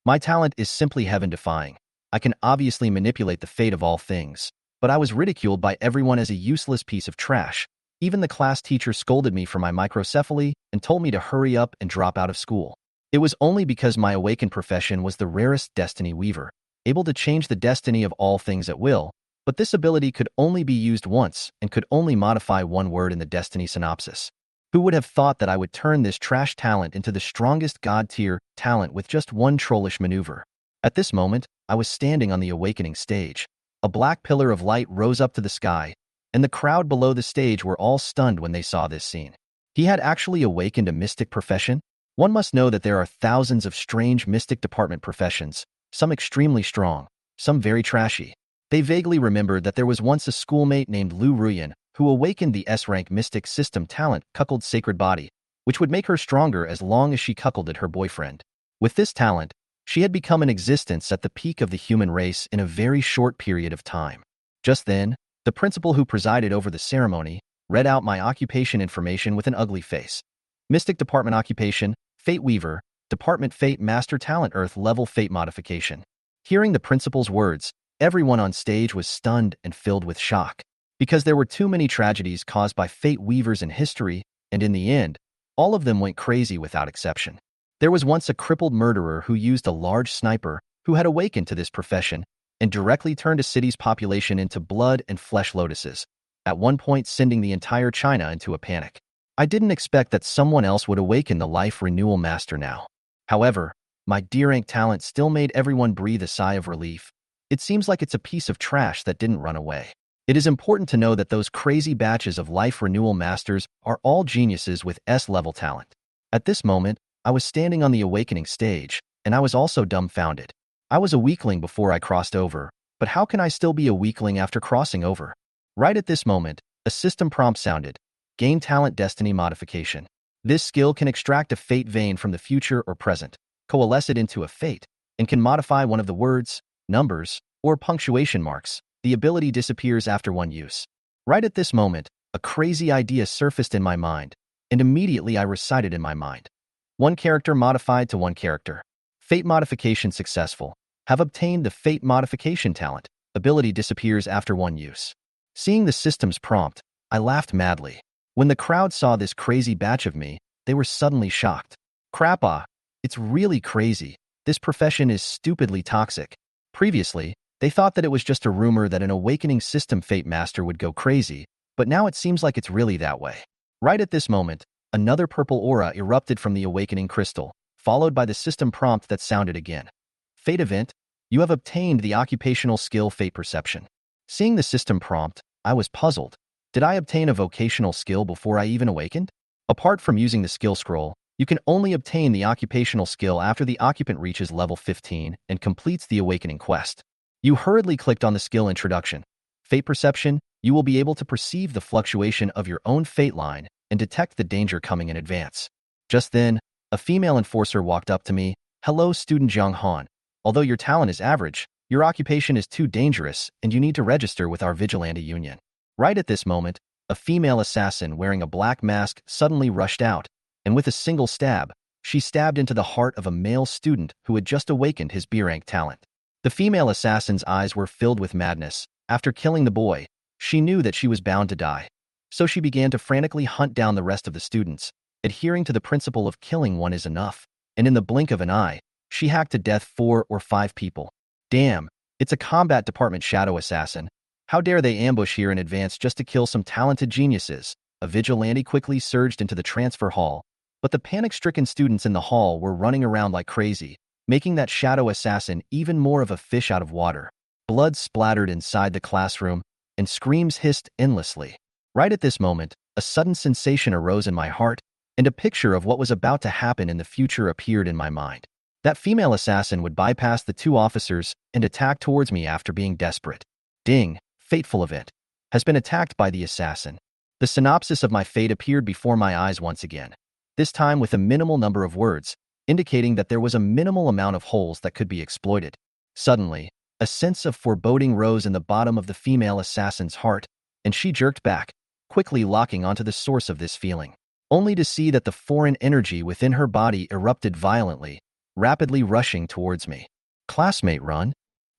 My talent is simply heaven-defying. I can obviously manipulate the fate of all things, but I was ridiculed by everyone as a useless piece of trash. Even the class teacher scolded me for my microcephaly and told me to hurry up and drop out of school. It was only because my awakened profession was the rarest destiny weaver, able to change the destiny of all things at will, but this ability could only be used once and could only modify one word in the destiny synopsis. Who would have thought that I would turn this trash talent into the strongest god-tier talent with just one trollish maneuver? At this moment, I was standing on the awakening stage. A black pillar of light rose up to the sky, and the crowd below the stage were all stunned when they saw this scene. He had actually awakened a mystic profession? One must know that there are thousands of strange mystic department professions, some extremely strong, some very trashy. They vaguely remembered that there was once a schoolmate named Lu Ruyan who awakened the S-rank mystic system talent cuckold sacred body, which would make her stronger as long as she cuckolded her boyfriend. With this talent, she had become an existence at the peak of the human race in a very short period of time. Just then, the principal who presided over the ceremony read out my occupation information with an ugly face. Mystic Department Occupation, Fate Weaver, Department Fate Master Talent Earth Level Fate Modification. Hearing the principal's words, everyone on stage was stunned and filled with shock. Because there were too many tragedies caused by Fate Weavers in history, and in the end, all of them went crazy without exception. There was once a crippled murderer who used a large sniper who had awakened to this profession and directly turned a city's population into blood and flesh lotuses, at one point sending the entire China into a panic. I didn't expect that someone else would awaken the life renewal master now. However, my D-rank talent still made everyone breathe a sigh of relief. It seems like it's a piece of trash that didn't run away. It is important to know that those crazy batches of life renewal masters are all geniuses with S-level talent. At this moment, I was standing on the awakening stage, and I was also dumbfounded. I was a weakling before I crossed over, but how can I still be a weakling after crossing over? Right at this moment, a system prompt sounded. Gain Talent Destiny Modification. This skill can extract a fate vein from the future or present, coalesce it into a fate, and can modify one of the words, numbers, or punctuation marks. The ability disappears after one use. Right at this moment, a crazy idea surfaced in my mind, and immediately I recited in my mind. One character modified to one character. Fate modification successful. Have obtained the Fate modification talent. Ability disappears after one use. Seeing the system's prompt, I laughed madly. When the crowd saw this crazy batch of me, they were suddenly shocked. Crappa, it's really crazy. This profession is stupidly toxic. Previously, they thought that it was just a rumor that an awakening system fate master would go crazy, but now it seems like it's really that way. Right at this moment, another purple aura erupted from the awakening crystal, followed by the system prompt that sounded again. Fate event, you have obtained the occupational skill Fate Perception. Seeing the system prompt, I was puzzled. Did I obtain a vocational skill before I even awakened? Apart from using the skill scroll, you can only obtain the occupational skill after the occupant reaches level 15 and completes the awakening quest. You hurriedly clicked on the skill introduction. Fate Perception, you will be able to perceive the fluctuation of your own fate line and detect the danger coming in advance. Just then, a female enforcer walked up to me. Hello, student Zhang Han. Although your talent is average, your occupation is too dangerous and you need to register with our vigilante union. Right at this moment, a female assassin wearing a black mask suddenly rushed out, and with a single stab, she stabbed into the heart of a male student who had just awakened his B-rank talent. The female assassin's eyes were filled with madness. After killing the boy, she knew that she was bound to die. So she began to frantically hunt down the rest of the students, adhering to the principle of killing one is enough, and in the blink of an eye, she hacked to death 4 or 5 people. Damn, it's a combat department shadow assassin. How dare they ambush here in advance just to kill some talented geniuses? A vigilante quickly surged into the transfer hall, but the panic-stricken students in the hall were running around like crazy, making that shadow assassin even more of a fish out of water. Blood splattered inside the classroom, and screams hissed endlessly. Right at this moment, a sudden sensation arose in my heart, and a picture of what was about to happen in the future appeared in my mind. That female assassin would bypass the 2 officers and attack towards me after being desperate. Ding, fateful event. Has been attacked by the assassin. The synopsis of my fate appeared before my eyes once again, this time with a minimal number of words, indicating that there was a minimal amount of holes that could be exploited. Suddenly, a sense of foreboding rose in the bottom of the female assassin's heart, and she jerked back, quickly locking onto the source of this feeling, only to see that the foreign energy within her body erupted violently, rapidly rushing towards me. Classmate, run!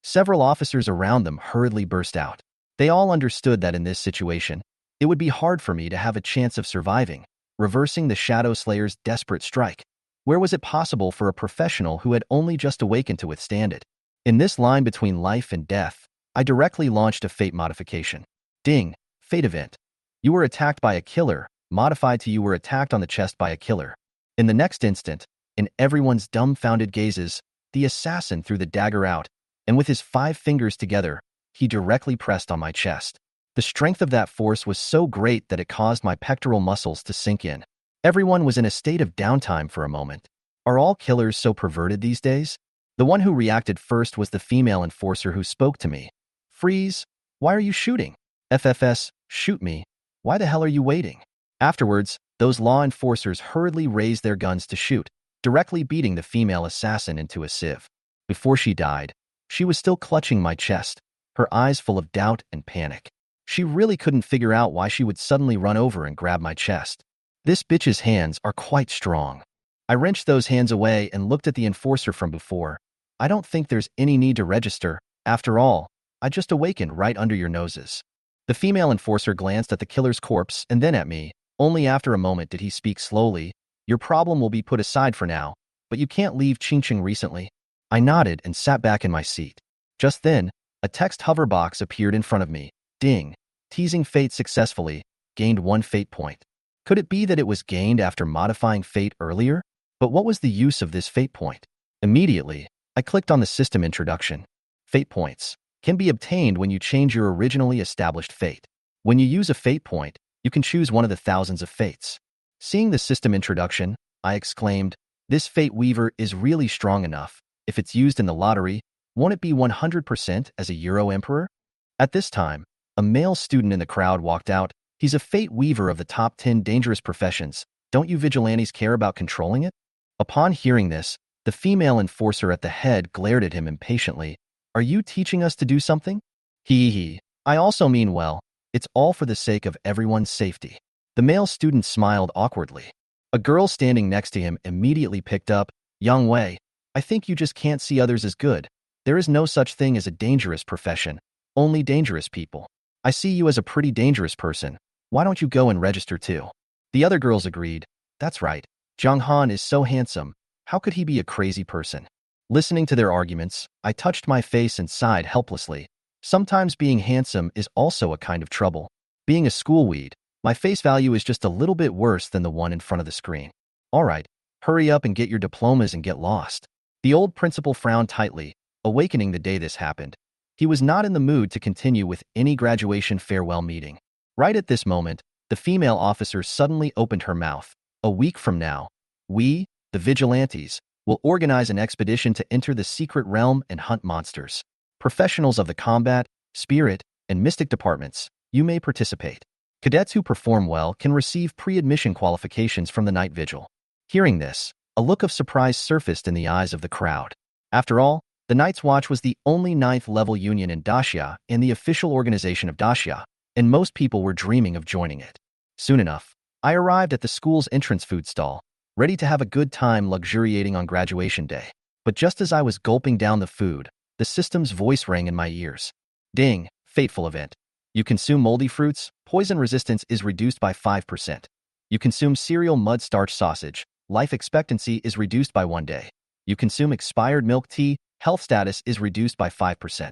Several officers around them hurriedly burst out. They all understood that in this situation, it would be hard for me to have a chance of surviving, reversing the Shadow Slayer's desperate strike. Where was it possible for a professional who had only just awakened to withstand it? In this line between life and death, I directly launched a fate modification. Ding! Fate event. You were attacked by a killer, modified to you were attacked on the chest by a killer. In the next instant, in everyone's dumbfounded gazes, the assassin threw the dagger out, and with his 5 fingers together, he directly pressed on my chest. The strength of that force was so great that it caused my pectoral muscles to sink in. Everyone was in a state of downtime for a moment. Are all killers so perverted these days? The one who reacted first was the female enforcer who spoke to me. Freeze! Why are you shooting? FFS, shoot me. Why the hell are you waiting? Afterwards, those law enforcers hurriedly raised their guns to shoot, directly beating the female assassin into a sieve. Before she died, she was still clutching my chest, her eyes full of doubt and panic. She really couldn't figure out why she would suddenly run over and grab my chest. This bitch's hands are quite strong. I wrenched those hands away and looked at the enforcer from before. I don't think there's any need to register. After all, I just awakened right under your noses. The female enforcer glanced at the killer's corpse and then at me. Only after a moment did he speak slowly. Your problem will be put aside for now, but you can't leave Ching recently. I nodded and sat back in my seat. Just then, a text hover box appeared in front of me. Ding. Teasing fate successfully. Gained 1 fate point. Could it be that it was gained after modifying fate earlier? But what was the use of this fate point? Immediately, I clicked on the system introduction. Fate points can be obtained when you change your originally established fate. When you use a fate point, you can choose one of the thousands of fates. Seeing the system introduction, I exclaimed, this fate weaver is really strong enough. If it's used in the lottery, won't it be 100% as a Euro Emperor? At this time, a male student in the crowd walked out. He's a fate weaver of the top 10 dangerous professions. Don't you vigilantes care about controlling it? Upon hearing this, the female enforcer at the head glared at him impatiently. Are you teaching us to do something? Hee. I also mean well. It's all for the sake of everyone's safety. The male student smiled awkwardly. A girl standing next to him immediately picked up. Young Wei, I think you just can't see others as good. There is no such thing as a dangerous profession. Only dangerous people. I see you as a pretty dangerous person. Why don't you go and register too? The other girls agreed. That's right. Zhang Han is so handsome. How could he be a crazy person? Listening to their arguments, I touched my face and sighed helplessly. Sometimes being handsome is also a kind of trouble. Being a schoolweed, my face value is just a little bit worse than the one in front of the screen. All right, hurry up and get your diplomas and get lost. The old principal frowned tightly, awakening the day this happened. He was not in the mood to continue with any graduation farewell meeting. Right at this moment, the female officer suddenly opened her mouth. A week from now, we, the vigilantes, will organize an expedition to enter the secret realm and hunt monsters. Professionals of the combat, spirit, and mystic departments, you may participate. Cadets who perform well can receive pre-admission qualifications from the night vigil. Hearing this, a look of surprise surfaced in the eyes of the crowd. After all, the Night's Watch was the only 9th-level union in Daxia and the official organization of Daxia, and most people were dreaming of joining it. Soon enough, I arrived at the school's entrance food stall, ready to have a good time luxuriating on graduation day. But just as I was gulping down the food, the system's voice rang in my ears. Ding, fateful event. You consume moldy fruits, poison resistance is reduced by 5%. You consume cereal mud starch sausage, life expectancy is reduced by 1 day. You consume expired milk tea, health status is reduced by 5%.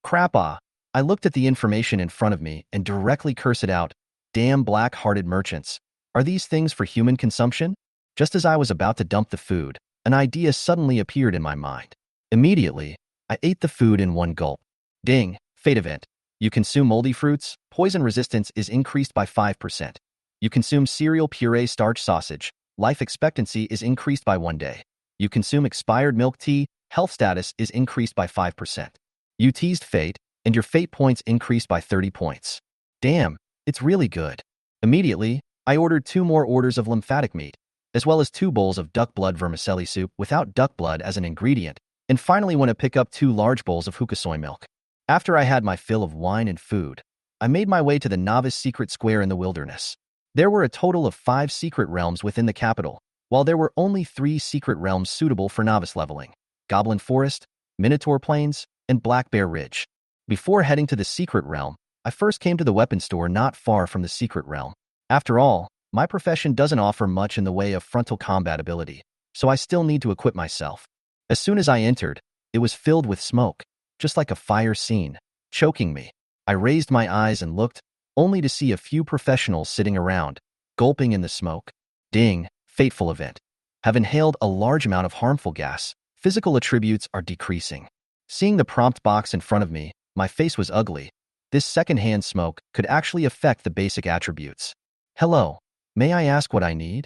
Crap. I looked at the information in front of me and directly cursed it out. Damn black-hearted merchants. Are these things for human consumption? Just as I was about to dump the food, an idea suddenly appeared in my mind. Immediately, I ate the food in 1 gulp. Ding, fate event. You consume moldy fruits, poison resistance is increased by 5%. You consume cereal puree starch sausage, life expectancy is increased by 1 day. You consume expired milk tea, health status is increased by 5%. You teased fate, and your fate points increased by 30 points. Damn, it's really good. Immediately, I ordered 2 more orders of lymphatic meat, as well as 2 bowls of duck blood vermicelli soup without duck blood as an ingredient, and finally went to pick up 2 large bowls of hookah soy milk. After I had my fill of wine and food, I made my way to the novice secret square in the wilderness. There were a total of 5 secret realms within the capital, while there were only 3 secret realms suitable for novice leveling: Goblin Forest, Minotaur Plains, and Black Bear Ridge. Before heading to the secret realm, I first came to the weapon store not far from the secret realm. After all, my profession doesn't offer much in the way of frontal combat ability, so I still need to equip myself. As soon as I entered, it was filled with smoke, just like a fire scene, choking me. I raised my eyes and looked, only to see a few professionals sitting around, gulping in the smoke. Ding, fateful event. Have inhaled a large amount of harmful gas. Physical attributes are decreasing. Seeing the prompt box in front of me, my face was ugly. This secondhand smoke could actually affect the basic attributes. Hello, may I ask what I need?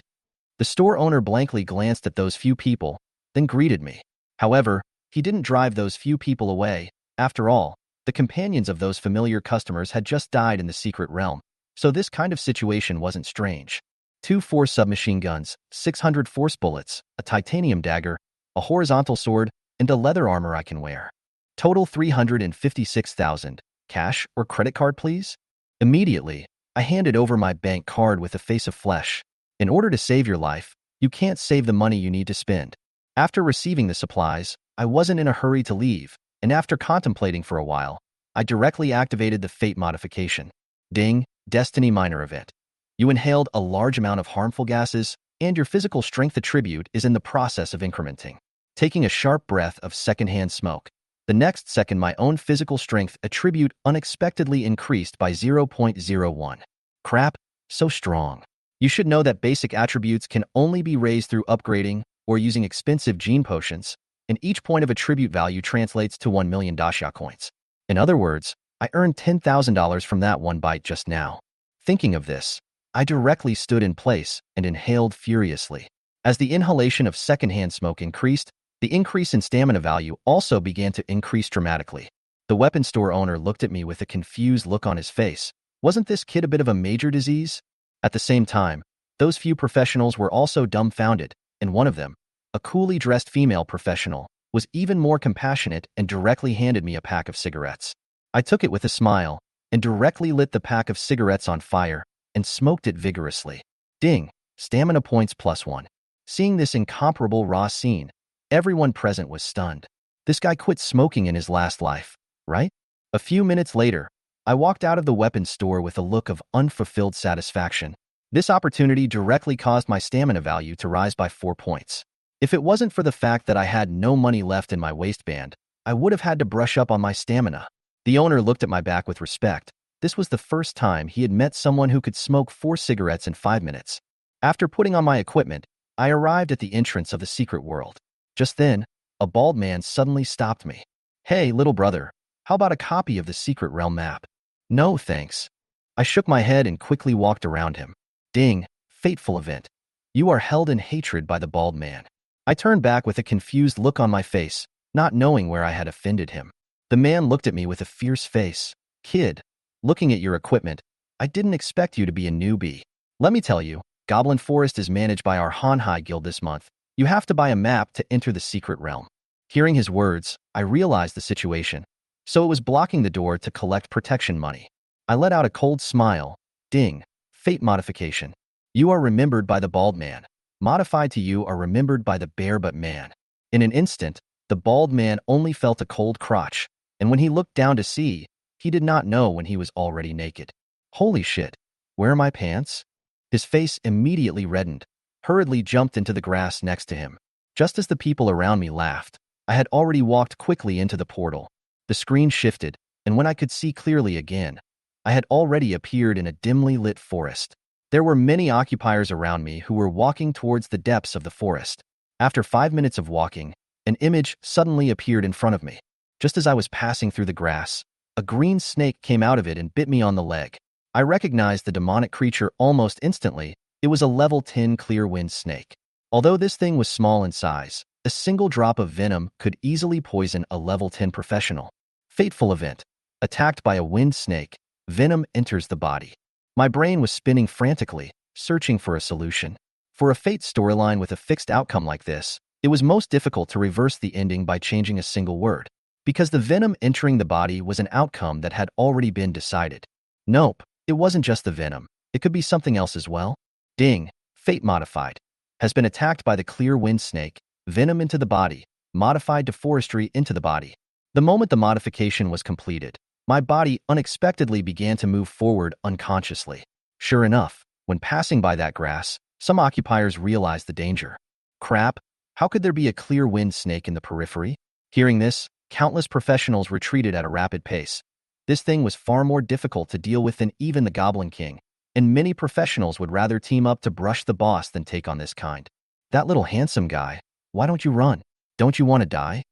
The store owner blankly glanced at those few people, then greeted me. However, he didn't drive those few people away. After all, the companions of those familiar customers had just died in the secret realm, so this kind of situation wasn't strange. 2 4 submachine guns, 600 force bullets, a titanium dagger, a horizontal sword, and a leather armor I can wear. Total 356,000. Cash or credit card, please? Immediately, I handed over my bank card with a face of flesh. In order to save your life, you can't save the money you need to spend. After receiving the supplies, I wasn't in a hurry to leave, and after contemplating for a while, I directly activated the fate modification. Ding, Destiny Minor Event. You inhaled a large amount of harmful gases, and your physical strength attribute is in the process of incrementing. Taking a sharp breath of secondhand smoke, the next second my own physical strength attribute unexpectedly increased by 0.01. Crap, so strong. You should know that basic attributes can only be raised through upgrading or using expensive gene potions, and each point of attribute value translates to 1 million dasha coins. In other words, I earned $10,000 from that one bite just now. Thinking of this, I directly stood in place and inhaled furiously. As the inhalation of secondhand smoke increased, the increase in stamina value also began to increase dramatically. The weapon store owner looked at me with a confused look on his face. Wasn't this kid a bit of a major disease? At the same time, those few professionals were also dumbfounded, and one of them, a coolly dressed female professional, was even more compassionate and directly handed me a pack of cigarettes. I took it with a smile and directly lit the pack of cigarettes on fire and smoked it vigorously. Ding, stamina points +1. Seeing this incomparable raw scene, everyone present was stunned. This guy quit smoking in his last life, right? A few minutes later, I walked out of the weapons store with a look of unfulfilled satisfaction. This opportunity directly caused my stamina value to rise by 4 points. If it wasn't for the fact that I had no money left in my waistband, I would have had to brush up on my stamina. The owner looked at my back with respect. This was the first time he had met someone who could smoke 4 cigarettes in 5 minutes. After putting on my equipment, I arrived at the entrance of the secret world. Just then, a bald man suddenly stopped me. Hey, little brother, how about a copy of the secret realm map? No, thanks. I shook my head and quickly walked around him. Ding, fateful event. You are held in hatred by the bald man. I turned back with a confused look on my face, not knowing where I had offended him. The man looked at me with a fierce face. Kid, looking at your equipment, I didn't expect you to be a newbie. Let me tell you, Goblin Forest is managed by our Hanhai Guild this month. You have to buy a map to enter the secret realm. Hearing his words, I realized the situation, so it was blocking the door to collect protection money. I let out a cold smile. Ding, fate modification. You are remembered by the bald man. Modified to you are remembered by the bare but man. In an instant, the bald man only felt a cold crotch, and when he looked down to see, he did not know when he was already naked. Holy shit, where are my pants? His face immediately reddened, hurriedly jumped into the grass next to him. Just as the people around me laughed, I had already walked quickly into the portal. The screen shifted, and when I could see clearly again, I had already appeared in a dimly lit forest. There were many occupiers around me who were walking towards the depths of the forest. After 5 minutes of walking, an image suddenly appeared in front of me. Just as I was passing through the grass, a green snake came out of it and bit me on the leg. I recognized the demonic creature almost instantly. It was a level 10 clear wind snake. Although this thing was small in size, a single drop of venom could easily poison a level 10 professional. Fateful event. Attacked by a wind snake, venom enters the body. My brain was spinning frantically, searching for a solution. For a fate storyline with a fixed outcome like this, it was most difficult to reverse the ending by changing a single word, because the venom entering the body was an outcome that had already been decided. Nope, it wasn't just the venom. It could be something else as well. Ding, fate modified. Has been attacked by the clear wind snake, venom into the body, modified to forestry into the body. The moment the modification was completed, my body unexpectedly began to move forward unconsciously. Sure enough, when passing by that grass, some occupiers realized the danger. Crap, how could there be a clear wind snake in the periphery? Hearing this, countless professionals retreated at a rapid pace. This thing was far more difficult to deal with than even the Goblin King, and many professionals would rather team up to brush the boss than take on this kind. That little handsome guy, why don't you run? Don't you want to die?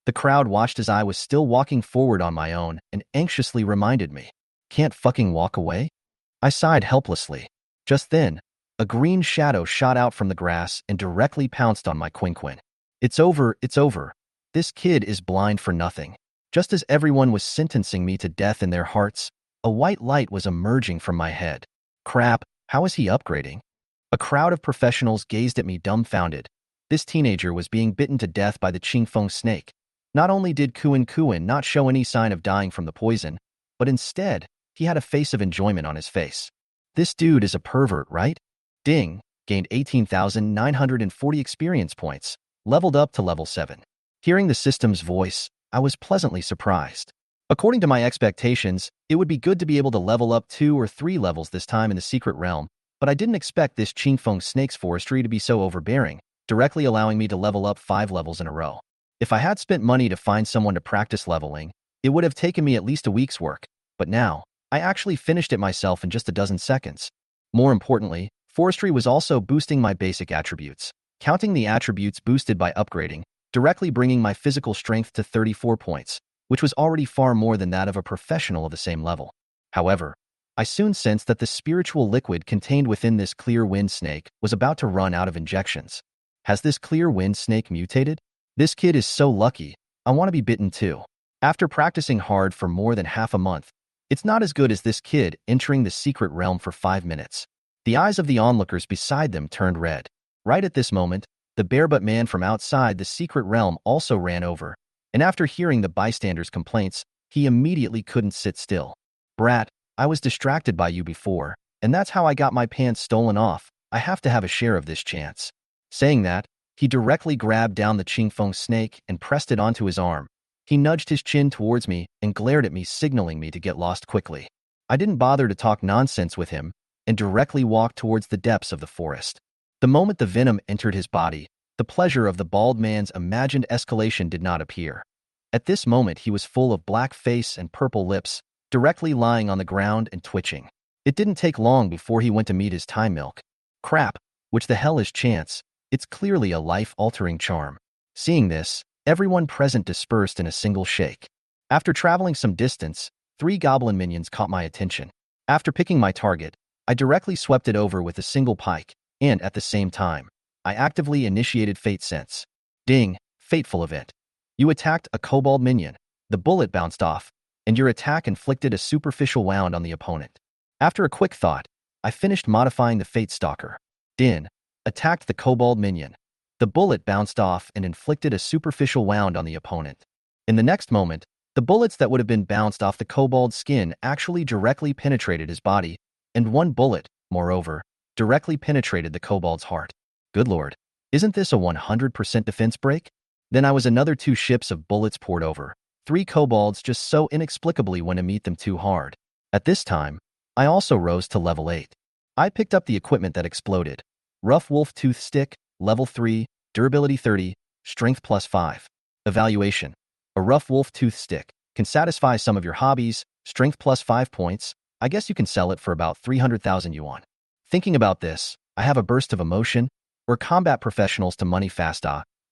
The crowd watched as I was still walking forward on my own and anxiously reminded me, can't fucking walk away? I sighed helplessly. Just then, a green shadow shot out from the grass and directly pounced on my quinquin. It's over, it's over. This kid is blind for nothing. Just as everyone was sentencing me to death in their hearts, a white light was emerging from my head. Crap, how is he upgrading? A crowd of professionals gazed at me dumbfounded. This teenager was being bitten to death by the Qingfeng snake. Not only did Kuan not show any sign of dying from the poison, but instead, he had a face of enjoyment on his face. This dude is a pervert, right? Ding, gained 18,940 experience points, leveled up to level 7. Hearing the system's voice, I was pleasantly surprised. According to my expectations, it would be good to be able to level up 2 or 3 levels this time in the secret realm, but I didn't expect this Qingfeng snake's forestry to be so overbearing, directly allowing me to level up 5 levels in a row. If I had spent money to find someone to practice leveling, it would have taken me at least a week's work, but now, I actually finished it myself in just a dozen seconds. More importantly, forestry was also boosting my basic attributes, counting the attributes boosted by upgrading, directly bringing my physical strength to 34 points, which was already far more than that of a professional of the same level. However, I soon sensed that the spiritual liquid contained within this clear wind snake was about to run out of injections. Has this clear wind snake mutated? This kid is so lucky, I want to be bitten too. After practicing hard for more than half a month, it's not as good as this kid entering the secret realm for 5 minutes. The eyes of the onlookers beside them turned red. Right at this moment, the barebutt man from outside the secret realm also ran over, and after hearing the bystanders' complaints, he immediately couldn't sit still. Brat, I was distracted by you before, and that's how I got my pants stolen off. I have to have a share of this chance. Saying that, he directly grabbed down the Qingfeng snake and pressed it onto his arm. He nudged his chin towards me and glared at me, signaling me to get lost quickly. I didn't bother to talk nonsense with him and directly walked towards the depths of the forest. The moment the venom entered his body, the pleasure of the bald man's imagined escalation did not appear. At this moment, he was full of black face and purple lips, directly lying on the ground and twitching. It didn't take long before he went to meet his time milk. Crap, which the hell is chance? It's clearly a life-altering charm. Seeing this, everyone present dispersed in a single shake. After traveling some distance, 3 goblin minions caught my attention. After picking my target, I directly swept it over with a single pike, and at the same time, I actively initiated Fate Sense. Ding, fateful event. You attacked a kobold minion, the bullet bounced off, and your attack inflicted a superficial wound on the opponent. After a quick thought, I finished modifying the Fate Stalker. Din, attacked the kobold minion. The bullet bounced off and inflicted a superficial wound on the opponent. In the next moment, the bullets that would have been bounced off the kobold's skin actually directly penetrated his body, and one bullet, moreover, directly penetrated the kobold's heart. Good lord, isn't this a 100% defense break? Then I was another 2 ships of bullets poured over. 3 kobolds just so inexplicably went to meet them too hard. At this time, I also rose to level 8. I picked up the equipment that exploded. Rough Wolf Tooth Stick, level 3, durability 30, strength plus 5. Evaluation. A Rough Wolf Tooth Stick can satisfy some of your hobbies, strength plus 5 points. I guess you can sell it for about 300,000 yuan. Thinking about this, I have a burst of emotion, or combat professionals to money fast.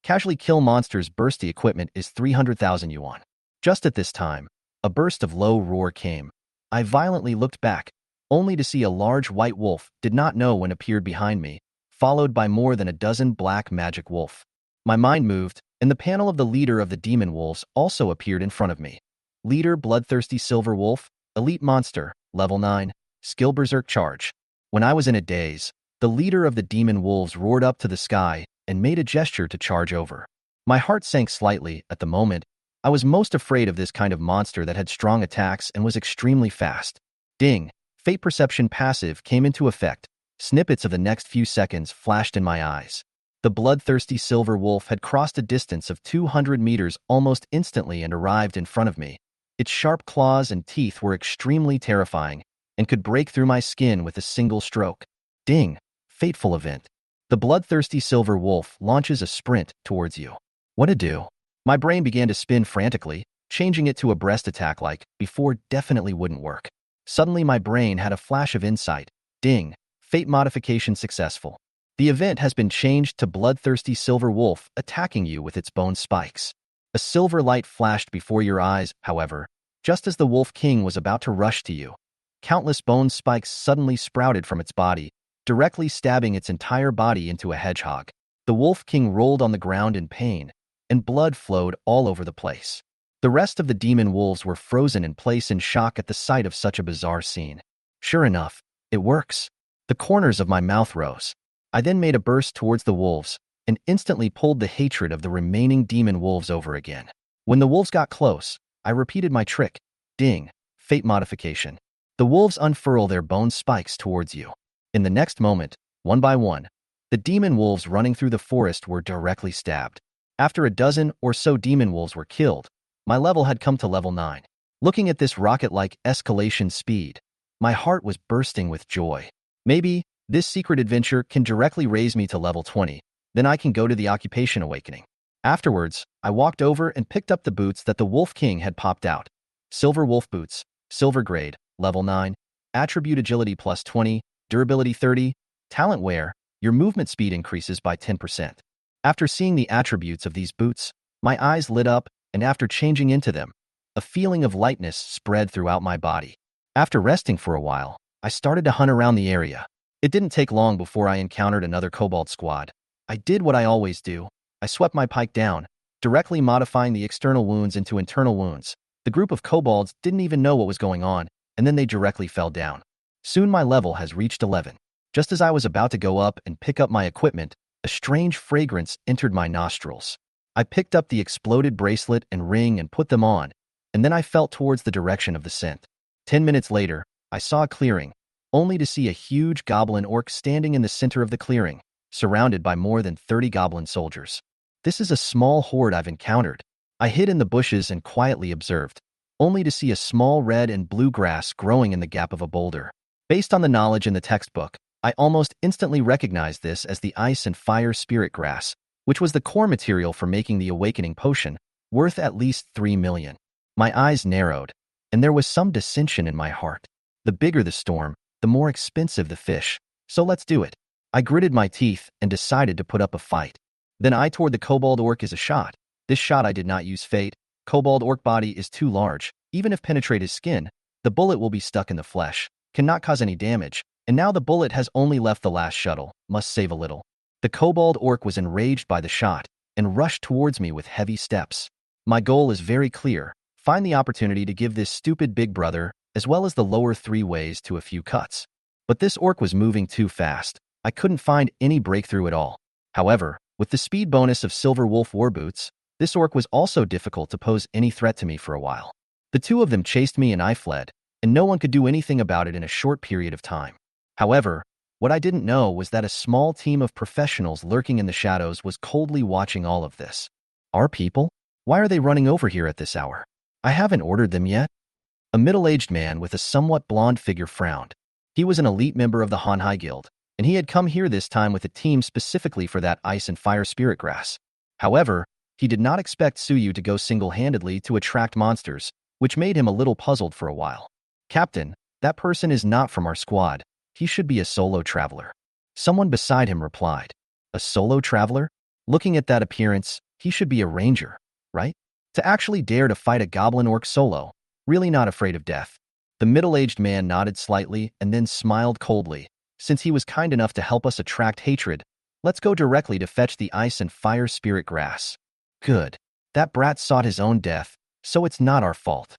Casually kill monsters bursty equipment is 300,000 yuan. Just at this time, a burst of low roar came. I violently looked back, only to see a large white wolf did not know when appeared behind me, followed by more than a dozen black magic wolf. My mind moved, and the panel of the leader of the demon wolves also appeared in front of me. Leader Bloodthirsty Silver Wolf, Elite Monster, level 9, Skill Berserk Charge. When I was in a daze, the leader of the demon wolves roared up to the sky and made a gesture to charge over. My heart sank slightly at the moment. I was most afraid of this kind of monster that had strong attacks and was extremely fast. Ding, Fate Perception passive came into effect. Snippets of the next few seconds flashed in my eyes. The bloodthirsty silver wolf had crossed a distance of 200 meters almost instantly and arrived in front of me. Its sharp claws and teeth were extremely terrifying and could break through my skin with a single stroke. Ding! Fateful event. The bloodthirsty silver wolf launches a sprint towards you. What to do? My brain began to spin frantically. Changing it to a breast attack like before definitely wouldn't work. Suddenly my brain had a flash of insight. Ding! Fate modification successful. The event has been changed to bloodthirsty silver wolf attacking you with its bone spikes. A silver light flashed before your eyes, however, just as the Wolf King was about to rush to you. Countless bone spikes suddenly sprouted from its body, directly stabbing its entire body into a hedgehog. The Wolf King rolled on the ground in pain, and blood flowed all over the place. The rest of the demon wolves were frozen in place in shock at the sight of such a bizarre scene. Sure enough, it works. The corners of my mouth rose. I then made a burst towards the wolves and instantly pulled the hatred of the remaining demon wolves over again. When the wolves got close, I repeated my trick. Ding! Fate modification. The wolves unfurl their bone spikes towards you. In the next moment, one by one, the demon wolves running through the forest were directly stabbed. After a dozen or so demon wolves were killed, my level had come to level 9. Looking at this rocket-like escalation speed, my heart was bursting with joy. Maybe this secret adventure can directly raise me to level 20, then I can go to the Occupation Awakening. Afterwards, I walked over and picked up the boots that the Wolf King had popped out. Silver Wolf Boots, Silver Grade, Level 9, Attribute Agility plus 20, Durability 30, Talent Wear, your movement speed increases by 10%. After seeing the attributes of these boots, my eyes lit up, and after changing into them, a feeling of lightness spread throughout my body. After resting for a while, I started to hunt around the area. It didn't take long before I encountered another kobold squad. I did what I always do. I swept my pike down, directly modifying the external wounds into internal wounds. The group of kobolds didn't even know what was going on, and then they directly fell down. Soon my level has reached 11. Just as I was about to go up and pick up my equipment, a strange fragrance entered my nostrils. I picked up the exploded bracelet and ring and put them on, and then I felt towards the direction of the scent. 10 minutes later, I saw a clearing, only to see a huge goblin orc standing in the center of the clearing, surrounded by more than 30 goblin soldiers. This is a small horde I've encountered. I hid in the bushes and quietly observed, only to see a small red and blue grass growing in the gap of a boulder. Based on the knowledge in the textbook, I almost instantly recognized this as the ice and fire spirit grass, which was the core material for making the awakening potion, worth at least 3 million. My eyes narrowed, and there was some dissension in my heart. The bigger the storm, the more expensive the fish, so let's do it. I gritted my teeth and decided to put up a fight. Then I toward the kobold orc as a shot. This shot I did not use fate. Kobold orc body is too large. Even if penetrate his skin, the bullet will be stuck in the flesh, cannot cause any damage, and now the bullet has only left the last shuttle, must save a little. The kobold orc was enraged by the shot and rushed towards me with heavy steps. My goal is very clear. Find the opportunity to give this stupid big brother, as well as the lower 3 ways, to a few cuts. But this orc was moving too fast. I couldn't find any breakthrough at all. However, with the speed bonus of Silver Wolf War Boots, this orc was also difficult to pose any threat to me for a while. The two of them chased me and I fled, and no one could do anything about it in a short period of time. However, what I didn't know was that a small team of professionals lurking in the shadows was coldly watching all of this. Our people? Why are they running over here at this hour? I haven't ordered them yet. A middle-aged man with a somewhat blonde figure frowned. He was an elite member of the Hanhai Guild, and he had come here this time with a team specifically for that ice and fire spirit grass. However, he did not expect Suyu to go single-handedly to attract monsters, which made him a little puzzled for a while. Captain, that person is not from our squad. He should be a solo traveler. Someone beside him replied. A solo traveler? Looking at that appearance, he should be a ranger, right? To actually dare to fight a goblin orc solo, really not afraid of death. The middle-aged man nodded slightly and then smiled coldly. Since he was kind enough to help us attract hatred, let's go directly to fetch the ice and fire spirit grass. Good. That brat sought his own death, so it's not our fault.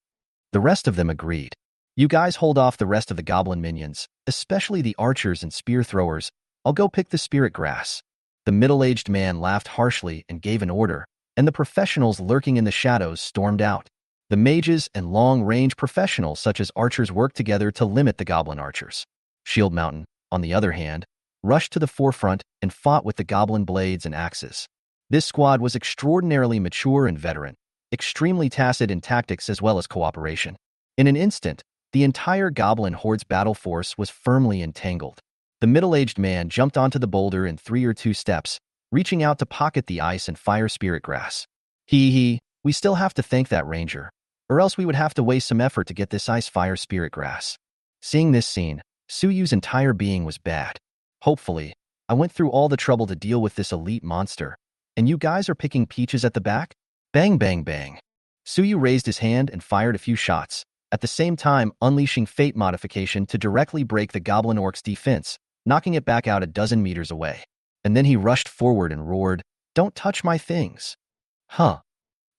The rest of them agreed. You guys hold off the rest of the goblin minions, especially the archers and spear throwers. I'll go pick the spirit grass. The middle-aged man laughed harshly and gave an order, and the professionals lurking in the shadows stormed out. The mages and long-range professionals such as archers worked together to limit the goblin archers. Shield Mountain, on the other hand, rushed to the forefront and fought with the goblin blades and axes. This squad was extraordinarily mature and veteran, extremely tacit in tactics as well as cooperation. In an instant, the entire goblin horde's battle force was firmly entangled. The middle-aged man jumped onto the boulder in 3 or 2 steps, reaching out to pocket the ice and fire spirit grass. We still have to thank that ranger, or else we would have to waste some effort to get this ice fire spirit grass. Seeing this scene, Suyu's entire being was bad. Hopefully, I went through all the trouble to deal with this elite monster, and you guys are picking peaches at the back? Bang, bang, bang. Suyu raised his hand and fired a few shots, at the same time unleashing fate modification to directly break the goblin orc's defense, knocking it back out a dozen meters away. And then he rushed forward and roared, "Don't touch my things." Huh.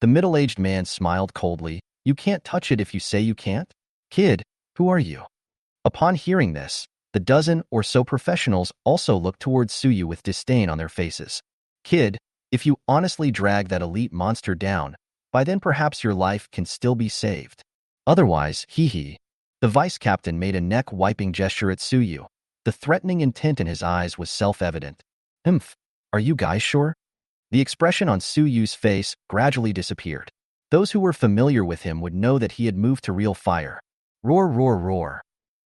The middle-aged man smiled coldly. You can't touch it if you say you can't? Kid, who are you? Upon hearing this, the dozen or so professionals also looked towards Suyu with disdain on their faces. Kid, if you honestly drag that elite monster down, by then perhaps your life can still be saved. Otherwise, The vice captain made a neck-wiping gesture at Suyu. The threatening intent in his eyes was self-evident. Are you guys sure? The expression on Suyu's face gradually disappeared. Those who were familiar with him would know that he had moved to real fire. Roar, roar, roar.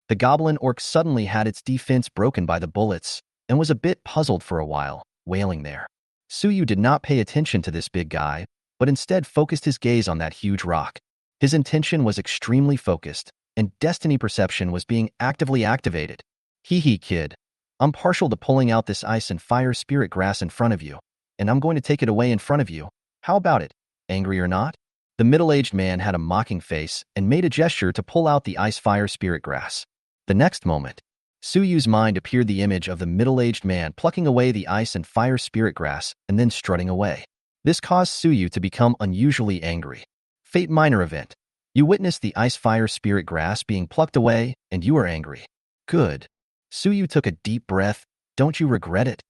The goblin orc suddenly had its defense broken by the bullets and was a bit puzzled for a while, wailing there. Suyu did not pay attention to this big guy, but instead focused his gaze on that huge rock. His intention was extremely focused, and destiny perception was being actively activated. Kid, I'm partial to pulling out this ice and fire spirit grass in front of you, and I'm going to take it away in front of you. How about it? Angry or not? The middle-aged man had a mocking face and made a gesture to pull out the ice fire spirit grass. The next moment, Suyu's mind appeared the image of the middle-aged man plucking away the ice and fire spirit grass and then strutting away. This caused Suyu to become unusually angry. Fate minor event. You witnessed the ice fire spirit grass being plucked away, and you are angry. Good. Suyu took a deep breath. Don't you regret it?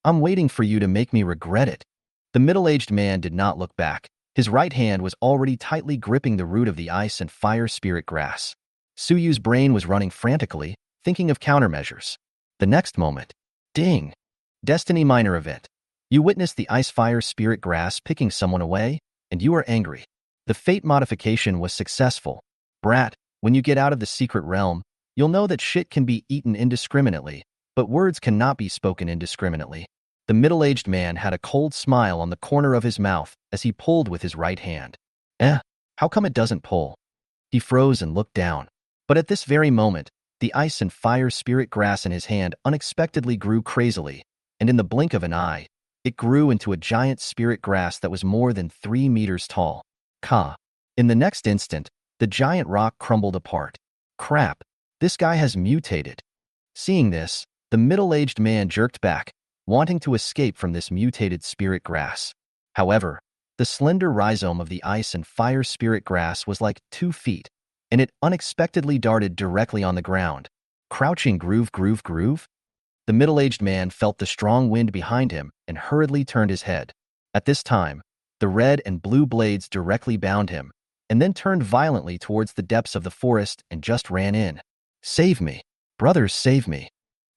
I'm waiting for you to make me regret it. The middle-aged man did not look back. His right hand was already tightly gripping the root of the ice and fire spirit grass. Suyu's brain was running frantically, thinking of countermeasures. The next moment, ding! Destiny minor event. You witnessed the ice fire spirit grass picking someone away, and you are angry. The fate modification was successful. Brat, when you get out of the secret realm, you'll know that shit can be eaten indiscriminately, but words cannot be spoken indiscriminately. The middle-aged man had a cold smile on the corner of his mouth as he pulled with his right hand. How come it doesn't pull? He froze and looked down. But at this very moment, the ice and fire spirit grass in his hand unexpectedly grew crazily, and in the blink of an eye, it grew into a giant spirit grass that was more than 3 meters tall. In the next instant, the giant rock crumbled apart. Crap, this guy has mutated. Seeing this, the middle-aged man jerked back, wanting to escape from this mutated spirit grass. However, the slender rhizome of the ice and fire spirit grass was like 2 feet, and it unexpectedly darted directly on the ground. Crouching groove. The middle-aged man felt the strong wind behind him and hurriedly turned his head. At this time, the red and blue blades directly bound him, and then turned violently towards the depths of the forest and just ran in. Save me! Brothers, save me!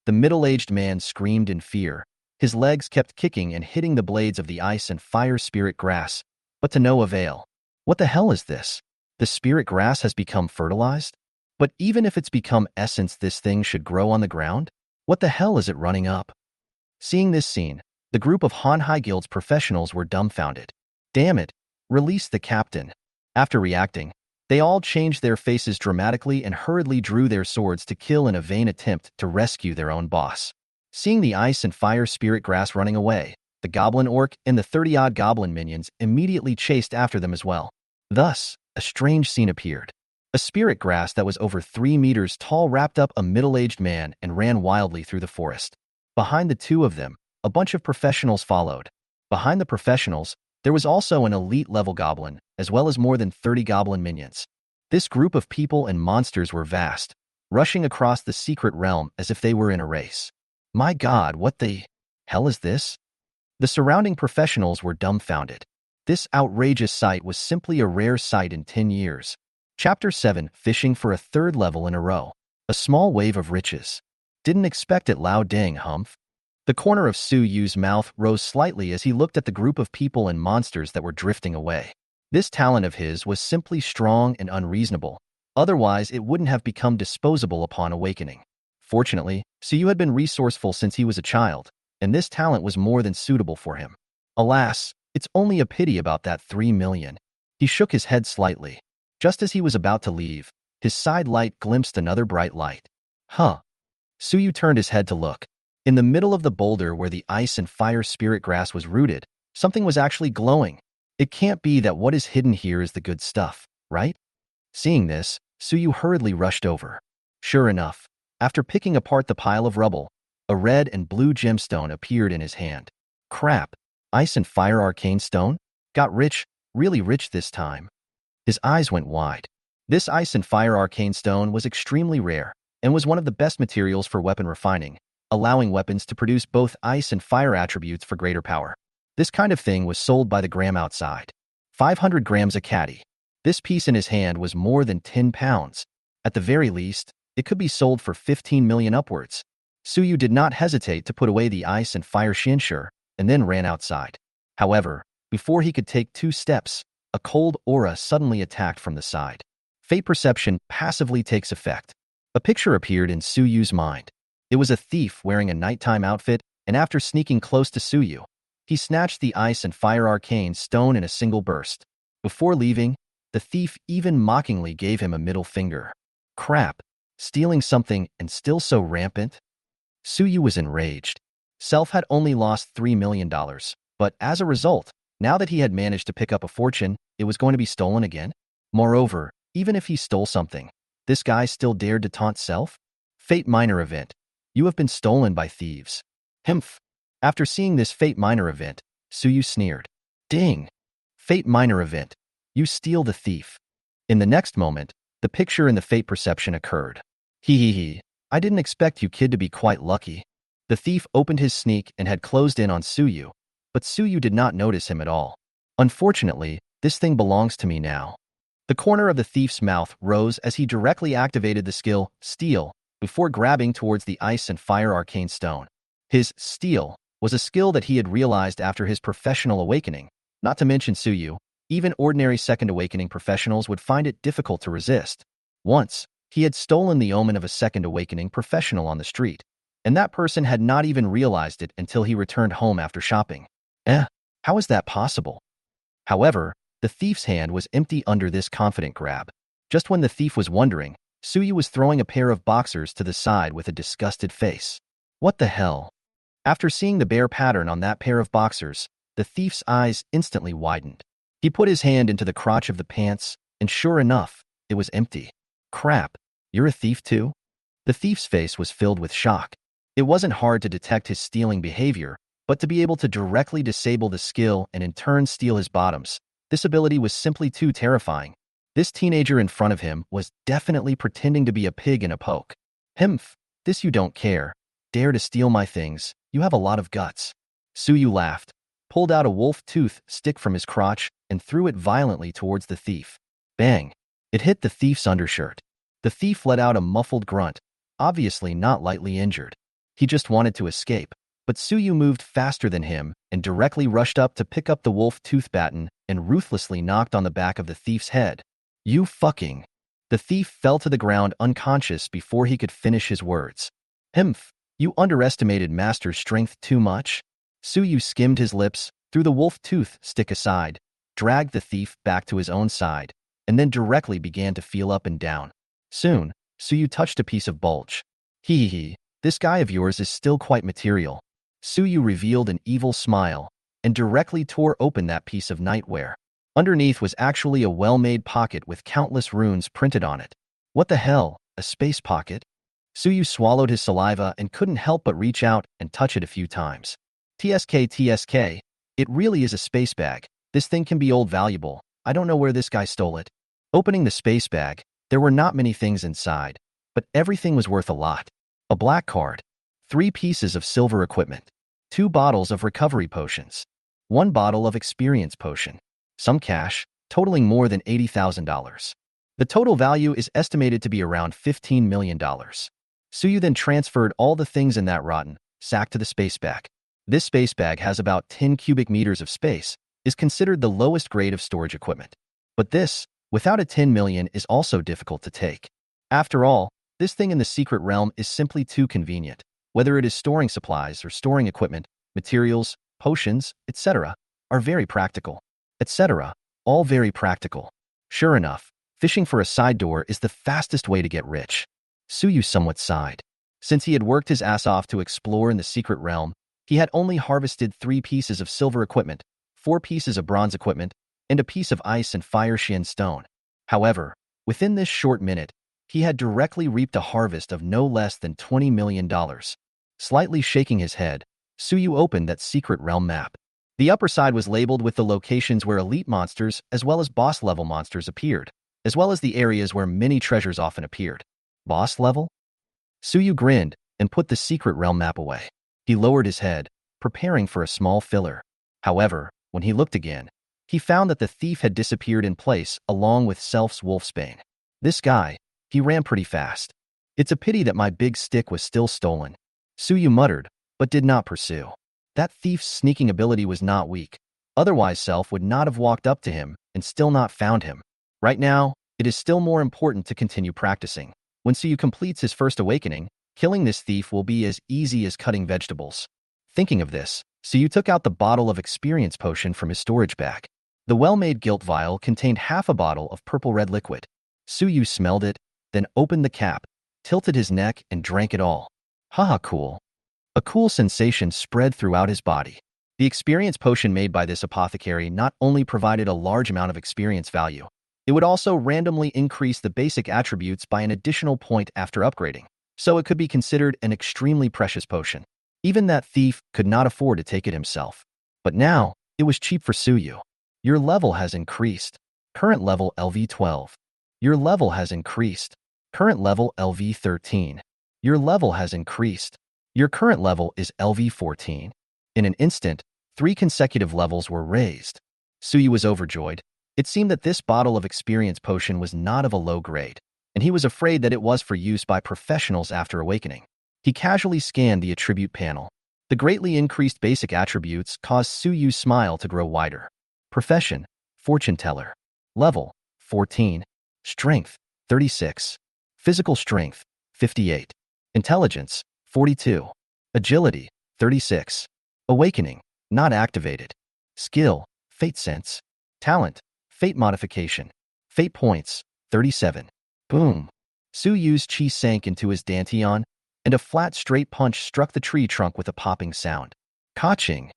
The middle-aged man screamed in fear. His legs kept kicking and hitting the blades of the ice and fire spirit grass, but to no avail. What the hell is this? The spirit grass has become fertilized? But even if it's become essence, this thing should grow on the ground? What the hell is it running up? Seeing this scene, the group of Hanhai Guild's professionals were dumbfounded. Damn it, release the captain. After reacting, they all changed their faces dramatically and hurriedly drew their swords to kill in a vain attempt to rescue their own boss. Seeing the ice and fire spirit grass running away, the goblin orc and the 30-odd goblin minions immediately chased after them as well. Thus, a strange scene appeared. A spirit grass that was over 3 meters tall wrapped up a middle-aged man and ran wildly through the forest. Behind the two of them, a bunch of professionals followed. Behind the professionals, there was also an elite-level goblin, as well as more than 30 goblin minions. This group of people and monsters were vast, rushing across the secret realm as if they were in a race. My God, what the hell is this? The surrounding professionals were dumbfounded. This outrageous sight was simply a rare sight in 10 years. Chapter 7, Fishing for a third level in a row. A small wave of riches. Didn't expect it, Lao Ding, humph. The corner of Su Yu's mouth rose slightly as he looked at the group of people and monsters that were drifting away. This talent of his was simply strong and unreasonable. Otherwise, it wouldn't have become disposable upon awakening. Fortunately, Su Yu had been resourceful since he was a child, and this talent was more than suitable for him. Alas, it's only a pity about that 3 million. He shook his head slightly. Just as he was about to leave, his side light glimpsed another bright light. Huh. Su Yu turned his head to look. In the middle of the boulder where the ice and fire spirit grass was rooted, something was actually glowing. It can't be that what is hidden here is the good stuff, right? Seeing this, Su Yu hurriedly rushed over. Sure enough, after picking apart the pile of rubble, a red and blue gemstone appeared in his hand. Crap, ice and fire arcane stone? Got rich, really rich this time. His eyes went wide. This ice and fire arcane stone was extremely rare and was one of the best materials for weapon refining, allowing weapons to produce both ice and fire attributes for greater power. This kind of thing was sold by the gram outside. 500 grams a caddy. This piece in his hand was more than 10 pounds. At the very least, it could be sold for 15 million upwards. Su Yu did not hesitate to put away the ice and fire shinsher and then ran outside. However, before he could take 2 steps, a cold aura suddenly attacked from the side. Fate perception passively takes effect. A picture appeared in Su Yu's mind. It was a thief wearing a nighttime outfit, and after sneaking close to Su Yu, he snatched the ice and fire arcane stone in a single burst. Before leaving, the thief even mockingly gave him a middle finger. Crap, stealing something and still so rampant? Su Yu was enraged. Self had only lost $3 million, but as a result, now that he had managed to pick up a fortune, it was going to be stolen again? Moreover, even if he stole something, this guy still dared to taunt Self? Fate minor event. You have been stolen by thieves. Himph. After seeing this Fate minor event, Su Yu sneered. Ding. Fate minor event. You steal the thief. In the next moment, the picture in the Fate perception occurred. Hee. I didn't expect you kid to be quite lucky. The thief opened his sneak and had closed in on Su Yu, but Su Yu did not notice him at all. Unfortunately, this thing belongs to me now. The corner of the thief's mouth rose as he directly activated the skill, Steal, before grabbing towards the ice and fire arcane stone. His Steal was a skill that he had realized after his professional awakening. Not to mention Su Yu, even ordinary second awakening professionals would find it difficult to resist. Once, he had stolen the omen of a second awakening professional on the street, and that person had not even realized it until he returned home after shopping. How is that possible? However, the thief's hand was empty under this confident grab. Just when the thief was wondering, Su Yu was throwing a pair of boxers to the side with a disgusted face. What the hell? After seeing the bare pattern on that pair of boxers, the thief's eyes instantly widened. He put his hand into the crotch of the pants, and sure enough, it was empty. Crap, you're a thief too? The thief's face was filled with shock. It wasn't hard to detect his stealing behavior, but to be able to directly disable the skill and in turn steal his bottoms, this ability was simply too terrifying. This teenager in front of him was definitely pretending to be a pig in a poke. Himph, this you don't care. Dare to steal my things, you have a lot of guts. Su Yu laughed, pulled out a wolf tooth stick from his crotch, and threw it violently towards the thief. Bang! It hit the thief's undershirt. The thief let out a muffled grunt, obviously not lightly injured. He just wanted to escape, but Su Yu moved faster than him and directly rushed up to pick up the wolf tooth baton and ruthlessly knocked on the back of the thief's head. You fucking... The thief fell to the ground unconscious before he could finish his words. Himph, you underestimated Master's strength too much? Su Yu skimmed his lips, threw the wolf tooth stick aside, dragged the thief back to his own side, and then directly began to feel up and down. Soon, Su Yu touched a piece of bulge. Hee, this guy of yours is still quite material. Su Yu revealed an evil smile and directly tore open that piece of nightwear. Underneath was actually a well-made pocket with countless runes printed on it. What the hell, a space pocket? Su Yu swallowed his saliva and couldn't help but reach out and touch it a few times. TSK, it really is a space bag. This thing can be old valuable. I don't know where this guy stole it. Opening the space bag, there were not many things inside, but everything was worth a lot. A black card, 3 pieces of silver equipment, 2 bottles of recovery potions, 1 bottle of experience potion, some cash, totaling more than $80,000. The total value is estimated to be around $15 million. Suyu then transferred all the things in that rotten sack to the space bag. This space bag has about 10 cubic meters of space, is considered the lowest grade of storage equipment. But this, without a 10 million, is also difficult to take. After all, this thing in the secret realm is simply too convenient. Whether it is storing supplies or storing equipment, materials, potions, etc., are very practical. Etc., all very practical. Sure enough, fishing for a side door is the fastest way to get rich. Suyu somewhat sighed. Since he had worked his ass off to explore in the secret realm, he had only harvested 3 pieces of silver equipment, 4 pieces of bronze equipment, and a piece of ice and fire Xian stone. However, within this short minute, he had directly reaped a harvest of no less than $20 million. Slightly shaking his head, Suyu opened that secret realm map. The upper side was labeled with the locations where elite monsters as well as boss-level monsters appeared, as well as the areas where many treasures often appeared. Boss level? Suyu grinned and put the secret realm map away. He lowered his head, preparing for a small filler. However, when he looked again, he found that the thief had disappeared in place along with Self's wolfsbane. This guy, he ran pretty fast. It's a pity that my big stick was still stolen. Suyu muttered, but did not pursue. That thief's sneaking ability was not weak. Otherwise, Self would not have walked up to him and still not found him. Right now, it is still more important to continue practicing. When Suyu completes his first awakening, killing this thief will be as easy as cutting vegetables. Thinking of this, Suyu took out the bottle of experience potion from his storage bag. The well-made gilt vial contained half a bottle of purple-red liquid. Suyu smelled it, then opened the cap, tilted his neck, and drank it all. Haha, cool. A cool sensation spread throughout his body. The experience potion made by this apothecary not only provided a large amount of experience value, it would also randomly increase the basic attributes by an additional point after upgrading, so it could be considered an extremely precious potion. Even that thief could not afford to take it himself. But now, it was cheap for Suyu. Your level has increased. Current level LV12. Your level has increased. Current level LV13. Your level has increased. Your current level is LV14. In an instant, 3 consecutive levels were raised. Suyu was overjoyed. It seemed that this bottle of experience potion was not of a low grade, and he was afraid that it was for use by professionals after awakening. He casually scanned the attribute panel. The greatly increased basic attributes caused Suyu's smile to grow wider. Profession, fortune teller. Level, 14. Strength, 36. Physical strength, 58. Intelligence, 42. Agility, 36. Awakening, not activated. Skill, fate sense. Talent, fate modification. Fate points, 37. Boom. Suyu's chi sank into his dantian, and a flat straight punch struck the tree trunk with a popping sound. Ka-ching.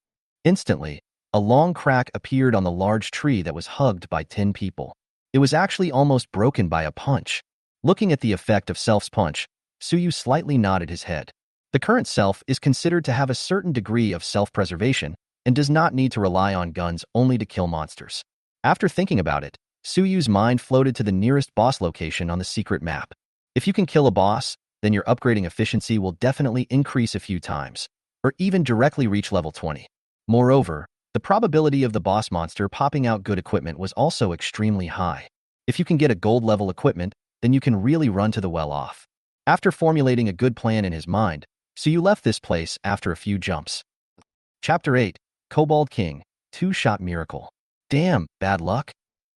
Instantly, a long crack appeared on the large tree that was hugged by 10 people. It was actually almost broken by a punch. Looking at the effect of Self's punch, Suyu slightly nodded his head. The current Self is considered to have a certain degree of self-preservation and does not need to rely on guns only to kill monsters. After thinking about it, Suyu's mind floated to the nearest boss location on the secret map. If you can kill a boss, then your upgrading efficiency will definitely increase a few times, or even directly reach level 20. Moreover, the probability of the boss monster popping out good equipment was also extremely high. If you can get a gold-level equipment, then you can really run to the well-off. After formulating a good plan in his mind, Suyu left this place after a few jumps. Chapter 8, Kobold King, 2-Shot Miracle. Damn, bad luck.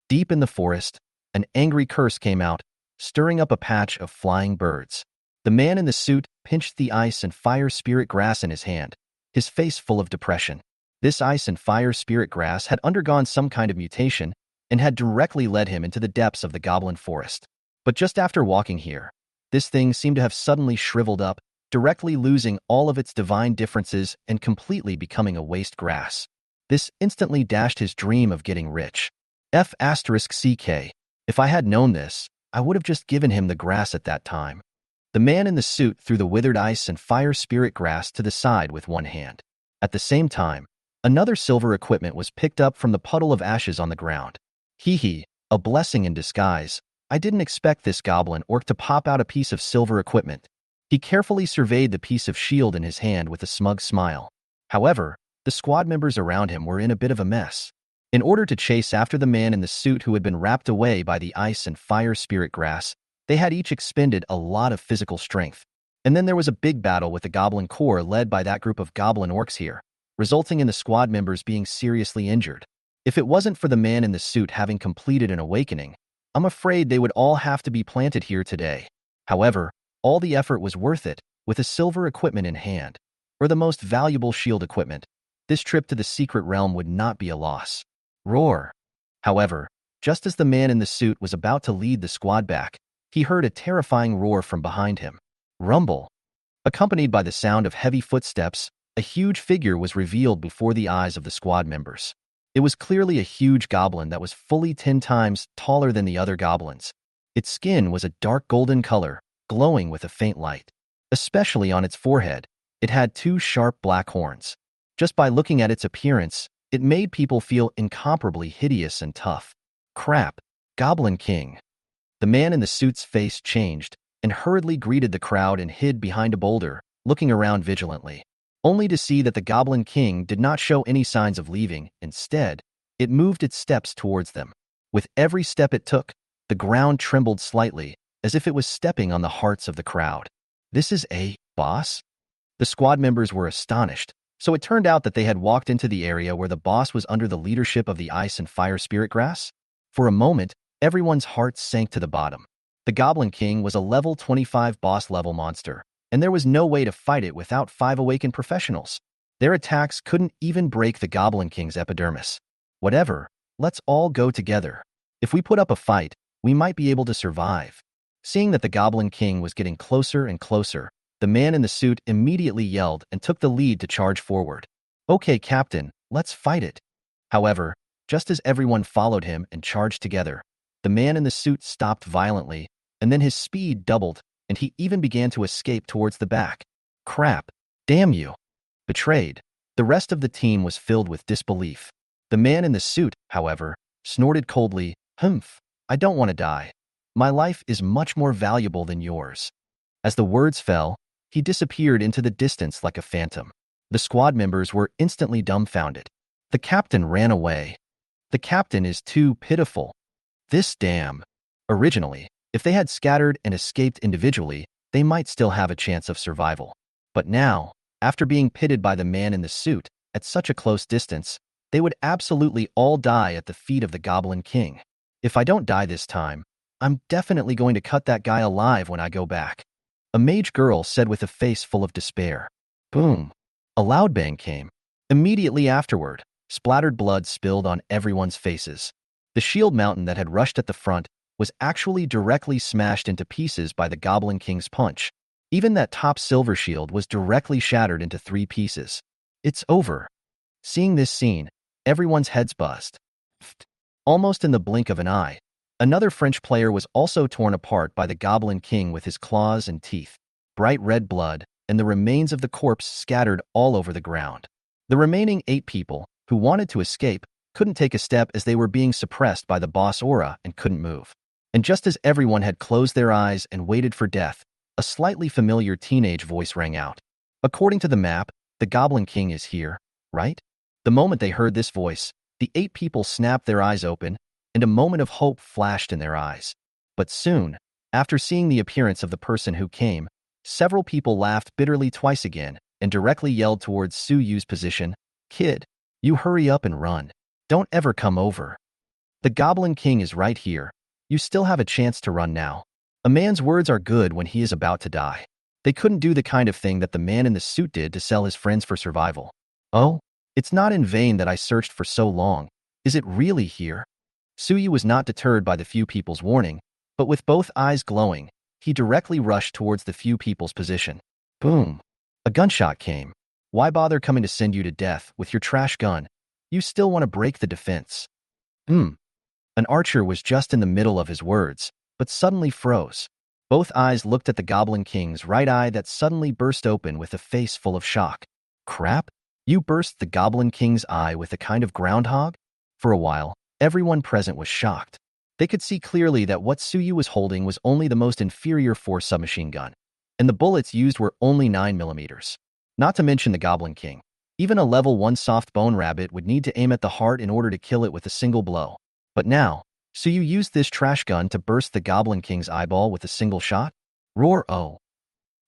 Deep in the forest, an angry curse came out, stirring up a patch of flying birds. The man in the suit pinched the ice and fire spirit grass in his hand, his face full of depression. This ice and fire spirit grass had undergone some kind of mutation and had directly led him into the depths of the goblin forest. But just after walking here, this thing seemed to have suddenly shriveled up, directly losing all of its divine differences and completely becoming a waste grass. This instantly dashed his dream of getting rich. F***CK. If I had known this, I would have just given him the grass at that time. The man in the suit threw the withered ice and fire spirit grass to the side with one hand. At the same time, another silver equipment was picked up from the puddle of ashes on the ground. Hee, a blessing in disguise. I didn't expect this goblin orc to pop out a piece of silver equipment. He carefully surveyed the piece of shield in his hand with a smug smile. However, the squad members around him were in a bit of a mess. In order to chase after the man in the suit who had been wrapped away by the ice and fire spirit grass, they had each expended a lot of physical strength. And then there was a big battle with the Goblin Corps led by that group of Goblin orcs here, resulting in the squad members being seriously injured. If it wasn't for the man in the suit having completed an awakening, I'm afraid they would all have to be planted here today. However, all the effort was worth it, with a silver equipment in hand, or the most valuable shield equipment. This trip to the secret realm would not be a loss. Roar! However, just as the man in the suit was about to lead the squad back, he heard a terrifying roar from behind him. Rumble! Accompanied by the sound of heavy footsteps, a huge figure was revealed before the eyes of the squad members. It was clearly a huge goblin that was fully 10 times taller than the other goblins. Its skin was a dark golden color, glowing with a faint light. Especially on its forehead, it had 2 sharp black horns. Just by looking at its appearance, it made people feel incomparably hideous and tough. Crap! Goblin King! The man in the suit's face changed and hurriedly greeted the crowd and hid behind a boulder, looking around vigilantly, only to see that the Goblin King did not show any signs of leaving. Instead, it moved its steps towards them. With every step it took, the ground trembled slightly, as if it was stepping on the hearts of the crowd. This is a boss? The squad members were astonished, so it turned out that they had walked into the area where the boss was under the leadership of the Ice and Fire Spirit Grass. For a moment, everyone's hearts sank to the bottom. The Goblin King was a level 25 boss-level monster, and there was no way to fight it without 5 awakened professionals. Their attacks couldn't even break the Goblin King's epidermis. Whatever, let's all go together. If we put up a fight, we might be able to survive. Seeing that the Goblin King was getting closer and closer, the man in the suit immediately yelled and took the lead to charge forward. Okay, Captain, let's fight it. However, just as everyone followed him and charged together, the man in the suit stopped violently, and then his speed doubled, and he even began to escape towards the back. Crap! Damn you! Betrayed. The rest of the team was filled with disbelief. The man in the suit, however, snorted coldly, "Humph! I don't want to die. My life is much more valuable than yours." As the words fell, he disappeared into the distance like a phantom. The squad members were instantly dumbfounded. The captain ran away. The captain is too pitiful. This damn. Originally, if they had scattered and escaped individually, they might still have a chance of survival. But now, after being pitted by the man in the suit at such a close distance, they would absolutely all die at the feet of the Goblin King. If I don't die this time, I'm definitely going to cut that guy alive when I go back. A mage girl said with a face full of despair. Boom! A loud bang came. Immediately afterward, splattered blood spilled on everyone's faces. The shield mountain that had rushed at the front was actually directly smashed into pieces by the Goblin King's punch. Even that top silver shield was directly shattered into 3 pieces. It's over. Seeing this scene, everyone's heads buzzed. Almost in the blink of an eye, another French player was also torn apart by the Goblin King with his claws and teeth. Bright red blood and the remains of the corpse scattered all over the ground. The remaining 8 people, who wanted to escape, couldn't take a step as they were being suppressed by the boss aura and couldn't move. And just as everyone had closed their eyes and waited for death, a slightly familiar teenage voice rang out. According to the map, the Goblin King is here, right? The moment they heard this voice, the 8 people snapped their eyes open, and a moment of hope flashed in their eyes. But soon, after seeing the appearance of the person who came, several people laughed bitterly twice again and directly yelled towards Su Yu's position, "Kid, you hurry up and run. Don't ever come over. The Goblin King is right here. You still have a chance to run now." A man's words are good when he is about to die. They couldn't do the kind of thing that the man in the suit did to sell his friends for survival. Oh, it's not in vain that I searched for so long. Is it really here? Su Yu was not deterred by the few people's warning, but with both eyes glowing, he directly rushed towards the few people's position. Boom! A gunshot came. Why bother coming to send you to death with your trash gun? You still want to break the defense. An archer was just in the middle of his words, but suddenly froze. Both eyes looked at the Goblin King's right eye that suddenly burst open with a face full of shock. Crap? You burst the Goblin King's eye with a kind of groundhog? For a while, everyone present was shocked. They could see clearly that what Su Yu was holding was only the most inferior 4 submachine gun, and the bullets used were only 9mm. Not to mention the Goblin King. Even a level 1 soft bone rabbit would need to aim at the heart in order to kill it with a single blow. But now, Su Yu used this trash gun to burst the Goblin King's eyeball with a single shot? Roar! Oh!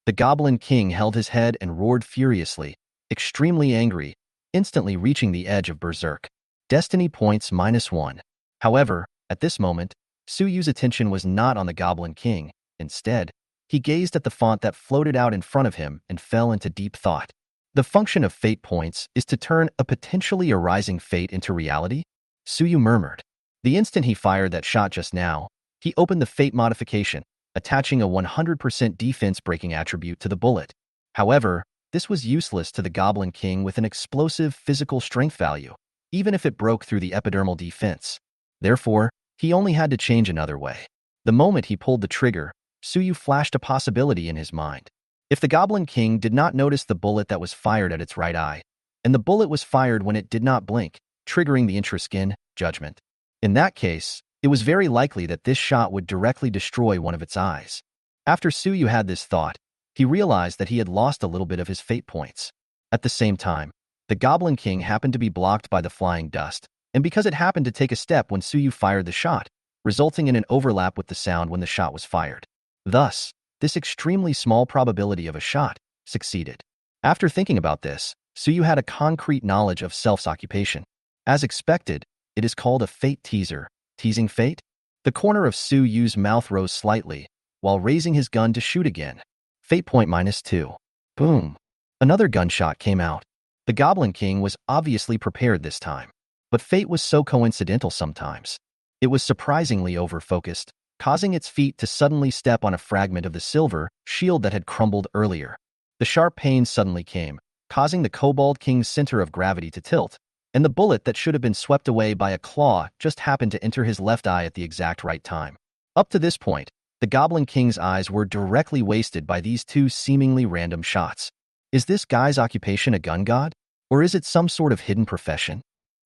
The Goblin King held his head and roared furiously, extremely angry, instantly reaching the edge of berserk. Destiny points -1. However, at this moment, Suyu's attention was not on the Goblin King. Instead, he gazed at the font that floated out in front of him and fell into deep thought. The function of fate points is to turn a potentially arising fate into reality, Suyu murmured. The instant he fired that shot just now, he opened the fate modification, attaching a 100% defense-breaking attribute to the bullet. However, this was useless to the Goblin King with an explosive physical strength value, even if it broke through the epidermal defense. Therefore, he only had to change another way. The moment he pulled the trigger, Suyu flashed a possibility in his mind. If the Goblin King did not notice the bullet that was fired at its right eye, and the bullet was fired when it did not blink, triggering the intraskin judgment, in that case, it was very likely that this shot would directly destroy one of its eyes. After Suyu had this thought, he realized that he had lost a little bit of his fate points. At the same time, the Goblin King happened to be blocked by the flying dust, and because it happened to take a step when Suyu fired the shot, resulting in an overlap with the sound when the shot was fired. Thus, this extremely small probability of a shot succeeded. After thinking about this, Suyu had a concrete knowledge of Self's occupation. As expected, it is called a fate teaser. Teasing fate? The corner of Suyu's mouth rose slightly, while raising his gun to shoot again. Fate point -2. Boom. Another gunshot came out. The Goblin King was obviously prepared this time. But fate was so coincidental sometimes. It was surprisingly over-focused, causing its feet to suddenly step on a fragment of the silver shield that had crumbled earlier. The sharp pain suddenly came, causing the Kobold King's center of gravity to tilt, and the bullet that should have been swept away by a claw just happened to enter his left eye at the exact right time. Up to this point, the Goblin King's eyes were directly wasted by these two seemingly random shots. Is this guy's occupation a gun god? Or is it some sort of hidden profession?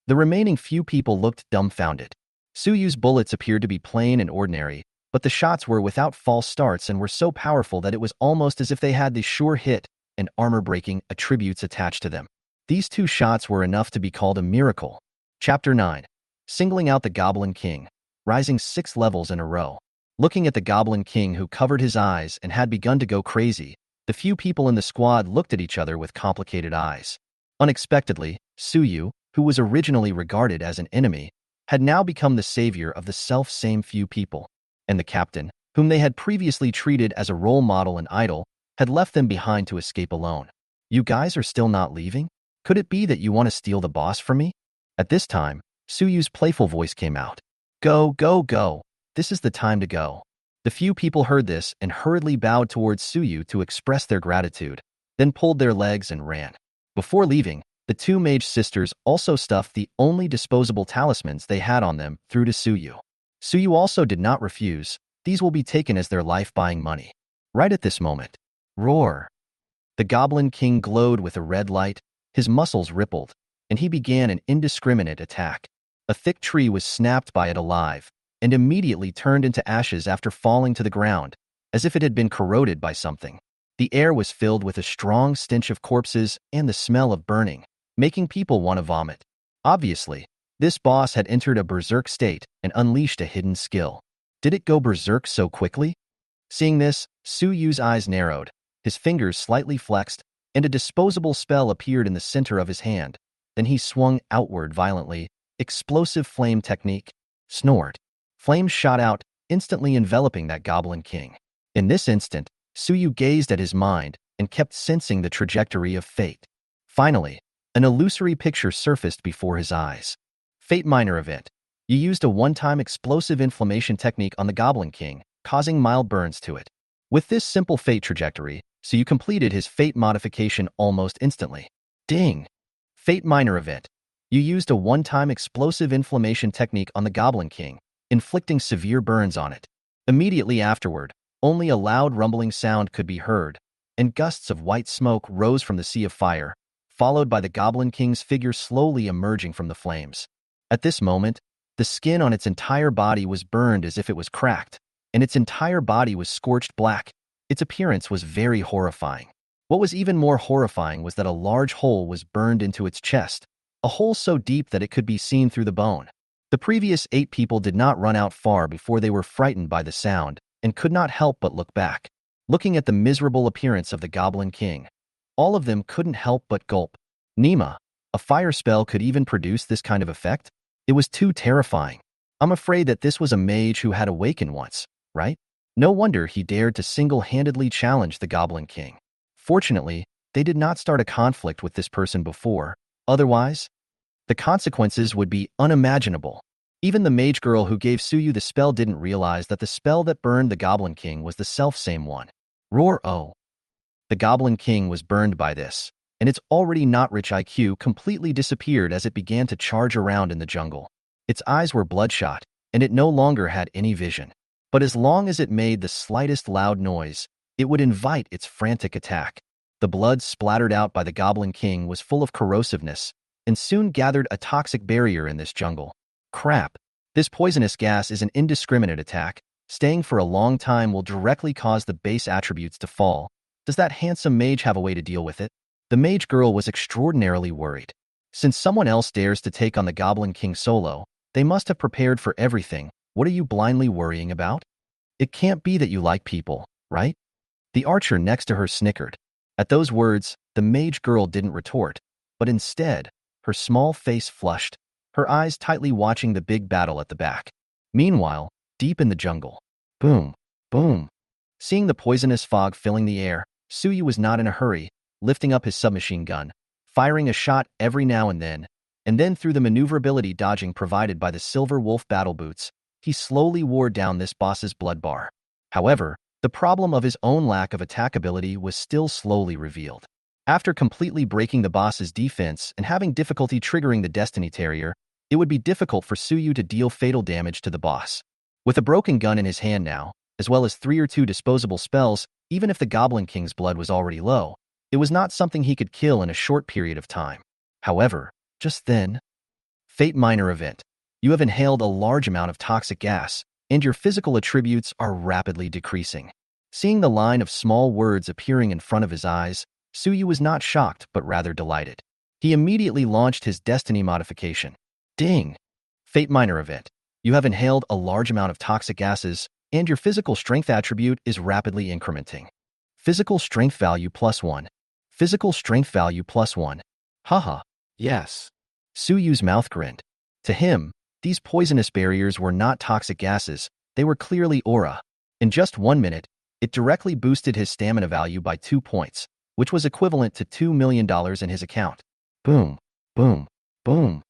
The remaining few people looked dumbfounded. Suyu's bullets appeared to be plain and ordinary, but the shots were without false starts and were so powerful that it was almost as if they had the sure hit and armor-breaking attributes attached to them. These two shots were enough to be called a miracle. Chapter 9. Singling out the Goblin King, rising 6 levels in a row. Looking at the Goblin King who covered his eyes and had begun to go crazy, the few people in the squad looked at each other with complicated eyes. Unexpectedly, Suyu, who was originally regarded as an enemy, had now become the savior of the self-same few people, and the captain, whom they had previously treated as a role model and idol, had left them behind to escape alone. You guys are still not leaving? Could it be that you want to steal the boss from me? At this time, Suyu's playful voice came out. Go, go, go. This is the time to go. The few people heard this and hurriedly bowed towards Suyu to express their gratitude, then pulled their legs and ran. Before leaving, the two mage sisters also stuffed the only disposable talismans they had on them through to Suyu. Suyu also did not refuse. These will be taken as their life-buying money. Right at this moment, roar. The Goblin King glowed with a red light, his muscles rippled, and he began an indiscriminate attack. A thick tree was snapped by it alive, and immediately turned into ashes after falling to the ground, as if it had been corroded by something. The air was filled with a strong stench of corpses and the smell of burning, making people want to vomit. Obviously, this boss had entered a berserk state and unleashed a hidden skill. Did it go berserk so quickly? Seeing this, Suyu's eyes narrowed, his fingers slightly flexed, and a disposable spell appeared in the center of his hand. Then he swung outward violently. Explosive flame technique. Snort. Flames shot out, instantly enveloping that Goblin King. In this instant, Suyu gazed at his mind and kept sensing the trajectory of fate. Finally, an illusory picture surfaced before his eyes. Fate minor event. You used a one-time explosive inflammation technique on the Goblin King, causing mild burns to it. With this simple fate trajectory, Suyu completed his fate modification almost instantly. Ding! Fate minor event. You used a one-time explosive inflammation technique on the Goblin King, inflicting severe burns on it. Immediately afterward, only a loud rumbling sound could be heard, and gusts of white smoke rose from the sea of fire, followed by the Goblin King's figure slowly emerging from the flames. At this moment, the skin on its entire body was burned as if it was cracked, and its entire body was scorched black. Its appearance was very horrifying. What was even more horrifying was that a large hole was burned into its chest, a hole so deep that it could be seen through the bone. The previous 8 people did not run out far before they were frightened by the sound and could not help but look back. Looking at the miserable appearance of the Goblin King, all of them couldn't help but gulp. Nima, a fire spell could even produce this kind of effect? It was too terrifying. I'm afraid that this was a mage who had awakened once, right? No wonder he dared to single-handedly challenge the Goblin King. Fortunately, they did not start a conflict with this person before. Otherwise, the consequences would be unimaginable. Even the mage girl who gave Suyu the spell didn't realize that the spell that burned the Goblin King was the self-same one. Roar oh. The Goblin King was burned by this, and its already not rich IQ completely disappeared as it began to charge around in the jungle. Its eyes were bloodshot, and it no longer had any vision. But as long as it made the slightest loud noise, it would invite its frantic attack. The blood splattered out by the Goblin King was full of corrosiveness, and soon gathered a toxic barrier in this jungle. Crap. This poisonous gas is an indiscriminate attack. Staying for a long time will directly cause the base attributes to fall. Does that handsome mage have a way to deal with it? The mage girl was extraordinarily worried. Since someone else dares to take on the Goblin King solo, they must have prepared for everything. What are you blindly worrying about? It can't be that you like people, right? The archer next to her snickered. At those words, the mage girl didn't retort, but instead, her small face flushed, her eyes tightly watching the big battle at the back. Meanwhile, deep in the jungle, boom, boom. Seeing the poisonous fog filling the air, Suyu was not in a hurry, lifting up his submachine gun, firing a shot every now and then through the maneuverability dodging provided by the Silver Wolf battle boots, he slowly wore down this boss's blood bar. However, the problem of his own lack of attack ability was still slowly revealed. After completely breaking the boss's defense and having difficulty triggering the Destiny Terrier, it would be difficult for Suyu to deal fatal damage to the boss. With a broken gun in his hand now, as well as 3 or 2 disposable spells, even if the Goblin King's blood was already low, it was not something he could kill in a short period of time. However, just then, Fate Minor Event. You have inhaled a large amount of toxic gas, and your physical attributes are rapidly decreasing. Seeing the line of small words appearing in front of his eyes, Suyu was not shocked but rather delighted. He immediately launched his Destiny modification. Ding! Fate Minor Event. You have inhaled a large amount of toxic gases, and your physical strength attribute is rapidly incrementing. Physical strength value +1. Physical strength value +1. Haha. Yes. Suyu's mouth grinned. To him, these poisonous barriers were not toxic gases, they were clearly aura. In just 1 minute, it directly boosted his stamina value by 2 points, which was equivalent to $2 million in his account. Boom, boom, boom.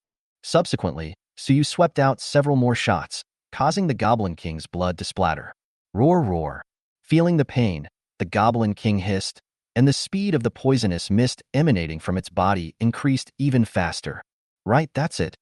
Subsequently, Suyu swept out several more shots, causing the Goblin King's blood to splatter. Roar, roar. Feeling the pain, the Goblin King hissed, and the speed of the poisonous mist emanating from its body increased even faster. Right, that's it.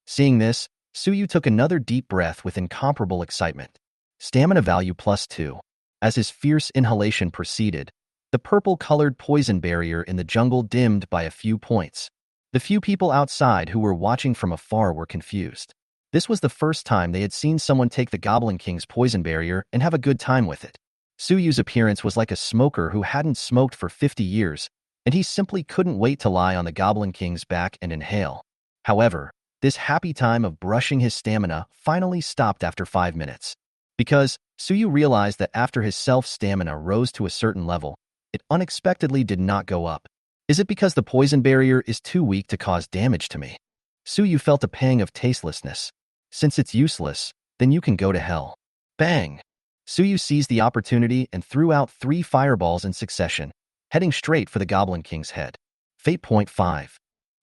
Seeing this, Suyu took another deep breath with incomparable excitement. Stamina value +2. As his fierce inhalation proceeded, the purple-colored poison barrier in the jungle dimmed by a few points. The few people outside who were watching from afar were confused. This was the first time they had seen someone take the Goblin King's poison barrier and have a good time with it. Suyu's appearance was like a smoker who hadn't smoked for 50 years, and he simply couldn't wait to lie on the Goblin King's back and inhale. However, this happy time of brushing his stamina finally stopped after 5 minutes. Because Suyu realized that after his self-stamina rose to a certain level, it unexpectedly did not go up. Is it because the poison barrier is too weak to cause damage to me? Suyu felt a pang of tastelessness. Since it's useless, then you can go to hell. Bang! Suyu seized the opportunity and threw out 3 fireballs in succession, heading straight for the Goblin King's head. Fate Point 5.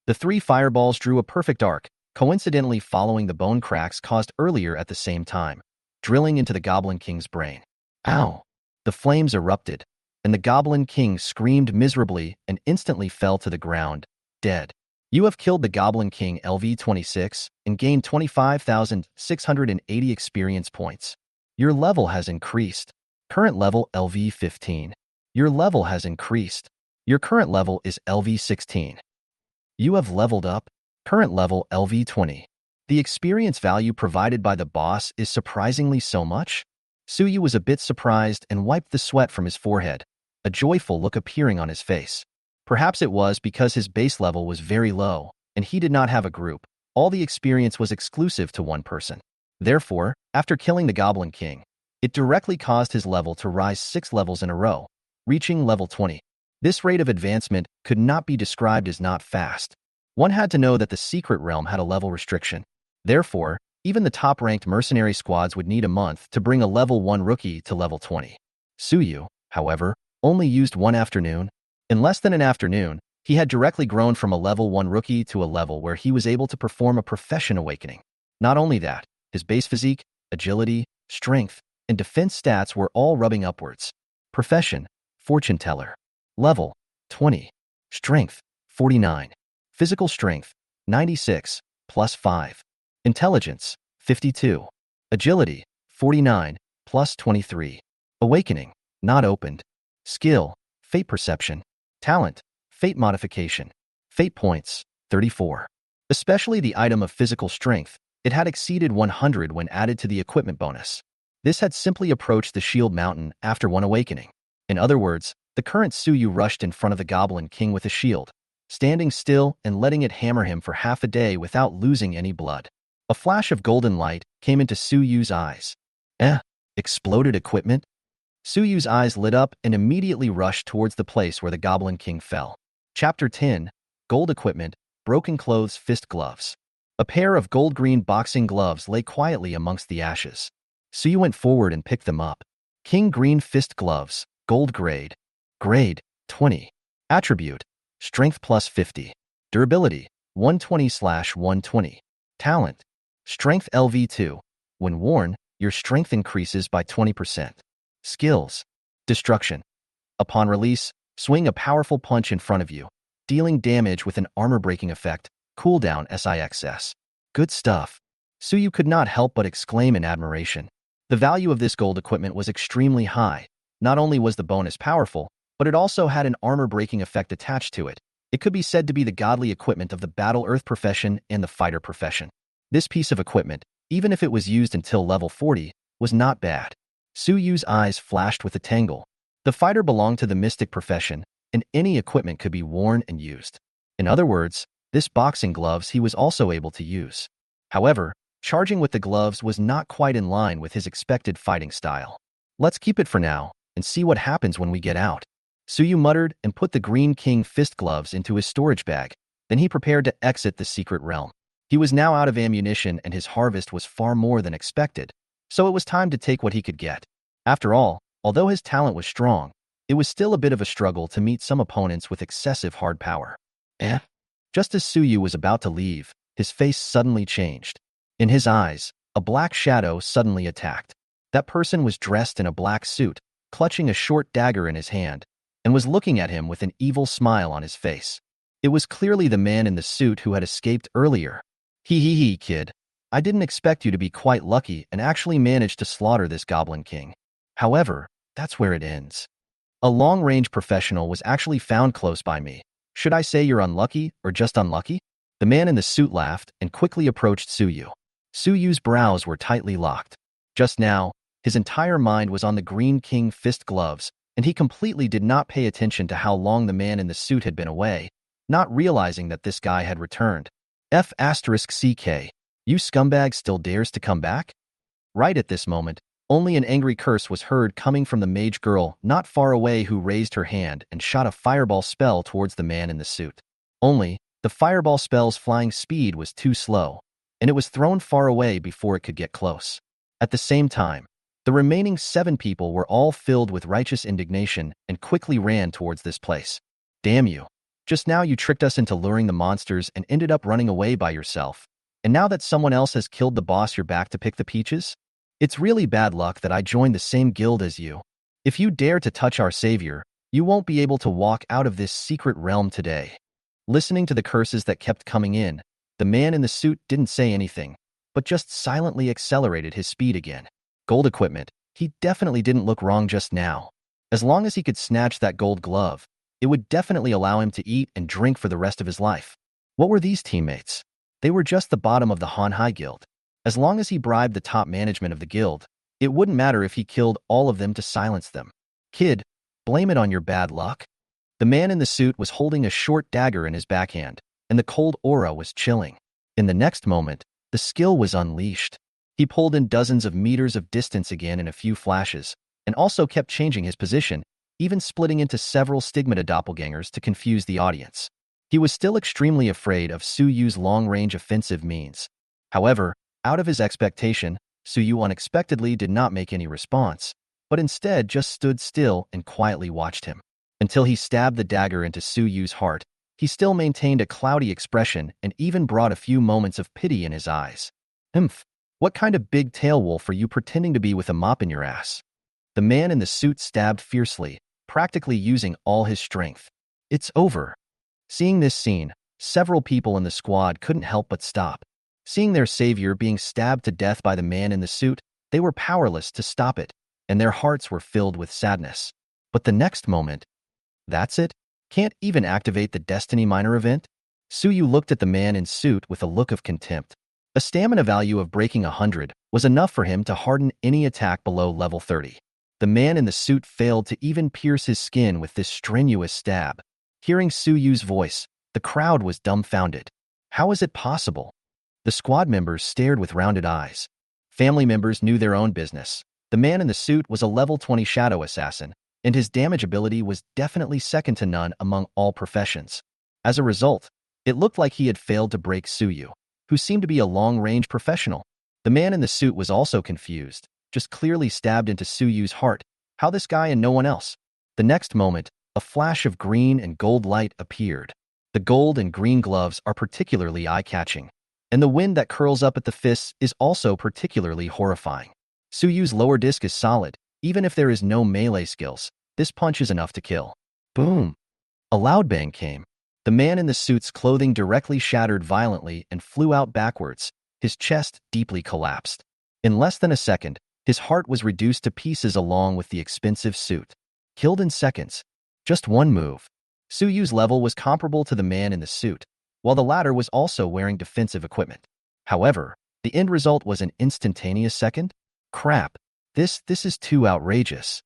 The 3 fireballs drew a perfect arc, coincidentally following the bone cracks caused earlier at the same time, drilling into the Goblin King's brain. Ow! The flames erupted, and the Goblin King screamed miserably and instantly fell to the ground, dead. You have killed the Goblin King LV26 and gained 25,680 experience points. Your level has increased. Current level LV15. Your level has increased. Your current level is LV16. You have leveled up. Current level LV20. The experience value provided by the boss is surprisingly so much. Suyu was a bit surprised and wiped the sweat from his forehead, a joyful look appearing on his face. Perhaps it was because his base level was very low, and he did not have a group. All the experience was exclusive to one person. Therefore, after killing the Goblin King, It directly caused his level to rise 6 levels in a row, reaching level 20. This rate of advancement could not be described as not fast. One had to know that the secret realm had a level restriction. Therefore, even the top-ranked mercenary squads would need a month to bring a level 1 rookie to level 20. Suyu, however, only used one afternoon. In less than an afternoon, he had directly grown from a level 1 rookie to a level where he was able to perform a profession awakening. Not only that, his base physique, agility, strength, and defense stats were all rubbing upwards. Profession, fortune teller. Level, 20. Strength, 49. Physical strength, 96, plus 5. Intelligence, 52. Agility, 49, plus 23. Awakening, not opened. Skill, fate perception. Talent, fate modification. Fate points, 34. Especially the item of physical strength, it had exceeded 100 when added to the equipment bonus. This had simply approached the shield mountain after one awakening. In other words, the current Suyu rushed in front of the Goblin King with a shield, standing still and letting it hammer him for half a day without losing any blood. A flash of golden light came into Suyu's eyes. Exploded equipment? Suyu's eyes lit up and immediately rushed towards the place where the Goblin King fell. Chapter 10, Gold Equipment, Broken Clothes Fist Gloves. A pair of gold-green boxing gloves lay quietly amongst the ashes. Suyu went forward and picked them up. King Green Fist Gloves, Gold Grade. Grade, 20. Attribute, Strength plus 50. Durability, 120/120. Talent, Strength LV2. When worn, your strength increases by 20%. Skills, Destruction. Upon release, swing a powerful punch in front of you, dealing damage with an armor-breaking effect. Cooldown SIXS. Good stuff. Suyu could not help but exclaim in admiration. The value of this gold equipment was extremely high. Not only was the bonus powerful, but it also had an armor-breaking effect attached to it. It could be said to be the godly equipment of the Battle Earth profession and the Fighter profession. This piece of equipment, even if it was used until level 40, was not bad. Suyu's eyes flashed with a tingle. The Fighter belonged to the Mystic profession, and any equipment could be worn and used. In other words, this boxing gloves he was also able to use. However, charging with the gloves was not quite in line with his expected fighting style. Let's keep it for now and see what happens when we get out. Suyu muttered and put the Green King fist gloves into his storage bag. Then he prepared to exit the secret realm. He was now out of ammunition and his harvest was far more than expected, so it was time to take what he could get. After all, although his talent was strong, it was still a bit of a struggle to meet some opponents with excessive hard power. Just as Suyu was about to leave, his face suddenly changed. In his eyes, a black shadow suddenly attacked. That person was dressed in a black suit, clutching a short dagger in his hand, and was looking at him with an evil smile on his face. It was clearly the man in the suit who had escaped earlier. Hee, kid. I didn't expect you to be quite lucky and actually managed to slaughter this Goblin King. However, that's where it ends. A long-range professional was actually found close by me. Should I say you're unlucky or just unlucky? The man in the suit laughed and quickly approached Suyu. Suyu's brows were tightly locked. Just now, his entire mind was on the Green King fist gloves, and he completely did not pay attention to how long the man in the suit had been away, not realizing that this guy had returned. F***CK. You scumbag still dares to come back? Right at this moment, only an angry curse was heard coming from the mage girl not far away who raised her hand and shot a fireball spell towards the man in the suit. Only, the fireball spell's flying speed was too slow, and it was thrown far away before it could get close. At the same time, the remaining 7 people were all filled with righteous indignation and quickly ran towards this place. Damn you. Just now you tricked us into luring the monsters and ended up running away by yourself. And now that someone else has killed the boss, you're back to pick the peaches? It's really bad luck that I joined the same guild as you. If you dare to touch our savior, you won't be able to walk out of this secret realm today. Listening to the curses that kept coming in, the man in the suit didn't say anything, but just silently accelerated his speed again. Gold equipment. He definitely didn't look wrong just now. As long as he could snatch that gold glove, it would definitely allow him to eat and drink for the rest of his life. What were these teammates? They were just the bottom of the Hanhai Guild. As long as he bribed the top management of the guild, it wouldn't matter if he killed all of them to silence them. Kid, blame it on your bad luck. The man in the suit was holding a short dagger in his backhand, and the cold aura was chilling. In the next moment, the skill was unleashed. He pulled in dozens of meters of distance again in a few flashes, and also kept changing his position, even splitting into several stigmata doppelgangers to confuse the audience. He was still extremely afraid of Su Yu's long-range offensive means. However, out of his expectation, Su Yu unexpectedly did not make any response, but instead just stood still and quietly watched him. Until he stabbed the dagger into Su Yu's heart, he still maintained a cloudy expression and even brought a few moments of pity in his eyes. "Humph, what kind of big tail wolf are you pretending to be with a mop in your ass?" The man in the suit stabbed fiercely, practically using all his strength. "It's over." Seeing this scene, several people in the squad couldn't help but stop. Seeing their savior being stabbed to death by the man in the suit, they were powerless to stop it, and their hearts were filled with sadness. But the next moment, "That's it? Can't even activate the Destiny Minor event?" Su Yu looked at the man in suit with a look of contempt. A stamina value of breaking 100 was enough for him to harden any attack below level 30. The man in the suit failed to even pierce his skin with this strenuous stab. Hearing Su Yu's voice, the crowd was dumbfounded. How is it possible? The squad members stared with rounded eyes. Family members knew their own business. The man in the suit was a level 20 shadow assassin, and his damage ability was definitely second to none among all professions. As a result, it looked like he had failed to break Su Yu, who seemed to be a long-range professional. The man in the suit was also confused, just clearly stabbed into Su Yu's heart. How this guy and no one else? The next moment, a flash of green and gold light appeared. The gold and green gloves are particularly eye-catching, and the wind that curls up at the fists is also particularly horrifying. Su Yu's lower disc is solid. Even if there is no melee skills, this punch is enough to kill. Boom! A loud bang came. The man in the suit's clothing directly shattered violently and flew out backwards. His chest deeply collapsed. In less than a second, his heart was reduced to pieces along with the expensive suit. Killed in seconds. Just one move. Su Yu's level was comparable to the man in the suit, while the latter was also wearing defensive equipment. However, the end result was an instantaneous second. Crap. This is too outrageous.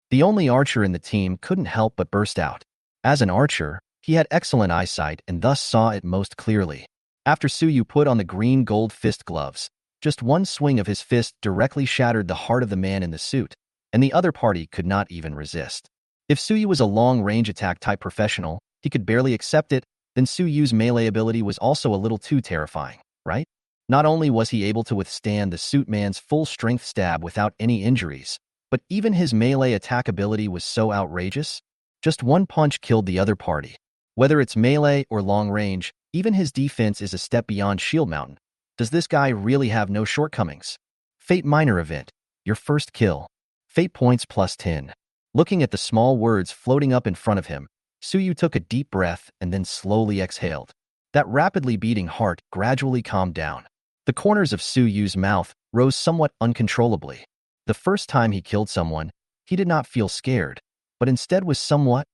The only archer in the team couldn't help but burst out. As an archer, he had excellent eyesight and thus saw it most clearly. After Su Yu put on the green gold fist gloves, just one swing of his fist directly shattered the heart of the man in the suit, and the other party could not even resist. If Su Yu was a long-range attack type professional, he could barely accept it, then Su Yu's melee ability was also a little too terrifying, right? Not only was he able to withstand the suit man's full-strength stab without any injuries, but even his melee attack ability was so outrageous. Just one punch killed the other party. Whether it's melee or long-range, even his defense is a step beyond Shield Mountain. Does this guy really have no shortcomings? Fate Minor event. Your first kill. Fate points plus 10. Looking at the small words floating up in front of him, Su Yu took a deep breath and then slowly exhaled. That rapidly beating heart gradually calmed down. The corners of Su Yu's mouth rose somewhat uncontrollably. The first time he killed someone, he did not feel scared, but instead was somewhat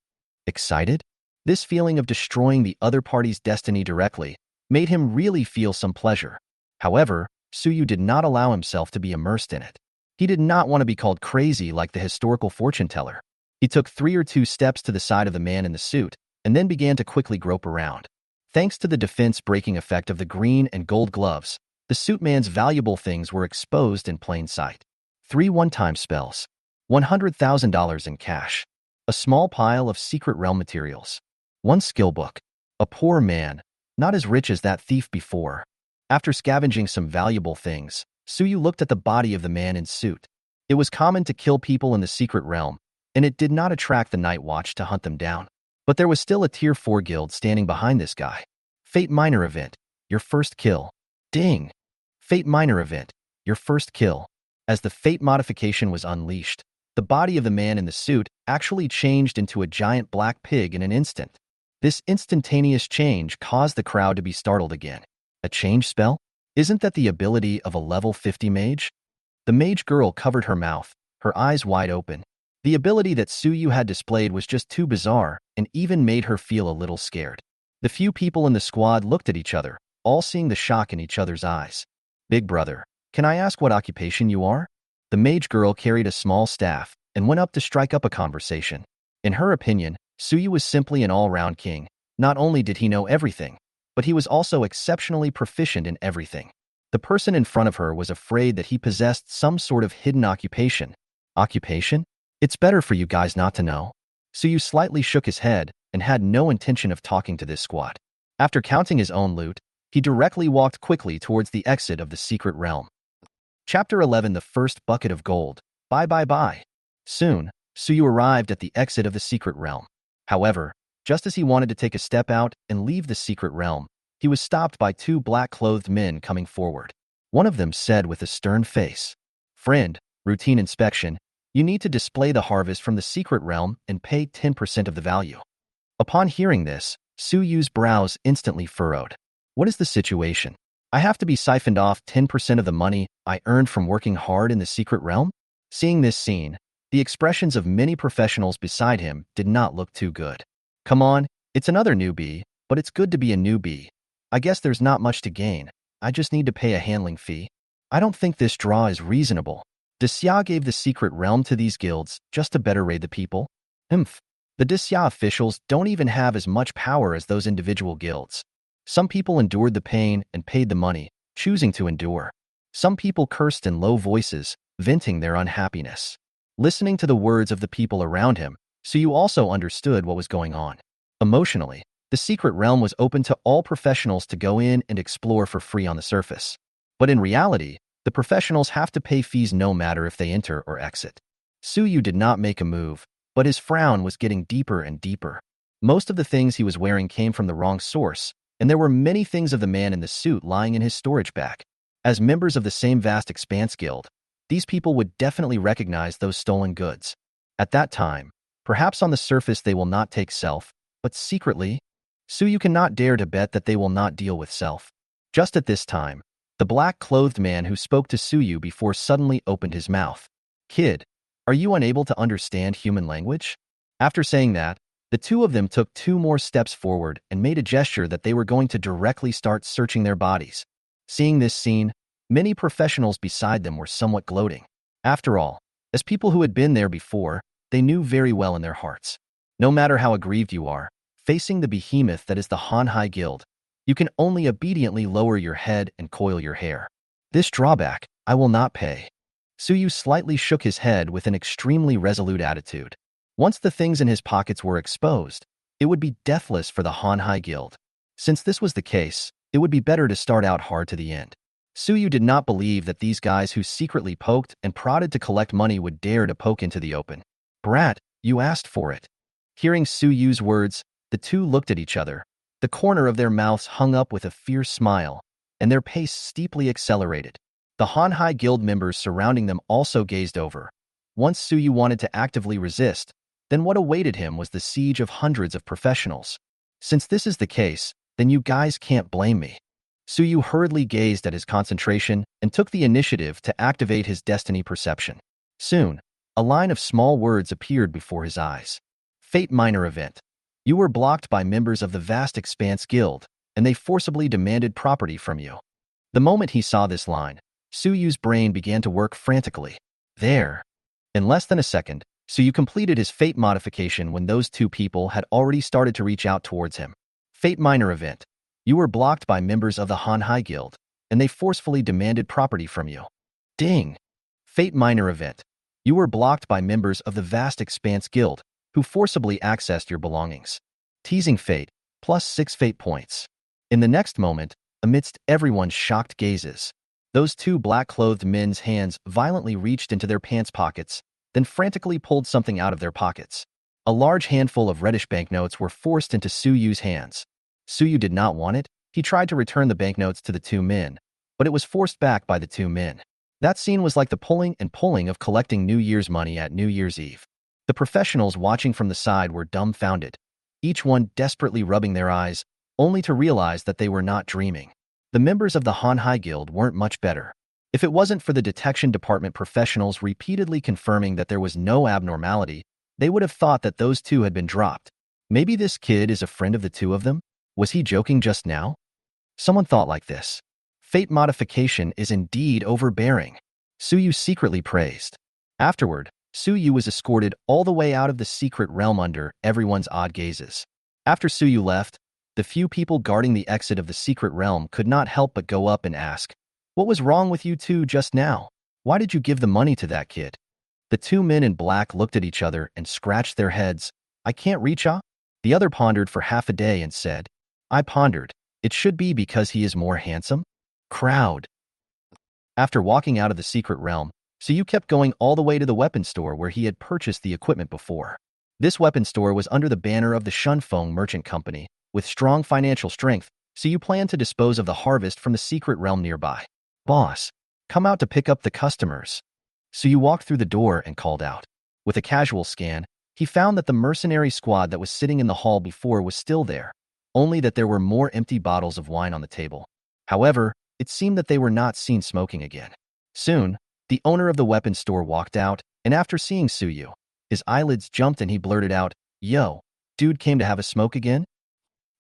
excited. This feeling of destroying the other party's destiny directly made him really feel some pleasure. However, Su Yu did not allow himself to be immersed in it. He did not want to be called crazy like the historical fortune teller. He took 3 or 2 steps to the side of the man in the suit and then began to quickly grope around. Thanks to the defense-breaking effect of the green and gold gloves, the suit man's valuable things were exposed in plain sight. 3 one-time spells, $100,000 in cash, a small pile of secret realm materials, 1 skill book, a poor man, not as rich as that thief before. After scavenging some valuable things, Su Yu looked at the body of the man in suit. It was common to kill people in the secret realm, and it did not attract the Night Watch to hunt them down. But there was still a Tier 4 guild standing behind this guy. Fate Minor event. Your first kill. Ding! Fate Minor event. Your first kill. As the Fate modification was unleashed, the body of the man in the suit actually changed into a giant black pig in an instant. This instantaneous change caused the crowd to be startled again. A change spell? Isn't that the ability of a level 50 mage? The mage girl covered her mouth, her eyes wide open. The ability that Su Yu had displayed was just too bizarre and even made her feel a little scared. The few people in the squad looked at each other, all seeing the shock in each other's eyes. Big brother, can I ask what occupation you are? The mage girl carried a small staff and went up to strike up a conversation. In her opinion, Su Yu was simply an all-round king. Not only did he know everything, but he was also exceptionally proficient in everything. The person in front of her was afraid that he possessed some sort of hidden occupation. Occupation? It's better for you guys not to know. Suyu slightly shook his head and had no intention of talking to this squat. After counting his own loot, he directly walked quickly towards the exit of the secret realm. Chapter 11: The First Bucket of Gold. Bye. Soon, Suyu arrived at the exit of the secret realm. However, just as he wanted to take a step out and leave the secret realm, he was stopped by two black-clothed men coming forward. One of them said with a stern face, "Friend, routine inspection. You need to display the harvest from the secret realm and pay 10% of the value." Upon hearing this, Suyu's brows instantly furrowed. What is the situation? I have to be siphoned off 10% of the money I earned from working hard in the secret realm? Seeing this scene, the expressions of many professionals beside him did not look too good. Come on, it's another newbie, but it's good to be a newbie. I guess there's not much to gain. I just need to pay a handling fee. I don't think this draw is reasonable. Disya gave the secret realm to these guilds just to better raid the people? The Disya officials don't even have as much power as those individual guilds. Some people endured the pain and paid the money, choosing to endure. Some people cursed in low voices, venting their unhappiness. Listening to the words of the people around him, Suyu also understood what was going on. Emotionally, the secret realm was open to all professionals to go in and explore for free on the surface. But in reality, the professionals have to pay fees no matter if they enter or exit. Suyu did not make a move, but his frown was getting deeper and deeper. Most of the things he was wearing came from the wrong source, and there were many things of the man in the suit lying in his storage bag. As members of the same vast expanse guild, these people would definitely recognize those stolen goods. At that time, perhaps on the surface they will not take self, but secretly, Suyu cannot dare to bet that they will not deal with self. Just at this time, the black-clothed man who spoke to Suyu before suddenly opened his mouth. "Kid, are you unable to understand human language?" After saying that, the two of them took 2 more steps forward and made a gesture that they were going to directly start searching their bodies. Seeing this scene, many professionals beside them were somewhat gloating. After all, as people who had been there before, they knew very well in their hearts. No matter how aggrieved you are, facing the behemoth that is the Hanhai Guild, you can only obediently lower your head and coil your hair. This drawback, I will not pay. Suyu slightly shook his head with an extremely resolute attitude. Once the things in his pockets were exposed, it would be deathless for the Hanhai Guild. Since this was the case, it would be better to start out hard to the end. Suyu did not believe that these guys who secretly poked and prodded to collect money would dare to poke into the open. "Brat, you asked for it." Hearing Suyu's words, the two looked at each other. The corner of their mouths hung up with a fierce smile, and their pace steeply accelerated. The Hanhai Guild members surrounding them also gazed over. Once Suyu wanted to actively resist, then what awaited him was the siege of hundreds of professionals. Since this is the case, then you guys can't blame me. Suyu hurriedly gazed at his concentration and took the initiative to activate his destiny perception. Soon, a line of small words appeared before his eyes. Fate minor event. You were blocked by members of the Vast Expanse Guild, and they forcibly demanded property from you. The moment he saw this line, Suyu's brain began to work frantically. There. In less than a second, Suyu completed his fate modification when those two people had already started to reach out towards him. Fate minor event. You were blocked by members of the Hanhai Guild, and they forcefully demanded property from you. Ding! Fate minor event. You were blocked by members of the Vast Expanse Guild, who forcibly accessed your belongings. Teasing fate, +6 fate points. In the next moment, amidst everyone's shocked gazes, those two black-clothed men's hands violently reached into their pants pockets, then frantically pulled something out of their pockets. A large handful of reddish banknotes were forced into Suyu's hands. Suyu did not want it. He tried to return the banknotes to the two men, but it was forced back by the two men. That scene was like the pulling and pulling of collecting New Year's money at New Year's Eve. The professionals watching from the side were dumbfounded, each one desperately rubbing their eyes, only to realize that they were not dreaming. The members of the Hanhai Guild weren't much better. If it wasn't for the detection department professionals repeatedly confirming that there was no abnormality, they would have thought that those two had been dropped. Maybe this kid is a friend of the two of them? Was he joking just now? Someone thought like this. Fate modification is indeed overbearing. Suyu secretly praised. Afterward, Suyu was escorted all the way out of the secret realm under everyone's odd gazes. After Suyu left, the few people guarding the exit of the secret realm could not help but go up and ask, What was wrong with you two just now? Why did you give the money to that kid? The two men in black looked at each other and scratched their heads. I can't reach ah? The other pondered for half a day and said, I pondered. It should be because he is more handsome? Crowd. After walking out of the secret realm, Suyu kept going all the way to the weapon store where he had purchased the equipment before. This weapon store was under the banner of the Shunfeng Merchant Company. With strong financial strength, Suyu planned to dispose of the harvest from the secret realm nearby. Boss, come out to pick up the customers. Suyu walked through the door and called out. With a casual scan, he found that the mercenary squad that was sitting in the hall before was still there, only that there were more empty bottles of wine on the table. However, it seemed that they were not seen smoking again. Soon, the owner of the weapon store walked out, and after seeing Suyu, his eyelids jumped and he blurted out, Yo, dude came to have a smoke again?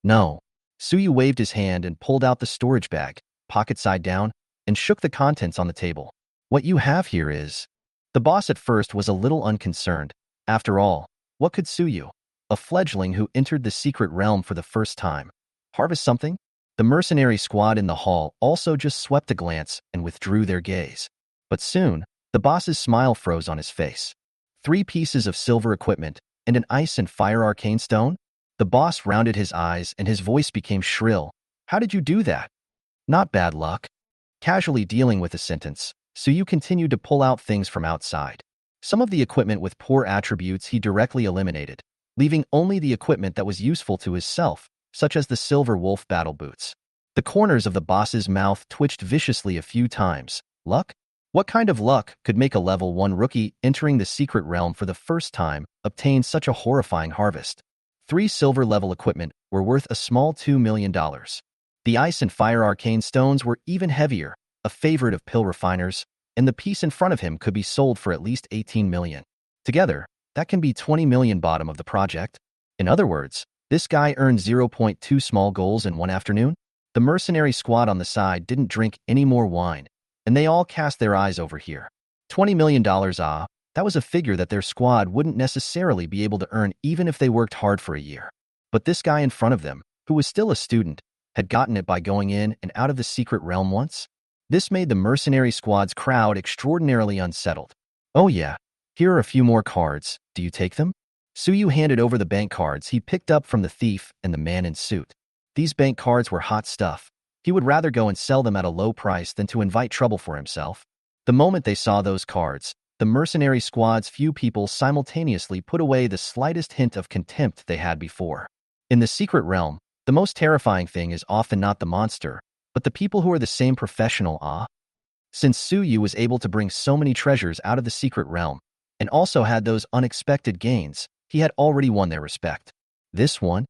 No. Suyu waved his hand and pulled out the storage bag, pocket side down, and shook the contents on the table. What you have here is... The boss at first was a little unconcerned. After all, what could Suyu, a fledgling who entered the secret realm for the first time, harvest something? The mercenary squad in the hall also just swept a glance and withdrew their gaze. But soon, the boss's smile froze on his face. 3 pieces of silver equipment and an ice and fire arcane stone? The boss rounded his eyes and his voice became shrill. How did you do that? Not bad luck. Casually dealing with the sentence, Suyu continued to pull out things from outside. Some of the equipment with poor attributes he directly eliminated, leaving only the equipment that was useful to himself, such as the silver wolf battle boots. The corners of the boss's mouth twitched viciously a few times. Luck? What kind of luck could make a level 1 rookie entering the secret realm for the first time obtain such a horrifying harvest? 3 silver-level equipment were worth a small $2 million. The ice and fire arcane stones were even heavier, a favorite of pill refiners, and the piece in front of him could be sold for at least 18 million. Together, that can be 20 million bottom of the project. In other words, this guy earned 0.2 small goals in one afternoon. The mercenary squad on the side didn't drink any more wine, and they all cast their eyes over here. $20 million, that was a figure that their squad wouldn't necessarily be able to earn even if they worked hard for a year. But this guy in front of them, who was still a student, had gotten it by going in and out of the secret realm once. This made the mercenary squad's crowd extraordinarily unsettled. Oh yeah, here are a few more cards. Do you take them? Suyu handed over the bank cards he picked up from the thief and the man in suit. These bank cards were hot stuff. He would rather go and sell them at a low price than to invite trouble for himself. The moment they saw those cards, the mercenary squad's few people simultaneously put away the slightest hint of contempt they had before. In the secret realm, the most terrifying thing is often not the monster, but the people who are the same professional. Since Suyu was able to bring so many treasures out of the secret realm, and also had those unexpected gains, he had already won their respect. This one?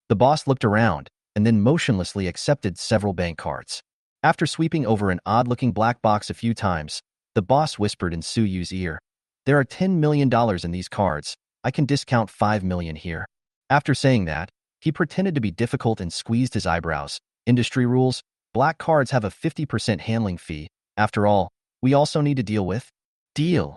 The boss looked around, and then motionlessly accepted several bank cards. After sweeping over an odd-looking black box a few times, the boss whispered in Suyu's ear, There are $10 million in these cards. I can discount $5 million here. After saying that, he pretended to be difficult and squeezed his eyebrows. Industry rules, black cards have a 50% handling fee. After all, we also need to deal with. Deal.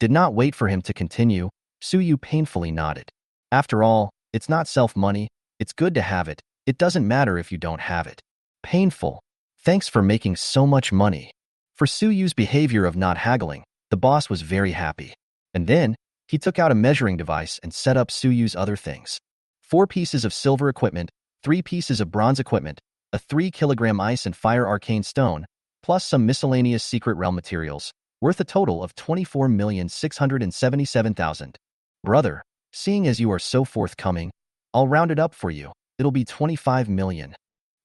Did not wait for him to continue. Suyu painfully nodded. After all, it's not self-money. It's good to have it. It doesn't matter if you don't have it. Painful. Thanks for making so much money. For Suyu's behavior of not haggling, the boss was very happy. And then, he took out a measuring device and set up Suyu's other things. 4 pieces of silver equipment, 3 pieces of bronze equipment, a 3-kilogram ice and fire arcane stone, plus some miscellaneous secret realm materials, worth a total of 24,677,000. Brother, seeing as you are so forthcoming, I'll round it up for you. It'll be 25 million.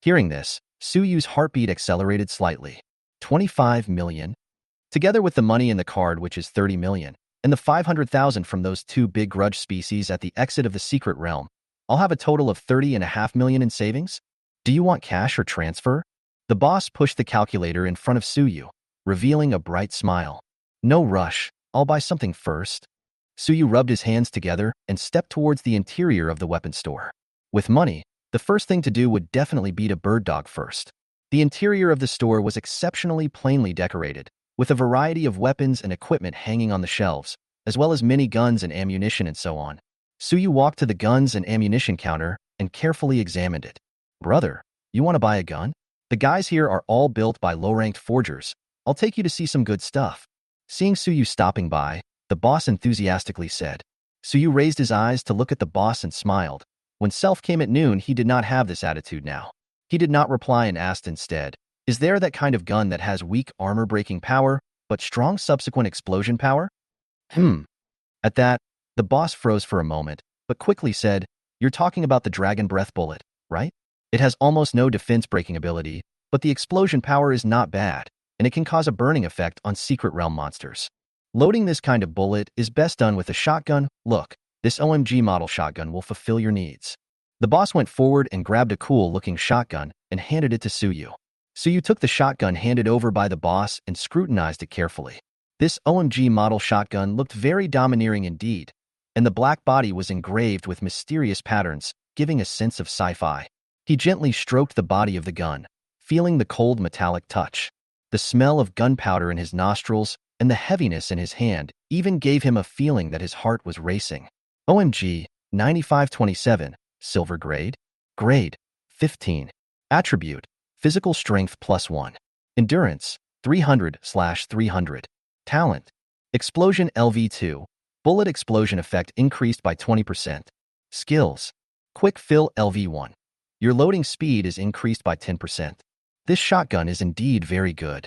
Hearing this, Suyu's heartbeat accelerated slightly. 25 million? Together with the money in the card, which is 30 million, and the 500,000 from those 2 big grudge species at the exit of the secret realm, I'll have a total of 30.5 million in savings? Do you want cash or transfer? The boss pushed the calculator in front of Suyu, revealing a bright smile. No rush, I'll buy something first. Suyu rubbed his hands together and stepped towards the interior of the weapon store. With money, the first thing to do would definitely be to bird dog first. The interior of the store was exceptionally plainly decorated, with a variety of weapons and equipment hanging on the shelves, as well as many guns and ammunition and so on. Suyu walked to the guns and ammunition counter and carefully examined it. Brother, you want to buy a gun? The guys here are all built by low-ranked forgers. I'll take you to see some good stuff. Seeing Suyu stopping by, the boss enthusiastically said. Suyu raised his eyes to look at the boss and smiled. When Self came at noon, he did not have this attitude now. He did not reply and asked instead, is there that kind of gun that has weak armor-breaking power, but strong subsequent explosion power? At that, the boss froze for a moment, but quickly said, you're talking about the Dragon Breath bullet, right? It has almost no defense-breaking ability, but the explosion power is not bad, and it can cause a burning effect on Secret Realm monsters. Loading this kind of bullet is best done with a shotgun. Look, this OMG model shotgun will fulfill your needs. The boss went forward and grabbed a cool-looking shotgun and handed it to Suyu. Suyu took the shotgun handed over by the boss and scrutinized it carefully. This OMG model shotgun looked very domineering indeed, and the black body was engraved with mysterious patterns, giving a sense of sci-fi. He gently stroked the body of the gun, feeling the cold metallic touch. The smell of gunpowder in his nostrils and the heaviness in his hand even gave him a feeling that his heart was racing. OMG, 9527, silver grade. Grade, 15. Attribute, physical strength +1. Endurance, 300/300. Talent, explosion LV2. Bullet explosion effect increased by 20%. Skills, quick fill LV1. Your loading speed is increased by 10%. This shotgun is indeed very good.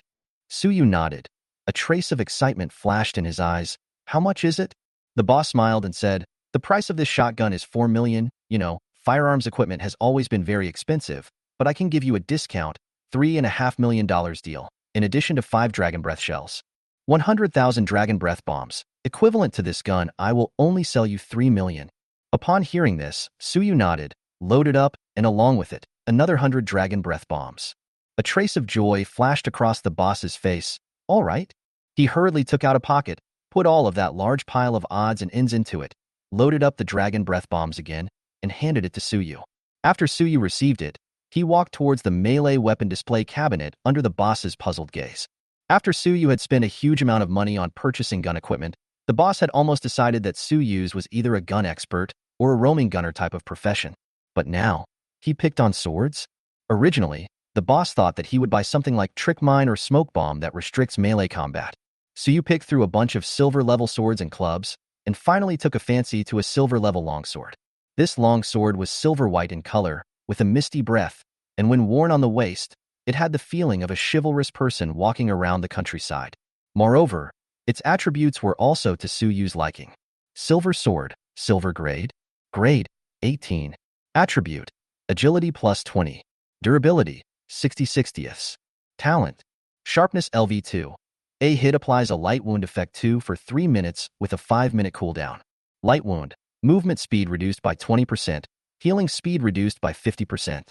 Suyu nodded. A trace of excitement flashed in his eyes. How much is it? The boss smiled and said, the price of this shotgun is 4 million. You know, firearms equipment has always been very expensive, but I can give you a discount, $3.5 million deal, in addition to 5 Dragon Breath shells. 100,000 Dragon Breath bombs. Equivalent to this gun, I will only sell you 3 million. Upon hearing this, Suyu nodded, loaded up, and along with it, another 100 Dragon Breath bombs. A trace of joy flashed across the boss's face. All right. He hurriedly took out a pocket, put all of that large pile of odds and ends into it, loaded up the Dragon Breath bombs again, and handed it to Suyu. After Suyu received it, he walked towards the melee weapon display cabinet under the boss's puzzled gaze. After Suyu had spent a huge amount of money on purchasing gun equipment, the boss had almost decided that Suyu's was either a gun expert or a roaming gunner type of profession. But now, he picked on swords? Originally, the boss thought that he would buy something like Trick Mine or Smoke Bomb that restricts melee combat. Suyu picked through a bunch of silver-level swords and clubs, and finally took a fancy to a silver-level longsword. This longsword was silver-white in color, with a misty breath, and when worn on the waist, it had the feeling of a chivalrous person walking around the countryside. Moreover, its attributes were also to Suyu's liking. Silver sword, silver grade. Grade, 18. Attribute, agility +20. Durability, 60/60ths. Talent, sharpness LV2. A hit applies a light wound effect 2 for 3 minutes with a 5-minute cooldown. Light wound, movement speed reduced by 20%, healing speed reduced by 50%.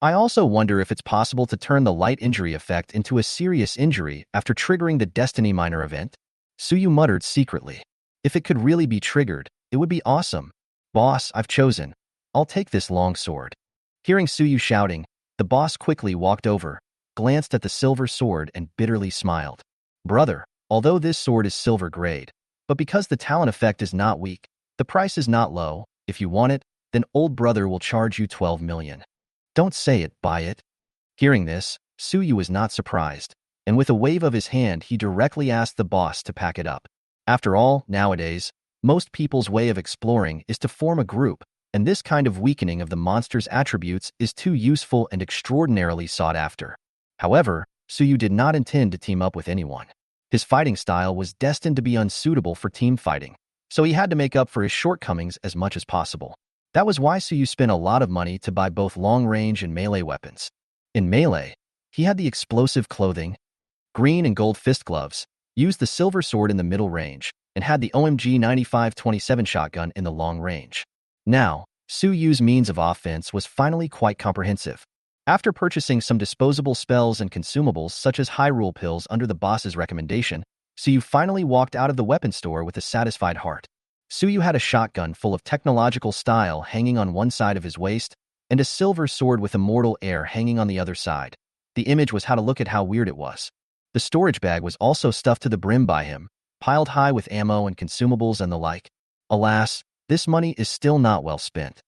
I also wonder if it's possible to turn the light injury effect into a serious injury after triggering the Destiny Miner event. Suyu muttered secretly. If it could really be triggered, it would be awesome. Boss, I've chosen. I'll take this long sword. Hearing Suyu shouting, the boss quickly walked over, glanced at the silver sword and bitterly smiled. Brother, although this sword is silver grade, but because the talent effect is not weak, the price is not low. If you want it, then old brother will charge you 12 million. Don't say it, buy it. Hearing this, Suyu was not surprised, and with a wave of his hand he directly asked the boss to pack it up. After all, nowadays, most people's way of exploring is to form a group, and this kind of weakening of the monster's attributes is too useful and extraordinarily sought after. However, Suyu did not intend to team up with anyone. His fighting style was destined to be unsuitable for team fighting, so he had to make up for his shortcomings as much as possible. That was why Suyu spent a lot of money to buy both long-range and melee weapons. In melee, he had the explosive clothing, green and gold fist gloves, used the silver sword in the middle range, and had the OMG 9527 shotgun in the long range. Now, Suyu's means of offense was finally quite comprehensive. After purchasing some disposable spells and consumables such as Hyrule pills under the boss's recommendation, Suyu finally walked out of the weapon store with a satisfied heart. Suyu had a shotgun full of technological style hanging on one side of his waist, and a silver sword with immortal air hanging on the other side. The image was how to look at how weird it was. The storage bag was also stuffed to the brim by him, piled high with ammo and consumables and the like. Alas, this money is still not well spent.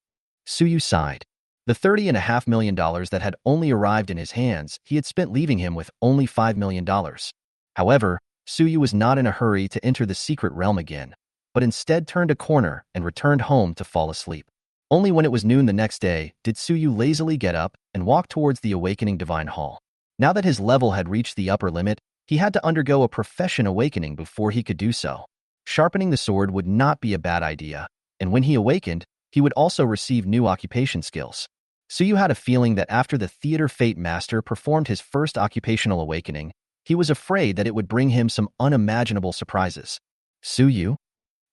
Suyu sighed. The $30.5 million that had only arrived in his hands, he had spent leaving him with only $5 million. However, Suyu was not in a hurry to enter the secret realm again, but instead turned a corner and returned home to fall asleep. Only when it was noon the next day did Suyu lazily get up and walk towards the Awakening Divine Hall. Now that his level had reached the upper limit, he had to undergo a profession awakening before he could do so. Sharpening the sword would not be a bad idea, and when he awakened, he would also receive new occupation skills. Suyu had a feeling that after the Theater Fate Master performed his first occupational awakening, he was afraid that it would bring him some unimaginable surprises. Suyu?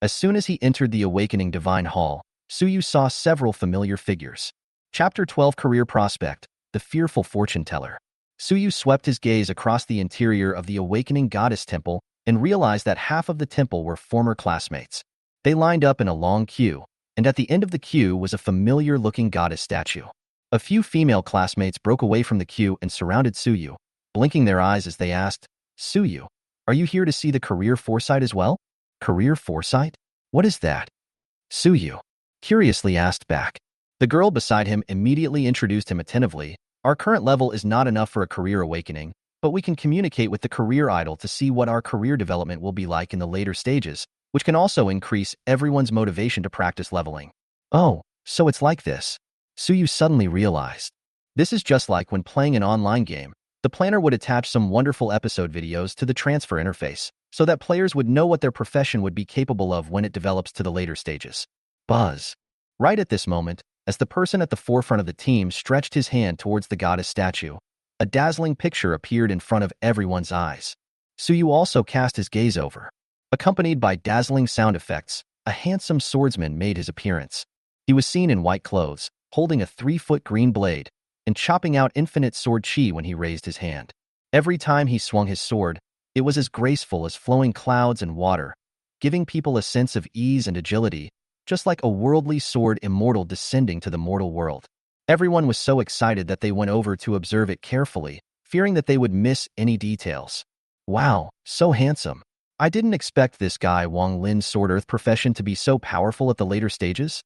As soon as he entered the Awakening Divine Hall, Suyu saw several familiar figures. Chapter 12 Career Prospect, the Fearful Fortune Teller. Suyu swept his gaze across the interior of the Awakening Goddess Temple and realized that half of the temple were former classmates. They lined up in a long queue, and at the end of the queue was a familiar-looking goddess statue. A few female classmates broke away from the queue and surrounded Suyu, blinking their eyes as they asked, "Suyu, are you here to see the career foresight as well?" "Career foresight? What is that?" Suyu curiously asked back. The girl beside him immediately introduced him attentively. "Our current level is not enough for a career awakening, but we can communicate with the career idol to see what our career development will be like in the later stages, which can also increase everyone's motivation to practice leveling." Oh, so it's like this. Suyu suddenly realized. This is just like when playing an online game. The planner would attach some wonderful episode videos to the transfer interface, so that players would know what their profession would be capable of when it develops to the later stages. Buzz. Right at this moment, as the person at the forefront of the team stretched his hand towards the goddess statue, a dazzling picture appeared in front of everyone's eyes. Suyu also cast his gaze over. Accompanied by dazzling sound effects, a handsome swordsman made his appearance. He was seen in white clothes, holding a 3-foot green blade, and chopping out infinite sword chi when he raised his hand. Every time he swung his sword, it was as graceful as flowing clouds and water, giving people a sense of ease and agility, just like a worldly sword immortal descending to the mortal world. Everyone was so excited that they went over to observe it carefully, fearing that they would miss any details. Wow, so handsome. I didn't expect this guy Wang Lin's Sword Earth profession to be so powerful at the later stages.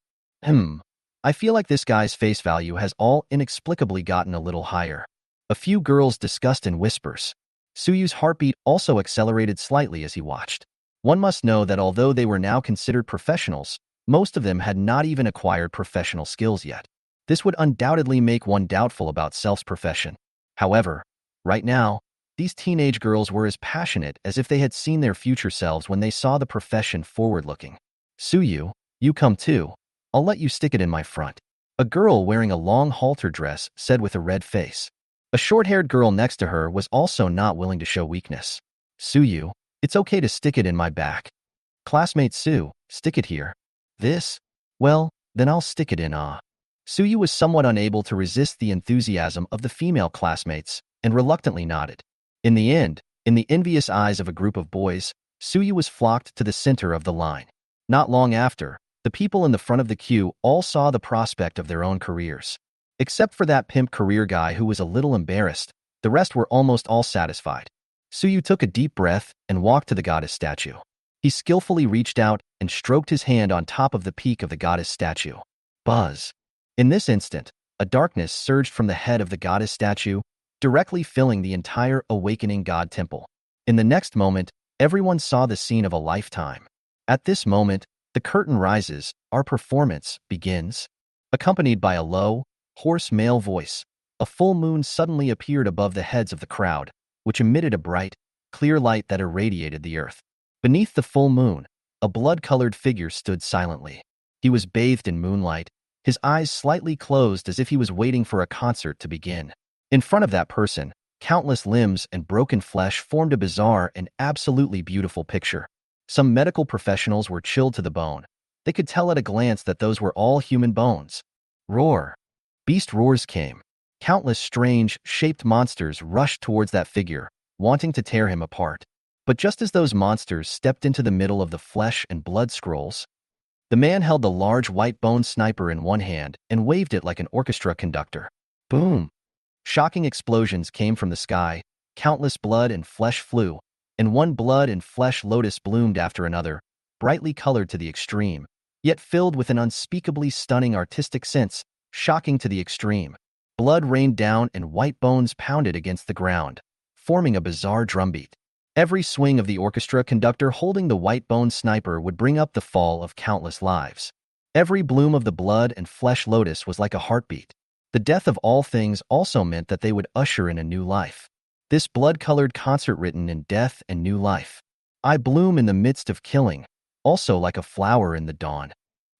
I feel like this guy's face value has all inexplicably gotten a little higher. A few girls discussed in whispers. Suyu's heartbeat also accelerated slightly as he watched. One must know that although they were now considered professionals, most of them had not even acquired professional skills yet. This would undoubtedly make one doubtful about Self's profession. However, right now, these teenage girls were as passionate as if they had seen their future selves when they saw the profession forward-looking. "Suyu, you come too. I'll let you stick it in my front," a girl wearing a long halter dress said with a red face. A short-haired girl next to her was also not willing to show weakness. "Suyu, it's okay to stick it in my back." "Classmate Su, stick it here." "This? Well, then I'll stick it in Suyu was somewhat unable to resist the enthusiasm of the female classmates and reluctantly nodded. In the end, in the envious eyes of a group of boys, Suyu was flocked to the center of the line. Not long after, the people in the front of the queue all saw the prospect of their own careers. Except for that pimp career guy who was a little embarrassed, the rest were almost all satisfied. Suyu took a deep breath and walked to the goddess statue. He skillfully reached out and stroked his hand on top of the peak of the goddess statue. Buzz. In this instant, a darkness surged from the head of the goddess statue, directly filling the entire Awakening God Temple. In the next moment, everyone saw the scene of a lifetime. At this moment, the curtain rises, our performance begins. Accompanied by a low, hoarse male voice, a full moon suddenly appeared above the heads of the crowd, which emitted a bright, clear light that irradiated the earth. Beneath the full moon, a blood-colored figure stood silently. He was bathed in moonlight, his eyes slightly closed as if he was waiting for a concert to begin. In front of that person, countless limbs and broken flesh formed a bizarre and absolutely beautiful picture. Some medical professionals were chilled to the bone. They could tell at a glance that those were all human bones. Roar. Beast roars came. Countless strange, shaped monsters rushed towards that figure, wanting to tear him apart. But just as those monsters stepped into the middle of the flesh and blood scrolls, the man held the large white bone sniper in one hand and waved it like an orchestra conductor. Boom! Shocking explosions came from the sky, countless blood and flesh flew, and one blood and flesh lotus bloomed after another, brightly colored to the extreme, yet filled with an unspeakably stunning artistic sense shocking to the extreme. Blood rained down and white bones pounded against the ground, forming a bizarre drumbeat. Every swing of the orchestra conductor holding the white-boned sniper would bring up the fall of countless lives. Every bloom of the blood and flesh lotus was like a heartbeat. The death of all things also meant that they would usher in a new life. This blood-colored concert written in death and new life. I bloom in the midst of killing, also like a flower in the dawn.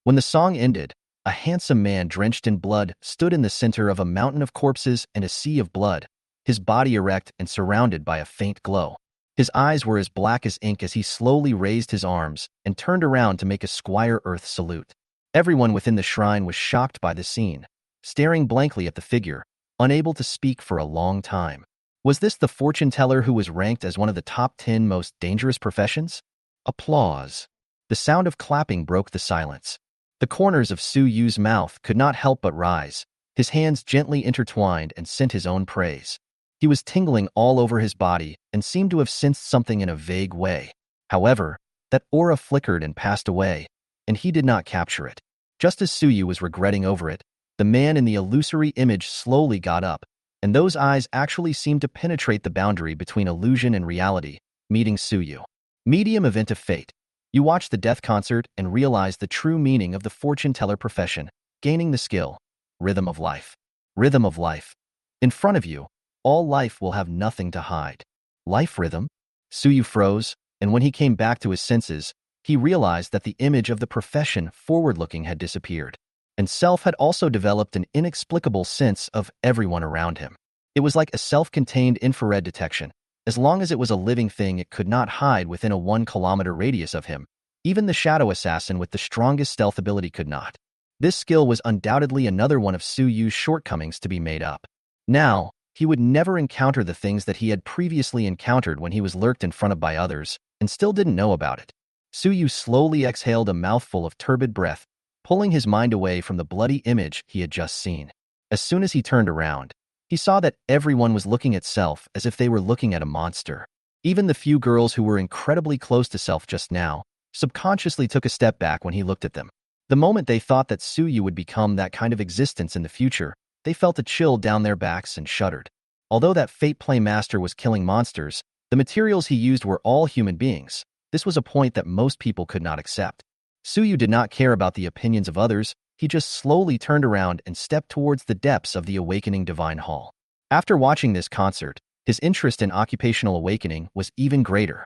When the song ended, a handsome man drenched in blood stood in the center of a mountain of corpses and a sea of blood, his body erect and surrounded by a faint glow. His eyes were as black as ink as he slowly raised his arms and turned around to make a Squire Earth salute. Everyone within the shrine was shocked by the scene, staring blankly at the figure, unable to speak for a long time. Was this the fortune teller who was ranked as one of the top 10 most dangerous professions? Applause. The sound of clapping broke the silence. The corners of Su Yu's mouth could not help but rise. His hands gently intertwined and sent his own praise. He was tingling all over his body and seemed to have sensed something in a vague way. However, that aura flickered and passed away, and he did not capture it. Just as Su Yu was regretting over it, the man in the illusory image slowly got up, and those eyes actually seemed to penetrate the boundary between illusion and reality, meeting Su Yu. Medium event of fate. You watch the death concert and realize the true meaning of the fortune teller profession, gaining the skill. Rhythm of life. Rhythm of life. In front of you, all life will have nothing to hide. Life rhythm? Su Yu froze, and when he came back to his senses, he realized that the image of the profession forward-looking had disappeared, and self had also developed an inexplicable sense of everyone around him. It was like a self-contained infrared detection. As long as it was a living thing, it could not hide within a 1-kilometer radius of him. Even the shadow assassin with the strongest stealth ability could not. This skill was undoubtedly another one of Su Yu's shortcomings to be made up. Now, he would never encounter the things that he had previously encountered when he was lurked in front of by others, and still didn't know about it. Su Yu slowly exhaled a mouthful of turbid breath, pulling his mind away from the bloody image he had just seen. As soon as he turned around, he saw that everyone was looking at Self as if they were looking at a monster. Even the few girls who were incredibly close to Self just now subconsciously took a step back when he looked at them. The moment they thought that Su Yu would become that kind of existence in the future, they felt a chill down their backs and shuddered. Although that Fate Play Master was killing monsters, the materials he used were all human beings. This was a point that most people could not accept. Su Yu did not care about the opinions of others. He just slowly turned around and stepped towards the depths of the Awakening Divine Hall. After watching this concert, his interest in occupational awakening was even greater.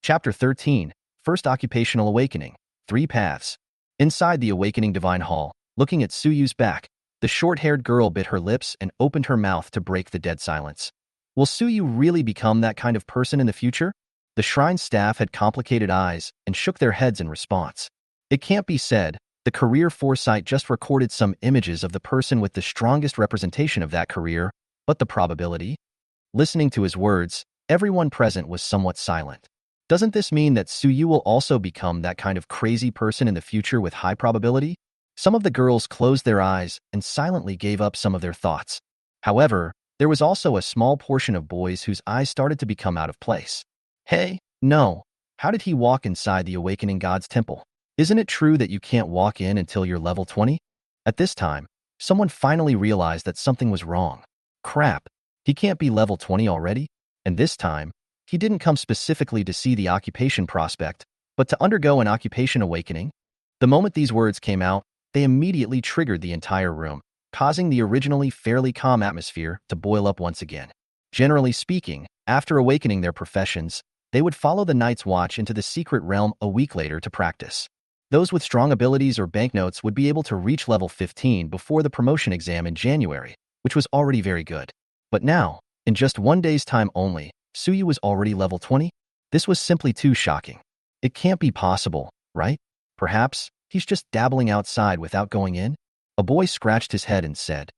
Chapter 13, First Occupational Awakening, 3 Paths. Inside the Awakening Divine Hall, looking at Su Yu's back, the short-haired girl bit her lips and opened her mouth to break the dead silence. Will Su Yu really become that kind of person in the future? The shrine staff had complicated eyes and shook their heads in response. It can't be said. The career foresight just recorded some images of the person with the strongest representation of that career, but the probability? Listening to his words, everyone present was somewhat silent. Doesn't this mean that Su Yu will also become that kind of crazy person in the future with high probability? Some of the girls closed their eyes and silently gave up some of their thoughts. However, there was also a small portion of boys whose eyes started to become out of place. Hey, no. How did he walk inside the Awakening God's temple? Isn't it true that you can't walk in until you're level 20? At this time, someone finally realized that something was wrong. Crap, he can't be level 20 already? And this time, he didn't come specifically to see the occupation prospect, but to undergo an occupation awakening. The moment these words came out, they immediately triggered the entire room, causing the originally fairly calm atmosphere to boil up once again. Generally speaking, after awakening their professions, they would follow the Night's Watch into the secret realm a week later to practice. Those with strong abilities or banknotes would be able to reach level 15 before the promotion exam in January, which was already very good. But now, in just 1 day's time only, Su Yu was already level 20? This was simply too shocking. It can't be possible, right? Perhaps he's just dabbling outside without going in? A boy scratched his head and said.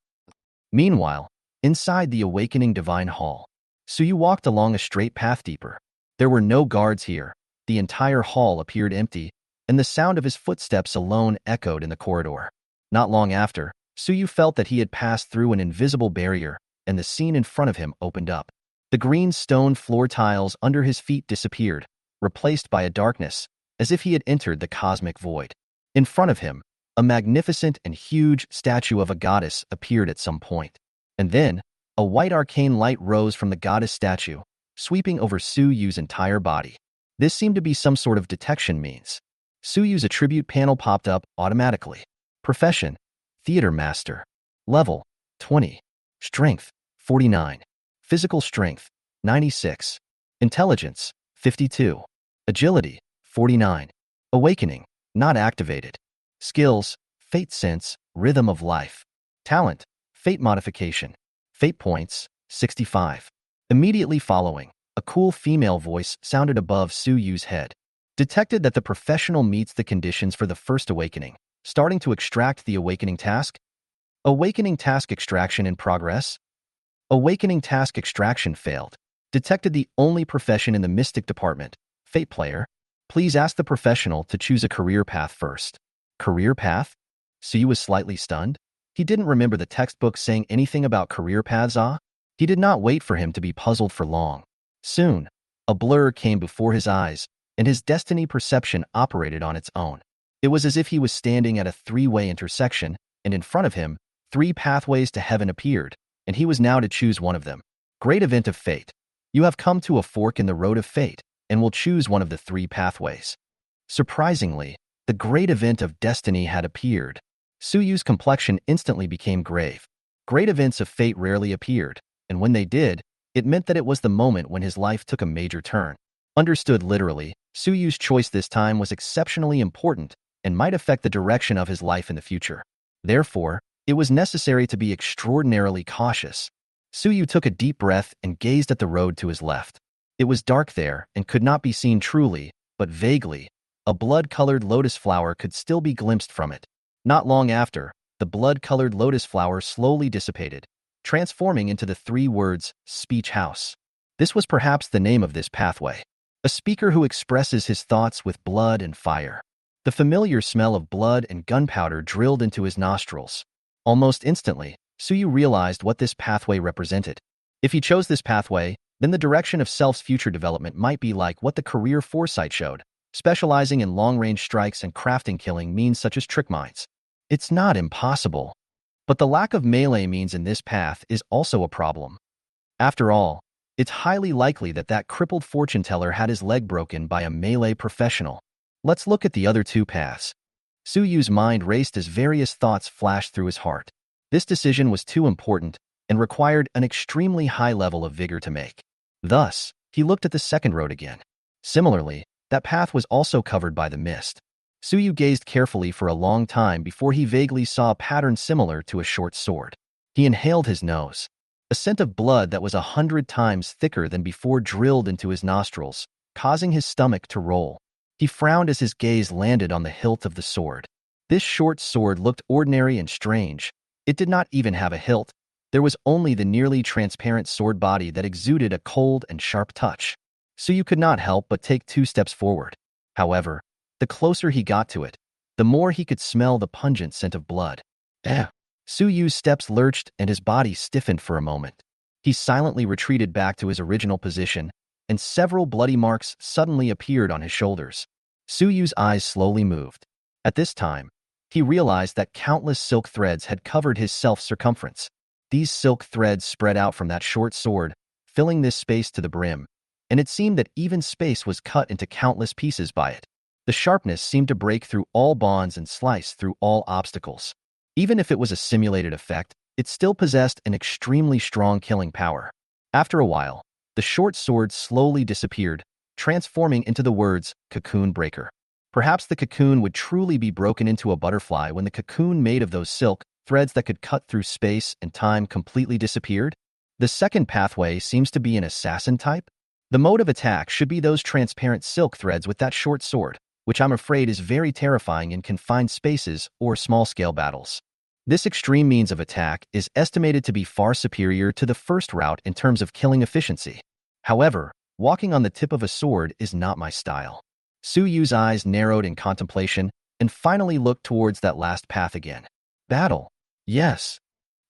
Meanwhile, inside the Awakening Divine Hall, Su Yu walked along a straight path deeper. There were no guards here. The entire hall appeared empty, and the sound of his footsteps alone echoed in the corridor. Not long after, Su Yu felt that he had passed through an invisible barrier, and the scene in front of him opened up. The green stone floor tiles under his feet disappeared, replaced by a darkness, as if he had entered the cosmic void. In front of him, A magnificent and huge statue of a goddess appeared at some point. And then, a white arcane light rose from the goddess statue, sweeping over Su Yu's entire body. This seemed to be some sort of detection means. Su Yu's attribute panel popped up automatically. Profession: Theater Master. Level: 20. Strength: 49. Physical strength: 96. Intelligence: 52. Agility: 49. Awakening: not activated. Skills: Fate Sense, Rhythm of Life. Talent: Fate Modification. Fate Points: 65. Immediately following, a cool female voice sounded above Su Yu's head. Detected that the professional meets the conditions for the first awakening. Starting to extract the awakening task? Awakening task extraction in progress? Awakening task extraction failed. Detected the only profession in the Mystic department. Fate player. Please ask the professional to choose a career path first. Career path? Su was slightly stunned. He didn't remember the textbook saying anything about career paths. He did not wait for him to be puzzled for long. Soon, a blur came before his eyes, and his destiny perception operated on its own. It was as if he was standing at a three-way intersection, and in front of him, 3 pathways to heaven appeared, and he was now to choose one of them. Great event of fate. You have come to a fork in the road of fate, and will choose one of the 3 pathways. Surprisingly, the great event of destiny had appeared. Su Yu's complexion instantly became grave. Great events of fate rarely appeared, and when they did, it meant that it was the moment when his life took a major turn. Understood literally, Su Yu's choice this time was exceptionally important and might affect the direction of his life in the future. Therefore, it was necessary to be extraordinarily cautious. Su Yu took a deep breath and gazed at the road to his left. It was dark there and could not be seen truly, but vaguely. A blood-colored lotus flower could still be glimpsed from it. Not long after, the blood-colored lotus flower slowly dissipated, transforming into the 3 words, Speech House. This was perhaps the name of this pathway. A speaker who expresses his thoughts with blood and fire. The familiar smell of blood and gunpowder drilled into his nostrils. Almost instantly, Su Yu realized what this pathway represented. If he chose this pathway, then the direction of self's future development might be like what the career foresight showed, specializing in long-range strikes and crafting killing means such as trick mines. It's not impossible. But the lack of melee means in this path is also a problem. After all, it's highly likely that that crippled fortune teller had his leg broken by a melee professional. Let's look at the other 2 paths. Su Yu's mind raced as various thoughts flashed through his heart. This decision was too important and required an extremely high level of vigor to make. Thus, he looked at the second road again. Similarly, that path was also covered by the mist. Su Yu gazed carefully for a long time before he vaguely saw a pattern similar to a short sword. He inhaled his nose. A scent of blood that was 100 times thicker than before drilled into his nostrils, causing his stomach to roll. He frowned as his gaze landed on the hilt of the sword. This short sword looked ordinary and strange. It did not even have a hilt. There was only the nearly transparent sword body that exuded a cold and sharp touch. Su Yu could not help but take 2 steps forward. However, the closer he got to it, the more he could smell the pungent scent of blood. Su Yu's steps lurched and his body stiffened for a moment. He silently retreated back to his original position, and several bloody marks suddenly appeared on his shoulders. Su Yu's eyes slowly moved. At this time, he realized that countless silk threads had covered his self-circumference. These silk threads spread out from that short sword, filling this space to the brim, and it seemed that even space was cut into countless pieces by it. The sharpness seemed to break through all bonds and slice through all obstacles. Even if it was a simulated effect, it still possessed an extremely strong killing power. After a while, the short sword slowly disappeared, transforming into the words, Cocoon Breaker. Perhaps the cocoon would truly be broken into a butterfly when the cocoon made of those silk threads that could cut through space and time completely disappeared. The second pathway seems to be an assassin type. The mode of attack should be those transparent silk threads with that short sword, which I'm afraid is very terrifying in confined spaces or small-scale battles. This extreme means of attack is estimated to be far superior to the first route in terms of killing efficiency. However, walking on the tip of a sword is not my style. Su Yu's eyes narrowed in contemplation and finally looked towards that last path again. Battle. Yes.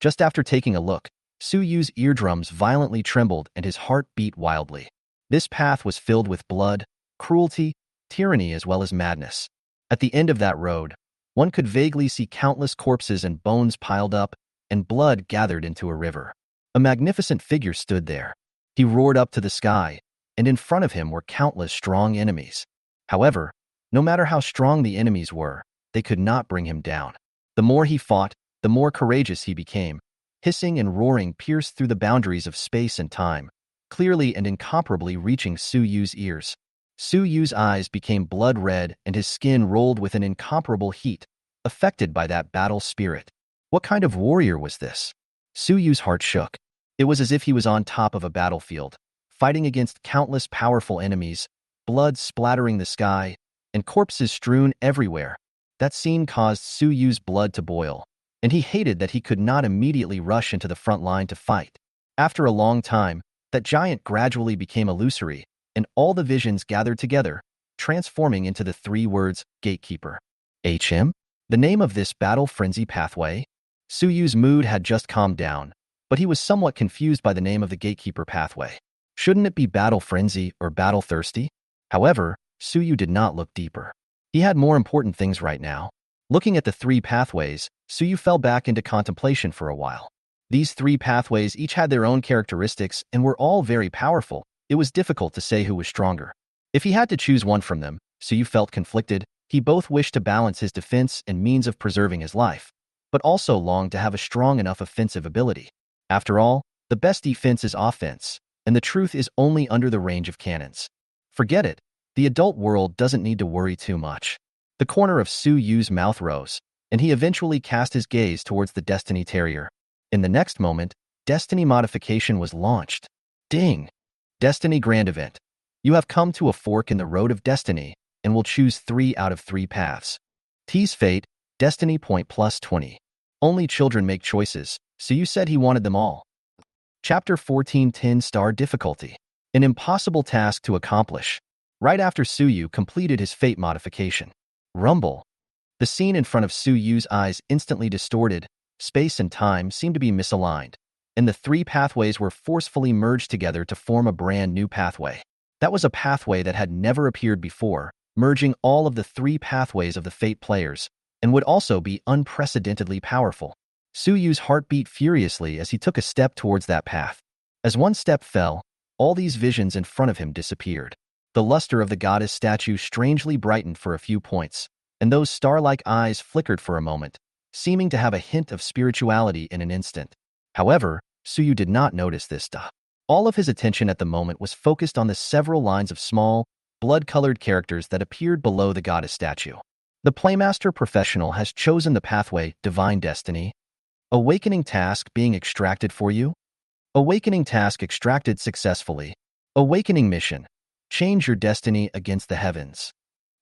Just after taking a look, Su Yu's eardrums violently trembled and his heart beat wildly. This path was filled with blood, cruelty, tyranny as well as madness. At the end of that road, One could vaguely see countless corpses and bones piled up, and blood gathered into a river. A magnificent figure stood there. He roared up to the sky, and in front of him were countless strong enemies. However, no matter how strong the enemies were, they could not bring him down. The more he fought, the more courageous he became. Hissing and roaring pierced through the boundaries of space and time, clearly and incomparably reaching Su Yu's ears. Su Yu's eyes became blood red and his skin rolled with an incomparable heat, affected by that battle spirit. What kind of warrior was this? Su Yu's heart shook. It was as if he was on top of a battlefield, fighting against countless powerful enemies, blood splattering the sky, and corpses strewn everywhere. That scene caused Su Yu's blood to boil, and he hated that he could not immediately rush into the front line to fight. After a long time, that giant gradually became illusory, and all the visions gathered together, transforming into the three words, Gatekeeper. HM? The name of this battle frenzy pathway? Su Yu's mood had just calmed down, but he was somewhat confused by the name of the Gatekeeper pathway. Shouldn't it be Battle Frenzy or Battle Thirsty? However, Su Yu did not look deeper. He had more important things right now. Looking at the three pathways, Su Yu fell back into contemplation for a while. These three pathways each had their own characteristics and were all very powerful. It was difficult to say who was stronger. If he had to choose one from them, Su Yu felt conflicted. He both wished to balance his defense and means of preserving his life, but also longed to have a strong enough offensive ability. After all, the best defense is offense, and the truth is only under the range of cannons. Forget it. The adult world doesn't need to worry too much. The corner of Su Yu's mouth rose, and he eventually cast his gaze towards the Destiny Terrier. In the next moment, Destiny Modification was launched. Ding! Destiny Grand Event. You have come to a fork in the road of destiny, and will choose 3 out of 3 paths. Tease Fate, Destiny Point plus 20. Only children make choices, so you said he wanted them all. Chapter 14 10-star difficulty. An impossible task to accomplish. Right after Su Yu completed his fate modification. Rumble. The scene in front of Su Yu's eyes instantly distorted. Space and time seemed to be misaligned, and the 3 pathways were forcefully merged together to form a brand new pathway. That was a pathway that had never appeared before, merging all of the 3 pathways of the Fate players, and would also be unprecedentedly powerful. Su Yu's heart beat furiously as he took a step towards that path. As one step fell, all these visions in front of him disappeared. The luster of the goddess statue strangely brightened for a few points, and those star-like eyes flickered for a moment, seeming to have a hint of spirituality in an instant. However, Su Yu did not notice this. All of his attention at the moment was focused on the several lines of small, blood-colored characters that appeared below the goddess statue. The Playmaster Professional has chosen the pathway Divine Destiny. Awakening task being extracted for you. Awakening task extracted successfully. Awakening mission. Change your destiny against the heavens.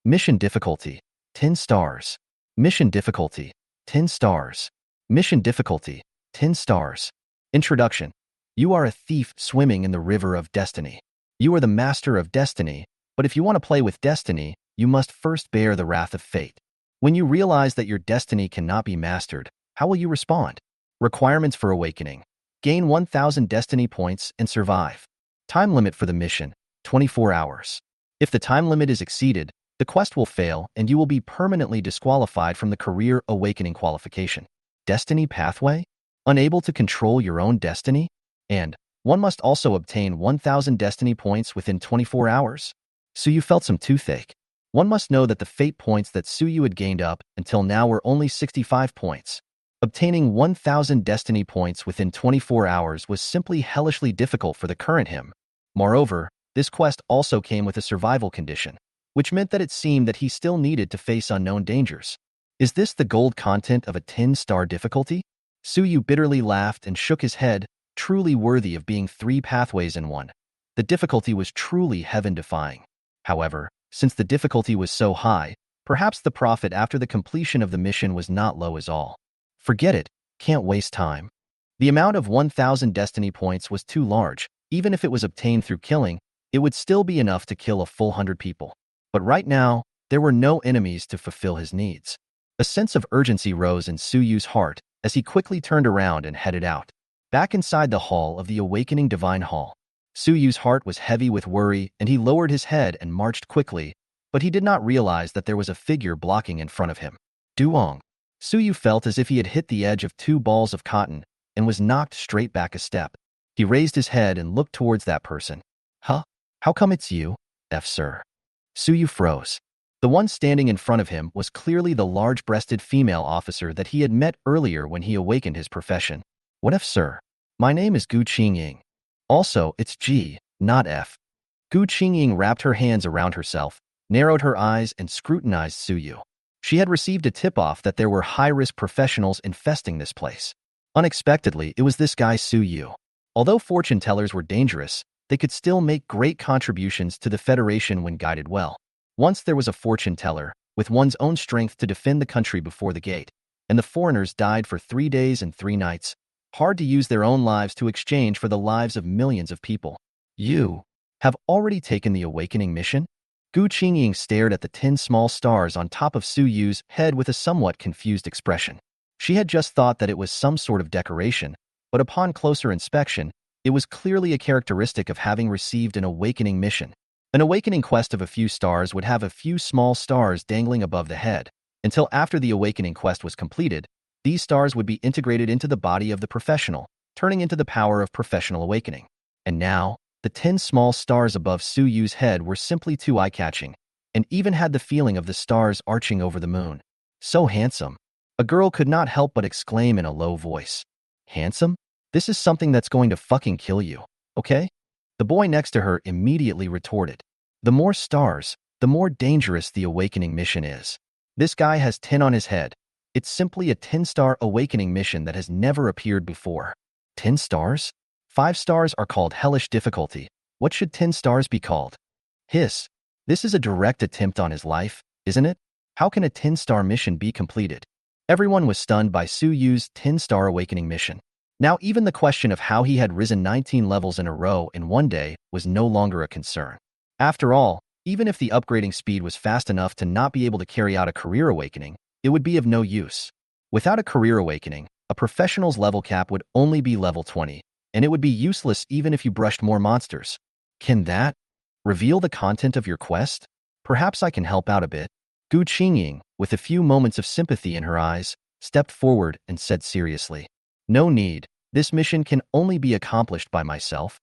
Mission difficulty, 10 stars. Mission difficulty, 10 stars. Mission difficulty, 10 stars. Introduction. You are a thief swimming in the river of destiny. You are the master of destiny, but if you want to play with destiny, you must first bear the wrath of fate. When you realize that your destiny cannot be mastered, how will you respond? Requirements for awakening. Gain 1,000 destiny points and survive. Time limit for the mission, 24 hours. If the time limit is exceeded, the quest will fail and you will be permanently disqualified from the career awakening qualification. Destiny pathway? Unable to control your own destiny? And one must also obtain 1,000 destiny points within 24 hours. Su Yu felt some toothache. One must know that the fate points that Su Yu had gained up until now were only 65 points. Obtaining 1,000 destiny points within 24 hours was simply hellishly difficult for the current him. Moreover, this quest also came with a survival condition, which meant that it seemed that he still needed to face unknown dangers. Is this the gold content of a 10-star difficulty? Su Yu bitterly laughed and shook his head, truly worthy of being 3 pathways in one. The difficulty was truly heaven-defying. However, since the difficulty was so high, perhaps the profit after the completion of the mission was not low as all. Forget it, can't waste time. The amount of 1,000 destiny points was too large. Even if it was obtained through killing, it would still be enough to kill a full 100 people. But right now, there were no enemies to fulfill his needs. A sense of urgency rose in Su Yu's heart as he quickly turned around and headed out. Back inside the hall of the Awakening Divine Hall, Su Yu's heart was heavy with worry and he lowered his head and marched quickly, but he did not realize that there was a figure blocking in front of him. Duong. Suyu felt as if he had hit the edge of two balls of cotton and was knocked straight back a step. He raised his head and looked towards that person. Huh? How come it's you, sir? Suyu froze. The one standing in front of him was clearly the large-breasted female officer that he had met earlier when he awakened his profession. What sir? My name is Gu Qingying. Also, it's G, not F. Gu Qingying wrapped her hands around herself, narrowed her eyes, and scrutinized Suyu. She had received a tip-off that there were high-risk professionals infesting this place. Unexpectedly, it was this guy Suyu. Although fortune tellers were dangerous, they could still make great contributions to the Federation when guided well. Once there was a fortune teller, with one's own strength to defend the country before the gate, and the foreigners died for 3 days and 3 nights, hard to use their own lives to exchange for the lives of millions of people. You have already taken the awakening mission? Gu Qingying stared at the 10 small stars on top of Suyu's head with a somewhat confused expression. She had just thought that it was some sort of decoration, but upon closer inspection, it was clearly a characteristic of having received an awakening mission. An awakening quest of a few stars would have a few small stars dangling above the head. Until after the awakening quest was completed, these stars would be integrated into the body of the professional, turning into the power of professional awakening. And now, the 10 small stars above Suyu's head were simply too eye-catching, and even had the feeling of the stars arching over the moon. So handsome. A girl could not help but exclaim in a low voice. Handsome? This is something that's going to fucking kill you, okay? The boy next to her immediately retorted. The more stars, the more dangerous the awakening mission is. This guy has 10 on his head. It's simply a 10-star awakening mission that has never appeared before. 10 stars? 5 stars are called hellish difficulty. What should 10 stars be called? Hiss. This is a direct attempt on his life, isn't it? How can a 10-star mission be completed? Everyone was stunned by Suyu's 10-star awakening mission. Now even the question of how he had risen 19 levels in a row in one day was no longer a concern. After all, even if the upgrading speed was fast enough to not be able to carry out a career awakening, it would be of no use. Without a career awakening, a professional's level cap would only be level 20, and it would be useless even if you brushed more monsters. Can that reveal the content of your quest? Perhaps I can help out a bit. Gu Qingying, with a few moments of sympathy in her eyes, stepped forward and said seriously, No need. This mission can only be accomplished by myself.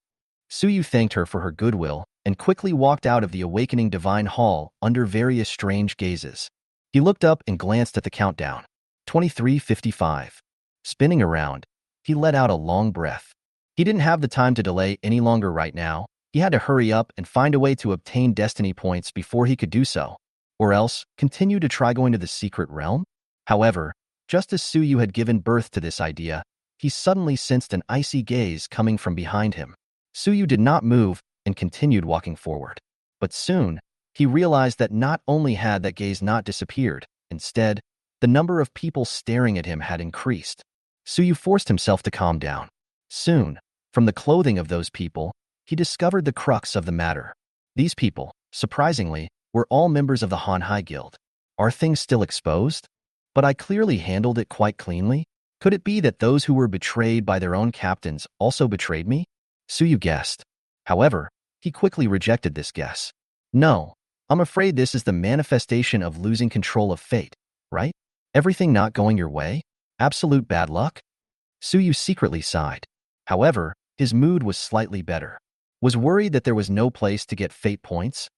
Suyu thanked her for her goodwill and quickly walked out of the awakening divine hall under various strange gazes. He looked up and glanced at the countdown. 23:55. Spinning around, he let out a long breath. He didn't have the time to delay any longer right now. He had to hurry up and find a way to obtain destiny points before he could do so, or else continue to try going to the secret realm. However, just as Suyu had given birth to this idea, he suddenly sensed an icy gaze coming from behind him. Suyu did not move and continued walking forward. But soon, he realized that not only had that gaze not disappeared, instead, the number of people staring at him had increased. Suyu forced himself to calm down. Soon, from the clothing of those people, he discovered the crux of the matter. These people, surprisingly, were all members of the Hanhai Guild. Are things still exposed? But I clearly handled it quite cleanly. Could it be that those who were betrayed by their own captains also betrayed me? Suyu guessed. However, he quickly rejected this guess. No, I'm afraid this is the manifestation of losing control of fate, right? Everything not going your way? Absolute bad luck? Suyu secretly sighed. However, his mood was slightly better. Was worried that there was no place to get fate points?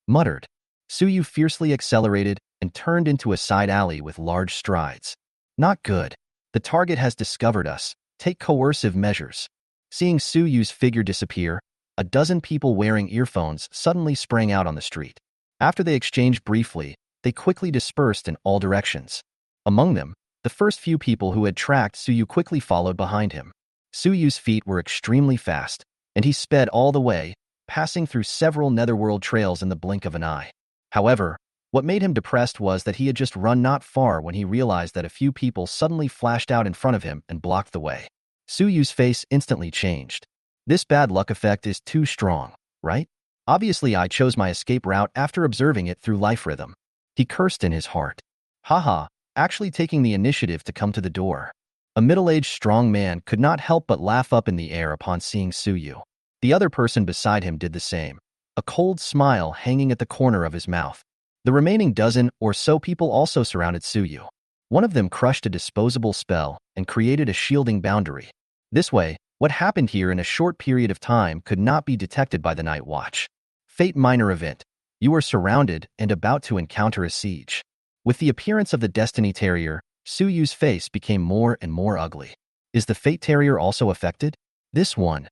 Muttered. Suyu fiercely accelerated and turned into a side alley with large strides. Not good. The target has discovered us. Take coercive measures. Seeing Suyu's figure disappear, a dozen people wearing earphones suddenly sprang out on the street. After they exchanged briefly, they quickly dispersed in all directions. Among them, the first few people who had tracked Suyu quickly followed behind him. Suyu's feet were extremely fast, and he sped all the way, passing through several netherworld trails in the blink of an eye. However, what made him depressed was that he had just run not far when he realized that a few people suddenly flashed out in front of him and blocked the way. Suyu's face instantly changed. This bad luck effect is too strong, right? Obviously I chose my escape route after observing it through life rhythm. He cursed in his heart. Haha, actually taking the initiative to come to the door. A middle-aged strong man could not help but laugh up in the air upon seeing Suyu. The other person beside him did the same, a cold smile hanging at the corner of his mouth. The remaining dozen or so people also surrounded Suyu. One of them crushed a disposable spell and created a shielding boundary. This way, what happened here in a short period of time could not be detected by the Night Watch. Fate Minor Event. You are surrounded and about to encounter a siege. With the appearance of the Destiny Terrier, Suyu's face became more and more ugly. Is the Fate Terrier also affected? This one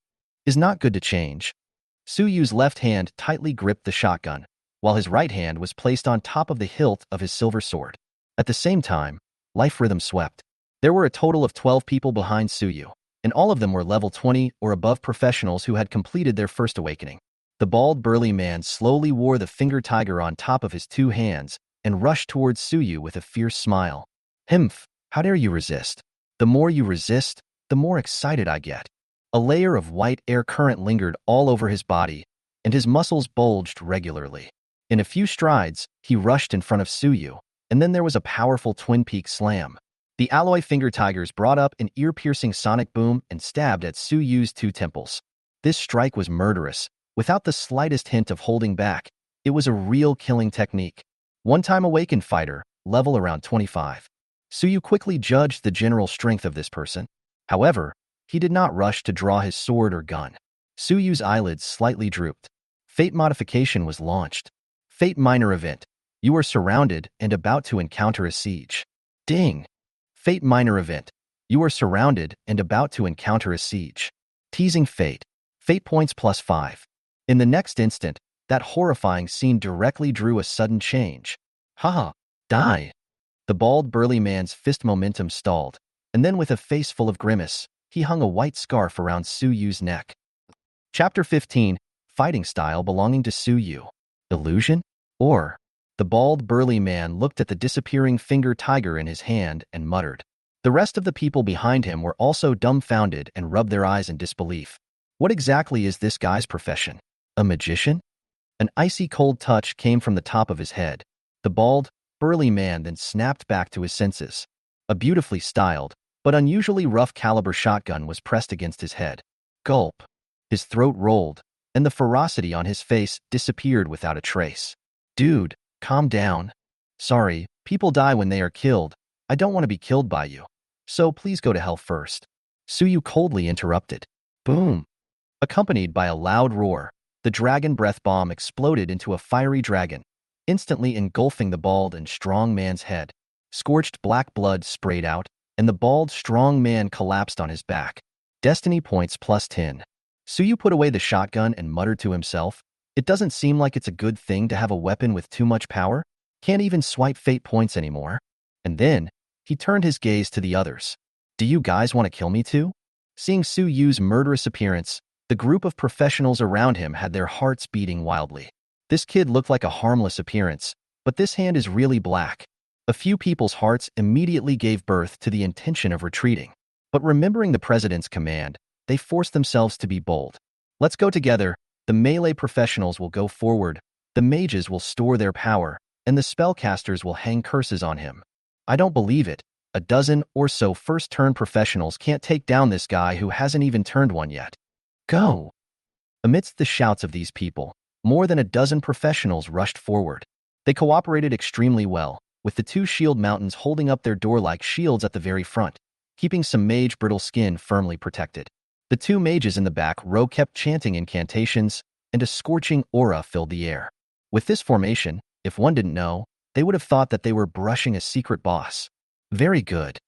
is not good to change. Suyu's left hand tightly gripped the shotgun, while his right hand was placed on top of the hilt of his silver sword. At the same time, life rhythm swept. There were a total of 12 people behind Suyu, and all of them were level 20 or above professionals who had completed their first awakening. The bald, burly man slowly wore the finger tiger on top of his two hands and rushed towards Suyu with a fierce smile. Himph, how dare you resist? The more you resist, the more excited I get. A layer of white air current lingered all over his body, and his muscles bulged regularly. In a few strides, he rushed in front of Suyu, and then there was a powerful twin-peak slam. The alloy finger tigers brought up an ear-piercing sonic boom and stabbed at Suyu's two temples. This strike was murderous, without the slightest hint of holding back. It was a real killing technique. One-time awakened fighter, level around 25. Suyu quickly judged the general strength of this person. However, he did not rush to draw his sword or gun. Suyu's eyelids slightly drooped. Fate Modification was launched. Fate Minor Event. You are surrounded and about to encounter a siege. Ding! Fate Minor Event. You are surrounded and about to encounter a siege. Teasing Fate. Fate points +5. In the next instant, that horrifying scene directly drew a sudden change. Haha! Die! The bald, burly man's fist momentum stalled, and then with a face full of grimace, he hung a white scarf around Suyu's neck. Chapter 15. Fighting Style Belonging to Suyu. Illusion? Or? The bald, burly man looked at the disappearing finger tiger in his hand and muttered. The rest of the people behind him were also dumbfounded and rubbed their eyes in disbelief. What exactly is this guy's profession? A magician? An icy cold touch came from the top of his head. The bald, burly man then snapped back to his senses. A beautifully styled, but unusually rough caliber shotgun was pressed against his head. Gulp. His throat rolled, and the ferocity on his face disappeared without a trace. Dude, calm down. Sorry, people die when they are killed. I don't want to be killed by you. So please go to hell first. Suyu coldly interrupted. Boom. Accompanied by a loud roar, the dragon breath bomb exploded into a fiery dragon, instantly engulfing the bald and strong man's head. Scorched black blood sprayed out, and the bald, strong man collapsed on his back. Destiny points +10. Suyu put away the shotgun and muttered to himself, it doesn't seem like it's a good thing to have a weapon with too much power. Can't even swipe fate points anymore. And then, he turned his gaze to the others. Do you guys want to kill me too? Seeing Suyu's murderous appearance, the group of professionals around him had their hearts beating wildly. This kid looked like a harmless appearance, but this hand is really black. A few people's hearts immediately gave birth to the intention of retreating. But remembering the president's command, they forced themselves to be bold. Let's go together. The melee professionals will go forward, the mages will store their power, and the spellcasters will hang curses on him. I don't believe it. A dozen or so first-turn professionals can't take down this guy who hasn't even turned one yet. Go! Amidst the shouts of these people, more than a dozen professionals rushed forward. They cooperated extremely well, with the two shield mountains holding up their door-like shields at the very front, keeping some mage brittle skin firmly protected. The two mages in the back row kept chanting incantations, and a scorching aura filled the air. With this formation, if one didn't know, they would have thought that they were brushing a secret boss. Very good.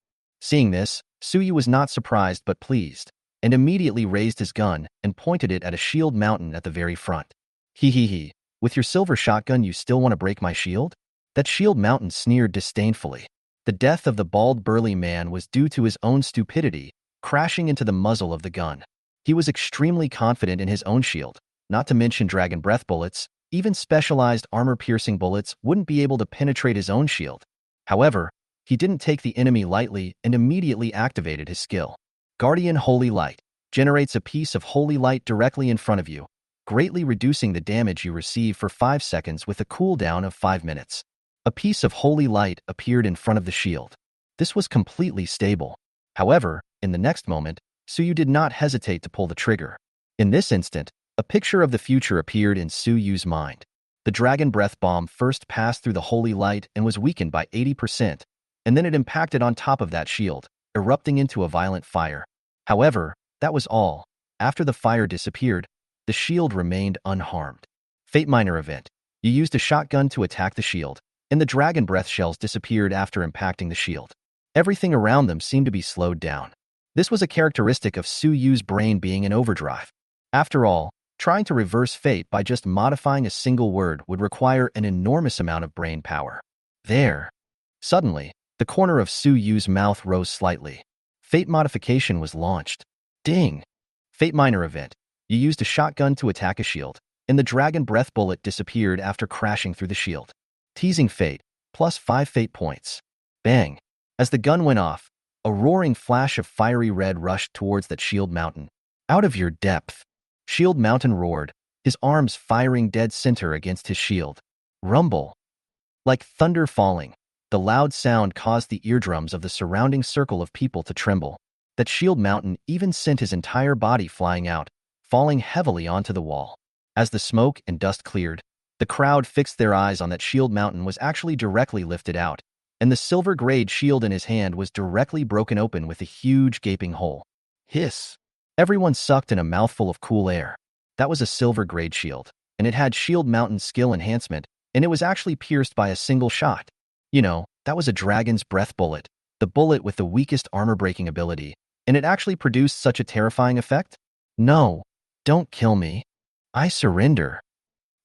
Seeing this, Suyu was not surprised but pleased, and immediately raised his gun and pointed it at a shield mountain at the very front. He. With your silver shotgun you still want to break my shield? That shield mountain sneered disdainfully. The death of the bald burly man was due to his own stupidity, crashing into the muzzle of the gun. He was extremely confident in his own shield, not to mention dragon breath bullets. Even specialized armor-piercing bullets wouldn't be able to penetrate his own shield. However, he didn't take the enemy lightly and immediately activated his skill. Guardian Holy Light generates a piece of holy light directly in front of you, greatly reducing the damage you receive for 5 seconds with a cooldown of 5 minutes. A piece of holy light appeared in front of the shield. This was completely stable. However, in the next moment, Suyu did not hesitate to pull the trigger. In this instant, a picture of the future appeared in Suyu's mind. The dragon breath bomb first passed through the holy light and was weakened by 80%, and then it impacted on top of that shield, erupting into a violent fire. However, that was all. After the fire disappeared, the shield remained unharmed. Fate minor event. You used a shotgun to attack the shield, and the dragon breath shells disappeared after impacting the shield. Everything around them seemed to be slowed down. This was a characteristic of Su Yu's brain being in overdrive. After all, trying to reverse fate by just modifying a single word would require an enormous amount of brain power. There. Suddenly, the corner of Su Yu's mouth rose slightly. Fate modification was launched. Ding! Fate minor event. You used a shotgun to attack a shield, and the dragon breath bullet disappeared after crashing through the shield. Teasing fate, plus 5 fate points. Bang! As the gun went off, a roaring flash of fiery red rushed towards that shield mountain. Out of your depth! Shield mountain roared, his arms firing dead center against his shield. Rumble! Like thunder falling, the loud sound caused the eardrums of the surrounding circle of people to tremble. That shield mountain even sent his entire body flying out, falling heavily onto the wall. As the smoke and dust cleared, the crowd fixed their eyes on that shield mountain was actually directly lifted out, and the silver-grade shield in his hand was directly broken open with a huge gaping hole. Hiss! Everyone sucked in a mouthful of cool air. That was a silver-grade shield, and it had shield mountain skill enhancement, and it was actually pierced by a single shot. You know, that was a dragon's breath bullet, the bullet with the weakest armor-breaking ability, and it actually produced such a terrifying effect? No, don't kill me. I surrender.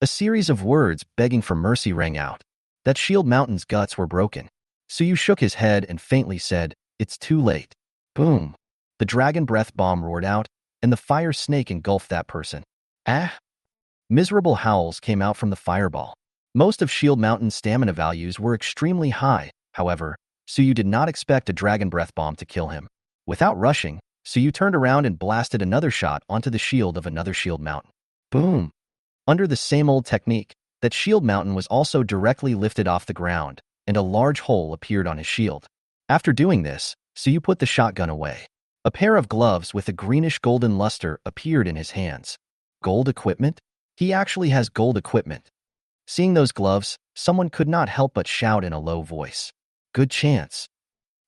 A series of words begging for mercy rang out. That shield mountain's guts were broken. Su Yu shook his head and faintly said, "It's too late." Boom. The dragon breath bomb roared out, and the fire snake engulfed that person. Ah! Miserable howls came out from the fireball. Most of Shield Mountain's stamina values were extremely high, however, Su Yu did not expect a dragon breath bomb to kill him. Without rushing, Su Yu turned around and blasted another shot onto the shield of another Shield Mountain. Boom! Under the same old technique, that Shield Mountain was also directly lifted off the ground, and a large hole appeared on his shield. After doing this, Su Yu put the shotgun away. A pair of gloves with a greenish-golden luster appeared in his hands. Gold equipment? He actually has gold equipment. Seeing those gloves, someone could not help but shout in a low voice. Good chance.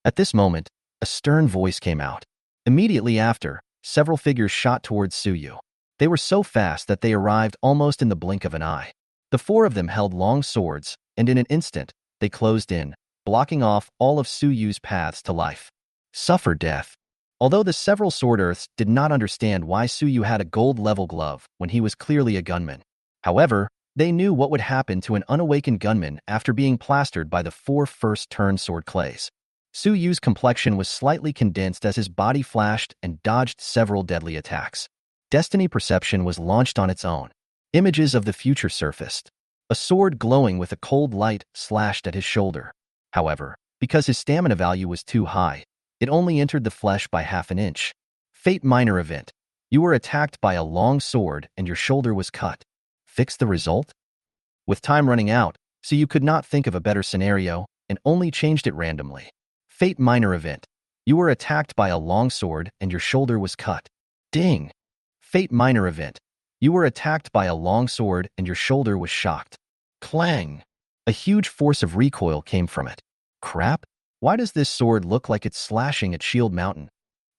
At this moment, a stern voice came out. Immediately after, several figures shot towards Su Yu. They were so fast that they arrived almost in the blink of an eye. The 4 of them held long swords, and in an instant, they closed in, blocking off all of Su Yu's paths to life. Suffer death. Although the several sword earths did not understand why Su Yu had a gold-level glove when he was clearly a gunman. However, they knew what would happen to an unawakened gunman after being plastered by the 4 first-turn sword clays. Su Yu's complexion was slightly condensed as his body flashed and dodged several deadly attacks. Destiny perception was launched on its own. Images of the future surfaced. A sword glowing with a cold light slashed at his shoulder. However, because his stamina value was too high, it only entered the flesh by half an inch. Fate minor event. You were attacked by a long sword and your shoulder was cut. Fix the result? With time running out, so you could not think of a better scenario and only changed it randomly. Fate minor event. You were attacked by a long sword and your shoulder was cut. Ding! Fate minor event. You were attacked by a long sword and your shoulder was shocked. Clang! A huge force of recoil came from it. Crap! Why does this sword look like it's slashing at Shield Mountain?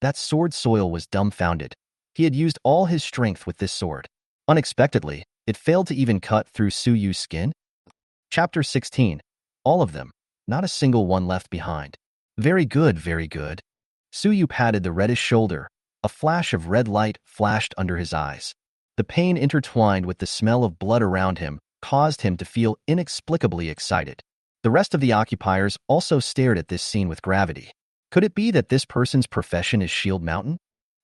That sword soil was dumbfounded. He had used all his strength with this sword. Unexpectedly, it failed to even cut through Su Yu's skin. Chapter 16. All of them. Not a single one left behind. Very good, very good. Su Yu patted the reddish shoulder. A flash of red light flashed under his eyes. The pain intertwined with the smell of blood around him caused him to feel inexplicably excited. The rest of the occupiers also stared at this scene with gravity. Could it be that this person's profession is Shield Mountain?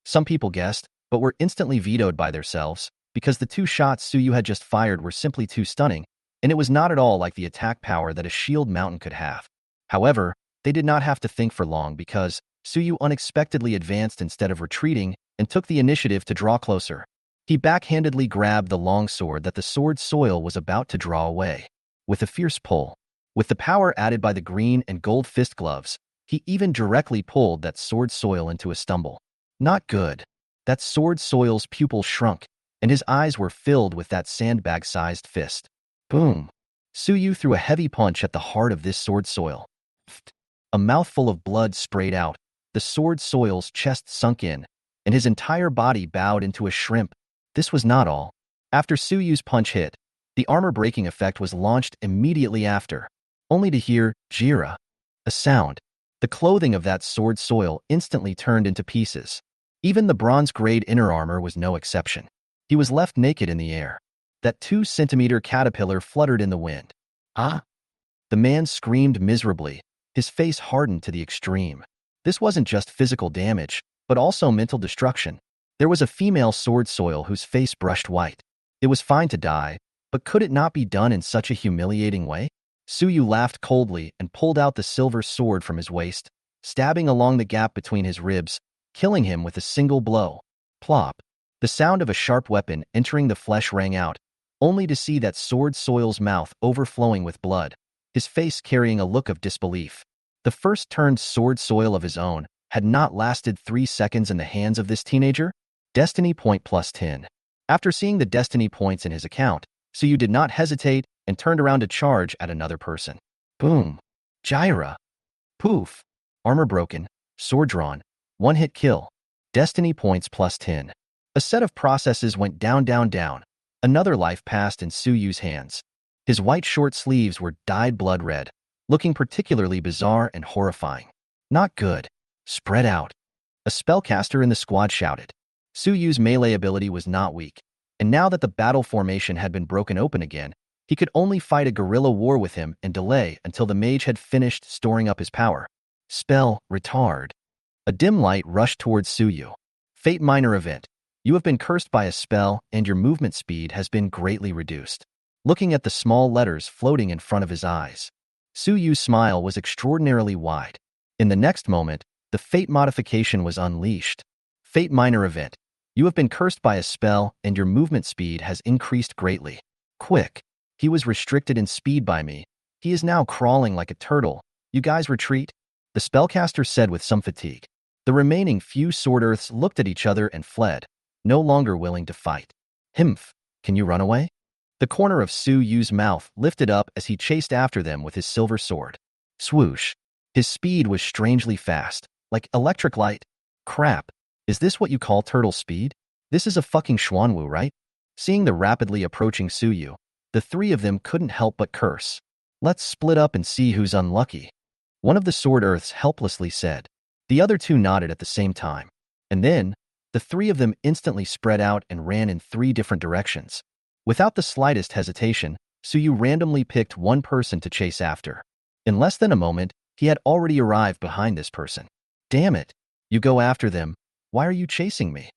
Some people guessed, but were instantly vetoed by themselves, because the 2 shots Su Yu had just fired were simply too stunning, and it was not at all like the attack power that a Shield Mountain could have. However, they did not have to think for long because Su Yu unexpectedly advanced instead of retreating and took the initiative to draw closer. He backhandedly grabbed the long sword that the sword soil was about to draw away. With a fierce pull, with the power added by the green and gold fist gloves, he even directly pulled that sword soil into a stumble. Not good. That sword soil's pupils shrunk, and his eyes were filled with that sandbag-sized fist. Boom! Su Yu threw a heavy punch at the heart of this sword soil. A mouthful of blood sprayed out, the sword soil's chest sunk in, and his entire body bowed into a shrimp. This was not all. After Suyu's punch hit, the armor-breaking effect was launched immediately after, only to hear "Jira," a sound. The clothing of that sword soil instantly turned into pieces. Even the bronze-grade inner armor was no exception. He was left naked in the air. That 2-centimeter caterpillar fluttered in the wind. Ah! The man screamed miserably, his face hardened to the extreme. This wasn't just physical damage, but also mental destruction. There was a female sword soil whose face brushed white. It was fine to die, but could it not be done in such a humiliating way? Suyu laughed coldly and pulled out the silver sword from his waist, stabbing along the gap between his ribs, killing him with a single blow. Plop! The sound of a sharp weapon entering the flesh rang out, only to see that sword soil's mouth overflowing with blood, his face carrying a look of disbelief. The first turned sword soil of his own had not lasted 3 seconds in the hands of this teenager. Destiny point plus 10. After seeing the destiny points in his account, Suyu did not hesitate and turned around to charge at another person. Boom! Jira! Poof! Armor broken, sword drawn, one-hit kill. Destiny points plus 10. A set of processes went down, down, down. Another life passed in Suyu's hands. His white short sleeves were dyed blood red, looking particularly bizarre and horrifying. Not good. Spread out. A spellcaster in the squad shouted. Suyu's melee ability was not weak, and now that the battle formation had been broken open again, he could only fight a guerrilla war with him and delay until the mage had finished storing up his power. Spell, retard. A dim light rushed towards Suyu. Fate minor event. You have been cursed by a spell and your movement speed has been greatly reduced. Looking at the small letters floating in front of his eyes, Suyu's smile was extraordinarily wide. In the next moment, the fate modification was unleashed. Fate minor event. You have been cursed by a spell and your movement speed has increased greatly. Quick. He was restricted in speed by me. He is now crawling like a turtle. You guys retreat? The spellcaster said with some fatigue. The remaining few sword earths looked at each other and fled, no longer willing to fight. Himph, can you run away? The corner of Suyu's mouth lifted up as he chased after them with his silver sword. Swoosh. His speed was strangely fast, like electric light. Crap. Is this what you call turtle speed? This is a fucking Xuanwu, right? Seeing the rapidly approaching Suyu, the three of them couldn't help but curse. Let's split up and see who's unlucky. One of the sword earths helplessly said. The other two nodded at the same time. And then, the three of them instantly spread out and ran in 3 different directions. Without the slightest hesitation, Suyu randomly picked one person to chase after. In less than a moment, he had already arrived behind this person. Damn it! You go after them. Why are you chasing me?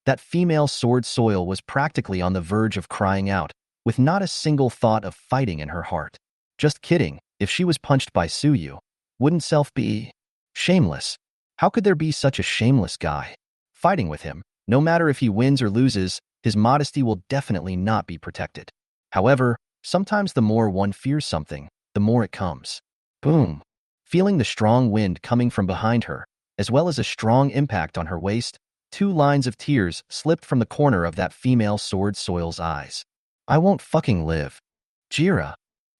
That female sword soil was practically on the verge of crying out, with not a single thought of fighting in her heart. Just kidding, if she was punched by Suyu, wouldn't self be shameless? How could there be such a shameless guy? Fighting with him, no matter if he wins or loses, his modesty will definitely not be protected. However, sometimes the more one fears something, the more it comes. Boom. Feeling the strong wind coming from behind her, as well as a strong impact on her waist, 2 lines of tears slipped from the corner of that female sword soil's eyes. I won't fucking live. Jira.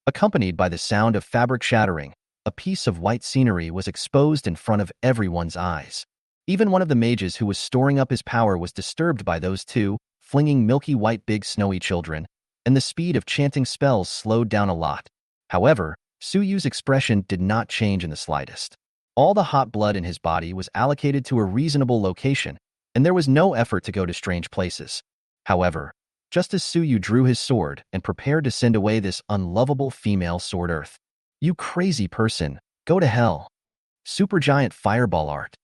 Accompanied by the sound of fabric shattering, a piece of white scenery was exposed in front of everyone's eyes. Even one of the mages who was storing up his power was disturbed by those 2, flinging milky white big snowy children, and the speed of chanting spells slowed down a lot. However, Suyu's expression did not change in the slightest. All the hot blood in his body was allocated to a reasonable location, and there was no effort to go to strange places. However, just as Suyu drew his sword and prepared to send away this unlovable female sword earth. You crazy person, go to hell. Supergiant fireball art.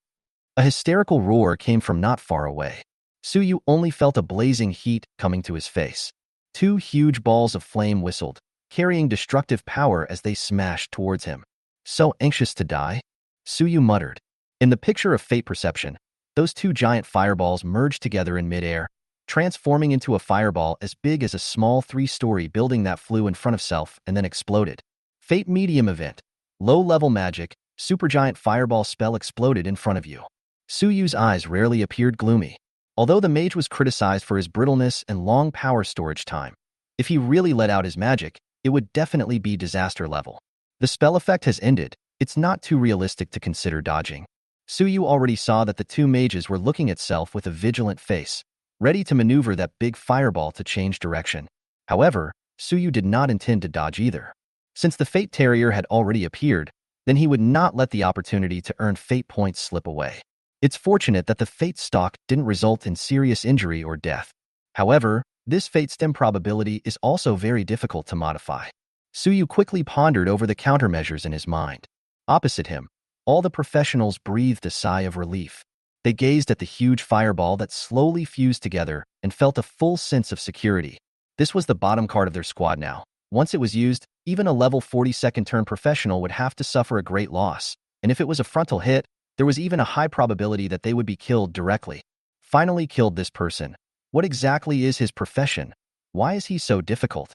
A hysterical roar came from not far away. Suyu only felt a blazing heat coming to his face. 2 huge balls of flame whistled, carrying destructive power as they smashed towards him. So anxious to die? Suyu muttered. In the picture of fate perception, those 2 giant fireballs merged together in midair, transforming into a fireball as big as a small 3-story building that flew in front of self and then exploded. Fate medium event. Low-level magic, supergiant fireball spell exploded in front of you. Suyu's eyes rarely appeared gloomy. Although the mage was criticized for his brittleness and long power storage time, if he really let out his magic, it would definitely be disaster level. The spell effect has ended. It's not too realistic to consider dodging. Suyu already saw that the two mages were looking at Self with a vigilant face, ready to maneuver that big fireball to change direction. However, Suyu did not intend to dodge either. Since the Fate Terrier had already appeared, then he would not let the opportunity to earn Fate points slip away. It's fortunate that the Fate stock didn't result in serious injury or death. However, this Fate stem probability is also very difficult to modify. Suyu quickly pondered over the countermeasures in his mind. Opposite him, all the professionals breathed a sigh of relief. They gazed at the huge fireball that slowly fused together and felt a full sense of security. This was the bottom card of their squad now. Once it was used, even a level 42nd turn professional would have to suffer a great loss, and if it was a frontal hit, there was even a high probability that they would be killed directly. Finally killed this person. What exactly is his profession? Why is he so difficult?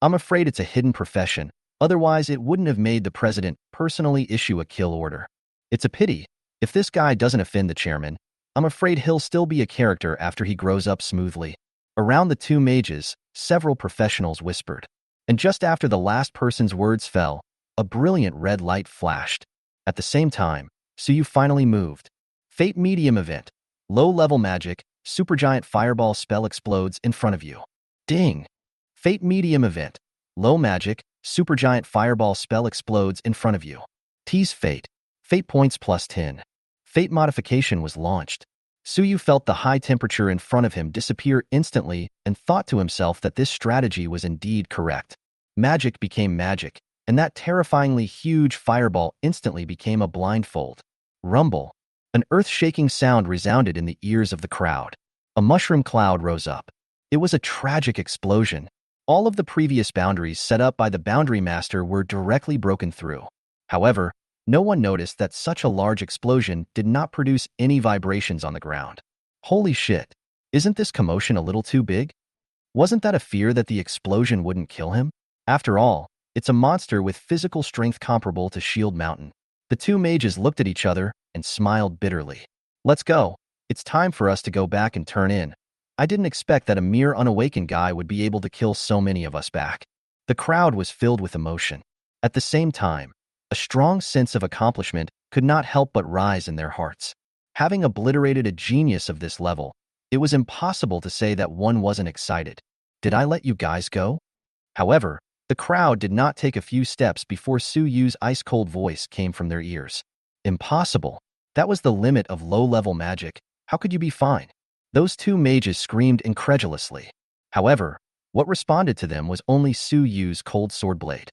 I'm afraid it's a hidden profession, otherwise it wouldn't have made the president personally issue a kill order. It's a pity. If this guy doesn't offend the chairman, I'm afraid he'll still be a character after he grows up smoothly. Around the two mages, several professionals whispered. And just after the last person's words fell, a brilliant red light flashed. At the same time, Suyu finally moved. Fate Medium Event. Low-level magic, supergiant fireball spell explodes in front of you. Ding! Fate Medium Event. Low magic, supergiant fireball spell explodes in front of you. Tease Fate. Fate points plus 10. Fate modification was launched. Suyu felt the high temperature in front of him disappear instantly and thought to himself that this strategy was indeed correct. Magic became magic, and that terrifyingly huge fireball instantly became a blindfold. Rumble. An earth-shaking sound resounded in the ears of the crowd. A mushroom cloud rose up. It was a tragic explosion. All of the previous boundaries set up by the Boundary Master were directly broken through. However, no one noticed that such a large explosion did not produce any vibrations on the ground. Holy shit! Isn't this commotion a little too big? Wasn't that a fear that the explosion wouldn't kill him? After all, it's a monster with physical strength comparable to Shield Mountain. The two mages looked at each other and smiled bitterly. Let's go. It's time for us to go back and turn in. I didn't expect that a mere unawakened guy would be able to kill so many of us back. The crowd was filled with emotion. At the same time, a strong sense of accomplishment could not help but rise in their hearts. Having obliterated a genius of this level, it was impossible to say that one wasn't excited. Did I let you guys go? However, the crowd did not take a few steps before Suyu's ice-cold voice came from their ears. Impossible. That was the limit of low-level magic. How could you be fine? Those two mages screamed incredulously. However, what responded to them was only Suyu's cold sword blade.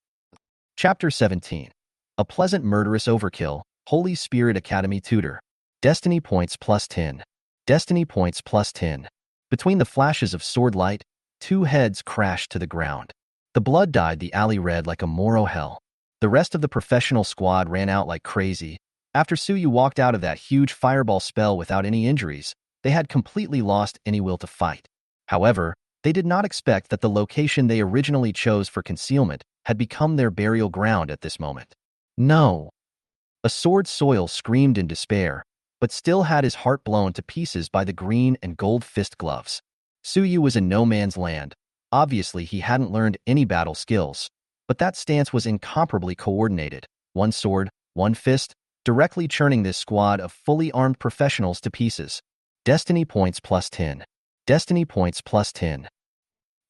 Chapter 17. A pleasant murderous overkill, Holy Spirit Academy tutor. Destiny points plus 10. Destiny points plus 10. Between the flashes of sword light, two heads crashed to the ground. The blood dyed the alley red like a Moro hell. The rest of the professional squad ran out like crazy. After Suyu walked out of that huge fireball spell without any injuries, they had completely lost any will to fight. However, they did not expect that the location they originally chose for concealment had become their burial ground at this moment. No! A sword soil screamed in despair, but still had his heart blown to pieces by the green and gold fist gloves. Suyu was in no man's land. Obviously, he hadn't learned any battle skills, but that stance was incomparably coordinated. One sword, one fist, directly churning this squad of fully armed professionals to pieces. Destiny points plus 10. Destiny points plus 10.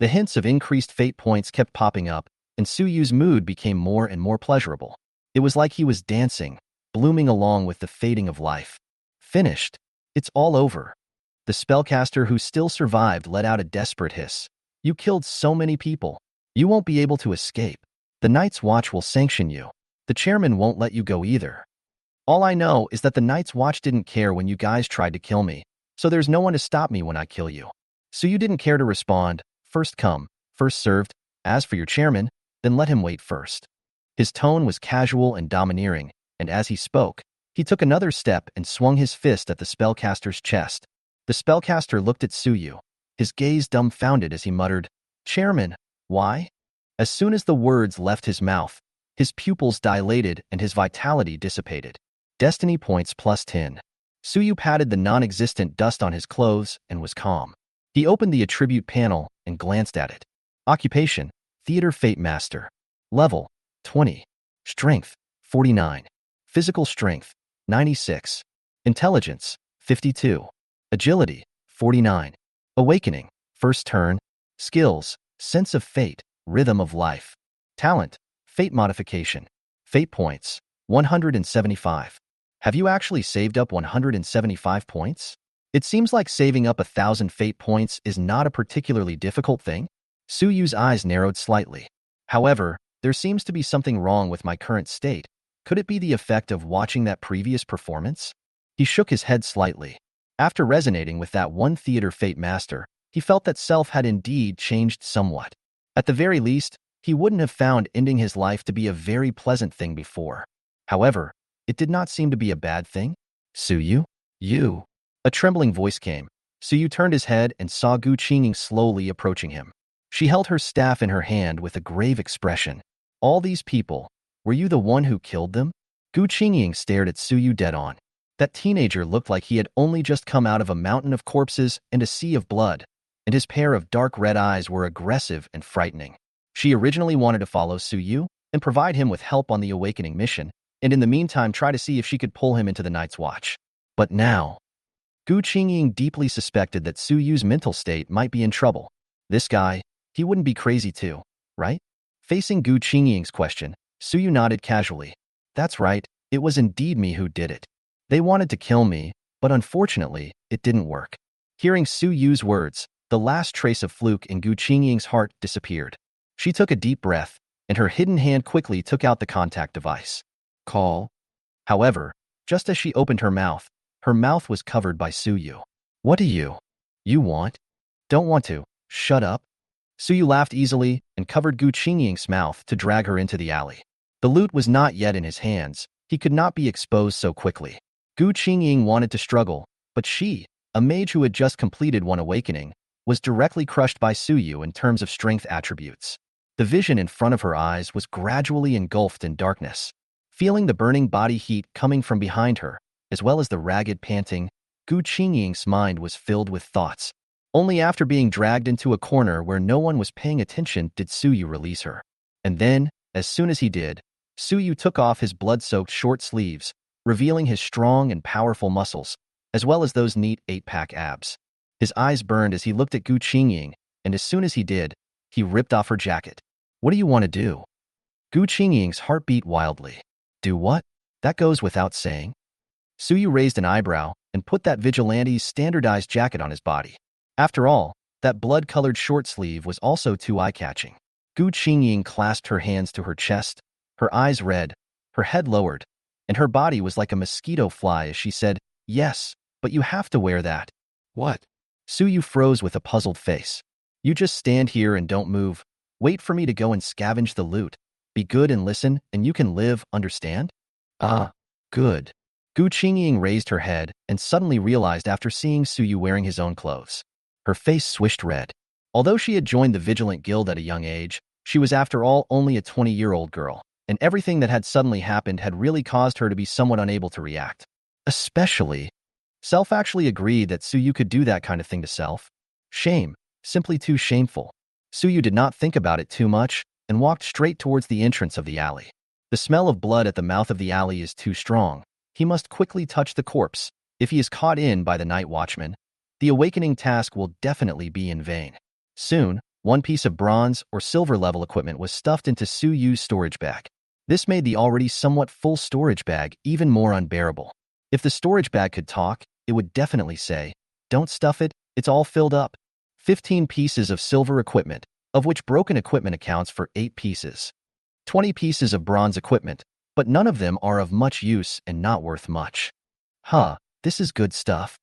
The hints of increased fate points kept popping up, and Suyu's mood became more and more pleasurable. It was like he was dancing, blooming along with the fading of life. Finished. It's all over. The spellcaster who still survived let out a desperate hiss. You killed so many people. You won't be able to escape. The Night's Watch will sanction you. The chairman won't let you go either. All I know is that the Night's Watch didn't care when you guys tried to kill me, so there's no one to stop me when I kill you. So you didn't care to respond. First come, first served. As for your chairman, then let him wait first. His tone was casual and domineering, and as he spoke, he took another step and swung his fist at the spellcaster's chest. The spellcaster looked at Suyu, his gaze dumbfounded as he muttered, "Chairman, why?" As soon as the words left his mouth, his pupils dilated and his vitality dissipated. Destiny points plus 10. Suyu patted the non-existent dust on his clothes and was calm. He opened the attribute panel and glanced at it. Occupation, Theater Fate Master. Level, 20. Strength, 49. Physical strength, 96. Intelligence, 52. Agility, 49. Awakening, first turn. Skills, sense of fate, rhythm of life. Talent, fate modification. Fate points, 175. Have you actually saved up 175 points? It seems like saving up 1,000 fate points is not a particularly difficult thing. Suyu's eyes narrowed slightly. However, there seems to be something wrong with my current state. Could it be the effect of watching that previous performance? He shook his head slightly. After resonating with that one theater fate master, he felt that self had indeed changed somewhat. At the very least, he wouldn't have found ending his life to be a very pleasant thing before. However, it did not seem to be a bad thing. Suyu? You? A trembling voice came. Suyu turned his head and saw Gu Qingying slowly approaching him. She held her staff in her hand with a grave expression. All these people, were you the one who killed them? Gu Qingying stared at Suyu dead on. That teenager looked like he had only just come out of a mountain of corpses and a sea of blood, and his pair of dark red eyes were aggressive and frightening. She originally wanted to follow Suyu and provide him with help on the awakening mission, and in the meantime try to see if she could pull him into the Night's Watch. But now, Gu Qingying deeply suspected that Suyu's mental state might be in trouble. This guy, he wouldn't be crazy too, right? Facing Gu Qingying's question, Suyu nodded casually. That's right, it was indeed me who did it. They wanted to kill me, but unfortunately, it didn't work. Hearing Suyu's words, the last trace of fluke in Gu Qingying's heart disappeared. She took a deep breath, and her hidden hand quickly took out the contact device. Call. However, just as she opened her mouth was covered by Suyu. What do you want? Don't want to. Shut up. Suyu laughed easily and covered Gu Qingying's mouth to drag her into the alley. The loot was not yet in his hands. He could not be exposed so quickly. Gu Qingying wanted to struggle, but she, a mage who had just completed one awakening, was directly crushed by Suyu in terms of strength attributes. The vision in front of her eyes was gradually engulfed in darkness. Feeling the burning body heat coming from behind her, as well as the ragged panting, Gu Qingying's mind was filled with thoughts. Only after being dragged into a corner where no one was paying attention did Suyu release her. And then, as soon as he did, Suyu took off his blood-soaked short sleeves, revealing his strong and powerful muscles, as well as those neat 8-pack abs. His eyes burned as he looked at Gu Qingying, and as soon as he did, he ripped off her jacket. What do you want to do? Gu Qingying's heart beat wildly. Do what? That goes without saying. Suyu raised an eyebrow and put that vigilante's standardized jacket on his body. After all, that blood-colored short sleeve was also too eye-catching. Gu Qingying clasped her hands to her chest, her eyes red, her head lowered, and her body was like a mosquito fly as she said, Yes, but you have to wear that. What? Suyu froze with a puzzled face. You just stand here and don't move. Wait for me to go and scavenge the loot. Be good and listen, and you can live, understand? Ah, good. Gu Qingying raised her head and suddenly realized after seeing Suyu wearing his own clothes. Her face swished red. Although she had joined the Vigilant Guild at a young age, she was after all only a 20-year-old girl, and everything that had suddenly happened had really caused her to be somewhat unable to react. Especially, Self actually agreed that Suyu could do that kind of thing to Self. Shame, simply too shameful. Suyu did not think about it too much and walked straight towards the entrance of the alley. The smell of blood at the mouth of the alley is too strong. He must quickly touch the corpse. If he is caught in by the night watchman, the awakening task will definitely be in vain. Soon, one piece of bronze or silver level equipment was stuffed into Suyu's storage bag. This made the already somewhat full storage bag even more unbearable. If the storage bag could talk, it would definitely say, "Don't stuff it, it's all filled up." 15 pieces of silver equipment, of which broken equipment accounts for 8 pieces. 20 pieces of bronze equipment, but none of them are of much use and not worth much. This is good stuff.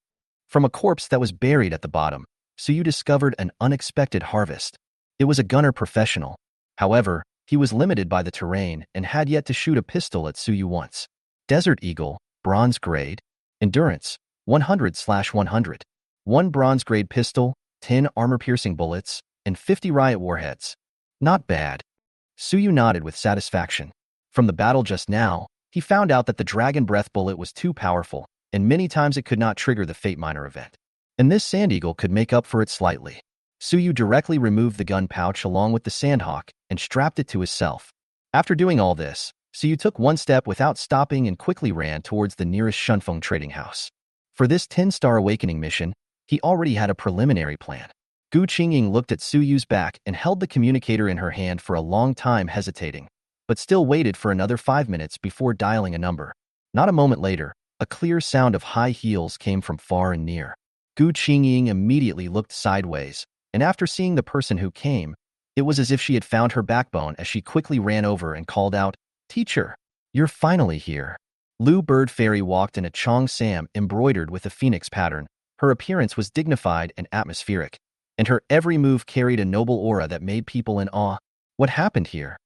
From a corpse that was buried at the bottom, Suyu discovered an unexpected harvest. It was a gunner professional. However, he was limited by the terrain and had yet to shoot a pistol at Suyu once. Desert Eagle, bronze grade. Endurance, 100/100. 1 bronze grade pistol, 10 armor-piercing bullets, and 50 riot warheads. Not bad. Suyu nodded with satisfaction. From the battle just now, he found out that the Dragon Breath bullet was too powerful, and many times it could not trigger the Fate Miner event. And this Sand Eagle could make up for it slightly. Suyu directly removed the gun pouch along with the Sandhawk and strapped it to himself. After doing all this, So you took one step without stopping and quickly ran towards the nearest Shunfeng trading house. For this 10-star awakening mission, he already had a preliminary plan. Gu Qingying looked at Su Yu's back and held the communicator in her hand for a long time, hesitating, but still waited for another 5 minutes before dialing a number. Not a moment later, a clear sound of high heels came from far and near. Gu Qingying immediately looked sideways, and after seeing the person who came, it was as if she had found her backbone as she quickly ran over and called out, "Teacher, you're finally here." Lu Bird Fairy walked in a Chong Sam embroidered with a phoenix pattern. Her appearance was dignified and atmospheric, and her every move carried a noble aura that made people in awe. "What happened here?"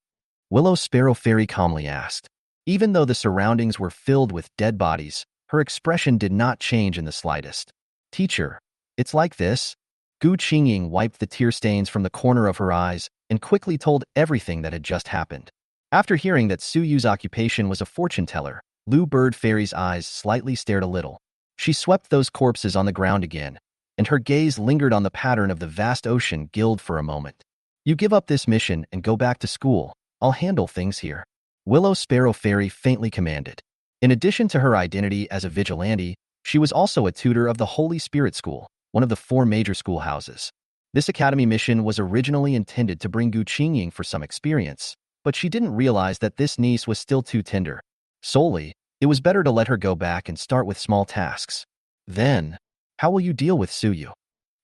Willow Sparrow Fairy calmly asked. Even though the surroundings were filled with dead bodies, her expression did not change in the slightest. "Teacher, it's like this." Gu Qingying wiped the tear stains from the corner of her eyes and quickly told everything that had just happened. After hearing that Su Yu's occupation was a fortune teller, Lu Bird Fairy's eyes slightly stared a little. She swept those corpses on the ground again, and her gaze lingered on the pattern of the vast ocean guild for a moment. "You give up this mission and go back to school. I'll handle things here," Willow Sparrow Fairy faintly commanded. In addition to her identity as a vigilante, she was also a tutor of the Holy Spirit School, one of the 4 major schoolhouses. This academy mission was originally intended to bring Gu Qingying for some experience, but she didn't realize that this niece was still too tender. Solely, it was better to let her go back and start with small tasks. "Then, how will you deal with Su Yu?"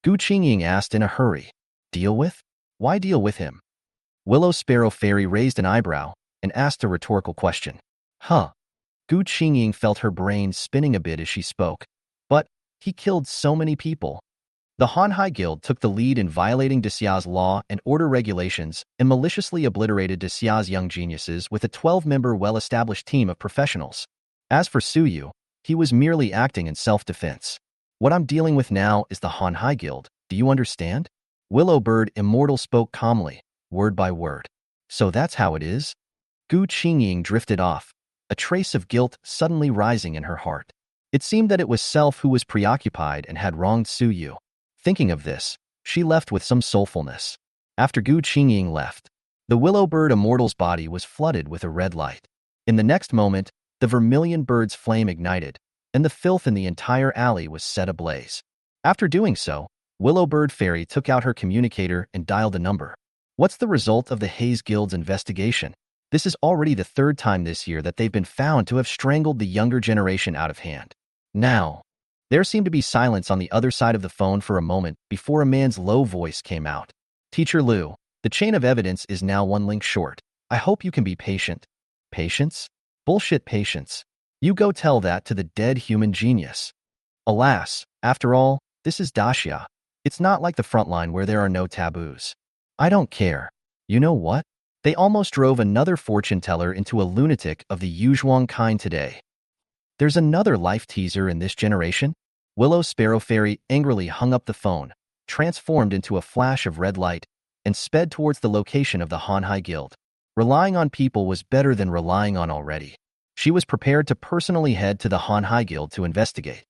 Gu Qingying asked in a hurry. "Deal with? Why deal with him?" Willow Sparrow Fairy raised an eyebrow and asked a rhetorical question. "Huh." Gu Qingying felt her brain spinning a bit as she spoke. "But he killed so many people." The Hanhai Guild took the lead in violating Dexia's law and order regulations and maliciously obliterated Dexia's young geniuses with a 12-member well-established team of professionals. As for Su Yu, he was merely acting in self-defense. "What I'm dealing with now is the Hanhai Guild. Do you understand?" Willow Bird Immortal spoke calmly, word by word. "So that's how it is?" Gu Qingying drifted off, a trace of guilt suddenly rising in her heart. It seemed that it was self who was preoccupied and had wronged Su Yu. Thinking of this, she left with some soulfulness. After Gu Qingying left, the Willow Bird Immortal's body was flooded with a red light. In the next moment, the vermilion bird's flame ignited, and the filth in the entire alley was set ablaze. After doing so, Willow Bird Fairy took out her communicator and dialed a number. "What's the result of the Haze Guild's investigation? This is already the 3rd time this year that they've been found to have strangled the younger generation out of hand." Now, there seemed to be silence on the other side of the phone for a moment before a man's low voice came out. "Teacher Lu, the chain of evidence is now 1 link short. I hope you can be patient." "Patience? Bullshit patience. You go tell that to the dead human genius." Alas, after all, this is Daxia. It's not like the frontline where there are no taboos. "I don't care. You know what? They almost drove another fortune teller into a lunatic of the Yuzhuang kind today. There's another life teaser in this generation?" Willow Sparrow Fairy angrily hung up the phone, transformed into a flash of red light, and sped towards the location of the Hanhai Guild. Relying on people was better than relying on already. She was prepared to personally head to the Hanhai Guild to investigate.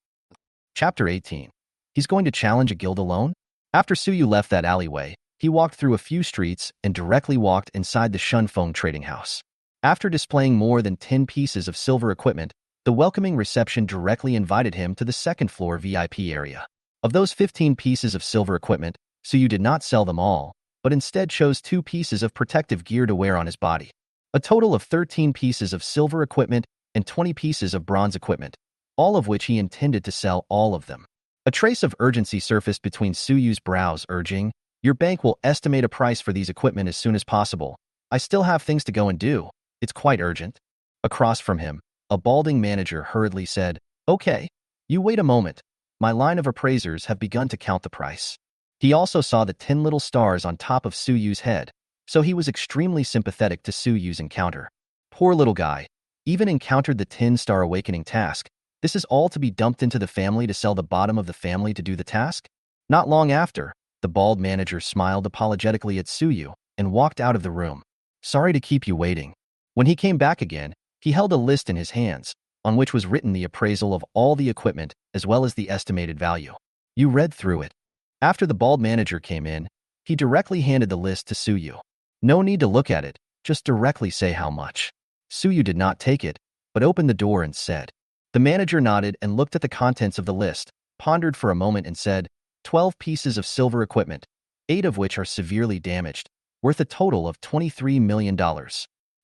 Chapter 18. He's going to challenge a guild alone? After Su Yu left that alleyway, he walked through a few streets and directly walked inside the Shunfeng trading house. After displaying more than 10 pieces of silver equipment, the welcoming reception directly invited him to the 2nd floor VIP area. Of those 15 pieces of silver equipment, Su Yu did not sell them all, but instead chose 2 pieces of protective gear to wear on his body. A total of 13 pieces of silver equipment and 20 pieces of bronze equipment, all of which he intended to sell all of them. A trace of urgency surfaced between Su Yu's brows, urging, "Your bank will estimate a price for these equipment as soon as possible. I still have things to go and do. It's quite urgent." Across from him, a balding manager hurriedly said, "Okay, you wait a moment. My line of appraisers have begun to count the price." He also saw the 10 little stars on top of Su Yu's head, so he was extremely sympathetic to Su Yu's encounter. Poor little guy, even encountered the 10-star awakening task. This is all to be dumped into the family to sell the bottom of the family to do the task? Not long after, the bald manager smiled apologetically at Su Yu and walked out of the room. "Sorry to keep you waiting." When he came back again, he held a list in his hands, on which was written the appraisal of all the equipment as well as the estimated value. You read through it. After the bald manager came in, he directly handed the list to Su Yu. "No need to look at it, just directly say how much." Suyu did not take it, but opened the door and said. The manager nodded and looked at the contents of the list, pondered for a moment and said, 12 pieces of silver equipment, 8 of which are severely damaged, worth a total of $23 million.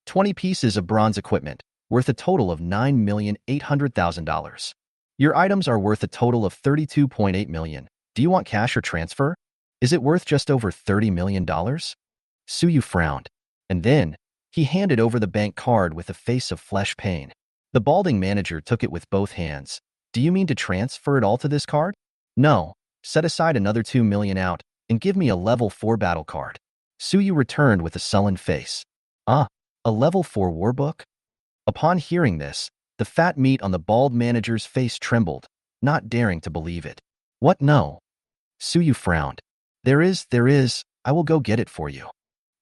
20 pieces of bronze equipment, worth a total of $9,800,000. Your items are worth a total of $32.8 million. Do you want cash or transfer? Is it worth just over $30 million? Suyu frowned. And then, he handed over the bank card with a face of flesh pain. The balding manager took it with both hands. Do you mean to transfer it all to this card? No. Set aside another $2 million out and give me a level 4 battle card. Suyu returned with a sullen face. Ah, a level 4 war book? Upon hearing this, the fat meat on the bald manager's face trembled, not daring to believe it. What, no? Suyu frowned. There is, I will go get it for you.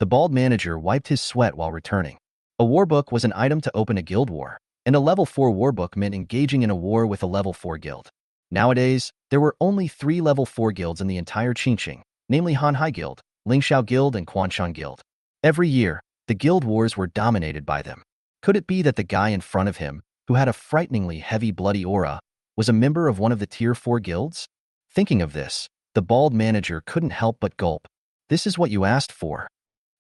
The bald manager wiped his sweat while returning. A war book was an item to open a guild war, and a level 4 war book meant engaging in a war with a level 4 guild. Nowadays, there were only 3 level 4 guilds in the entire Qingqing, namely Hanhai Guild, Lingxiao Guild, and Quanshan Guild. Every year, the guild wars were dominated by them. Could it be that the guy in front of him, who had a frighteningly heavy bloody aura, was a member of one of the Tier 4 guilds? Thinking of this, the bald manager couldn't help but gulp. This is what you asked for.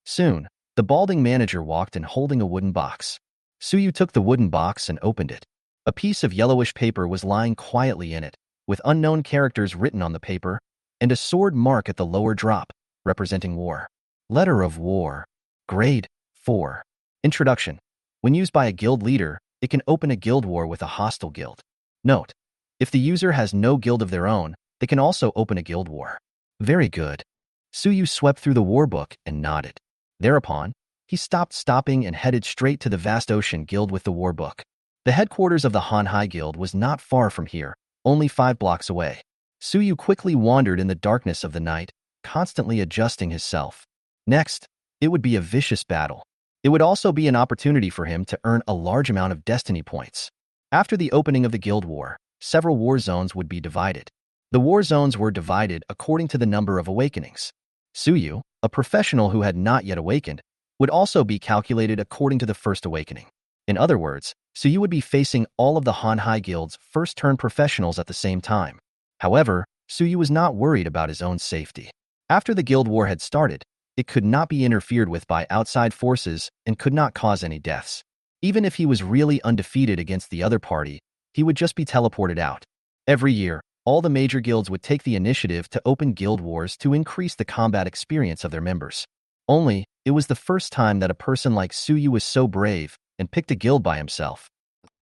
Soon, the balding manager walked in holding a wooden box. Suyu took the wooden box and opened it. A piece of yellowish paper was lying quietly in it, with unknown characters written on the paper, and a sword mark at the lower drop, representing war. Letter of War. Grade 4. Introduction. When used by a guild leader, it can open a guild war with a hostile guild. Note: if the user has no guild of their own, they can also open a guild war. Very good. Suyu swept through the war book and nodded. Thereupon, he stopped stopping and headed straight to the Vast Ocean Guild with the war book. The headquarters of the Hanhai Guild was not far from here, only 5 blocks away. Suyu quickly wandered in the darkness of the night, constantly adjusting himself. Next, it would be a vicious battle. It would also be an opportunity for him to earn a large amount of destiny points. After the opening of the guild war, several war zones would be divided. The war zones were divided according to the number of awakenings. Suyu, a professional who had not yet awakened, would also be calculated according to the first awakening. In other words, Suyu would be facing all of the Hanhai Guild's first-turn professionals at the same time. However, Suyu was not worried about his own safety. After the guild war had started, it could not be interfered with by outside forces and could not cause any deaths. Even if he was really undefeated against the other party, he would just be teleported out. Every year, all the major guilds would take the initiative to open guild wars to increase the combat experience of their members. Only, it was the first time that a person like Suyu was so brave and picked a guild by himself.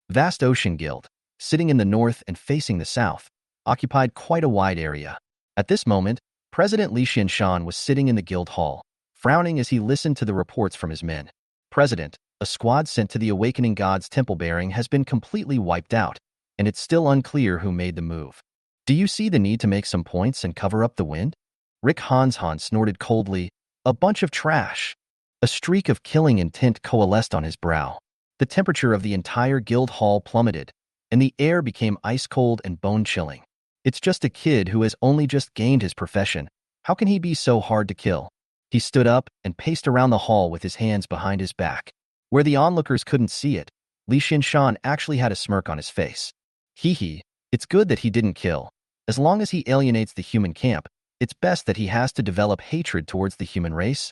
Vast Ocean Guild, sitting in the north and facing the south, occupied quite a wide area. At this moment, President Li Xianshan was sitting in the guild hall, frowning as he listened to the reports from his men. President, a squad sent to the Awakening God's temple bearing has been completely wiped out, and it's still unclear who made the move. Do you see the need to make some points and cover up the wind? Rick Hanshan snorted coldly. A bunch of trash. A streak of killing intent coalesced on his brow. The temperature of the entire guild hall plummeted, and the air became ice-cold and bone-chilling. It's just a kid who has only just gained his profession. How can he be so hard to kill? He stood up and paced around the hall with his hands behind his back. Where the onlookers couldn't see it, Li Xianshan actually had a smirk on his face. Hee, it's good that he didn't kill. As long as he alienates the human camp, it's best that he has to develop hatred towards the human race.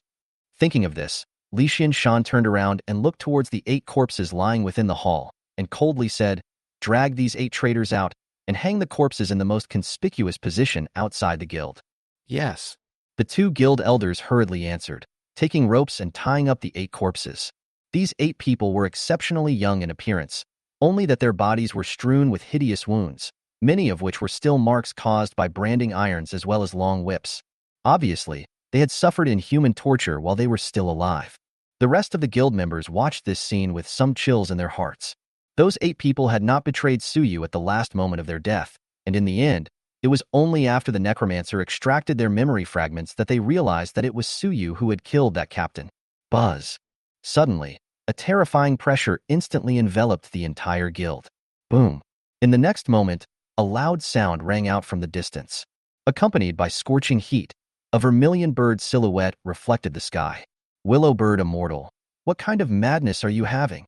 Thinking of this, Li Xianshan turned around and looked towards the 8 corpses lying within the hall, and coldly said, "Drag these 8 traitors out, and hang the corpses in the most conspicuous position outside the guild." Yes. The 2 guild elders hurriedly answered, taking ropes and tying up the 8 corpses. These 8 people were exceptionally young in appearance, only that their bodies were strewn with hideous wounds, many of which were still marks caused by branding irons as well as long whips. Obviously, they had suffered inhuman torture while they were still alive. The rest of the guild members watched this scene with some chills in their hearts. Those 8 people had not betrayed Suyu at the last moment of their death, and in the end, it was only after the necromancer extracted their memory fragments that they realized that it was Suyu who had killed that captain. Buzz. Suddenly, a terrifying pressure instantly enveloped the entire guild. Boom. In the next moment, a loud sound rang out from the distance. Accompanied by scorching heat, a vermilion bird silhouette reflected the sky. Willow bird immortal, what kind of madness are you having?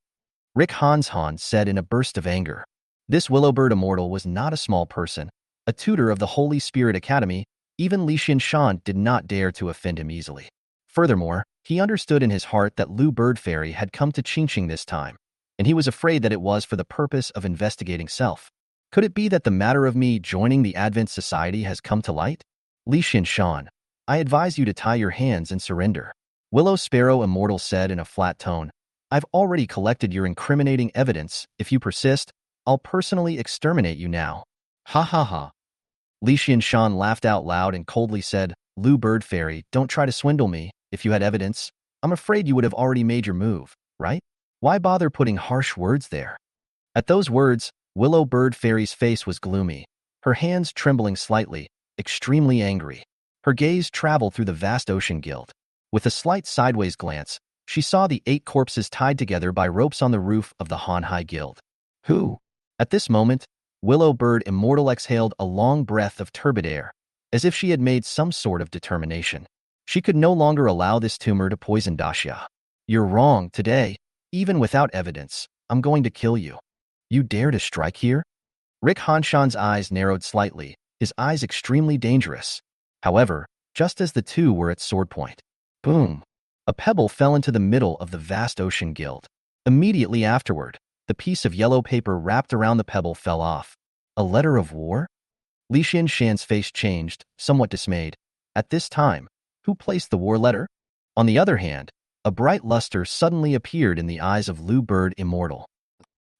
Rick Hanshan said in a burst of anger. This Willowbird immortal was not a small person. A tutor of the Holy Spirit Academy, even Li Xinshan did not dare to offend him easily. Furthermore, he understood in his heart that Lu Bird Fairy had come to Qingqing this time, and he was afraid that it was for the purpose of investigating self. Could it be that the matter of me joining the Advent Society has come to light? Li Xinshan, I advise you to tie your hands and surrender. Willow Sparrow Immortal said in a flat tone. I've already collected your incriminating evidence. If you persist, I'll personally exterminate you now. Ha ha ha. Li Xinshan laughed out loud and coldly said, Lu Bird Fairy, don't try to swindle me. If you had evidence, I'm afraid you would have already made your move, right? Why bother putting harsh words there? At those words, Willow Bird Fairy's face was gloomy, her hands trembling slightly, extremely angry. Her gaze traveled through the vast ocean guild. With a slight sideways glance, she saw the 8 corpses tied together by ropes on the roof of the Hanhai Guild. Who? At this moment, Willow Bird Immortal exhaled a long breath of turbid air, as if she had made some sort of determination. She could no longer allow this tumor to poison Daxia. You're wrong today. Even without evidence, I'm going to kill you. You dare to strike here? Rick Hanshan's eyes narrowed slightly, his eyes extremely dangerous. However, just as the two were at sword point, boom! A pebble fell into the middle of the vast ocean guild. Immediately afterward, the piece of yellow paper wrapped around the pebble fell off. A letter of war? Li Xinshan's face changed, somewhat dismayed. At this time, who placed the war letter? On the other hand, a bright luster suddenly appeared in the eyes of Lu Bird Immortal.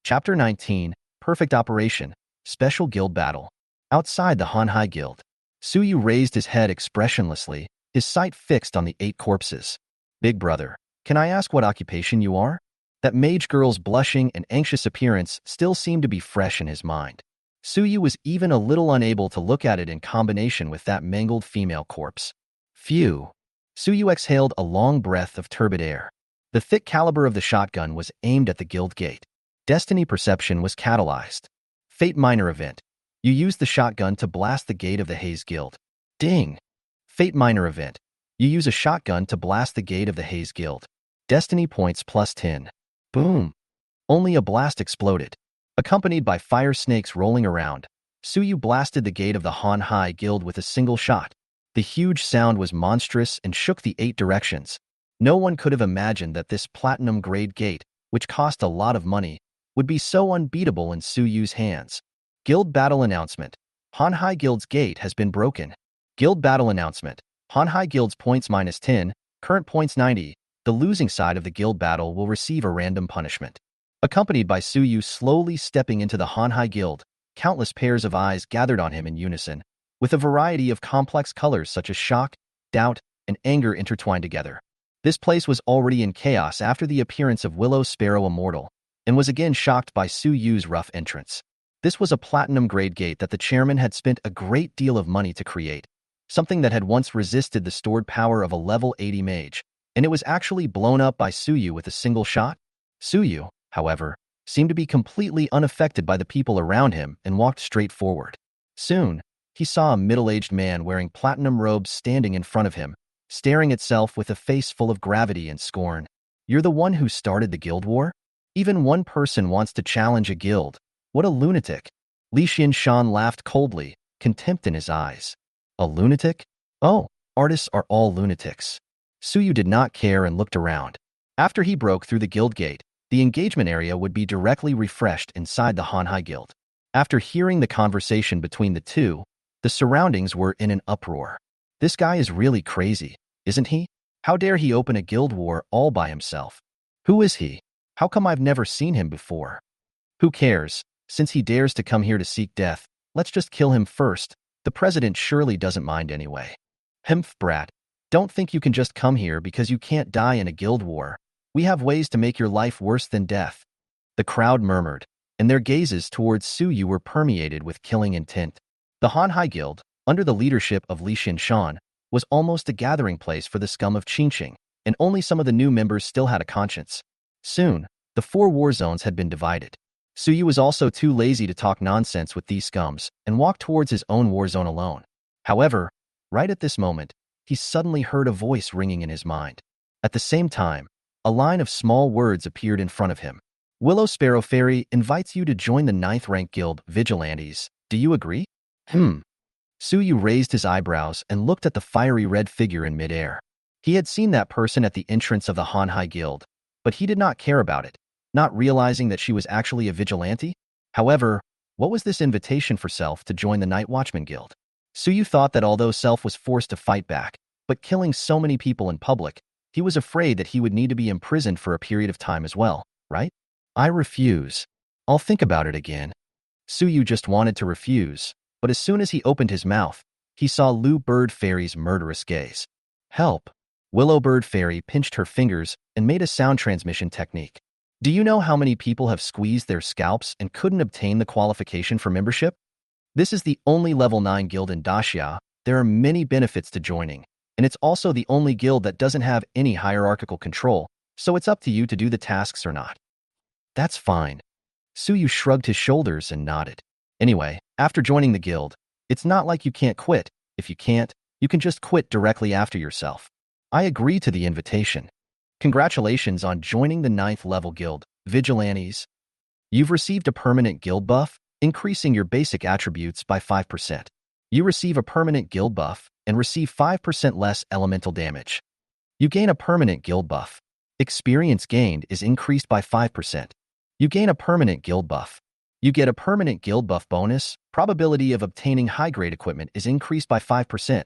Chapter 19, Perfect Operation, Special Guild Battle. Outside the Hanhai Guild, Suyu raised his head expressionlessly, his sight fixed on the 8 corpses. Big brother, can I ask what occupation you are? That mage girl's blushing and anxious appearance still seemed to be fresh in his mind. Suyu was even a little unable to look at it in combination with that mangled female corpse. Phew. Suyu exhaled a long breath of turbid air. The thick caliber of the shotgun was aimed at the guild gate. Destiny perception was catalyzed. Fate minor event. You use the shotgun to blast the gate of the Haze Guild. Ding. Fate minor event. You use a shotgun to blast the gate of the Haze Guild. Destiny points plus 10. Boom. Only a blast exploded. Accompanied by fire snakes rolling around, Suyu blasted the gate of the Hanhai Guild with a single shot. The huge sound was monstrous and shook the 8 directions. No one could have imagined that this platinum-grade gate, which cost a lot of money, would be so unbeatable in Suyu's hands. Guild Battle Announcement. Hanhai Guild's gate has been broken. Guild Battle Announcement. Hanhai Guild's points minus 10, current points 90. The losing side of the guild battle will receive a random punishment. Accompanied by Suyu slowly stepping into the Hanhai Guild, countless pairs of eyes gathered on him in unison, with a variety of complex colors such as shock, doubt, and anger intertwined together. This place was already in chaos after the appearance of Willow Sparrow Immortal, and was again shocked by Suyu's rough entrance. This was a platinum-grade gate that the chairman had spent a great deal of money to create, something that had once resisted the stored power of a level 80 mage, and it was actually blown up by Suyu with a single shot. Suyu, however, seemed to be completely unaffected by the people around him and walked straight forward. Soon, he saw a middle-aged man wearing platinum robes standing in front of him, staring itself with a face full of gravity and scorn. You're the one who started the guild war? Even one person wants to challenge a guild. What a lunatic. Li Xinshan laughed coldly, contempt in his eyes. A lunatic? Oh, artists are all lunatics. Suyu did not care and looked around. After he broke through the guild gate, the engagement area would be directly refreshed inside the Hanhai Guild. After hearing the conversation between the two, the surroundings were in an uproar. This guy is really crazy, isn't he? How dare he open a guild war all by himself? Who is he? How come I've never seen him before? Who cares? Since he dares to come here to seek death, let's just kill him first. The president surely doesn't mind anyway. Hmph, brat. Don't think you can just come here because you can't die in a guild war. We have ways to make your life worse than death. The crowd murmured, and their gazes towards Suyu were permeated with killing intent. The Hanhai Guild, under the leadership of Li Xinshan, was almost a gathering place for the scum of Qingqing, and only some of the new members still had a conscience. Soon, the 4 war zones had been divided. Suyu was also too lazy to talk nonsense with these scums and walked towards his own war zone alone. However, right at this moment, he suddenly heard a voice ringing in his mind. At the same time, a line of small words appeared in front of him. Willow Sparrow Fairy invites you to join the 9th rank guild, Vigilantes. Do you agree? Suyu raised his eyebrows and looked at the fiery red figure in midair. He had seen that person at the entrance of the Hanhai Guild, but he did not care about it, not realizing that she was actually a vigilante. However, what was this invitation for Self to join the Night Watchman Guild? Suyu thought that although Self was forced to fight back, but killing so many people in public, he was afraid that he would need to be imprisoned for a period of time as well, right? I refuse. I'll think about it again. Suyu just wanted to refuse, but as soon as he opened his mouth, he saw Lu Bird Fairy's murderous gaze. Help! Willow Bird Fairy pinched her fingers and made a sound transmission technique. Do you know how many people have squeezed their scalps and couldn't obtain the qualification for membership? This is the only level 9 guild in Daxia. There are many benefits to joining, and it's also the only guild that doesn't have any hierarchical control, so it's up to you to do the tasks or not. That's fine. Suyu shrugged his shoulders and nodded. Anyway, after joining the guild, it's not like you can't quit. If you can't, you can just quit directly after yourself. I agree to the invitation. Congratulations on joining the 9th level guild, Vigilantes. You've received a permanent guild buff, increasing your basic attributes by 5%. You receive a permanent guild buff and receive 5% less elemental damage. You gain a permanent guild buff. Experience gained is increased by 5%. You gain a permanent guild buff. You get a permanent guild buff bonus. Probability of obtaining high-grade equipment is increased by 5%.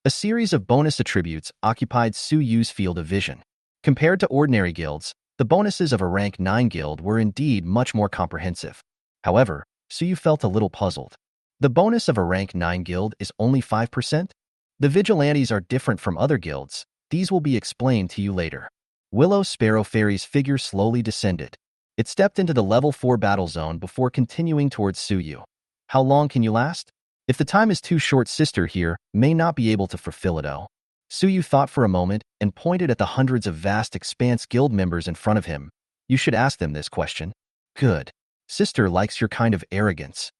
A series of bonus attributes occupied Suyu's field of vision. Compared to ordinary guilds, the bonuses of a rank 9 guild were indeed much more comprehensive. However, Suyu felt a little puzzled. The bonus of a rank 9 guild is only 5%? The Vigilantes are different from other guilds. These will be explained to you later. Willow Sparrow Fairy's figure slowly descended. It stepped into the level 4 battle zone before continuing towards Suyu. How long can you last? If the time is too short, sister here may not be able to fulfill it all. Suyu thought for a moment and pointed at the hundreds of vast expanse guild members in front of him. You should ask them this question. Good. Sister likes your kind of arrogance.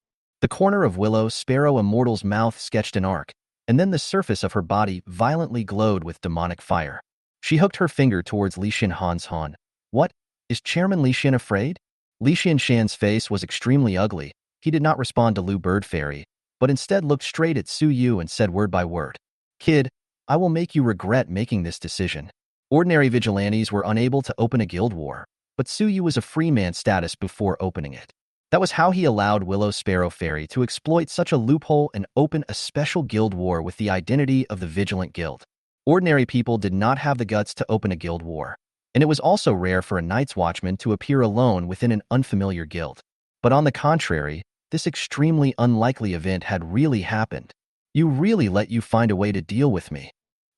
The corner of Willow Sparrow Immortal's mouth sketched an arc, and then the surface of her body violently glowed with demonic fire. She hooked her finger towards Li Han's Han. What? Is Chairman Li Xin afraid? Li Shan's face was extremely ugly. He did not respond to Lu Bird Fairy, but instead looked straight at Suyu and said word by word. Kid, I will make you regret making this decision. Ordinary vigilantes were unable to open a guild war, but Suyu was a free man status before opening it. That was how he allowed Willow Sparrow Fairy to exploit such a loophole and open a special guild war with the identity of the Vigilant Guild. Ordinary people did not have the guts to open a guild war, and it was also rare for a Night's Watchman to appear alone within an unfamiliar guild. But on the contrary, this extremely unlikely event had really happened. You really let you find a way to deal with me.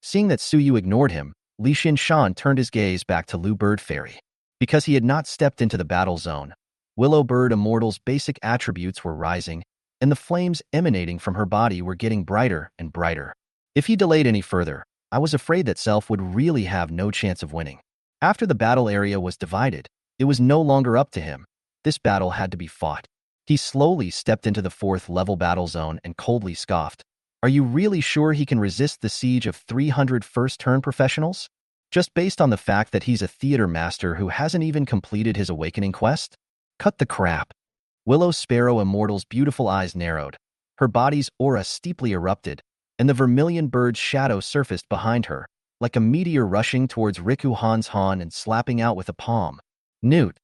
Seeing that Suyu ignored him, Li Shan turned his gaze back to Lu Bird Fairy. Because he had not stepped into the battle zone, Willow Bird Immortal's basic attributes were rising, and the flames emanating from her body were getting brighter and brighter. If he delayed any further, I was afraid that Self would really have no chance of winning. After the battle area was divided, it was no longer up to him. This battle had to be fought. He slowly stepped into the 4th level battle zone and coldly scoffed. Are you really sure he can resist the siege of 300 first-turn professionals? Just based on the fact that he's a theater master who hasn't even completed his awakening quest? Cut the crap. Willow Sparrow Immortal's beautiful eyes narrowed. Her body's aura steeply erupted, and the vermilion bird's shadow surfaced behind her, like a meteor rushing towards Riku Han's Han and slapping out with a palm. Newt.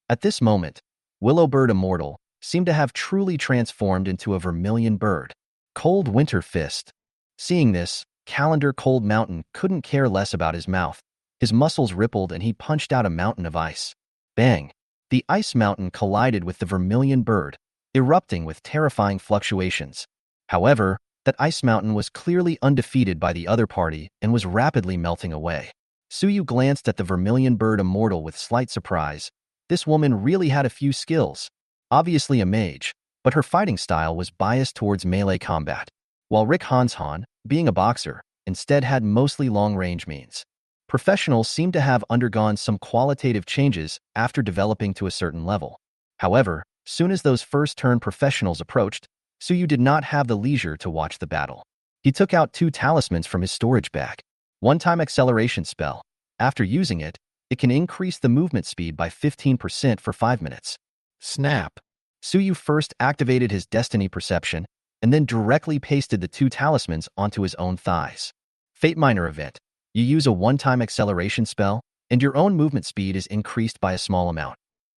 At this moment, Willow Bird Immortal seemed to have truly transformed into a vermilion bird. Cold Winter Fist. Seeing this, Calendar Cold Mountain couldn't care less about his mouth. His muscles rippled and he punched out a mountain of ice. Bang! The ice mountain collided with the vermilion bird, erupting with terrifying fluctuations. However, that ice mountain was clearly undefeated by the other party and was rapidly melting away. Suyu glanced at the vermilion bird Immortal with slight surprise. This woman really had a few skills. Obviously a mage, but her fighting style was biased towards melee combat, while Rick Han's Han, being a boxer, instead had mostly long-range means. Professionals seem to have undergone some qualitative changes after developing to a certain level. However, soon as those first-turn professionals approached, Suyu did not have the leisure to watch the battle. He took out 2 talismans from his storage bag. One-time acceleration spell. After using it, It can increase the movement speed by 15% for 5 minutes. Snap. Suyu first activated his destiny perception and then directly pasted the 2 talismans onto his own thighs. Fate Minor Event. You use a one-time acceleration spell, and your own movement speed is increased by a small amount.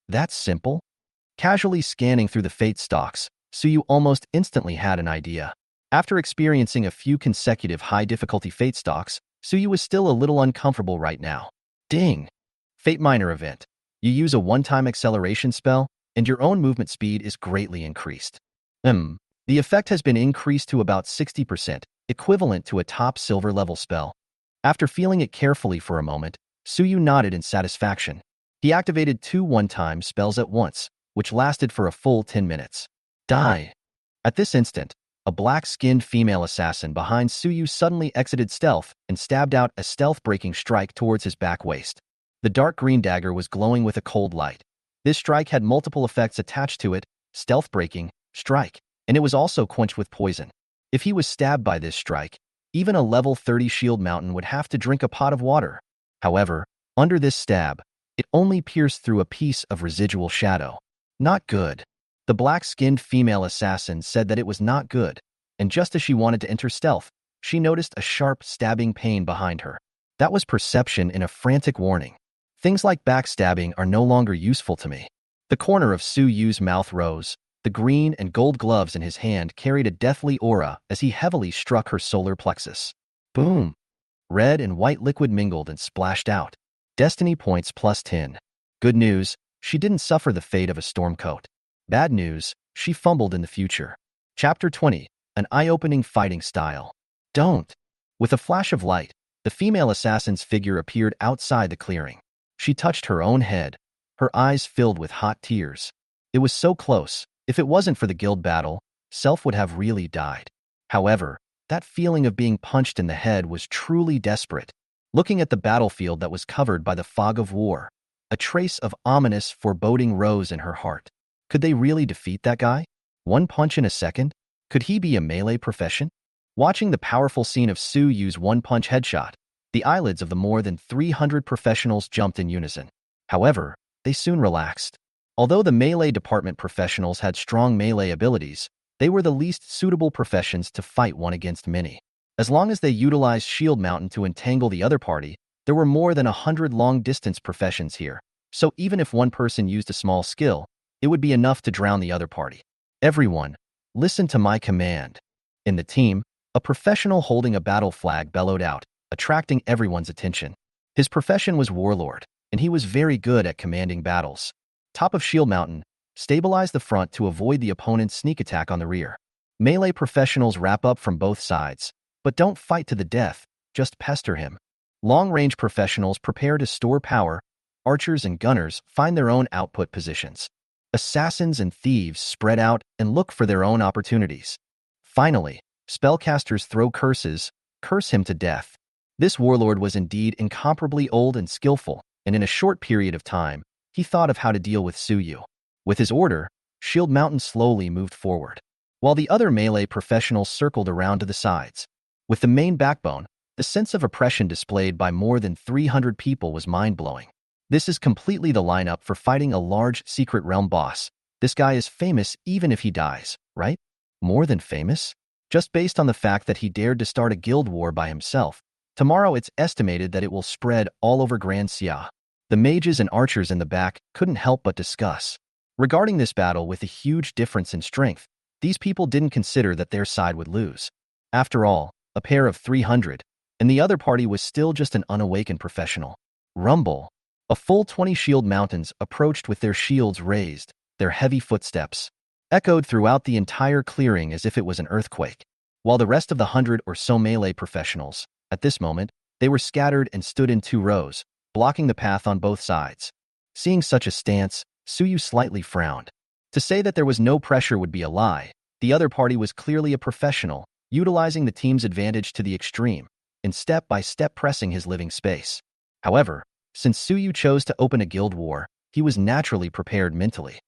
That's simple. Casually scanning through the fate stocks, Suyu almost instantly had an idea. After experiencing a few consecutive high-difficulty fate stocks, Suyu was still a little uncomfortable right now. Ding! Fate Minor Event. You use a one-time acceleration spell, and your own movement speed is greatly increased. The effect has been increased to about 60%, equivalent to a top silver level spell. After feeling it carefully for a moment, Suyu nodded in satisfaction. He activated 2 one-time spells at once, which lasted for a full 10 minutes. Die! At this instant, a black-skinned female assassin behind Suyu suddenly exited stealth and stabbed out a stealth-breaking strike towards his back waist. The dark green dagger was glowing with a cold light. This strike had multiple effects attached to it: stealth-breaking, strike, and it was also quenched with poison. If he was stabbed by this strike, even a level 30 shield mountain would have to drink a pot of water. However, under this stab, it only pierced through a piece of residual shadow. Not good. The black-skinned female assassin said that it was not good, and just as she wanted to enter stealth, she noticed a sharp stabbing pain behind her. That was perception in a frantic warning. Things like backstabbing are no longer useful to me. The corner of Suyu's mouth rose. The green and gold gloves in his hand carried a deathly aura as he heavily struck her solar plexus. Boom! Red and white liquid mingled and splashed out. Destiny points plus 10. Good news, she didn't suffer the fate of a storm coat. Bad news, she fumbled in the future. Chapter 20. An eye-opening fighting style. Don't! With a flash of light, the female assassin's figure appeared outside the clearing. She touched her own head, her eyes filled with hot tears. It was so close. If it wasn't for the guild battle, Self would have really died. However, that feeling of being punched in the head was truly desperate. Looking at the battlefield that was covered by the fog of war, a trace of ominous foreboding rose in her heart. Could they really defeat that guy? 1 punch in a second? Could he be a melee profession? Watching the powerful scene of Suyu's one-punch headshot, the eyelids of the more than 300 professionals jumped in unison. However, they soon relaxed. Although the melee department professionals had strong melee abilities, they were the least suitable professions to fight one against many. As long as they utilized Shield Mountain to entangle the other party, there were more than 100 long-distance professions here, so even if one person used a small skill, it would be enough to drown the other party. Everyone, listen to my command. In the team, a professional holding a battle flag bellowed out, attracting everyone's attention. His profession was Warlord, and he was very good at commanding battles. Top of Shield Mountain, stabilize the front to avoid the opponent's sneak attack on the rear. Melee professionals wrap up from both sides, but don't fight to the death, just pester him. Long-range professionals prepare to store power. Archers and gunners find their own output positions. Assassins and thieves spread out and look for their own opportunities. Finally, spellcasters throw curses, curse him to death. This warlord was indeed incomparably old and skillful, and in a short period of time, he thought of how to deal with Suyu. With his order, Shield Mountain slowly moved forward, while the other melee professionals circled around to the sides. With the main backbone, the sense of oppression displayed by more than 300 people was mind-blowing. This is completely the lineup for fighting a large secret realm boss. This guy is famous even if he dies, right? More than famous? Just based on the fact that he dared to start a guild war by himself. Tomorrow it's estimated that it will spread all over Grand Xia. The mages and archers in the back couldn't help but discuss. Regarding this battle with a huge difference in strength, these people didn't consider that their side would lose. After all, a pair of 300, and the other party was still just an unawakened professional. Rumble. A full 20 shield mountains approached with their shields raised, their heavy footsteps echoed throughout the entire clearing as if it was an earthquake. While the rest of the 100 or so melee professionals, at this moment, they were scattered and stood in 2 rows, blocking the path on both sides. Seeing such a stance, Suyu slightly frowned. To say that there was no pressure would be a lie. The other party was clearly a professional, utilizing the team's advantage to the extreme, and step-by-step pressing his living space. However, since Suyu chose to open a guild war, he was naturally prepared mentally.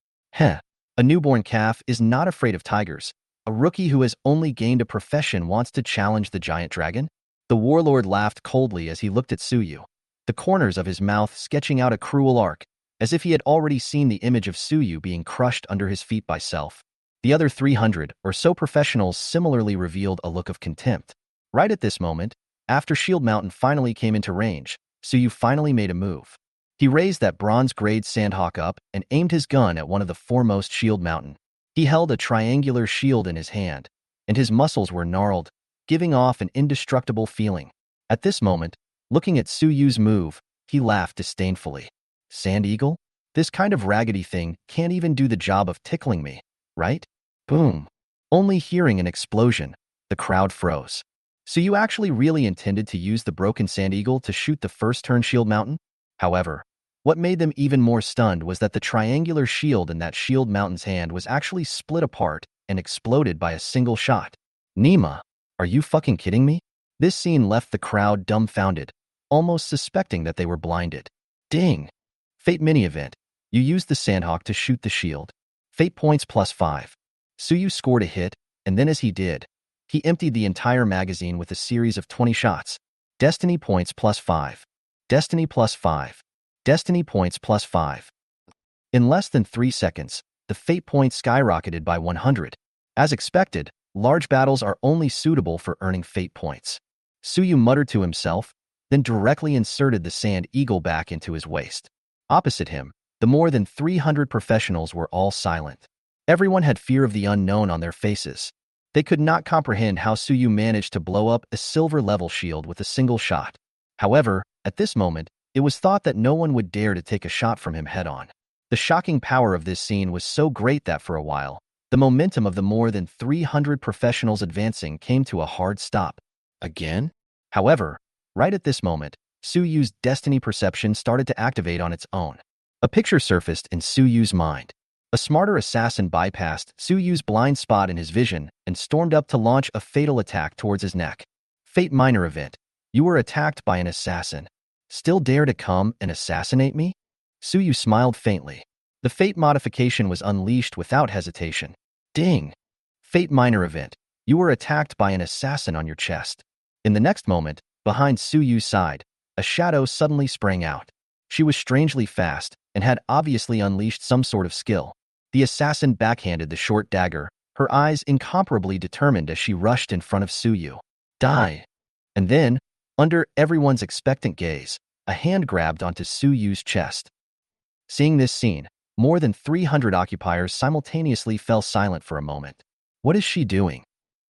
A newborn calf is not afraid of tigers. A rookie who has only gained a profession wants to challenge the giant dragon? The warlord laughed coldly as he looked at Suyu. the corners of his mouth sketching out a cruel arc, as if he had already seen the image of Suyu being crushed under his feet by self. The other 300 or so professionals similarly revealed a look of contempt. Right at this moment, after Shield Mountain finally came into range, Suyu finally made a move. He raised that bronze-grade sandhawk up and aimed his gun at one of the foremost Shield Mountain. He held a triangular shield in his hand, and his muscles were gnarled, giving off an indestructible feeling. At this moment, looking at Suyu's move, he laughed disdainfully. Sand Eagle? This kind of raggedy thing can't even do the job of tickling me, right? Boom. Only hearing an explosion, the crowd froze. So you actually really intended to use the broken Sand Eagle to shoot the first turn Shield Mountain? However, what made them even more stunned was that the triangular shield in that Shield Mountain's hand was actually split apart and exploded by a single shot. Nima, are you fucking kidding me? This scene left the crowd dumbfounded, almost suspecting that they were blinded. Ding! Fate mini-event. You used the Sandhawk to shoot the shield. Fate points +5. Suyu scored a hit, and then as he did, he emptied the entire magazine with a series of 20 shots. Destiny points +5. Destiny +5. Destiny points +5. In less than 3 seconds, the fate points skyrocketed by 100. As expected, large battles are only suitable for earning fate points. Suyu muttered to himself, then directly inserted the Sand Eagle back into his waist. Opposite him, the more than 300 professionals were all silent. Everyone had fear of the unknown on their faces. They could not comprehend how Suyu managed to blow up a silver-level shield with a single shot. However, at this moment, it was thought that no one would dare to take a shot from him head-on. The shocking power of this scene was so great that for a while, the momentum of the more than 300 professionals advancing came to a hard stop. Again? However, right at this moment, Suyu's destiny perception started to activate on its own. A picture surfaced in Suyu's mind. A smarter assassin bypassed Suyu's blind spot in his vision and stormed up to launch a fatal attack towards his neck. Fate minor event. You were attacked by an assassin. Still dare to come and assassinate me? Suyu smiled faintly. The fate modification was unleashed without hesitation. Ding! Fate minor event. You were attacked by an assassin on your chest. In the next moment, behind Suyu's side, a shadow suddenly sprang out. She was strangely fast and had obviously unleashed some sort of skill. The assassin backhanded the short dagger, her eyes incomparably determined as she rushed in front of Suyu. Die! And then, under everyone's expectant gaze, a hand grabbed onto Suyu's chest. Seeing this scene, more than 300 occupiers simultaneously fell silent for a moment. What is she doing?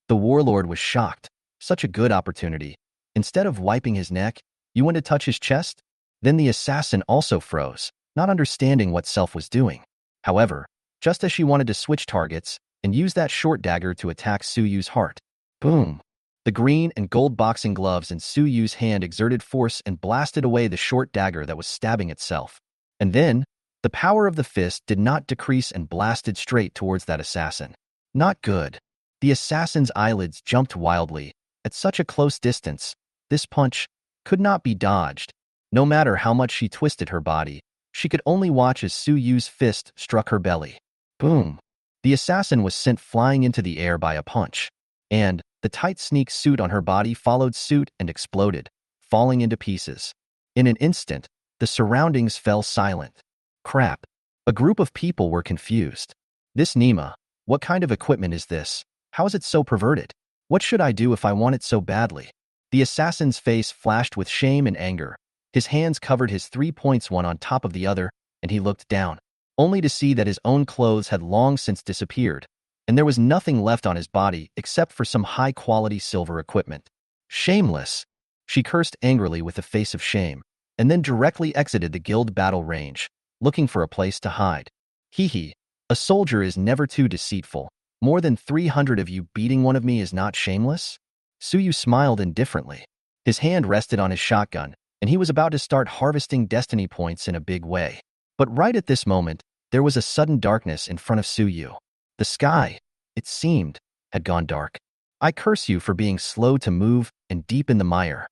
The warlord was shocked. Such a good opportunity. Instead of wiping his neck, you went to touch his chest? Then the assassin also froze, not understanding what Self was doing. However, just as she wanted to switch targets and use that short dagger to attack Suyu's heart. Boom! The green and gold boxing gloves in Suyu's hand exerted force and blasted away the short dagger that was stabbing itself. And then, the power of the fist did not decrease and blasted straight towards that assassin. Not good. The assassin's eyelids jumped wildly. At such a close distance, this punch could not be dodged. No matter how much she twisted her body, she could only watch as Suyu's fist struck her belly. Boom! The assassin was sent flying into the air by a punch. And the tight sneak suit on her body followed suit and exploded, falling into pieces. In an instant, the surroundings fell silent. Crap. A group of people were confused. This Nima, what kind of equipment is this? How is it so perverted? What should I do if I want it so badly? The assassin's face flashed with shame and anger. His hands covered his 3 points one on top of the other, and he looked down, only to see that his own clothes had long since disappeared, and there was nothing left on his body except for some high-quality silver equipment. Shameless! She cursed angrily with a face of shame, and then directly exited the guild battle range, looking for a place to hide. Hee, a soldier is never too deceitful. More than 300 of you beating one of me is not shameless? Suyu smiled indifferently. His hand rested on his shotgun, and he was about to start harvesting destiny points in a big way. But right at this moment, there was a sudden darkness in front of Suyu. The sky, it seemed, had gone dark. I curse you for being slow to move and deep in the mire.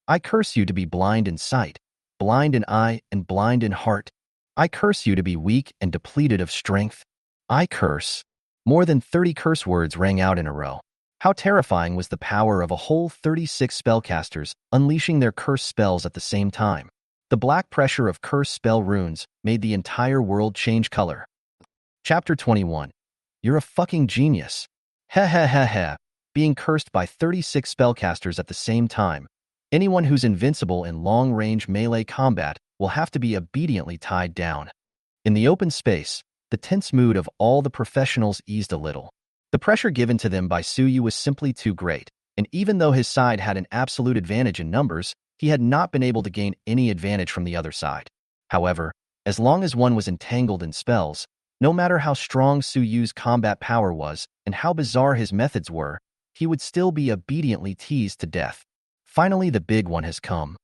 I curse you to be blind in sight, blind in eye, and blind in heart. I curse you to be weak and depleted of strength. I curse. More than 30 curse words rang out in a row. How terrifying was the power of a whole 36 spellcasters unleashing their curse spells at the same time. The black pressure of curse spell runes made the entire world change color. Chapter 21. You're a fucking genius. Heh heh heh heh. Being cursed by 36 spellcasters at the same time. Anyone who's invincible in long-range melee combat will have to be obediently tied down. In the open space, the tense mood of all the professionals eased a little. The pressure given to them by Suyu was simply too great, and even though his side had an absolute advantage in numbers, he had not been able to gain any advantage from the other side. However, as long as one was entangled in spells, no matter how strong Suyu's combat power was and how bizarre his methods were, he would still be obediently teased to death. Finally, the big one has come.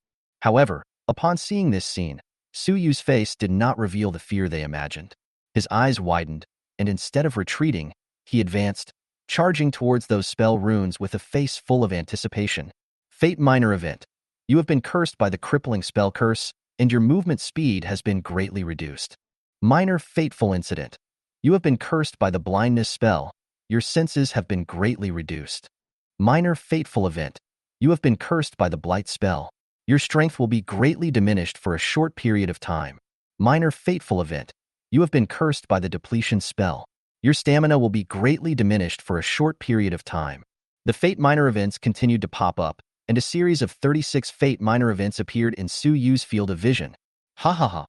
However, upon seeing this scene, Suyu's face did not reveal the fear they imagined. His eyes widened, and instead of retreating, he advanced, charging towards those spell runes with a face full of anticipation. Fate Minor Event. You have been cursed by the crippling spell curse, and your movement speed has been greatly reduced. Minor Fateful Incident. You have been cursed by the blindness spell. Your senses have been greatly reduced. Minor Fateful Event. You have been cursed by the blight spell. Your strength will be greatly diminished for a short period of time. Minor Fateful Event. You have been cursed by the depletion spell. Your stamina will be greatly diminished for a short period of time. The Fate Minor events continued to pop up, and a series of 36 Fate Minor events appeared in Suyu's field of vision. Ha ha ha.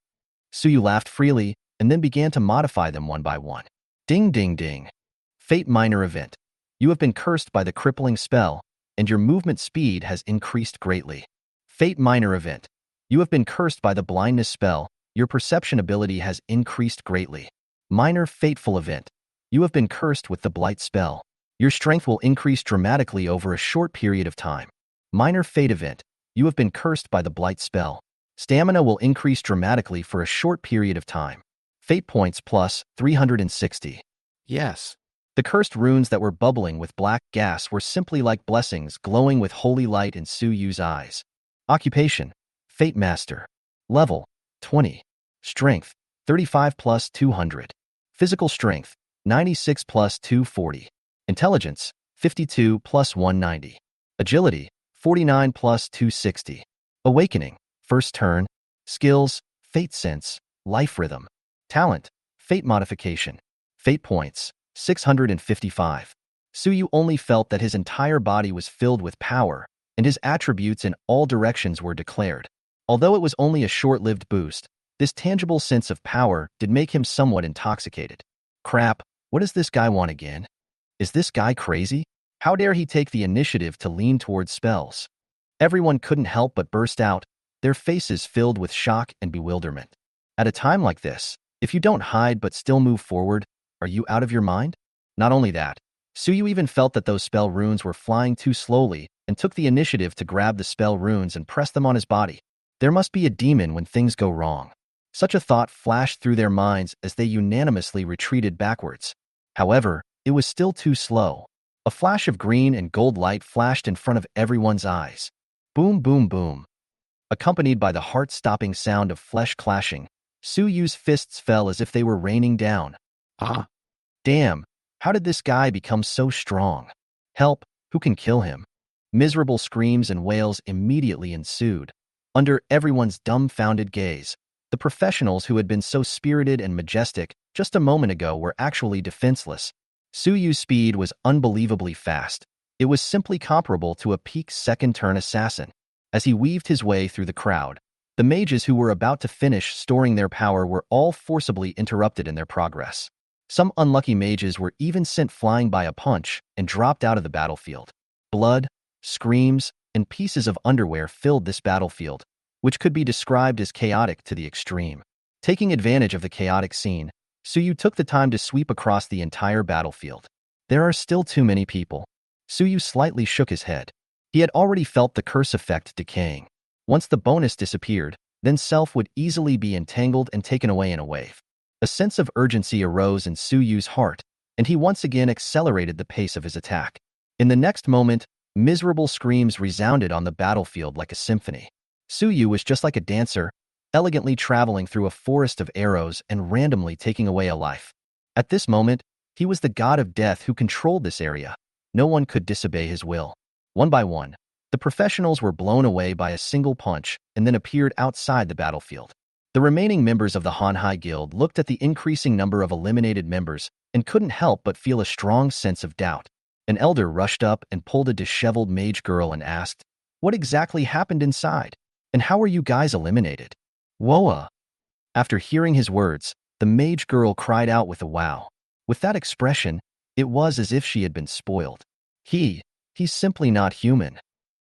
Suyu laughed freely, and then began to modify them one by one. Ding ding ding. Fate Minor Event. You have been cursed by the crippling spell, and your movement speed has increased greatly. Fate Minor Event. You have been cursed by the blindness spell. Your perception ability has increased greatly. Minor Fateful Event. You have been cursed with the blight spell. Your strength will increase dramatically over a short period of time. Minor Fate Event. You have been cursed by the blight spell. Stamina will increase dramatically for a short period of time. Fate points plus 360. Yes. The cursed runes that were bubbling with black gas were simply like blessings glowing with holy light in Suyu's eyes. Occupation. Fate Master. Level. 20. Strength. 35 plus 200. Physical strength. 96 plus 240. Intelligence. 52 plus 190. Agility. 49 plus 260. Awakening. First turn. Skills. Fate Sense. Life Rhythm. Talent. Fate Modification. Fate points. 655. Suyu only felt that his entire body was filled with power, and his attributes in all directions were declared. Although it was only a short-lived boost, this tangible sense of power did make him somewhat intoxicated. Crap, what does this guy want again? Is this guy crazy? How dare he take the initiative to lean towards spells? Everyone couldn't help but burst out, their faces filled with shock and bewilderment. At a time like this, if you don't hide but still move forward, are you out of your mind? Not only that, Suyu even felt that those spell runes were flying too slowly and took the initiative to grab the spell runes and press them on his body. There must be a demon when things go wrong. Such a thought flashed through their minds as they unanimously retreated backwards. However, it was still too slow. A flash of green and gold light flashed in front of everyone's eyes. Boom, boom, boom. Accompanied by the heart-stopping sound of flesh clashing, Suyu's fists fell as if they were raining down. Ah! Damn, how did this guy become so strong? Help, who can kill him? Miserable screams and wails immediately ensued. Under everyone's dumbfounded gaze, the professionals who had been so spirited and majestic just a moment ago were actually defenseless. Suyu's speed was unbelievably fast. It was simply comparable to a peak second-turn assassin. As he weaved his way through the crowd, the mages who were about to finish storing their power were all forcibly interrupted in their progress. Some unlucky mages were even sent flying by a punch and dropped out of the battlefield. Blood, screams, and pieces of underwear filled this battlefield, which could be described as chaotic to the extreme. Taking advantage of the chaotic scene, Suyu took the time to sweep across the entire battlefield. There are still too many people. Suyu slightly shook his head. He had already felt the curse effect decaying. Once the bonus disappeared, then self would easily be entangled and taken away in a wave. A sense of urgency arose in Suyu's heart, and he once again accelerated the pace of his attack. In the next moment, miserable screams resounded on the battlefield like a symphony. Suyu was just like a dancer, elegantly traveling through a forest of arrows and randomly taking away a life. At this moment, he was the god of death who controlled this area. No one could disobey his will. One by one, The professionals were blown away by a single punch and then appeared outside the battlefield. The remaining members of the Hanhai Guild looked at the increasing number of eliminated members and couldn't help but feel a strong sense of doubt. An elder rushed up and pulled a disheveled mage girl and asked, "What exactly happened inside? And how were you guys eliminated?" Woa! After hearing his words, the mage girl cried out with a wow. With that expression, it was as if she had been spoiled. He's simply not human.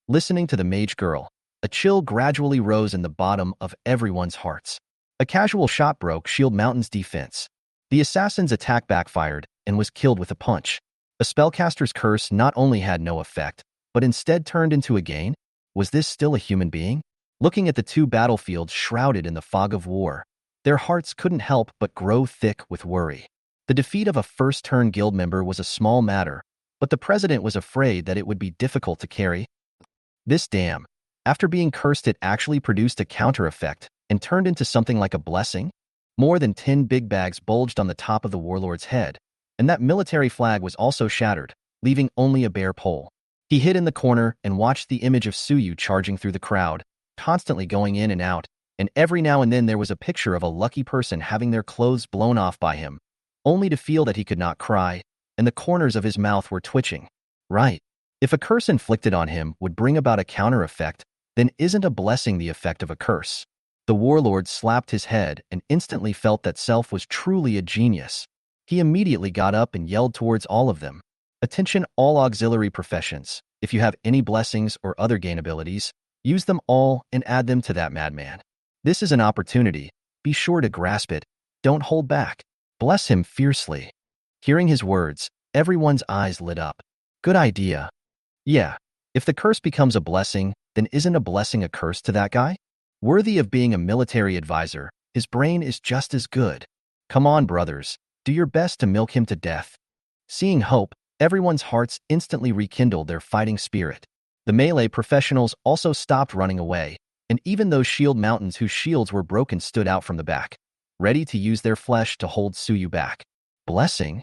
Listening to the mage girl, a chill gradually rose in the bottom of everyone's hearts. A casual shot broke Shield Mountain's defense. The assassin's attack backfired and was killed with a punch. A spellcaster's curse not only had no effect, but instead turned into a gain. Was this still a human being? Looking at the two battlefields shrouded in the fog of war, their hearts couldn't help but grow thick with worry. The defeat of a first-turn guild member was a small matter, but the president was afraid that it would be difficult to carry. This dam, after being cursed, it actually produced a counter-effect and turned into something like a blessing. More than 10 big bags bulged on the top of the warlord's head, and that military flag was also shattered, leaving only a bare pole. He hid in the corner and watched the image of Suyu charging through the crowd, constantly going in and out, and every now and then there was a picture of a lucky person having their clothes blown off by him, only to feel that he could not cry, and the corners of his mouth were twitching. Right. If a curse inflicted on him would bring about a counter-effect, then isn't a blessing the effect of a curse? The warlord slapped his head and instantly felt that Self was truly a genius. He immediately got up and yelled towards all of them. "Attention all auxiliary professions. If you have any blessings or other gain abilities, use them all and add them to that madman. This is an opportunity. Be sure to grasp it. Don't hold back. Bless him fiercely." Hearing his words, everyone's eyes lit up. Good idea. Yeah, if the curse becomes a blessing, then isn't a blessing a curse to that guy? Worthy of being a military advisor, his brain is just as good. Come on, brothers, do your best to milk him to death. Seeing hope, everyone's hearts instantly rekindled their fighting spirit. The melee professionals also stopped running away, and even those Shield Mountains whose shields were broken stood out from the back, ready to use their flesh to hold Suyu back. Blessing?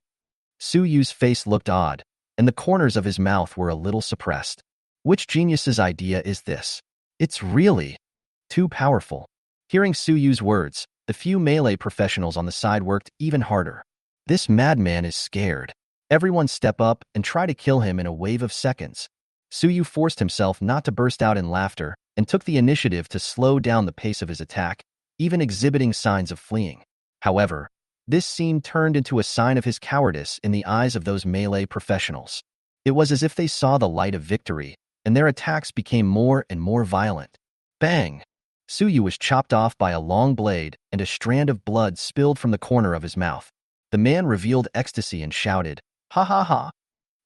Suyu's face looked odd, and the corners of his mouth were a little suppressed. Which genius's idea is this? It's really too powerful. Hearing Suyu's words, the few melee professionals on the side worked even harder. This madman is scared. Everyone step up and try to kill him in a wave of seconds. Suyu forced himself not to burst out in laughter and took the initiative to slow down the pace of his attack, even exhibiting signs of fleeing. However, this scene turned into a sign of his cowardice in the eyes of those melee professionals. It was as if they saw the light of victory, and their attacks became more and more violent. Bang! Suyu was chopped off by a long blade, and a strand of blood spilled from the corner of his mouth. The man revealed ecstasy and shouted, "Ha ha ha!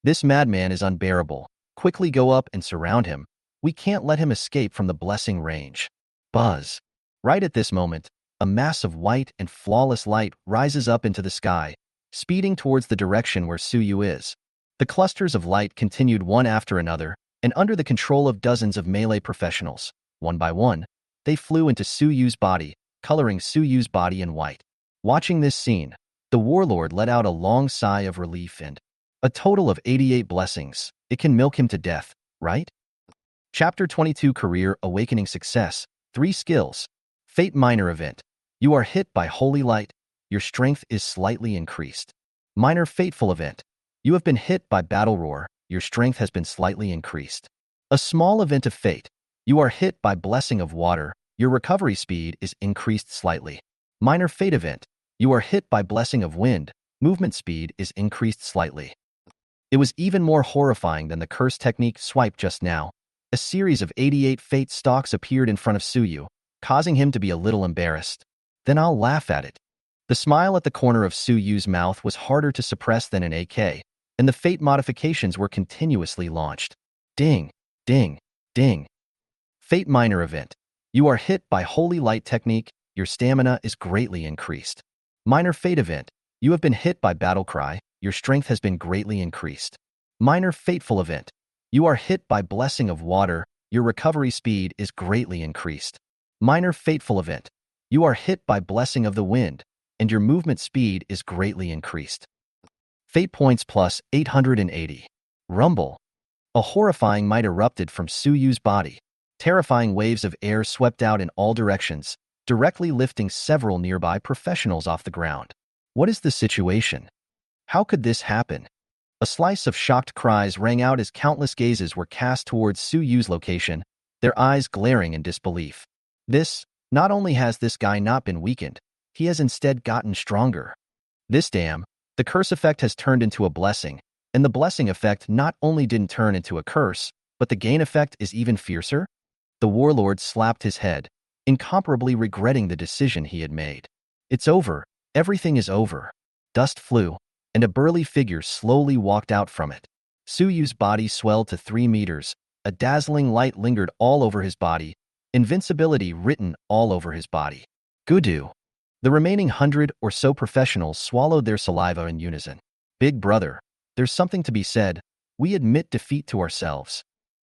This madman is unbearable. Quickly go up and surround him. We can't let him escape from the blessing range." Buzz! Right at this moment, a mass of white and flawless light rises up into the sky, speeding towards the direction where Suyu is. The clusters of light continued one after another, and under the control of dozens of melee professionals, one by one, they flew into Suyu's body, coloring Suyu's body in white. Watching this scene, the warlord let out a long sigh of relief and a total of 88 blessings. It can milk him to death, right? Chapter 22 Career Awakening Success 3 Skills. Fate Minor Event. You are hit by holy light. Your strength is slightly increased. Minor Fateful Event. You have been hit by battle roar. Your strength has been slightly increased. A small event of fate. You are hit by blessing of water. Your recovery speed is increased slightly. Minor fate event. You are hit by blessing of wind. Movement speed is increased slightly. It was even more horrifying than the curse technique swipe just now. A series of 88 fate stalks appeared in front of Suyu, causing him to be a little embarrassed. Then I'll laugh at it. The smile at the corner of Suyu's mouth was harder to suppress than an AK, and the fate modifications were continuously launched. Ding, ding, ding. Fate Minor Event. You are hit by Holy Light Technique. Your stamina is greatly increased. Minor Fate Event. You have been hit by Battle Cry. Your strength has been greatly increased. Minor Fateful Event. You are hit by Blessing of Water. Your recovery speed is greatly increased. Minor Fateful Event. You are hit by Blessing of the Wind, and your movement speed is greatly increased. Fate points plus 880. Rumble. A horrifying might erupted from Suyu's body. Terrifying waves of air swept out in all directions, directly lifting several nearby professionals off the ground. What is the situation? How could this happen? A slice of shocked cries rang out as countless gazes were cast towards Suyu's location, their eyes glaring in disbelief. Not only has this guy not been weakened, he has instead gotten stronger. The curse effect has turned into a blessing, and the blessing effect not only didn't turn into a curse, but the gain effect is even fiercer? The warlord slapped his head, incomparably regretting the decision he had made. It's over. Everything is over. Dust flew, and a burly figure slowly walked out from it. Suyu's body swelled to 3 meters. A dazzling light lingered all over his body, invincibility written all over his body. Gudu. The remaining 100 or so professionals swallowed their saliva in unison. Big brother, there's something to be said. We admit defeat to ourselves.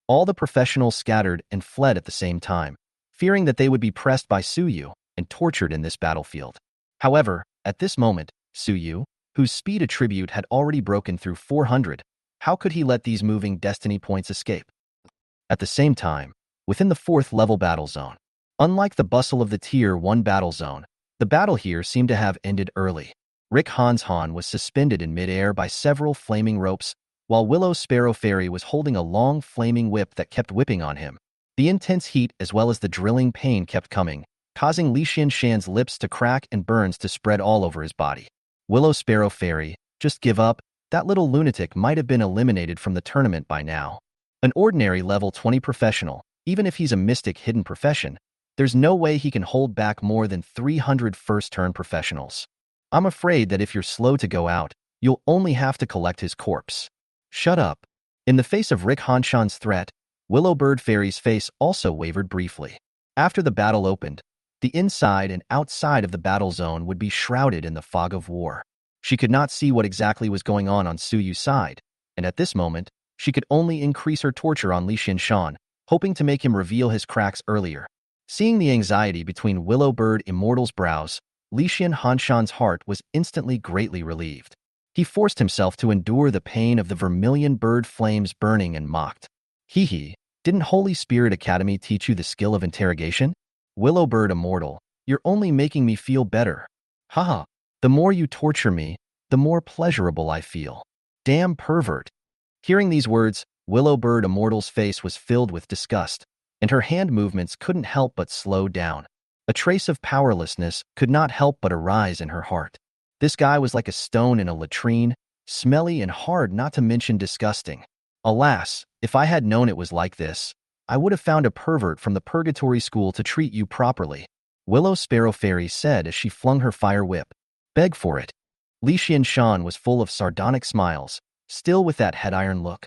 All the professionals scattered and fled at the same time, fearing that they would be pressed by Suyu and tortured in this battlefield. However, at this moment, Suyu, whose speed attribute had already broken through 400, how could he let these moving destiny points escape? At the same time, within the 4th level battle zone, unlike the bustle of the Tier 1 battle zone, the battle here seemed to have ended early. Rick Hanshan was suspended in midair by several flaming ropes, while Willow Sparrow Fairy was holding a long flaming whip that kept whipping on him. The intense heat as well as the drilling pain kept coming, causing Li Xianshan's lips to crack and burns to spread all over his body. Willow Sparrow Fairy, just give up. That little lunatic might have been eliminated from the tournament by now. An ordinary level 20 professional, even if he's a mystic hidden profession, there's no way he can hold back more than 300 first-turn professionals. I'm afraid that if you're slow to go out, you'll only have to collect his corpse. Shut up. In the face of Rick Hanshan's threat, Willowbird Fairy's face also wavered briefly. After the battle opened, the inside and outside of the battle zone would be shrouded in the fog of war. She could not see what exactly was going on Suyu's side, and at this moment, she could only increase her torture on Li Xianshan, hoping to make him reveal his cracks earlier. Seeing the anxiety between Willowbird Immortal's brows, Li Xianshan's heart was instantly greatly relieved. He forced himself to endure the pain of the vermilion bird flames burning and mocked. Hee, didn't Holy Spirit Academy teach you the skill of interrogation? Willowbird Immortal, you're only making me feel better. Haha, the more you torture me, the more pleasurable I feel. Damn pervert. Hearing these words, Willowbird Immortal's face was filled with disgust, and her hand movements couldn't help but slow down. A trace of powerlessness could not help but arise in her heart. This guy was like a stone in a latrine, smelly and hard, not to mention disgusting. Alas, if I had known it was like this, I would have found a pervert from the Purgatory School to treat you properly, Willow Sparrow Fairy said as she flung her fire whip. Beg for it. Li Xianshan was full of sardonic smiles, still with that head-iron look.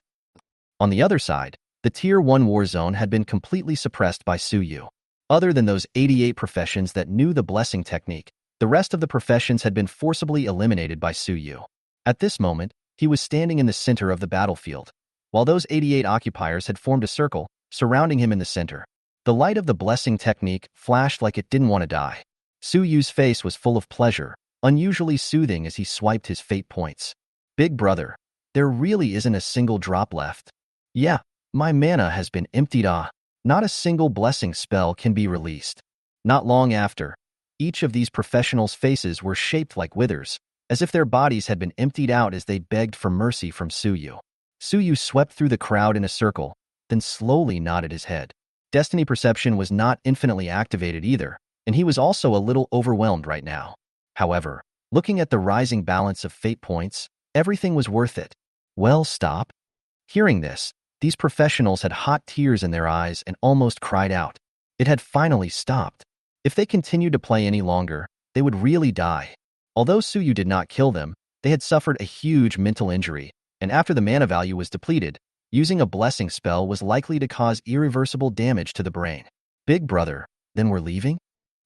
On the other side, the Tier 1 war zone had been completely suppressed by Suyu. Other than those 88 professions that knew the blessing technique, the rest of the professions had been forcibly eliminated by Suyu. At this moment, he was standing in the center of the battlefield, while those 88 occupiers had formed a circle, surrounding him in the center. The light of the blessing technique flashed like it didn't want to die. Suyu's face was full of pleasure, unusually soothing as he swiped his fate points. Big brother, there really isn't a single drop left. Yeah, my mana has been emptied. Not a single blessing spell can be released. Not long after, each of these professionals' faces were shaped like withers, as if their bodies had been emptied out as they begged for mercy from Suyu. Suyu swept through the crowd in a circle, then slowly nodded his head. Destiny perception was not infinitely activated either, and he was also a little overwhelmed right now. However, looking at the rising balance of fate points, everything was worth it. Well, stop. Hearing this, these professionals had hot tears in their eyes and almost cried out. It had finally stopped. If they continued to play any longer, they would really die. Although Suyu did not kill them, they had suffered a huge mental injury, and after the mana value was depleted, using a blessing spell was likely to cause irreversible damage to the brain. Big brother, then we're leaving?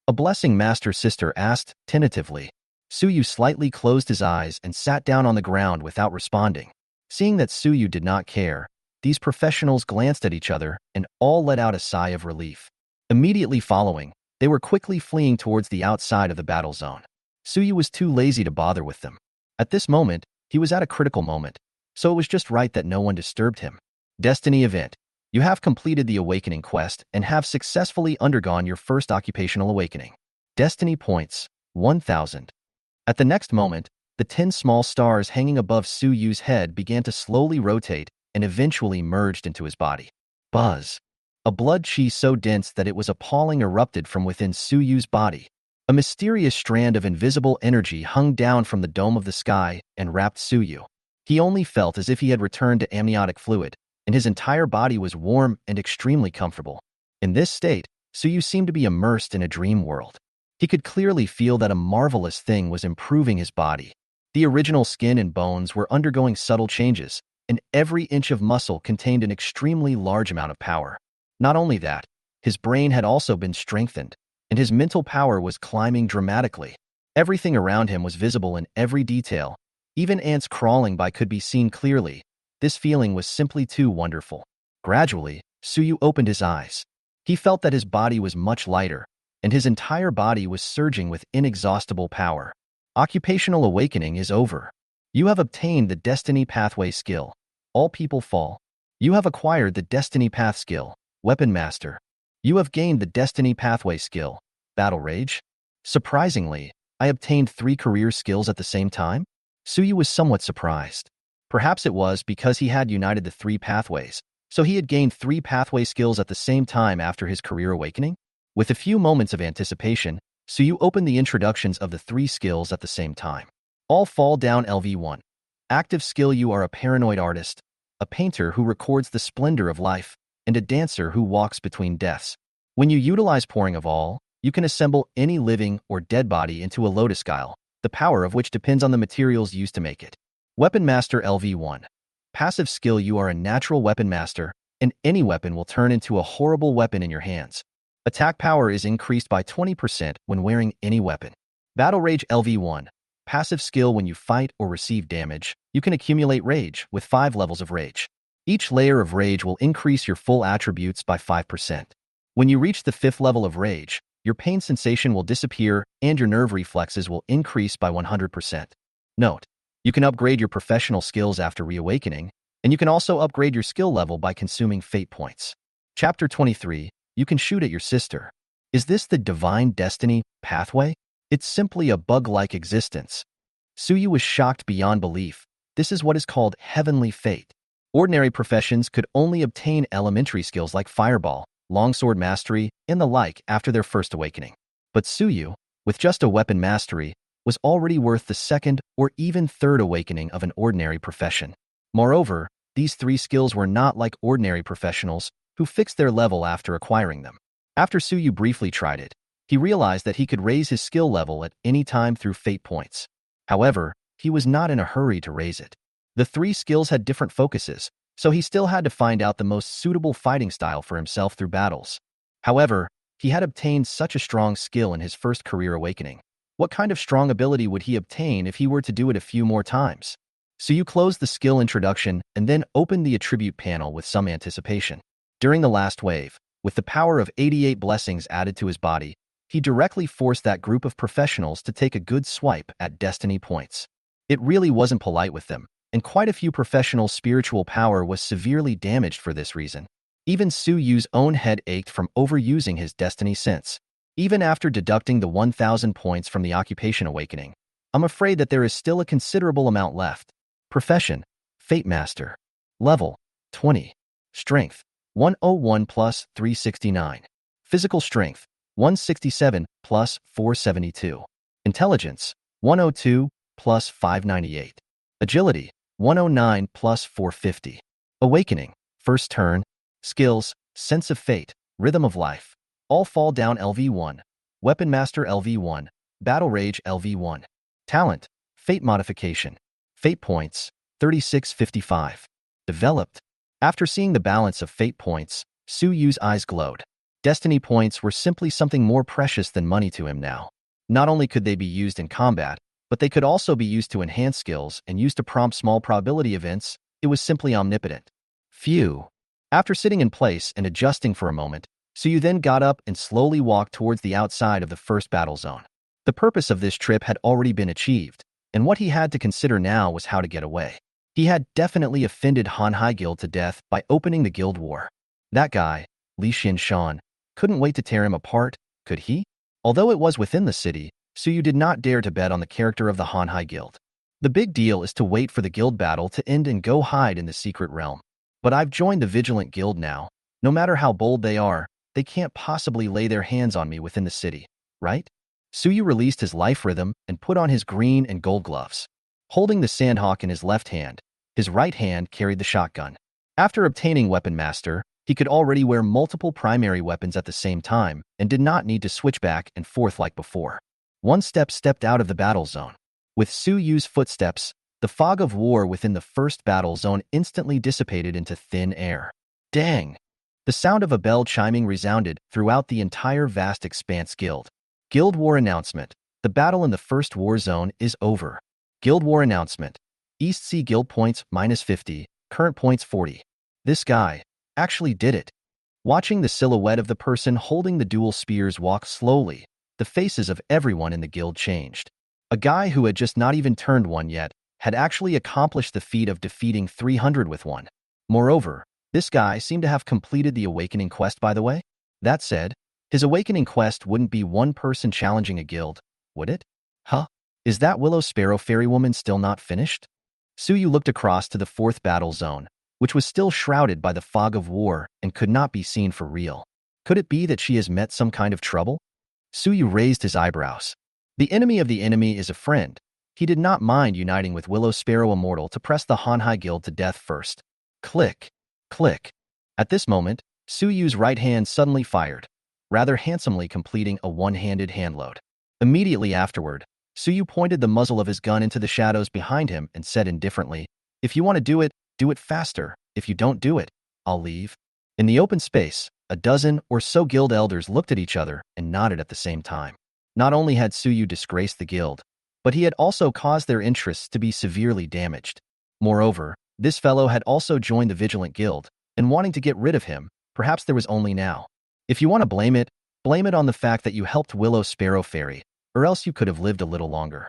A blessing master sister asked, tentatively. Suyu slightly closed his eyes and sat down on the ground without responding. Seeing that Suyu did not care, these professionals glanced at each other and all let out a sigh of relief. Immediately following, they were quickly fleeing towards the outside of the battle zone. Suyu was too lazy to bother with them. At this moment, he was at a critical moment, so it was just right that no one disturbed him. Destiny event. You have completed the awakening quest and have successfully undergone your first occupational awakening. Destiny points, 1,000. At the next moment, the 10 small stars hanging above Su Yu's head began to slowly rotate and eventually merged into his body. Buzz. A blood chi so dense that it was appalling erupted from within Su Yu's body. A mysterious strand of invisible energy hung down from the dome of the sky and wrapped Su Yu. He only felt as if he had returned to amniotic fluid, and his entire body was warm and extremely comfortable. In this state, Su Yu seemed to be immersed in a dream world. He could clearly feel that a marvelous thing was improving his body. The original skin and bones were undergoing subtle changes, and every inch of muscle contained an extremely large amount of power. Not only that, his brain had also been strengthened, and his mental power was climbing dramatically. Everything around him was visible in every detail. Even ants crawling by could be seen clearly. This feeling was simply too wonderful. Gradually, Su Yu opened his eyes. He felt that his body was much lighter, and his entire body was surging with inexhaustible power. Occupational awakening is over. You have obtained the Destiny Pathway skill. All people fall. You have acquired the Destiny Path skill, Weapon Master. You have gained the Destiny Pathway skill, Battle Rage. Surprisingly, I obtained 3 career skills at the same time? Su Yu was somewhat surprised. Perhaps it was because he had united the 3 pathways, so he had gained 3 pathway skills at the same time after his career awakening? With a few moments of anticipation, Su Yu opened the introductions of the 3 skills at the same time. All fall down LV1. Active skill: you are a paranoid artist, a painter who records the splendor of life, and a dancer who walks between deaths. When you utilize pouring of all, you can assemble any living or dead body into a lotus guile, the power of which depends on the materials used to make it. Weapon Master LV1. Passive skill: you are a natural weapon master, and any weapon will turn into a horrible weapon in your hands. Attack power is increased by 20% when wearing any weapon. Battle Rage LV1. Passive skill: when you fight or receive damage, you can accumulate rage with 5 levels of rage. Each layer of rage will increase your full attributes by 5%. When you reach the 5th level of rage, your pain sensation will disappear and your nerve reflexes will increase by 100%. Note: you can upgrade your professional skills after reawakening, and you can also upgrade your skill level by consuming fate points. Chapter 23. You can shoot at your sister. Is this the divine destiny pathway? It's simply a bug-like existence. Su Yu was shocked beyond belief. This is what is called heavenly fate. Ordinary professions could only obtain elementary skills like fireball, longsword mastery, and the like after their first awakening. But Su Yu, with just a weapon mastery, was already worth the 2nd or even 3rd awakening of an ordinary profession. Moreover, these 3 skills were not like ordinary professionals who fixed their level after acquiring them. After Su Yu briefly tried it, he realized that he could raise his skill level at any time through fate points. However, he was not in a hurry to raise it. The 3 skills had different focuses, so he still had to find out the most suitable fighting style for himself through battles. However, he had obtained such a strong skill in his first career awakening. What kind of strong ability would he obtain if he were to do it a few more times? So you closed the skill introduction and then opened the attribute panel with some anticipation. During the last wave, with the power of 88 blessings added to his body, he directly forced that group of professionals to take a good swipe at destiny points. It really wasn't polite with them, and quite a few professionals' spiritual power was severely damaged for this reason. Even Su Yu's own head ached from overusing his destiny sense. Even after deducting the 1,000 points from the occupation awakening, I'm afraid that there is still a considerable amount left. Profession: Fate Master. Level: 20. Strength: 101 plus 369. Physical strength: 167 plus 472. Intelligence: 102 plus 598. Agility: 109 plus 450. Awakening: First turn. Skills: Sense of Fate, Rhythm of Life. All fall down LV1. Weapon Master LV1. Battle Rage LV1. Talent: Fate Modification. Fate points: 3655. Developed. After seeing the balance of fate points, Su Yu's eyes glowed. Destiny points were simply something more precious than money to him now. Not only could they be used in combat, but they could also be used to enhance skills and used to prompt small probability events. It was simply omnipotent. Phew. After sitting in place and adjusting for a moment, Su Yu then got up and slowly walked towards the outside of the first battle zone. The purpose of this trip had already been achieved, and what he had to consider now was how to get away. He had definitely offended Hanhai Guild to death by opening the guild war. That guy, Li Xinshan, couldn't wait to tear him apart, could he? Although it was within the city, Suyu did not dare to bet on the character of the Hanhai Guild. The big deal is to wait for the guild battle to end and go hide in the secret realm. But I've joined the Vigilant Guild now. No matter how bold they are, they can't possibly lay their hands on me within the city, right? Suyu released his life rhythm and put on his green and gold gloves. Holding the sandhawk in his left hand, his right hand carried the shotgun. After obtaining Weapon Master, he could already wear multiple primary weapons at the same time and did not need to switch back and forth like before. One step stepped out of the battle zone. With Suyu's footsteps, the fog of war within the first battle zone instantly dissipated into thin air. Dang! The sound of a bell chiming resounded throughout the entire vast expanse guild. Guild War Announcement. The battle in the first war zone is over. Guild War Announcement. East Sea Guild points -50, current points 40. This guy actually did it. Watching the silhouette of the person holding the dual spears walk slowly, the faces of everyone in the guild changed. A guy who had just not even turned one yet had actually accomplished the feat of defeating 300 with one. Moreover, this guy seemed to have completed the awakening quest, by the way. That said, his awakening quest wouldn't be one person challenging a guild, would it? Huh? Is that Willow Sparrow Fairy Woman still not finished? Suyu looked across to the fourth battle zone, which was still shrouded by the fog of war and could not be seen for real. Could it be that she has met some kind of trouble? Suyu raised his eyebrows. The enemy of the enemy is a friend. He did not mind uniting with Willow Sparrow Immortal to press the Hanhai Guild to death first. Click. Click. At this moment, Suyu's right hand suddenly fired, rather handsomely completing a one-handed handload. Immediately afterward, Suyu pointed the muzzle of his gun into the shadows behind him and said indifferently, "If you want to do it faster. If you don't do it, I'll leave." In the open space, a dozen or so guild elders looked at each other and nodded at the same time. Not only had Suyu disgraced the guild, but he had also caused their interests to be severely damaged. Moreover, this fellow had also joined the Vigilant Guild, and wanting to get rid of him, perhaps there was only now. If you want to blame it on the fact that you helped Willow Sparrow Fairy, or else you could have lived a little longer.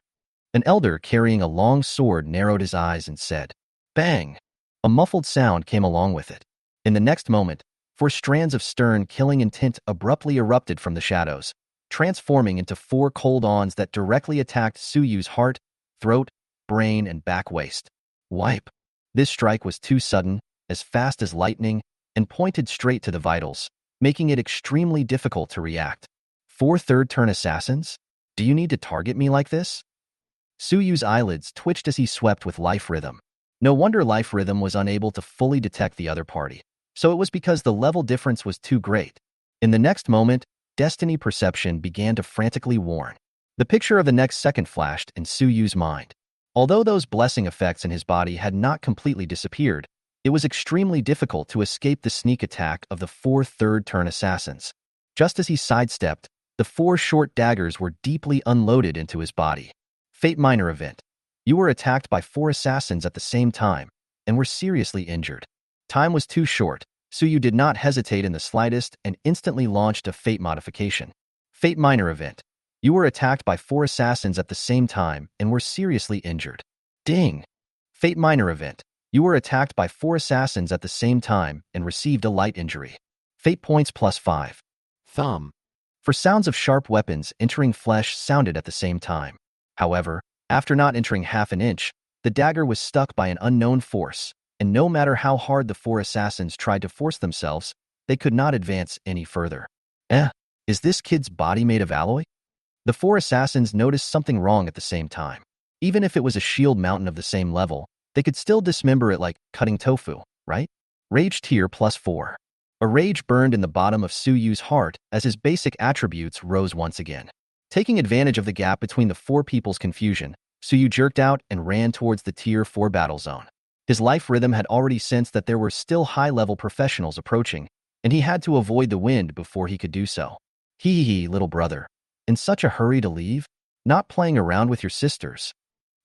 An elder carrying a long sword narrowed his eyes and said, "Bang!" A muffled sound came along with it. In the next moment, 4 strands of stern killing intent abruptly erupted from the shadows, transforming into 4 cold ons that directly attacked Suyu's heart, throat, brain, and back waist. Wipe. This strike was too sudden, as fast as lightning, and pointed straight to the vitals, making it extremely difficult to react. 4 third-turn assassins? Do you need to target me like this? Suyu's eyelids twitched as he swept with life rhythm. No wonder life rhythm was unable to fully detect the other party. So it was because the level difference was too great. In the next moment, Destiny Perception began to frantically warn. The picture of the next second flashed in Suyu's mind. Although those blessing effects in his body had not completely disappeared, it was extremely difficult to escape the sneak attack of the 4 third-turn assassins. Just as he sidestepped, the 4 short daggers were deeply unloaded into his body. Fate Minor Event. You were attacked by 4 assassins at the same time, and were seriously injured. Time was too short, so you did not hesitate in the slightest and instantly launched a Fate Modification. Fate Minor Event. You were attacked by 4 assassins at the same time and were seriously injured. Ding! Fate Minor Event. You were attacked by 4 assassins at the same time and received a light injury. Fate points +5. Thumb. For sounds of sharp weapons entering flesh sounded at the same time. However, after not entering half an inch, the dagger was stuck by an unknown force, and no matter how hard the 4 assassins tried to force themselves, they could not advance any further. Is this kid's body made of alloy? The 4 assassins noticed something wrong at the same time. Even if it was a shield mountain of the same level, they could still dismember it like cutting tofu, right? Rage tier +4. A rage burned in the bottom of Suyu's heart as his basic attributes rose once again. Taking advantage of the gap between the 4 people's confusion, Suyu jerked out and ran towards the tier 4 battle zone. His life rhythm had already sensed that there were still high-level professionals approaching, and he had to avoid the wind before he could do so. Hee, little brother. In such a hurry to leave? Not playing around with your sisters.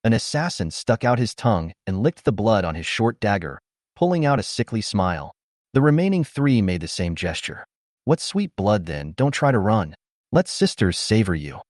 An assassin stuck out his tongue and licked the blood on his short dagger, pulling out a sickly smile. The remaining 3 made the same gesture. What sweet blood then, don't try to run. Let sisters savor you.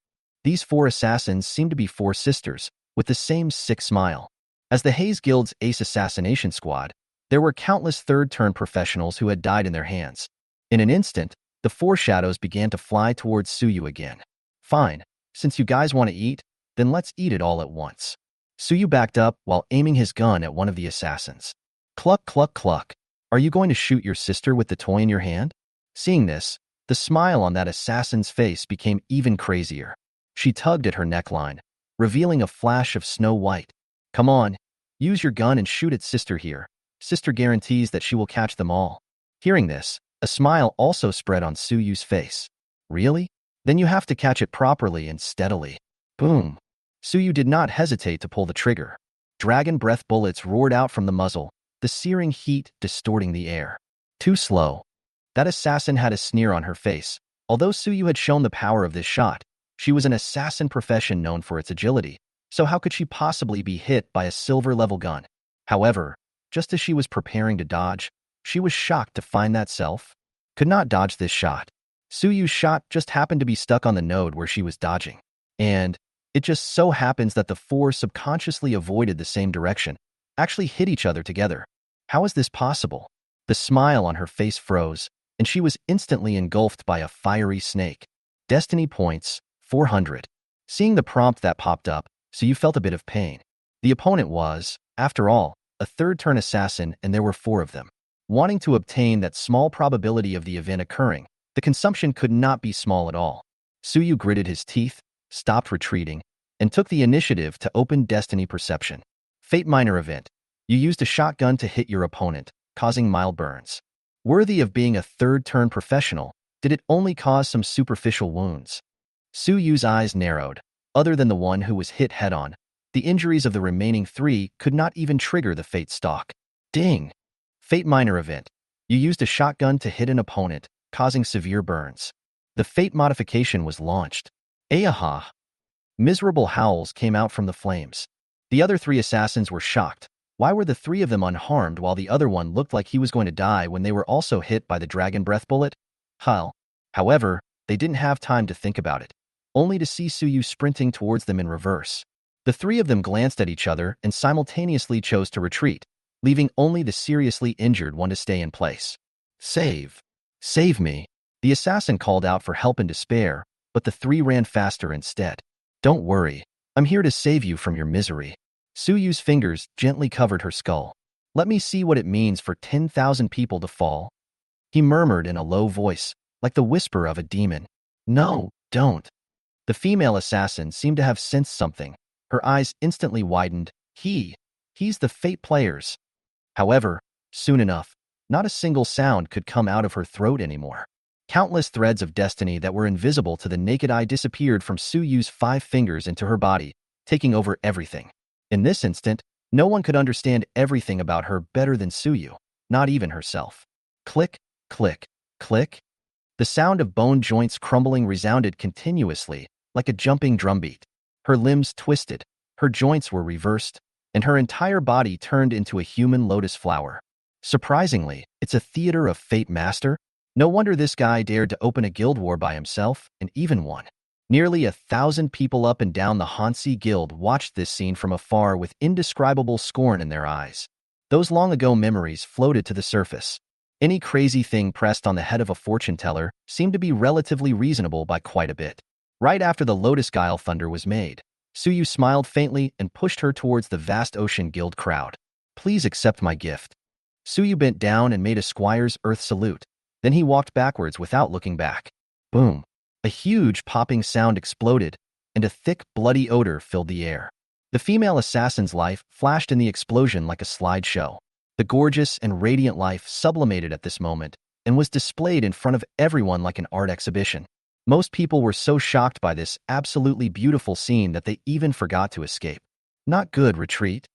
These 4 assassins seemed to be 4 sisters, with the same sick smile. As the Hayes Guild's ace assassination squad, there were countless third-turn professionals who had died in their hands. In an instant, the four shadows began to fly towards Suyu again. Fine, since you guys want to eat, then let's eat it all at once. Suyu backed up while aiming his gun at one of the assassins. Cluck, cluck, cluck. Are you going to shoot your sister with the toy in your hand? Seeing this, the smile on that assassin's face became even crazier. She tugged at her neckline, revealing a flash of snow white. Come on, use your gun and shoot at sister here. Sister guarantees that she will catch them all. Hearing this, a smile also spread on Suyu's face. Really? Then you have to catch it properly and steadily. Boom. Suyu did not hesitate to pull the trigger. Dragon breath bullets roared out from the muzzle, the searing heat distorting the air. Too slow. That assassin had a sneer on her face. Although Suyu had shown the power of this shot, she was an assassin profession known for its agility, so how could she possibly be hit by a silver-level gun? However, just as she was preparing to dodge, she was shocked to find that self could not dodge this shot. Suyu's shot just happened to be stuck on the node where she was dodging. And it just so happens that the four subconsciously avoided the same direction, actually hit each other together. How is this possible? The smile on her face froze, and she was instantly engulfed by a fiery snake. Destiny points, 400. Seeing the prompt that popped up, Suyu felt a bit of pain. The opponent was, after all, a third-turn assassin, and there were four of them. Wanting to obtain that small probability of the event occurring, the consumption could not be small at all. Suyu gritted his teeth, stopped retreating, and took the initiative to open Destiny Perception. Fate Minor Event. You used a shotgun to hit your opponent, causing mild burns. Worthy of being a third-turn professional, did it only cause some superficial wounds? Suyu's eyes narrowed. Other than the one who was hit head-on, the injuries of the remaining three could not even trigger the Fate stock. Ding! Fate Minor Event. You used a shotgun to hit an opponent, causing severe burns. The Fate modification was launched. Ayaha! Miserable howls came out from the flames. The other three assassins were shocked. Why were the three of them unharmed while the other one looked like he was going to die when they were also hit by the dragon breath bullet? However, they didn't have time to think about it, only to see Suyu sprinting towards them in reverse. The three of them glanced at each other and simultaneously chose to retreat, leaving only the seriously injured one to stay in place. Save! Save me! The assassin called out for help in despair, but the three ran faster instead. Don't worry, I'm here to save you from your misery. Suyu's fingers gently covered her skull. Let me see what it means for 10,000 people to fall. He murmured in a low voice, like the whisper of a demon. No, don't. The female assassin seemed to have sensed something. Her eyes instantly widened. He's the Fate players. However, soon enough, not a single sound could come out of her throat anymore. Countless threads of destiny that were invisible to the naked eye disappeared from Suyu's 5 fingers into her body, taking over everything. In this instant, no one could understand everything about her better than Suyu, not even herself. Click, click, click. The sound of bone joints crumbling resounded continuously, like a jumping drumbeat. Her limbs twisted, her joints were reversed, and her entire body turned into a human lotus flower. Surprisingly, it's a theater of Fate Master. No wonder this guy dared to open a guild war by himself, and even won. Nearly 1,000 people up and down the Hansi Guild watched this scene from afar with indescribable scorn in their eyes. Those long-ago memories floated to the surface. Any crazy thing pressed on the head of a fortune teller seemed to be relatively reasonable by quite a bit. Right after the Lotus Guile Thunder was made, Suyu smiled faintly and pushed her towards the vast Ocean Guild crowd. Please accept my gift. Suyu bent down and made a Squire's Earth salute. Then he walked backwards without looking back. Boom. A huge popping sound exploded, and a thick, bloody odor filled the air. The female assassin's life flashed in the explosion like a slideshow. The gorgeous and radiant life sublimated at this moment and was displayed in front of everyone like an art exhibition. Most people were so shocked by this absolutely beautiful scene that they even forgot to escape. Not good, retreat.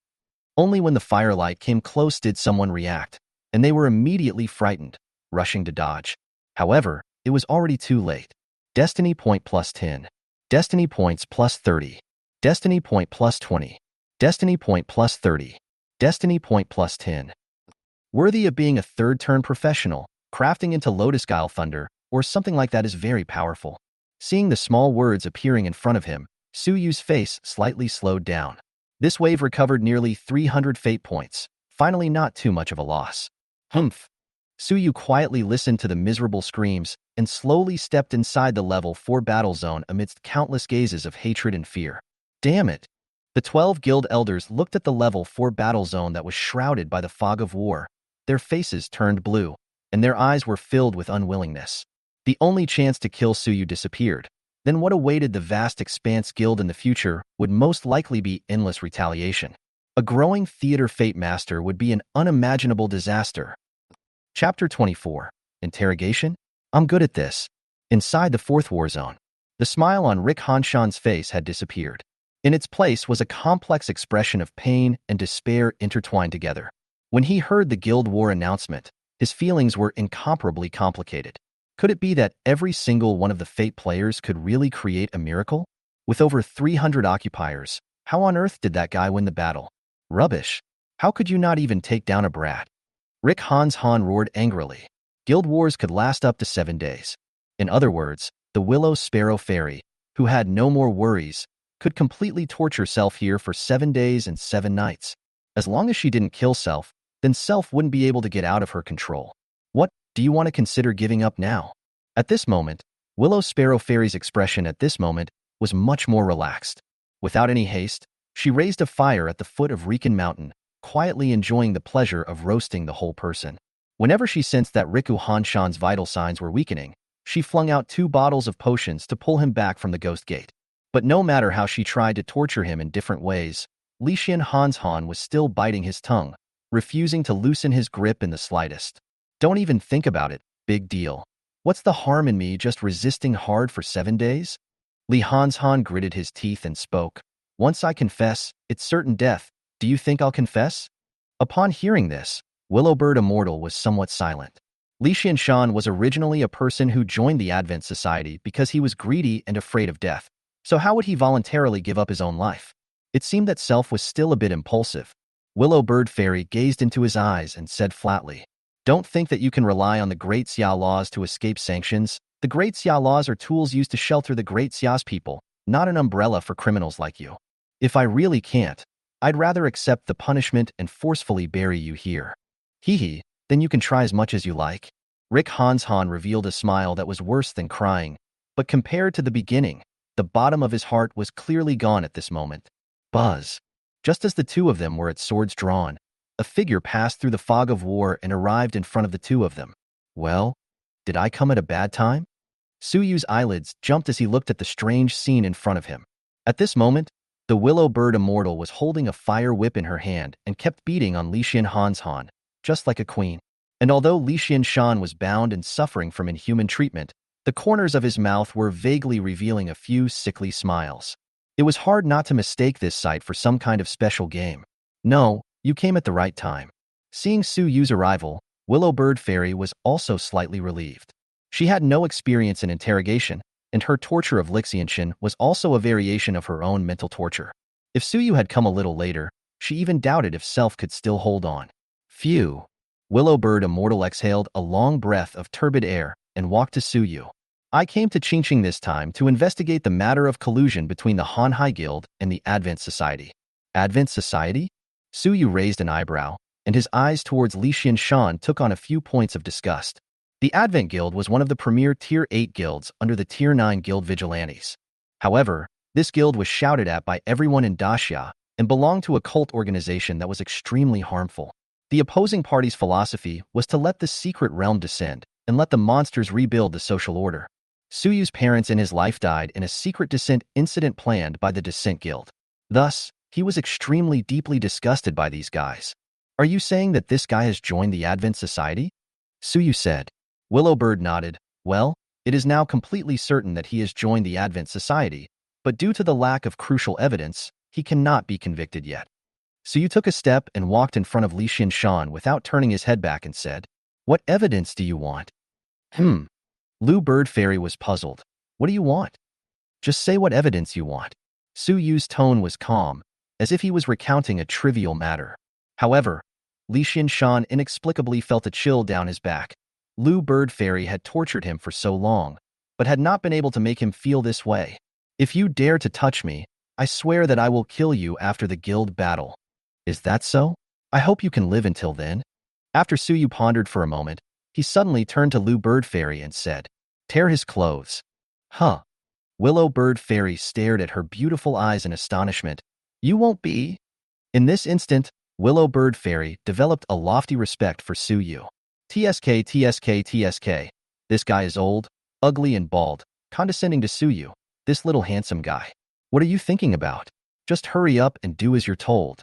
Only when the firelight came close did someone react, and they were immediately frightened, rushing to dodge. However, it was already too late. Destiny point plus 10. Destiny points plus 30. Destiny point plus 20. Destiny point plus 30. Destiny point plus 10. Worthy of being a third-turn professional, crafting into Lotus Guile Thunder, or something like that is very powerful. Seeing the small words appearing in front of him, Suyu's face slightly slowed down. This wave recovered nearly 300 fate points, finally not too much of a loss. Humph. Suyu quietly listened to the miserable screams and slowly stepped inside the level 4 battle zone amidst countless gazes of hatred and fear. Damn it. The 12 guild elders looked at the level 4 battle zone that was shrouded by the fog of war. Their faces turned blue, and their eyes were filled with unwillingness. The only chance to kill Suyu disappeared. Then what awaited the vast expanse guild in the future would most likely be endless retaliation. A growing theater fate master would be an unimaginable disaster. Chapter 24. Interrogation? I'm good at this. Inside the 4th war zone, the smile on Rick Hanshan's face had disappeared. In its place was a complex expression of pain and despair intertwined together. When he heard the guild war announcement, his feelings were incomparably complicated. Could it be that every single one of the Fate players could really create a miracle? With over 300 occupiers, how on earth did that guy win the battle? Rubbish. How could you not even take down a brat? Rick Han roared angrily. Guild wars could last up to 7 days. In other words, the Willow Sparrow Fairy, who had no more worries, could completely torture Self here for 7 days and 7 nights. As long as she didn't kill Self, then Self wouldn't be able to get out of her control. What, do you want to consider giving up now? At this moment, Willow Sparrow Fairy's expression at this moment was much more relaxed. Without any haste, she raised a fire at the foot of Riken Mountain, quietly enjoying the pleasure of roasting the whole person. Whenever she sensed that Riku Hanshan's vital signs were weakening, she flung out 2 bottles of potions to pull him back from the Ghost Gate. But no matter how she tried to torture him in different ways, Lixian Han was still biting his tongue, refusing to loosen his grip in the slightest. Don't even think about it, big deal. What's the harm in me just resisting hard for 7 days? Li Han gritted his teeth and spoke. Once I confess, it's certain death. Do you think I'll confess? Upon hearing this, Willowbird Immortal was somewhat silent. Li Xianshan was originally a person who joined the Advent Society because he was greedy and afraid of death. So how would he voluntarily give up his own life? It seemed that Self was still a bit impulsive. Willowbird Fairy gazed into his eyes and said flatly, Don't think that you can rely on the Great Xia laws to escape sanctions. The Great Xia laws are tools used to shelter the Great Xia's people, not an umbrella for criminals like you. If I really can't, I'd rather accept the punishment and forcefully bury you here. Hee, then you can try as much as you like. Rick Han revealed a smile that was worse than crying, but compared to the beginning, the bottom of his heart was clearly gone at this moment. Buzz. Just as the two of them were at swords drawn, a figure passed through the fog of war and arrived in front of the two of them. Well, did I come at a bad time? Suyu's eyelids jumped as he looked at the strange scene in front of him. At this moment, the Willow Bird Immortal was holding a fire whip in her hand and kept beating on Lixian Han, just like a queen. And although Lixian Shan was bound and suffering from inhuman treatment, the corners of his mouth were vaguely revealing a few sickly smiles. It was hard not to mistake this sight for some kind of special game. No, you came at the right time. Seeing Suyu's arrival, Willowbird Fairy was also slightly relieved. She had no experience in interrogation, and her torture of Lixianshan was also a variation of her own mental torture. If Suyu had come a little later, she even doubted if Self could still hold on. Phew. Willowbird Immortal exhaled a long breath of turbid air and walked to Suyu. I came to Qingqing this time to investigate the matter of collusion between the Han Hai Guild and the Advent Society. Advent Society? Suyu raised an eyebrow, and his eyes towards Lixian Shan took on a few points of disgust. The Advent Guild was one of the premier Tier 8 guilds under the Tier 9 Guild Vigilantes. However, this guild was shouted at by everyone in Daxia and belonged to a cult organization that was extremely harmful. The opposing party's philosophy was to let the secret realm descend and let the monsters rebuild the social order. Suyu's parents in his life died in a secret descent incident planned by the Descent Guild. Thus, he was extremely deeply disgusted by these guys. Are you saying that this guy has joined the Advent Society? Suyu said. Willowbird nodded. Well, it is now completely certain that he has joined the Advent Society, but due to the lack of crucial evidence, he cannot be convicted yet. Suyu took a step and walked in front of Lixian Shan without turning his head back and said, What evidence do you want? Lu Bird Fairy was puzzled. What do you want? Just say what evidence you want. Suyu's tone was calm, as if he was recounting a trivial matter. However, Lixian Shan inexplicably felt a chill down his back. Lu Bird Fairy had tortured him for so long, but had not been able to make him feel this way. If you dare to touch me, I swear that I will kill you after the guild battle. Is that so? I hope you can live until then. After Suyu pondered for a moment, he suddenly turned to Lu Bird Fairy and said, tear his clothes. Huh. Willow Bird Fairy stared at her beautiful eyes in astonishment. You won't be? In this instant, Willow Bird Fairy developed a lofty respect for Suyu. TSK, TSK, TSK. This guy is old, ugly and bald, condescending to Suyu, this little handsome guy. What are you thinking about? Just hurry up and do as you're told.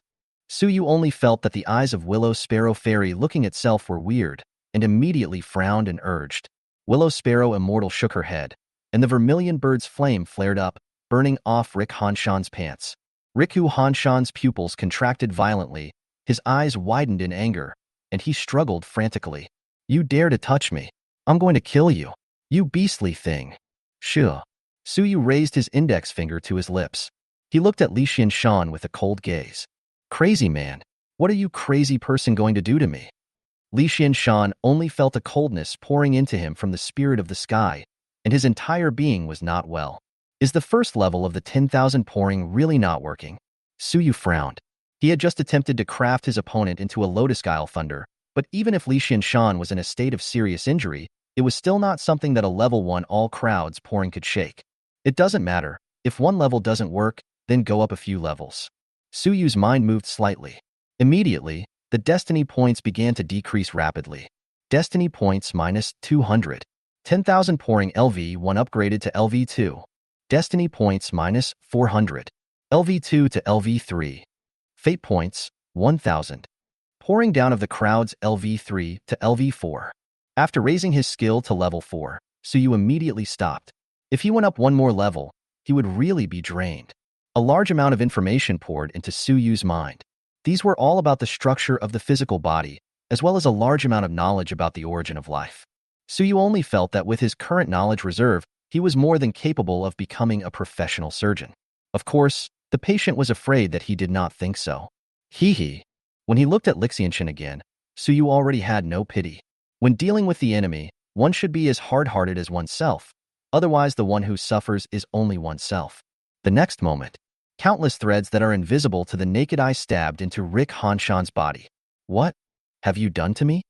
Suyu only felt that the eyes of Willow Sparrow Fairy looking itself were weird, and immediately frowned and urged. Willow Sparrow Immortal shook her head, and the vermilion bird's flame flared up, burning off Rick Hanshan's pants. Riku Hanshan's pupils contracted violently, his eyes widened in anger, and he struggled frantically. You dare to touch me? I'm going to kill you. You beastly thing. Shoo. Suyu raised his index finger to his lips. He looked at Li Xianshan with a cold gaze. Crazy man. What are you crazy person going to do to me? Li Xianshan only felt a coldness pouring into him from the spirit of the sky, and his entire being was not well. Is the first level of the 10,000 pouring really not working? Suyu frowned. He had just attempted to craft his opponent into a lotus guile thunder, but even if Li Xianshan was in a state of serious injury, it was still not something that a level 1 all crowds pouring could shake. It doesn't matter. If one level doesn't work, then go up a few levels. Suyu's mind moved slightly. Immediately, the destiny points began to decrease rapidly. Destiny points minus 200. 10,000 pouring LV1 upgraded to LV2. Destiny points minus 400. LV2 to LV3. Fate points, 1,000. Pouring down of the crowd's LV3 to LV4. After raising his skill to level 4, Suyu immediately stopped. If he went up one more level, he would really be drained. A large amount of information poured into Suyu's mind. These were all about the structure of the physical body, as well as a large amount of knowledge about the origin of life. Suyu only felt that with his current knowledge reserve, he was more than capable of becoming a professional surgeon. Of course, the patient was afraid that he did not think so. Hee. When he looked at Lixianshan again, Suyu already had no pity. When dealing with the enemy, one should be as hard-hearted as oneself. Otherwise, the one who suffers is only oneself. The next moment, countless threads that are invisible to the naked eye stabbed into Rick Hanshan's body. What have you done to me?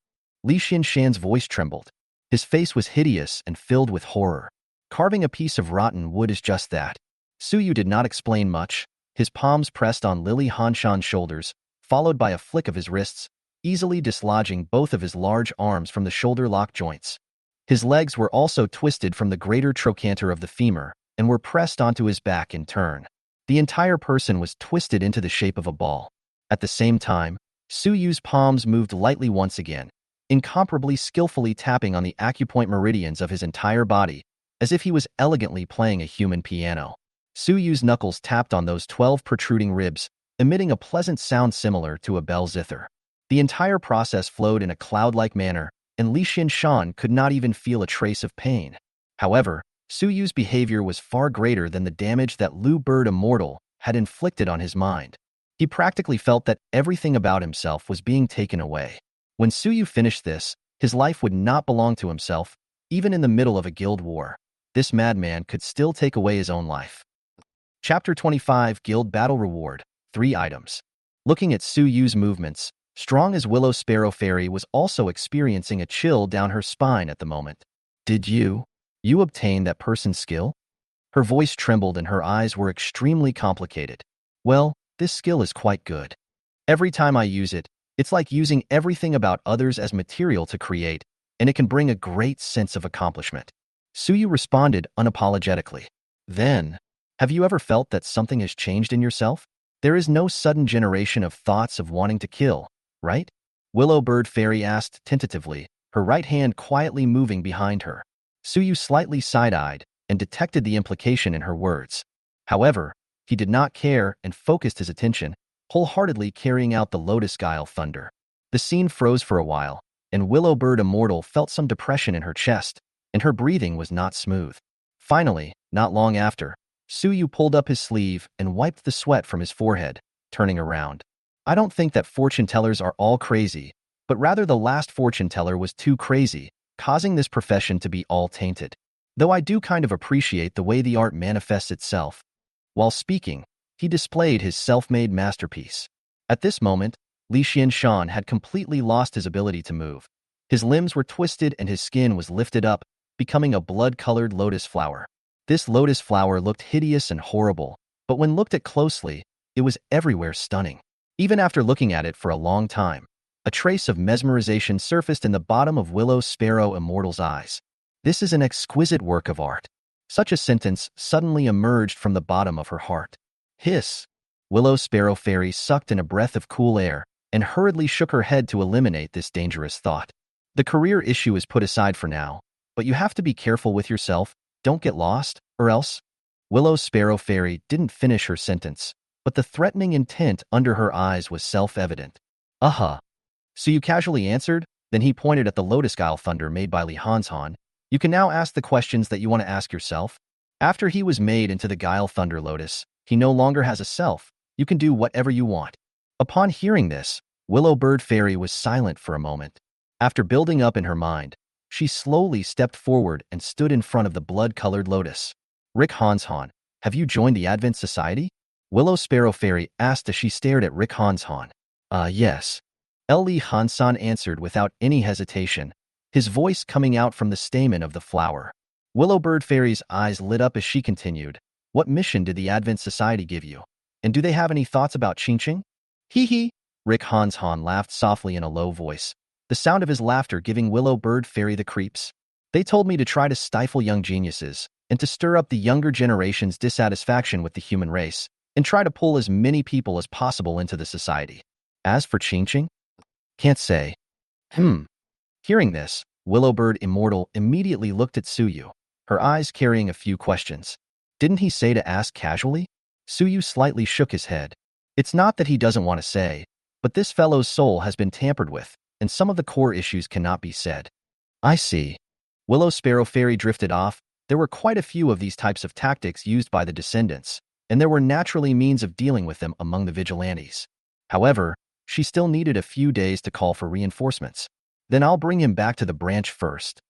Li Xianshan's voice trembled. His face was hideous and filled with horror. Carving a piece of rotten wood is just that. Suyu did not explain much. His palms pressed on Lily Hanshan's shoulders, followed by a flick of his wrists, easily dislodging both of his large arms from the shoulder lock joints. His legs were also twisted from the greater trochanter of the femur and were pressed onto his back in turn. The entire person was twisted into the shape of a ball. At the same time, Suyu's palms moved lightly once again, incomparably skillfully tapping on the acupoint meridians of his entire body, as if he was elegantly playing a human piano. Suyu's knuckles tapped on those 12 protruding ribs, emitting a pleasant sound similar to a bell zither. The entire process flowed in a cloud-like manner, and Li Xianshan could not even feel a trace of pain. However, Suyu's behavior was far greater than the damage that Lu Bird Immortal had inflicted on his mind. He practically felt that everything about himself was being taken away. When Suyu finished this, his life would not belong to himself, even in the middle of a guild war. This madman could still take away his own life. Chapter 25 Guild Battle Reward 3 items. Looking at Suyu's movements, strong as Willow Sparrow Fairy was also experiencing a chill down her spine at the moment. Did you obtain that person's skill? Her voice trembled and her eyes were extremely complicated. Well, this skill is quite good. Every time I use it, it's like using everything about others as material to create, and it can bring a great sense of accomplishment. Suyu responded unapologetically. Then, have you ever felt that something has changed in yourself? There is no sudden generation of thoughts of wanting to kill, right? Willow Bird Fairy asked tentatively, her right hand quietly moving behind her. Suyu slightly side-eyed and detected the implication in her words. However, he did not care and focused his attention, wholeheartedly carrying out the Lotus Guile Thunder. The scene froze for a while, and Willow Bird Immortal felt some depression in her chest, and her breathing was not smooth. Finally, not long after, Suyu pulled up his sleeve and wiped the sweat from his forehead, turning around. I don't think that fortune tellers are all crazy, but rather the last fortune teller was too crazy, causing this profession to be all tainted. Though I do kind of appreciate the way the art manifests itself. While speaking, he displayed his self-made masterpiece. At this moment, Li Xianshan had completely lost his ability to move. His limbs were twisted and his skin was lifted up, becoming a blood-colored lotus flower. This lotus flower looked hideous and horrible, but when looked at closely, it was everywhere stunning. Even after looking at it for a long time, a trace of mesmerization surfaced in the bottom of Willow Sparrow Immortal's eyes. This is an exquisite work of art. Such a sentence suddenly emerged from the bottom of her heart. Hiss! Willow Sparrow Fairy sucked in a breath of cool air and hurriedly shook her head to eliminate this dangerous thought. The career issue is put aside for now, but you have to be careful with yourself. Don't get lost, or else. Willow Sparrow Fairy didn't finish her sentence, but the threatening intent under her eyes was self-evident. So you casually answered? Then he pointed at the Lotus Guile Thunder made by Li Hanshan. You can now ask the questions that you want to ask yourself. After he was made into the Guile Thunder Lotus, he no longer has a self. You can do whatever you want. Upon hearing this, Willow Bird Fairy was silent for a moment. After building up in her mind, she slowly stepped forward and stood in front of the blood-colored lotus. Rick Hanshan, have you joined the Advent Society? Willow Sparrow Fairy asked as she stared at Rick Hanshan. Yes. Li Hanshan answered without any hesitation, his voice coming out from the stamen of the flower. Willow Bird Fairy's eyes lit up as she continued. What mission did the Advent Society give you? And do they have any thoughts about Qingqing? Hee. Rick Hanshan laughed softly in a low voice, the sound of his laughter giving Willow Bird Fairy the creeps. They told me to try to stifle young geniuses and to stir up the younger generation's dissatisfaction with the human race and try to pull as many people as possible into the society. As for Qingqing? Can't say. Hearing this, Willowbird Immortal immediately looked at Suyu, her eyes carrying a few questions. Didn't he say to ask casually? Suyu slightly shook his head. It's not that he doesn't want to say, but this fellow's soul has been tampered with, and some of the core issues cannot be said. I see. Willow Sparrow Fairy drifted off. There were quite a few of these types of tactics used by the descendants, and there were naturally means of dealing with them among the vigilantes. However, she still needed a few days to call for reinforcements. Then I'll bring him back to the branch first.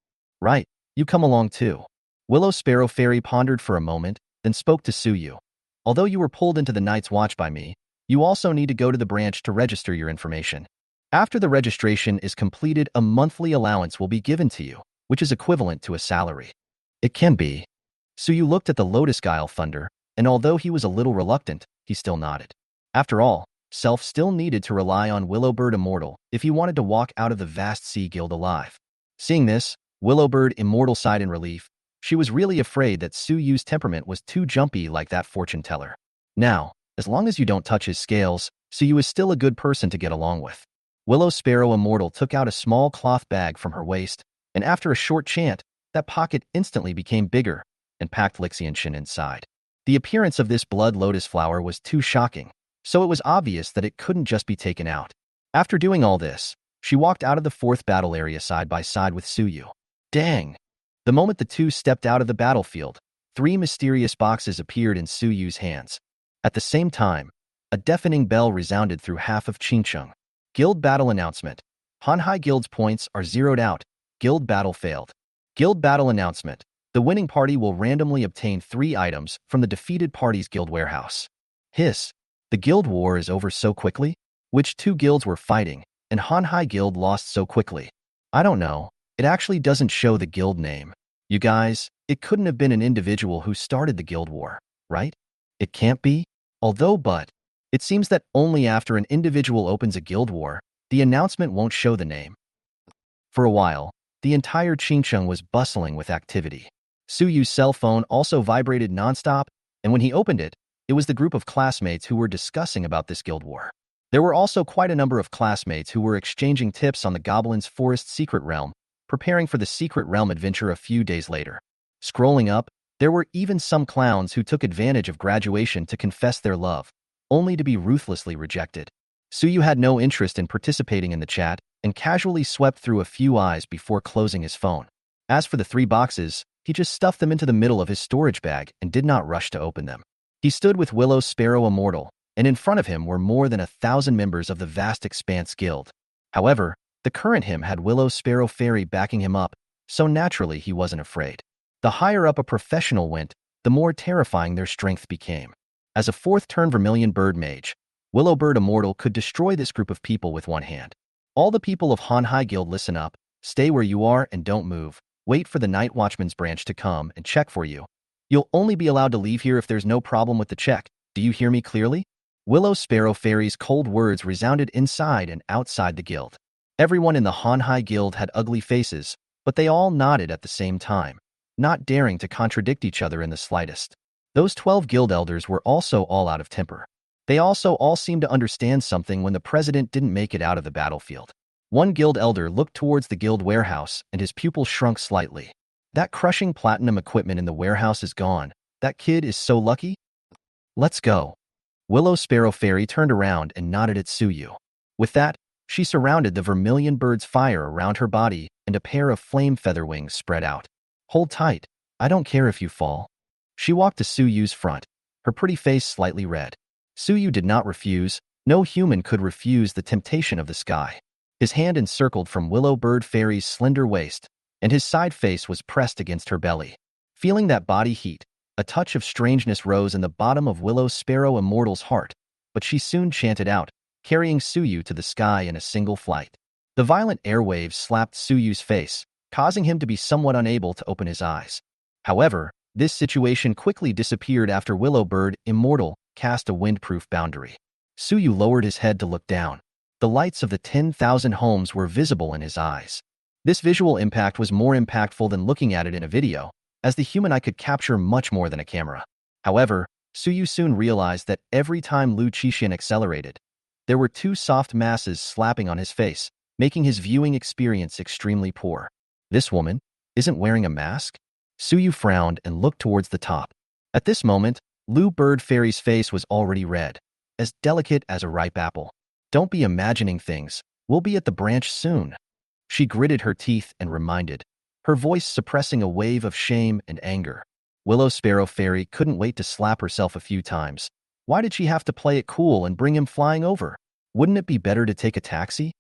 Right, you come along too. Willow Sparrow Fairy pondered for a moment, then spoke to Suyu. Although you were pulled into the Night's Watch by me, you also need to go to the branch to register your information. After the registration is completed, a monthly allowance will be given to you, which is equivalent to a salary. It can be. Suyu looked at the Lotus Guile Thunder, and although he was a little reluctant, he still nodded. After all, Self still needed to rely on Willowbird Immortal if he wanted to walk out of the vast sea guild alive. Seeing this, Willowbird Immortal sighed in relief. She was really afraid that Suyu's temperament was too jumpy like that fortune teller. Now, as long as you don't touch his scales, Suyu is still a good person to get along with. Willow Sparrow Immortal took out a small cloth bag from her waist, and after a short chant, that pocket instantly became bigger and packed Lixianshin inside. The appearance of this blood lotus flower was too shocking, so it was obvious that it couldn't just be taken out. After doing all this, she walked out of the fourth battle area side by side with Suyu. Dang! The moment the two stepped out of the battlefield, 3 mysterious boxes appeared in Suyu's hands. At the same time, a deafening bell resounded through half of Qingcheng. Guild battle announcement. Hanhai Guild's points are zeroed out. Guild battle failed. Guild battle announcement. The winning party will randomly obtain 3 items from the defeated party's guild warehouse. Hiss. The guild war is over so quickly? Which 2 guilds were fighting, and Hanhai Guild lost so quickly? I don't know. It actually doesn't show the guild name. You guys, it couldn't have been an individual who started the guild war, right? It can't be? But it seems that only after an individual opens a guild war, the announcement won't show the name. For a while, the entire Qingcheng was bustling with activity. Suyu's cell phone also vibrated nonstop, and when he opened it, it was the group of classmates who were discussing about this guild war. There were also quite a number of classmates who were exchanging tips on the Goblin's Forest Secret Realm, preparing for the Secret Realm adventure a few days later. Scrolling up, there were even some clowns who took advantage of graduation to confess their love, only to be ruthlessly rejected. Suyu had no interest in participating in the chat and casually swept through a few eyes before closing his phone. As for the 3 boxes, he just stuffed them into the middle of his storage bag and did not rush to open them. He stood with Willow Sparrow Immortal, and in front of him were more than 1,000 members of the vast Expanse Guild. However, the current him had Willow Sparrow Fairy backing him up, so naturally he wasn't afraid. The higher up a professional went, the more terrifying their strength became. As a fourth-turn Vermilion Bird Mage, Willow Bird Immortal could destroy this group of people with one hand. All the people of Han Hai Guild, listen up. Stay where you are and don't move. Wait for the Night Watchman's branch to come and check for you. You'll only be allowed to leave here if there's no problem with the check. Do you hear me clearly? Willow Sparrow Fairy's cold words resounded inside and outside the guild. Everyone in the Han Hai Guild had ugly faces, but they all nodded at the same time, not daring to contradict each other in the slightest. Those 12 guild elders were also all out of temper. They also all seemed to understand something when the president didn't make it out of the battlefield. One guild elder looked towards the guild warehouse and his pupil shrunk slightly. That crushing platinum equipment in the warehouse is gone. That kid is so lucky. Let's go. Willow Sparrow Fairy turned around and nodded at Suyu. With that, she surrounded the Vermilion Bird's fire around her body and a pair of flame feather wings spread out. Hold tight. I don't care if you fall. She walked to Suyu's front, her pretty face slightly red. Suyu did not refuse. No human could refuse the temptation of the sky. His hand encircled from Willow Bird Fairy's slender waist, and his side face was pressed against her belly. Feeling that body heat, a touch of strangeness rose in the bottom of Willow Sparrow Immortal's heart, but she soon chanted out, carrying Suyu to the sky in a single flight. The violent airwaves slapped Suyu's face, causing him to be somewhat unable to open his eyes. However, this situation quickly disappeared after Willow Bird Immortal cast a windproof boundary. Suyu lowered his head to look down. The lights of the 10,000 homes were visible in his eyes. This visual impact was more impactful than looking at it in a video, as the human eye could capture much more than a camera. However, Suyu soon realized that every time Lu Qixin accelerated, there were two soft masses slapping on his face, making his viewing experience extremely poor. This woman isn't wearing a mask? Suyu frowned and looked towards the top. At this moment, Lu Bird Fairy's face was already red, as delicate as a ripe apple. Don't be imagining things. We'll be at the branch soon. She gritted her teeth and reminded, her voice suppressing a wave of shame and anger. Willow Sparrow Fairy couldn't wait to slap herself a few times. Why did she have to play it cool and bring him flying over? Wouldn't it be better to take a taxi?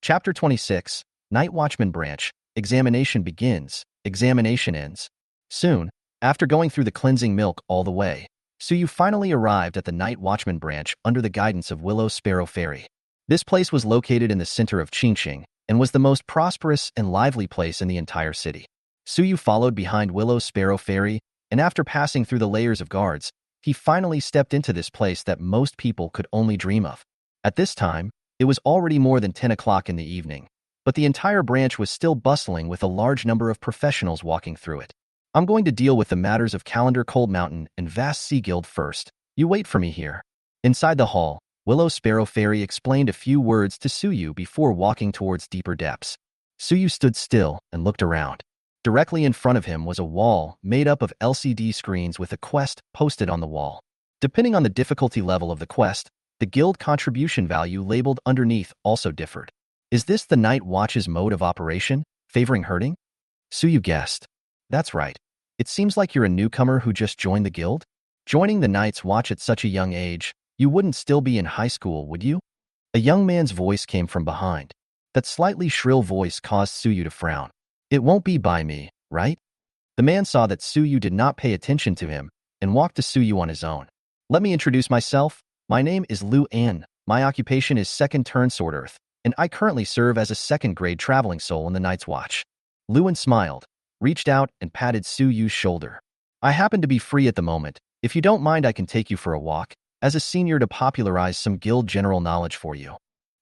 Chapter 26, Night Watchman Branch. Examination begins. Examination ends. Soon, after going through the cleansing milk all the way, Suyu finally arrived at the Night Watchman Branch under the guidance of Willow Sparrow Fairy. This place was located in the center of Qingqing and was the most prosperous and lively place in the entire city. Suyu followed behind Willow Sparrow Fairy, and after passing through the layers of guards, he finally stepped into this place that most people could only dream of. At this time, it was already more than 10 o'clock in the evening, but the entire branch was still bustling with a large number of professionals walking through it. I'm going to deal with the matters of Calendar Cold Mountain and Vast Sea Guild first. You wait for me here. Inside the hall, Willow Sparrow Fairy explained a few words to Suyu before walking towards deeper depths. Suyu stood still and looked around. Directly in front of him was a wall made up of LCD screens with a quest posted on the wall. Depending on the difficulty level of the quest, the guild contribution value labeled underneath also differed. Is this the Night Watch's mode of operation, favoring herding? Suyu guessed. That's right. It seems like you're a newcomer who just joined the guild? Joining the Night's Watch at such a young age, you wouldn't still be in high school, would you? A young man's voice came from behind. That slightly shrill voice caused Suyu to frown. It won't be by me, right? The man saw that Suyu did not pay attention to him and walked to Suyu on his own. Let me introduce myself. My name is Lu An. My occupation is Second Turn Sword Earth, and I currently serve as a second-grade traveling soul in the Night's Watch. Luan smiled, reached out, and patted Suyu's shoulder. I happen to be free at the moment. If you don't mind, I can take you for a walk, as a senior, to popularize some guild general knowledge for you.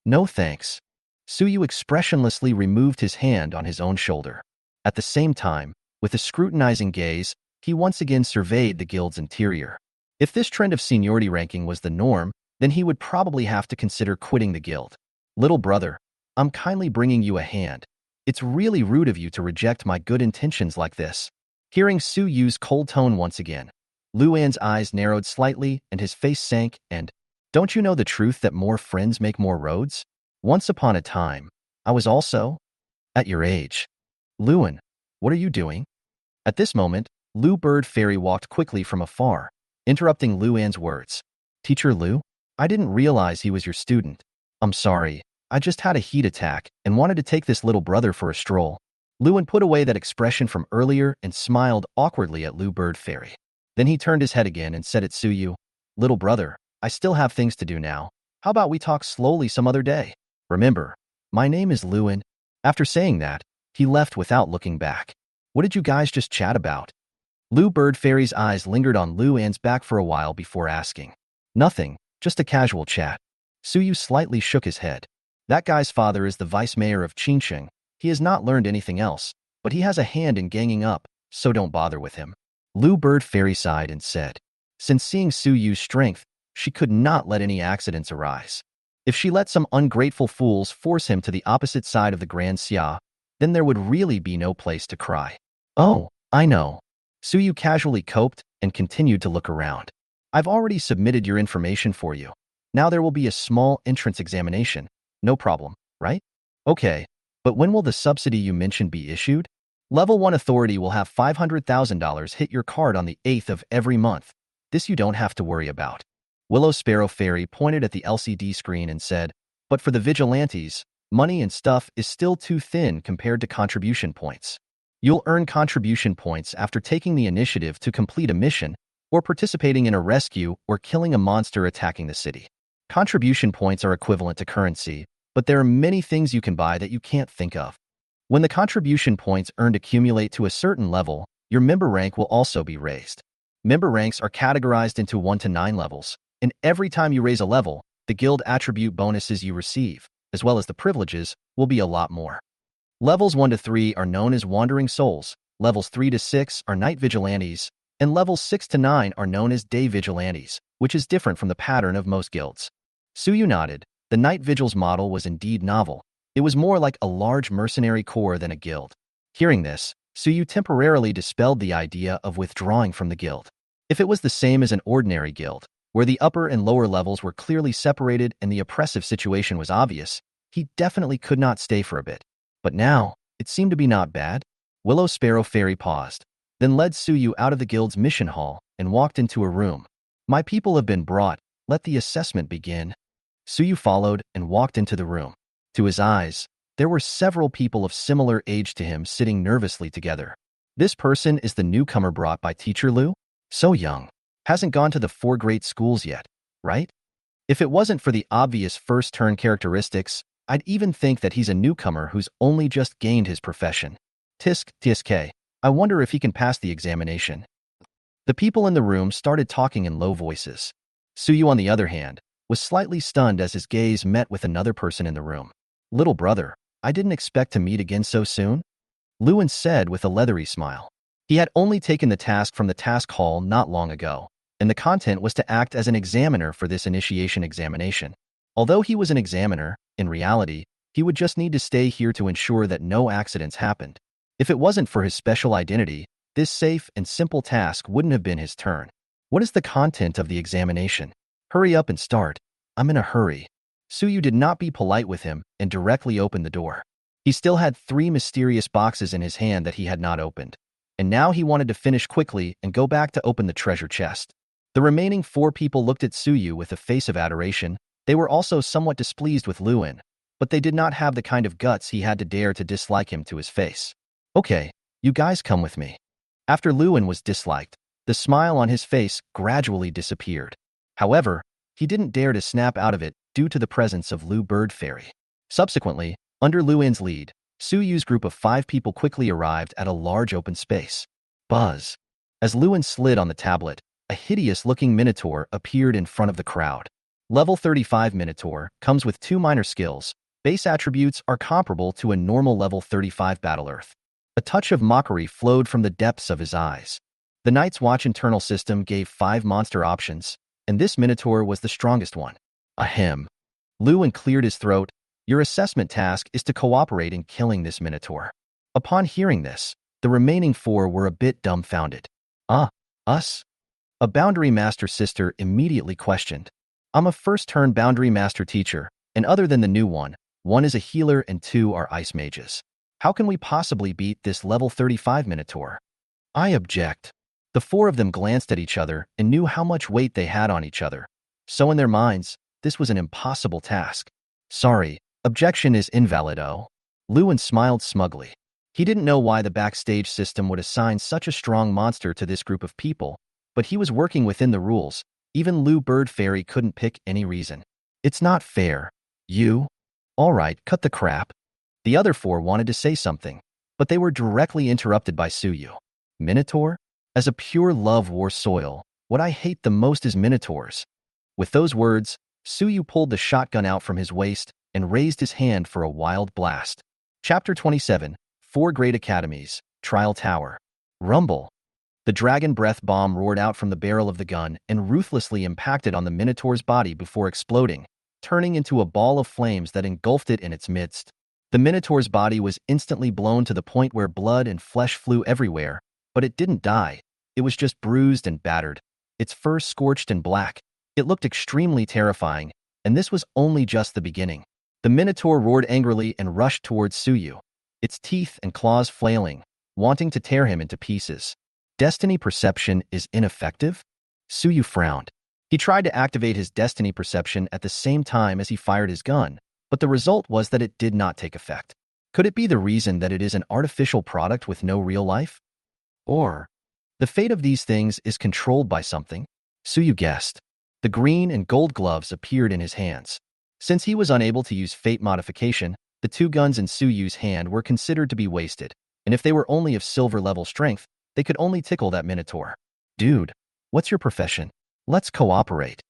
No thanks. Suyu expressionlessly removed his hand on his own shoulder. At the same time, with a scrutinizing gaze, he once again surveyed the guild's interior. If this trend of seniority ranking was the norm, then he would probably have to consider quitting the guild. Little brother, I'm kindly bringing you a hand. It's really rude of you to reject my good intentions like this. Hearing Suyu's cold tone once again, Luan's eyes narrowed slightly and his face sank. And, don't you know the truth that more friends make more roads? Once upon a time, I was also at your age. Luan, what are you doing? At this moment, Lu Bird Fairy walked quickly from afar, interrupting Luan's words. Teacher Lu? I didn't realize he was your student. I'm sorry. I just had a heat attack and wanted to take this little brother for a stroll. Luan put away that expression from earlier and smiled awkwardly at Lu Bird Fairy. Then he turned his head again and said at Suyu, Little brother, I still have things to do now. How about we talk slowly some other day? Remember, my name is Lewin. After saying that, he left without looking back. What did you guys just chat about? Lu Bird Fairy's eyes lingered on Lu An's back for a while before asking. Nothing, just a casual chat. Suyu slightly shook his head. That guy's father is the vice mayor of Qingsheng. He has not learned anything else, but he has a hand in ganging up, so don't bother with him. Lu Bird Fairy sighed and said. Since seeing Suyu's strength, she could not let any accidents arise. If she let some ungrateful fools force him to the opposite side of the Grand Xia, then there would really be no place to cry. Oh, I know. Suyu casually coped and continued to look around. I've already submitted your information for you. Now there will be a small entrance examination. No problem, right? Okay, but when will the subsidy you mentioned be issued? Level 1 authority will have $500,000 hit your card on the 8th of every month. This you don't have to worry about. Willow Sparrow Fairy pointed at the LCD screen and said, but for the vigilantes, money and stuff is still too thin compared to contribution points. You'll earn contribution points after taking the initiative to complete a mission or participating in a rescue or killing a monster attacking the city. Contribution points are equivalent to currency, but there are many things you can buy that you can't think of. When the contribution points earned accumulate to a certain level, your member rank will also be raised. Member ranks are categorized into 1 to 9 levels, and every time you raise a level, the guild attribute bonuses you receive, as well as the privileges, will be a lot more. Levels 1 to 3 are known as Wandering Souls, levels 3 to 6 are Night Vigilantes, and levels 6 to 9 are known as Day Vigilantes, which is different from the pattern of most guilds. Suyu nodded. The Night Vigil's model was indeed novel. It was more like a large mercenary corps than a guild. Hearing this, Suyu temporarily dispelled the idea of withdrawing from the guild. If it was the same as an ordinary guild, where the upper and lower levels were clearly separated and the oppressive situation was obvious, he definitely could not stay for a bit. But now, it seemed to be not bad. Willow Sparrow Fairy paused, then led Suyu out of the guild's mission hall and walked into a room. My people have been brought. Let the assessment begin. Suyu followed and walked into the room. To his eyes, there were several people of similar age to him sitting nervously together. This person is the newcomer brought by Teacher Lu? So young. Hasn't gone to the 4 great schools yet, right? If it wasn't for the obvious first-turn characteristics, I'd even think that he's a newcomer who's only just gained his profession. Tisk, I wonder if he can pass the examination. The people in the room started talking in low voices. Suyu, on the other hand, was slightly stunned as his gaze met with another person in the room. Little brother, I didn't expect to meet again so soon, Lewin said with a leathery smile. He had only taken the task from the task hall not long ago, and the content was to act as an examiner for this initiation examination. Although he was an examiner, in reality, he would just need to stay here to ensure that no accidents happened. If it wasn't for his special identity, this safe and simple task wouldn't have been his turn. What is the content of the examination? Hurry up and start. I'm in a hurry. Suyu did not be polite with him and directly opened the door. He still had 3 mysterious boxes in his hand that he had not opened, and now he wanted to finish quickly and go back to open the treasure chest. The remaining 4 people looked at Suyu with a face of adoration. They were also somewhat displeased with Lewin, but they did not have the kind of guts he had to dare to dislike him to his face. Okay, you guys come with me. After Lewin was disliked, the smile on his face gradually disappeared. However, he didn't dare to snap out of it due to the presence of Lu Bird Fairy. Subsequently, under Lewin's lead, Suyu's group of 5 people quickly arrived at a large open space. Buzz. As Lewin slid on the tablet, a hideous-looking Minotaur appeared in front of the crowd. Level 35 Minotaur comes with 2 minor skills. Base attributes are comparable to a normal level 35 Battle Earth. A touch of mockery flowed from the depths of his eyes. The Night's Watch internal system gave 5 monster options, and this Minotaur was the strongest one. Ahem. Lewin cleared his throat. Your assessment task is to cooperate in killing this Minotaur. Upon hearing this, the remaining 4 were a bit dumbfounded. Us? A Boundary Master sister immediately questioned. I'm a first-turn Boundary Master teacher, and other than the new one is a healer and 2 are ice mages. How can we possibly beat this level 35 Minotaur? I object. The 4 of them glanced at each other and knew how much weight they had on each other. So in their minds, this was an impossible task. Sorry, objection is invalid. Lewin smiled smugly. He didn't know why the backstage system would assign such a strong monster to this group of people, but he was working within the rules, Even Lu Bird Fairy couldn't pick any reason. It's not fair. You? All right, cut the crap. The other four wanted to say something, but they were directly interrupted by Suyu. Minotaur? As a pure love war soil, what I hate the most is minotaurs. With those words, Suyu pulled the shotgun out from his waist and raised his hand for a wild blast. Chapter 27, 4 Great Academies, Trial Tower. Rumble. The dragon breath bomb roared out from the barrel of the gun and ruthlessly impacted on the Minotaur's body before exploding, turning into a ball of flames that engulfed it in its midst. The Minotaur's body was instantly blown to the point where blood and flesh flew everywhere, but it didn't die. It was just bruised and battered, its fur scorched and black. It looked extremely terrifying, and this was only just the beginning. The Minotaur roared angrily and rushed towards Suyu, its teeth and claws flailing, wanting to tear him into pieces. Destiny perception is ineffective? Suyu frowned. He tried to activate his destiny perception at the same time as he fired his gun, but the result was that it did not take effect. Could it be the reason that it is an artificial product with no real life? Or, the fate of these things is controlled by something? Suyu guessed. The green and gold gloves appeared in his hands. Since he was unable to use fate modification, the 2 guns in Suyu's hand were considered to be wasted, and if they were only of silver level strength, they could only tickle that Minotaur. Dude, what's your profession? Let's cooperate.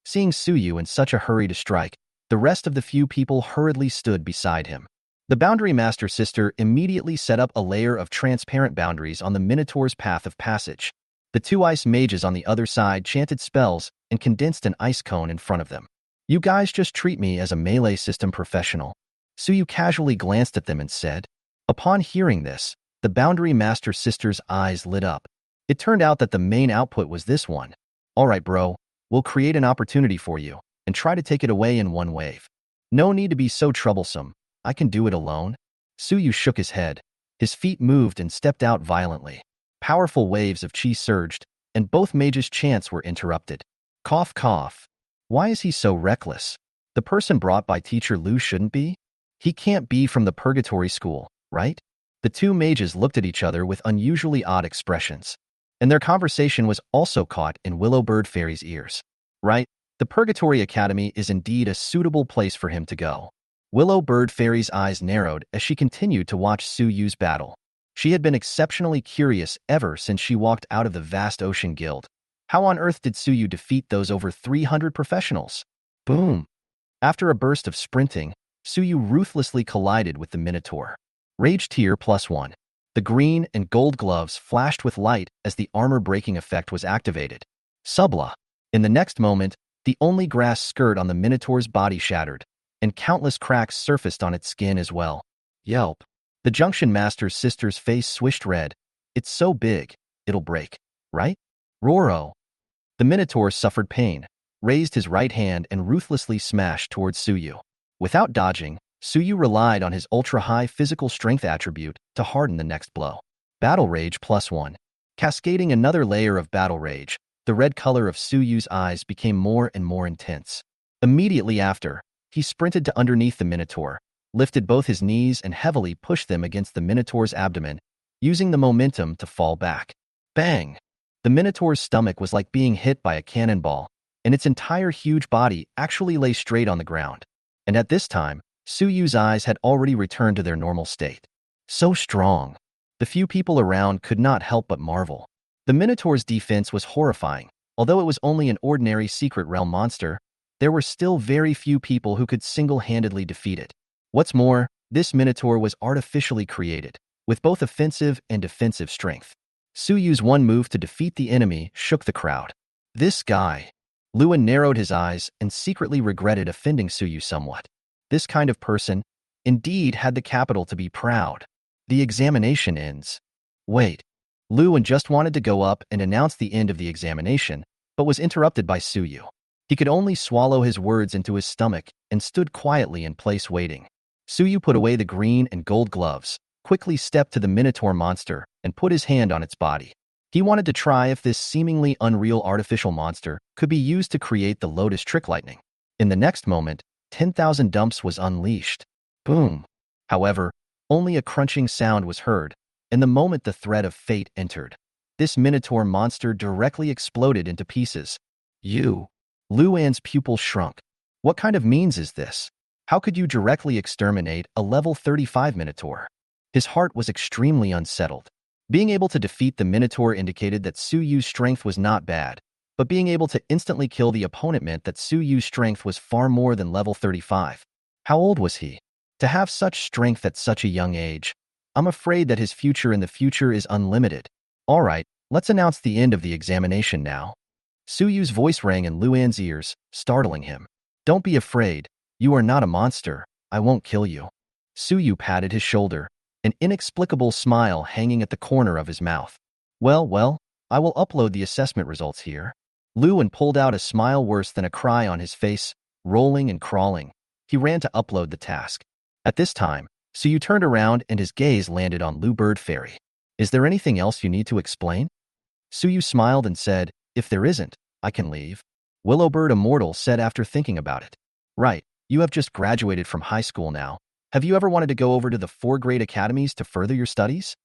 Seeing Suyu in such a hurry to strike, the rest of the few people hurriedly stood beside him. The Boundary Master Sister immediately set up a layer of transparent boundaries on the Minotaur's path of passage. The 2 ice mages on the other side chanted spells and condensed an ice cone in front of them. You guys just treat me as a melee system professional. Suyu casually glanced at them and said. Upon hearing this, the Boundary Master Sister's eyes lit up. It turned out that the main output was this one. All right, bro, we'll create an opportunity for you and try to take it away in one wave. No need to be so troublesome. I can do it alone. Suyu shook his head. His feet moved and stepped out violently. Powerful waves of chi surged, and both mages' chants were interrupted. Cough, cough. Why is he so reckless? The person brought by Teacher Lu shouldn't be? He can't be from the Purgatory School, right? The 2 mages looked at each other with unusually odd expressions, and their conversation was also caught in Willow Bird Fairy's ears. Right, the Purgatory Academy is indeed a suitable place for him to go. Willow Bird Fairy's eyes narrowed as she continued to watch Suyu's battle. She had been exceptionally curious ever since she walked out of the vast ocean guild. How on earth did Suyu defeat those over 300 professionals? Boom! After a burst of sprinting, Suyu ruthlessly collided with the Minotaur. Rage tier +1. The green and gold gloves flashed with light as the armor-breaking effect was activated. Subla. In the next moment, the only grass skirt on the Minotaur's body shattered, and countless cracks surfaced on its skin as well. Yelp. The Junction Master's sister's face swished red. It's so big, it'll break, right? Roro. The Minotaur suffered pain, raised his right hand and ruthlessly smashed towards Suyu. Without dodging, Suyu relied on his ultra-high physical strength attribute to harden the next blow. Battle Rage +1. Cascading another layer of Battle Rage, the red color of Suyu's eyes became more and more intense. Immediately after, he sprinted to underneath the Minotaur, lifted both his knees and heavily pushed them against the Minotaur's abdomen, using the momentum to fall back. Bang! The Minotaur's stomach was like being hit by a cannonball, and its entire huge body actually lay straight on the ground. And at this time, Suyu's eyes had already returned to their normal state. So strong. The few people around could not help but marvel. The Minotaur's defense was horrifying. Although it was only an ordinary secret realm monster, there were still very few people who could single-handedly defeat it. What's more, this Minotaur was artificially created, with both offensive and defensive strength. Suyu's one move to defeat the enemy shook the crowd. This guy. Luan narrowed his eyes and secretly regretted offending Suyu somewhat. This kind of person, indeed, had the capital to be proud. The examination ends. Wait. Luan just wanted to go up and announce the end of the examination, but was interrupted by Suyu. He could only swallow his words into his stomach and stood quietly in place waiting. Suyu put away the green and gold gloves, quickly stepped to the Minotaur monster, and put his hand on its body. He wanted to try if this seemingly unreal artificial monster could be used to create the Lotus trick lightning. In the next moment, 10,000 dumps was unleashed. Boom. However, only a crunching sound was heard, and the moment the thread of fate entered, this Minotaur monster directly exploded into pieces. You. Luan's pupil shrunk. What kind of means is this? How could you directly exterminate a level 35 Minotaur? His heart was extremely unsettled. Being able to defeat the Minotaur indicated that Su Yu's strength was not bad, but being able to instantly kill the opponent meant that Su Yu's strength was far more than level 35. How old was he? To have such strength at such a young age, I'm afraid that his future in the future is unlimited. All right, let's announce the end of the examination now. Su Yu's voice rang in Luan's ears, startling him. Don't be afraid. You are not a monster. I won't kill you. Su Yu patted his shoulder, an inexplicable smile hanging at the corner of his mouth. Well, I will upload the assessment results here. Luan pulled out a smile worse than a cry on his face, rolling and crawling. He ran to upload the task. At this time, Su Yu turned around and his gaze landed on Lu Bird Fairy. Is there anything else you need to explain? Su Yu smiled and said, if there isn't, I can leave. Willowbird Immortal said after thinking about it. Right, you have just graduated from high school now. Have you ever wanted to go over to the 4 great academies to further your studies?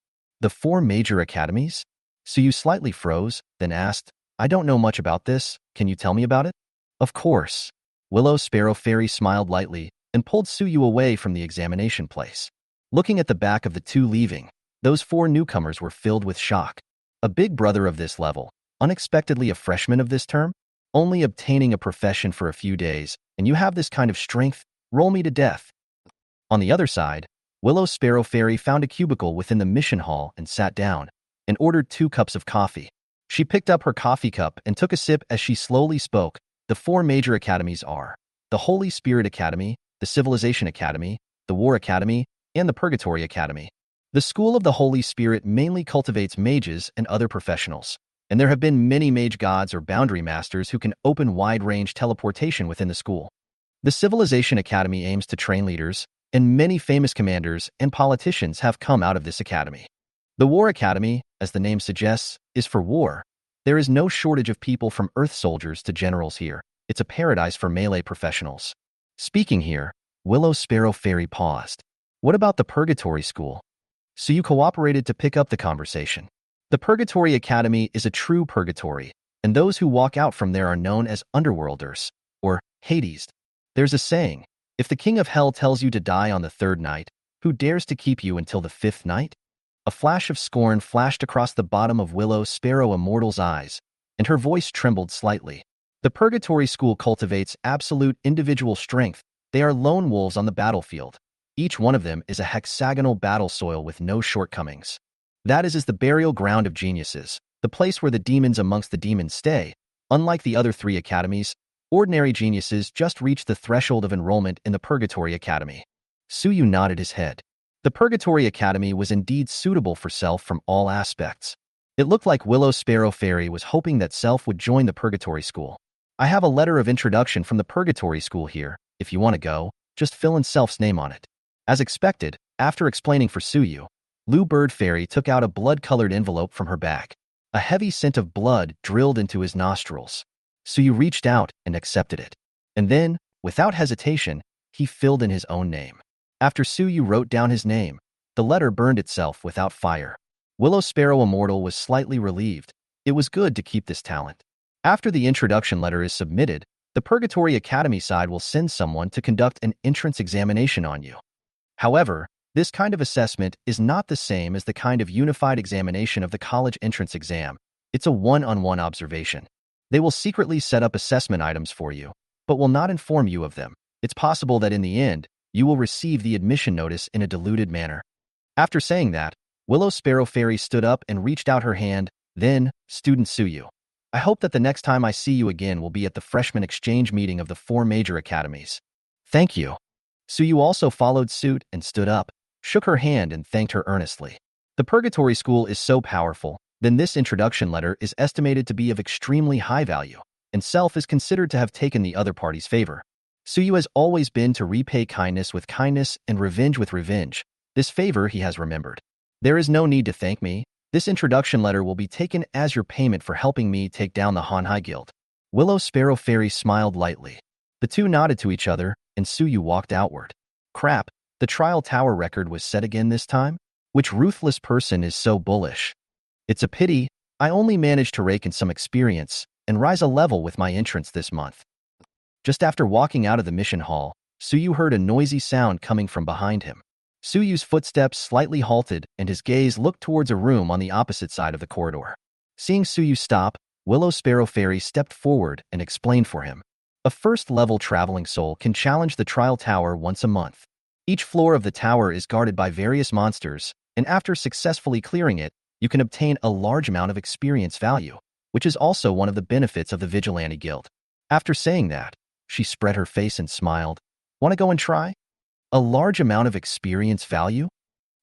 The 4 major academies? Su Yu slightly froze, then asked, I don't know much about this. Can you tell me about it? Of course. Willow Sparrow Fairy smiled lightly and pulled Su Yu away from the examination place. Looking at the back of the 2 leaving, those 4 newcomers were filled with shock. A big brother of this level, unexpectedly a freshman of this term, only obtaining a profession for a few days, and you have this kind of strength, roll me to death. On the other side, Willow Sparrow Fairy found a cubicle within the mission hall and sat down, and ordered 2 cups of coffee. She picked up her coffee cup and took a sip as she slowly spoke. The 4 major academies are the Holy Spirit Academy, the Civilization Academy, the War Academy, and the Purgatory Academy. The School of the Holy Spirit mainly cultivates mages and other professionals, and there have been many mage gods or boundary masters who can open wide-range teleportation within the school. The Civilization Academy aims to train leaders, and many famous commanders and politicians have come out of this academy. The War Academy, as the name suggests, is for war. There is no shortage of people from Earth soldiers to generals here. It's a paradise for melee professionals. Speaking here, Willow Sparrow Fairy paused. What about the Purgatory School? So you cooperated to pick up the conversation. The Purgatory Academy is a true purgatory, and those who walk out from there are known as underworlders, or Hades. There's a saying, if the king of hell tells you to die on the 3rd night, who dares to keep you until the 5th night? A flash of scorn flashed across the bottom of Willow Sparrow Immortal's eyes, and her voice trembled slightly. The Purgatory School cultivates absolute individual strength. They are lone wolves on the battlefield. Each one of them is a hexagonal battle soil with no shortcomings. That is the burial ground of geniuses, the place where the demons amongst the demons stay. Unlike the other 3 academies, ordinary geniuses just reach the threshold of enrollment in the Purgatory Academy. Su Yu nodded his head. The Purgatory Academy was indeed suitable for Self from all aspects. It looked like Willow Sparrow Fairy was hoping that Self would join the Purgatory School. I have a letter of introduction from the Purgatory School here. If you want to go, just fill in Self's name on it. As expected, after explaining for Su Yu, Lu Bird Fairy took out a blood-colored envelope from her bag. A heavy scent of blood drilled into his nostrils. Su Yu reached out and accepted it. And then, without hesitation, he filled in his own name. After Su Yu wrote down his name, the letter burned itself without fire. Willow Sparrow Immortal was slightly relieved. It was good to keep this talent. After the introduction letter is submitted, the Purgatory Academy side will send someone to conduct an entrance examination on you. However, this kind of assessment is not the same as the kind of unified examination of the college entrance exam. It's a one-on-one observation. They will secretly set up assessment items for you, but will not inform you of them. It's possible that in the end, you will receive the admission notice in a diluted manner. After saying that, Willow Sparrow Fairy stood up and reached out her hand. Then, Student Su Yu, I hope that the next time I see you again will be at the freshman exchange meeting of the 4 major academies. Thank you. Su Yu also followed suit and stood up, shook her hand and thanked her earnestly. The Purgatory School is so powerful, then this introduction letter is estimated to be of extremely high value, and Self is considered to have taken the other party's favor. Su Yu has always been to repay kindness with kindness and revenge with revenge. This favor he has remembered. There is no need to thank me. This introduction letter will be taken as your payment for helping me take down the Hanhai Guild. Willow Sparrow Fairy smiled lightly. The 2 nodded to each other, and Su Yu walked outward. Crap, the trial tower record was set again this time? Which ruthless person is so bullish? It's a pity. I only managed to rake in some experience, and and rise a level with my entrance this month. Just after walking out of the mission hall, Suyu heard a noisy sound coming from behind him. Suyu's footsteps slightly halted and his gaze looked towards a room on the opposite side of the corridor. Seeing Suyu stop, Willow Sparrow Fairy stepped forward and explained for him. A first-level traveling soul can challenge the trial tower once a month. Each floor of the tower is guarded by various monsters, and after successfully clearing it, you can obtain a large amount of experience value, which is also one of the benefits of the Vigilante Guild. After saying that, she spread her face and smiled. Want to go and try? A large amount of experience value?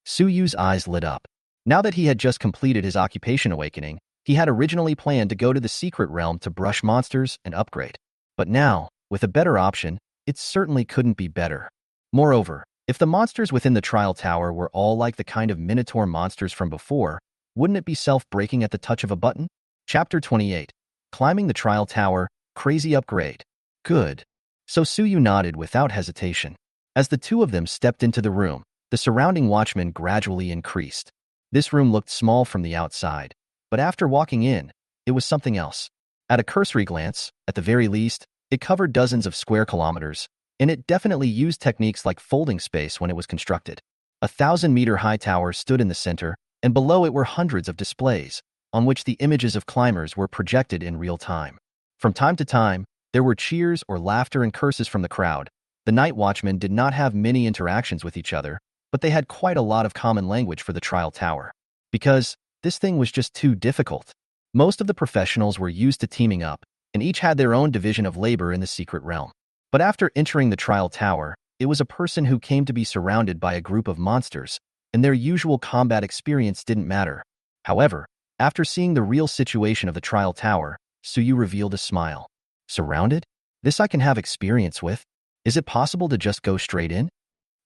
Suyu's eyes lit up. Now that he had just completed his occupation awakening, he had originally planned to go to the secret realm to brush monsters and upgrade. But now, with a better option, it certainly couldn't be better. Moreover, if the monsters within the trial tower were all like the kind of Minotaur monsters from before, wouldn't it be self-breaking at the touch of a button? Chapter 28. Climbing the trial tower, crazy upgrade. Good. So Suyu nodded without hesitation. As the two of them stepped into the room, the surrounding watchmen gradually increased. This room looked small from the outside, but after walking in, it was something else. At a cursory glance, at the very least, it covered dozens of square kilometers, and it definitely used techniques like folding space when it was constructed. A 1,000-meter-high tower stood in the center, and below it were hundreds of displays, on which the images of climbers were projected in real time. From time to time, there were cheers or laughter and curses from the crowd. The night watchmen did not have many interactions with each other, but they had quite a lot of common language for the trial tower. Because this thing was just too difficult. Most of the professionals were used to teaming up, and each had their own division of labor in the secret realm. But after entering the trial tower, it was a person who came to be surrounded by a group of monsters, and their usual combat experience didn't matter. However, after seeing the real situation of the trial tower, Suyu revealed a smile. Surrounded? This I can have experience with. Is it possible to just go straight in?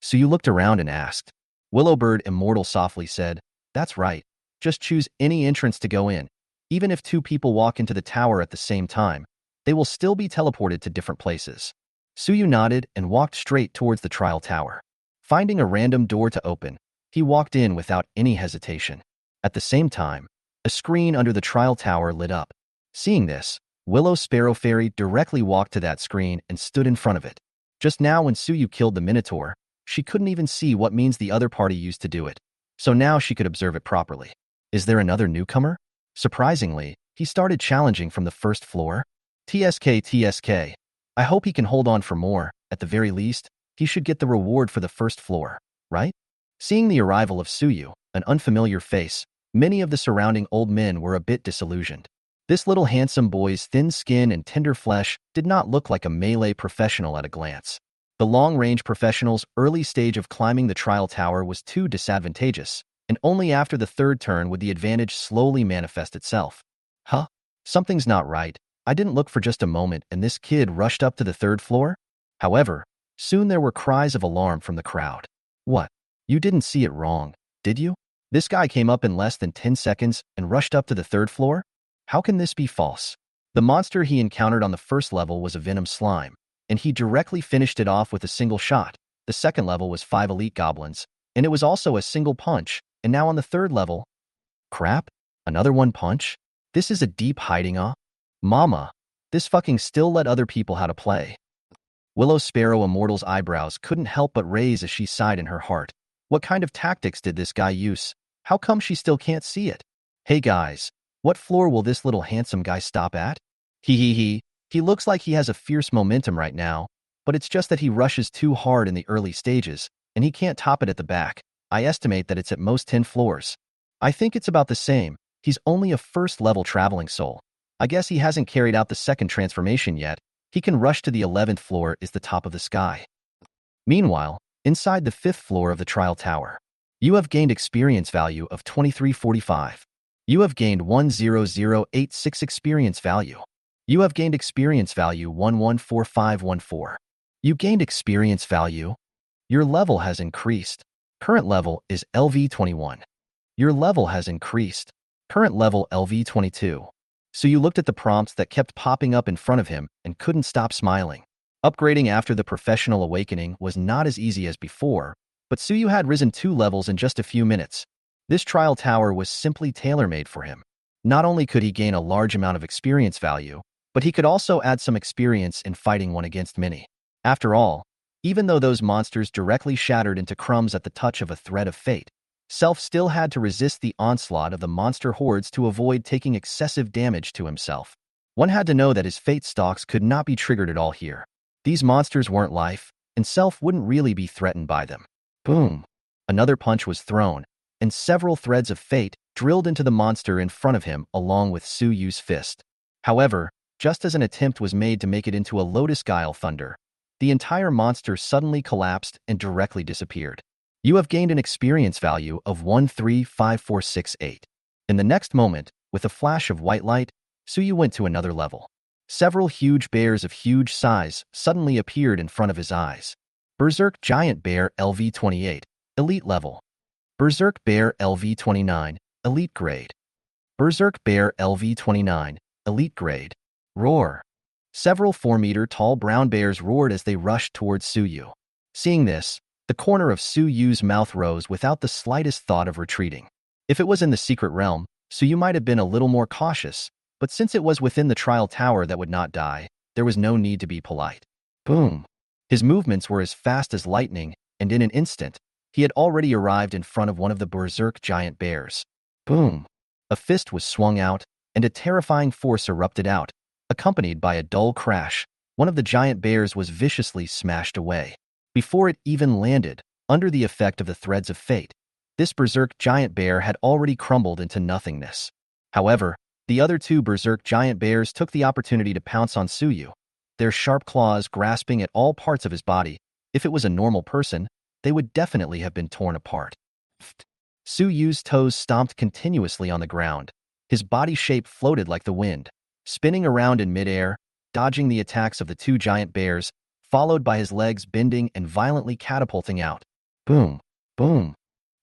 Suyu looked around and asked. Willowbird Immortal softly said, That's right. Just choose any entrance to go in. Even if two people walk into the tower at the same time, they will still be teleported to different places. Suyu nodded and walked straight towards the trial tower. Finding a random door to open, he walked in without any hesitation. At the same time, a screen under the trial tower lit up. Seeing this, Willow Sparrow Fairy directly walked to that screen and stood in front of it. Just now when Suyu killed the Minotaur, she couldn't even see what means the other party used to do it. So now she could observe it properly. Is there another newcomer? Surprisingly, he started challenging from the first floor. TSK. I hope he can hold on for more. At the very least, he should get the reward for the first floor, right? Seeing the arrival of Suyu, an unfamiliar face, many of the surrounding old men were a bit disillusioned. This little handsome boy's thin skin and tender flesh did not look like a melee professional at a glance. The long-range professional's early stage of climbing the trial tower was too disadvantageous, and only after the third turn would the advantage slowly manifest itself. Huh? Something's not right. I didn't look for just a moment and this kid rushed up to the third floor? However, soon there were cries of alarm from the crowd. What? You didn't see it wrong, did you? This guy came up in less than 10 seconds and rushed up to the third floor? How can this be false? The monster he encountered on the first level was a venom slime, and he directly finished it off with a single shot. The second level was 5 elite goblins, and it was also a single punch, and now on the third level... Crap? Another one punch? This is a deep hiding, Mama, this fucking still let other people how to play. Willow Sparrow Immortal's eyebrows couldn't help but raise as she sighed in her heart. What kind of tactics did this guy use? How come she still can't see it? Hey guys, what floor will this little handsome guy stop at? He looks like he has a fierce momentum right now, but it's just that he rushes too hard in the early stages, and he can't top it at the back. I estimate that it's at most 10 floors. I think it's about the same. He's only a first-level traveling soul. I guess he hasn't carried out the second transformation yet. He can rush to the 11th floor is the top of the sky. Meanwhile, inside the 5th floor of the trial tower, you have gained experience value of 2345. You have gained 10086 experience value. You have gained experience value 114514. You gained experience value. Your level has increased. Current level is LV21. Your level has increased. Current level LV22. So you looked at the prompts that kept popping up in front of him and couldn't stop smiling. Upgrading after the professional awakening was not as easy as before, but Suyu had risen 2 levels in just a few minutes. This trial tower was simply tailor-made for him. Not only could he gain a large amount of experience value, But he could also add some experience in fighting one against many. After all, even though those monsters directly shattered into crumbs at the touch of a thread of fate, Self still had to resist the onslaught of the monster hordes to avoid taking excessive damage to himself. One had to know that his fate stalks could not be triggered at all here. These monsters weren't life, and Self wouldn't really be threatened by them. Boom! Another punch was thrown, and several threads of fate drilled into the monster in front of him along with Su Yu's fist. However, just as an attempt was made to make it into a lotus guile thunder, the entire monster suddenly collapsed and directly disappeared. You have gained an experience value of 135468. In the next moment, with a flash of white light, Su Yu went to another level. Several huge bears of huge size suddenly appeared in front of his eyes. Berserk Giant Bear LV28, Elite Level. Berserk Bear LV29, Elite Grade. Berserk Bear LV29, Elite Grade. Roar. Several 4-meter tall brown bears roared as they rushed towards Su Yu. Seeing this, the corner of Su Yu's mouth rose without the slightest thought of retreating. If it was in the secret realm, Su Yu might have been a little more cautious, but since it was within the trial tower that would not die, there was no need to be polite. Boom! His movements were as fast as lightning, and in an instant, he had already arrived in front of one of the berserk giant bears. Boom! A fist was swung out, and a terrifying force erupted out, accompanied by a dull crash. One of the giant bears was viciously smashed away. Before it even landed, under the effect of the threads of fate, this berserk giant bear had already crumbled into nothingness. However, the other two berserk giant bears took the opportunity to pounce on Su Yu, their sharp claws grasping at all parts of his body. If it was a normal person, they would definitely have been torn apart. Su Yu's toes stomped continuously on the ground. His body shape floated like the wind, spinning around in midair, dodging the attacks of the two giant bears, followed by his legs bending and violently catapulting out. Boom! Boom!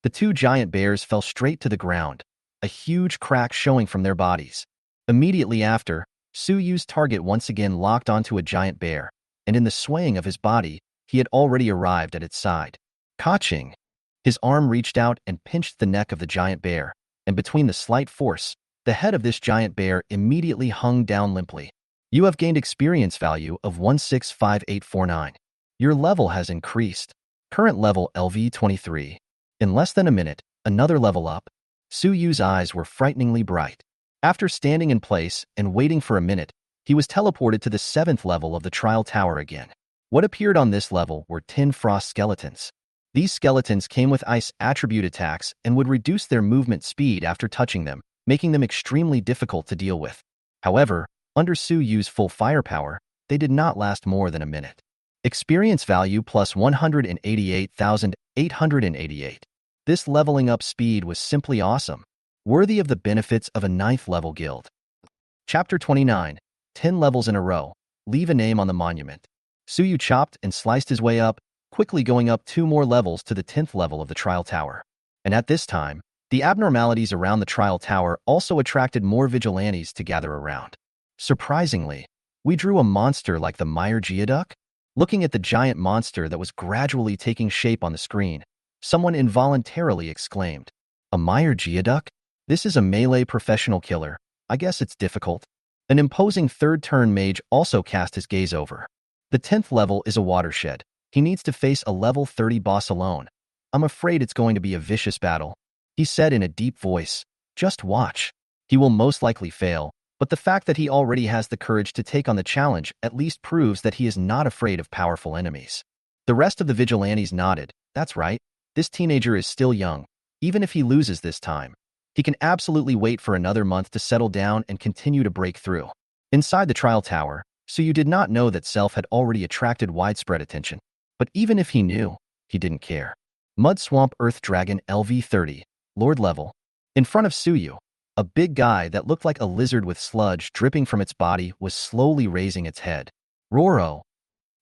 The two giant bears fell straight to the ground, a huge crack showing from their bodies. Immediately after, Su Yu's target once again locked onto a giant bear, and in the swaying of his body, he had already arrived at its side. Ka-ching! His arm reached out and pinched the neck of the giant bear, and between the slight force, the head of this giant bear immediately hung down limply. You have gained experience value of 165849. Your level has increased. Current level LV23. In less than a minute, another level up. Su Yu's eyes were frighteningly bright. After standing in place and waiting for a minute, he was teleported to the 7th level of the trial tower again. What appeared on this level were tin frost skeletons. These skeletons came with ice attribute attacks and would reduce their movement speed after touching them, making them extremely difficult to deal with. However, under Su Yu's full firepower, they did not last more than a minute. Experience value plus 188,888. This leveling up speed was simply awesome, worthy of the benefits of a 9th level guild. Chapter 29, 10 levels in a row. Leave a name on the monument. Su Yu chopped and sliced his way up, quickly going up 2 more levels to the 10th level of the trial tower. And at this time, the abnormalities around the trial tower also attracted more vigilantes to gather around. Surprisingly, we drew a monster like the mirage. Looking at the giant monster that was gradually taking shape on the screen, someone involuntarily exclaimed, "A mirage? This is a melee professional killer. I guess it's difficult." An imposing third-turn mage also cast his gaze over. The 10th level is a watershed. He needs to face a level 30 boss alone. "I'm afraid it's going to be a vicious battle," he said in a deep voice. "Just watch. He will most likely fail. But the fact that he already has the courage to take on the challenge at least proves that he is not afraid of powerful enemies." The rest of the vigilantes nodded. That's right. This teenager is still young. Even if he loses this time, he can absolutely wait for another month to settle down and continue to break through. Inside the trial tower, Su Yu did not know that Self had already attracted widespread attention. But even if he knew, he didn't care. Mud Swamp Earth Dragon LV30, Lord level. In front of Su Yu, a big guy that looked like a lizard with sludge dripping from its body was slowly raising its head. Roro!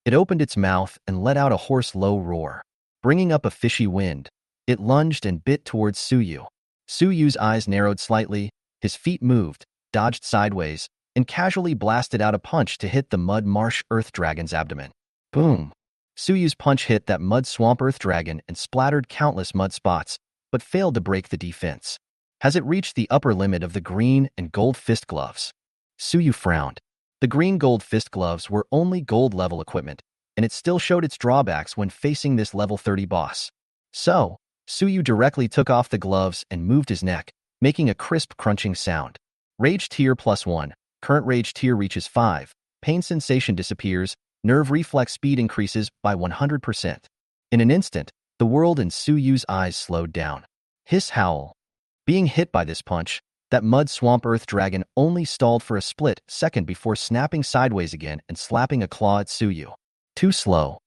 It opened its mouth and let out a hoarse low roar. Bringing up a fishy wind, it lunged and bit towards Su Yu. Su Yu's eyes narrowed slightly, his feet moved, dodged sideways, and casually blasted out a punch to hit the Mud Marsh Earth Dragon's abdomen. Boom! Su Yu's punch hit that Mud Swamp Earth Dragon and splattered countless mud spots, but failed to break the defense. Has it reached the upper limit of the green and gold fist gloves? Su Yu frowned. The green gold fist gloves were only gold level equipment, and it still showed its drawbacks when facing this level 30 boss. So, Suyu directly took off the gloves and moved his neck, making a crisp crunching sound. Rage tier +1. Current rage tier reaches 5. Pain sensation disappears. Nerve reflex speed increases by 100%. In an instant, the world in Suyu's eyes slowed down. Hiss howl. Being hit by this punch, that mud swamp earth dragon only stalled for a split second before snapping sideways again and slapping a claw at Suyu. Too slow.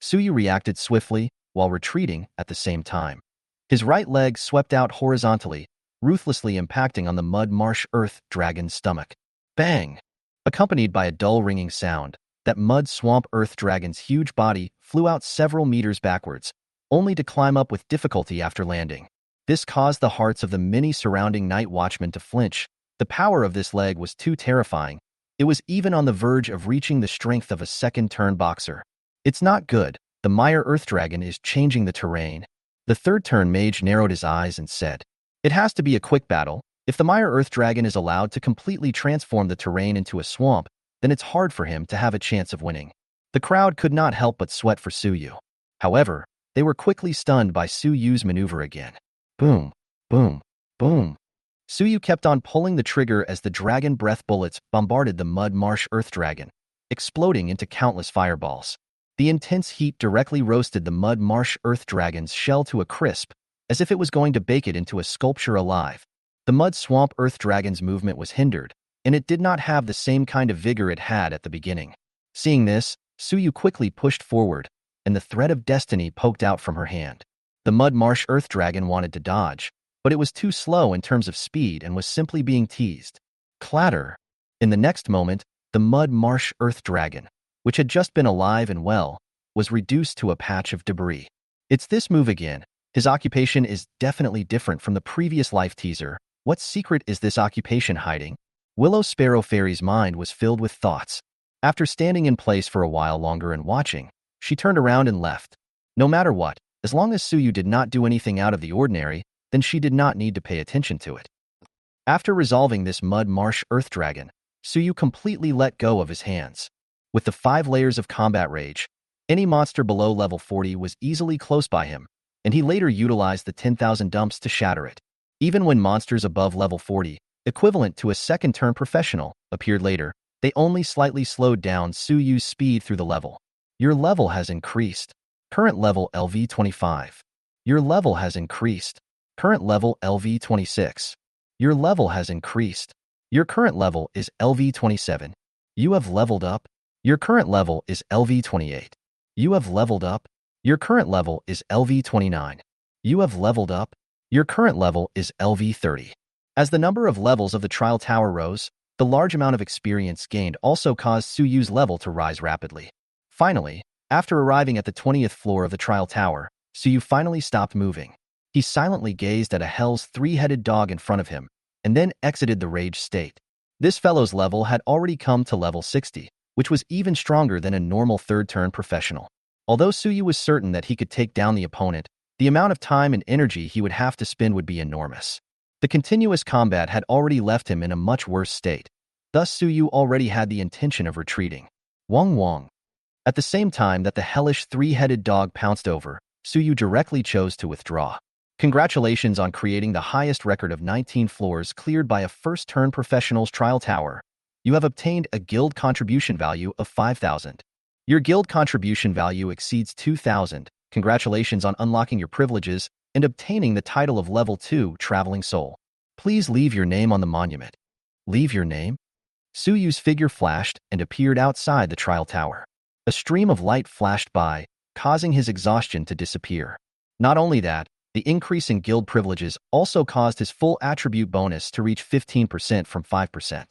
Suyu reacted swiftly, while retreating at the same time. His right leg swept out horizontally, ruthlessly impacting on the mud marsh earth dragon's stomach. Bang! Accompanied by a dull ringing sound, that mud swamp earth dragon's huge body flew out several meters backwards, only to climb up with difficulty after landing. This caused the hearts of the many surrounding night watchmen to flinch. The power of this leg was too terrifying. It was even on the verge of reaching the strength of a second-turn boxer. It's not good. The Mire Earth Dragon is changing the terrain. The third-turn mage narrowed his eyes and said, "It has to be a quick battle. If the Mire Earth Dragon is allowed to completely transform the terrain into a swamp, then it's hard for him to have a chance of winning." The crowd could not help but sweat for Suyu. However, they were quickly stunned by Suyu's maneuver again. Boom, boom, boom. Suyu kept on pulling the trigger as the dragon breath bullets bombarded the mud marsh earth dragon, exploding into countless fireballs. The intense heat directly roasted the mud marsh earth dragon's shell to a crisp, as if it was going to bake it into a sculpture alive. The mud swamp earth dragon's movement was hindered, and it did not have the same kind of vigor it had at the beginning. Seeing this, Suyu quickly pushed forward, and the thread of destiny poked out from her hand. The mud marsh earth dragon wanted to dodge, but it was too slow in terms of speed and was simply being teased. Clatter! In the next moment, the mud marsh earth dragon, which had just been alive and well, was reduced to a patch of debris. It's this move again. His occupation is definitely different from the previous life teaser. What secret is this occupation hiding? Willow Sparrow Fairy's mind was filled with thoughts. After standing in place for a while longer and watching, she turned around and left. No matter what, as long as Suyu did not do anything out of the ordinary, then she did not need to pay attention to it. After resolving this mud marsh earth dragon, Suyu completely let go of his hands. With the 5 layers of combat rage, any monster below level 40 was easily close by him, and he later utilized the 10,000 dumps to shatter it. Even when monsters above level 40, equivalent to a second-turn professional, appeared later, they only slightly slowed down Suyu's speed through the level. Your level has increased. Current level LV25. Your level has increased. Current level LV26. Your level has increased. Your current level is LV27. You have leveled up. Your current level is LV28. You have leveled up. Your current level is LV29. You have leveled up. Your current level is LV30. As the number of levels of the trial tower rose, the large amount of experience gained also caused Suyu's level to rise rapidly. Finally, after arriving at the 20th floor of the trial tower, Suyu finally stopped moving. He silently gazed at a hell's 3-headed dog in front of him, and then exited the rage state. This fellow's level had already come to level 60, which was even stronger than a normal third-turn professional. Although Suyu was certain that he could take down the opponent, the amount of time and energy he would have to spend would be enormous. The continuous combat had already left him in a much worse state. Thus Suyu already had the intention of retreating. Wong Wong. At the same time that the hellish 3-headed dog pounced over, Suyu directly chose to withdraw. Congratulations on creating the highest record of 19 floors cleared by a first-turn professional's trial tower. You have obtained a guild contribution value of 5,000. Your guild contribution value exceeds 2,000. Congratulations on unlocking your privileges and obtaining the title of Level 2 Traveling Soul. Please leave your name on the monument. Leave your name? Suyu's figure flashed and appeared outside the trial tower. A stream of light flashed by, causing his exhaustion to disappear. Not only that, the increase in guild privileges also caused his full attribute bonus to reach 15% from 5%.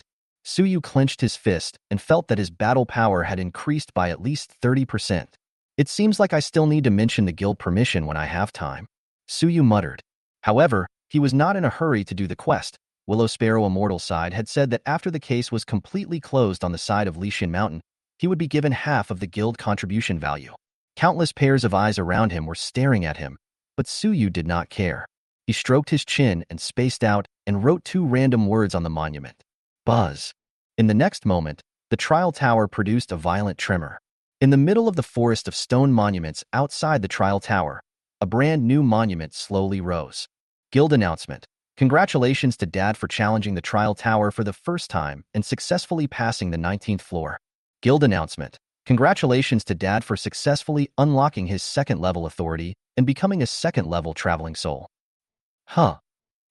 Suyu clenched his fist and felt that his battle power had increased by at least 30%. It seems like I still need to mention the guild permission when I have time, Suyu muttered. However, he was not in a hurry to do the quest. Willow Sparrow Immortal Side had said that after the case was completely closed on the side of Lishan Mountain, he would be given half of the guild contribution value. Countless pairs of eyes around him were staring at him, but Suyu did not care. He stroked his chin and spaced out and wrote 2 random words on the monument. Buzz. In the next moment, The trial tower produced a violent tremor. In the middle of the forest of stone monuments outside the trial tower, a brand new monument slowly rose. Guild announcement. Congratulations to Dad for challenging the trial tower for the first time and successfully passing the 19th floor. Guild announcement. Congratulations to Dad for successfully unlocking his second-level authority and becoming a second-level traveling soul. Huh.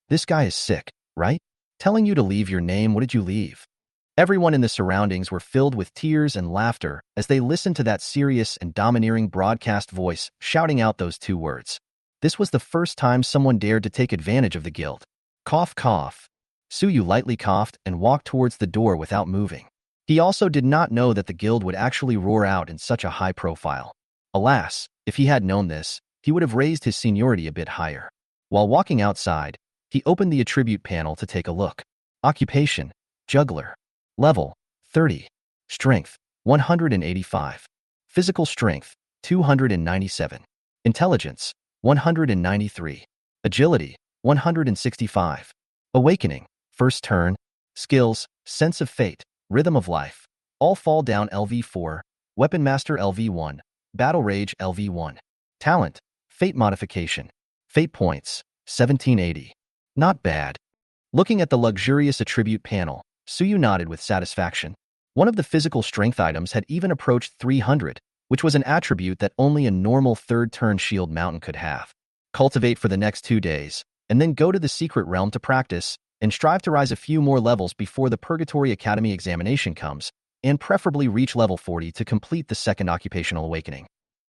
This guy is sick, right? Telling you to leave your name, what did you leave? Everyone in the surroundings were filled with tears and laughter as they listened to that serious and domineering broadcast voice shouting out those two words. This was the first time someone dared to take advantage of the guild. Cough, cough. Suyu lightly coughed and walked towards the door without moving. He also did not know that the guild would actually roar out in such a high profile. Alas, if he had known this, he would have raised his seniority a bit higher. While walking outside, he opened the attribute panel to take a look. Occupation, juggler. Level, 30. Strength, 185. Physical strength, 297. Intelligence, 193. Agility, 165. Awakening, first turn. Skills, sense of fate, rhythm of life. All fall down LV4, weapon master LV1, battle rage LV1. Talent, fate modification. Fate points, 1780. Not bad. Looking at the luxurious attribute panel, Suyu nodded with satisfaction. One of the physical strength items had even approached 300, which was an attribute that only a normal third-turn shield mountain could have. Cultivate for the next 2 days, and then go to the secret realm to practice, and strive to rise a few more levels before the Purgatory Academy examination comes, and preferably reach level 40 to complete the second occupational awakening.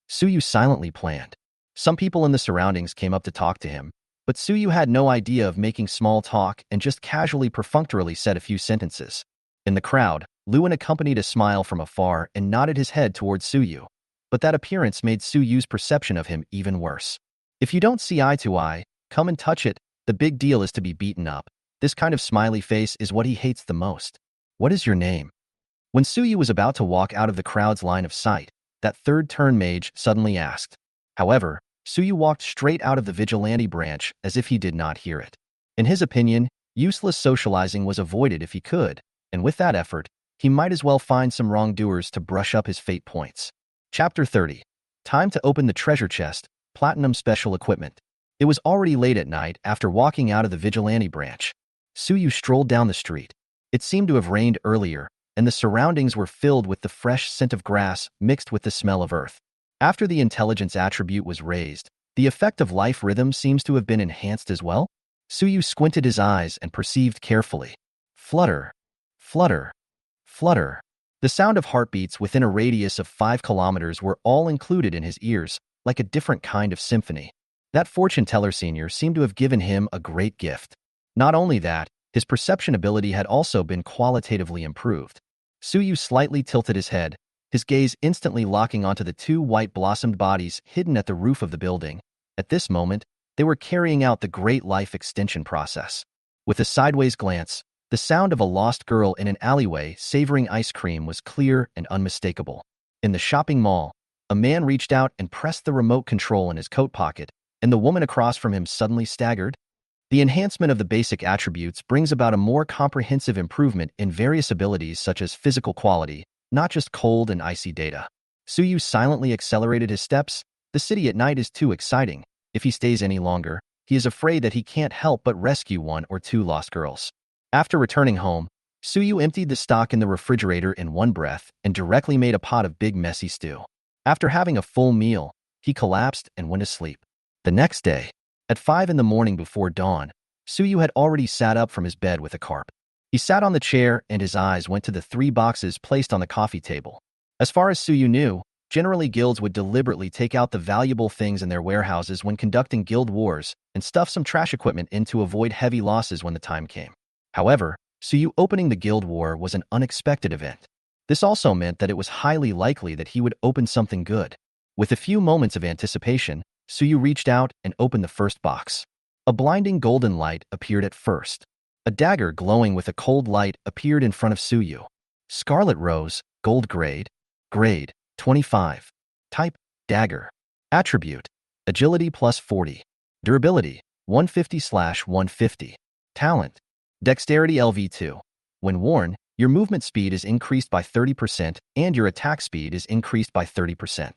Suyu silently planned. Some people in the surroundings came up to talk to him, but Suyu had no idea of making small talk and just casually perfunctorily said a few sentences. In the crowd, Luan accompanied a smile from afar and nodded his head towards Suyu, but that appearance made Suyu's perception of him even worse. If you don't see eye to eye, come and touch it. The big deal is to be beaten up. This kind of smiley face is what he hates the most. What is your name? When Suyu was about to walk out of the crowd's line of sight, that third-turn mage suddenly asked. However, Suyu walked straight out of the vigilante branch as if he did not hear it. In his opinion, useless socializing was avoided if he could, and with that effort, he might as well find some wrongdoers to brush up his fate points. Chapter 30. Time to open the treasure chest, platinum special equipment. It was already late at night after walking out of the vigilante branch. Suyu strolled down the street. It seemed to have rained earlier, and the surroundings were filled with the fresh scent of grass mixed with the smell of earth. After the intelligence attribute was raised, the effect of life rhythm seems to have been enhanced as well. Suyu squinted his eyes and perceived carefully. Flutter, flutter, flutter. The sound of heartbeats within a radius of 5 kilometers were all included in his ears, like a different kind of symphony. That fortune teller senior seemed to have given him a great gift. Not only that, his perception ability had also been qualitatively improved. Suyu slightly tilted his head, his gaze instantly locking onto the 2 white-blossomed bodies hidden at the roof of the building. At this moment, they were carrying out the great life extension process. With a sideways glance, the sound of a lost girl in an alleyway savoring ice cream was clear and unmistakable. In the shopping mall, a man reached out and pressed the remote control in his coat pocket, and the woman across from him suddenly staggered. The enhancement of the basic attributes brings about a more comprehensive improvement in various abilities such as physical quality, not just cold and icy data. Suyu silently accelerated his steps. The city at night is too exciting. If he stays any longer, he is afraid that he can't help but rescue 1 or 2 lost girls. After returning home, Suyu emptied the stock in the refrigerator in one breath and directly made a pot of big messy stew. After having a full meal, he collapsed and went to sleep. The next day, at 5 in the morning before dawn, Suyu had already sat up from his bed with a carp. He sat on the chair and his eyes went to the 3 boxes placed on the coffee table. As far as Suyu knew, generally guilds would deliberately take out the valuable things in their warehouses when conducting guild wars and stuff some trash equipment in to avoid heavy losses when the time came. However, Suyu opening the guild war was an unexpected event. This also meant that it was highly likely that he would open something good. With a few moments of anticipation, Suyu reached out and opened the first box. A blinding golden light appeared at first. A dagger glowing with a cold light appeared in front of Suyu. Scarlet Rose, Gold Grade. Grade, 25. Type, Dagger. Attribute, Agility plus 40. Durability, 150/150. Talent, Dexterity LV2. When worn, Your movement speed is increased by 30% and your attack speed is increased by 30%.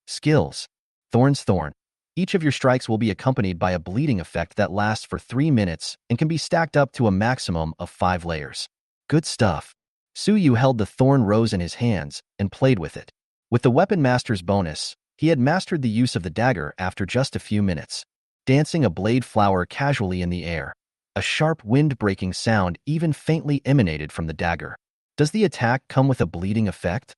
Skills. Thorn's Thorn. Each of your strikes will be accompanied by a bleeding effect that lasts for 3 minutes and can be stacked up to a maximum of 5 layers. Good stuff. Suyu held the thorn rose in his hands and played with it. With the Weapon Master's bonus, he had mastered the use of the dagger after just a few minutes, dancing a blade flower casually in the air. A sharp wind-breaking sound even faintly emanated from the dagger. Does the attack come with a bleeding effect?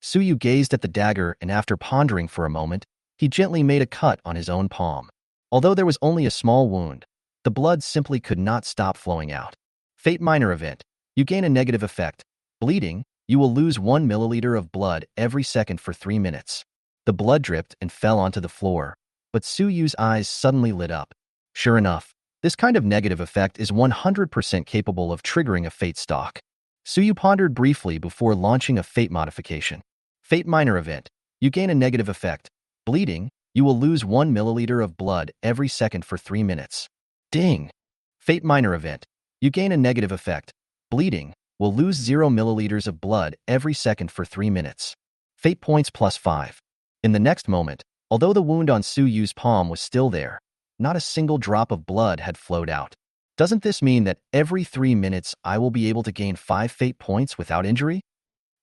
Suyu gazed at the dagger and after pondering for a moment, he gently made a cut on his own palm. Although there was only a small wound, the blood simply could not stop flowing out. Fate Minor Event. You gain a negative effect. Bleeding. You will lose 1 milliliter of blood every second for 3 minutes. The blood dripped and fell onto the floor, but Suyu's eyes suddenly lit up. Sure enough, this kind of negative effect is 100% capable of triggering a fate stock. Suyu pondered briefly before launching a fate modification. Fate Minor Event. You gain a negative effect. Bleeding. You will lose 1 milliliter of blood every second for 3 minutes. Ding! Fate Minor Event. You gain a negative effect. Bleeding. Will lose 0 milliliters of blood every second for 3 minutes. Fate points +5. In the next moment, although the wound on Suyu's palm was still there, not a single drop of blood had flowed out. Doesn't this mean that every 3 minutes I will be able to gain 5 fate points without injury?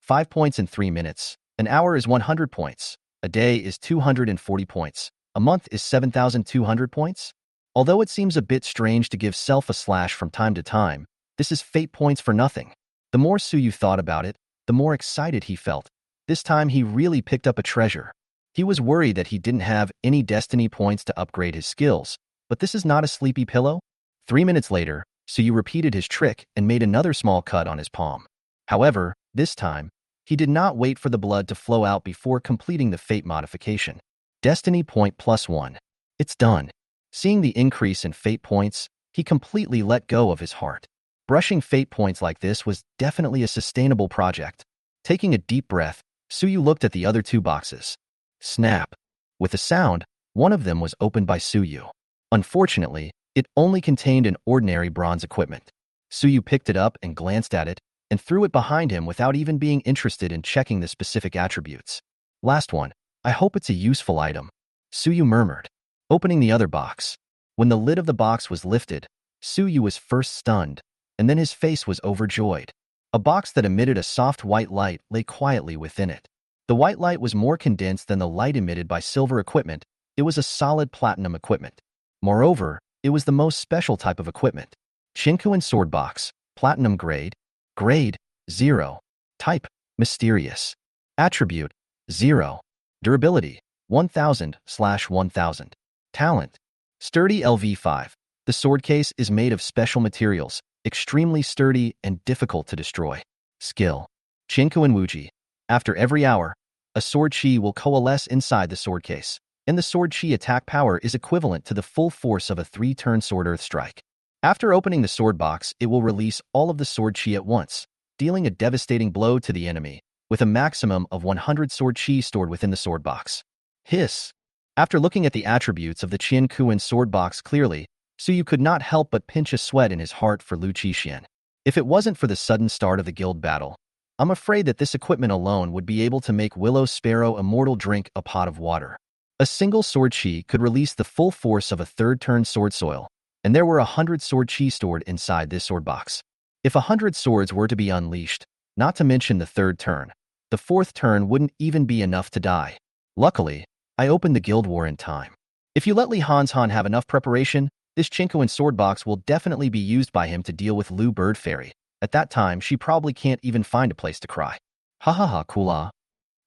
5 points in 3 minutes. An hour is 100 points. A day is 240 points. A month is 7,200 points. Although it seems a bit strange to give self a slash from time to time, this is fate points for nothing. The more Suyu thought about it, the more excited he felt. This time he really picked up a treasure. He was worried that he didn't have any destiny points to upgrade his skills, but this is not a sleepy pillow. 3 minutes later, Suyu repeated his trick and made another small cut on his palm. However, this time, he did not wait for the blood to flow out before completing the fate modification. Destiny point +1. It's done. Seeing the increase in fate points, he completely let go of his heart. Brushing fate points like this was definitely a sustainable project. Taking a deep breath, Suyu looked at the other 2 boxes. Snap! With a sound, one of them was opened by Suyu. Unfortunately, it only contained an ordinary bronze equipment. Suyu picked it up and glanced at it, and threw it behind him without even being interested in checking the specific attributes. Last one. I hope it's a useful item. Suyu murmured, opening the other box. When the lid of the box was lifted, Suyu was first stunned, and then his face was overjoyed. A box that emitted a soft white light lay quietly within it. The white light was more condensed than the light emitted by silver equipment. It was a solid platinum equipment. Moreover, it was the most special type of equipment. Chinkuan Sword Box, Platinum Grade. Grade, 0. Type, Mysterious. Attribute, 0. Durability, 1000/1000. Talent, Sturdy LV5. The sword case is made of special materials, extremely sturdy and difficult to destroy. Skill, Chinkuan Wuji. After every hour, a sword chi will coalesce inside the sword case, and the sword chi attack power is equivalent to the full force of a 3-turn sword earth strike. After opening the sword box, it will release all of the sword chi at once, dealing a devastating blow to the enemy, with a maximum of 100 sword chi stored within the sword box. Hiss! After looking at the attributes of the Chinkuan sword box clearly, Suyu could not help but pinch a sweat in his heart for Lu Qixuan. If it wasn't for the sudden start of the guild battle, I'm afraid that this equipment alone would be able to make Willow Sparrow Immortal drink a pot of water. A single sword chi could release the full force of a 3rd-turn sword soil, and there were 100 sword chi stored inside this sword box. If 100 swords were to be unleashed, not to mention the 3rd turn, the 4th turn wouldn't even be enough to die. Luckily, I opened the guild war in time. If you let Li Hanshan have enough preparation, this Chinkuan sword box will definitely be used by him to deal with Lu Bird Fairy. At that time, she probably can't even find a place to cry. Ha ha ha, Kula.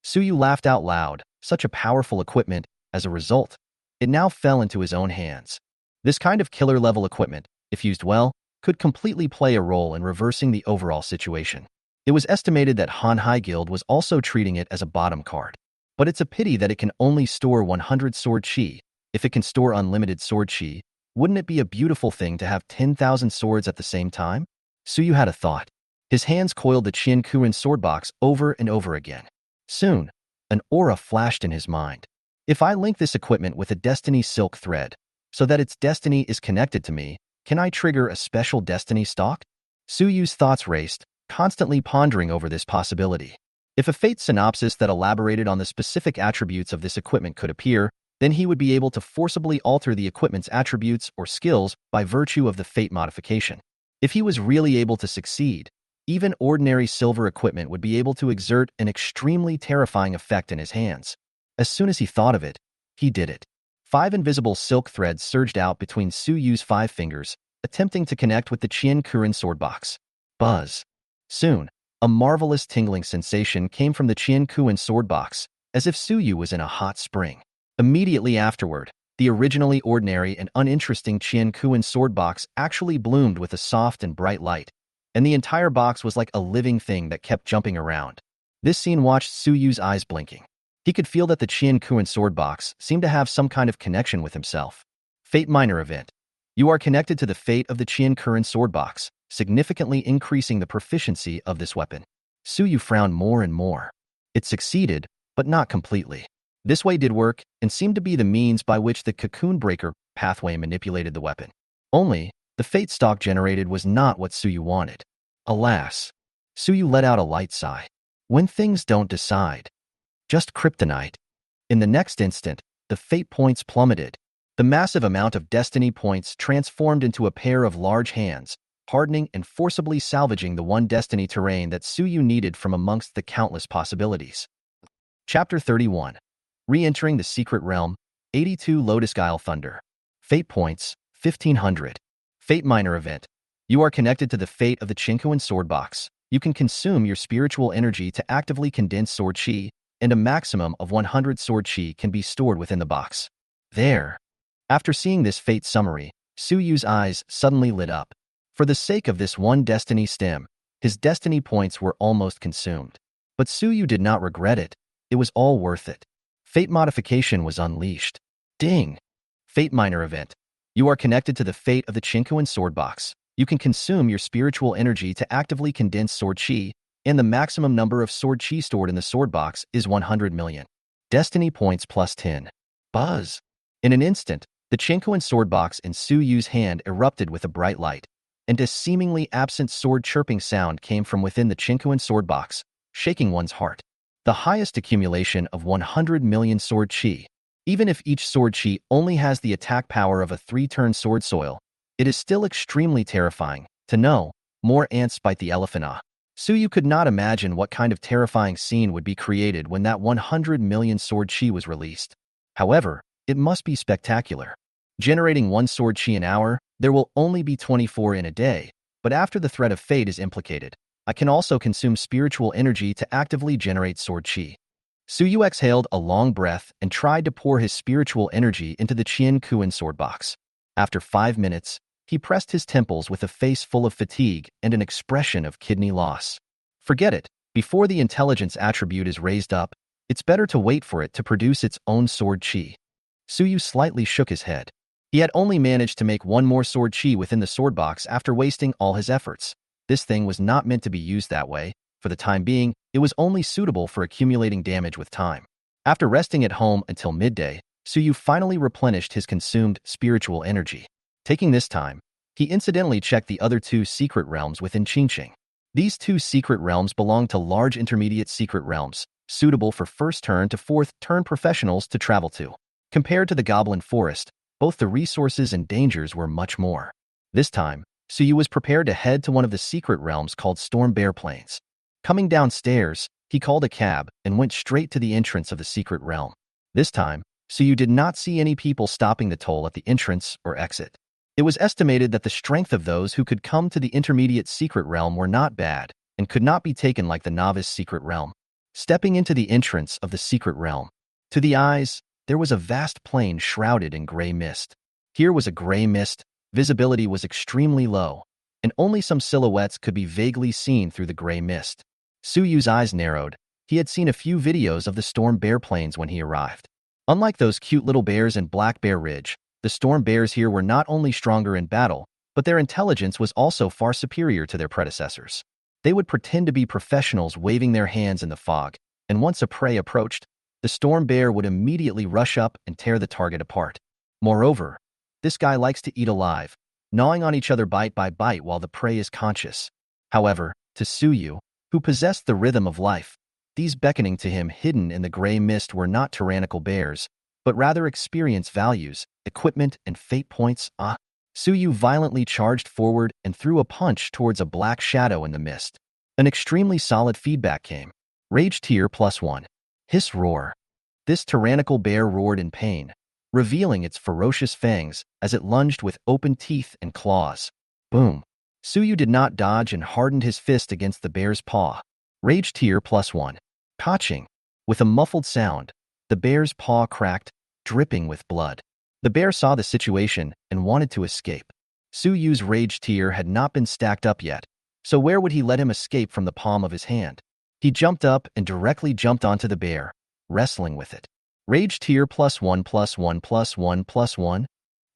Suyu laughed out loud. Such a powerful equipment. As a result, it now fell into his own hands. This kind of killer-level equipment, if used well, could completely play a role in reversing the overall situation. It was estimated that Hanhai Guild was also treating it as a bottom card. But it's a pity that it can only store 100 sword chi. If it can store unlimited sword chi, wouldn't it be a beautiful thing to have 10,000 swords at the same time? Suyu had a thought. His hands coiled the Chinkuan sword box over and over again. Soon, an aura flashed in his mind. If I link this equipment with a destiny silk thread, so that its destiny is connected to me, can I trigger a special destiny stock? Suyu's thoughts raced, constantly pondering over this possibility. If a fate synopsis that elaborated on the specific attributes of this equipment could appear, then he would be able to forcibly alter the equipment's attributes or skills by virtue of the fate modification. If he was really able to succeed, even ordinary silver equipment would be able to exert an extremely terrifying effect in his hands. As soon as he thought of it, he did it. 5 invisible silk threads surged out between Su Yu's 5 fingers, attempting to connect with the Qian Kuren sword box. Buzz. Soon, a marvelous tingling sensation came from the Qian Kuren sword box, as if Su Yu was in a hot spring. Immediately afterward, the originally ordinary and uninteresting Qian Kuren sword box actually bloomed with a soft and bright light, and the entire box was like a living thing that kept jumping around. This scene watched Su Yu's eyes blinking. He could feel that the Qian Kuren sword box seemed to have some kind of connection with himself. Fate minor event. You are connected to the fate of the Qian Kuren sword box, significantly increasing the proficiency of this weapon. Su Yu frowned more and more. It succeeded, but not completely. This way did work and seemed to be the means by which the cocoon breaker pathway manipulated the weapon. Only, the fate stock generated was not what Su Yu wanted. Alas, Su Yu let out a light sigh. When things don't decide. Just kryptonite. In the next instant, the fate points plummeted. The massive amount of destiny points transformed into a pair of large hands, hardening and forcibly salvaging the one destiny terrain that Su Yu needed from amongst the countless possibilities. Chapter 31. Re-entering the Secret Realm, 82 Lotus Guile Thunder. Fate points, 1500. Fate minor event. You are connected to the fate of the Qinkuan sword box. You can consume your spiritual energy to actively condense sword chi, and a maximum of 100 sword chi can be stored within the box. There. After seeing this fate summary, Su Yu's eyes suddenly lit up. For the sake of this one destiny stem, his destiny points were almost consumed. But Su Yu did not regret it. It was all worth it. Fate modification was unleashed. Ding! Fate minor event. You are connected to the fate of the Qinkuan sword box. You can consume your spiritual energy to actively condense sword chi, and the maximum number of sword chi stored in the sword box is 100 million. Destiny points plus 10. Buzz! In an instant, the Qinkuan sword box in Su Yu's hand erupted with a bright light, and a seemingly absent sword chirping sound came from within the Qinkuan sword box, shaking one's heart. The highest accumulation of 100 million sword chi. Even if each sword chi only has the attack power of a 3-turn sword soil, it is still extremely terrifying to know. More ants bite the elephant. Su Yu could not imagine what kind of terrifying scene would be created when that 100 million sword chi was released. However, it must be spectacular. Generating 1 sword chi an hour, there will only be 24 in a day, but after the threat of fate is implicated, I can also consume spiritual energy to actively generate sword chi. Su Yu exhaled a long breath and tried to pour his spiritual energy into the Qian Kuan sword box. After 5 minutes, he pressed his temples with a face full of fatigue and an expression of kidney loss. Forget it. Before the intelligence attribute is raised up, it's better to wait for it to produce its own sword chi. Su Yu slightly shook his head. He had only managed to make 1 more sword chi within the sword box after wasting all his efforts. This thing was not meant to be used that way. For the time being, it was only suitable for accumulating damage with time. After resting at home until midday, Su Yu finally replenished his consumed spiritual energy. Taking this time, he incidentally checked the other 2 secret realms within Qingqing. These 2 secret realms belong to large intermediate secret realms, suitable for 1st turn to 4th turn professionals to travel to. Compared to the Goblin Forest, both the resources and dangers were much more. This time, Su Yu was prepared to head to one of the secret realms called Storm Bear Plains. Coming downstairs, he called a cab and went straight to the entrance of the secret realm. This time, Su Yu did not see any people stopping the toll at the entrance or exit. It was estimated that the strength of those who could come to the intermediate secret realm were not bad and could not be taken like the novice secret realm. Stepping into the entrance of the secret realm, to the eyes, there was a vast plain shrouded in gray mist. Here was a gray mist, visibility was extremely low, and only some silhouettes could be vaguely seen through the gray mist. Su Yu's eyes narrowed. He had seen a few videos of the Storm Bear Plains when he arrived. Unlike those cute little bears in Black Bear Ridge, the storm bears here were not only stronger in battle, but their intelligence was also far superior to their predecessors. They would pretend to be professionals waving their hands in the fog, and once a prey approached, the storm bear would immediately rush up and tear the target apart. Moreover, this guy likes to eat alive, gnawing on each other bite by bite while the prey is conscious. However, to Suyu, who possessed the rhythm of life. These beckoning to him hidden in the gray mist were not tyrannical bears, but rather experience values, equipment, and fate points. Suyu violently charged forward and threw a punch towards a black shadow in the mist. An extremely solid feedback came. Rage tier +1. Hiss roar. This tyrannical bear roared in pain, revealing its ferocious fangs as it lunged with open teeth and claws. Boom. Suyu did not dodge and hardened his fist against the bear's paw. Rage tier +1. Kaching. With a muffled sound, the bear's paw cracked, dripping with blood. The bear saw the situation and wanted to escape. Suyu's rage tier had not been stacked up yet, so where would he let him escape from the palm of his hand? He jumped up and directly jumped onto the bear, wrestling with it. Rage tier +1+1+1+1.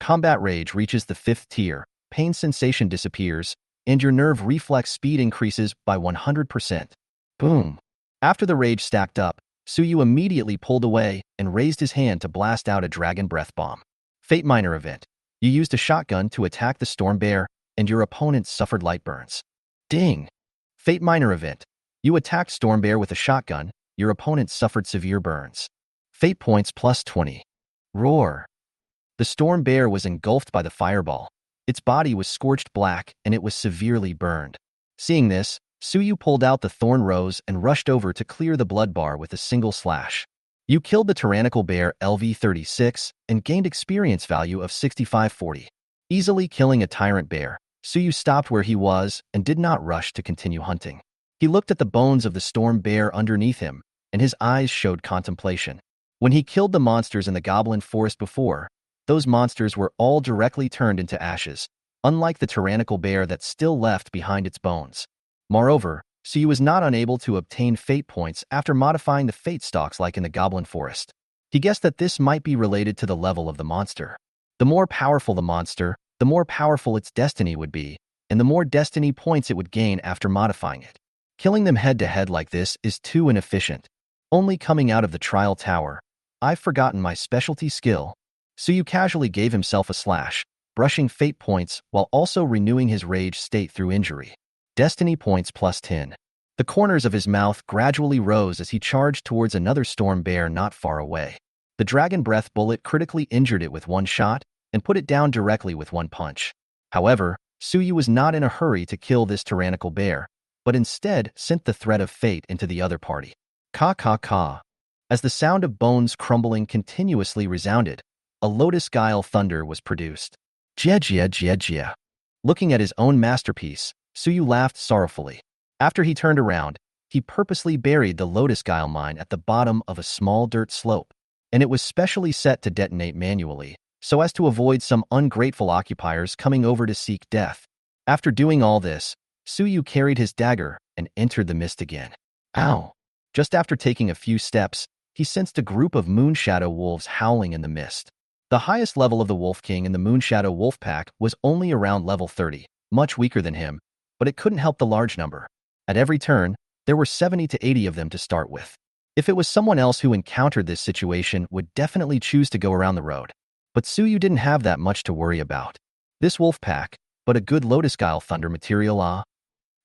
Combat rage reaches the 5th tier, pain sensation disappears, and your nerve reflex speed increases by 100%. Boom. After the rage stacked up, Suyu immediately pulled away and raised his hand to blast out a dragon breath bomb. Fate minor event. You used a shotgun to attack the storm bear, and your opponent suffered light burns. Ding. Fate minor event. You attacked storm bear with a shotgun, your opponent suffered severe burns. Fate points +20. Roar. The storm bear was engulfed by the fireball. Its body was scorched black, and it was severely burned. Seeing this, Suyu pulled out the thorn rose and rushed over to clear the blood bar with a single slash. You killed the tyrannical bear LV36 and gained experience value of 6540. Easily killing a tyrant bear, Suyu stopped where he was and did not rush to continue hunting. He looked at the bones of the storm bear underneath him, and his eyes showed contemplation. When he killed the monsters in the goblin forest before, those monsters were all directly turned into ashes, unlike the tyrannical bear that still left behind its bones. Moreover, Suyu was not unable to obtain fate points after modifying the fate stocks like in the goblin forest. He guessed that this might be related to the level of the monster. The more powerful the monster, the more powerful its destiny would be, and the more destiny points it would gain after modifying it. Killing them head-to-head like this is too inefficient. Only coming out of the trial tower, I've forgotten my specialty skill. Suyu casually gave himself a slash, brushing fate points while also renewing his rage state through injury. Destiny points +10. The corners of his mouth gradually rose as he charged towards another storm bear not far away. The dragon breath bullet critically injured it with one shot and put it down directly with one punch. However, Suyu was not in a hurry to kill this tyrannical bear, but instead sent the threat of fate into the other party. Ka. As the sound of bones crumbling continuously resounded, a lotus guile thunder was produced. Jia. Looking at his own masterpiece, Suyu laughed sorrowfully. After he turned around, he purposely buried the lotus guile mine at the bottom of a small dirt slope, and it was specially set to detonate manually, so as to avoid some ungrateful occupiers coming over to seek death. After doing all this, Suyu carried his dagger and entered the mist again. Ow! Just after taking a few steps, he sensed a group of Moonshadow wolves howling in the mist. The highest level of the Wolf King in the Moonshadow Wolf Pack was only around level 30, much weaker than him, but it couldn't help the large number. At every turn, there were 70 to 80 of them to start with. If it was someone else who encountered this situation would definitely choose to go around the road. But Suyu didn't have that much to worry about. This wolf pack, but a good lotus guile thunder material.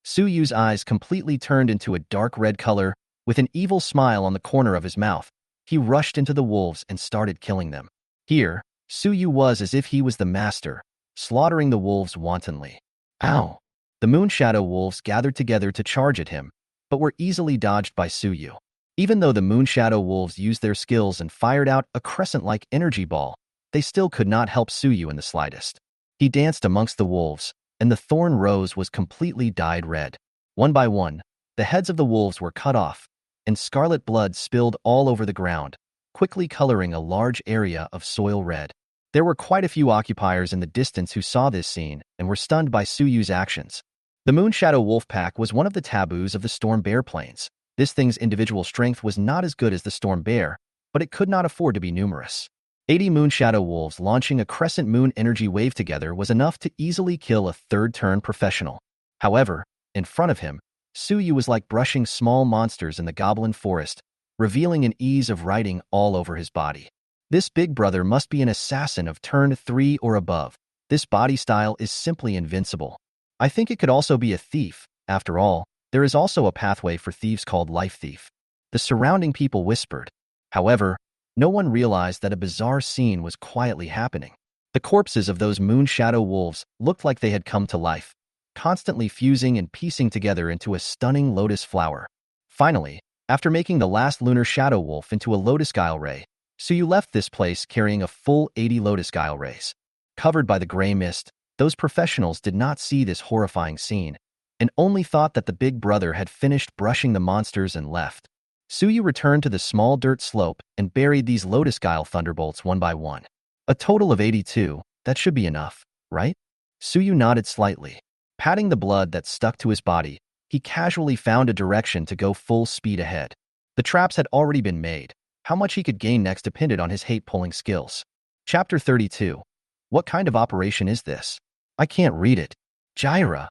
Suyu's eyes completely turned into a dark red color, with an evil smile on the corner of his mouth. He rushed into the wolves and started killing them. Here, Suyu was as if he was the master, slaughtering the wolves wantonly. Ow! The Moonshadow wolves gathered together to charge at him, but were easily dodged by Suyu. Even though the Moonshadow wolves used their skills and fired out a crescent-like energy ball, they still could not help Suyu in the slightest. He danced amongst the wolves, and the thorn rose was completely dyed red. One by one, the heads of the wolves were cut off, and scarlet blood spilled all over the ground, quickly coloring a large area of soil red. There were quite a few occupiers in the distance who saw this scene and were stunned by Suyu's actions. The Moonshadow wolf pack was one of the taboos of the Storm Bear Plains. This thing's individual strength was not as good as the Storm Bear, but it could not afford to be numerous. 80 Moonshadow wolves launching a crescent moon energy wave together was enough to easily kill a third-turn professional. However, in front of him, Suyu was like brushing small monsters in the goblin forest, revealing an ease of riding all over his body. This big brother must be an assassin of turn 3 or above. This body style is simply invincible. I think it could also be a thief. After all, There is also a pathway for thieves called Life Thief. The surrounding people whispered. However, no one realized that a bizarre scene was quietly happening. The corpses of those moon shadow wolves looked like they had come to life, constantly fusing and piecing together into a stunning lotus flower. Finally, after making the last lunar shadow wolf into a lotus guile ray, Suyu left this place carrying a full 80 lotus guile rays. Covered by the gray mist, those professionals did not see this horrifying scene, and only thought that the big brother had finished brushing the monsters and left. Suyu returned to the small dirt slope and buried these lotus guile thunderbolts one by one. A total of 82, that should be enough, right? Suyu nodded slightly. Patting the blood that stuck to his body, he casually found a direction to go full speed ahead. The traps had already been made. How much he could gain next depended on his hate-pulling skills. Chapter 32. What kind of operation is this? I can't read it. Gyra.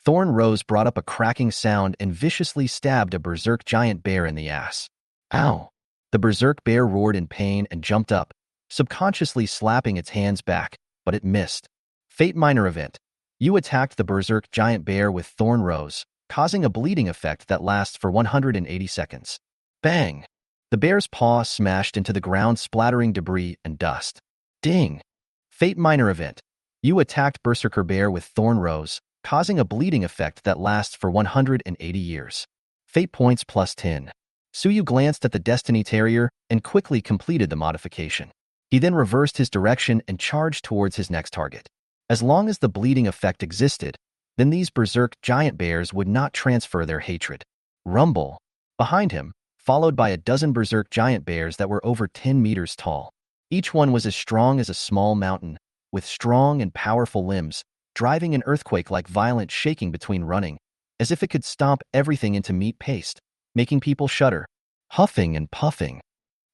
Thorn Rose brought up a cracking sound and viciously stabbed a berserk giant bear in the ass. Ow! The berserk bear roared in pain and jumped up, subconsciously slapping its hands back, but it missed. Fate Minor Event. You attacked the berserk giant bear with Thorn Rose, causing a bleeding effect that lasts for 180 seconds. Bang! The bear's paw smashed into the ground, splattering debris and dust. Ding! Fate Minor Event. You attacked Berserker Bear with Thorn Rose, causing a bleeding effect that lasts for 180 years. Fate points plus 10. Suyu glanced at the Destiny Terrier and quickly completed the modification. He then reversed his direction and charged towards his next target. As long as the bleeding effect existed, then these berserk giant bears would not transfer their hatred. Rumble. Behind him, followed by a dozen berserk giant bears that were over 10 meters tall. Each one was as strong as a small mountain, with strong and powerful limbs, driving an earthquake-like violent shaking between running, as if it could stomp everything into meat paste, making people shudder. Huffing and puffing.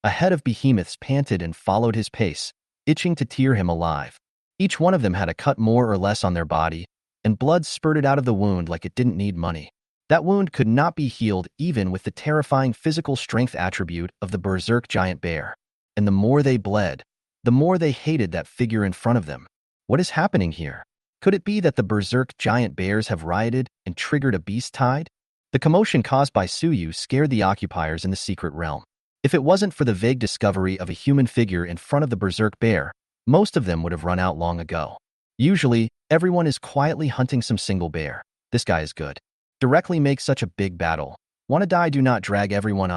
A head of behemoths panted and followed his pace, itching to tear him alive. Each one of them had a cut more or less on their body, and blood spurted out of the wound like it didn't need money. That wound could not be healed even with the terrifying physical strength attribute of the berserk giant bear. And the more they bled, the more they hated that figure in front of them. What is happening here? Could it be that the berserk giant bears have rioted and triggered a beast tide? The commotion caused by Suyu scared the occupiers in the secret realm. If it wasn't for the vague discovery of a human figure in front of the berserk bear, most of them would have run out long ago. Usually, everyone is quietly hunting some single bear. This guy is good. Directly make such a big battle. Wanna die, do not drag everyone.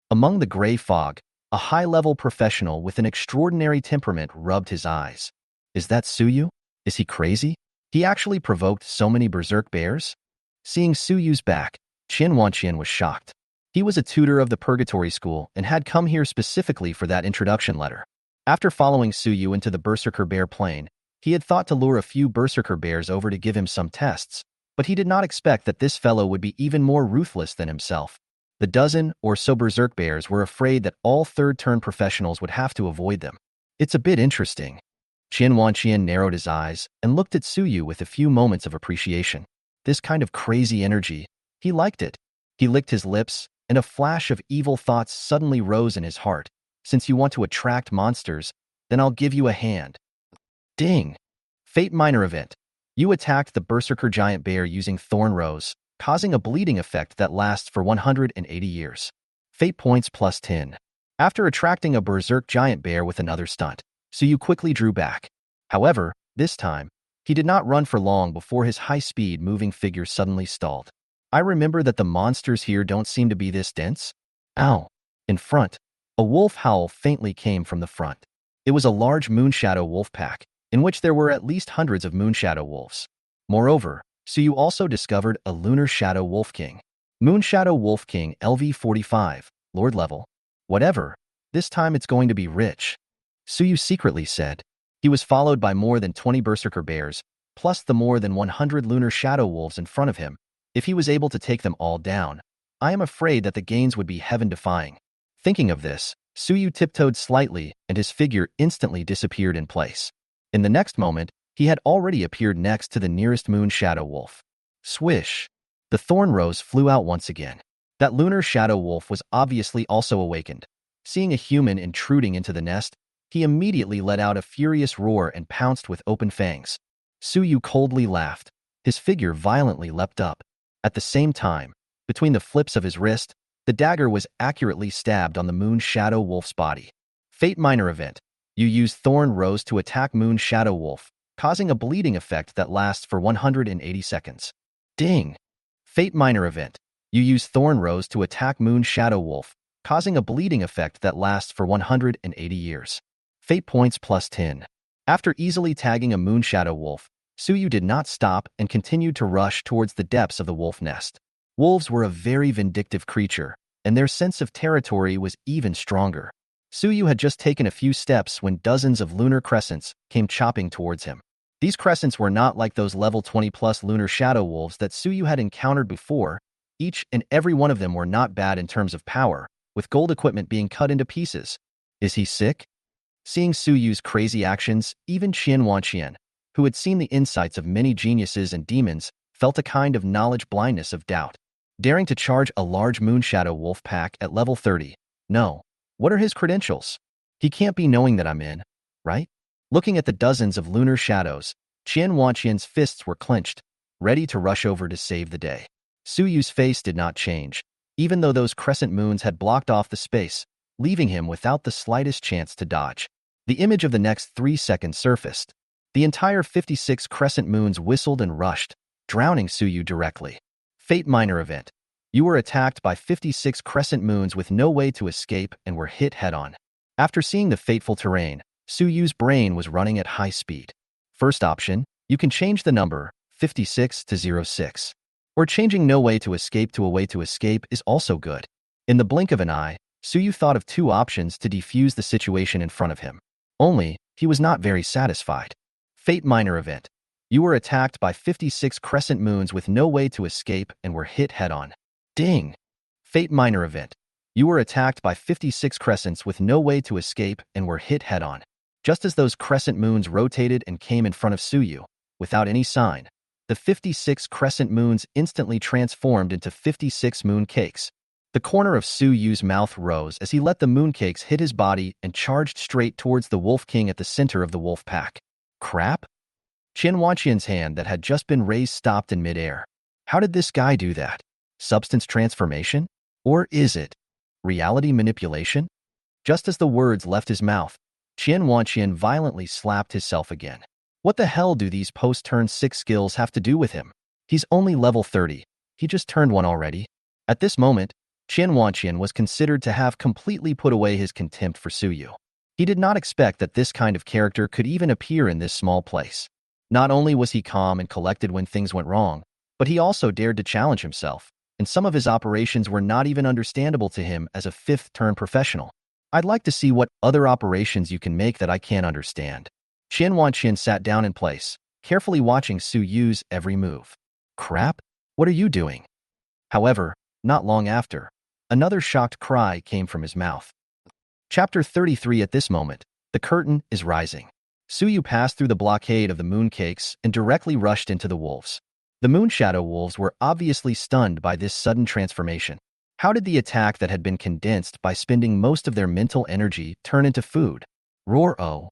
Among the gray fog, a high-level professional with an extraordinary temperament rubbed his eyes. Is that Suyu? Is he crazy? He actually provoked so many berserk bears? Seeing Suyu's back, Qian Wanqian was shocked. He was a tutor of the Purgatory School and had come here specifically for that introduction letter. After following Suyu into the Berserker Bear Plain, he had thought to lure a few Berserker Bears over to give him some tests, but he did not expect that this fellow would be even more ruthless than himself. The dozen or so Berserk Bears were afraid that all third-turn professionals would have to avoid them. It's a bit interesting. Qian Wanqian narrowed his eyes and looked at Suyu with a few moments of appreciation. This kind of crazy energy, he liked it. He licked his lips, and a flash of evil thoughts suddenly rose in his heart. Since you want to attract monsters, then I'll give you a hand. Ding! Fate Minor Event. You attacked the Berserker Giant Bear using Thorn Rose, causing a bleeding effect that lasts for 180 years. Fate points plus 10. After attracting a Berserk Giant Bear with another stunt, Suyu quickly drew back. However, this time, he did not run for long before his high-speed moving figure suddenly stalled. I remember that the monsters here don't seem to be this dense. Ow! In front, a wolf howl faintly came from the front. It was a large Moonshadow wolf pack, in which there were at least hundreds of Moonshadow wolves. Moreover, Suyu also discovered a Lunar Shadow Wolf King. Moonshadow Wolf King LV45, Lord level. Whatever, this time it's going to be rich. Suyu secretly said. He was followed by more than 20 Berserker Bears, plus the more than 100 Lunar Shadow Wolves in front of him. If he was able to take them all down, I am afraid that the gains would be heaven-defying. Thinking of this, Suyu tiptoed slightly and his figure instantly disappeared in place. In the next moment, he had already appeared next to the nearest Moon Shadow Wolf. Swish! The Thorn Rose flew out once again. That Lunar Shadow Wolf was obviously also awakened. Seeing a human intruding into the nest, he immediately let out a furious roar and pounced with open fangs. Suyu coldly laughed. His figure violently leapt up. At the same time, between the flips of his wrist, the dagger was accurately stabbed on the Moon Shadow Wolf's body. Fate Minor Event. You use Thorn Rose to attack Moon Shadow Wolf, causing a bleeding effect that lasts for 180 seconds. Ding! Fate Minor Event. You use Thorn Rose to attack Moon Shadow Wolf, causing a bleeding effect that lasts for 180 years. Fate Points plus 10. After easily tagging a Moon Shadow Wolf, Suyu did not stop and continued to rush towards the depths of the wolf nest. Wolves were a very vindictive creature, and their sense of territory was even stronger. Suyu had just taken a few steps when dozens of lunar crescents came chopping towards him. These crescents were not like those level 20+ lunar shadow wolves that Suyu had encountered before. Each and every one of them were not bad in terms of power, with gold equipment being cut into pieces. Is he sick? Seeing Suyu's crazy actions, even Qian Wanqian, who had seen the insights of many geniuses and demons, felt a kind of knowledge blindness of doubt. Daring to charge a large moon shadow wolf pack at level 30. No. What are his credentials? He can't be knowing that I'm in, right? Looking at the dozens of lunar shadows, Qian Wanqian's fists were clenched, ready to rush over to save the day. Suyu's face did not change, even though those crescent moons had blocked off the space, leaving him without the slightest chance to dodge. The image of the next 3 seconds surfaced. The entire 56 crescent moons whistled and rushed, drowning Suyu directly. Fate Minor Event. You were attacked by 56 crescent moons with no way to escape and were hit head-on. After seeing the fateful terrain, Suyu's brain was running at high speed. First option, you can change the number 56 to 06. Or changing no way to escape to a way to escape is also good. In the blink of an eye, Suyu thought of 2 options to defuse the situation in front of him. Only, he was not very satisfied. Fate Minor Event. You were attacked by 56 crescent moons with no way to escape and were hit head-on. Ding! Fate Minor Event. You were attacked by 56 crescents with no way to escape and were hit head-on. Just as those crescent moons rotated and came in front of Suyu, without any sign, the 56 crescent moons instantly transformed into 56 moon cakes. The corner of Suyu's mouth rose as he let the mooncakes hit his body and charged straight towards the Wolf King at the center of the wolf pack. Crap? Qian Wanqian's hand that had just been raised stopped in midair. How did this guy do that? Substance transformation? Or is it reality manipulation? Just as the words left his mouth, Qian Wanqian violently slapped himself again. What the hell do these post-turn 6 skills have to do with him? He's only level 30. He just turned 1 already. At this moment, Qian Wanqian was considered to have completely put away his contempt for Suyu. He did not expect that this kind of character could even appear in this small place. Not only was he calm and collected when things went wrong, but he also dared to challenge himself, and some of his operations were not even understandable to him as a 5th-turn professional. I'd like to see what other operations you can make that I can't understand. Qian Wanqian sat down in place, carefully watching Suyu's every move. Crap? What are you doing? However, not long after, another shocked cry came from his mouth. Chapter 33. At this moment, the curtain is rising. Suyu passed through the blockade of the mooncakes and directly rushed into the wolves. The moon shadow wolves were obviously stunned by this sudden transformation. How did the attack that had been condensed by spending most of their mental energy turn into food? Roar-oh.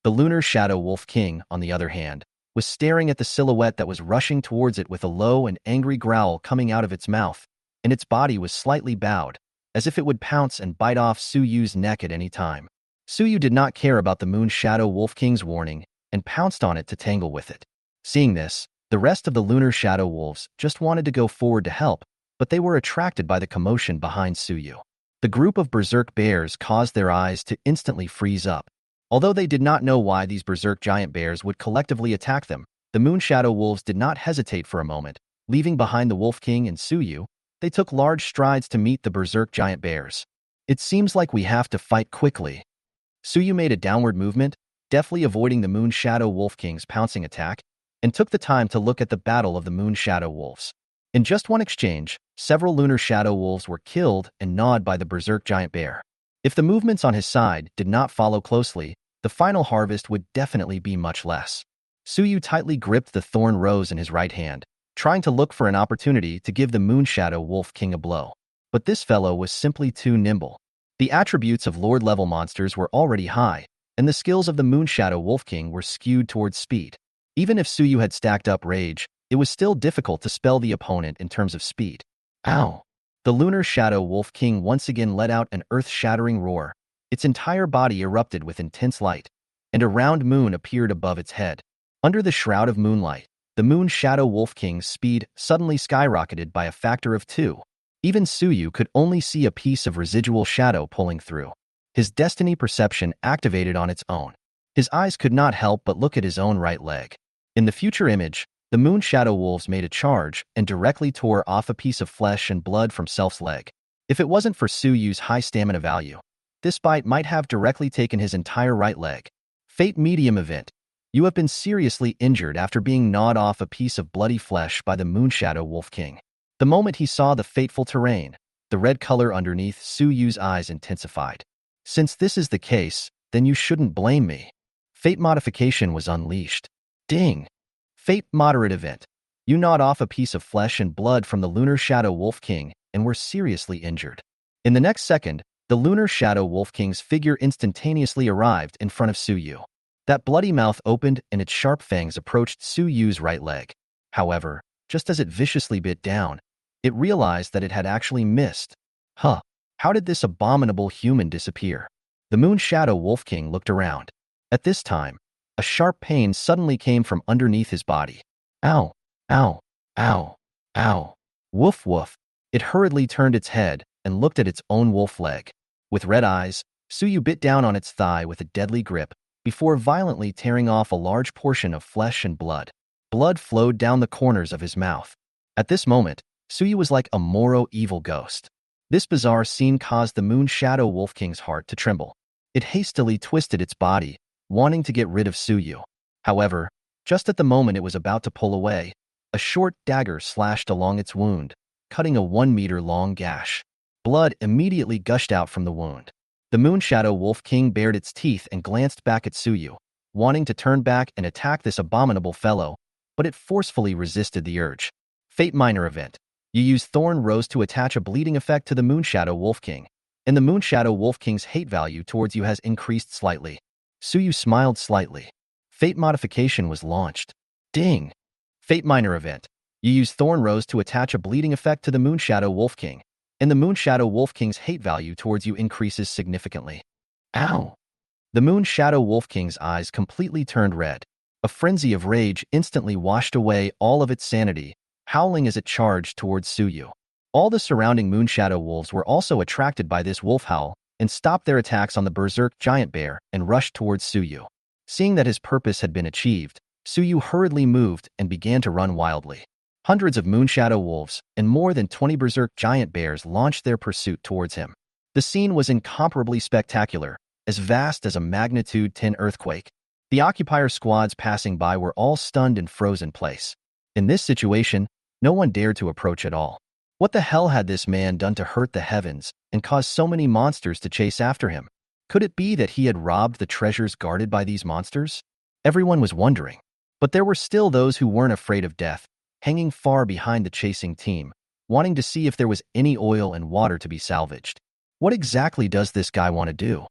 The lunar shadow wolf king, on the other hand, was staring at the silhouette that was rushing towards it with a low and angry growl coming out of its mouth, and its body was slightly bowed, as if it would pounce and bite off Suyu's neck at any time. Suyu did not care about the Moon Shadow Wolf King's warning and pounced on it to tangle with it. Seeing this, the rest of the Lunar Shadow Wolves just wanted to go forward to help, but they were attracted by the commotion behind Suyu. The group of berserk bears caused their eyes to instantly freeze up. Although they did not know why these berserk giant bears would collectively attack them, the Moon Shadow Wolves did not hesitate for a moment. Leaving behind the Wolf King and Suyu, they took large strides to meet the berserk giant bears. It seems like we have to fight quickly. Suyu made a downward movement, deftly avoiding the Moon Shadow Wolf King's pouncing attack, and took the time to look at the battle of the Moon Shadow Wolves. In just one exchange, several Lunar Shadow Wolves were killed and gnawed by the berserk giant bear. If the movements on his side did not follow closely, the final harvest would definitely be much less. Suyu tightly gripped the thorn rose in his right hand, trying to look for an opportunity to give the Moon Shadow Wolf King a blow. But this fellow was simply too nimble. The attributes of Lord-level monsters were already high, and the skills of the Moon Shadow Wolf King were skewed towards speed. Even if Suyu had stacked up rage, it was still difficult to spell the opponent in terms of speed. Ow! The lunar shadow wolf king once again let out an earth-shattering roar. Its entire body erupted with intense light, and a round moon appeared above its head. Under the shroud of moonlight, the moon shadow wolf king's speed suddenly skyrocketed by a factor of 2. Even Suyu could only see a piece of residual shadow pulling through. His destiny perception activated on its own. His eyes could not help but look at his own right leg. In the future image, the moon shadow wolves made a charge and directly tore off a piece of flesh and blood from Self's leg. If it wasn't for Suyu's high stamina value, this bite might have directly taken his entire right leg. Fate medium event. You have been seriously injured after being gnawed off a piece of bloody flesh by the moon shadow wolf king. The moment he saw the fateful terrain, the red color underneath Suyu's eyes intensified. Since this is the case, then you shouldn't blame me. Fate modification was unleashed. Ding! Fate moderate event. You gnawed off a piece of flesh and blood from the lunar shadow wolf king and were seriously injured. In the next second, the lunar shadow wolf king's figure instantaneously arrived in front of Suyu. That bloody mouth opened and its sharp fangs approached Suyu's right leg. However, just as it viciously bit down, it realized that it had actually missed. Huh, how did this abominable human disappear? The moon shadow wolf king looked around. At this time, a sharp pain suddenly came from underneath his body. Ow, ow, ow, ow. Woof woof. It hurriedly turned its head and looked at its own wolf leg. With red eyes, Suyu bit down on its thigh with a deadly grip before violently tearing off a large portion of flesh and blood. Blood flowed down the corners of his mouth. At this moment, Suyu was like a Moro evil ghost. This bizarre scene caused the moon shadow wolf king's heart to tremble. It hastily twisted its body, wanting to get rid of Suyu. However, just at the moment it was about to pull away, a short dagger slashed along its wound, cutting a 1-meter-long gash. Blood immediately gushed out from the wound. The moon shadow wolf king bared its teeth and glanced back at Suyu, wanting to turn back and attack this abominable fellow, but it forcefully resisted the urge. Fate minor event. You use Thorn Rose to attach a bleeding effect to the moon shadow wolf king, and the moon shadow wolf king's hate value towards you has increased slightly. Suyu smiled slightly. Fate modification was launched. Ding! Fate minor event. You use Thorn Rose to attach a bleeding effect to the moon shadow wolf king, and the moon shadow wolf king's hate value towards you increases significantly. Ow! The moon shadow wolf king's eyes completely turned red. A frenzy of rage instantly washed away all of its sanity, howling as it charged towards Suyu. All the surrounding moon shadow wolves were also attracted by this wolf howl and stopped their attacks on the berserk giant bear and rushed towards Suyu. Seeing that his purpose had been achieved, Suyu hurriedly moved and began to run wildly. Hundreds of moon shadow wolves and more than 20 berserk giant bears launched their pursuit towards him. The scene was incomparably spectacular, as vast as a magnitude 10 earthquake. The occupier squads passing by were all stunned and frozen in place. In this situation, no one dared to approach at all. What the hell had this man done to hurt the heavens and cause so many monsters to chase after him? Could it be that he had robbed the treasures guarded by these monsters? Everyone was wondering. But there were still those who weren't afraid of death, hanging far behind the chasing team, wanting to see if there was any oil and water to be salvaged. What exactly does this guy want to do?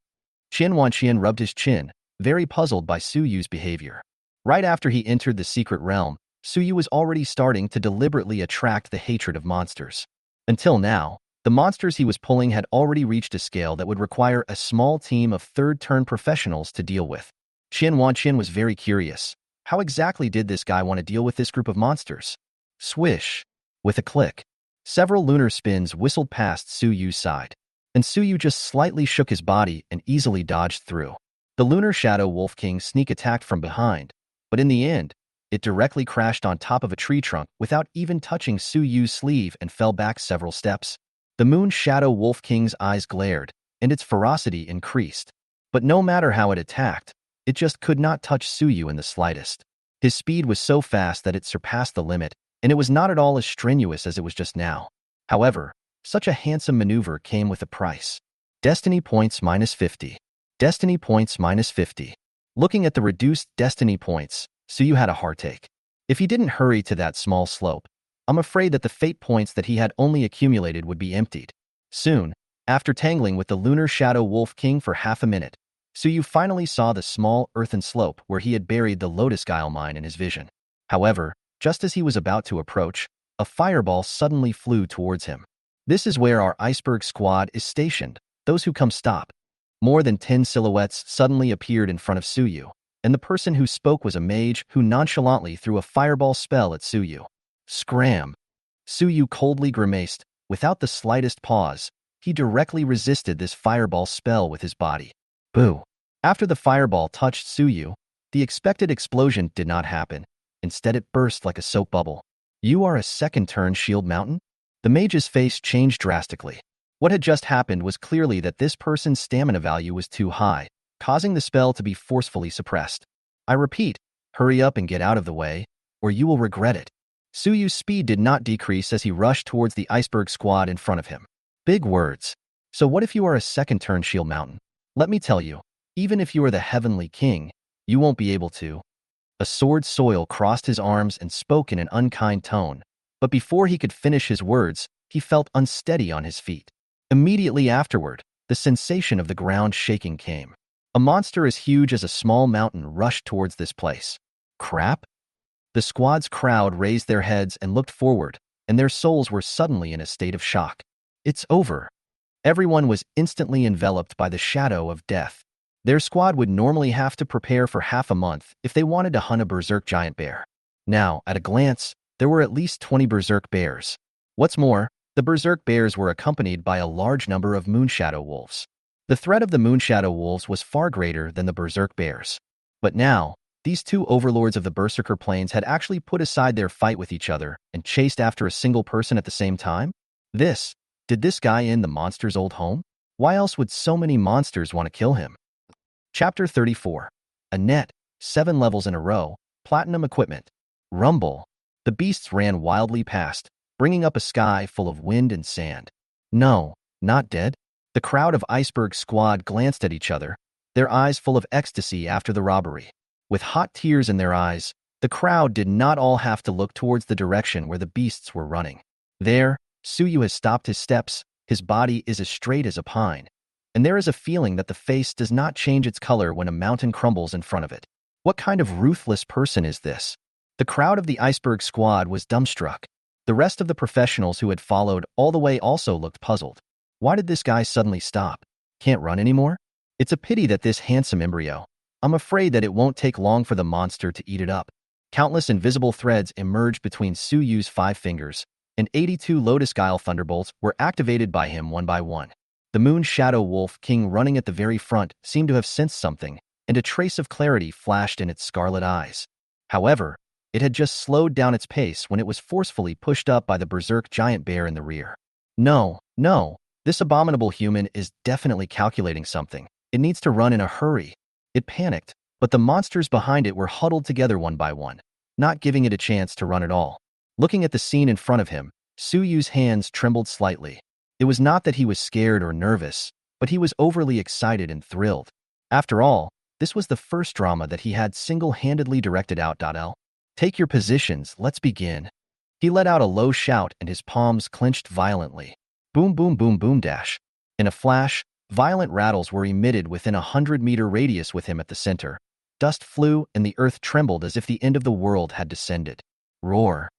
Qian Wanqian rubbed his chin, very puzzled by Suyu's behavior. Right after he entered the secret realm, Suyu was already starting to deliberately attract the hatred of monsters. Until now, the monsters he was pulling had already reached a scale that would require a small team of third-turn professionals to deal with. Qian Wanqian was very curious. How exactly did this guy want to deal with this group of monsters? Swish! With a click, several lunar spins whistled past Suyu's side, and Suyu just slightly shook his body and easily dodged through. The lunar shadow wolf king sneak attacked from behind, but in the end, it directly crashed on top of a tree trunk without even touching Suyu's sleeve and fell back several steps. The moon shadow wolf king's eyes glared, and its ferocity increased. But no matter how it attacked, it just could not touch Suyu in the slightest. His speed was so fast that it surpassed the limit, and it was not at all as strenuous as it was just now. However, such a handsome maneuver came with a price. Destiny points minus 50. Destiny points minus 50. Looking at the reduced destiny points, Suyu had a heartache. If he didn't hurry to that small slope, I'm afraid that the fate points that he had only accumulated would be emptied. Soon, after tangling with the lunar shadow wolf king for half a minute, Suyu finally saw the small earthen slope where he had buried the lotus guile mine in his vision. However, Just as he was about to approach, a fireball suddenly flew towards him. This is where our iceberg squad is stationed. Those who come stop. More than 10 silhouettes suddenly appeared in front of Suyu, and the person who spoke was a mage who nonchalantly threw a fireball spell at Suyu. Scram! Suyu coldly grimaced. Without the slightest pause, he directly resisted this fireball spell with his body. Boo! After the fireball touched Suyu, the expected explosion did not happen. Instead, it burst like a soap bubble. You are a second-turn shield mountain? The mage's face changed drastically. What had just happened was clearly that this person's stamina value was too high, causing the spell to be forcefully suppressed. I repeat, hurry up and get out of the way, or you will regret it. Suyu's speed did not decrease as he rushed towards the iceberg squad in front of him. Big words. So what if you are a second-turn shield mountain? Let me tell you, even if you are the heavenly king, you won't be able to. A sword soil crossed his arms and spoke in an unkind tone, but before he could finish his words, he felt unsteady on his feet. Immediately afterward, the sensation of the ground shaking came. A monster as huge as a small mountain rushed towards this place. Crap? The squad's crowd raised their heads and looked forward, and their souls were suddenly in a state of shock. It's over. Everyone was instantly enveloped by the shadow of death. Their squad would normally have to prepare for half a month if they wanted to hunt a berserk giant bear. Now, at a glance, there were at least 20 berserk bears. What's more, the berserk bears were accompanied by a large number of moonshadow wolves. The threat of the moonshadow wolves was far greater than the berserk bears. But now, these two overlords of the berserker plains had actually put aside their fight with each other and chased after a single person at the same time? Did this guy end the monster's old home? Why else would so many monsters want to kill him? Chapter 34. A net, 7 levels in a row, platinum equipment. Rumble. The beasts ran wildly past, bringing up a sky full of wind and sand. No, not dead. The crowd of iceberg squad glanced at each other, their eyes full of ecstasy after the robbery. With hot tears in their eyes, the crowd did not all have to look towards the direction where the beasts were running. There, Suyu has stopped his steps, his body is as straight as a pine, and there is a feeling that the face does not change its color when a mountain crumbles in front of it. What kind of ruthless person is this? The crowd of the iceberg squad was dumbstruck. The rest of the professionals who had followed all the way also looked puzzled. Why did this guy suddenly stop? Can't run anymore? It's a pity that this handsome embryo. I'm afraid that it won't take long for the monster to eat it up. Countless invisible threads emerged between Suyu's 5 fingers, and 82 Lotus Guile Thunderbolts were activated by him one by one. The Moon Shadow Wolf King running at the very front seemed to have sensed something, and a trace of clarity flashed in its scarlet eyes. However, it had just slowed down its pace when it was forcefully pushed up by the berserk giant bear in the rear. No, this abominable human is definitely calculating something. It needs to run in a hurry. It panicked, but the monsters behind it were huddled together one by one, not giving it a chance to run at all. Looking at the scene in front of him, Suyu's hands trembled slightly. It was not that he was scared or nervous, but he was overly excited and thrilled. After all, this was the first drama that he had single-handedly directed out. Take your positions, let's begin. He let out a low shout and his palms clenched violently. Boom, boom, boom, boom, dash. In a flash, violent rattles were emitted within a 100-meter radius with him at the center. Dust flew and the earth trembled as if the end of the world had descended. Roar.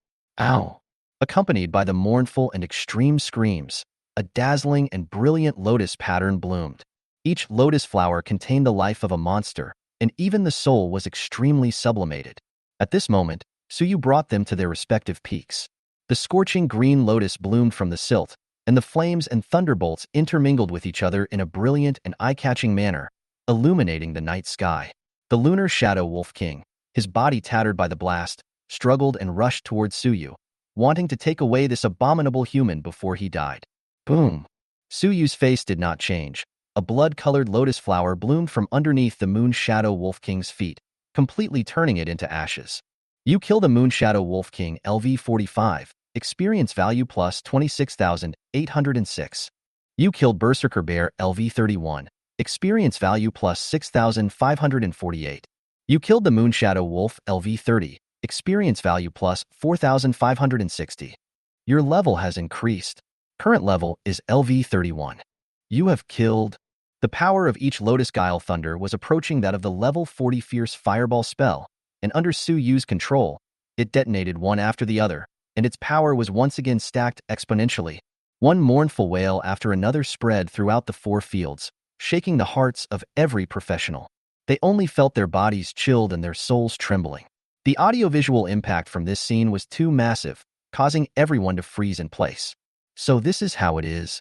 Ow. Accompanied by the mournful and extreme screams, a dazzling and brilliant lotus pattern bloomed. Each lotus flower contained the life of a monster, and even the soul was extremely sublimated. At this moment, Suyu brought them to their respective peaks. The scorching green lotus bloomed from the silt, and the flames and thunderbolts intermingled with each other in a brilliant and eye-catching manner, illuminating the night sky. The lunar shadow wolf king, his body tattered by the blast, struggled and rushed towards Suyu, wanting to take away this abominable human before he died. Boom! Suyu's face did not change. A blood-colored lotus flower bloomed from underneath the Moon Shadow Wolf King's feet, completely turning it into ashes. You kill the Moon Shadow Wolf King LV-45, experience value plus 26,806. You killed Berserker Bear LV-31, experience value plus 6,548. You killed the Moon Shadow Wolf LV-30, experience value plus 4,560. Your level has increased. Current level is LV-31. You have killed. The power of each Lotus Guile Thunder was approaching that of the level 40 Fierce Fireball spell, and under Suyu's control, It detonated one after the other, and its power was once again stacked exponentially. One mournful wail after another spread throughout the 4 fields, shaking the hearts of every professional. They only felt their bodies chilled and their souls trembling. The audiovisual impact from this scene was too massive, causing everyone to freeze in place. So this is how it is.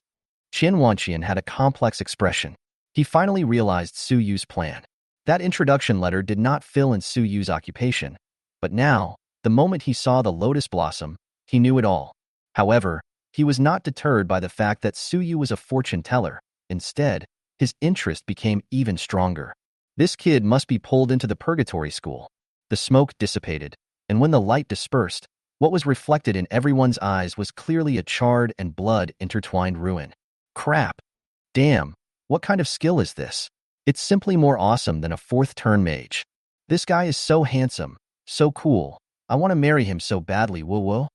Qian Wanqian had a complex expression. He finally realized Su Yu's plan. That introduction letter did not fill in Su Yu's occupation, but now, the moment he saw the lotus blossom, he knew it all. However, he was not deterred by the fact that Su Yu was a fortune teller. Instead, his interest became even stronger. This kid must be pulled into the Purgatory School. The smoke dissipated, and when the light dispersed, what was reflected in everyone's eyes was clearly a charred and blood-intertwined ruin. Crap. Damn, what kind of skill is this? It's simply more awesome than a 4th-turn mage. This guy is so handsome, so cool. I want to marry him so badly, woo-woo.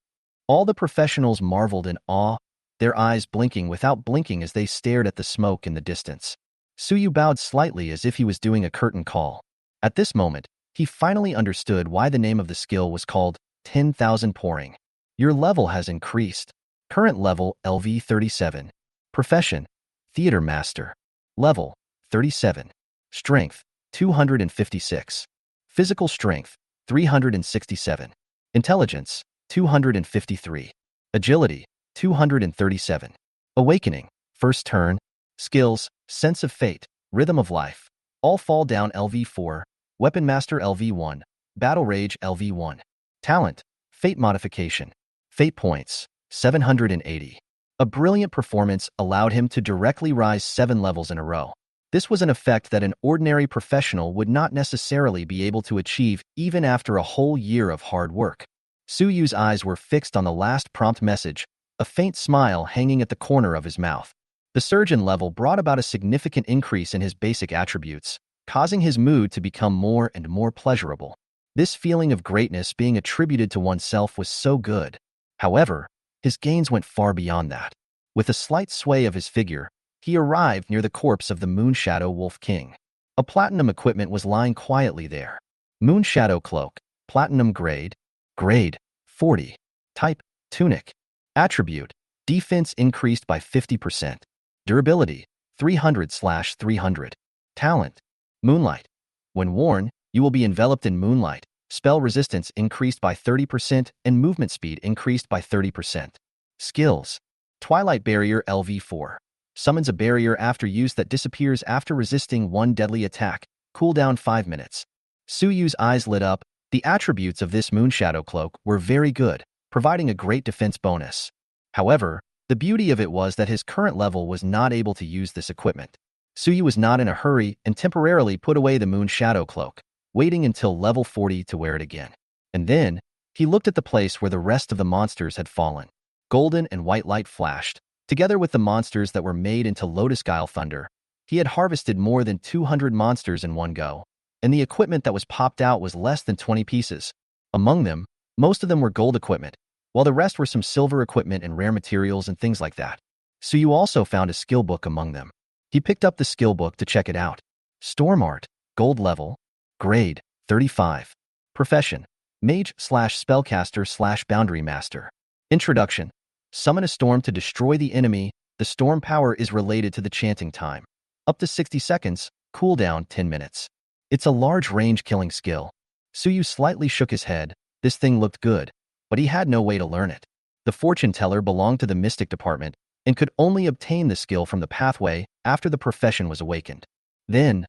All the professionals marveled in awe, their eyes blinking without blinking as they stared at the smoke in the distance. Su Yu bowed slightly as if he was doing a curtain call. At this moment, he finally understood why the name of the skill was called 10,000 pouring. Your level has increased. Current level LV 37. Profession, Theater Master. Level 37. Strength 256. Physical strength 367. Intelligence 253. Agility 237. Awakening, first turn. Skills, Sense of Fate, Rhythm of Life. All fall down LV4. Weapon Master LV1. Battle Rage LV1. Talent, Fate Modification. Fate Points, 780. A brilliant performance allowed him to directly rise 7 levels in a row. This was an effect that an ordinary professional would not necessarily be able to achieve even after a whole year of hard work. Su Yu's eyes were fixed on the last prompt message, a faint smile hanging at the corner of his mouth. The surgeon level brought about a significant increase in his basic attributes, causing his mood to become more and more pleasurable. This feeling of greatness being attributed to oneself was so good. However, his gains went far beyond that. With a slight sway of his figure, he arrived near the corpse of the Moonshadow Wolf King. A platinum equipment was lying quietly there. Moonshadow Cloak, Platinum Grade, Grade 40. Type, Tunic. Attribute, Defense increased by 50%. Durability, 300/300. Talent, Moonlight. When worn, you will be enveloped in moonlight. Spell resistance increased by 30% and movement speed increased by 30%. Skills, Twilight Barrier LV4. Summons a barrier after use that disappears after resisting 1 deadly attack. Cooldown 5 minutes. Su Yu's eyes lit up. The attributes of this Moonshadow Cloak were very good, providing a great defense bonus. However, the beauty of it was that his current level was not able to use this equipment. Su Yu was not in a hurry and temporarily put away the Moonshadow Cloak, waiting until level 40 to wear it again. And then, he looked at the place where the rest of the monsters had fallen. Golden and white light flashed. Together with the monsters that were made into Lotus Guile Thunder, he had harvested more than 200 monsters in one go, and the equipment that was popped out was less than 20 pieces. Among them, most of them were gold equipment, while the rest were some silver equipment and rare materials and things like that. Su Yu also found a skill book among them. He picked up the skill book to check it out. Storm Art, Gold Level, Grade 35. Profession, Mage/Spellcaster/Boundary Master. Introduction. Summon a storm to destroy the enemy. The storm power is related to the chanting time. Up to 60 seconds, cooldown 10 minutes. It's a large range killing skill. Su Yu slightly shook his head. This thing looked good, but he had no way to learn it. The fortune teller belonged to the mystic department and could only obtain the skill from the pathway after the profession was awakened. Then,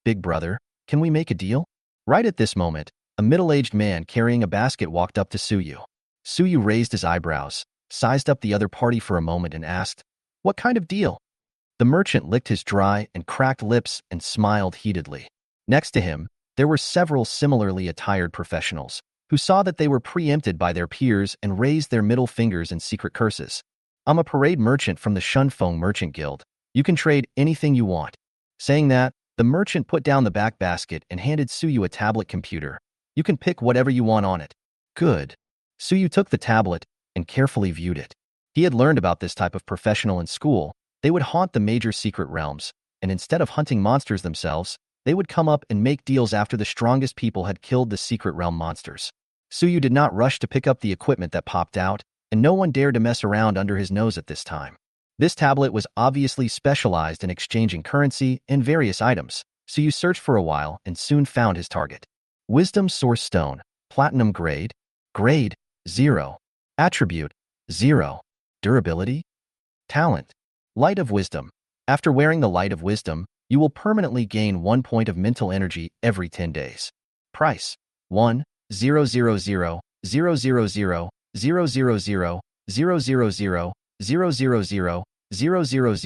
big brother, can we make a deal? Right at this moment, a middle-aged man carrying a basket walked up to Su Yu. Su Yu raised his eyebrows, sized up the other party for a moment and asked, "What kind of deal?" The merchant licked his dry and cracked lips and smiled heatedly. Next to him, there were several similarly attired professionals, who saw that they were preempted by their peers and raised their middle fingers in secret curses. "I'm a parade merchant from the Shunfeng Merchant Guild. You can trade anything you want." Saying that, the merchant put down the back basket and handed Su Yu a tablet computer. "You can pick whatever you want on it." Good. Su Yu took the tablet and carefully viewed it. He had learned about this type of professional in school. They would haunt the major secret realms, and instead of hunting monsters themselves, they would come up and make deals after the strongest people had killed the secret realm monsters. Suyu did not rush to pick up the equipment that popped out, and no one dared to mess around under his nose at this time. This tablet was obviously specialized in exchanging currency and various items, so you searched for a while and soon found his target. Wisdom Source Stone, Platinum Grade, Grade 0, Attribute 0, Durability, Talent, Light of Wisdom. After wearing the Light of Wisdom, you will permanently gain 1 point of mental energy every 10 days. Price 1, 0, 0, 0, 0, 0, 0, 0, 0, 0, 0, 0, 0, 0, 0, 0, 0, 0, 0,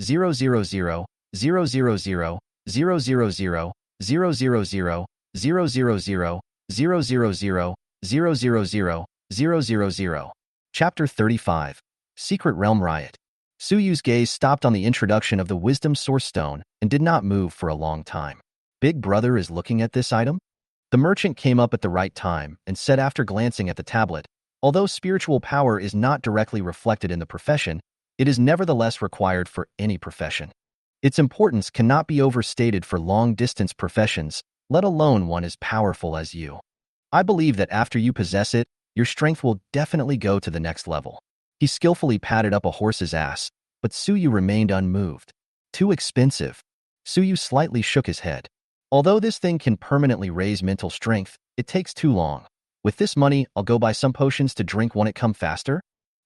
0, 0, 0, 0, 0, 0, 0, 0, 0, 0, 0, 0, 0, 0, 0, 0, 0, 0, 0, 0, 0, 0, 0, 0. Chapter 35. Secret Realm Riot. Suyu's gaze stopped on the introduction of the Wisdom Source Stone and did not move for a long time. Big Brother is looking at this item? The merchant came up at the right time and said after glancing at the tablet, although spiritual power is not directly reflected in the profession, it is nevertheless required for any profession. Its importance cannot be overstated for long-distance professions, let alone one as powerful as you. I believe that after you possess it, your strength will definitely go to the next level. He skillfully patted up a horse's ass, but Suyu remained unmoved. Too expensive. Suyu slightly shook his head. Although this thing can permanently raise mental strength, it takes too long. With this money, I'll go buy some potions to drink when it come faster.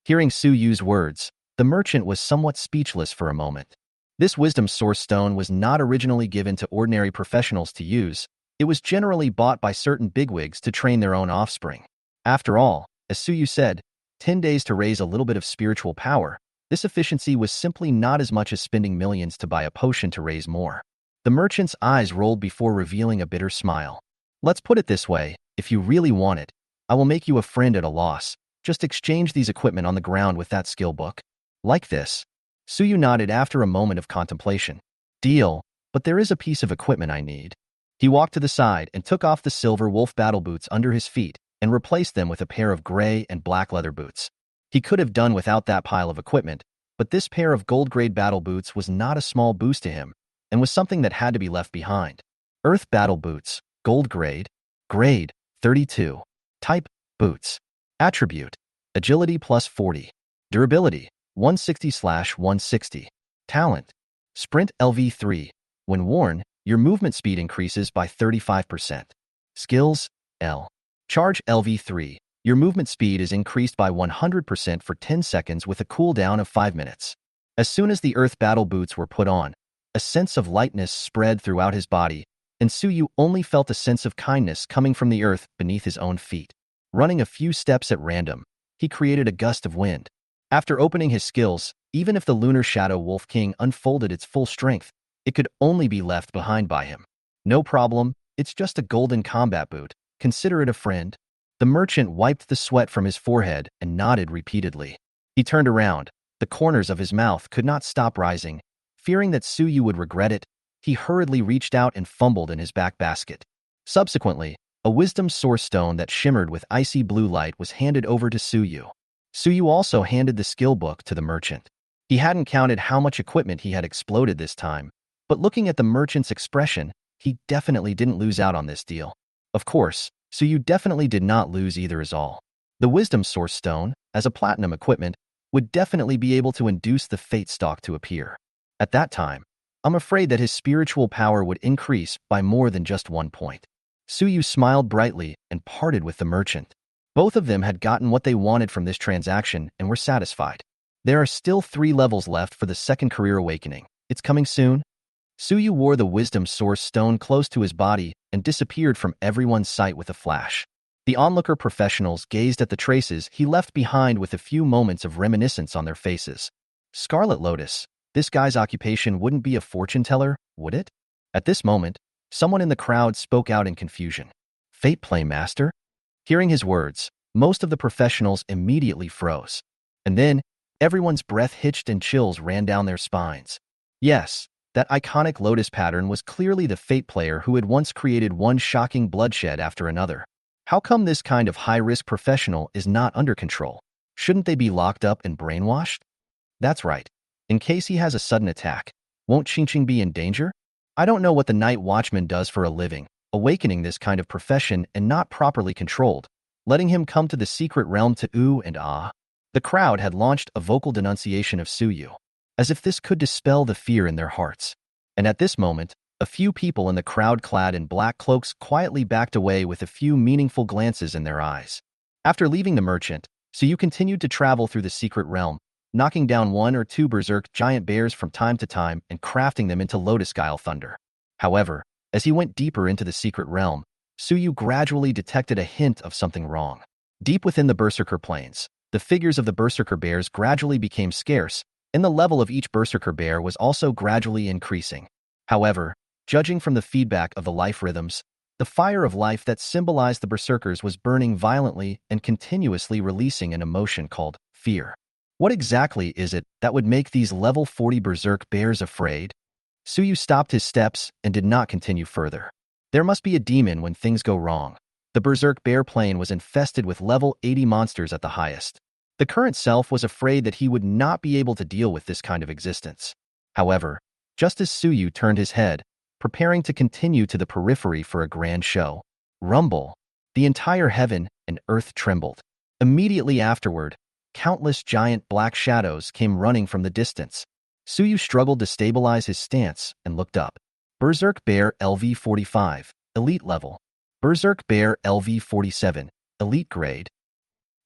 Hearing Suyu's words, the merchant was somewhat speechless for a moment. This Wisdom Source Stone was not originally given to ordinary professionals to use. It was generally bought by certain bigwigs to train their own offspring. After all, as Suyu said, 10 days to raise a little bit of spiritual power. This efficiency was simply not as much as spending millions to buy a potion to raise more. The merchant's eyes rolled before revealing a bitter smile. Let's put it this way, if you really want it, I will make you a friend at a loss. Just exchange these equipment on the ground with that skill book. Like this. Suyu nodded after a moment of contemplation. Deal, but there is a piece of equipment I need. He walked to the side and took off the silver wolf battle boots under his feet and replaced them with a pair of gray and black leather boots. He could have done without that pile of equipment, but this pair of gold-grade battle boots was not a small boost to him and was something that had to be left behind. Earth battle boots, gold grade, grade 32. Type, boots. Attribute, agility plus 40. Durability, 160/160. Talent, sprint LV3. When worn, your movement speed increases by 35%. Skills, L. Charge LV3. Your movement speed is increased by 100% for 10 seconds with a cooldown of 5 minutes. As soon as the Earth battle boots were put on, a sense of lightness spread throughout his body, and Suyu only felt a sense of kindness coming from the earth beneath his own feet. Running a few steps at random, he created a gust of wind. After opening his skills, even if the Lunar Shadow Wolf King unfolded its full strength, it could only be left behind by him. No problem, it's just a golden combat boot. Consider it a friend. The merchant wiped the sweat from his forehead and nodded repeatedly. He turned around. The corners of his mouth could not stop rising. Fearing that Suyu would regret it, he hurriedly reached out and fumbled in his back basket. Subsequently, a Wisdom Source Stone that shimmered with icy blue light was handed over to Suyu. Suyu also handed the skill book to the merchant. He hadn't counted how much equipment he had exploded this time, but looking at the merchant's expression, he definitely didn't lose out on this deal. Of course, Suyu definitely did not lose either as all. The Wisdom Source Stone, as a platinum equipment, would definitely be able to induce the Fate Stalk to appear. At that time, I'm afraid that his spiritual power would increase by more than just 1 point. Suyu smiled brightly and parted with the merchant. Both of them had gotten what they wanted from this transaction and were satisfied. There are still 3 levels left for the second career awakening. It's coming soon. Suyu wore the Wisdom Source Stone close to his body and disappeared from everyone's sight with a flash. The onlooker professionals gazed at the traces he left behind with a few moments of reminiscence on their faces. Scarlet Lotus, this guy's occupation wouldn't be a fortune teller, would it? At this moment, someone in the crowd spoke out in confusion. Fate Play Master? Hearing his words, most of the professionals immediately froze. And then, everyone's breath hitched and chills ran down their spines. Yes, that iconic Lotus pattern was clearly the Fate player who had once created one shocking bloodshed after another. How come this kind of high-risk professional is not under control? Shouldn't they be locked up and brainwashed? That's right. In case he has a sudden attack, won't Qingqing be in danger? I don't know what the night watchman does for a living, awakening this kind of profession and not properly controlled. letting him come to the secret realm to ooh and ah. The crowd had launched a vocal denunciation of Suyu, as if this could dispel the fear in their hearts. And at this moment, a few people in the crowd clad in black cloaks quietly backed away with a few meaningful glances in their eyes. After leaving the merchant, Suyu continued to travel through the secret realm, knocking down one or two berserk giant bears from time to time and crafting them into lotus-guile thunder. However, as he went deeper into the secret realm, Suyu gradually detected a hint of something wrong. Deep within the berserker plains, the figures of the berserker bears gradually became scarce, and the level of each berserker bear was also gradually increasing. However, judging from the feedback of the life rhythms, the fire of life that symbolized the berserkers was burning violently and continuously releasing an emotion called fear. What exactly is it that would make these level 40 berserk bears afraid? Suyu stopped his steps and did not continue further. There must be a demon when things go wrong. The berserk bear plain was infested with level 80 monsters at the highest. The current self was afraid that he would not be able to deal with this kind of existence. However, just as Suyu turned his head, preparing to continue to the periphery for a grand show, rumble, the entire heaven and earth trembled. Immediately afterward, countless giant black shadows came running from the distance. Suyu struggled to stabilize his stance and looked up. Berserk Bear LV-45, Elite Level. Berserk Bear LV-47, Elite Grade.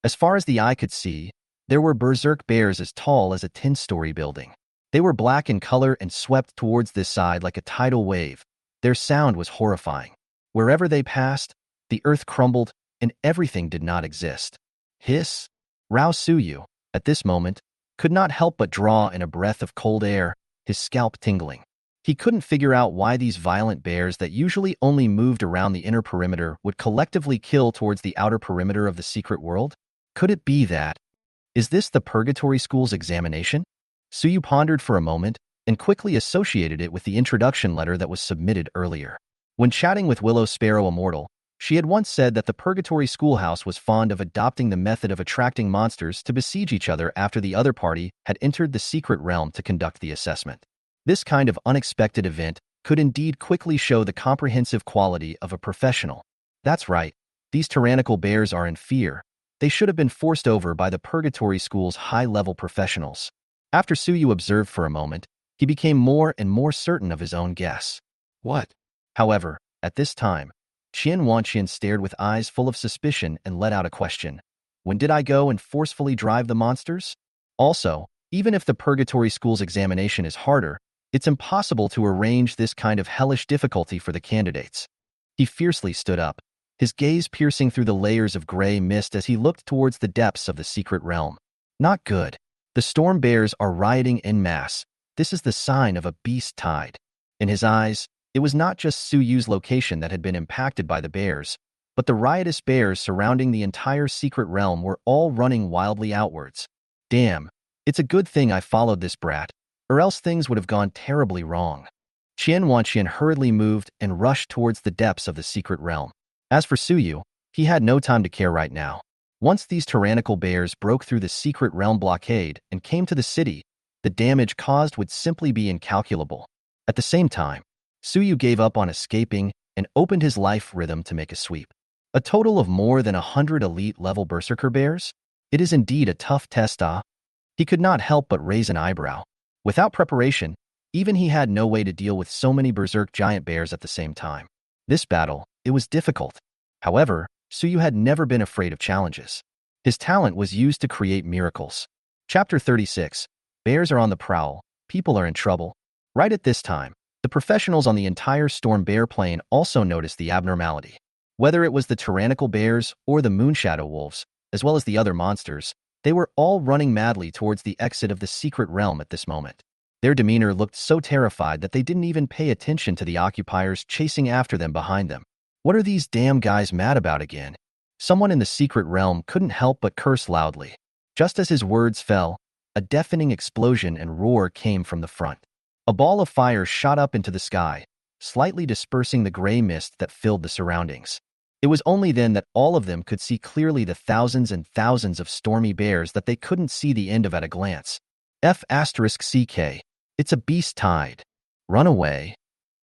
As far as the eye could see, there were berserk bears as tall as a 10-story building. They were black in color and swept towards this side like a tidal wave. Their sound was horrifying. Wherever they passed, the earth crumbled and everything did not exist. Hiss! Rao Suyu, at this moment, could not help but draw in a breath of cold air, his scalp tingling. He couldn't figure out why these violent bears that usually only moved around the inner perimeter would collectively kill towards the outer perimeter of the secret world. Could it be that? Is this the Purgatory School's examination? Suyu pondered for a moment and quickly associated it with the introduction letter that was submitted earlier. When chatting with Willow Sparrow Immortal, she had once said that the Purgatory Schoolhouse was fond of adopting the method of attracting monsters to besiege each other after the other party had entered the secret realm to conduct the assessment. This kind of unexpected event could indeed quickly show the comprehensive quality of a professional. That's right, these tyrannical bears are in fear. They should have been forced over by the Purgatory School's high-level professionals. After Suyu observed for a moment, he became more and more certain of his own guess. What? However, at this time, Qian Wanqian stared with eyes full of suspicion and let out a question. When did I go and forcefully drive the monsters? Also, even if the Purgatory School's examination is harder, it's impossible to arrange this kind of hellish difficulty for the candidates. He fiercely stood up, his gaze piercing through the layers of gray mist as he looked towards the depths of the secret realm. Not good. The storm bears are rioting en masse. This is the sign of a beast tide. In his eyes, it was not just Suyu's location that had been impacted by the bears, but the riotous bears surrounding the entire secret realm were all running wildly outwards. Damn, it's a good thing I followed this brat, or else things would have gone terribly wrong. Qian Wanqian hurriedly moved and rushed towards the depths of the secret realm. As for Suyu, he had no time to care right now. Once these tyrannical bears broke through the secret realm blockade and came to the city, the damage caused would simply be incalculable. At the same time, Suyu gave up on escaping and opened his life rhythm to make a sweep. A total of more than 100 elite-level berserker bears? It is indeed a tough test, ah? He could not help but raise an eyebrow. Without preparation, even he had no way to deal with so many berserk giant bears at the same time. This battle, it was difficult. However, Suyu had never been afraid of challenges. His talent was used to create miracles. Chapter 36. Bears are on the prowl. People are in trouble. Right at this time, the professionals on the entire Storm Bear Plain also noticed the abnormality. Whether it was the tyrannical bears or the Moonshadow Wolves, as well as the other monsters, they were all running madly towards the exit of the secret realm at this moment. Their demeanor looked so terrified that they didn't even pay attention to the occupiers chasing after them behind them. What are these damn guys mad about again? Someone in the secret realm couldn't help but curse loudly. Just as his words fell, a deafening explosion and roar came from the front. A ball of fire shot up into the sky, slightly dispersing the gray mist that filled the surroundings. It was only then that all of them could see clearly the thousands and thousands of stormy bears that they couldn't see the end of at a glance. F***CK. It's a beast tide. Run away.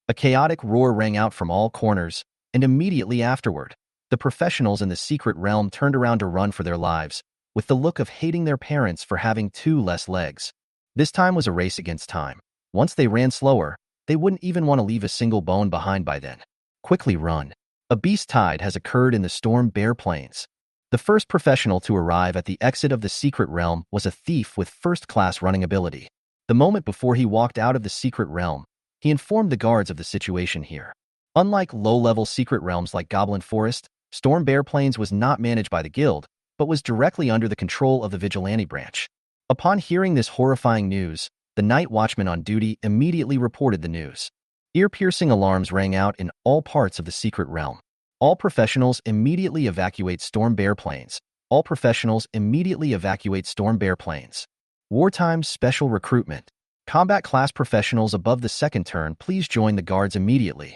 A chaotic roar rang out from all corners, and immediately afterward, The professionals in the secret realm turned around to run for their lives, with the look of hating their parents for having 2 less legs. This time was a race against time. Once they ran slower, they wouldn't even want to leave a single bone behind by then. Quickly run. A beast tide has occurred in the Storm Bear Plains. The first professional to arrive at the exit of the secret realm was a thief with first-class running ability. The moment before he walked out of the secret realm, he informed the guards of the situation here. Unlike low-level secret realms like Goblin Forest, Storm Bear Plains was not managed by the guild, but was directly under the control of the vigilante branch. Upon hearing this horrifying news, the night watchman on duty immediately reported the news. Ear-piercing alarms rang out in all parts of the secret realm. All professionals immediately evacuate Storm Bear Plains. All professionals immediately evacuate Storm Bear Plains. Wartime Special Recruitment. Combat class professionals above the second turn, please join the guards immediately.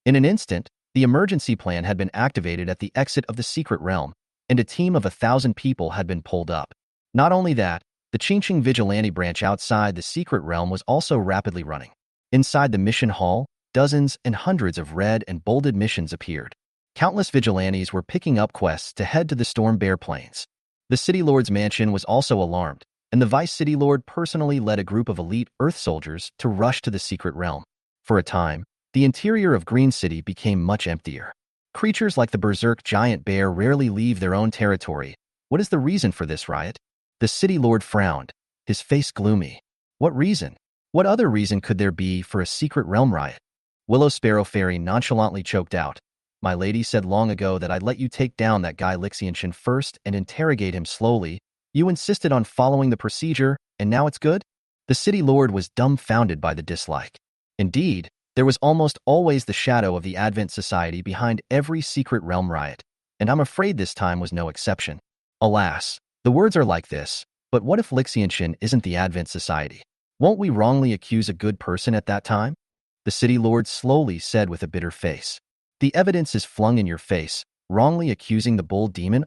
In an instant, the emergency plan had been activated at the exit of the secret realm, and a team of 1,000 people had been pulled up. Not only that, the Qingqing vigilante branch outside the secret realm was also rapidly running. Inside the mission hall, dozens and hundreds of red and bolded missions appeared. Countless vigilantes were picking up quests to head to the Storm Bear Plains. The City Lord's mansion was also alarmed, and the Vice City Lord personally led a group of elite Earth soldiers to rush to the secret realm. For a time, the interior of Green City became much emptier. Creatures like the berserk giant bear rarely leave their own territory. What is the reason for this riot? The City Lord frowned, his face gloomy. What reason? What other reason could there be for a secret realm riot? Willow Sparrow Fairy nonchalantly choked out. My lady said long ago that I'd let you take down that guy Lixianshan first and interrogate him slowly. You insisted on following the procedure, and now it's good? The City Lord was dumbfounded by the dislike. Indeed, there was almost always the shadow of the Advent Society behind every secret realm riot, and I'm afraid this time was no exception. Alas, the words are like this, but what if Lixianshan isn't the Advent Society? Won't we wrongly accuse a good person at that time? The City Lord slowly said with a bitter face. The evidence is flung in your face, wrongly accusing the bold demon,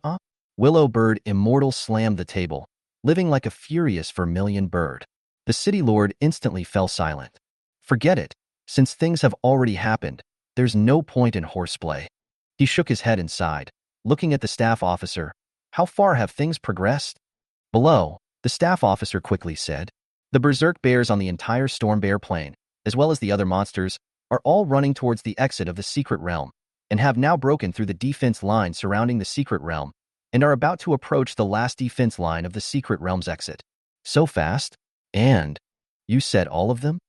Willow Bird Immortal slammed the table, living like a furious vermilion bird. The City Lord instantly fell silent. Forget it. Since things have already happened, there's no point in horseplay. He shook his head and sighed, looking at the staff officer. How far have things progressed? Below, the staff officer quickly said. The berserk bears on the entire Storm Bear Plain, as well as the other monsters, are all running towards the exit of the secret realm, and have now broken through the defense line surrounding the secret realm, and are about to approach the last defense line of the secret realm's exit. So fast? And you said all of them?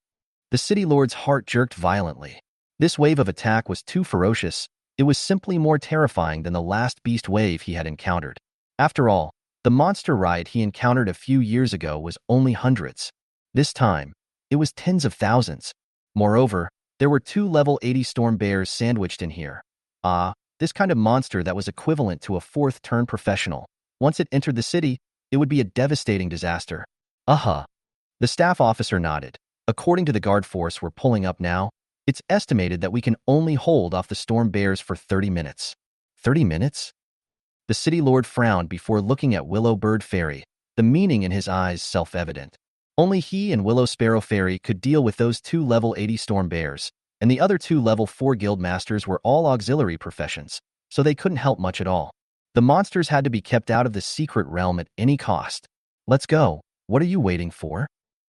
The City Lord's heart jerked violently. This wave of attack was too ferocious. It was simply more terrifying than the last beast wave he had encountered. After all, the monster riot he encountered a few years ago was only hundreds. This time, it was tens of thousands. Moreover, there were 2 level 80 storm bears sandwiched in here. This kind of monster that was equivalent to a 4th turn professional. Once it entered the city, it would be a devastating disaster. The staff officer nodded. According to the guard force we're pulling up now, it's estimated that we can only hold off the storm bears for 30 minutes. 30 minutes? The City Lord frowned before looking at Willow Bird Fairy, the meaning in his eyes self-evident. Only he and Willow Sparrow Fairy could deal with those 2 level 80 storm bears, and the other 2 level 4 guild masters were all auxiliary professions, so they couldn't help much at all. The monsters had to be kept out of the secret realm at any cost. Let's go. What are you waiting for?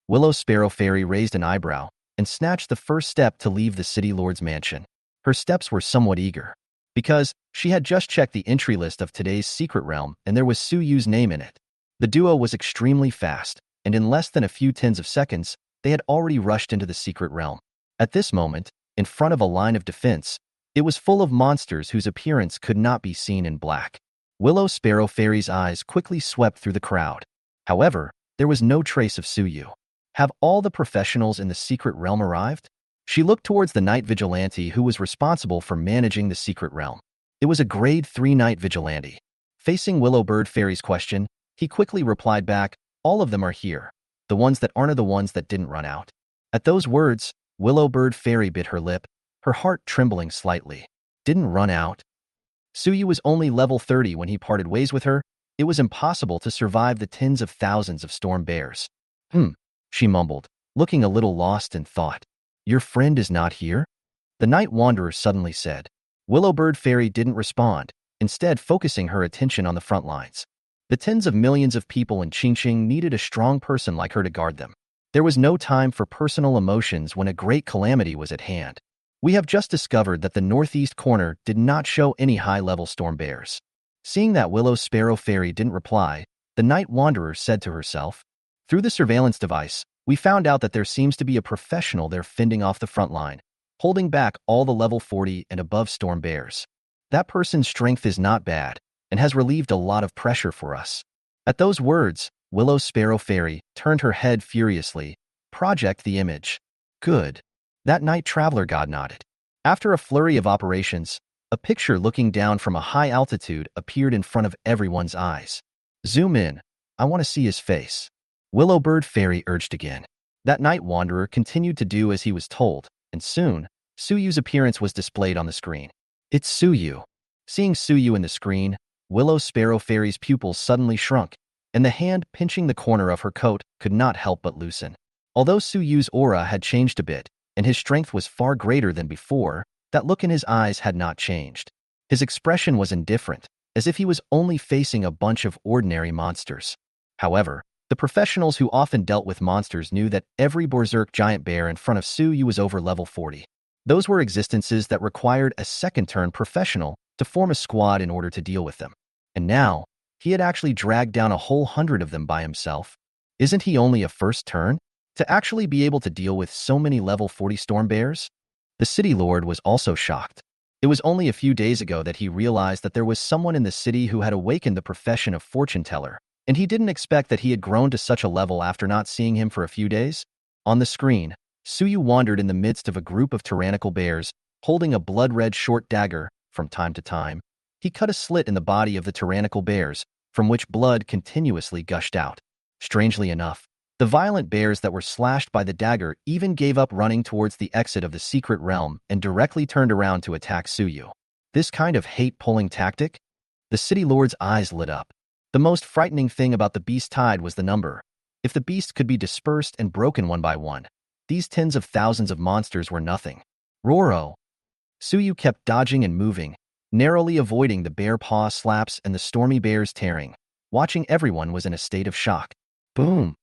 Willow Sparrow Fairy raised an eyebrow and snatched the first step to leave the City Lord's mansion. Her steps were somewhat eager, because she had just checked the entry list of today's secret realm and there was Su Yu's name in it. The duo was extremely fast, and in less than a few tens of seconds, they had already rushed into the secret realm. At this moment, in front of a line of defense, it was full of monsters whose appearance could not be seen in black. Willow Sparrow Fairy's eyes quickly swept through the crowd. However, there was no trace of Su Yu. Have all the professionals in the secret realm arrived? She looked towards the night vigilante who was responsible for managing the secret realm. It was a grade 3 night vigilante. Facing Willow Bird Fairy's question, he quickly replied back, all of them are here. The ones that aren't are the ones that didn't run out. At those words, Willow Bird Fairy bit her lip, her heart trembling slightly. Didn't run out? Su Yu was only level 30 when he parted ways with her. It was impossible to survive the tens of thousands of storm bears. She mumbled, looking a little lost in thought. Your friend is not here? The Night Wanderer suddenly said. Willowbird Fairy didn't respond, instead focusing her attention on the front lines. The tens of millions of people in Qingqing needed a strong person like her to guard them. There was no time for personal emotions when a great calamity was at hand. We have just discovered that the northeast corner did not show any high-level storm bears. Seeing that Willow Sparrow Fairy didn't reply, the Night Wanderer said to herself, "Through the surveillance device, we found out that there seems to be a professional there fending off the front line, holding back all the level 40 and above storm bears. That person's strength is not bad and has relieved a lot of pressure for us." At those words, Willow Sparrow Fairy turned her head furiously. "Project the image." "Good." That night traveler god nodded. After a flurry of operations, a picture looking down from a high altitude appeared in front of everyone's eyes. "Zoom in. I want to see his face." Willowbird Fairy urged again. That Night Wanderer continued to do as he was told, and soon, Suyu's appearance was displayed on the screen. "It's Suyu." Seeing Suyu in the screen, Willow Sparrow Fairy's pupils suddenly shrunk, and the hand pinching the corner of her coat could not help but loosen. Although Suyu's aura had changed a bit, and his strength was far greater than before, that look in his eyes had not changed. His expression was indifferent, as if he was only facing a bunch of ordinary monsters. However, the professionals who often dealt with monsters knew that every berserk giant bear in front of Suyu was over level 40. Those were existences that required a second-turn professional to form a squad in order to deal with them. And now, he had actually dragged down a whole 100 of them by himself. Isn't he only a first turn? To actually be able to deal with so many level 40 storm bears? The city lord was also shocked. It was only a few days ago that he realized that there was someone in the city who had awakened the profession of fortune teller, and he didn't expect that he had grown to such a level after not seeing him for a few days. On the screen, Suyu wandered in the midst of a group of tyrannical bears, holding a blood-red short dagger. From time to time, he cut a slit in the body of the tyrannical bears, from which blood continuously gushed out. Strangely enough, the violent bears that were slashed by the dagger even gave up running towards the exit of the secret realm and directly turned around to attack Suyu. This kind of hate-pulling tactic? The city lord's eyes lit up. The most frightening thing about the beast tide was the number. If the beast could be dispersed and broken one by one, these tens of thousands of monsters were nothing. Roro! Suyu kept dodging and moving, narrowly avoiding the bear paw slaps and the stormy bears tearing. Watching everyone was in a state of shock. Boom!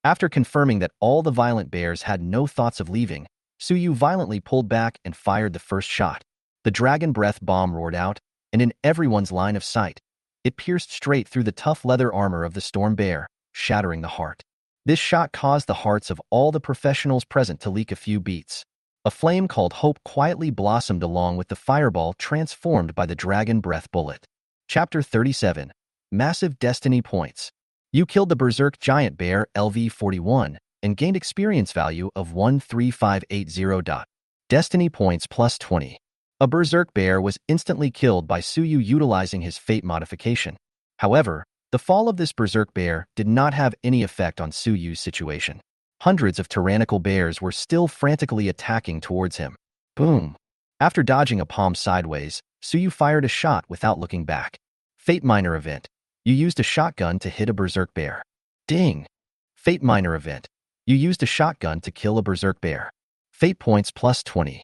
After confirming that all the violent bears had no thoughts of leaving, Suyu violently pulled back and fired the first shot. The dragon breath bomb roared out, and in everyone's line of sight, it pierced straight through the tough leather armor of the storm bear, shattering the heart. This shot caused the hearts of all the professionals present to leak a few beats. A flame called Hope quietly blossomed along with the fireball transformed by the dragon breath bullet. Chapter 37. Massive Destiny Points. You killed the Berserk Giant Bear LV41 and gained experience value of 13580. Destiny Points plus 20. A Berserk Bear was instantly killed by Suyu utilizing his fate modification. However, the fall of this Berserk Bear did not have any effect on Suyu's situation. Hundreds of tyrannical bears were still frantically attacking towards him. Boom! After dodging a palm sideways, Suyu fired a shot without looking back. Fate Minor Event. You used a shotgun to hit a Berserk Bear. Ding! Fate Minor Event. You used a shotgun to kill a Berserk Bear. Fate Points plus 20.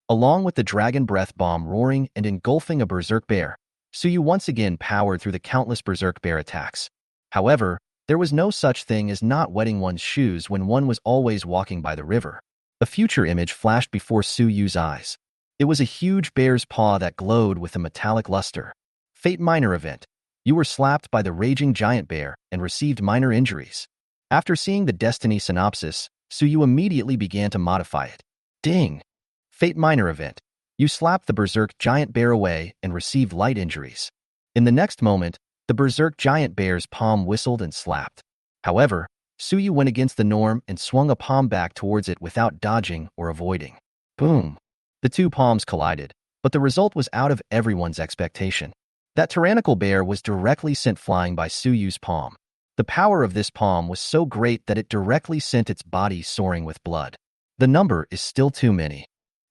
Along with the Dragon Breath Bomb roaring and engulfing a Berserk Bear, Suyu once again powered through the countless Berserk Bear attacks. However, there was no such thing as not wetting one's shoes when one was always walking by the river. A future image flashed before Suyu's eyes. It was a huge bear's paw that glowed with a metallic luster. Fate Minor Event. You were slapped by the raging giant bear and received minor injuries. After seeing the Destiny synopsis, Suyu immediately began to modify it. Ding! Fate Minor Event. You slapped the Berserk Giant Bear away and received light injuries. In the next moment, the Berserk Giant Bear's palm whistled and slapped. However, Suyu went against the norm and swung a palm back towards it without dodging or avoiding. Boom! The two palms collided, but the result was out of everyone's expectation. That tyrannical bear was directly sent flying by Suyu's palm. The power of this palm was so great that it directly sent its body soaring with blood. The number is still too many.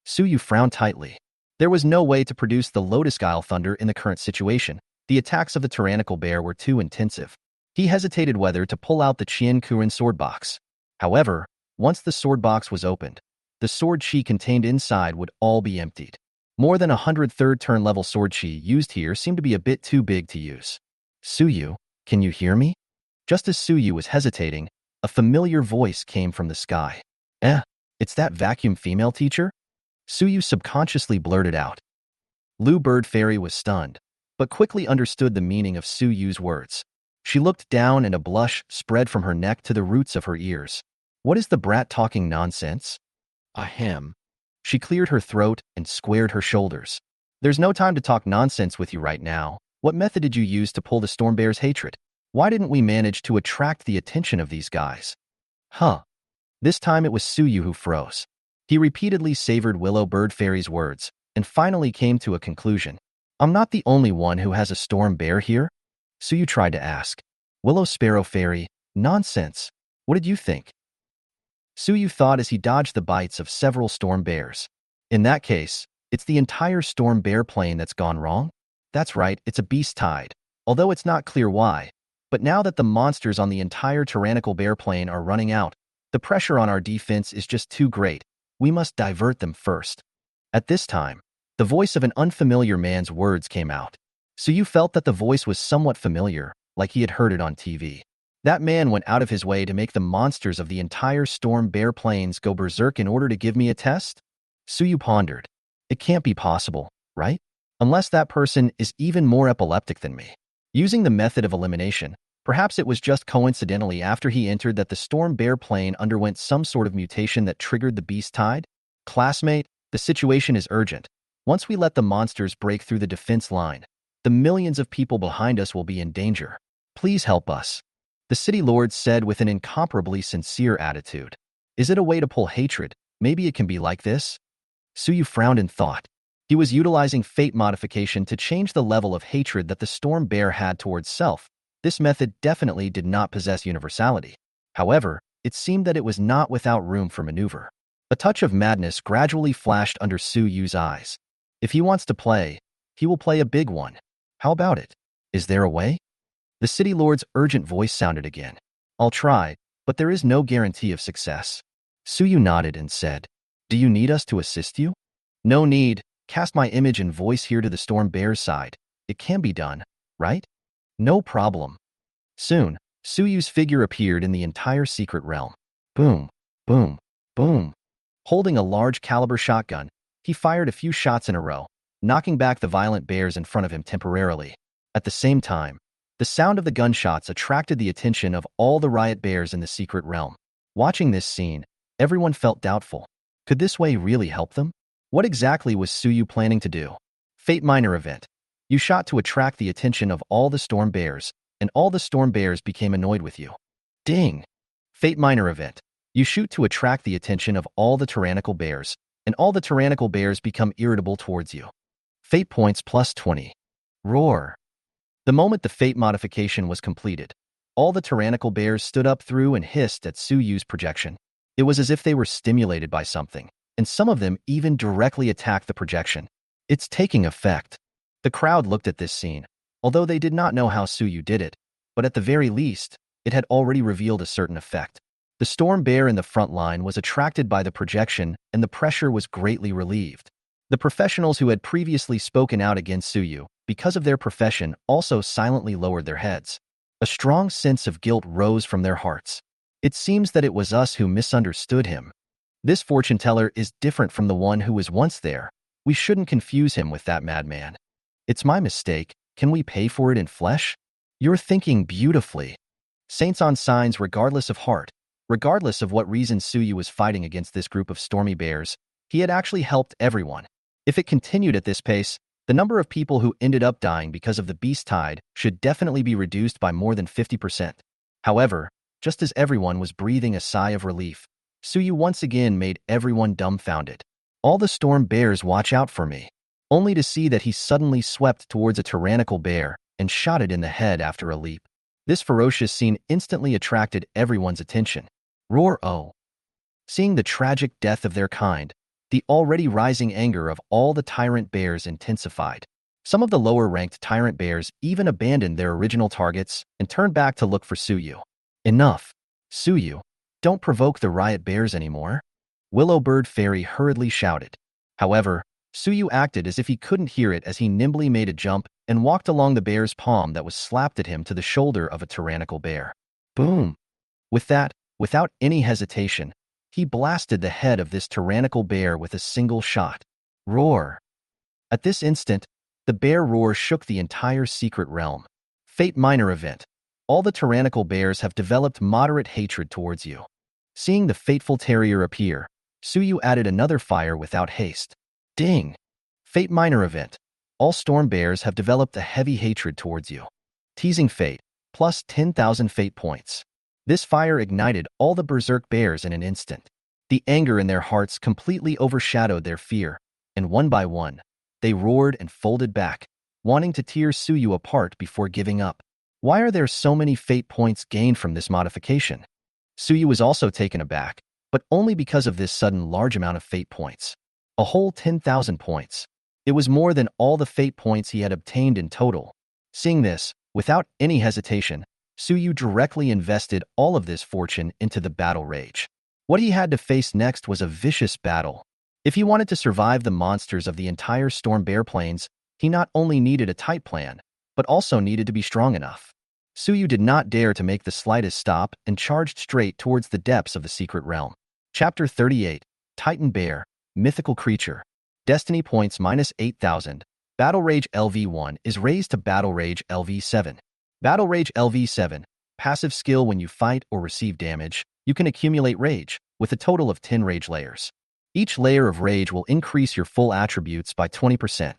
Suyu frowned tightly. There was no way to produce the Lotus Guile Thunder in the current situation. The attacks of the tyrannical bear were too intensive. He hesitated whether to pull out the Qian Kuren sword box. However, once the sword box was opened, the sword chi contained inside would all be emptied. More than 103rd turn level sword she used here seemed to be a bit too big to use. Suyu, can you hear me? Just as Suyu was hesitating, a familiar voice came from the sky. It's that vacuum female teacher? Suyu subconsciously blurted out. Lu Bird Fairy was stunned, but quickly understood the meaning of Suyu's words. She looked down and a blush spread from her neck to the roots of her ears. What is the brat talking nonsense? Ahem. She cleared her throat and squared her shoulders. There's no time to talk nonsense with you right now. What method did you use to pull the Storm Bear's hatred? Why didn't we manage to attract the attention of these guys? This time it was Suyu who froze. He repeatedly savored Willow Bird Fairy's words and finally came to a conclusion. I'm not the only one who has a storm bear here? Suyu tried to ask. Willow Sparrow Fairy, nonsense. What did you think? Suyu thought as he dodged the bites of several storm bears. In that case, it's the entire storm bear plane that's gone wrong? That's right, it's a beast tide, although it's not clear why. But now that the monsters on the entire tyrannical bear plane are running out, the pressure on our defense is just too great. We must divert them first. At this time, the voice of an unfamiliar man's words came out. Suyu felt that the voice was somewhat familiar, like he had heard it on TV. That man went out of his way to make the monsters of the entire storm bear plains go berserk in order to give me a test? Suyu pondered. It can't be possible, right? Unless that person is even more epileptic than me. Using the method of elimination, perhaps it was just coincidentally after he entered that the storm bear plane underwent some sort of mutation that triggered the beast tide? Classmate, the situation is urgent. Once we let the monsters break through the defense line, the millions of people behind us will be in danger. Please help us. The city lord said with an incomparably sincere attitude. Is it a way to pull hatred? Maybe it can be like this? Suyu frowned in thought. He was utilizing fate modification to change the level of hatred that the storm bear had towards self. This method definitely did not possess universality. However, it seemed that it was not without room for maneuver. A touch of madness gradually flashed under Suyu's eyes. If he wants to play, he will play a big one. How about it? Is there a way? The city lord's urgent voice sounded again. I'll try, but there is no guarantee of success. Suyu nodded and said, Do you need us to assist you? No need. Cast my image and voice here to the storm bear's side. It can be done, right? No problem. Soon, Suyu's figure appeared in the entire secret realm. Boom, boom, boom. Holding a large caliber shotgun, he fired a few shots in a row, knocking back the violent bears in front of him temporarily. At the same time, the sound of the gunshots attracted the attention of all the riot bears in the secret realm. Watching this scene, everyone felt doubtful. Could this way really help them? What exactly was Suyu planning to do? Fate minor event. You shot to attract the attention of all the storm bears, and all the storm bears became annoyed with you. Ding! Fate minor event. You shoot to attract the attention of all the tyrannical bears, and all the tyrannical bears become irritable towards you. Fate points plus 20. Roar! The moment the fate modification was completed, all the tyrannical bears stood up through and hissed at Suyu's projection. It was as if they were stimulated by something, and some of them even directly attacked the projection. It's taking effect. The crowd looked at this scene, although they did not know how Suyu did it, but at the very least, it had already revealed a certain effect. The storm bear in the front line was attracted by the projection, and the pressure was greatly relieved. The professionals who had previously spoken out against Suyu, because of their profession, also silently lowered their heads. A strong sense of guilt rose from their hearts. It seems that it was us who misunderstood him. This fortune teller is different from the one who was once there. We shouldn't confuse him with that madman. It's my mistake. Can we pay for it in flesh? You're thinking beautifully. Saints on signs regardless of heart. Regardless of what reason Suyu was fighting against this group of stormy bears, he had actually helped everyone. If it continued at this pace, the number of people who ended up dying because of the beast tide should definitely be reduced by more than 50%. However, just as everyone was breathing a sigh of relief, Suyu once again made everyone dumbfounded. All the storm bears watch out for me, only to see that he suddenly swept towards a tyrannical bear and shot it in the head after a leap. This ferocious scene instantly attracted everyone's attention. Roar oh! Seeing the tragic death of their kind, the already rising anger of all the tyrant bears intensified. Some of the lower-ranked tyrant bears even abandoned their original targets and turned back to look for Suyu. Enough! Suyu, don't provoke the riot bears anymore. Willow Bird Fairy hurriedly shouted. However, Suyu acted as if he couldn't hear it as he nimbly made a jump and walked along the bear's palm that was slapped at him to the shoulder of a tyrannical bear. Boom! With that, without any hesitation, he blasted the head of this tyrannical bear with a single shot. Roar! At this instant, the bear roar shook the entire secret realm. Fate minor event. All the tyrannical bears have developed moderate hatred towards you. Seeing the fateful terrier appear, Suyu added another fire without haste. Ding! Fate minor event. All storm bears have developed a heavy hatred towards you. Teasing fate, plus 10,000 fate points. This fire ignited all the berserk bears in an instant. The anger in their hearts completely overshadowed their fear, and one by one, they roared and folded back, wanting to tear Suyu apart before giving up. Why are there so many fate points gained from this modification? Suyu was also taken aback, but only because of this sudden large amount of fate points. A whole 10,000 points. It was more than all the fate points he had obtained in total. Seeing this, without any hesitation, Suyu directly invested all of this fortune into the battle rage. What he had to face next was a vicious battle. If he wanted to survive the monsters of the entire Storm Bear Plains, he not only needed a tight plan, but also needed to be strong enough. Suyu did not dare to make the slightest stop and charged straight towards the depths of the secret realm. Chapter 38, Titan Bear, Mythical Creature. Destiny points minus 8,000. Battle Rage LV1 is raised to Battle Rage LV7. Battle Rage LV7, passive skill when you fight or receive damage, you can accumulate rage, with a total of 10 rage layers. Each layer of rage will increase your full attributes by 20%.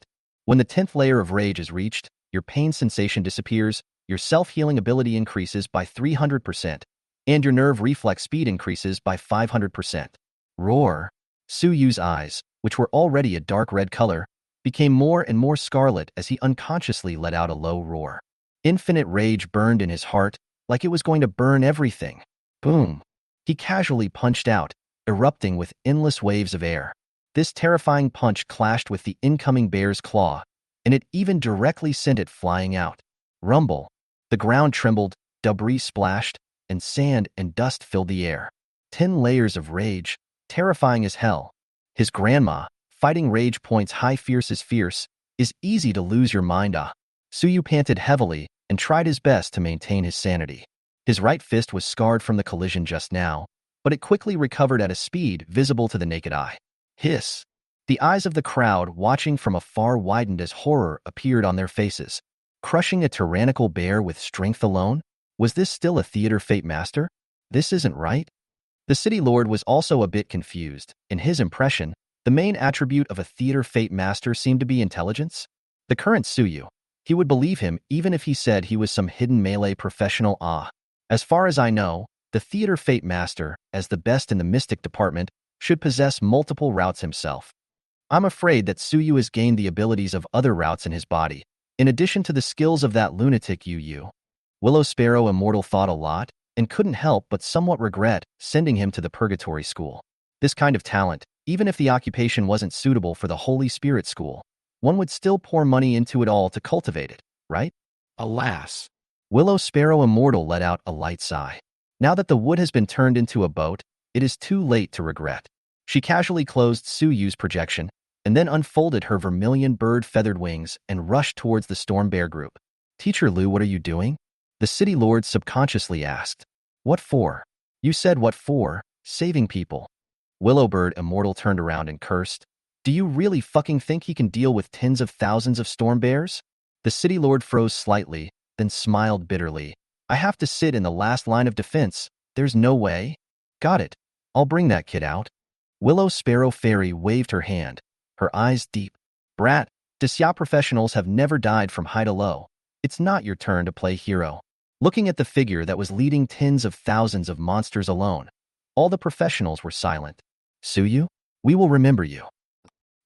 When the 10th layer of rage is reached, your pain sensation disappears, your self-healing ability increases by 300%, and your nerve reflex speed increases by 500%. Roar! Suyu's eyes, which were already a dark red color, became more and more scarlet as he unconsciously let out a low roar. Infinite rage burned in his heart, like it was going to burn everything. Boom! He casually punched out, erupting with endless waves of air. This terrifying punch clashed with the incoming bear's claw, and it even directly sent it flying out. Rumble! The ground trembled, debris splashed, and sand and dust filled the air. 10 layers of rage, terrifying as hell. His grandma, fighting rage points high fierce as fierce, is easy to lose your mind. Suyu panted heavily and tried his best to maintain his sanity. His right fist was scarred from the collision just now, but it quickly recovered at a speed visible to the naked eye. Hiss! The eyes of the crowd watching from afar widened as horror appeared on their faces. Crushing a tyrannical bear with strength alone? Was this still a theater fate master? This isn't right. The city lord was also a bit confused. In his impression, the main attribute of a theater fate master seemed to be intelligence. The current Suyu, he would believe him even if he said he was some hidden melee professional. As far as I know, the theater fate master, as the best in the mystic department, should possess multiple routes himself. I'm afraid that Suyu has gained the abilities of other routes in his body, in addition to the skills of that lunatic Yu. Willow Sparrow Immortal thought a lot, and couldn't help but somewhat regret sending him to the Purgatory School. This kind of talent, even if the occupation wasn't suitable for the Holy Spirit School, one would still pour money into it all to cultivate it, right? Alas! Willow Sparrow Immortal let out a light sigh. Now that the wood has been turned into a boat, it is too late to regret. She casually closed Suyu's projection, and then unfolded her vermilion bird-feathered wings and rushed towards the Storm Bear group. Teacher Lu, what are you doing? The city lord subconsciously asked. What for? You said what for, saving people. Willowbird Immortal turned around and cursed. Do you really fucking think he can deal with tens of thousands of storm bears? The city lord froze slightly, then smiled bitterly. I have to sit in the last line of defense. There's no way. Got it. I'll bring that kid out. Willow Sparrow Fairy waved her hand, her eyes deep. Brat, Disya professionals have never died from high to low. It's not your turn to play hero. Looking at the figure that was leading tens of thousands of monsters alone, all the professionals were silent. Suyu, we will remember you.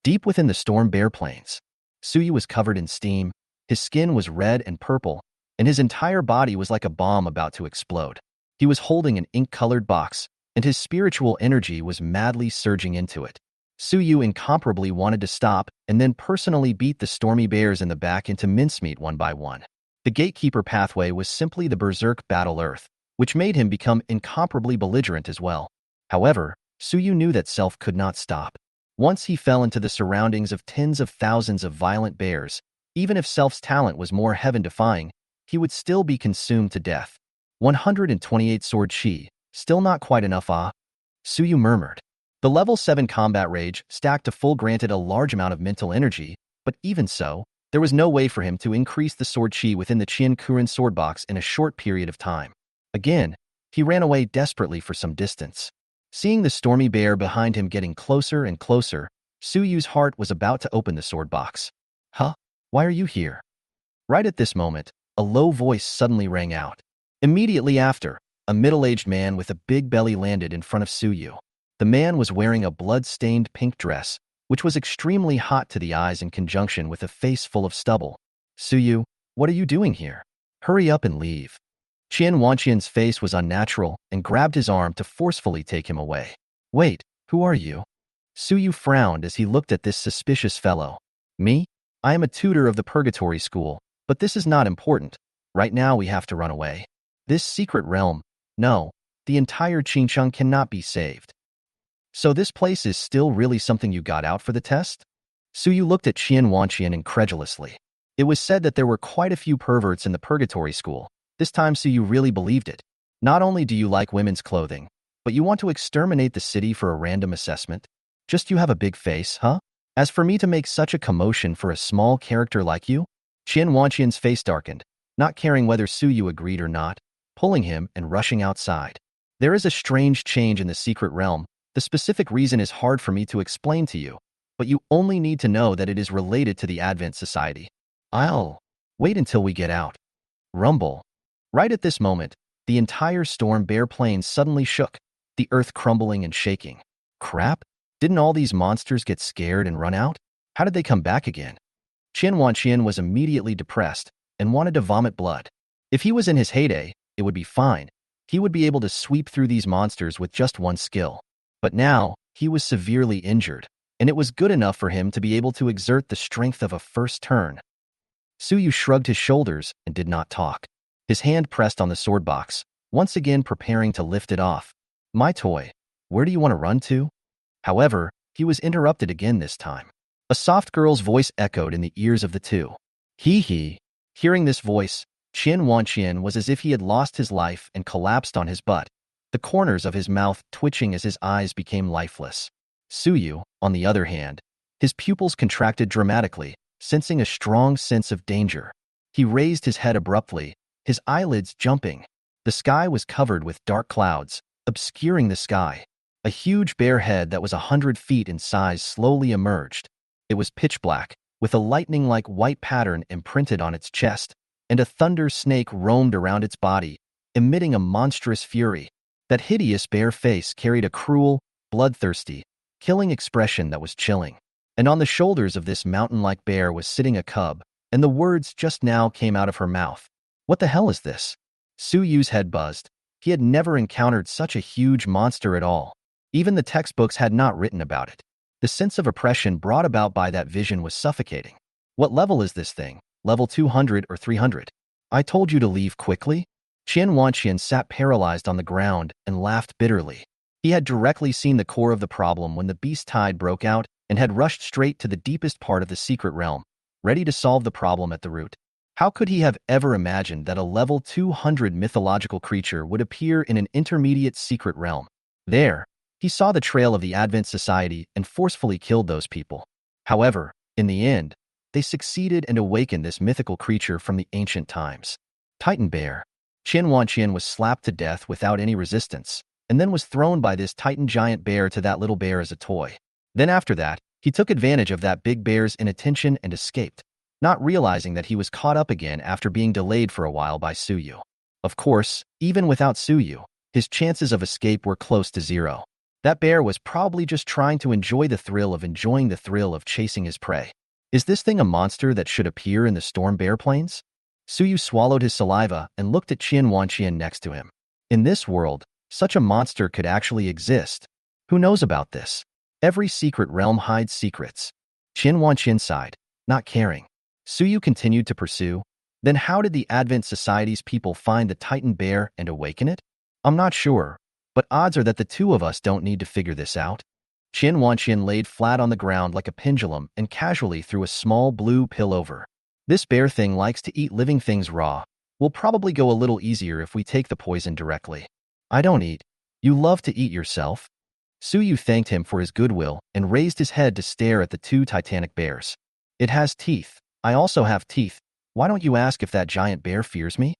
Deep within the Storm Bear Plains, Suyu was covered in steam, his skin was red and purple, and his entire body was like a bomb about to explode. He was holding an ink-colored box, and his spiritual energy was madly surging into it. Suyu incomparably wanted to stop and then personally beat the stormy bears in the back into mincemeat one by one. The gatekeeper pathway was simply the berserk battle earth, which made him become incomparably belligerent as well. However, Suyu knew that self could not stop. Once he fell into the surroundings of tens of thousands of violent bears, even if Self's talent was more heaven-defying, he would still be consumed to death. 128 sword chi, still not quite enough Suyu murmured. The level 7 combat rage stacked to full granted a large amount of mental energy, but even so, there was no way for him to increase the sword chi within the Qian Kuren sword box in a short period of time. Again, he ran away desperately for some distance. Seeing the stormy bear behind him getting closer and closer, Suyu's heart was about to open the sword box. Huh? Why are you here? Right at this moment, a low voice suddenly rang out. Immediately after, a middle-aged man with a big belly landed in front of Suyu. The man was wearing a blood-stained pink dress, which was extremely hot to the eyes in conjunction with a face full of stubble. Suyu, what are you doing here? Hurry up and leave. Qian Wanqian's face was unnatural and grabbed his arm to forcefully take him away. Wait, who are you? Suyu frowned as he looked at this suspicious fellow. Me? I am a tutor of the Purgatory School, but this is not important. Right now we have to run away. This secret realm, no, the entire Qingcheng cannot be saved. So this place is still really something you got out for the test? Suyu looked at Qian Wanqian incredulously. It was said that there were quite a few perverts in the Purgatory School. This time Suyu really believed it. Not only do you like women's clothing, but you want to exterminate the city for a random assessment? Just you have a big face, huh? As for me to make such a commotion for a small character like you? Qian Wanqian's face darkened, not caring whether Suyu agreed or not, pulling him and rushing outside. There is a strange change in the secret realm. The specific reason is hard for me to explain to you, but you only need to know that it is related to the Advent Society. I'll wait until we get out. Rumble. Right at this moment, the entire storm bear plain suddenly shook, the earth crumbling and shaking. Crap? Didn't all these monsters get scared and run out? How did they come back again? Qian Wanqian was immediately depressed and wanted to vomit blood. If he was in his heyday, it would be fine. He would be able to sweep through these monsters with just one skill. But now, he was severely injured, and it was good enough for him to be able to exert the strength of a first turn. Suyu shrugged his shoulders and did not talk. His hand pressed on the sword box, once again preparing to lift it off. My toy, where do you want to run to? However, he was interrupted again this time. A soft girl's voice echoed in the ears of the two. Hee. Hearing this voice, Qian Wanqian was as if he had lost his life and collapsed on his butt, the corners of his mouth twitching as his eyes became lifeless. Suyu, on the other hand, his pupils contracted dramatically, sensing a strong sense of danger. He raised his head abruptly, his eyelids jumping. The sky was covered with dark clouds, obscuring the sky. A huge bear head that was 100 feet in size slowly emerged. It was pitch black, with a lightning-like white pattern imprinted on its chest, and a thunder snake roamed around its body, emitting a monstrous fury. That hideous bear face carried a cruel, bloodthirsty, killing expression that was chilling. And on the shoulders of this mountain-like bear was sitting a cub, and the words just now came out of her mouth. What the hell is this? Suyu's head buzzed. He had never encountered such a huge monster at all. Even the textbooks had not written about it. The sense of oppression brought about by that vision was suffocating. What level is this thing? Level 200 or 300? I told you to leave quickly? Qian Wanqian sat paralyzed on the ground and laughed bitterly. He had directly seen the core of the problem when the beast tide broke out and had rushed straight to the deepest part of the secret realm, ready to solve the problem at the root. How could he have ever imagined that a level 200 mythological creature would appear in an intermediate secret realm? There, he saw the trail of the Advent Society and forcefully killed those people. However, in the end, they succeeded and awakened this mythical creature from the ancient times. Titan Bear. Qian Wanqian was slapped to death without any resistance, and then was thrown by this Titan giant bear to that little bear as a toy. Then after that, he took advantage of that big bear's inattention and escaped, not realizing that he was caught up again after being delayed for a while by Suyu. Of course, even without Suyu, his chances of escape were close to zero. That bear was probably just trying to enjoy the thrill of chasing his prey. Is this thing a monster that should appear in the storm bear plains? Suyu swallowed his saliva and looked at Qian Wanqian next to him. In this world, such a monster could actually exist. Who knows about this? Every secret realm hides secrets. Qian Wanqian sighed, not caring. Suyu continued to pursue. Then how did the Advent Society's people find the Titan Bear and awaken it? I'm not sure, but odds are that the two of us don't need to figure this out. Qian Wanqian laid flat on the ground like a pendulum and casually threw a small blue pill over. This bear thing likes to eat living things raw. We'll probably go a little easier if we take the poison directly. I don't eat. You love to eat yourself? Su Yu thanked him for his goodwill and raised his head to stare at the two titanic bears. It has teeth. I also have teeth. Why don't you ask if that giant bear fears me?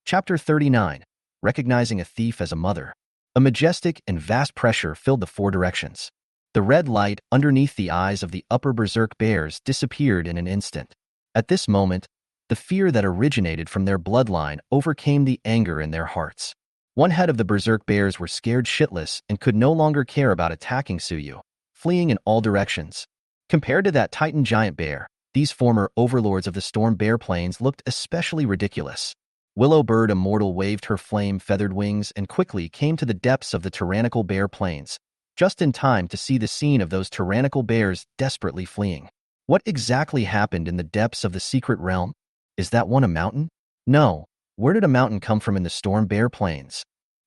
Chapter 39. Recognizing a thief as a mother. A majestic and vast pressure filled the four directions. The red light underneath the eyes of the upper berserk bears disappeared in an instant. At this moment, the fear that originated from their bloodline overcame the anger in their hearts. One head of the berserk bears were scared shitless and could no longer care about attacking Su Yu, fleeing in all directions. Compared to that titan giant bear, these former overlords of the storm bear plains looked especially ridiculous. Willow Bird Immortal waved her flame-feathered wings and quickly came to the depths of the tyrannical bear plains, just in time to see the scene of those tyrannical bears desperately fleeing. What exactly happened in the depths of the secret realm? Is that one a mountain? No. Where did a mountain come from in the storm bear plains?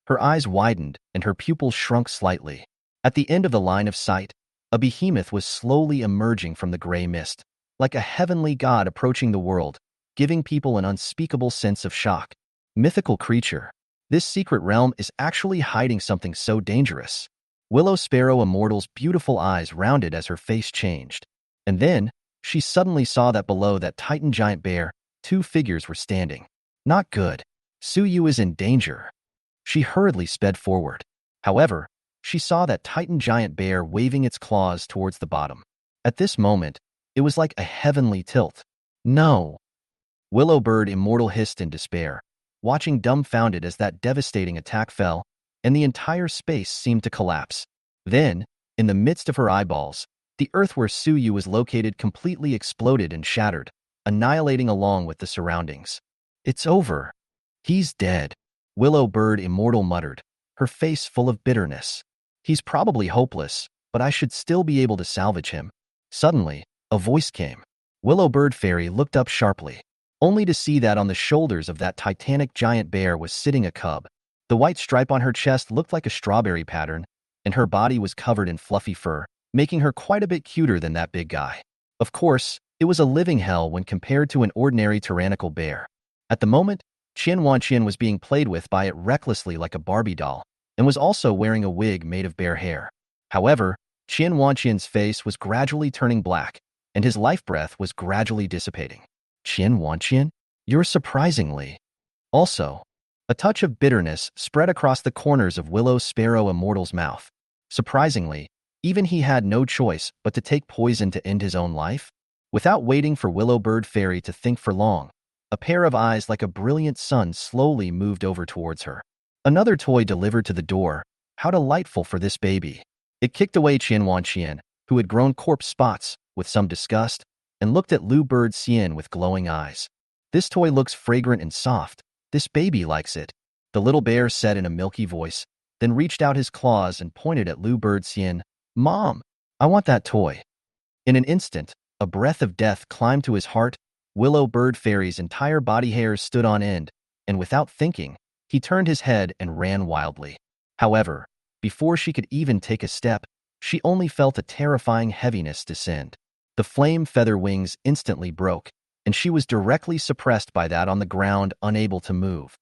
Her eyes widened and her pupils shrunk slightly. At the end of the line of sight, a behemoth was slowly emerging from the gray mist, like a heavenly god approaching the world, giving people an unspeakable sense of shock. Mythical creature. This secret realm is actually hiding something so dangerous. Willow Sparrow Immortal's beautiful eyes rounded as her face changed. And then, she suddenly saw that below that titan giant bear, two figures were standing. Not good. Su Yu is in danger. She hurriedly sped forward. However, she saw that titan giant bear waving its claws towards the bottom. At this moment, it was like a heavenly tilt. No! Willow Bird Immortal hissed in despair, watching dumbfounded as that devastating attack fell, and the entire space seemed to collapse. Then, in the midst of her eyeballs, the earth where Su Yu was located completely exploded and shattered, annihilating along with the surroundings. It's over. He's dead. Willow Bird Immortal muttered, her face full of bitterness. He's probably hopeless, but I should still be able to salvage him. Suddenly, a voice came. Willow Bird Fairy looked up sharply, only to see that on the shoulders of that titanic giant bear was sitting a cub. The white stripe on her chest looked like a strawberry pattern, and her body was covered in fluffy fur, making her quite a bit cuter than that big guy. Of course, it was a living hell when compared to an ordinary tyrannical bear. At the moment, Qian Wanqian was being played with by it recklessly like a Barbie doll, and was also wearing a wig made of bear hair. However, Qian Wanqian's face was gradually turning black, and his life breath was gradually dissipating. Qian Wanqian? You're surprisingly. Also, a touch of bitterness spread across the corners of Willow Sparrow Immortal's mouth. Surprisingly, even he had no choice but to take poison to end his own life. Without waiting for Willow Bird Fairy to think for long, a pair of eyes like a brilliant sun slowly moved over towards her. Another toy delivered to the door. How delightful for this baby. It kicked away Qian Wanqian, who had grown corpse spots, with some disgust, and looked at Lu Bird Xian with glowing eyes. This toy looks fragrant and soft. This baby likes it, the little bear said in a milky voice, then reached out his claws and pointed at Lu Bird Xian. Mom, I want that toy. In an instant, a breath of death climbed to his heart. Willow Bird Fairy's entire body hairs stood on end, and without thinking, he turned his head and ran wildly. However, before she could even take a step, she only felt a terrifying heaviness descend. The flame feather wings instantly broke, and she was directly suppressed by that on the ground, unable to move.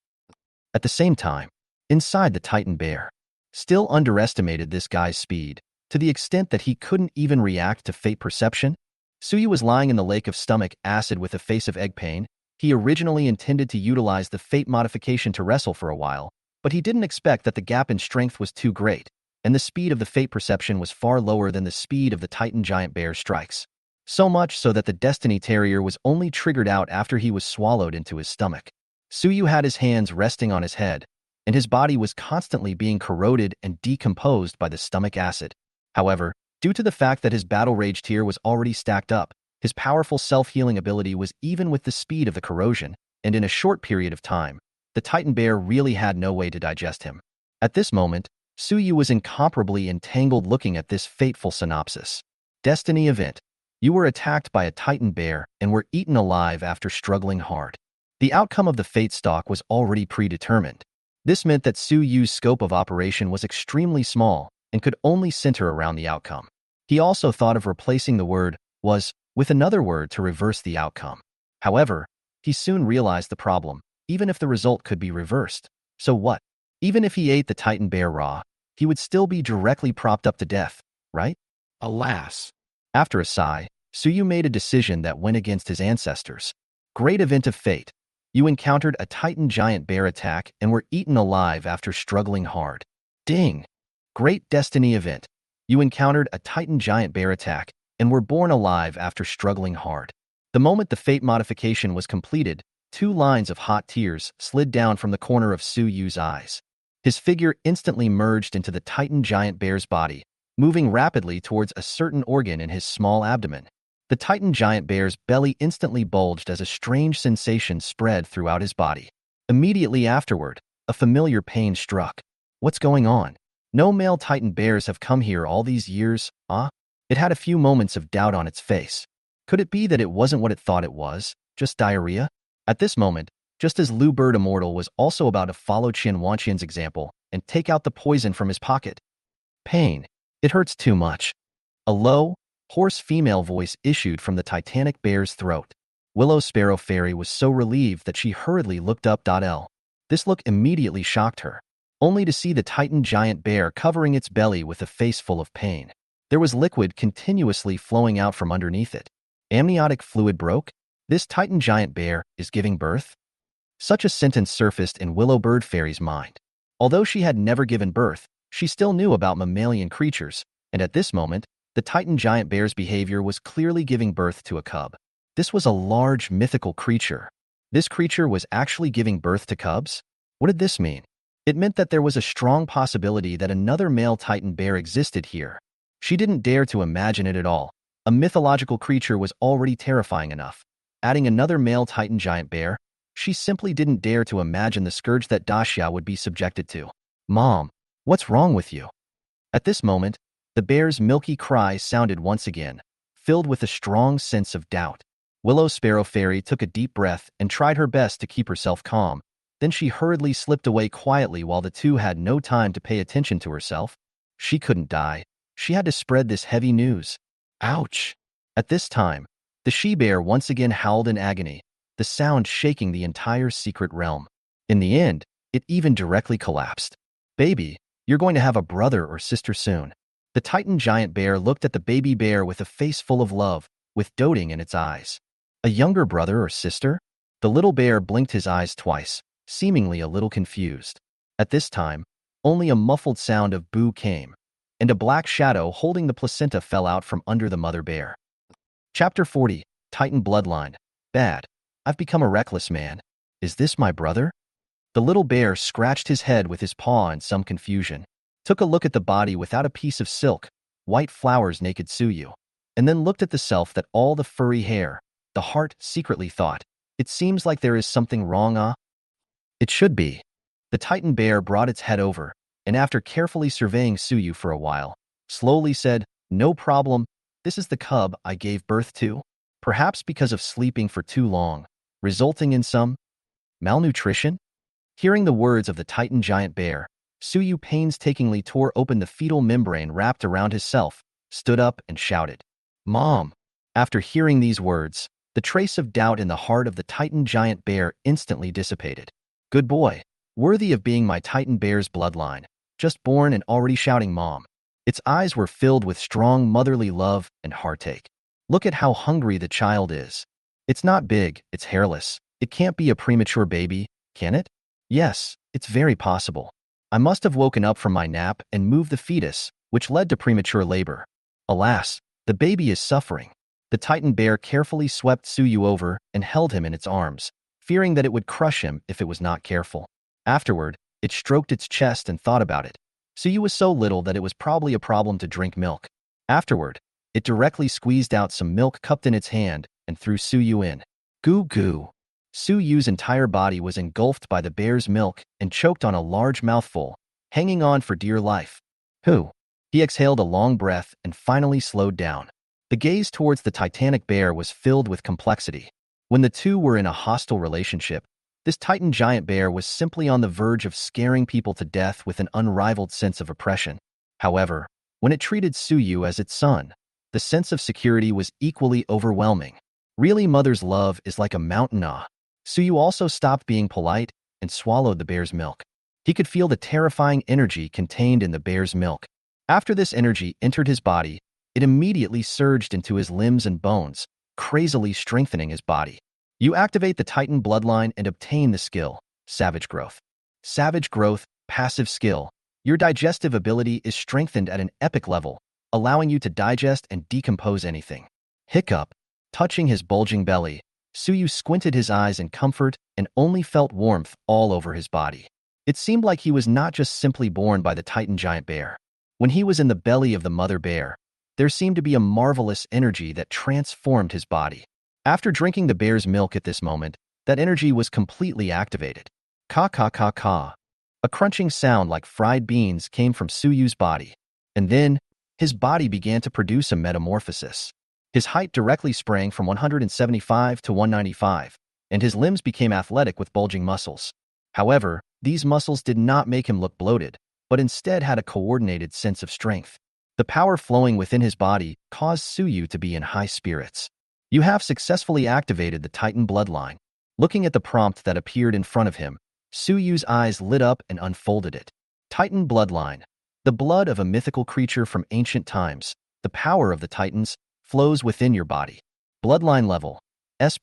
At the same time, inside the Titan bear, still underestimated this guy's speed, to the extent that he couldn't even react to fate perception. Su Yu was lying in the lake of stomach acid with a face of egg pain. He originally intended to utilize the fate modification to wrestle for a while, but he didn't expect that the gap in strength was too great, and the speed of the fate perception was far lower than the speed of the Titan giant bear strikes. So much so that the Destiny Terrier was only triggered out after he was swallowed into his stomach. Su Yu had his hands resting on his head, and his body was constantly being corroded and decomposed by the stomach acid. However, due to the fact that his battle rage tier was already stacked up, his powerful self-healing ability was even with the speed of the corrosion, and in a short period of time, the Titan bear really had no way to digest him. At this moment, Su Yu was incomparably entangled looking at this fateful synopsis. Destiny event. You were attacked by a Titan bear and were eaten alive after struggling hard. The outcome of the fate stalk was already predetermined. This meant that Su Yu's scope of operation was extremely small, and could only center around the outcome. He also thought of replacing the word was with another word to reverse the outcome. However, he soon realized the problem, even if the result could be reversed. So what? Even if he ate the Titan bear raw, he would still be directly propped up to death, right? Alas. After a sigh, Suyu made a decision that went against his ancestors. Great event of fate. You encountered a Titan giant bear attack and were eaten alive after struggling hard. Ding! Great destiny event. You encountered a Titan giant bear attack and were born alive after struggling hard. The moment the fate modification was completed, 2 lines of hot tears slid down from the corner of Suyu's eyes. His figure instantly merged into the Titan giant bear's body, moving rapidly towards a certain organ in his small abdomen. The Titan giant bear's belly instantly bulged as a strange sensation spread throughout his body. Immediately afterward, a familiar pain struck. What's going on? No male Titan bears have come here all these years, huh? It had a few moments of doubt on its face. Could it be that it wasn't what it thought it was, just diarrhea? At this moment, just as Lu Bird Immortal was also about to follow Qian Wanqian's example and take out the poison from his pocket. Pain. It hurts too much. A low, hoarse female voice issued from the titanic bear's throat. Willow Sparrow Fairy was so relieved that she hurriedly looked up. This look immediately shocked her, only to see the Titan giant bear covering its belly with a face full of pain. There was liquid continuously flowing out from underneath it. Amniotic fluid broke? This Titan giant bear is giving birth? Such a sentence surfaced in Willow Bird Fairy's mind. Although she had never given birth, she still knew about mammalian creatures, and at this moment, the Titan giant bear's behavior was clearly giving birth to a cub. This was a large mythical creature. This creature was actually giving birth to cubs? What did this mean? It meant that there was a strong possibility that another male Titan bear existed here. She didn't dare to imagine it at all. A mythological creature was already terrifying enough. Adding another male Titan giant bear, she simply didn't dare to imagine the scourge that Daxia would be subjected to. Mom, what's wrong with you? At this moment, the bear's milky cry sounded once again, filled with a strong sense of doubt. Willow Sparrow Fairy took a deep breath and tried her best to keep herself calm. Then she hurriedly slipped away quietly while the two had no time to pay attention to herself. She couldn't die. She had to spread this heavy news. Ouch! At this time, the she-bear once again howled in agony, the sound shaking the entire secret realm. In the end, it even directly collapsed. Baby, you're going to have a brother or sister soon. The Titan giant bear looked at the baby bear with a face full of love, with doting in its eyes. A younger brother or sister? The little bear blinked his eyes twice, seemingly a little confused. At this time, only a muffled sound of boo came, and a black shadow holding the placenta fell out from under the mother bear. Chapter 40, Titan Bloodline. Bad. I've become a reckless man. Is this my brother? The little bear scratched his head with his paw in some confusion, took a look at the body without a piece of silk, white flowers naked Suyu, and then looked at the self that all the furry hair. The heart secretly thought, it seems like there is something wrong, It should be. The Titan bear brought its head over, and after carefully surveying Suyu for a while, slowly said, no problem, this is the cub I gave birth to. Perhaps because of sleeping for too long, resulting in some malnutrition? Hearing the words of the Titan giant bear, Suyu painstakingly tore open the fetal membrane wrapped around his self, stood up and shouted, Mom! After hearing these words, the trace of doubt in the heart of the Titan giant bear instantly dissipated. Good boy, worthy of being my Titan bear's bloodline, just born and already shouting Mom. Its eyes were filled with strong motherly love and heartache. Look at how hungry the child is. It's not big, it's hairless. It can't be a premature baby, can it? Yes, it's very possible. I must have woken up from my nap and moved the fetus, which led to premature labor. Alas, the baby is suffering. The Titan bear carefully swept Suyu over and held him in its arms, fearing that it would crush him if it was not careful. Afterward, it stroked its chest and thought about it. Suyu was so little that it was probably a problem to drink milk. Afterward, it directly squeezed out some milk cupped in its hand and threw Suyu in. Goo goo. Suyu's entire body was engulfed by the bear's milk and choked on a large mouthful, hanging on for dear life. Who? He exhaled a long breath and finally slowed down. The gaze towards the titanic bear was filled with complexity. When the two were in a hostile relationship, this Titan giant bear was simply on the verge of scaring people to death with an unrivaled sense of oppression. However, when it treated Suyu as its son, the sense of security was equally overwhelming. Really, mother's love is like a mountain. Suyu also stopped being polite and swallowed the bear's milk. He could feel the terrifying energy contained in the bear's milk. After this energy entered his body, it immediately surged into his limbs and bones, crazily strengthening his body. You activate the Titan bloodline and obtain the skill, Savage Growth. Savage Growth, passive skill. Your digestive ability is strengthened at an epic level, allowing you to digest and decompose anything. Hiccup. Touching his bulging belly, Suyu squinted his eyes in comfort and only felt warmth all over his body. It seemed like he was not just simply born by the Titan giant bear. When he was in the belly of the mother bear, there seemed to be a marvelous energy that transformed his body. After drinking the bear's milk at this moment, that energy was completely activated. Ka ka ka ka. A crunching sound like fried beans came from Suyu's body. And then, his body began to produce a metamorphosis. His height directly sprang from 175 to 195, and his limbs became athletic with bulging muscles. However, these muscles did not make him look bloated, but instead had a coordinated sense of strength. The power flowing within his body caused Suyu to be in high spirits. You have successfully activated the Titan bloodline. Looking at the prompt that appeared in front of him, Suyu's eyes lit up and unfolded it. Titan bloodline. The blood of a mythical creature from ancient times. The power of the Titans flows within your body. Bloodline level, S+,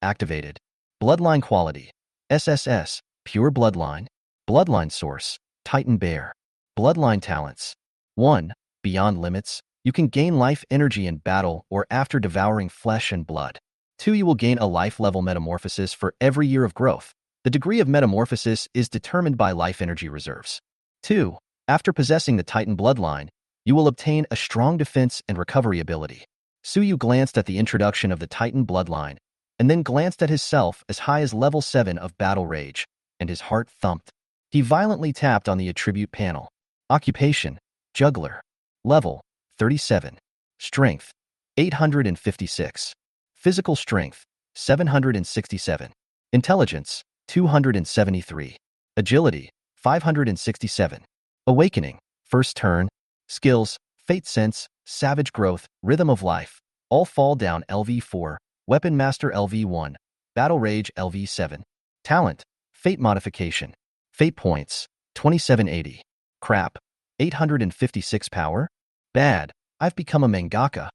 activated. Bloodline quality, SSS, pure bloodline. Bloodline source, Titan bear. Bloodline talents. 1. Beyond limits. You can gain life energy in battle or after devouring flesh and blood. 2. You will gain a life level metamorphosis for every year of growth. The degree of metamorphosis is determined by life energy reserves. 2. After possessing the Titan bloodline, you will obtain a strong defense and recovery ability. Suyu glanced at the introduction of the Titan bloodline, and then glanced at himself as high as level 7 of battle rage, and his heart thumped. He violently tapped on the attribute panel. Occupation, juggler. Level, 37. Strength, 856. Physical strength, 767. Intelligence, 273. Agility, 567. Awakening, first turn. Skills, Fate Sense, Savage Growth, Rhythm of Life, all fall down LV4, Weapon Master LV1, Battle Rage LV7. Talent, Fate Modification. Fate Points, 2780. Crap, 856 power? Bad, I've become a mangaka.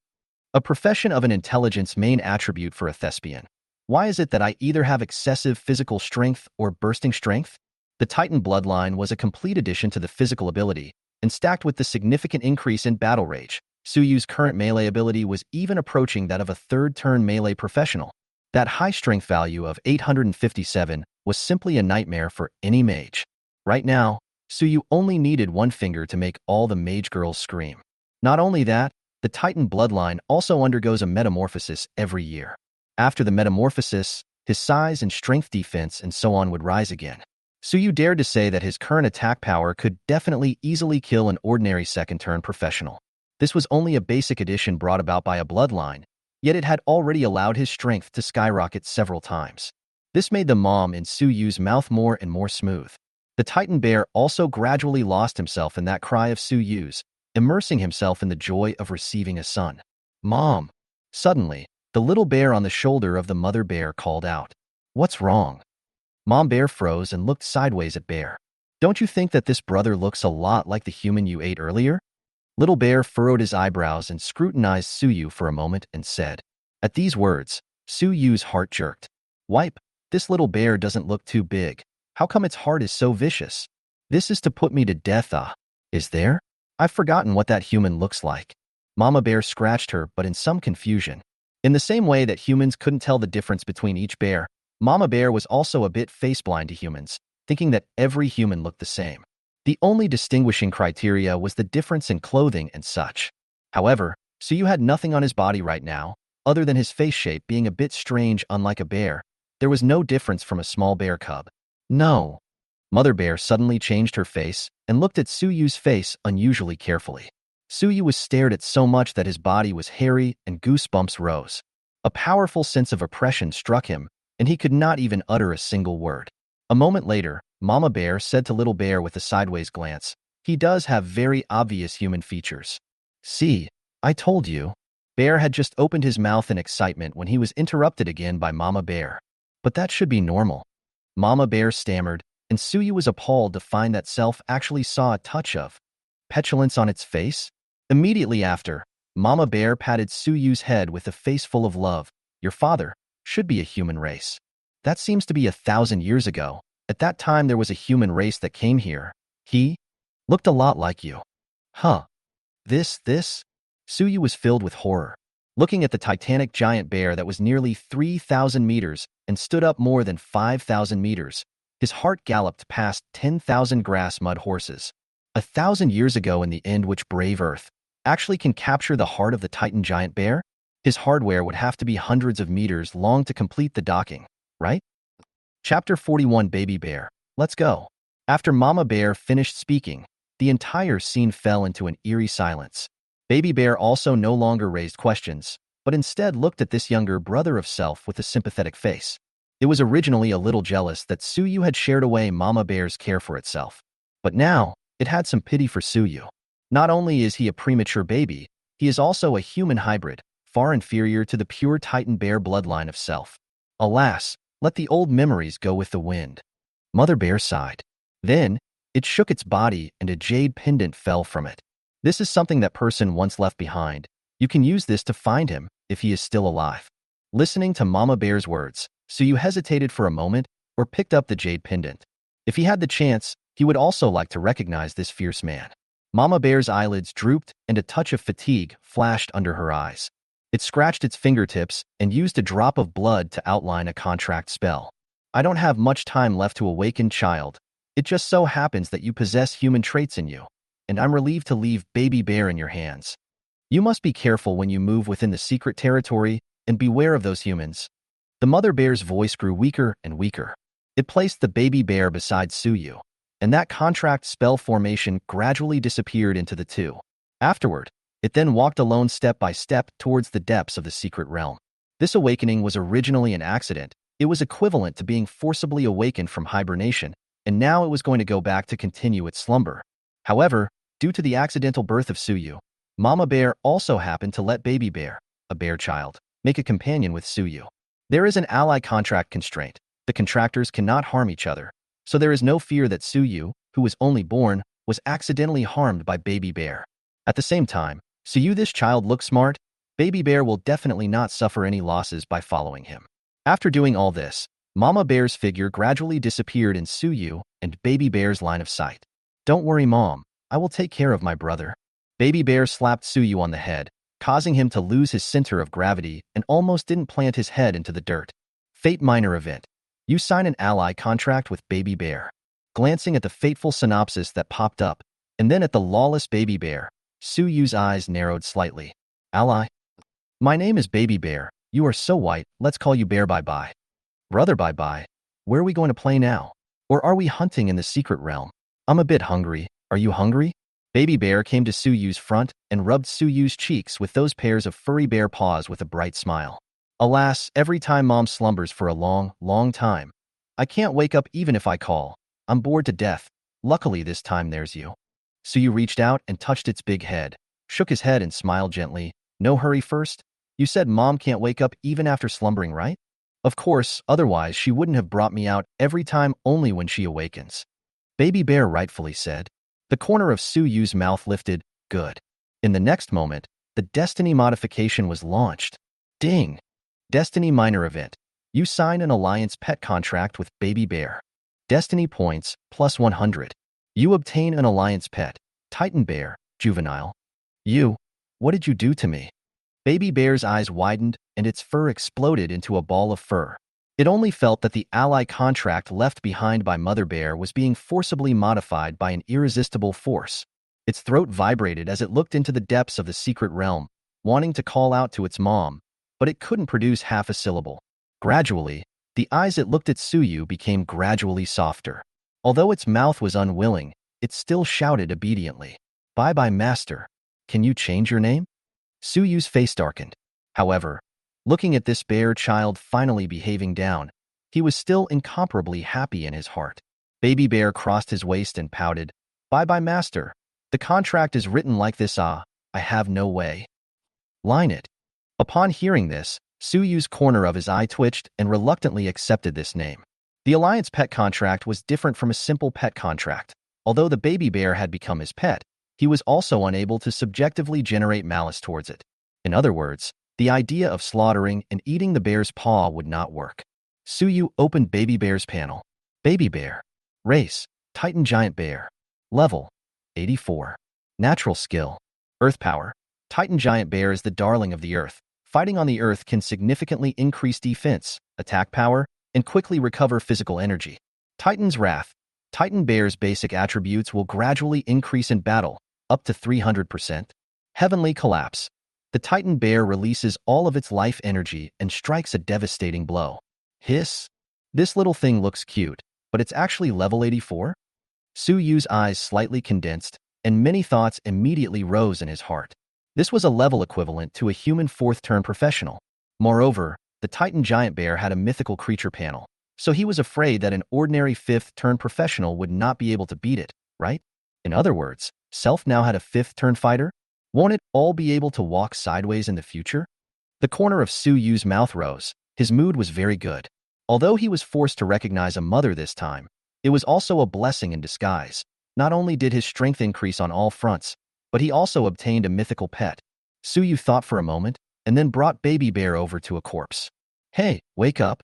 A profession of an intelligence main attribute for a thespian. Why is it that I either have excessive physical strength or bursting strength? The Titan bloodline was a complete addition to the physical ability, and stacked with the significant increase in battle rage, Suyu's current melee ability was even approaching that of a third-turn melee professional. That high strength value of 857 was simply a nightmare for any mage. Right now, Suyu only needed one finger to make all the mage girls scream. Not only that, the Titan bloodline also undergoes a metamorphosis every year. After the metamorphosis, his size and strength defense and so on would rise again. Suyu dared to say that his current attack power could definitely easily kill an ordinary second-turn professional. This was only a basic addition brought about by a bloodline, yet it had already allowed his strength to skyrocket several times. This made the mom in Suyu's mouth more and more smooth. The Titan bear also gradually lost himself in that cry of Suyu's, immersing himself in the joy of receiving a son. Mom! Suddenly, the little bear on the shoulder of the mother bear called out. What's wrong? Mom bear froze and looked sideways at bear. Don't you think that this brother looks a lot like the human you ate earlier? Little bear furrowed his eyebrows and scrutinized Suyu for a moment and said. At these words, Suyu's heart jerked. Wipe, this little bear doesn't look too big. How come its heart is so vicious? This is to put me to death, Is there? I've forgotten what that human looks like. Mama bear scratched her, but in some confusion. In the same way that humans couldn't tell the difference between each bear, Mama bear was also a bit face-blind to humans, thinking that every human looked the same. The only distinguishing criteria was the difference in clothing and such. However, Suyu had nothing on his body right now, other than his face shape being a bit strange. Unlike a bear, there was no difference from a small bear cub. No. Mother bear suddenly changed her face and looked at Suyu's face unusually carefully. Suyu was stared at so much that his body was hairy and goosebumps rose. A powerful sense of oppression struck him, and he could not even utter a single word. A moment later, Mama bear said to little bear with a sideways glance, He does have very obvious human features. See, I told you. Bear had just opened his mouth in excitement when he was interrupted again by Mama Bear. But that should be normal. Mama Bear stammered, and Suyu was appalled to find that Self actually saw a touch of petulance on its face. Immediately after, Mama Bear patted Suyu's head with a face full of love. Your father should be a human race. That seems to be 1,000 years ago. At that time there was a human race that came here. He looked a lot like you. Huh. This? Suyu was filled with horror. Looking at the titanic giant bear that was nearly 3,000 meters and stood up more than 5,000 meters, his heart galloped past 10,000 grass mud horses. 1,000 years ago in the end which brave Earth actually can capture the heart of the Titan giant bear? His hardware would have to be hundreds of meters long to complete the docking, right? Chapter 41 Baby Bear. Let's go. After Mama Bear finished speaking, the entire scene fell into an eerie silence. Baby Bear also no longer raised questions, but instead looked at this younger brother of Self with a sympathetic face. It was originally a little jealous that Suyu had shared away Mama Bear's care for itself. But now, it had some pity for Suyu. Not only is he a premature baby, he is also a human hybrid, far inferior to the pure Titan bear bloodline of Self. Alas, let the old memories go with the wind. Mother Bear sighed. Then, it shook its body and a jade pendant fell from it. This is something that person once left behind. You can use this to find him, if he is still alive. Listening to Mama Bear's words, Suyu hesitated for a moment, or picked up the jade pendant. If he had the chance, he would also like to recognize this fierce man. Mama Bear's eyelids drooped and a touch of fatigue flashed under her eyes. It scratched its fingertips and used a drop of blood to outline a contract spell. I don't have much time left to awaken, child. It just so happens that you possess human traits in you, and I'm relieved to leave Baby Bear in your hands. You must be careful when you move within the secret territory and beware of those humans. The mother bear's voice grew weaker and weaker. It placed the baby bear beside Suyu, and that contract spell formation gradually disappeared into the two. Afterward, it then walked alone step by step towards the depths of the secret realm. This awakening was originally an accident. It was equivalent to being forcibly awakened from hibernation, and now it was going to go back to continue its slumber. However, due to the accidental birth of Suyu, Mama Bear also happened to let Baby Bear, a bear child, make a companion with Suyu. There is an ally contract constraint. The contractors cannot harm each other, so there is no fear that Suyu, who was only born, was accidentally harmed by Baby Bear. At the same time, Suyu, this child looks smart. Baby Bear will definitely not suffer any losses by following him. After doing all this, Mama Bear's figure gradually disappeared in Suyu and Baby Bear's line of sight. Don't worry, Mom. I will take care of my brother. Baby Bear slapped Suyu on the head, causing him to lose his center of gravity and almost didn't plant his head into the dirt. Fate minor event. You sign an ally contract with Baby Bear. Glancing at the fateful synopsis that popped up, and then at the lawless Baby Bear, Suyu's eyes narrowed slightly. Ally? My name is Baby Bear. You are so white, let's call you Bear bye-bye. Brother bye-bye. Where are we going to play now? Or are we hunting in the secret realm? I'm a bit hungry. Are you hungry? Baby Bear came to Suyu's front and rubbed Suyu's cheeks with those pairs of furry bear paws with a bright smile. Alas, every time Mom slumbers for a long, long time. I can't wake up even if I call. I'm bored to death. Luckily this time there's you. Suyu reached out and touched its big head, shook his head and smiled gently. No hurry first. You said Mom can't wake up even after slumbering, right? Of course, otherwise she wouldn't have brought me out every time, only when she awakens. Baby Bear rightfully said. The corner of Suyu's mouth lifted. Good. In the next moment, the Destiny modification was launched. Ding! Destiny minor event. You sign an alliance pet contract with Baby Bear. Destiny points, plus 100. You obtain an alliance pet, Titan Bear, juvenile. What did you do to me? Baby Bear's eyes widened and its fur exploded into a ball of fur. It only felt that the ally contract left behind by Mother Bear was being forcibly modified by an irresistible force. Its throat vibrated as it looked into the depths of the secret realm, wanting to call out to its mom, but it couldn't produce half a syllable. Gradually, the eyes it looked at Suyu became gradually softer. Although its mouth was unwilling, it still shouted obediently. Bye-bye, master. Can you change your name? Suyu's face darkened. However, looking at this bear child finally behaving down, he was still incomparably happy in his heart. Baby Bear crossed his waist and pouted. Bye-bye, master. The contract is written like this. I have no way. Line it. Upon hearing this, Su Yu's corner of his eye twitched and reluctantly accepted this name. The Alliance pet contract was different from a simple pet contract. Although the baby bear had become his pet, he was also unable to subjectively generate malice towards it. In other words, the idea of slaughtering and eating the bear's paw would not work. Su Yu opened baby bear's panel. Baby bear. Race: Titan giant bear. Level: 84. Natural skill: Earth power. Titan giant bear is the darling of the earth. Fighting on the earth can significantly increase defense, attack power, and quickly recover physical energy. Titan's wrath: Titan bear's basic attributes will gradually increase in battle, up to 300%. Heavenly collapse: the Titan bear releases all of its life energy and strikes a devastating blow. Hiss: this little thing looks cute, but it's actually level 84? Su Yu's eyes slightly condensed, and many thoughts immediately rose in his heart. This was a level equivalent to a human fourth-turn professional. Moreover, the Titan giant bear had a mythical creature panel, so he was afraid that an ordinary fifth-turn professional would not be able to beat it, right? In other words, Self now had a fifth-turn fighter? Won't it all be able to walk sideways in the future? The corner of Su Yu's mouth rose. His mood was very good. Although he was forced to recognize a mother this time, it was also a blessing in disguise. Not only did his strength increase on all fronts, but he also obtained a mythical pet. Su Yu thought for a moment, and then brought baby bear over to a corpse. Hey, wake up.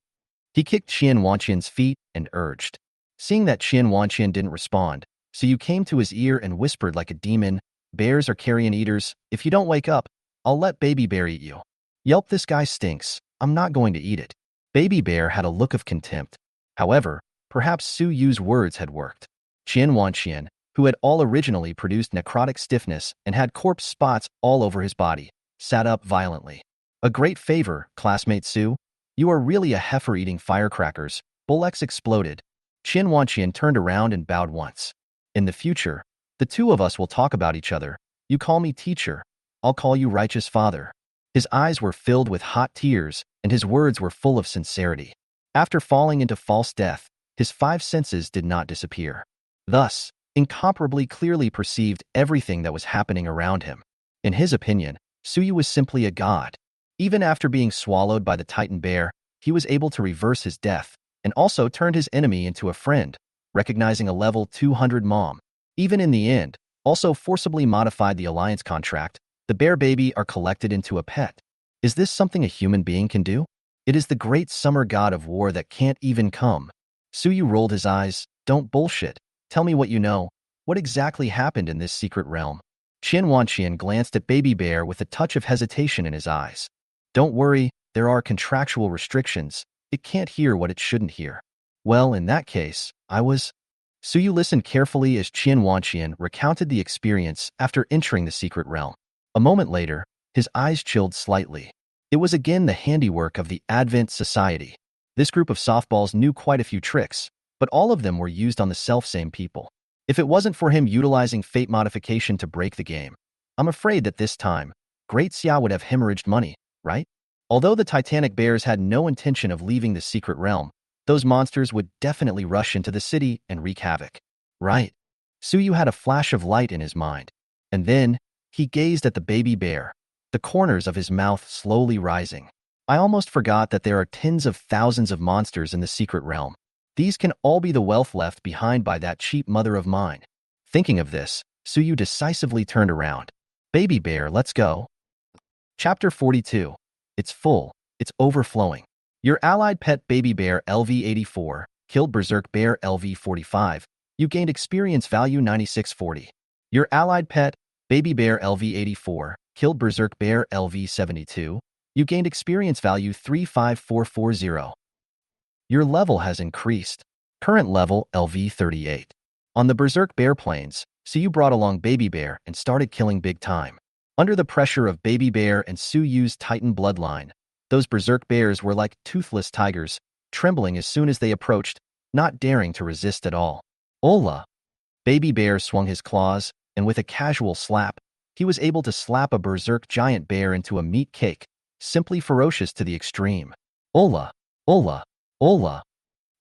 He kicked Qian Wanqian's feet and urged. Seeing that Qian Wanqian didn't respond, Su Yu came to his ear and whispered like a demon, bears are carrion eaters. If you don't wake up, I'll let baby bear eat you. Yelp, this guy stinks. I'm not going to eat it. Baby bear had a look of contempt. However, perhaps Su Yu's words had worked. Qian Wanqian, who had all originally produced necrotic stiffness and had corpse spots all over his body, sat up violently. A great favor, classmate Su. You are really a heifer eating firecrackers. Bullets exploded. Qian Wanqian turned around and bowed once. In the future, the two of us will talk about each other. You call me teacher. I'll call you righteous father. His eyes were filled with hot tears, and his words were full of sincerity. After falling into false death, his five senses did not disappear. Thus, incomparably clearly perceived everything that was happening around him. In his opinion, Su Yu was simply a god. Even after being swallowed by the Titan bear, he was able to reverse his death, and also turned his enemy into a friend, recognizing a level 200 mom. Even in the end, also forcibly modified the alliance contract. The bear baby are collected into a pet. Is this something a human being can do? It is the great summer god of war that can't even come. Su Yu rolled his eyes. Don't bullshit. Tell me what you know. What exactly happened in this secret realm? Qian Wanqian glanced at baby bear with a touch of hesitation in his eyes. Don't worry, there are contractual restrictions. It can't hear what it shouldn't hear. Well, in that case, Su Yu listened carefully as Qian Wanqian recounted the experience after entering the secret realm. A moment later, his eyes chilled slightly. It was again the handiwork of the Advent Society. This group of softballs knew quite a few tricks, but all of them were used on the self-same people. If it wasn't for him utilizing fate modification to break the game, I'm afraid that this time, Great Xia would have hemorrhaged money, right? Although the Titanic bears had no intention of leaving the secret realm, those monsters would definitely rush into the city and wreak havoc. Right. Su Yu had a flash of light in his mind. And then, he gazed at the baby bear, the corners of his mouth slowly rising. I almost forgot that there are tens of thousands of monsters in the secret realm. These can all be the wealth left behind by that cheap mother of mine. Thinking of this, Su Yu decisively turned around. Baby bear, let's go. Chapter 42. It's full. It's overflowing. Your allied pet baby bear LV84 killed berserk bear LV45. You gained experience value 9640. Your allied pet baby bear LV84 killed berserk bear LV72. You gained experience value 35440. Your level has increased. Current level LV38. On the berserk bear plains, Su Yu brought along baby bear and started killing big time. Under the pressure of baby bear and Su Yu's Titan bloodline, those berserk bears were like toothless tigers, trembling as soon as they approached, not daring to resist at all. Ola! Baby bear swung his claws, and with a casual slap, he was able to slap a berserk giant bear into a meat cake, simply ferocious to the extreme. Ola! Ola! Ola!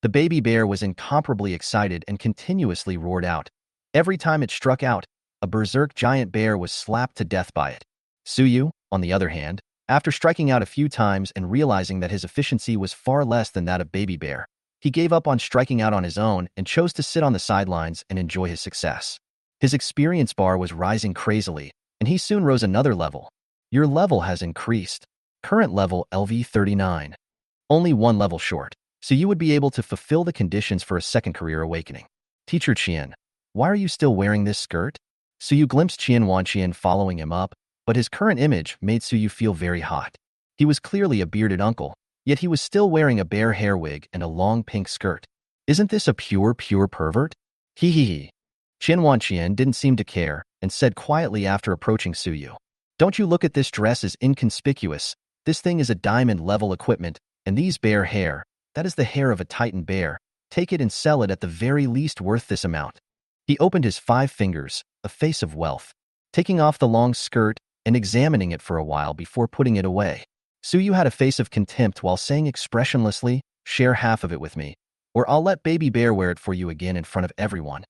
The baby bear was incomparably excited and continuously roared out. Every time it struck out, a berserk giant bear was slapped to death by it. Suyu, on the other hand, after striking out a few times and realizing that his efficiency was far less than that of Baby Bear, he gave up on striking out on his own and chose to sit on the sidelines and enjoy his success. His experience bar was rising crazily, and he soon rose another level. Your level has increased. Current level LV39. Only one level short, so you would be able to fulfill the conditions for a second career awakening. Teacher Qian, why are you still wearing this skirt? Suyu glimpsed Qian Wanqian following him up, but his current image made Suyu feel very hot. He was clearly a bearded uncle, yet he was still wearing a bear hair wig and a long pink skirt. Isn't this a pure pervert? Hee hee hee. Qian Wanqian didn't seem to care and said quietly after approaching Suyu. Don't you look at this dress as inconspicuous? This thing is a diamond-level equipment, and these bear hair, that is the hair of a titan bear. Take it and sell it at the very least worth this amount. He opened his 5 fingers, a face of wealth, taking off the long skirt and examining it for a while before putting it away. Suyu had a face of contempt while saying expressionlessly, share half of it with me, or I'll let Baby Bear wear it for you again in front of everyone.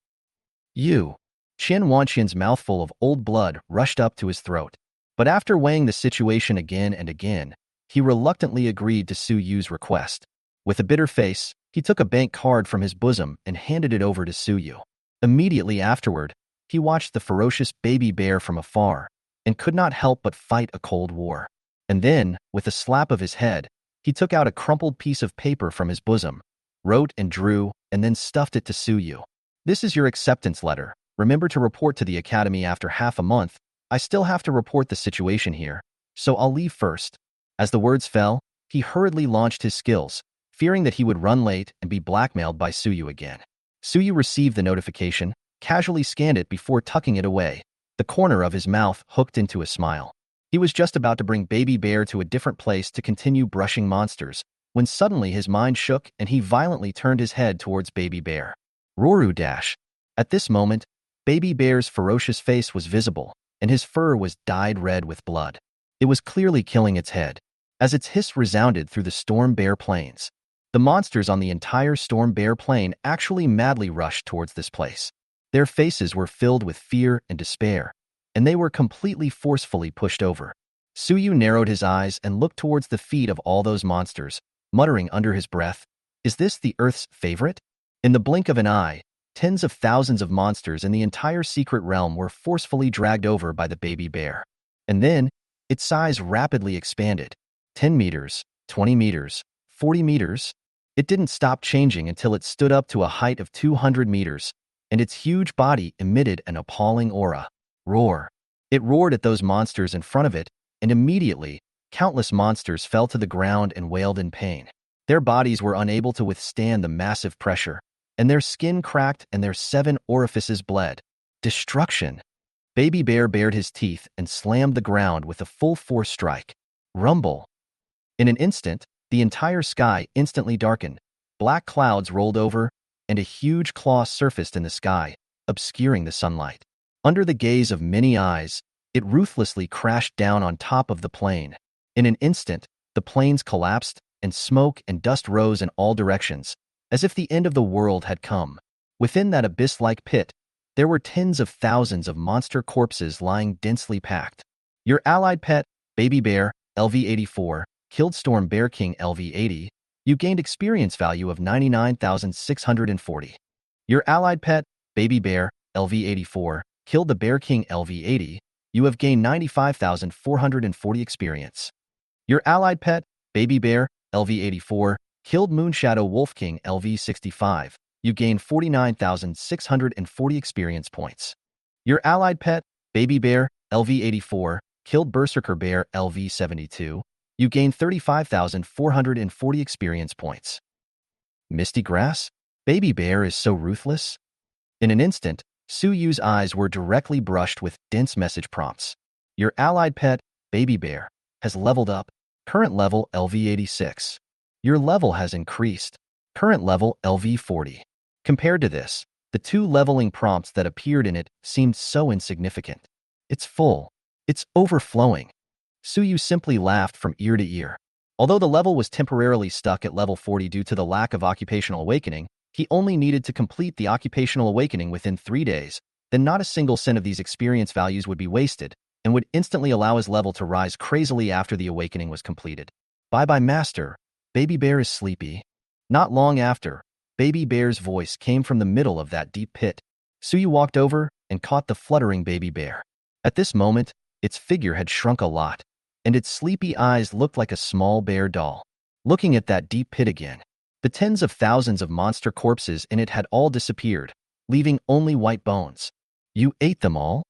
You. Qian Wanqian's mouthful of old blood rushed up to his throat. But after weighing the situation again and again, he reluctantly agreed to Suyu's request. With a bitter face, he took a bank card from his bosom and handed it over to Suyu. Immediately afterward, he watched the ferocious Baby Bear from afar and could not help but fight a cold war. And then, with a slap of his head, he took out a crumpled piece of paper from his bosom, wrote and drew, and then stuffed it to Suyu. This is your acceptance letter. Remember to report to the academy after half a month. I still have to report the situation here, so I'll leave first. As the words fell, he hurriedly launched his skills, fearing that he would run late and be blackmailed by Suyu again. Suyu received the notification, casually scanned it before tucking it away, the corner of his mouth hooked into a smile. He was just about to bring Baby Bear to a different place to continue brushing monsters, when suddenly his mind shook and he violently turned his head towards Baby Bear. Roru dash. At this moment, Baby Bear's ferocious face was visible, and his fur was dyed red with blood. It was clearly killing its head, as its hiss resounded through the Storm Bear Plains. The monsters on the entire Storm Bear Plain actually madly rushed towards this place. Their faces were filled with fear and despair, and they were completely forcefully pushed over. Suyu narrowed his eyes and looked towards the feet of all those monsters, muttering under his breath, "Is this the Earth's favorite?" In the blink of an eye, tens of thousands of monsters in the entire secret realm were forcefully dragged over by the Baby Bear. And then, its size rapidly expanded. 10 meters, 20 meters, 40 meters. It didn't stop changing until it stood up to a height of 200 meters, and its huge body emitted an appalling aura. Roar. It roared at those monsters in front of it, and immediately, countless monsters fell to the ground and wailed in pain. Their bodies were unable to withstand the massive pressure, and their skin cracked and their 7 orifices bled. Destruction. Baby Bear bared his teeth and slammed the ground with a full-force strike. Rumble. In an instant, the entire sky instantly darkened. Black clouds rolled over, and a huge claw surfaced in the sky, obscuring the sunlight. Under the gaze of many eyes, it ruthlessly crashed down on top of the plain. In an instant, the plains collapsed, and smoke and dust rose in all directions, as if the end of the world had come. Within that abyss-like pit, there were tens of thousands of monster corpses lying densely packed. Your allied pet, Baby Bear, LV84, killed Storm Bear King LV80. You gained experience value of 99,640. Your allied pet, Baby Bear, LV84, killed the Bear King LV80. You have gained 95,440 experience. Your allied pet, Baby Bear, LV84, killed Moonshadow Wolf King LV65. You gain 49,640 experience points. Your allied pet, Baby Bear, LV84, killed Berserker Bear LV72. You gain 35,440 experience points. Misty Grass? Baby Bear is so ruthless? In an instant, Suyu's eyes were directly brushed with dense message prompts. Your allied pet, Baby Bear, has leveled up. Current level LV86. Your level has increased. Current level LV40. Compared to this, the 2 leveling prompts that appeared in it seemed so insignificant. It's full. It's overflowing. Suyu simply laughed from ear to ear. Although the level was temporarily stuck at level 40 due to the lack of occupational awakening, he only needed to complete the occupational awakening within 3 days, then not a single cent of these experience values would be wasted and would instantly allow his level to rise crazily after the awakening was completed. Bye-bye, Master. Baby Bear is sleepy. Not long after, Baby Bear's voice came from the middle of that deep pit. Suyu walked over and caught the fluttering baby bear. At this moment, its figure had shrunk a lot, and its sleepy eyes looked like a small bear doll. Looking at that deep pit again, the tens of thousands of monster corpses in it had all disappeared, leaving only white bones. You ate them all?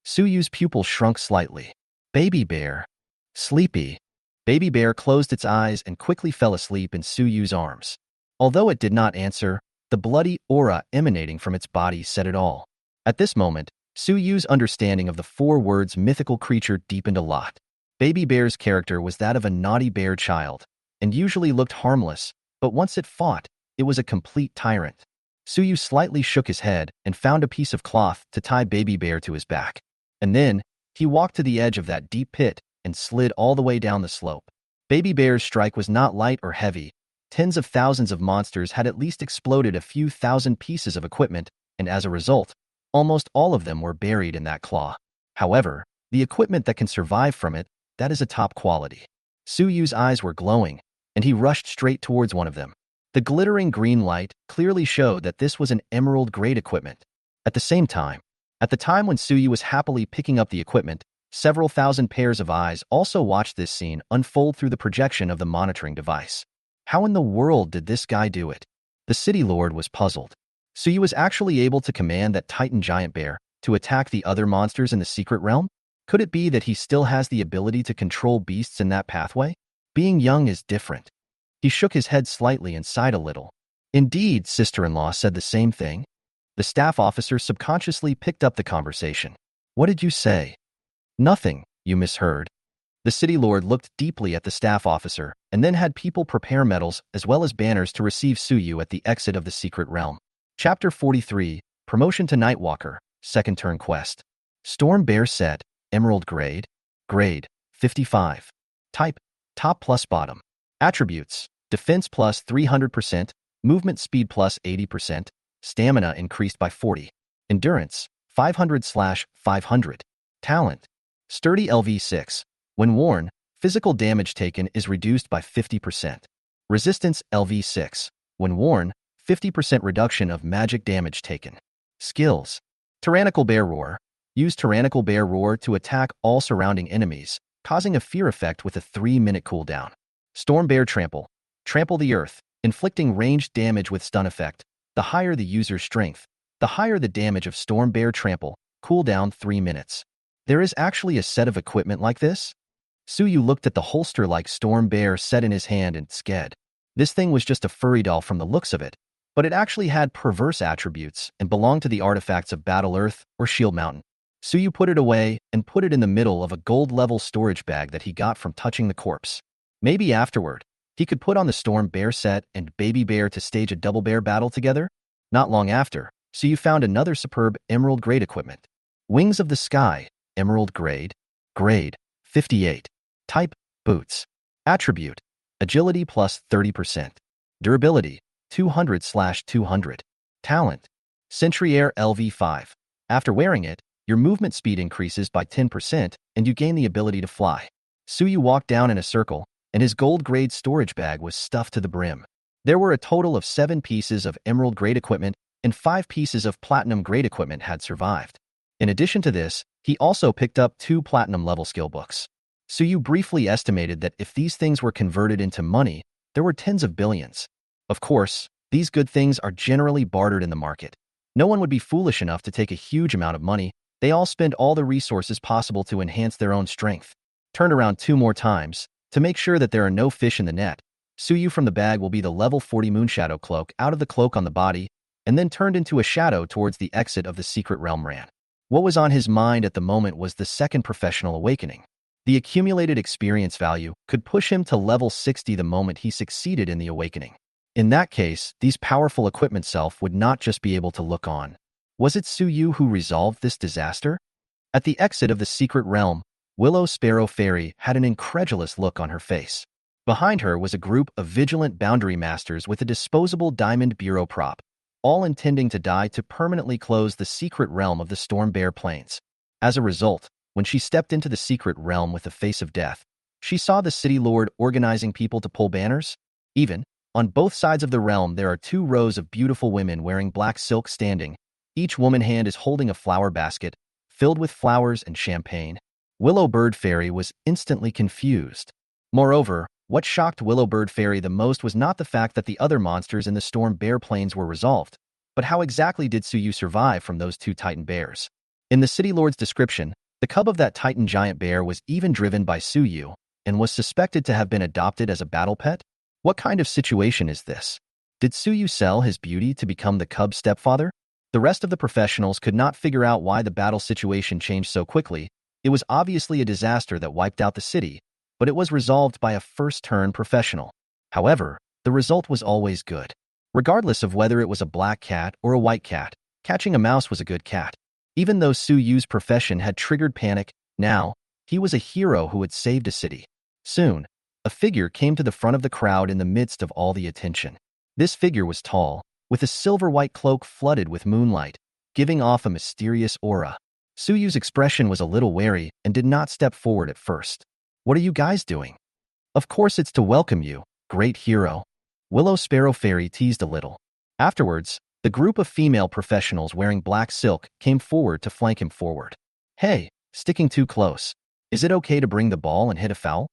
Suyu's pupil shrunk slightly. Baby bear. Sleepy. Baby bear closed its eyes and quickly fell asleep in Suyu's arms. Although it did not answer, the bloody aura emanating from its body said it all. At this moment, Suyu's understanding of the 4 words mythical creature deepened a lot. Baby bear's character was that of a naughty bear child, and usually looked harmless, but once it fought, it was a complete tyrant. Suyu slightly shook his head and found a piece of cloth to tie Baby Bear to his back. And then, he walked to the edge of that deep pit and slid all the way down the slope. Baby Bear's strike was not light or heavy. Tens of thousands of monsters had at least exploded a few thousand pieces of equipment, and as a result, almost all of them were buried in that claw. However, the equipment that can survive from it, that is a top quality. Suyu's eyes were glowing, and he rushed straight towards one of them. The glittering green light clearly showed that this was an emerald-grade equipment. At the time when Suyu was happily picking up the equipment, several thousand pairs of eyes also watched this scene unfold through the projection of the monitoring device. How in the world did this guy do it? The city lord was puzzled. Suyu was actually able to command that Titan giant bear to attack the other monsters in the secret realm? Could it be that he still has the ability to control beasts in that pathway? Being young is different. He shook his head slightly and sighed a little. Indeed, sister-in-law said the same thing. The staff officer subconsciously picked up the conversation. What did you say? Nothing, you misheard. The city lord looked deeply at the staff officer and then had people prepare medals as well as banners to receive Suyu at the exit of the secret realm. Chapter 43, Promotion to Nightwalker, Second Turn Quest. Storm Bear Set, Emerald Grade. Grade, 55. Type, Top plus Bottom. Attributes, Defense plus 300%, Movement Speed plus 80%, Stamina increased by 40. Endurance, 500/500. Talent, Sturdy LV6. When worn, physical damage taken is reduced by 50%. Resistance LV6. When worn, 50% reduction of magic damage taken. Skills, Tyrannical Bear Roar. Use Tyrannical Bear Roar to attack all surrounding enemies, causing a fear effect with a 3-minute cooldown. Storm Bear Trample. Trample the earth, inflicting ranged damage with stun effect. The higher the user's strength, the higher the damage of Storm Bear Trample, cooldown 3 minutes. There is actually a set of equipment like this? Suyu looked at the holster-like Storm Bear set in his hand and sked. This thing was just a furry doll from the looks of it, but it actually had perverse attributes and belonged to the artifacts of Battle Earth or Shield Mountain. Suyu put it away and put it in the middle of a gold-level storage bag that he got from touching the corpse. Maybe afterward, he could put on the Storm Bear set and Baby Bear to stage a double bear battle together? Not long after, Suyu found another superb Emerald Grade equipment. Wings of the Sky, Emerald Grade. Grade, 58. Type, Boots. Attribute, Agility plus 30%. Durability, 200/200. Talent, Sentry Air LV5. After wearing it, your movement speed increases by 10% and you gain the ability to fly. Suyu walked down in a circle, and his gold-grade storage bag was stuffed to the brim. There were a total of 7 pieces of emerald-grade equipment and 5 pieces of platinum-grade equipment had survived. In addition to this, he also picked up 2 platinum-level skill books. Suyu briefly estimated that if these things were converted into money, there were tens of billions. Of course, these good things are generally bartered in the market. No one would be foolish enough to take a huge amount of money. They all spend all the resources possible to enhance their own strength. Turned around 2 more times, to make sure that there are no fish in the net, Suyu from the bag will be the level 40 Moonshadow cloak out of the cloak on the body, and then turned into a shadow towards the exit of the secret realm ran. What was on his mind at the moment was the second professional awakening. The accumulated experience value could push him to level 60 the moment he succeeded in the awakening. In that case, these powerful equipment self would not just be able to look on. Was it Suyu who resolved this disaster? At the exit of the secret realm, Willow Sparrow Fairy had an incredulous look on her face. Behind her was a group of vigilant boundary masters with a disposable diamond bureau prop. all intending to die to permanently close the secret realm of the Storm Bear Plains. As a result, when she stepped into the secret realm with the face of death, she saw the city lord organizing people to pull banners. Even, on both sides of the realm there are 2 rows of beautiful women wearing black silk standing. Each woman hand is holding a flower basket, filled with flowers and champagne. Willow Bird Fairy was instantly confused. Moreover, what shocked Willow Bird Fairy the most was not the fact that the other monsters in the Storm Bear Plains were resolved, but how exactly did Suyu survive from those 2 Titan bears? In the City Lord's description, the cub of that Titan giant bear was even driven by Suyu, and was suspected to have been adopted as a battle pet? What kind of situation is this? Did Suyu sell his beauty to become the cub's stepfather? The rest of the professionals could not figure out why the battle situation changed so quickly. It was obviously a disaster that wiped out the city, but it was resolved by a first-turn professional. However, the result was always good. Regardless of whether it was a black cat or a white cat, catching a mouse was a good cat. Even though Suyu's profession had triggered panic, now, he was a hero who had saved a city. Soon, a figure came to the front of the crowd in the midst of all the attention. This figure was tall, with a silver-white cloak flooded with moonlight, giving off a mysterious aura. Suyu's expression was a little wary and did not step forward at first. "What are you guys doing?" "Of course it's to welcome you, great hero." Willow Sparrow Fairy teased a little. Afterwards, the group of female professionals wearing black silk came forward to flank him forward. "Hey, sticking too close. Is it okay to bring the ball and hit a foul?"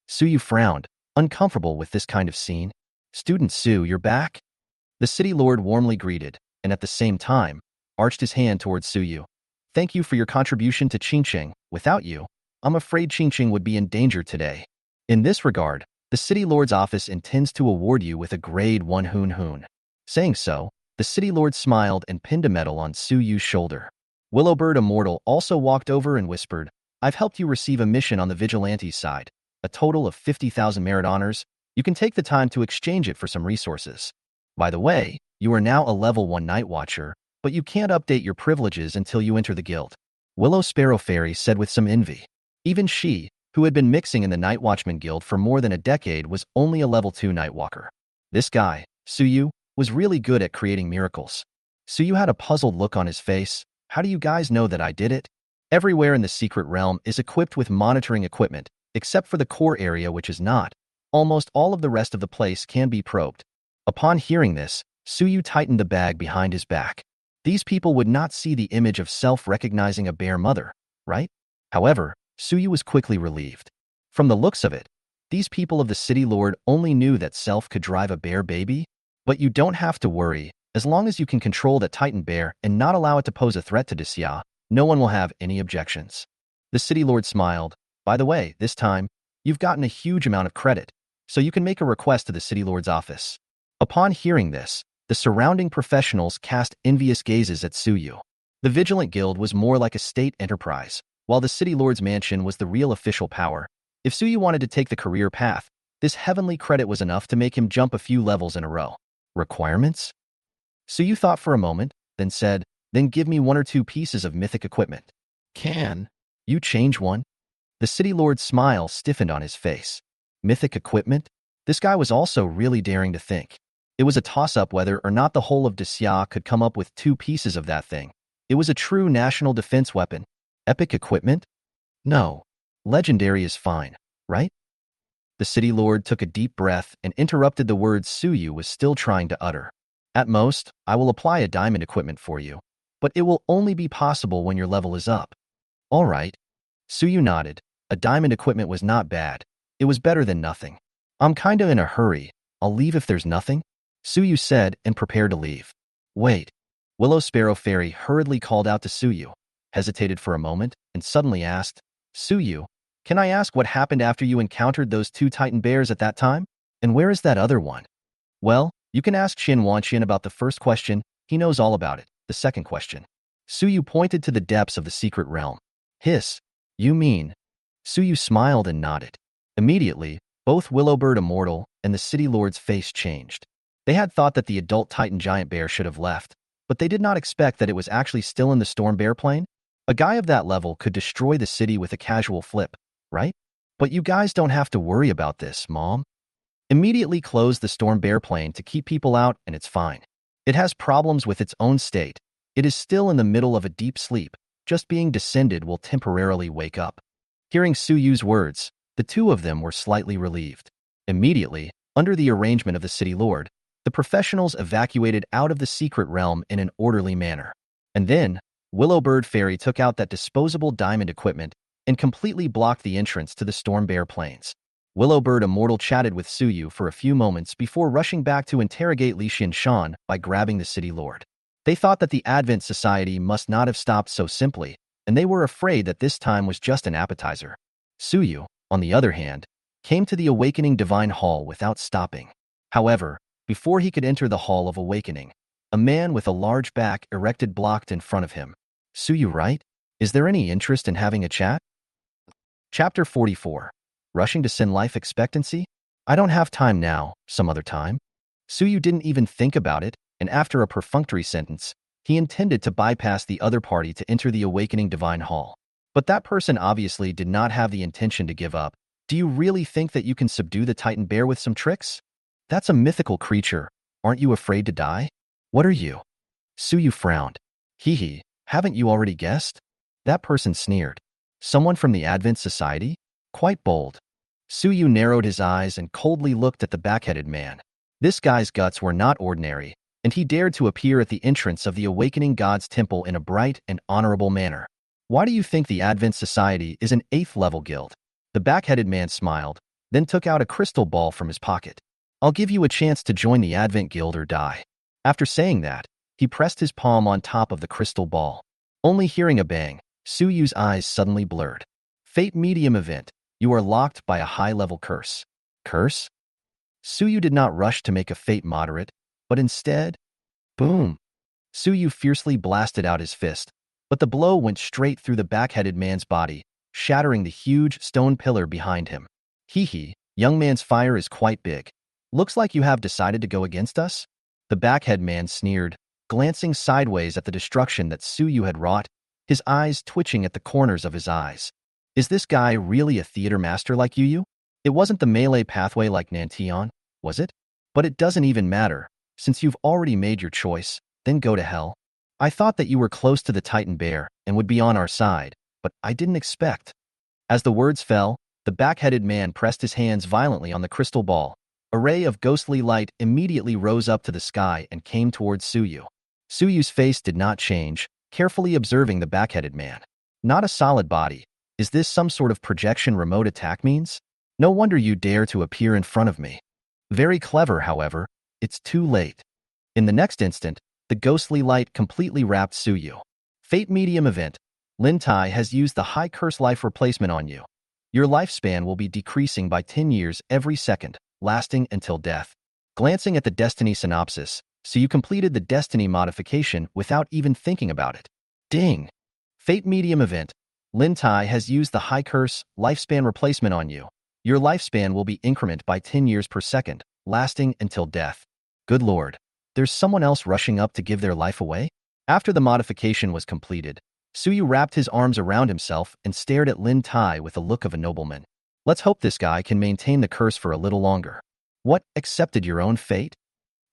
Suyu frowned, uncomfortable with this kind of scene. "Student Su, you're back?" The city lord warmly greeted, and at the same time, arched his hand towards Suyu. "Thank you for your contribution to Qingqing. Without you, I'm afraid Qingqing would be in danger today. In this regard, the city lord's office intends to award you with a grade 1 Hoon Hoon." Saying so, the city lord smiled and pinned a medal on Suyu's shoulder. Willowbird Immortal also walked over and whispered, "I've helped you receive a mission on the Vigilante's side. A total of 50,000 merit honors. You can take the time to exchange it for some resources. By the way, you are now a level 1 Night Watcher, but you can't update your privileges until you enter the guild." Willow Sparrow Fairy said with some envy. Even she, who had been mixing in the Night Watchman Guild for more than a decade, was only a level 2 Night Walker. This guy, Suyu, was really good at creating miracles. Suyu had a puzzled look on his face. "How do you guys know that I did it?" Everywhere in the secret realm is equipped with monitoring equipment, except for the core area, which is not. Almost all of the rest of the place can be probed. Upon hearing this, Suyu tightened the bag behind his back. These people would not see the image of self-recognizing a bear mother, right? However, Suyu was quickly relieved. From the looks of it, these people of the city lord only knew that self could drive a bear baby. But you don't have to worry. As long as you can control that Titan bear and not allow it to pose a threat to Disya, no one will have any objections. The city lord smiled. "By the way, this time, you've gotten a huge amount of credit, so you can make a request to the city lord's office." Upon hearing this, the surrounding professionals cast envious gazes at Suyu. The Vigilant Guild was more like a state enterprise, while the city lord's mansion was the real official power. If Suyu wanted to take the career path, this heavenly credit was enough to make him jump a few levels in a row. Requirements? Suyu thought for a moment, then said, "Then give me 1 or 2 pieces of mythic equipment." "Can you change one?" The city lord's smile stiffened on his face. Mythic equipment? This guy was also really daring to think. It was a toss-up whether or not the whole of Disya could come up with 2 pieces of that thing. It was a true national defense weapon. Epic equipment? No. Legendary is fine, right? The city lord took a deep breath and interrupted the words Suyu was still trying to utter. "At most, I will apply a diamond equipment for you, but it will only be possible when your level is up." "All right." Suyu nodded. A diamond equipment was not bad. It was better than nothing. "I'm kinda in a hurry. I'll leave if there's nothing," Suyu said and prepared to leave. "Wait." Willow Sparrow Fairy hurriedly called out to Suyu, hesitated for a moment, and suddenly asked, "Suyu, can I ask what happened after you encountered those 2 Titan bears at that time? And where is that other one?" "Well, you can ask Qin Wanqian about the first question. He knows all about it. The second question." Suyu pointed to the depths of the secret realm. "Hiss. You mean?" Suyu smiled and nodded. Immediately, both Willowbird Immortal and the city lord's face changed. They had thought that the adult Titan giant bear should have left, but they did not expect that it was actually still in the Storm Bear Plain. A guy of that level could destroy the city with a casual flip, right? "But you guys don't have to worry about this, Mom. Immediately close the Storm Bear Plain to keep people out and it's fine. It has problems with its own state. It is still in the middle of a deep sleep. Just being descended will temporarily wake up. Hearing Suyu's words, the two of them were slightly relieved. Immediately, under the arrangement of the city lord, the professionals evacuated out of the secret realm in an orderly manner. And then, Willowbird Fairy took out that disposable diamond equipment and completely blocked the entrance to the Stormbear Plains. Willowbird Immortal chatted with Suyu for a few moments before rushing back to interrogate Li Xinshan by grabbing the city lord. They thought that the Advent Society must not have stopped so simply, and they were afraid that this time was just an appetizer. Suyu, on the other hand, came to the Awakening Divine Hall without stopping. However, before he could enter the Hall of Awakening, a man with a large back erected blocked in front of him. Suyu, right? Is there any interest in having a chat? Chapter 44. Rushing to send life expectancy? I don't have time now, some other time. Suyu didn't even think about it, and after a perfunctory sentence, he intended to bypass the other party to enter the Awakening Divine Hall. But that person obviously did not have the intention to give up. Do you really think that you can subdue the Titan Bear with some tricks? That's a mythical creature. Aren't you afraid to die? What are you? Suyu frowned. Hee, haven't you already guessed? That person sneered. Someone from the Advent Society? Quite bold. Suyu narrowed his eyes and coldly looked at the back-headed man. This guy's guts were not ordinary, and he dared to appear at the entrance of the Awakening God's Temple in a bright and honorable manner. Why do you think the Advent Society is an 8th-level guild? The back-headed man smiled, then took out a crystal ball from his pocket. I'll give you a chance to join the Advent Guild or die. After saying that, he pressed his palm on top of the crystal ball. Only hearing a bang, Suyu's eyes suddenly blurred. Fate Medium Event. You are locked by a high-level curse. Curse? Suyu did not rush to make a Fate Moderate, but instead, boom. Suyu fiercely blasted out his fist, but the blow went straight through the back-headed man's body, shattering the huge stone pillar behind him. Hee, young man's fire is quite big. Looks like you have decided to go against us? The backhead man sneered, glancing sideways at the destruction that Suyu had wrought, his eyes twitching at the corners of his eyes. Is this guy really a theater master like Yu? It wasn't the melee pathway like Nantion, was it? But it doesn't even matter. Since you've already made your choice, then go to hell. I thought that you were close to the Titan Bear and would be on our side, but I didn't expect. As the words fell, the back-headed man pressed his hands violently on the crystal ball. A ray of ghostly light immediately rose up to the sky and came towards Suyu. Suyu's face did not change, carefully observing the back-headed man. Not a solid body. Is this some sort of projection remote attack means? No wonder you dare to appear in front of me. Very clever, however. It's too late. In the next instant, the ghostly light completely wrapped Suyu. Fate Medium Event. Lin Tai has used the High Curse Life Replacement on you. Your lifespan will be decreasing by 10 years every second, lasting until death. Glancing at the Destiny synopsis, so you completed the Destiny modification without even thinking about it. Ding! Fate Medium Event. Lin Tai has used the High Curse Lifespan Replacement on you. Your lifespan will be incremented by 10 years per second, lasting until death. Good lord. There's someone else rushing up to give their life away? After the modification was completed, Suyu wrapped his arms around himself and stared at Lin Tai with the look of a nobleman. Let's hope this guy can maintain the curse for a little longer. What, accepted your own fate?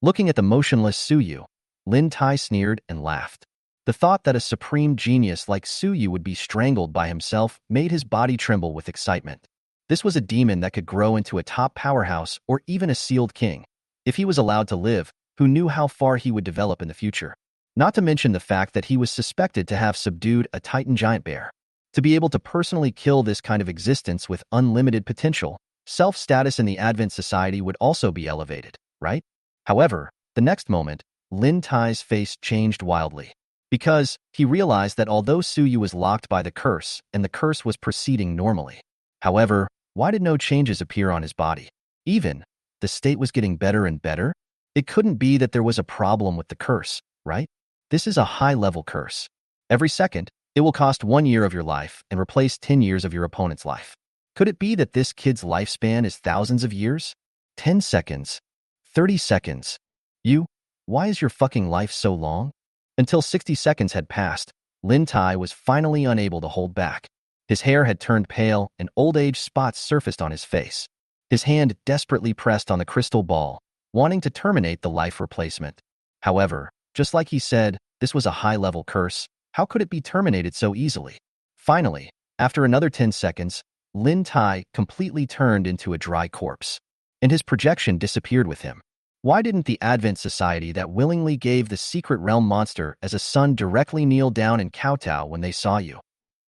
Looking at the motionless Suyu, Lin Tai sneered and laughed. The thought that a supreme genius like Suyu would be strangled by himself made his body tremble with excitement. This was a demon that could grow into a top powerhouse or even a sealed king. If he was allowed to live, who knew how far he would develop in the future? Not to mention the fact that he was suspected to have subdued a Titan giant bear. To be able to personally kill this kind of existence with unlimited potential, self-status in the Advent Society would also be elevated, right? However, the next moment, Lin Tai's face changed wildly. Because he realized that although Suyu was locked by the curse, and the curse was proceeding normally. However, why did no changes appear on his body? Even, the state was getting better and better? It couldn't be that there was a problem with the curse, right? This is a high-level curse. Every second, it will cost 1 year of your life and replace 10 years of your opponent's life. Could it be that this kid's lifespan is thousands of years? 10 seconds. 30 seconds. Why is your fucking life so long? Until 60 seconds had passed, Lin Tai was finally unable to hold back. His hair had turned pale and old age spots surfaced on his face. His hand desperately pressed on the crystal ball, wanting to terminate the life replacement. However, just like he said, this was a high-level curse. How could it be terminated so easily? Finally, after another 10 seconds, Lin Tai completely turned into a dry corpse, and his projection disappeared with him. Why didn't the Advent Society that willingly gave the secret realm monster as a son directly kneel down and kowtow when they saw you?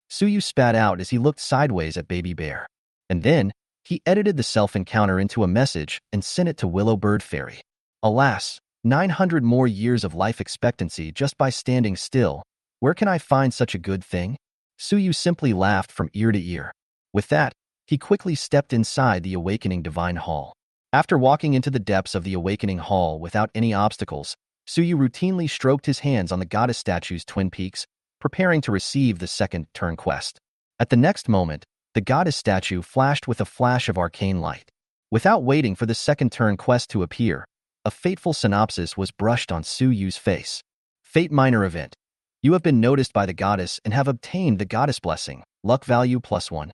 Suyu spat out as he looked sideways at Baby Bear. And then, he edited the self-encounter into a message and sent it to Willow Bird Fairy. Alas, 900 more years of life expectancy just by standing still. Where can I find such a good thing? Suyu simply laughed from ear to ear. With that, he quickly stepped inside the Awakening Divine Hall. After walking into the depths of the Awakening Hall without any obstacles, Suyu routinely stroked his hands on the goddess statue's twin peaks, preparing to receive the second turn quest. At the next moment, the goddess statue flashed with a flash of arcane light. Without waiting for the second turn quest to appear, a fateful synopsis was brushed on Suyu's face. Fate minor event. You have been noticed by the goddess and have obtained the goddess blessing. Luck value +1.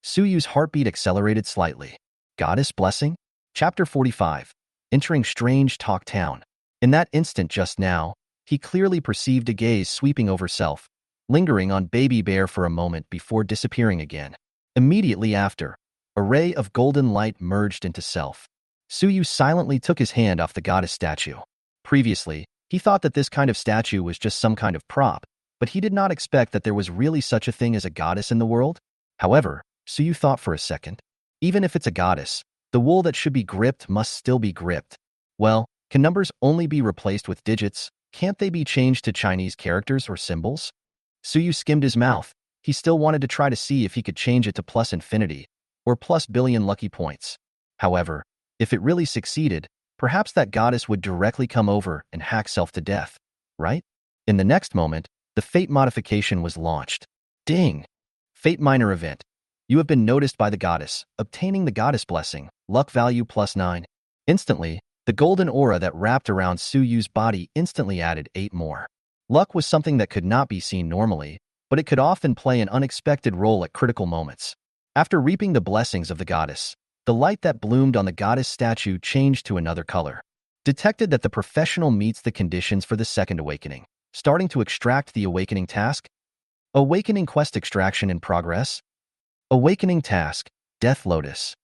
Suyu's heartbeat accelerated slightly. Goddess blessing? Chapter 45. Entering Strange Talk Town. In that instant just now, he clearly perceived a gaze sweeping over self, lingering on Baby Bear for a moment before disappearing again. Immediately after, a ray of golden light merged into self. Suyu silently took his hand off the goddess statue. Previously, he thought that this kind of statue was just some kind of prop, but he did not expect that there was really such a thing as a goddess in the world. However, Suyu thought for a second. Even if it's a goddess, the wool that should be gripped must still be gripped. Well, can numbers only be replaced with digits? Can't they be changed to Chinese characters or symbols? Suyu skimmed his mouth. He still wanted to try to see if he could change it to +infinity, or +billion lucky points. However, if it really succeeded, perhaps that goddess would directly come over and hack self to death, right? In the next moment, the fate modification was launched. Ding! Fate minor event. You have been noticed by the goddess, obtaining the goddess blessing, luck value +9. Instantly, the golden aura that wrapped around Suyu's body instantly added 8 more. Luck was something that could not be seen normally, but it could often play an unexpected role at critical moments. After reaping the blessings of the goddess, the light that bloomed on the goddess statue changed to another color. Detected that the professional meets the conditions for the second awakening. Starting to extract the awakening task. Awakening quest extraction in progress. Awakening task, Death Lotus.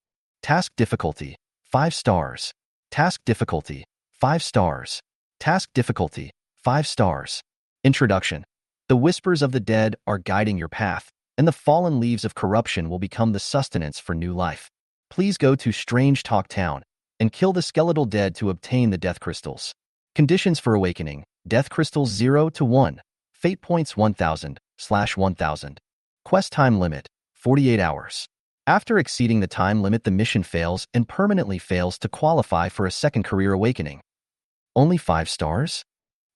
Task difficulty, 5 stars. Task difficulty, 5 stars. Task difficulty, 5 stars. Introduction. The whispers of the dead are guiding your path, and the fallen leaves of corruption will become the sustenance for new life. Please go to Strange Talk Town and kill the skeletal dead to obtain the death crystals. Conditions for awakening. Death crystals 0 to 1. Fate points 1000/1000. Quest time limit, 48 hours. After exceeding the time limit, the mission fails and permanently fails to qualify for a second career awakening. Only 5 stars?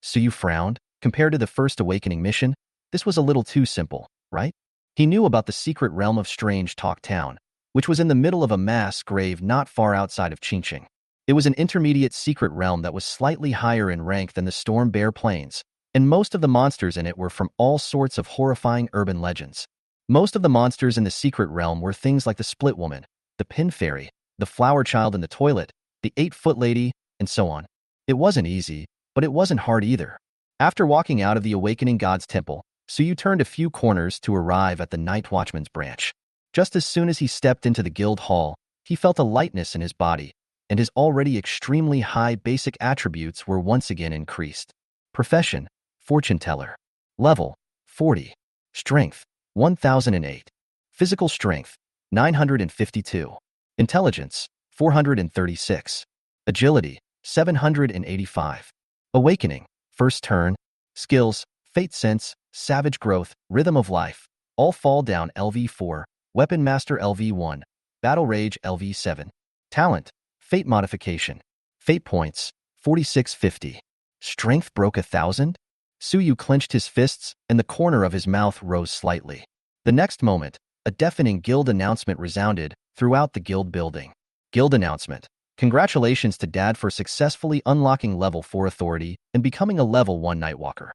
Suyu frowned. Compared to the first awakening mission, this was a little too simple, right? He knew about the secret realm of Strange Talk Town, which was in the middle of a mass grave not far outside of Qingqing. It was an intermediate secret realm that was slightly higher in rank than the Storm Bear Plains, and most of the monsters in it were from all sorts of horrifying urban legends. Most of the monsters in the secret realm were things like the Split Woman, the Pin Fairy, the Flower Child in the toilet, the 8-foot lady, and so on. It wasn't easy, but it wasn't hard either. After walking out of the Awakening God's Temple, Suyu turned a few corners to arrive at the Night Watchman's branch. Just as soon as he stepped into the guild hall, he felt a lightness in his body, and his already extremely high basic attributes were once again increased. Profession, Fortune Teller. Level, 40. Strength, 1008. Physical strength, 952. Intelligence, 436. Agility, 785. Awakening, first turn. Skills, Fate Sense, Savage Growth, Rhythm of Life. All fall down LV4. Weapon Master LV1. Battle Rage LV7. Talent, Fate Modification. Fate Points, 4650. Strength broke 1000? Suyu clenched his fists, and the corner of his mouth rose slightly. The next moment, a deafening guild announcement resounded throughout the guild building. Guild announcement. Congratulations to Dad for successfully unlocking level 4 authority and becoming a level 1 Nightwalker.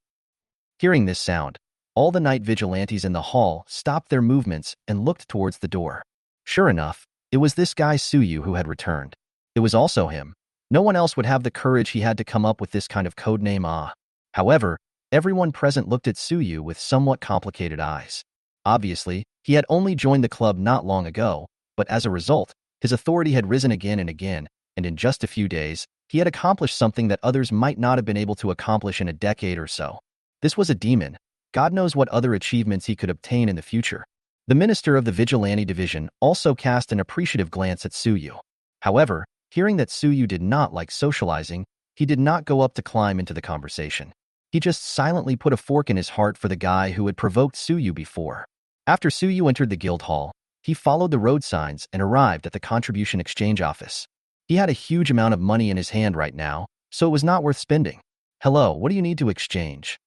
Hearing this sound, all the night vigilantes in the hall stopped their movements and looked towards the door. Sure enough, it was this guy Suyu who had returned. It was also him. No one else would have the courage he had to come up with this kind of codename However, everyone present looked at Suyu with somewhat complicated eyes. Obviously, he had only joined the club not long ago, but as a result, his authority had risen again and again, and in just a few days, he had accomplished something that others might not have been able to accomplish in a decade or so. This was a demon. God knows what other achievements he could obtain in the future. The minister of the Vigilante Division also cast an appreciative glance at Suyu. However, hearing that Suyu did not like socializing, he did not go up to climb into the conversation. He just silently put a fork in his heart for the guy who had provoked Suyu before. After Suyu entered the guild hall, he followed the road signs and arrived at the contribution exchange office. He had a huge amount of money in his hand right now, so it was not worth spending. Hello, what do you need to exchange?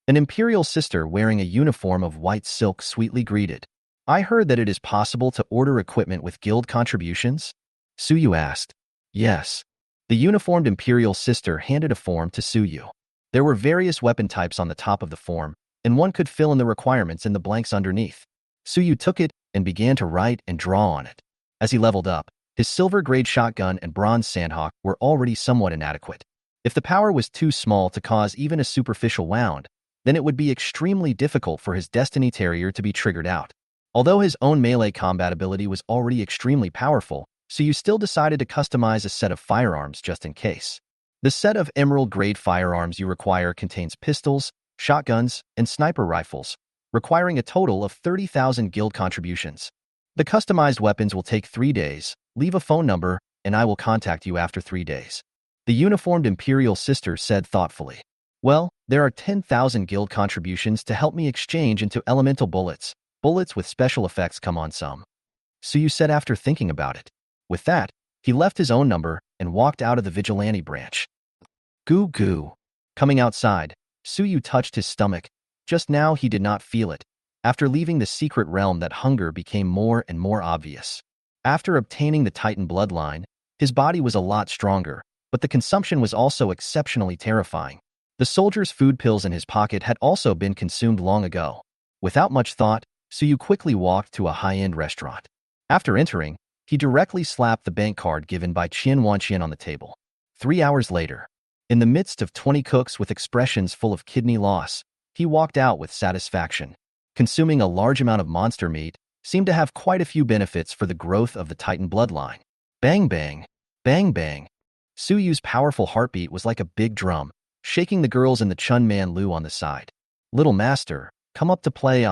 An imperial sister wearing a uniform of white silk sweetly greeted. I heard that it is possible to order equipment with guild contributions? Suyu asked. Yes. The uniformed imperial sister handed a form to Suyu. There were various weapon types on the top of the form, and one could fill in the requirements in the blanks underneath. Suyu took it and began to write and draw on it. As he leveled up, his silver-grade shotgun and bronze sandhawk were already somewhat inadequate. If the power was too small to cause even a superficial wound, then it would be extremely difficult for his Destiny Terrier to be triggered out. Although his own melee combat ability was already extremely powerful, Suyu still decided to customize a set of firearms just in case. The set of emerald-grade firearms you require contains pistols, shotguns, and sniper rifles, requiring a total of 30,000 guild contributions. The customized weapons will take 3 days. Leave a phone number, and I will contact you after 3 days. The uniformed imperial sister said thoughtfully. Well, there are 10,000 guild contributions to help me exchange into elemental bullets. Bullets with special effects come on some. Suyu said after thinking about it. With that, he left his own number and walked out of the vigilante branch. Goo goo. Coming outside, Suyu touched his stomach. Just now he did not feel it. After leaving the secret realm, that hunger became more and more obvious. After obtaining the Titan bloodline, his body was a lot stronger, but the consumption was also exceptionally terrifying. The soldier's food pills in his pocket had also been consumed long ago. Without much thought, Suyu quickly walked to a high-end restaurant. After entering, he directly slapped the bank card given by Qian Wanqian on the table. 3 hours later, in the midst of 20 cooks with expressions full of kidney loss, he walked out with satisfaction. Consuming a large amount of monster meat seemed to have quite a few benefits for the growth of the Titan bloodline. Bang bang, bang bang. Suyu's powerful heartbeat was like a big drum, shaking the girls in the Chun Man Lu on the side. Little master, come up to play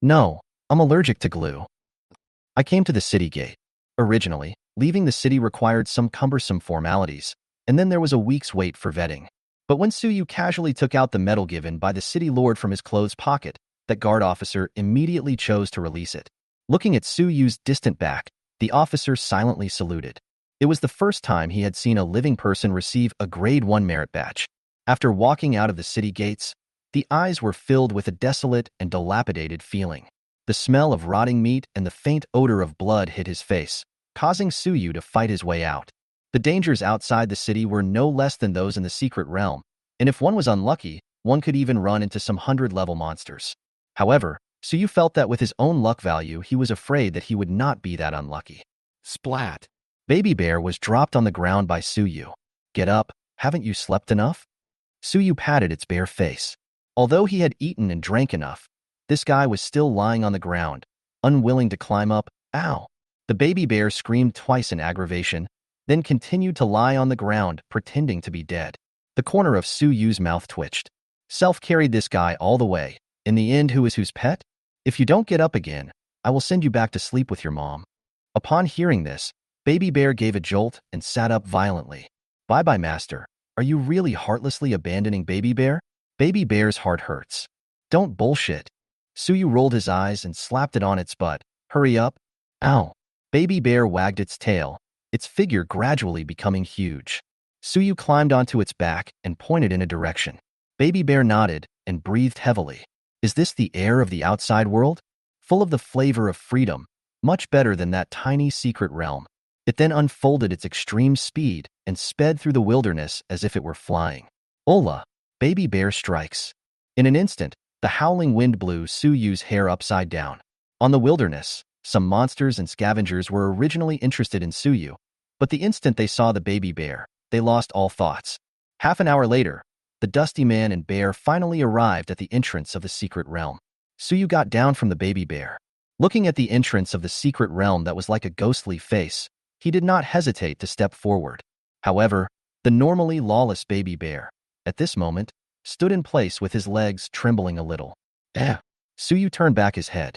No, I'm allergic to glue. I came to the city gate. Originally, leaving the city required some cumbersome formalities, and then there was a week's wait for vetting. But when Suyu casually took out the medal given by the city lord from his clothes pocket, that guard officer immediately chose to release it. Looking at Suyu's distant back, the officer silently saluted. It was the first time he had seen a living person receive a Grade 1 merit badge. After walking out of the city gates, the eyes were filled with a desolate and dilapidated feeling. The smell of rotting meat and the faint odor of blood hit his face, causing Suyu to fight his way out. The dangers outside the city were no less than those in the secret realm, and if one was unlucky, one could even run into some 100-level monsters. However, Suyu felt that with his own luck value, he was afraid that he would not be that unlucky. Splat! Baby Bear was dropped on the ground by Suyu. Get up, haven't you slept enough? Suyu patted its bare face. Although he had eaten and drank enough, this guy was still lying on the ground, unwilling to climb up. Ow! The baby bear screamed twice in aggravation, then continued to lie on the ground, pretending to be dead. The corner of Suyu's mouth twitched. Self-carried this guy all the way. In the end, who is whose pet? If you don't get up again, I will send you back to sleep with your mom. Upon hearing this, Baby Bear gave a jolt and sat up violently. Bye-bye, master. Are you really heartlessly abandoning Baby Bear? Baby Bear's heart hurts. Don't bullshit. Suyu rolled his eyes and slapped it on its butt. Hurry up. Ow. Baby Bear wagged its tail, its figure gradually becoming huge. Suyu climbed onto its back and pointed in a direction. Baby Bear nodded and breathed heavily. Is this the air of the outside world? Full of the flavor of freedom, much better than that tiny secret realm. It then unfolded its extreme speed and sped through the wilderness as if it were flying. Ola! Baby Bear strikes. In an instant, the howling wind blew Suyu's hair upside down. On the wilderness, some monsters and scavengers were originally interested in Suyu, but the instant they saw the baby bear, they lost all thoughts. Half an hour later, the dusty man and bear finally arrived at the entrance of the secret realm. Suyu got down from the baby bear. Looking at the entrance of the secret realm that was like a ghostly face, he did not hesitate to step forward. However, the normally lawless baby bear, at this moment, stood in place with his legs trembling a little. Suyu turned back his head.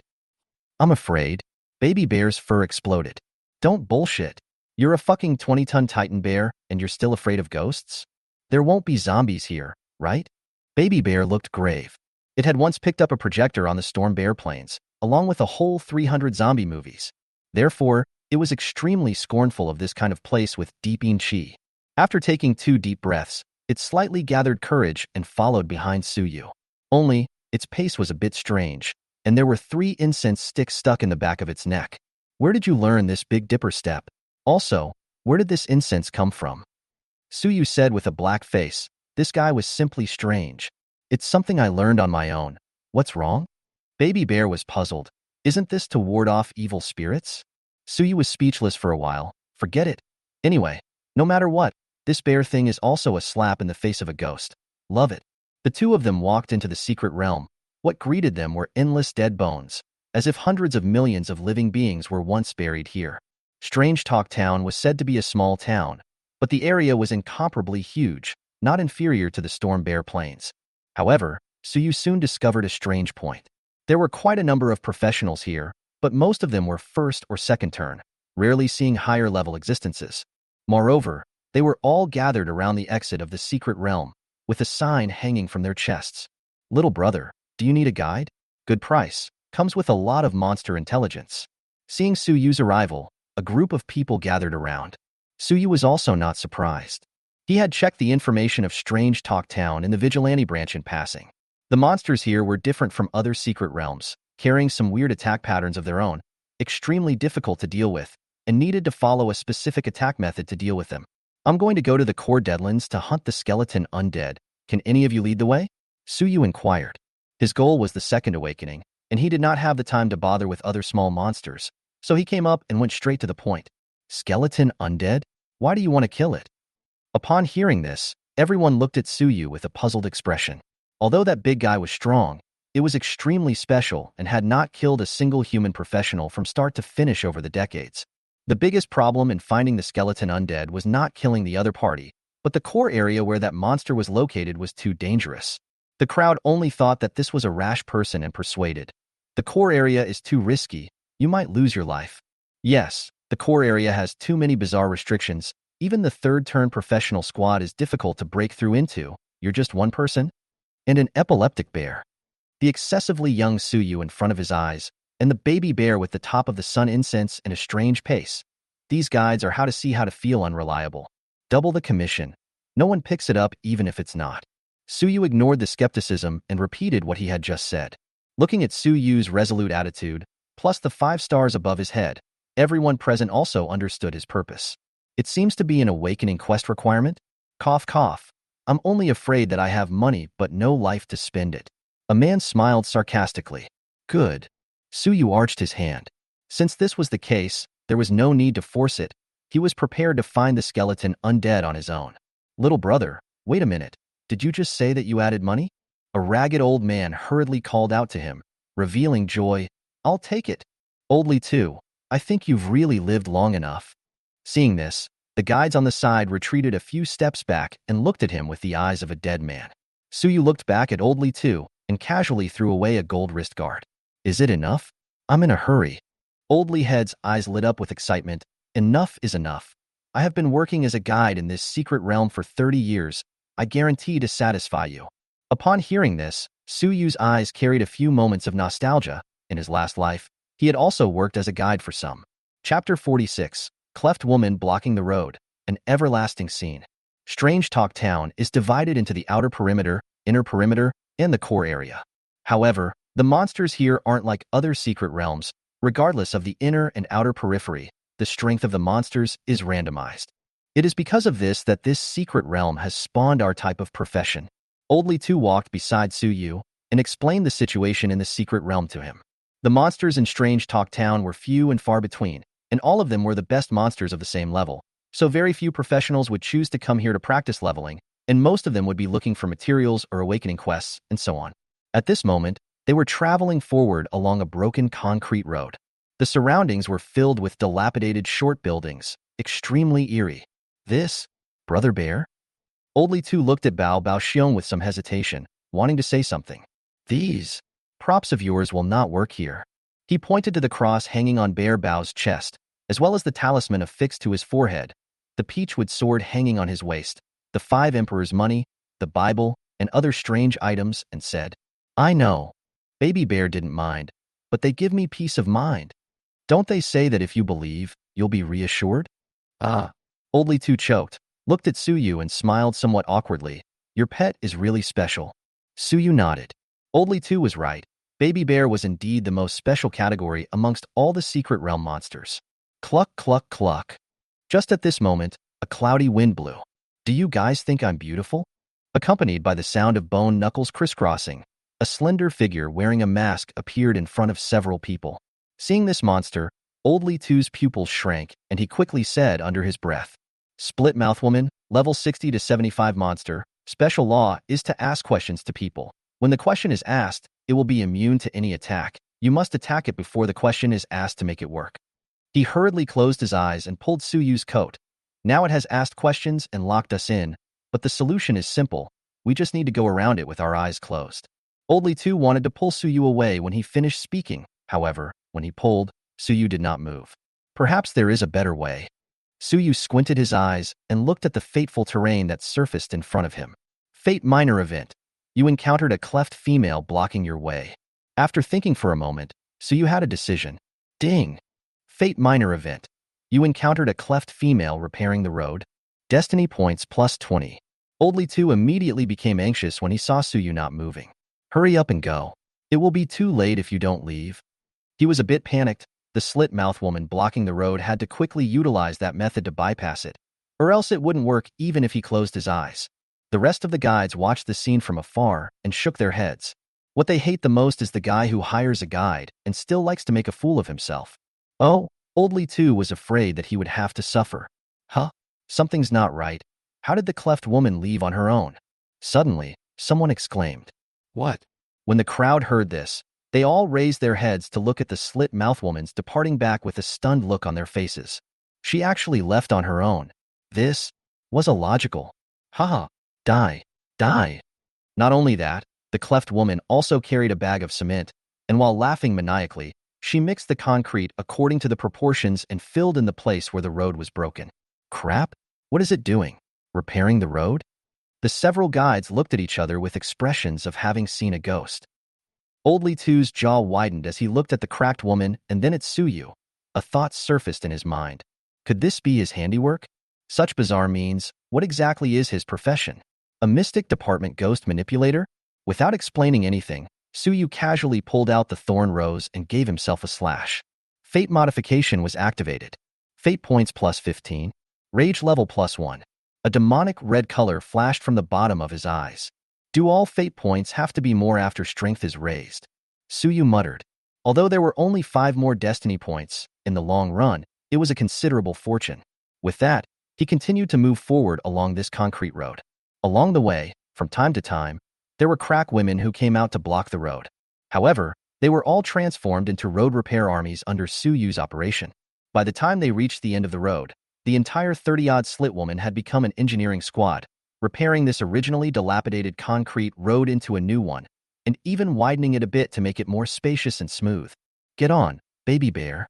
I'm afraid. Baby bear's fur exploded. Don't bullshit. You're a fucking 20-ton titan bear and you're still afraid of ghosts? There won't be zombies here, right? Baby bear looked grave. It had once picked up a projector on the Storm Bear Plains, along with a whole 300 zombie movies. Therefore, it was extremely scornful of this kind of place with deeping chi. After taking 2 deep breaths, it slightly gathered courage and followed behind Suyu. Only, its pace was a bit strange, and there were 3 incense sticks stuck in the back of its neck. Where did you learn this Big Dipper step? Also, where did this incense come from? Suyu said with a black face. This guy was simply strange. It's something I learned on my own. What's wrong? Baby bear was puzzled. Isn't this to ward off evil spirits? Suyu was speechless for a while. Forget it. Anyway, no matter what, this bear thing is also a slap in the face of a ghost. Love it. The 2 of them walked into the secret realm. What greeted them were endless dead bones, as if hundreds of millions of living beings were once buried here. Strange Talk Town was said to be a small town, but the area was incomparably huge, not inferior to the Storm Bear Plains. However, Suyu soon discovered a strange point. There were quite a number of professionals here, but most of them were first or second turn, rarely seeing higher-level existences. Moreover, they were all gathered around the exit of the secret realm, with a sign hanging from their chests. Little brother, do you need a guide? Good price. Comes with a lot of monster intelligence. Seeing Suyu's arrival, a group of people gathered around. Suyu was also not surprised. He had checked the information of Strange Talk Town in the Vigilante branch in passing. The monsters here were different from other secret realms, carrying some weird attack patterns of their own, extremely difficult to deal with, and needed to follow a specific attack method to deal with them. I'm going to go to the core deadlands to hunt the skeleton undead. Can any of you lead the way? Suyu inquired. His goal was the second awakening, and he did not have the time to bother with other small monsters, so he came up and went straight to the point. Skeleton undead? Why do you want to kill it? Upon hearing this, everyone looked at Suyu with a puzzled expression. Although that big guy was strong, it was extremely special and had not killed a single human professional from start to finish over the decades. The biggest problem in finding the skeleton undead was not killing the other party, but the core area where that monster was located was too dangerous. The crowd only thought that this was a rash person and persuaded. The core area is too risky, you might lose your life. Yes, the core area has too many bizarre restrictions. Even the third-turn professional squad is difficult to break through into. You're just one person? And an epileptic bear. The excessively young Suyu in front of his eyes, and the baby bear with the top of the sun incense and a strange pace. These guides are how to see how to feel unreliable. Double the commission. No one picks it up even if it's not. Suyu ignored the skepticism and repeated what he had just said. Looking at Suyu's resolute attitude, plus the 5 stars above his head, everyone present also understood his purpose. It seems to be an awakening quest requirement? Cough cough. I'm only afraid that I have money but no life to spend it. A man smiled sarcastically. Good. Suyu arched his hand. Since this was the case, there was no need to force it. He was prepared to find the skeleton undead on his own. Little brother, wait a minute. Did you just say that you added money? A ragged old man hurriedly called out to him, revealing joy. I'll take it. Oldly too. I think you've really lived long enough. Seeing this, the guides on the side retreated a few steps back and looked at him with the eyes of a dead man. Suyu looked back at Oldly too and casually threw away a gold wrist guard. Is it enough? I'm in a hurry. Oldly Head's eyes lit up with excitement. Enough is enough. I have been working as a guide in this secret realm for 30 years. I guarantee to satisfy you. Upon hearing this, Suyu's eyes carried a few moments of nostalgia. In his last life, he had also worked as a guide for some. Chapter 46. Cleft Woman Blocking the Road. An everlasting scene. Strange Talk Town is divided into the outer perimeter, inner perimeter, and the core area. However, the monsters here aren't like other secret realms. Regardless of the inner and outer periphery, the strength of the monsters is randomized. It is because of this that this secret realm has spawned our type of profession. Oldly Two walked beside Suyu and explained the situation in the secret realm to him. The monsters in Strange Talk Town were few and far between, and all of them were the best monsters of the same level. So very few professionals would choose to come here to practice leveling, and most of them would be looking for materials or awakening quests, and so on. At this moment, they were traveling forward along a broken concrete road. The surroundings were filled with dilapidated short buildings, extremely eerie. This, Brother Bear? Oldly Two looked at Bao Xiong with some hesitation, wanting to say something. These props of yours will not work here. He pointed to the cross hanging on Bear Bao's chest, as well as the talisman affixed to his forehead, the peachwood sword hanging on his waist, the 5 emperors' money, the Bible, and other strange items, and said, I know. Baby Bear didn't mind, but they give me peace of mind. Don't they say that if you believe, you'll be reassured? Ah. Oldly Two choked, looked at Suyu and smiled somewhat awkwardly. Your pet is really special. Suyu nodded. Oldly Two was right. Baby Bear was indeed the most special category amongst all the secret realm monsters. Cluck, cluck, cluck. Just at this moment, a cloudy wind blew. Do you guys think I'm beautiful? Accompanied by the sound of bone knuckles crisscrossing, a slender figure wearing a mask appeared in front of several people. Seeing this monster, Oldly Two's pupils shrank, and he quickly said under his breath, Split Mouth Woman, level 60 to 75 monster, special law is to ask questions to people. When the question is asked, it will be immune to any attack. You must attack it before the question is asked to make it work. He hurriedly closed his eyes and pulled Suyu's coat. Now it has asked questions and locked us in, but the solution is simple. We just need to go around it with our eyes closed. Oldly Two wanted to pull Suyu away when he finished speaking. However, when he pulled, Suyu did not move. Perhaps there is a better way. Suyu squinted his eyes and looked at the fateful terrain that surfaced in front of him. Fate Minor Event. You encountered a cleft female blocking your way. After thinking for a moment, Suyu had a decision. Ding! Fate Minor Event. You encountered a cleft female repairing the road. Destiny points plus 20. Oldly Two immediately became anxious when he saw Suyu not moving. Hurry up and go. It will be too late if you don't leave. He was a bit panicked. The slit-mouth woman blocking the road had to quickly utilize that method to bypass it, or else it wouldn't work even if he closed his eyes. The rest of the guides watched the scene from afar and shook their heads. What they hate the most is the guy who hires a guide and still likes to make a fool of himself. Oh, Oldly Two was afraid that he would have to suffer. Huh? Something's not right. How did the cleft woman leave on her own? Suddenly, someone exclaimed. What? When the crowd heard this, they all raised their heads to look at the slit-mouth woman's departing back with a stunned look on their faces. She actually left on her own. This was illogical. Haha. Die. Die. Not only that, the cleft woman also carried a bag of cement, and while laughing maniacally, she mixed the concrete according to the proportions and filled in the place where the road was broken. Crap? What is it doing? Repairing the road? The several guides looked at each other with expressions of having seen a ghost. Oldly Two's jaw widened as he looked at the cracked woman and then at Suyu. A thought surfaced in his mind. Could this be his handiwork? Such bizarre means, what exactly is his profession? A mystic department ghost manipulator? Without explaining anything, Suyu casually pulled out the thorn rose and gave himself a slash. Fate modification was activated. Fate points plus 15. Rage level plus 1. A demonic red color flashed from the bottom of his eyes. Do all fate points have to be more after strength is raised? Suyu muttered. Although there were only 5 more destiny points, in the long run, it was a considerable fortune. With that, he continued to move forward along this concrete road. Along the way, from time to time, there were crack women who came out to block the road. However, they were all transformed into road repair armies under Suyu's operation. By the time they reached the end of the road, the entire 30-odd slit woman had become an engineering squad, repairing this originally dilapidated concrete road into a new one, and even widening it a bit to make it more spacious and smooth. Get on, Baby Bear.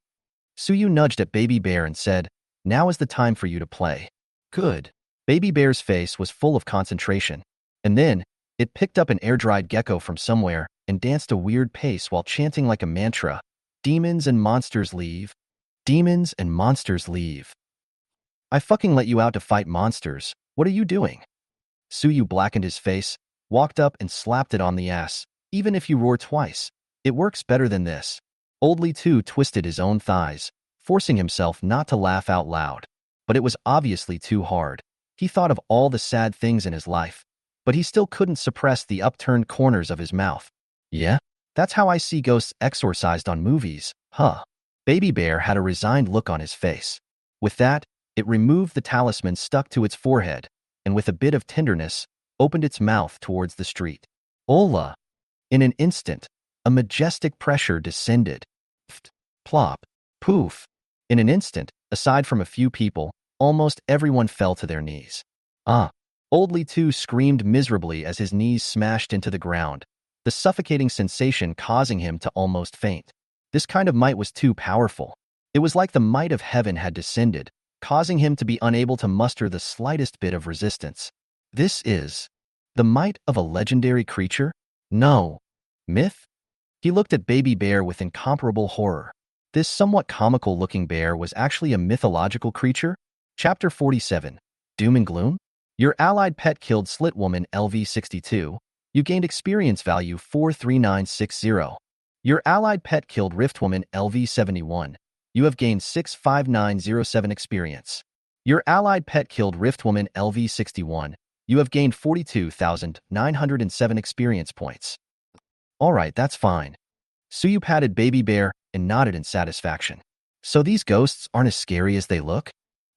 Suyu nudged at Baby Bear and said, now is the time for you to play. Good. Baby Bear's face was full of concentration, and then it picked up an air-dried gecko from somewhere and danced a weird pace while chanting like a mantra, Demons and monsters leave. Demons and monsters leave. I fucking let you out to fight monsters. What are you doing? Suyu blackened his face, walked up and slapped it on the ass. Even if you roar twice, it works better than this. Oldly Two twisted his own thighs, forcing himself not to laugh out loud. But it was obviously too hard. He thought of all the sad things in his life, but he still couldn't suppress the upturned corners of his mouth. Yeah? That's how I see ghosts exorcised on movies, huh? Baby Bear had a resigned look on his face. With that, It removed the talisman stuck to its forehead, and with a bit of tenderness, opened its mouth towards the street. Ola! In an instant, a majestic pressure descended. Plop. Poof. In an instant, aside from a few people, almost everyone fell to their knees. Oldly too screamed miserably as his knees smashed into the ground, the suffocating sensation causing him to almost faint. This kind of might was too powerful. It was like the might of heaven had descended, causing him to be unable to muster the slightest bit of resistance. This is the might of a legendary creature? No. Myth? He looked at Baby Bear with incomparable horror. This somewhat comical-looking bear was actually a mythological creature? Chapter 47. Doom and Gloom? Your allied pet killed Slit Woman LV62. You gained experience value 43960. Your allied pet killed Rift Woman LV71. You have gained 65907 experience. Your allied pet killed Rift Woman LV61. You have gained 42,907 experience points. Alright, that's fine. Suyu patted Baby Bear and nodded in satisfaction. So these ghosts aren't as scary as they look?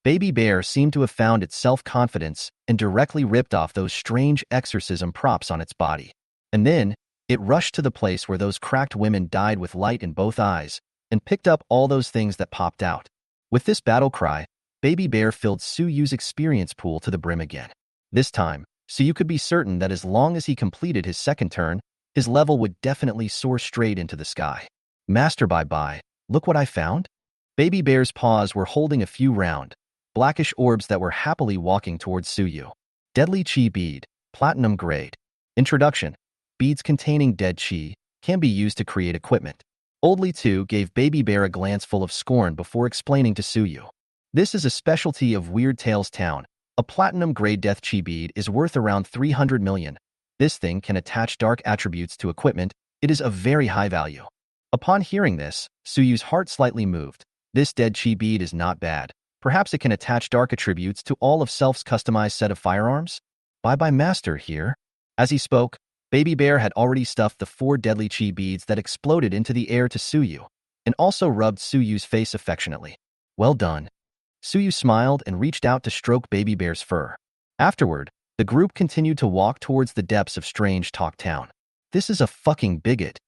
Baby Bear seemed to have found its self-confidence and directly ripped off those strange exorcism props on its body. And then, it rushed to the place where those cracked women died with light in both eyes and picked up all those things that popped out. With this battle cry, Baby Bear filled Suyu's experience pool to the brim again. This time, Suyu could be certain that as long as he completed his second turn, his level would definitely soar straight into the sky. Master bye-bye, look what I found? Baby Bear's paws were holding a few round, blackish orbs that were happily walking towards Suyu. Deadly Chi Bead, Platinum Grade. Introduction. Beads containing dead Chi can be used to create equipment. Oldly too gave Baby Bear a glance full of scorn before explaining to Suyu. This is a specialty of Weird Tales Town. A Platinum Grade Death Chi Bead is worth around 300 million. This thing can attach dark attributes to equipment. It is of very high value. Upon hearing this, Suyu's heart slightly moved. This dead Chi Bead is not bad. Perhaps it can attach dark attributes to all of Self's customized set of firearms? Bye-bye Master here. As he spoke, Baby Bear had already stuffed the 4 deadly Chi Beads that exploded into the air to Suyu, and also rubbed Suyu's face affectionately. Well done. Suyu smiled and reached out to stroke Baby Bear's fur. Afterward, the group continued to walk towards the depths of Strange Talk Town. This is a fucking bigot.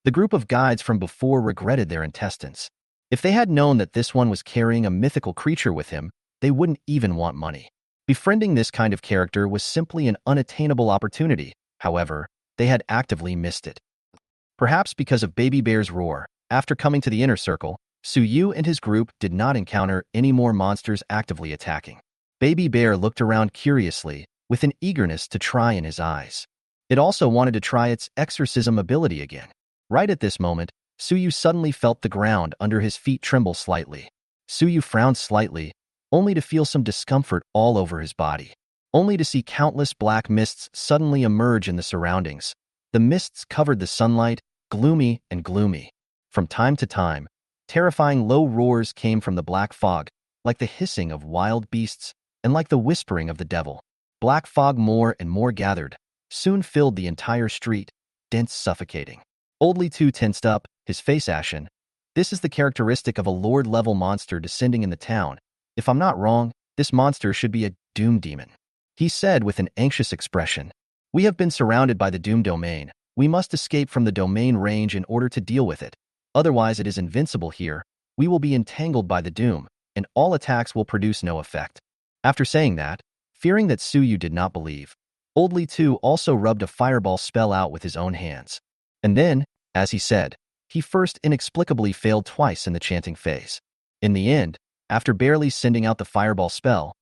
The group of guides from before regretted their intestines. If they had known that this one was carrying a mythical creature with him, they wouldn't even want money. Befriending this kind of character was simply an unattainable opportunity. However, they had actively missed it. Perhaps because of Baby Bear's roar, after coming to the inner circle, Suyu and his group did not encounter any more monsters actively attacking. Baby Bear looked around curiously, with an eagerness to try in his eyes. It also wanted to try its exorcism ability again. Right at this moment, Suyu suddenly felt the ground under his feet tremble slightly. Suyu frowned slightly, only to feel some discomfort all over his body. Only to see countless black mists suddenly emerge in the surroundings. The mists covered the sunlight, gloomy and gloomy. From time to time, terrifying low roars came from the black fog, like the hissing of wild beasts and like the whispering of the devil. Black fog more and more gathered, soon filled the entire street, dense suffocating. Oldly too tensed up, his face ashen. This is the characteristic of a lord-level monster descending in the town. If I'm not wrong, this monster should be a doom demon. He said with an anxious expression. We have been surrounded by the doom domain. We must escape from the domain range in order to deal with it. Otherwise it is invincible here. We will be entangled by the doom, and all attacks will produce no effect. After saying that, fearing that Suyu did not believe, Oldly too also rubbed a fireball spell out with his own hands. And then, as he said, he first inexplicably failed twice in the chanting phase. In the end, after barely sending out the fireball spell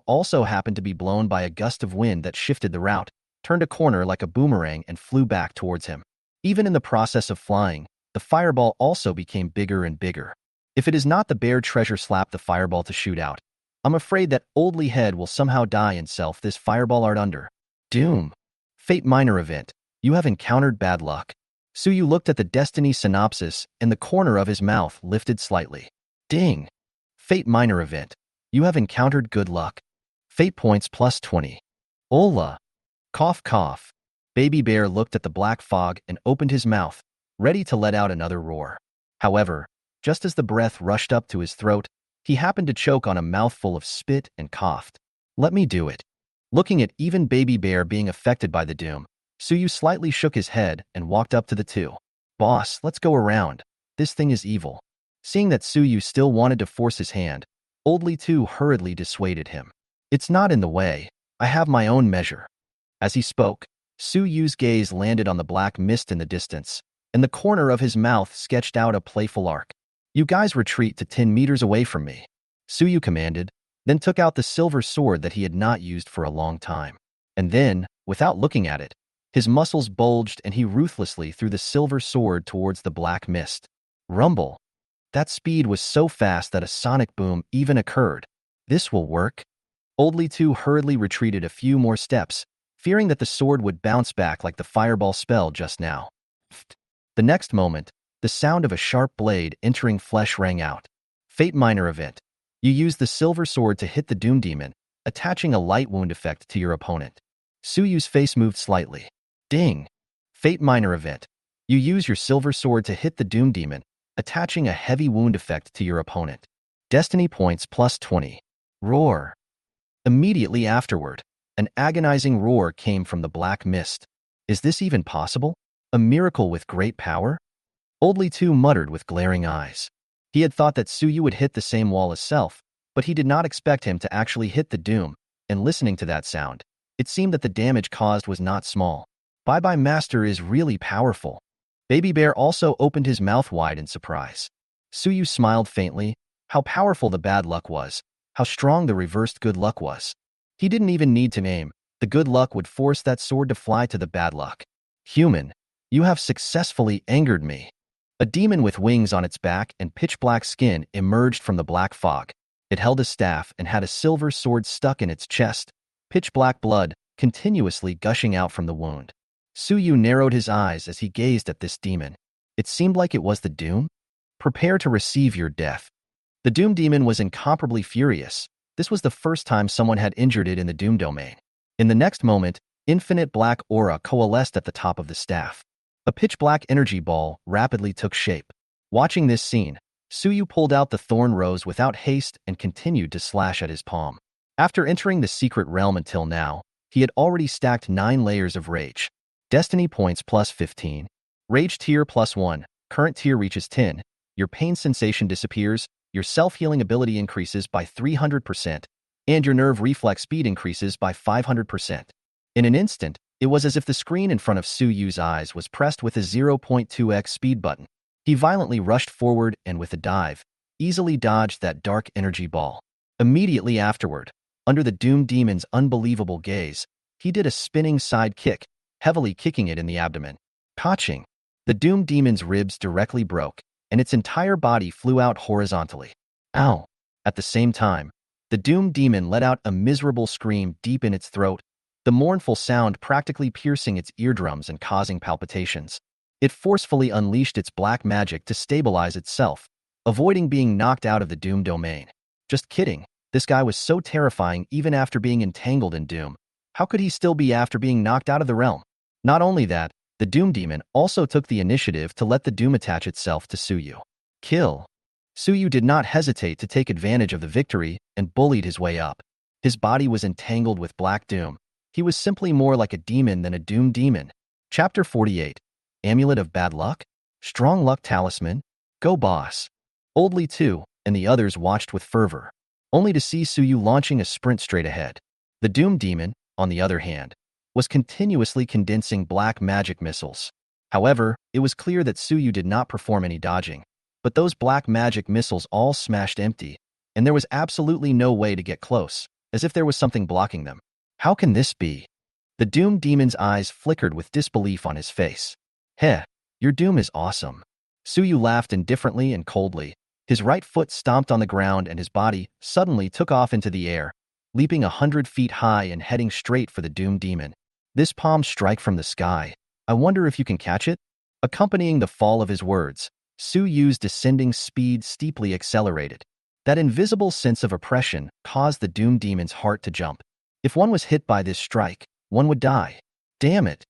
also happened to be blown by a gust of wind that shifted the route, turned a corner like a boomerang and flew back towards him. Even in the process of flying, the fireball also became bigger and bigger. If it is not the bear treasure slap the fireball to shoot out, I'm afraid that Oldly Head will somehow die in self this fireball art under. Doom. Fate minor event. You have encountered bad luck. Suyu looked at the destiny synopsis and the corner of his mouth lifted slightly. Ding. Fate minor event. You have encountered good luck. Fate points plus 20. Ola. Cough cough. Baby Bear looked at the black fog and opened his mouth, ready to let out another roar. However, just as the breath rushed up to his throat, He happened to choke on a mouthful of spit and coughed. Let me do it. Looking at even Baby Bear being affected by the doom, Suyu slightly shook his head and walked up to the two. Boss, let's go around. This thing is evil. Seeing that Suyu still wanted to force his hand, Old Li Tu hurriedly dissuaded him. It's not in the way. I have my own measure. As he spoke, Suyu's gaze landed on the black mist in the distance, and the corner of his mouth sketched out a playful arc. You guys retreat to 10 meters away from me, Suyu commanded, then took out the silver sword that he had not used for a long time. And then, without looking at it, his muscles bulged and he ruthlessly threw the silver sword towards the black mist. Rumble. That speed was so fast that a sonic boom even occurred. This will work. Old Li Tu hurriedly retreated a few more steps, fearing that the sword would bounce back like the fireball spell just now. The next moment, the sound of a sharp blade entering flesh rang out. Fate minor event. You use the silver sword to hit the Doom Demon, attaching a light wound effect to your opponent. Suyu's face moved slightly. Ding! Fate minor event. You use your silver sword to hit the Doom Demon, attaching a heavy wound effect to your opponent. Destiny points plus 20. Roar. Immediately afterward, an agonizing roar came from the black mist. Is this even possible? A miracle with great power? Old Li Tu muttered with glaring eyes. He had thought that Suyu would hit the same wall as self, but he did not expect him to actually hit the doom, and listening to that sound, it seemed that the damage caused was not small. Bye-bye Master is really powerful. Baby Bear also opened his mouth wide in surprise. Suyu smiled faintly. How powerful the bad luck was. How strong the reversed good luck was. He didn't even need to aim. The good luck would force that sword to fly to the bad luck. Human, you have successfully angered me. A demon with wings on its back and pitch-black skin emerged from the black fog. It held a staff and had a silver sword stuck in its chest, pitch-black blood continuously gushing out from the wound. Suyu narrowed his eyes as he gazed at this demon. It seemed like it was the Doom. Prepare to receive your death. The Doom Demon was incomparably furious. This was the first time someone had injured it in the Doom domain. In the next moment, infinite black aura coalesced at the top of the staff. A pitch-black energy ball rapidly took shape. Watching this scene, Suyu pulled out the thorn rose without haste and continued to slash at his palm. After entering the secret realm until now, he had already stacked 9 layers of rage. Destiny points plus 15. Rage tier plus 1. Current tier reaches 10. Your pain sensation disappears, your self-healing ability increases by 300%, and your nerve reflex speed increases by 500%. In an instant, it was as if the screen in front of Suyu's eyes was pressed with a 0.2x speed button. He violently rushed forward and with a dive, easily dodged that dark energy ball. Immediately afterward, under the Doom Demon's unbelievable gaze, he did a spinning side kick, heavily kicking it in the abdomen. Catching. The Doom Demon's ribs directly broke, and its entire body flew out horizontally. Ow! At the same time, the Doom Demon let out a miserable scream deep in its throat, the mournful sound practically piercing its eardrums and causing palpitations. It forcefully unleashed its black magic to stabilize itself, avoiding being knocked out of the Doom domain. Just kidding, this guy was so terrifying even after being entangled in Doom. How could he still be after being knocked out of the realm? Not only that, the Doom Demon also took the initiative to let the Doom attach itself to Suyu. Kill. Suyu did not hesitate to take advantage of the victory and bullied his way up. His body was entangled with black doom. He was simply more like a demon than a Doom Demon. Chapter 48. Amulet of Bad Luck? Strong Luck Talisman? Go boss. Old Li Tu and the others watched with fervor, only to see Suyu launching a sprint straight ahead. The Doom Demon, on the other hand, was continuously condensing black magic missiles. However, it was clear that Suyu did not perform any dodging, but those black magic missiles all smashed empty, and there was absolutely no way to get close, as if there was something blocking them. How can this be? The Doom Demon's eyes flickered with disbelief on his face. Heh, your Doom is awesome. Suyu laughed indifferently and coldly. His right foot stomped on the ground and his body suddenly took off into the air, leaping 100 feet high and heading straight for the Doom Demon. This palm strike from the sky. I wonder if you can catch it? Accompanying the fall of his words, Suyu's descending speed steeply accelerated. That invisible sense of oppression caused the Doom Demon's heart to jump. If one was hit by this strike, one would die. Damn it.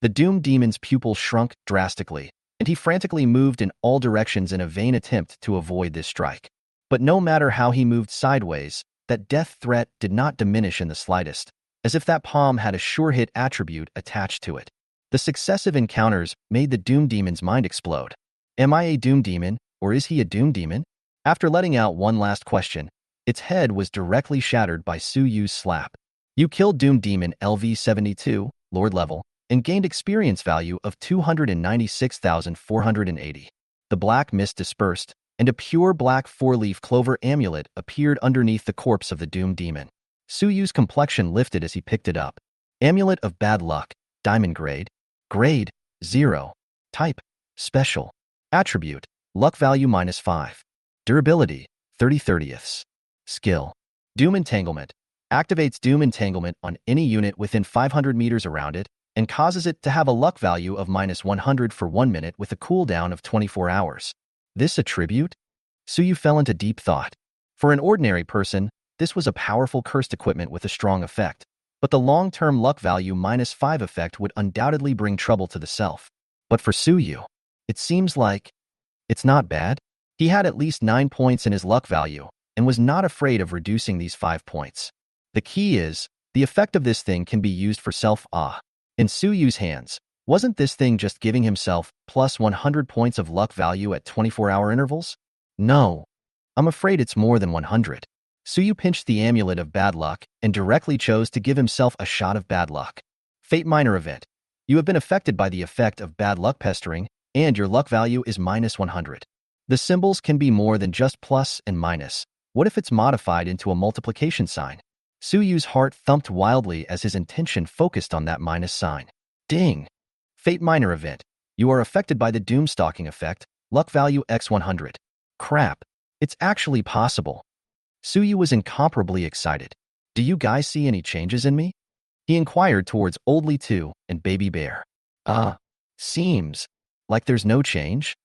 The Doom Demon's pupil shrunk drastically, and he frantically moved in all directions in a vain attempt to avoid this strike. But no matter how he moved sideways, that death threat did not diminish in the slightest, as if that palm had a sure-hit attribute attached to it. The successive encounters made the Doom Demon's mind explode. Am I a Doom Demon, or is he a Doom Demon? After letting out one last question, its head was directly shattered by Su Yu's slap. You killed Doom Demon LV-72, Lord level, and gained experience value of 296,480. The black mist dispersed, and a pure black four-leaf clover amulet appeared underneath the corpse of the Doom Demon. Su Yu's complexion lifted as he picked it up. Amulet of Bad Luck, Diamond Grade. Grade, 0. Type, Special. Attribute, Luck value -5. Durability, 30/30ths. Skill, Doom Entanglement. Activates Doom Entanglement on any unit within 500 meters around it, and causes it to have a luck value of -100 for 1 minute with a cooldown of 24 hours. This attribute? Su Yu fell into deep thought. For an ordinary person, this was a powerful cursed equipment with a strong effect, but the long-term luck value -5 effect would undoubtedly bring trouble to the self. But for Su Yu, it seems like it's not bad. He had at least 9 points in his luck value, and was not afraid of reducing these 5 points. The key is, the effect of this thing can be used for self-ah. In Su Yu's hands, wasn't this thing just giving himself plus 100 points of luck value at 24-hour intervals? No. I'm afraid it's more than 100. Su Yu pinched the amulet of bad luck and directly chose to give himself a shot of bad luck. Fate Minor Event. You have been affected by the effect of bad luck pestering, and your luck value is -100. The symbols can be more than just plus and minus. What if it's modified into a multiplication sign? Su Yu's heart thumped wildly as his intention focused on that minus sign. Ding! Fate Minor Event. You are affected by the Doomstalking effect, luck value x100. Crap, it's actually possible. Su Yu was incomparably excited. Do you guys see any changes in me? He inquired towards Oldly 2 and Baby Bear. Seems like there's no change.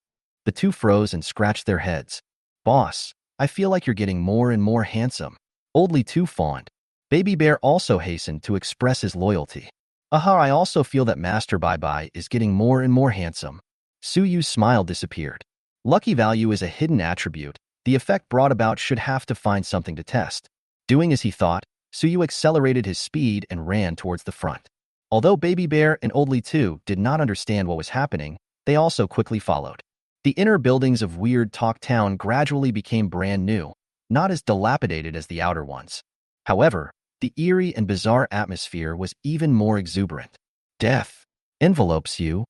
The two froze and scratched their heads. Boss, I feel like you're getting more and more handsome. Oldly 2 fawned. Baby Bear also hastened to express his loyalty. I also feel that Master Bye-Bye is getting more and more handsome. Su Yu's smile disappeared. Lucky value is a hidden attribute. The effect brought about should have to find something to test. Doing as he thought, Su Yu accelerated his speed and ran towards the front. Although Baby Bear and Oldly 2 did not understand what was happening, they also quickly followed. The inner buildings of Weird Talk Town gradually became brand new, not as dilapidated as the outer ones. However, the eerie and bizarre atmosphere was even more exuberant. Death envelopes you.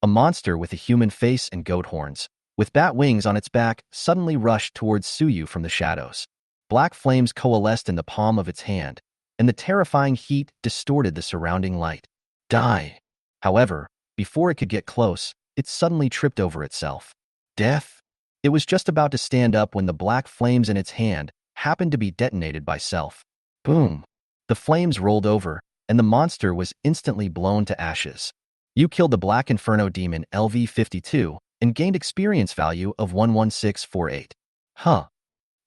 A monster with a human face and goat horns, with bat wings on its back, suddenly rushed towards Su Yu from the shadows. Black flames coalesced in the palm of its hand, and the terrifying heat distorted the surrounding light. Die! However, before it could get close, it suddenly tripped over itself. Death? It was just about to stand up when the black flames in its hand happened to be detonated by self. Boom! The flames rolled over, and the monster was instantly blown to ashes. You killed the Black Inferno Demon LV-52 and gained experience value of 11648. Huh.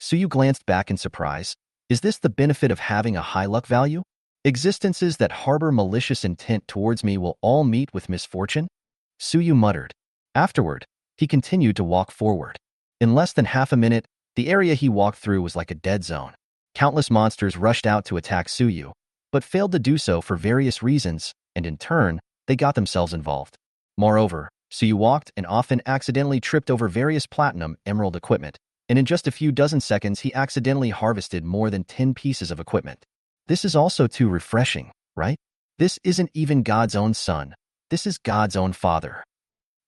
So you glanced back in surprise. Is this the benefit of having a high luck value? Existences that harbor malicious intent towards me will all meet with misfortune? Su Yu muttered. Afterward, he continued to walk forward. In less than half a minute, the area he walked through was like a dead zone. Countless monsters rushed out to attack Su Yu, but failed to do so for various reasons, and in turn, they got themselves involved. Moreover, Su Yu walked and often accidentally tripped over various platinum emerald equipment, and in just a few dozen seconds he accidentally harvested more than 10 pieces of equipment. This is also too refreshing, right? This isn't even God's own son. This is God's own father.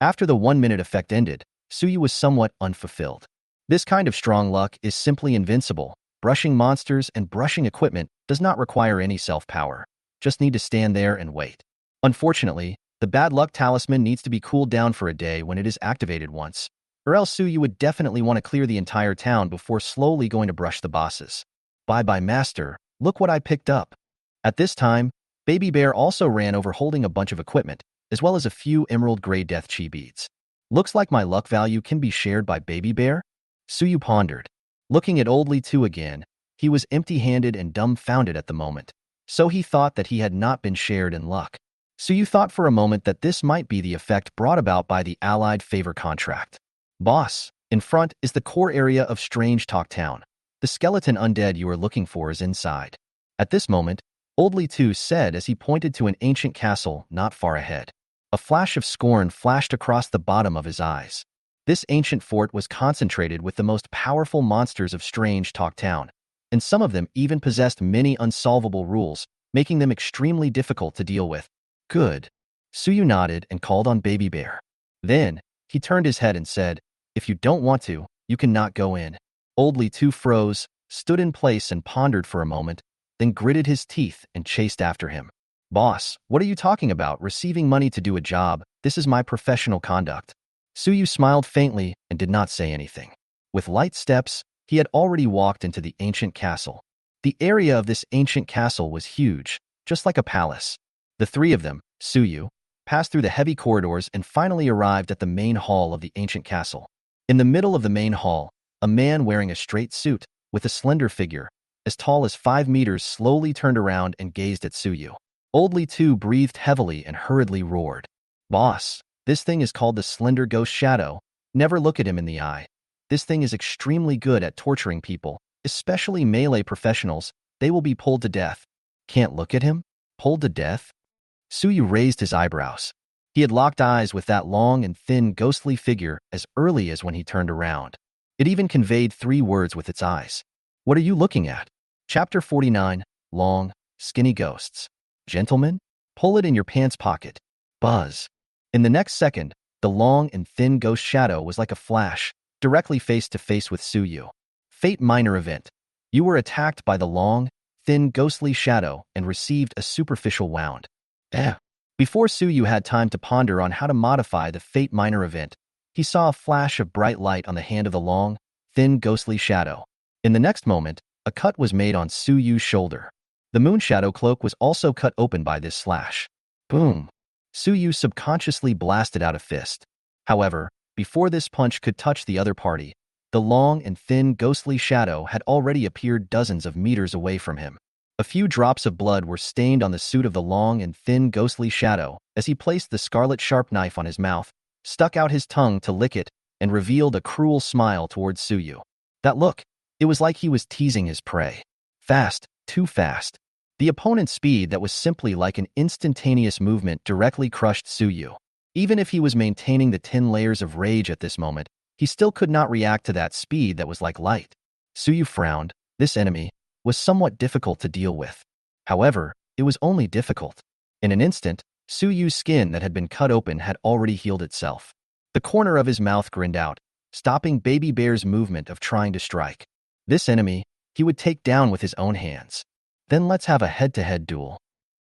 After the 1-minute effect ended, Su Yu was somewhat unfulfilled. This kind of strong luck is simply invincible. Brushing monsters and brushing equipment does not require any self-power. Just need to stand there and wait. Unfortunately, the bad luck talisman needs to be cooled down for a day when it is activated once, or else Su Yu would definitely want to clear the entire town before slowly going to brush the bosses. Bye-bye, master. Look what I picked up. At this time, Baby Bear also ran over holding a bunch of equipment, as well as a few emerald gray death chi beads. Looks like my luck value can be shared by Baby Bear? Su Yu pondered. Looking at Oldly 2 again, he was empty-handed and dumbfounded at the moment, so he thought that he had not been shared in luck. Su Yu thought for a moment that this might be the effect brought about by the Allied Favor contract. Boss, In front is the core area of Strange Talk Town. The skeleton undead you are looking for is inside. At this moment, Old Li Tu said as he pointed to an ancient castle not far ahead. A flash of scorn flashed across the bottom of his eyes. This ancient fort was concentrated with the most powerful monsters of Strange Talk Town, and some of them even possessed many unsolvable rules, making them extremely difficult to deal with. Good. Suyu nodded and called on Baby Bear. Then, he turned his head and said, "If you don't want to, you cannot go in." Old Li Tu froze, stood in place and pondered for a moment, then gritted his teeth and chased after him. "Boss, what are you talking about? Receiving money to do a job? This is my professional conduct." Suyu smiled faintly and did not say anything. With light steps, he had already walked into the ancient castle. The area of this ancient castle was huge, just like a palace. The three of them, Suyu, passed through the heavy corridors and finally arrived at the main hall of the ancient castle. In the middle of the main hall, a man wearing a straight suit, with a slender figure, as tall as 5 meters, slowly turned around and gazed at Suyu. Old Li Tu breathed heavily and hurriedly roared, "Boss, this thing is called the Slender Ghost Shadow. Never look at him in the eye. This thing is extremely good at torturing people, especially melee professionals. They will be pulled to death." "Can't look at him? Pulled to death?" Suyu raised his eyebrows. He had locked eyes with that long and thin ghostly figure as early as when he turned around. It even conveyed 3 words with its eyes. "What are you looking at?" Chapter 49, Long, Skinny Ghosts. "Gentlemen, pull it in your pants pocket." Buzz. In the next second, the long and thin ghost shadow was like a flash, directly face to face with Suyu. Fate minor event. You were attacked by the long, thin ghostly shadow and received a superficial wound. Before Suyu had time to ponder on how to modify the fate minor event, he saw a flash of bright light on the hand of the long, thin ghostly shadow. In the next moment, a cut was made on Suyu's shoulder. The moon shadow cloak was also cut open by this slash. Boom. Suyu subconsciously blasted out a fist. However, before this punch could touch the other party, the long and thin ghostly shadow had already appeared dozens of meters away from him. A few drops of blood were stained on the suit of the long and thin ghostly shadow as he placed the scarlet sharp knife on his mouth, stuck out his tongue to lick it, and revealed a cruel smile towards Suyu. That look, it was like he was teasing his prey. Fast, too fast. The opponent's speed that was simply like an instantaneous movement directly crushed Suyu. Even if he was maintaining the 10 layers of rage at this moment, he still could not react to that speed that was like light. Suyu frowned. This enemy was somewhat difficult to deal with. However, it was only difficult. In an instant, Suyu's skin that had been cut open had already healed itself. The corner of his mouth grinned out, stopping Baby Bear's movement of trying to strike. This enemy, he would take down with his own hands. Then let's have a head-to-head duel.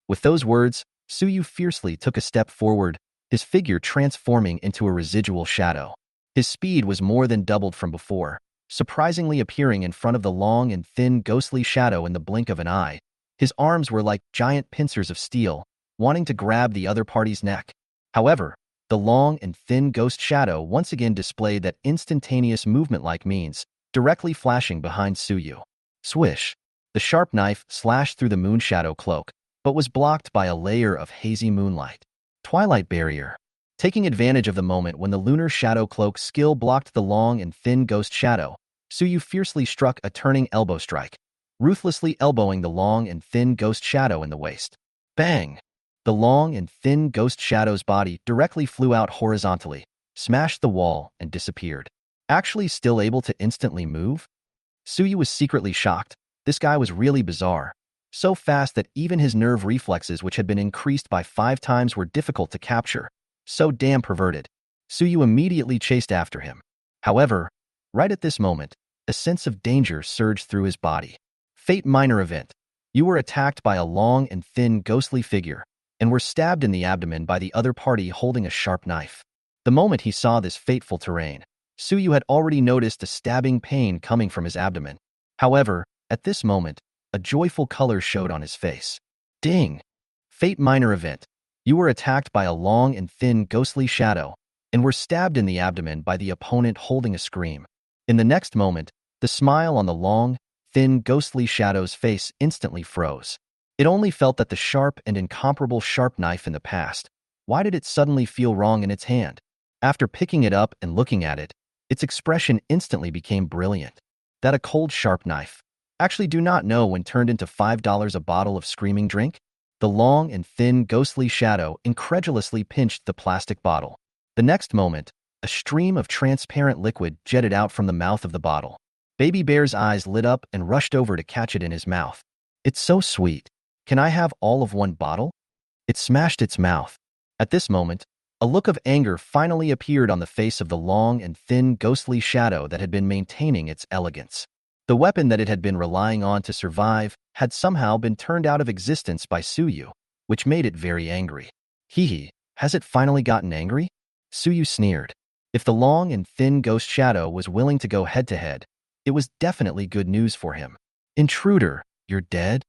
With those words, Suyu fiercely took a step forward, his figure transforming into a residual shadow. His speed was more than doubled from before, surprisingly appearing in front of the long and thin ghostly shadow in the blink of an eye. His arms were like giant pincers of steel, wanting to grab the other party's neck. However, the long and thin ghost shadow once again displayed that instantaneous movement-like means, directly flashing behind Suyu. Swish. The sharp knife slashed through the moon shadow cloak, but was blocked by a layer of hazy moonlight. Twilight barrier. Taking advantage of the moment when the lunar shadow cloak skill blocked the long and thin ghost shadow, Suyu fiercely struck a turning elbow strike, ruthlessly elbowing the long and thin ghost shadow in the waist. Bang! The long and thin ghost shadow's body directly flew out horizontally, smashed the wall, and disappeared. Actually still able to instantly move? Suyu was secretly shocked. This guy was really bizarre. So fast that even his nerve reflexes, which had been increased by 5 times, were difficult to capture. So damn perverted. Suyu immediately chased after him. However, right at this moment, a sense of danger surged through his body. Fate minor event. You were attacked by a long and thin ghostly figure, and were stabbed in the abdomen by the other party holding a sharp knife. The moment he saw this fateful terrain, Suyu had already noticed a stabbing pain coming from his abdomen. However, at this moment, a joyful color showed on his face. Ding! Fate minor event. You were attacked by a long and thin ghostly shadow, and were stabbed in the abdomen by the opponent holding a scream. In the next moment, the smile on the long, thin ghostly shadow's face instantly froze. It only felt that the sharp and incomparable sharp knife in the past. Why did it suddenly feel wrong in its hand? After picking it up and looking at it, Its expression instantly became brilliant. That a cold, sharp knife. Actually do not know when turned into $5 a bottle of screaming drink? The long and thin, ghostly shadow incredulously pinched the plastic bottle. The next moment, a stream of transparent liquid jetted out from the mouth of the bottle. Baby Bear's eyes lit up and rushed over to catch it in his mouth. It's so sweet. Can I have all of one bottle? It smashed its mouth. At this moment, a look of anger finally appeared on the face of the long and thin, ghostly shadow that had been maintaining its elegance. The weapon that it had been relying on to survive had somehow been turned out of existence by Suyu, which made it very angry. Hee, has it finally gotten angry? Suyu sneered. If the long and thin ghost shadow was willing to go head-to-head, it was definitely good news for him. Intruder, you're dead?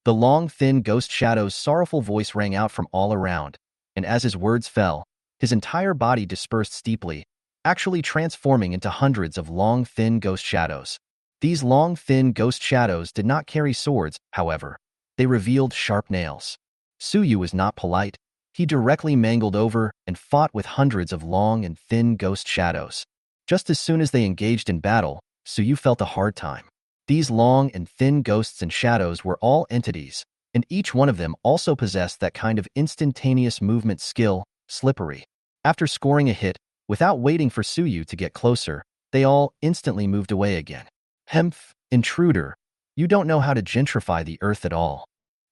The long, thin ghost shadow's sorrowful voice rang out from all around, and as his words fell, his entire body dispersed steeply, actually transforming into hundreds of long, thin ghost shadows. These long, thin ghost shadows did not carry swords, however. They revealed sharp nails. Suyu was not polite. He directly mangled over and fought with hundreds of long and thin ghost shadows. Just as soon as they engaged in battle, Suyu felt a hard time. These long and thin ghosts and shadows were all entities, and each one of them also possessed that kind of instantaneous movement skill, slippery. After scoring a hit, without waiting for Suyu to get closer, they all instantly moved away again. Hemph, intruder, you don't know how to gentrify the earth at all.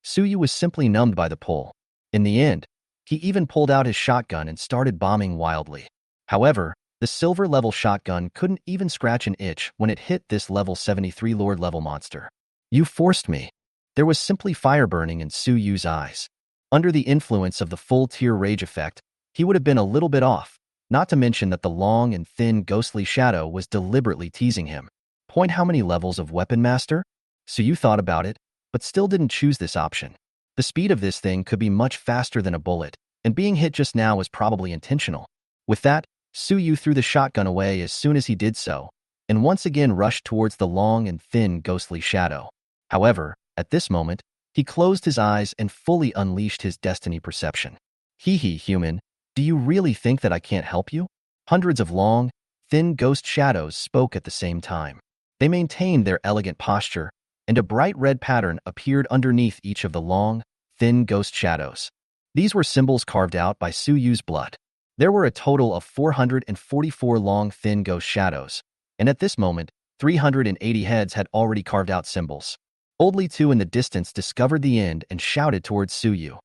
Suyu was simply numbed by the pull. In the end, he even pulled out his shotgun and started bombing wildly. However, the silver-level shotgun couldn't even scratch an itch when it hit this level 73 Lord-level monster. You forced me. There was simply fire burning in Suyu's eyes. Under the influence of the full-tier rage effect, he would have been a little bit off, not to mention that the long and thin ghostly shadow was deliberately teasing him. Point how many levels of Weapon Master? Suyu thought about it, but still didn't choose this option. The speed of this thing could be much faster than a bullet, and being hit just now was probably intentional. With that, Suyu threw the shotgun away as soon as he did so, and once again rushed towards the long and thin ghostly shadow. However, at this moment, he closed his eyes and fully unleashed his destiny perception. Hee, human, do you really think that I can't help you? Hundreds of long, thin ghost shadows spoke at the same time. They maintained their elegant posture, and a bright red pattern appeared underneath each of the long, thin ghost shadows. These were symbols carved out by Suyu's blood. There were a total of 444 long, thin ghost shadows, and at this moment, 380 heads had already carved out symbols. Oldly Two in the distance discovered the end and shouted towards Suyu.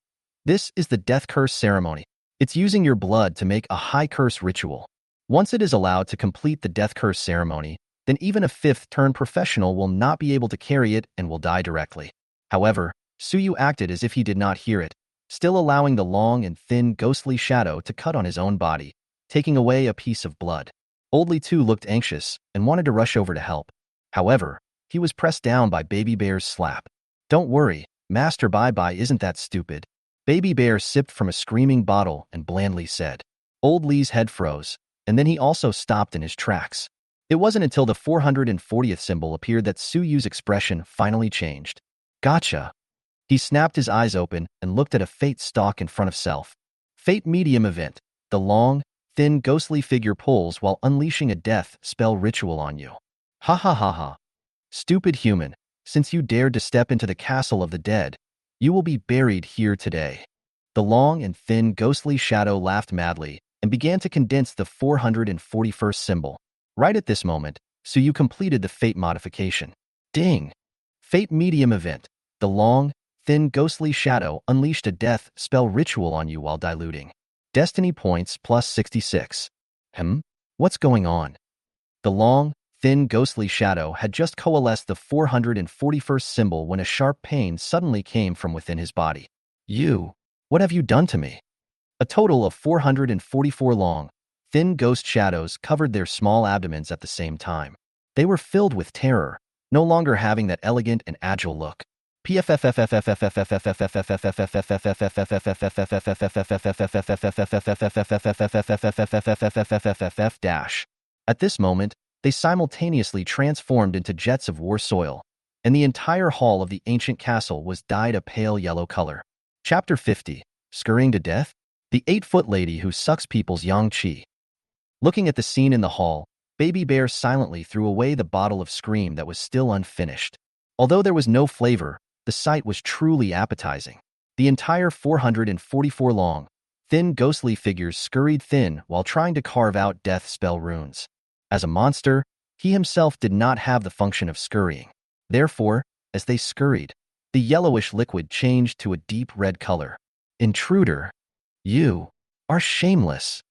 This is the Death Curse ceremony. It's using your blood to make a high curse ritual. Once it is allowed to complete the Death Curse ceremony, then even a fifth-turn professional will not be able to carry it and will die directly. However, Suyu acted as if he did not hear it, still allowing the long and thin ghostly shadow to cut on his own body, taking away a piece of blood. Oldly Two looked anxious and wanted to rush over to help. However, he was pressed down by Baby Bear's slap. Don't worry, Master Bye-Bye isn't that stupid. Baby Bear sipped from a screaming bottle and blandly said. Old Lee's head froze, and then he also stopped in his tracks. It wasn't until the 440th symbol appeared that Suyu's expression finally changed. Gotcha. He snapped his eyes open and looked at a fate stalk in front of self. Fate medium event. The long, thin, ghostly figure pulls while unleashing a death spell ritual on you. Ha ha ha ha. Stupid human, since you dared to step into the castle of the dead, you will be buried here today. The long and thin ghostly shadow laughed madly and began to condense the 441st symbol. Right at this moment, Suyu completed the fate modification. Ding! Fate medium event. The long, thin ghostly shadow unleashed a death spell ritual on you while diluting. Destiny points plus 66. What's going on? The long, thin ghostly shadow had just coalesced the 441st symbol when a sharp pain suddenly came from within his body. What have you done to me? A total of 444 long, thin ghost shadows covered their small abdomens at the same time. They were filled with terror, no longer having that elegant and agile look. At this moment, they simultaneously transformed into jets of war soil, and the entire hall of the ancient castle was dyed a pale yellow color. Chapter 50. Scurrying to Death? The 8-foot lady who sucks people's yang qi. Looking at the scene in the hall, Baby Bear silently threw away the bottle of Scream that was still unfinished. Although there was no flavor, the sight was truly appetizing. The entire 444 long, thin ghostly figures scurried thin while trying to carve out death spell runes. As a monster, he himself did not have the function of scurrying. Therefore, as they scurried, the yellowish liquid changed to a deep red color. Intruder, you are shameless.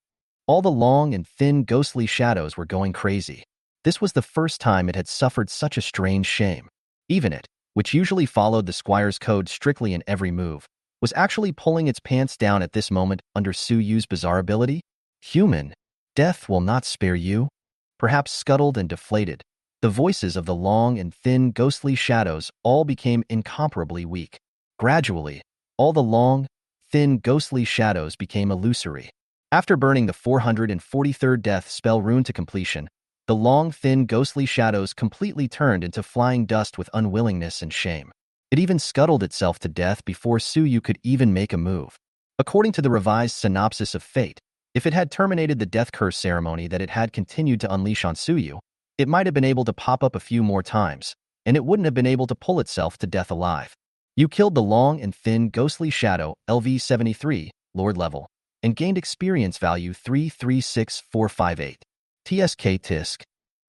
All the long and thin ghostly shadows were going crazy. This was the first time it had suffered such a strange shame. Even it, which usually followed the squire's code strictly in every move, was actually pulling its pants down at this moment under Suyu's bizarre ability. Human, death will not spare you. Perhaps scuttled and deflated, the voices of the long and thin ghostly shadows all became incomparably weak. Gradually, all the long, thin ghostly shadows became illusory. After burning the 443rd death spell rune to completion, the long, thin ghostly shadows completely turned into flying dust with unwillingness and shame. It even scuttled itself to death before Suyu could even make a move. According to the revised synopsis of Fate, if it had terminated the death curse ceremony that it had continued to unleash on Suyu, it might have been able to pop up a few more times, and it wouldn't have been able to pull itself to death alive. You killed the long and thin ghostly shadow LV-73, Lord level, and gained experience value 336458. TSK Tisk.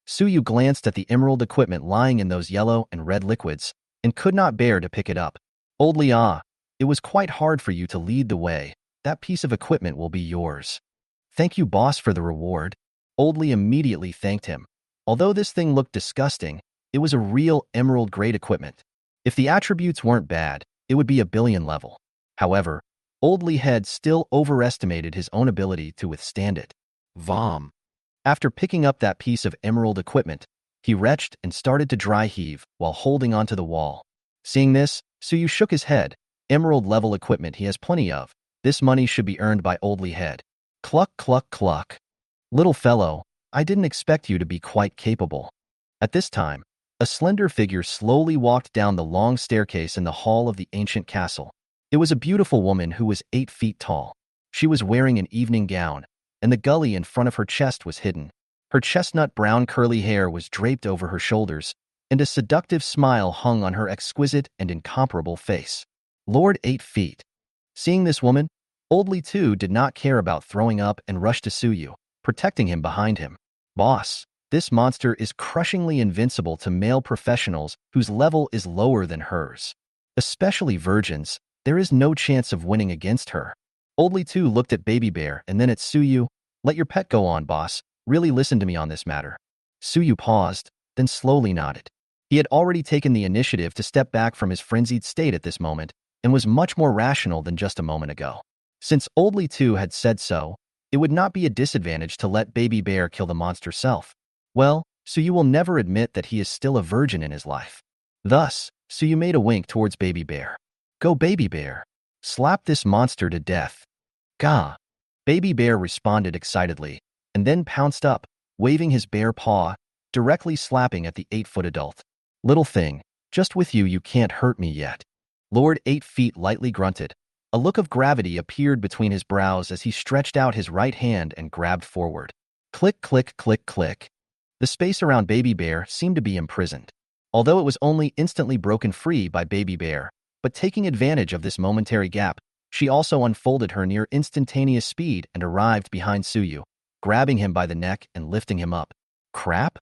Suyu glanced at the emerald equipment lying in those yellow and red liquids, and could not bear to pick it up. Oldly it was quite hard for you to lead the way. That piece of equipment will be yours. Thank you, boss, for the reward. Oldly immediately thanked him. Although this thing looked disgusting, it was a real emerald-grade equipment. If the attributes weren't bad, it would be a billion level. However, Oldly had still overestimated his own ability to withstand it. Vom. After picking up that piece of emerald equipment, he retched and started to dry heave while holding onto the wall. Seeing this, Suyu shook his head. Emerald-level equipment he has plenty of. This money should be earned by Oldly head. Cluck, cluck, cluck. Little fellow, I didn't expect you to be quite capable. At this time, a slender figure slowly walked down the long staircase in the hall of the ancient castle. It was a beautiful woman who was 8 feet tall. She was wearing an evening gown, and the gully in front of her chest was hidden. Her chestnut brown curly hair was draped over her shoulders, and a seductive smile hung on her exquisite and incomparable face. Lord 8 feet. Seeing this woman, Oldly too did not care about throwing up and rushed to Suyu, protecting him behind him. Boss, this monster is crushingly invincible to male professionals whose level is lower than hers. Especially virgins, there is no chance of winning against her. Oldly too looked at Baby Bear and then at Suyu. Let your pet go on, boss. Really listen to me on this matter. Suyu paused, then slowly nodded. He had already taken the initiative to step back from his frenzied state at this moment and was much more rational than just a moment ago. Since Oldly too had said so, it would not be a disadvantage to let Baby Bear kill the monster self. Well, Suyu will never admit that he is still a virgin in his life. Thus, Suyu made a wink towards Baby Bear. Go, Baby Bear. Slap this monster to death. Gah. Baby Bear responded excitedly, and then pounced up, waving his bare paw, directly slapping at the 8-foot adult. Little thing, just with you can't hurt me yet. Lord 8 feet lightly grunted. A look of gravity appeared between his brows as he stretched out his right hand and grabbed forward. Click, click, click, click. The space around Baby Bear seemed to be imprisoned. Although it was only instantly broken free by Baby Bear, but taking advantage of this momentary gap, she also unfolded her near instantaneous speed and arrived behind Suyu, grabbing him by the neck and lifting him up. Crap?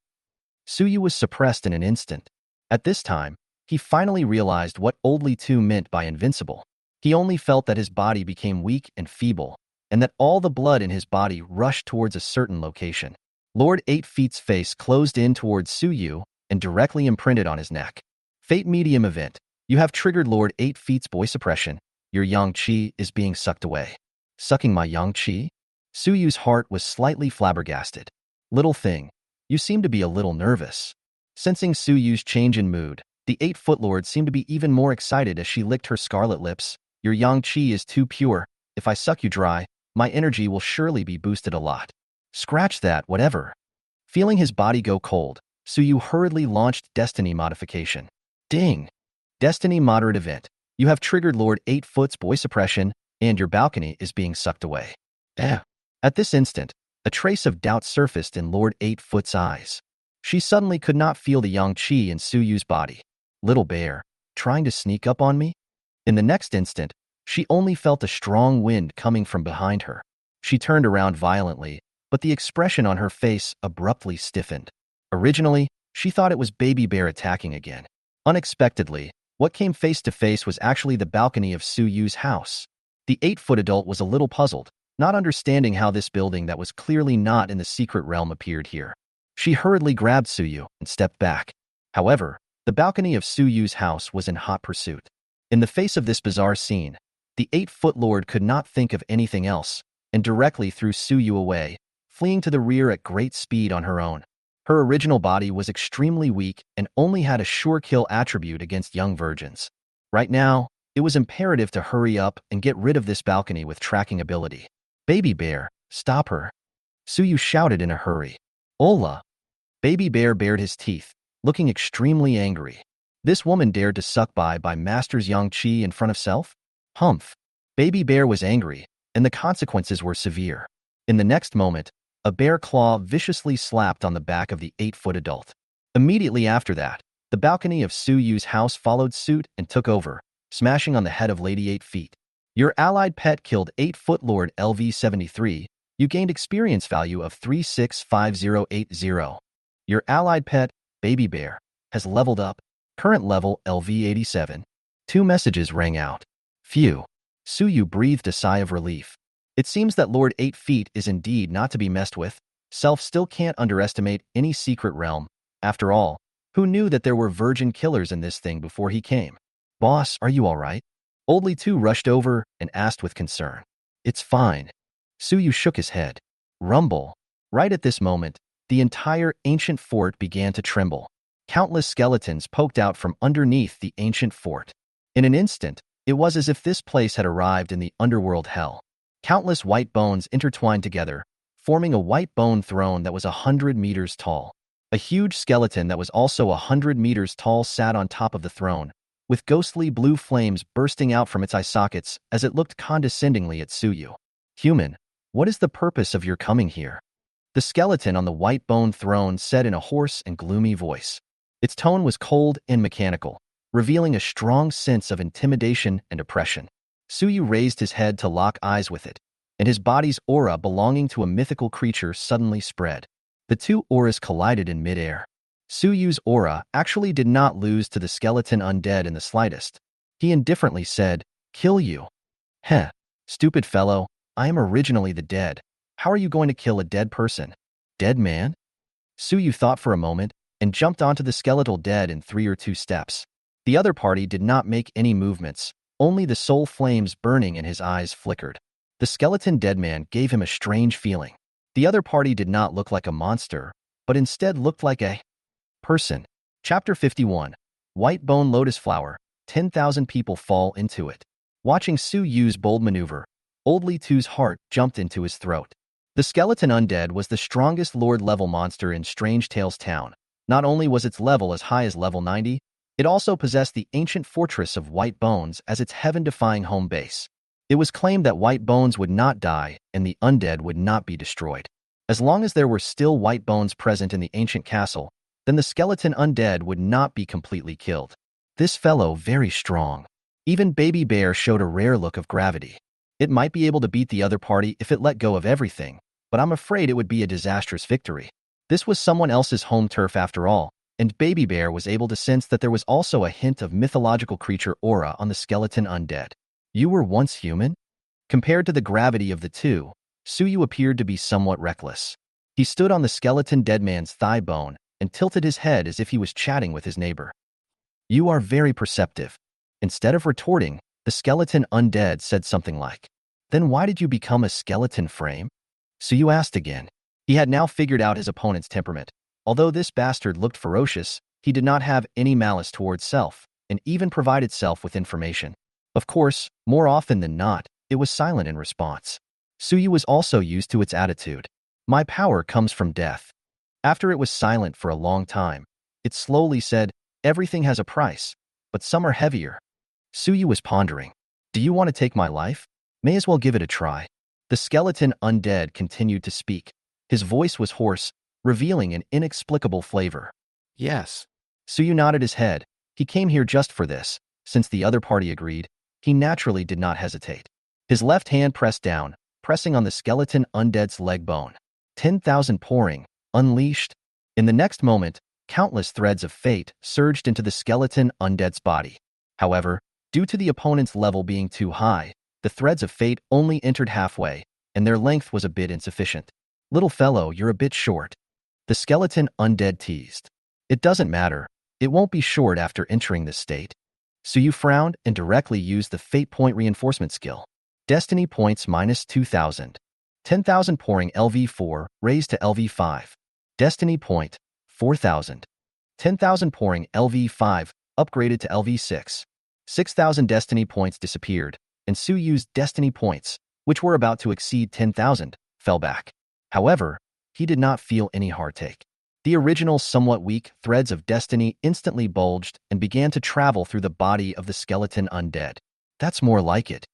Suyu was suppressed in an instant. At this time, he finally realized what Oldly too meant by invincible. He only felt that his body became weak and feeble, and that all the blood in his body rushed towards a certain location. Lord 8 feet's face closed in towards Suyu and directly imprinted on his neck. Fate medium event. You have triggered Lord 8 feet's boy suppression. Your yang qi is being sucked away. Sucking my yang qi? Suyu's heart was slightly flabbergasted. Little thing, you seem to be a little nervous. Sensing Suyu's change in mood, the 8-foot lord seemed to be even more excited as she licked her scarlet lips. Your yang qi is too pure. If I suck you dry, my energy will surely be boosted a lot. Scratch that, whatever. Feeling his body go cold, Suyu hurriedly launched Destiny Modification. Ding! Destiny Moderate Event. You have triggered Lord 8 foot's boy suppression, and your balcony is being sucked away. At this instant, A trace of doubt surfaced in Lord 8-Foot's eyes. She suddenly could not feel the yang qi in Suyu's body. Little bear, trying to sneak up on me? In the next instant, she only felt a strong wind coming from behind her. She turned around violently, but the expression on her face abruptly stiffened. Originally, she thought it was Baby Bear attacking again. Unexpectedly, what came face to face was actually the balcony of Suyu's house. The 8-foot adult was a little puzzled, not understanding how this building that was clearly not in the secret realm appeared here. She hurriedly grabbed Suyu and stepped back. However, the balcony of Suyu's house was in hot pursuit. In the face of this bizarre scene, the 8-foot lord could not think of anything else, and directly threw Suyu away, fleeing to the rear at great speed on her own. Her original body was extremely weak and only had a sure kill attribute against young virgins. Right now, it was imperative to hurry up and get rid of this balcony with tracking ability. Baby Bear, stop her! Suyu shouted in a hurry. Ola! Baby Bear bared his teeth, looking extremely angry. This woman dared to suck by Master's yang qi in front of self? Humph! Baby Bear was angry, and the consequences were severe. In the next moment, a bear claw viciously slapped on the back of the 8-foot adult. Immediately after that, the balcony of Suyu's house followed suit and took over, smashing on the head of Lady 8 Feet. Your allied pet killed 8-foot Lord LV-73. You gained experience value of 365080. Your allied pet, Baby Bear, has leveled up. Current level LV-87. 2 messages rang out. Phew. Suyu breathed a sigh of relief. It seems that Lord 8 Feet is indeed not to be messed with. Self still can't underestimate any secret realm. After all, who knew that there were virgin killers in this thing before he came? Boss, are you all right? Oldly 2 rushed over and asked with concern. It's fine. Suyu shook his head. Rumble. Right at this moment, the entire ancient fort began to tremble. Countless skeletons poked out from underneath the ancient fort. In an instant, it was as if this place had arrived in the underworld hell. Countless white bones intertwined together, forming a white bone throne that was 100 meters tall. A huge skeleton that was also 100 meters tall sat on top of the throne, with ghostly blue flames bursting out from its eye sockets as it looked condescendingly at Suyu. Human, what is the purpose of your coming here? The skeleton on the white bone throne said in a hoarse and gloomy voice. Its tone was cold and mechanical, revealing a strong sense of intimidation and oppression. Suyu raised his head to lock eyes with it, and his body's aura belonging to a mythical creature suddenly spread. The 2 auras collided in midair. Suyu's aura actually did not lose to the skeleton undead in the slightest. He indifferently said, "Kill you." Heh, stupid fellow, I am originally the dead. How are you going to kill a dead person? Dead man? Suyu thought for a moment and jumped onto the skeletal dead in 3 or 2 steps. The other party did not make any movements, only the soul flames burning in his eyes flickered. The skeleton dead man gave him a strange feeling. The other party did not look like a monster, but instead looked like a person. Chapter 51. White Bone Lotus Flower. 10,000 people fall into it. Watching Suyu's bold maneuver, Oldly 2's heart jumped into his throat. The skeleton undead was the strongest Lord-level monster in Strange Tales Town. Not only was its level as high as level 90, it also possessed the ancient fortress of White Bones as its heaven-defying home base. It was claimed that White Bones would not die and the undead would not be destroyed. As long as there were still White Bones present in the ancient castle, then the skeleton undead would not be completely killed. This fellow very strong. Even Baby Bear showed a rare look of gravity. It might be able to beat the other party if it let go of everything, but I'm afraid it would be a disastrous victory. This was someone else's home turf after all, and Baby Bear was able to sense that there was also a hint of mythological creature aura on the skeleton undead. You were once human? Compared to the gravity of the 2, Suyu appeared to be somewhat reckless. He stood on the skeleton dead man's thigh bone and tilted his head as if he was chatting with his neighbor. You are very perceptive. Instead of retorting, the skeleton undead said something like, Then why did you become a skeleton frame? Suyu asked again. He had now figured out his opponent's temperament. Although this bastard looked ferocious, he did not have any malice towards self, and even provided self with information. Of course, more often than not, it was silent in response. Suyu was also used to its attitude. My power comes from death. After it was silent for a long time, it slowly said, Everything has a price, but some are heavier. Suyu was pondering. Do you want to take my life? May as well give it a try. The skeleton undead continued to speak. His voice was hoarse, revealing an inexplicable flavor. Yes. Suyu nodded his head. He came here just for this. Since the other party agreed, he naturally did not hesitate. His left hand pressed down, pressing on the skeleton undead's leg bone. 10,000 pouring, unleashed. In the next moment, countless threads of fate surged into the skeleton undead's body. However, due to the opponent's level being too high, the threads of fate only entered halfway, and their length was a bit insufficient. Little fellow, you're a bit short. The skeleton undead teased. It doesn't matter. It won't be short after entering this state. Suyu frowned and directly used the fate point reinforcement skill. Destiny points minus 2,000. 10,000 pouring LV4 raised to LV5. Destiny point 4,000. 10,000 pouring LV5 upgraded to LV6. 6,000 destiny points disappeared, and Suyu's destiny points, which were about to exceed 10,000, fell back. However, he did not feel any heartache. The original somewhat weak threads of destiny instantly bulged and began to travel through the body of the skeleton undead. That's more like it.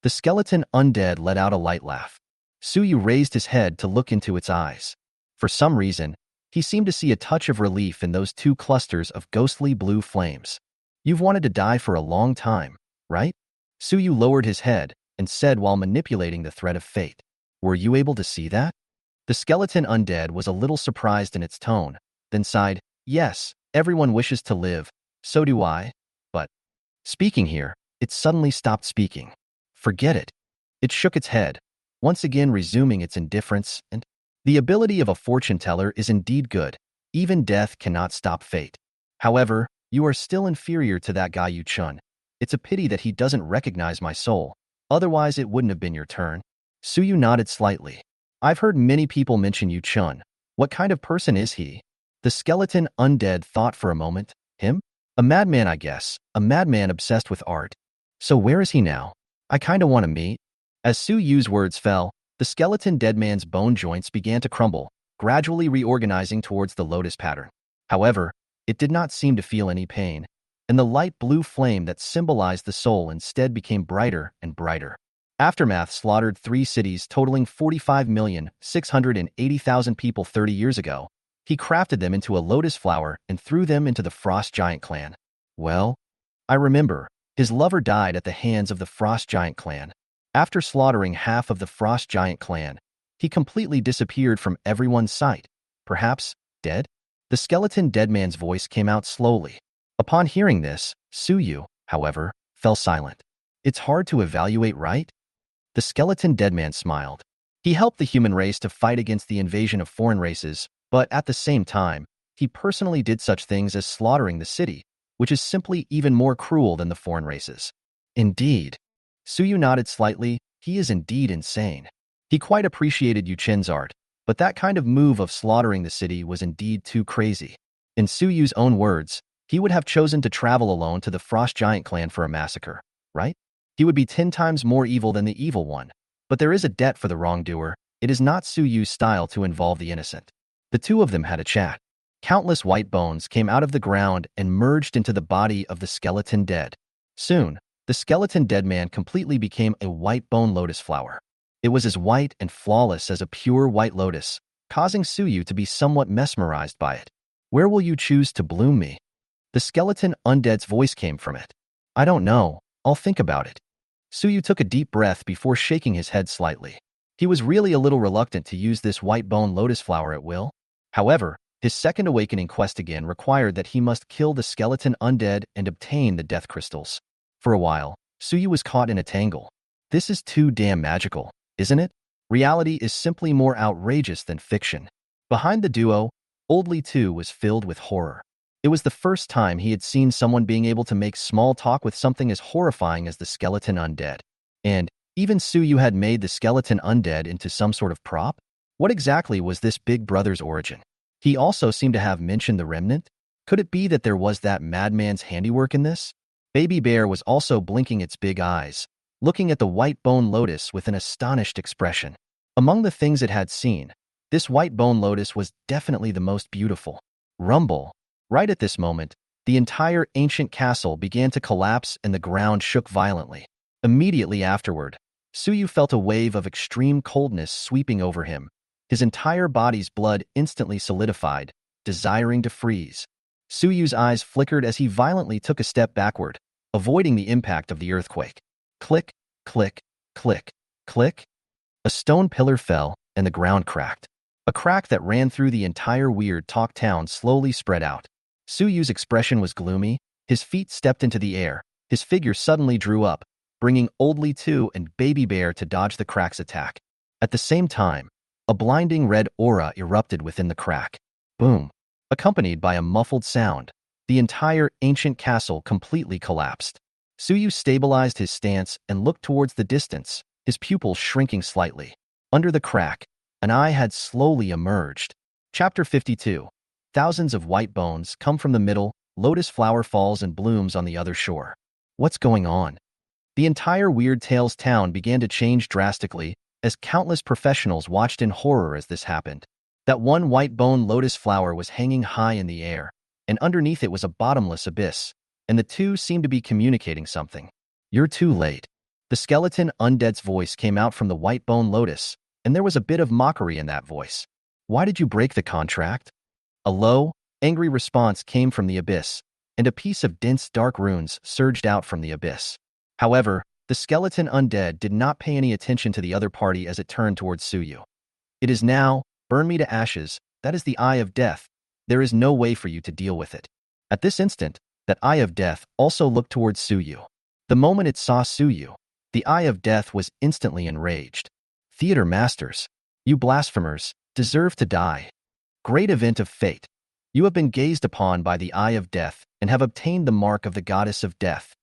The skeleton undead let out a light laugh. Suyu raised his head to look into its eyes. For some reason, he seemed to see a touch of relief in those two clusters of ghostly blue flames. You've wanted to die for a long time, right? Suyu lowered his head and said while manipulating the thread of fate. Were you able to see that? The skeleton undead was a little surprised in its tone, then sighed, yes, everyone wishes to live, so do I, but… Speaking here, it suddenly stopped speaking. Forget it. It shook its head, once again resuming its indifference, and… The ability of a fortune teller is indeed good. Even death cannot stop fate. However, you are still inferior to that guy Yu Chun. It's a pity that he doesn't recognize my soul. Otherwise, it wouldn't have been your turn. Suyu nodded slightly. I've heard many people mention Yu Chun. What kind of person is he? The skeleton undead thought for a moment. Him? A madman, I guess. A madman obsessed with art. So where is he now? I kinda want to meet. As Suyu's words fell, the skeleton dead man's bone joints began to crumble, gradually reorganizing towards the lotus pattern. However, it did not seem to feel any pain, and the light blue flame that symbolized the soul instead became brighter and brighter. Aftermath slaughtered 3 cities totaling 45,680,000 people 30 years ago. He crafted them into a lotus flower and threw them into the Frost Giant clan. Well, I remember, his lover died at the hands of the Frost Giant clan. After slaughtering half of the Frost Giant clan, he completely disappeared from everyone's sight. Perhaps dead? The skeleton dead man's voice came out slowly. Upon hearing this, Suyu, however, fell silent. It's hard to evaluate, right? The skeleton dead man smiled. He helped the human race to fight against the invasion of foreign races, but at the same time, he personally did such things as slaughtering the city, which is simply even more cruel than the foreign races. Indeed. Suyu nodded slightly. He is indeed insane. He quite appreciated Yu Chen's art, but that kind of move of slaughtering the city was indeed too crazy. In Suyu's own words, he would have chosen to travel alone to the Frost Giant clan for a massacre, right? He would be 10 times more evil than the evil one. But there is a debt for the wrongdoer. It is not Suyu's style to involve the innocent. The two of them had a chat. Countless white bones came out of the ground and merged into the body of the skeleton dead. Soon, the skeleton dead man completely became a white bone lotus flower. It was as white and flawless as a pure white lotus, causing Suyu to be somewhat mesmerized by it. Where will you choose to bloom me? The skeleton undead's voice came from it. I don't know. I'll think about it. Suyu took a deep breath before shaking his head slightly. He was really a little reluctant to use this white bone lotus flower at will. However, his second awakening quest again required that he must kill the skeleton undead and obtain the death crystals. For a while, Suyu was caught in a tangle. This is too damn magical, isn't it? Reality is simply more outrageous than fiction. Behind the duo, Old Li too was filled with horror. It was the first time he had seen someone being able to make small talk with something as horrifying as the skeleton undead. And even Suyu had made the skeleton undead into some sort of prop? What exactly was this big brother's origin? He also seemed to have mentioned the remnant. Could it be that there was that madman's handiwork in this? Baby Bear was also blinking its big eyes, looking at the white bone lotus with an astonished expression. Among the things it had seen, this white bone lotus was definitely the most beautiful. Rumble. Right at this moment, the entire ancient castle began to collapse and the ground shook violently. Immediately afterward, Suyu felt a wave of extreme coldness sweeping over him, His entire body's blood instantly solidified, desiring to freeze. Suyu's eyes flickered as he violently took a step backward, avoiding the impact of the earthquake. Click, click, click, click. A stone pillar fell, and the ground cracked. A crack that ran through the entire weird talk town slowly spread out. Suyu's expression was gloomy. His feet stepped into the air. His figure suddenly drew up, bringing Old Li Tu and Baby Bear to dodge the crack's attack. At the same time, a blinding red aura erupted within the crack. Boom! Accompanied by a muffled sound, the entire ancient castle completely collapsed. Suyu stabilized his stance and looked towards the distance, his pupils shrinking slightly. Under the crack, an eye had slowly emerged. Chapter 52. Thousands of white bones come from the middle, lotus flower falls and blooms on the other shore. What's going on? The entire Weird Tales town began to change drastically as countless professionals watched in horror as this happened. That one white bone lotus flower was hanging high in the air, and underneath it was a bottomless abyss, and the two seemed to be communicating something. You're too late. The skeleton undead's voice came out from the white bone lotus, and there was a bit of mockery in that voice. Why did you break the contract? A low, angry response came from the abyss, and a piece of dense dark runes surged out from the abyss. However, the skeleton undead did not pay any attention to the other party as it turned towards Suyu. It is now, burn me to ashes, that is the Eye of Death. There is no way for you to deal with it. At this instant, that Eye of Death also looked towards Suyu. The moment it saw Suyu, the Eye of Death was instantly enraged. Theater masters, you blasphemers, deserve to die. Great event of fate. You have been gazed upon by the Eye of Death and have obtained the mark of the Goddess of Death.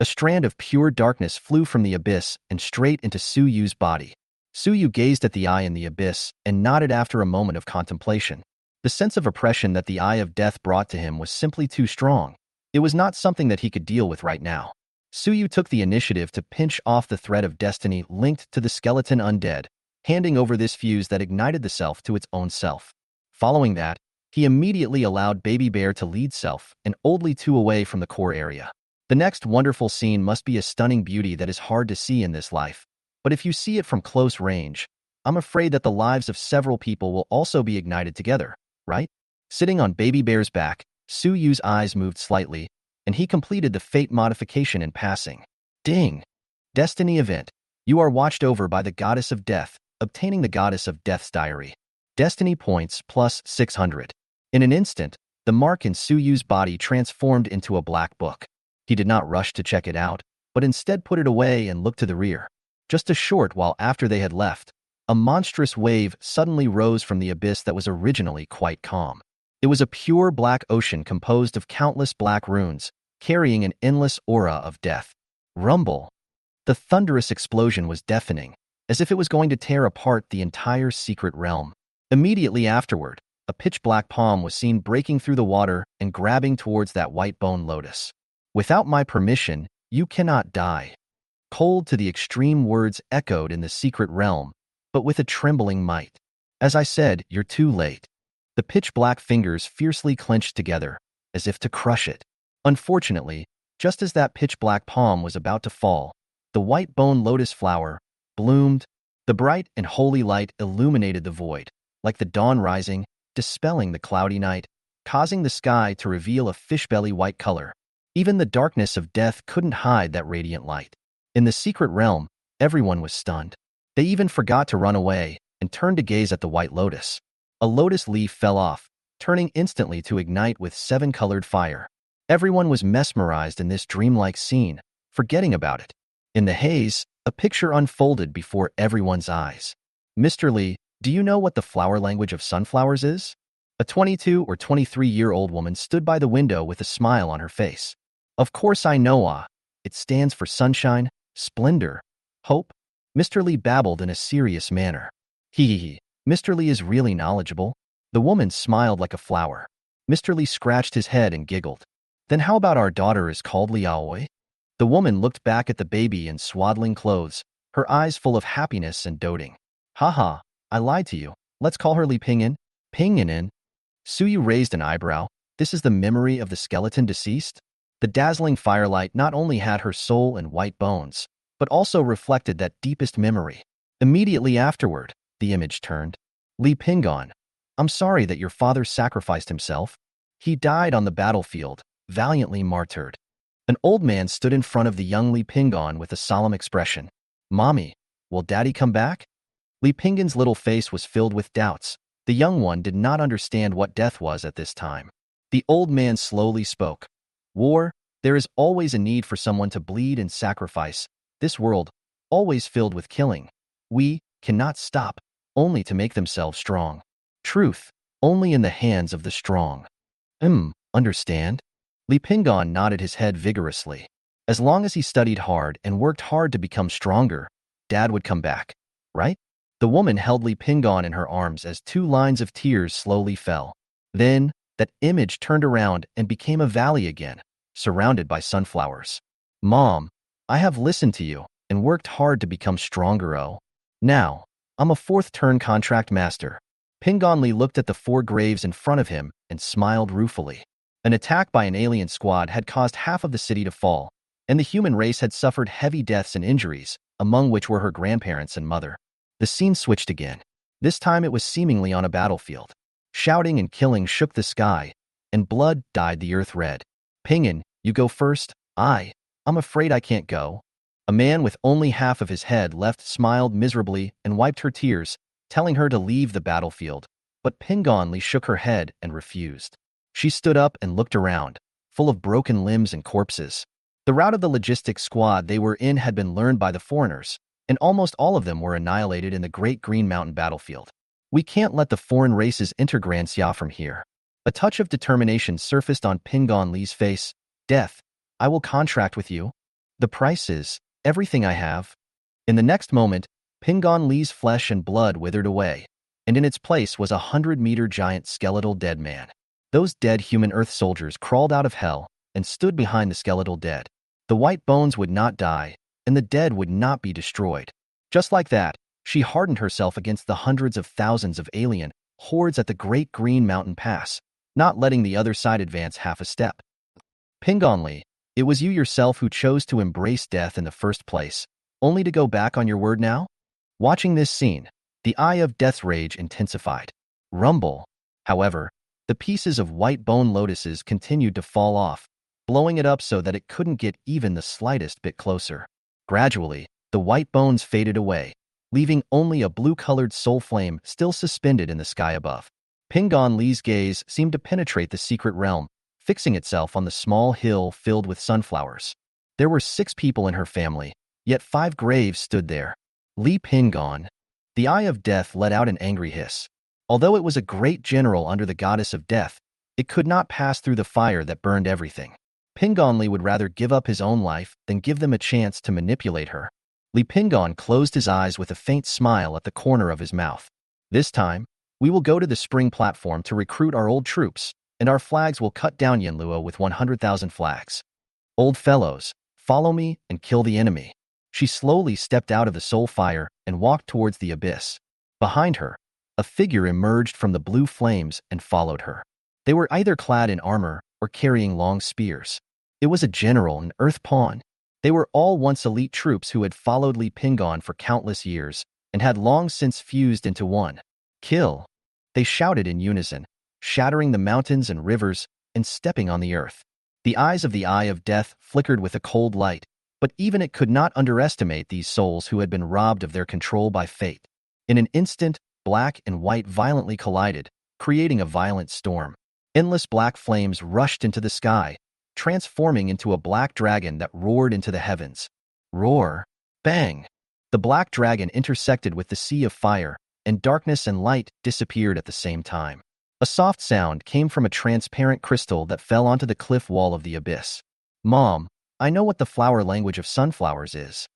A strand of pure darkness flew from the abyss and straight into Suyu's body. Suyu gazed at the eye in the abyss and nodded after a moment of contemplation. The sense of oppression that the Eye of Death brought to him was simply too strong. It was not something that he could deal with right now. Suyu took the initiative to pinch off the thread of destiny linked to the skeleton undead, handing over this fuse that ignited the self to its own self. Following that, he immediately allowed Baby Bear to lead self and Old Li Tu away from the core area. The next wonderful scene must be a stunning beauty that is hard to see in this life, but if you see it from close range, I'm afraid that the lives of several people will also be ignited together, right? Sitting on Baby Bear's back, Suyu's eyes moved slightly, and he completed the fate modification in passing. Ding! Destiny event. You are watched over by the Goddess of Death, obtaining the Goddess of Death's diary. Destiny points plus 600. In an instant, the mark in Suyu's body transformed into a black book. He did not rush to check it out, but instead put it away and looked to the rear. Just a short while after they had left, a monstrous wave suddenly rose from the abyss that was originally quite calm. It was a pure black ocean composed of countless black runes, carrying an endless aura of death. Rumble! The thunderous explosion was deafening, as if it was going to tear apart the entire secret realm. Immediately afterward, a pitch-black palm was seen breaking through the water and grabbing towards that white bone lotus. Without my permission, you cannot die. Cold to the extreme words echoed in the secret realm, but with a trembling might. As I said, you're too late. The pitch-black fingers fiercely clenched together, as if to crush it. Unfortunately, just as that pitch-black palm was about to fall, the white bone lotus flower bloomed. The bright and holy light illuminated the void, like the dawn rising, dispelling the cloudy night, causing the sky to reveal a fishbelly white color. Even the darkness of death couldn't hide that radiant light. In the secret realm, everyone was stunned. They even forgot to run away and turned to gaze at the white lotus. A lotus leaf fell off, turning instantly to ignite with 7-colored fire. Everyone was mesmerized in this dreamlike scene, forgetting about it. In the haze, a picture unfolded before everyone's eyes. Mr. Li, do you know what the flower language of sunflowers is? A 22 or 23-year-old woman stood by the window with a smile on her face. Of course I know, it stands for sunshine, splendor, hope. Mr. Li babbled in a serious manner. Hee. Mr. Li is really knowledgeable. The woman smiled like a flower. Mr. Li scratched his head and giggled. Then how about our daughter is called Liaoi? The woman looked back at the baby in swaddling clothes, her eyes full of happiness and doting. Haha, I lied to you. Let's call her Li Pingyan. Pingyan. Suyu raised an eyebrow. This is the memory of the skeleton deceased? The dazzling firelight not only had her soul and white bones, but also reflected that deepest memory. Immediately afterward, the image turned. Li Pingon, I'm sorry that your father sacrificed himself. He died on the battlefield, valiantly martyred. An old man stood in front of the young Li Pingon with a solemn expression. Mommy, will Daddy come back? Li Pingon's little face was filled with doubts. The young one did not understand what death was at this time. The old man slowly spoke. War, there is always a need for someone to bleed and sacrifice. This world, always filled with killing. We cannot stop, only to make themselves strong. Truth, only in the hands of the strong. Understand? Li Pingon nodded his head vigorously. As long as he studied hard and worked hard to become stronger, Dad would come back, right? The woman held Li Pingon in her arms as 2 lines of tears slowly fell. Then, that image turned around and became a valley again, surrounded by sunflowers. Mom, I have listened to you and worked hard to become stronger. Now, I'm a 4th turn contract master. Pingon Li looked at the 4 graves in front of him and smiled ruefully. An attack by an alien squad had caused half of the city to fall, and the human race had suffered heavy deaths and injuries, among which were her grandparents and mother. The scene switched again. This time it was seemingly on a battlefield. Shouting and killing shook the sky, and blood dyed the earth red. Pingon, you go first. I'm afraid I can't go. A man with only half of his head left smiled miserably and wiped her tears, telling her to leave the battlefield. But Pingon Li shook her head and refused. She stood up and looked around, full of broken limbs and corpses. The route of the logistics squad they were in had been learned by the foreigners, and almost all of them were annihilated in the Great Green Mountain battlefield. We can't let the foreign races enter Grand Xia from here. A touch of determination surfaced on Pingon Li's face. Death, I will contract with you. The price is everything I have. In the next moment, Pingon Li's flesh and blood withered away, and in its place was a 100-meter giant skeletal dead man. Those dead human Earth soldiers crawled out of hell and stood behind the skeletal dead. The white bones would not die, and the dead would not be destroyed. Just like that, she hardened herself against the hundreds of thousands of alien hordes at the Great Green Mountain Pass, not letting the other side advance half a step. Pingon Li, it was you yourself who chose to embrace death in the first place, only to go back on your word now? Watching this scene, the eye of death's rage intensified. Rumble. However, the pieces of white bone lotuses continued to fall off, blowing it up so that it couldn't get even the slightest bit closer. Gradually, the white bones faded away, leaving only a blue-colored soul flame still suspended in the sky above. Pingon Li's gaze seemed to penetrate the secret realm, fixing itself on the small hill filled with sunflowers. There were 6 people in her family, yet 5 graves stood there. Li Pingon. The eye of death let out an angry hiss. Although it was a great general under the goddess of death, it could not pass through the fire that burned everything. Pingon Li would rather give up his own life than give them a chance to manipulate her. Li Pingon closed his eyes with a faint smile at the corner of his mouth. This time, we will go to the spring platform to recruit our old troops, and our flags will cut down Yanluo with 100,000 flags. Old fellows, follow me and kill the enemy. She slowly stepped out of the soul fire and walked towards the abyss. Behind her, a figure emerged from the blue flames and followed her. They were either clad in armor or carrying long spears. It was a general and earth pawn. They were all once elite troops who had followed Li Pingon for countless years and had long since fused into one. Kill! They shouted in unison, shattering the mountains and rivers and stepping on the earth. The eyes of the Eye of Death flickered with a cold light, but even it could not underestimate these souls who had been robbed of their control by fate. In an instant, black and white violently collided, creating a violent storm. Endless black flames rushed into the sky, transforming into a black dragon that roared into the heavens. Roar! Bang! The black dragon intersected with the sea of fire, and darkness and light disappeared at the same time. A soft sound came from a transparent crystal that fell onto the cliff wall of the abyss. Mom, I know what the flower language of sunflowers is.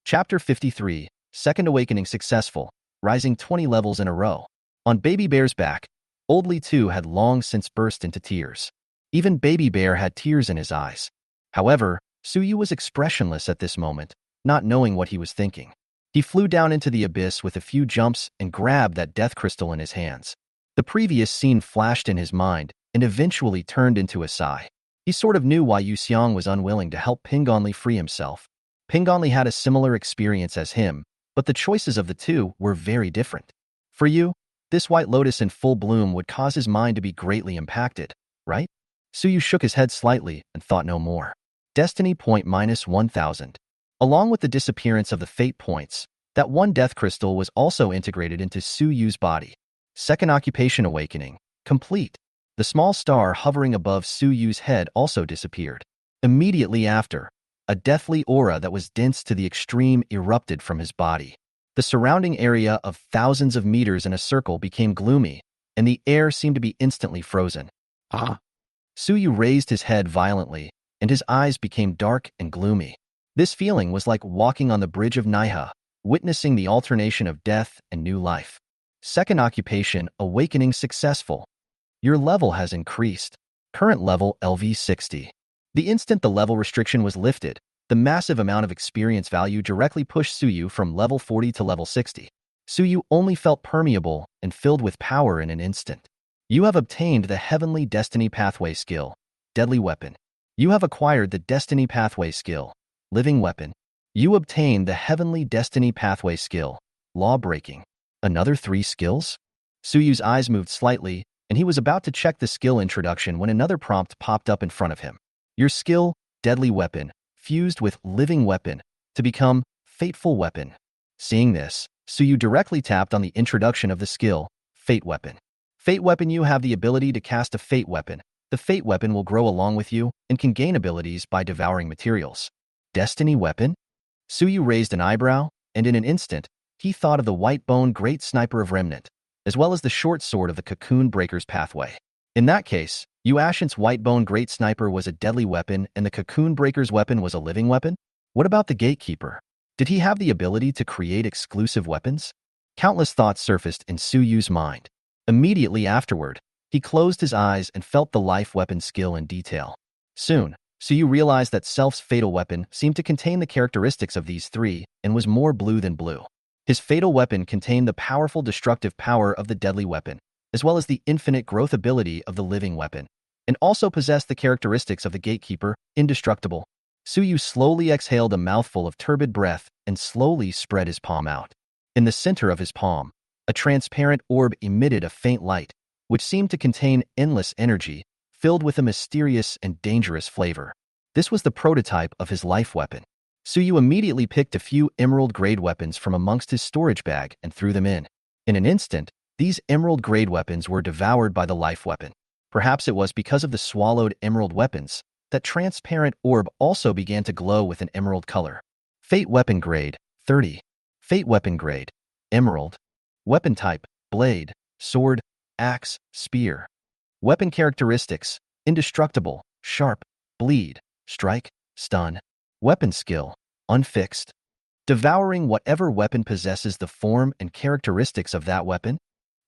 Chapter 53, Second Awakening Successful, rising 20 levels in a row. On Baby Bear's back, Old Li too had long since burst into tears. Even Baby Bear had tears in his eyes. However, Suyu was expressionless at this moment, not knowing what he was thinking. He flew down into the abyss with a few jumps and grabbed that death crystal in his hands. The previous scene flashed in his mind and eventually turned into a sigh. He sort of knew why Yu Xiong was unwilling to help Pingon Li free himself. Pingon Li had a similar experience as him, but the choices of the two were very different. For you, This white lotus in full bloom would cause his mind to be greatly impacted, right? Suyu shook his head slightly and thought no more. Destiny point minus 1,000. Along with the disappearance of the fate points, that one death crystal was also integrated into Suyu's body. Second occupation awakening, complete. The small star hovering above Suyu's head also disappeared. Immediately after, a deathly aura that was dense to the extreme erupted from his body. The surrounding area of thousands of meters in a circle became gloomy, and the air seemed to be instantly frozen. Ah! Suyu raised his head violently, and his eyes became dark and gloomy. This feeling was like walking on the bridge of Naiha, witnessing the alternation of death and new life. Second occupation, awakening successful. Your level has increased. Current level LV60. The instant the level restriction was lifted, the massive amount of experience value directly pushed Suyu from level 40 to level 60. Suyu only felt permeable and filled with power in an instant. You have obtained the Heavenly Destiny Pathway skill, Deadly Weapon. You have acquired the Destiny Pathway skill, Living Weapon. You obtained the Heavenly Destiny Pathway skill, Law Breaking. Another 3 skills? Suyu's eyes moved slightly, and he was about to check the skill introduction when another prompt popped up in front of him. Your skill, Deadly Weapon, fused with Living Weapon to become Fateful Weapon. Seeing this, Suyu directly tapped on the introduction of the skill, Fate Weapon. Fate Weapon. You have the ability to cast a Fate Weapon. The Fate Weapon will grow along with you and can gain abilities by devouring materials. Destiny Weapon? Suyu raised an eyebrow, and in an instant, he thought of the white-bone Great Sniper of Remnant, as well as the short sword of the Cocoon Breaker's Pathway. In that case, Yu Ascient's white-bone Great Sniper was a deadly weapon and the Cocoon Breaker's weapon was a living weapon? What about the Gatekeeper? Did he have the ability to create exclusive weapons? Countless thoughts surfaced in Suyu's mind. Immediately afterward, he closed his eyes and felt the life weapon skill in detail. Soon, Suyu realized that Self's fatal weapon seemed to contain the characteristics of these 3 and was more blue than blue. His fatal weapon contained the powerful destructive power of the deadly weapon, as well as the infinite growth ability of the living weapon, and also possessed the characteristics of the Gatekeeper, indestructible. Suyu slowly exhaled a mouthful of turbid breath and slowly spread his palm out. In the center of his palm, a transparent orb emitted a faint light, which seemed to contain endless energy, filled with a mysterious and dangerous flavor. This was the prototype of his life weapon. Suyu immediately picked a few emerald-grade weapons from amongst his storage bag and threw them in. In an instant, these emerald-grade weapons were devoured by the life weapon. Perhaps it was because of the swallowed emerald weapons that transparent orb also began to glow with an emerald color. Fate Weapon Grade, 30. Fate Weapon Grade, Emerald. Weapon Type, Blade, Sword, Axe, Spear. Weapon Characteristics, Indestructible, Sharp, Bleed, Strike, Stun. Weapon Skill, Unfixed. Devouring whatever weapon possesses the form and characteristics of that weapon?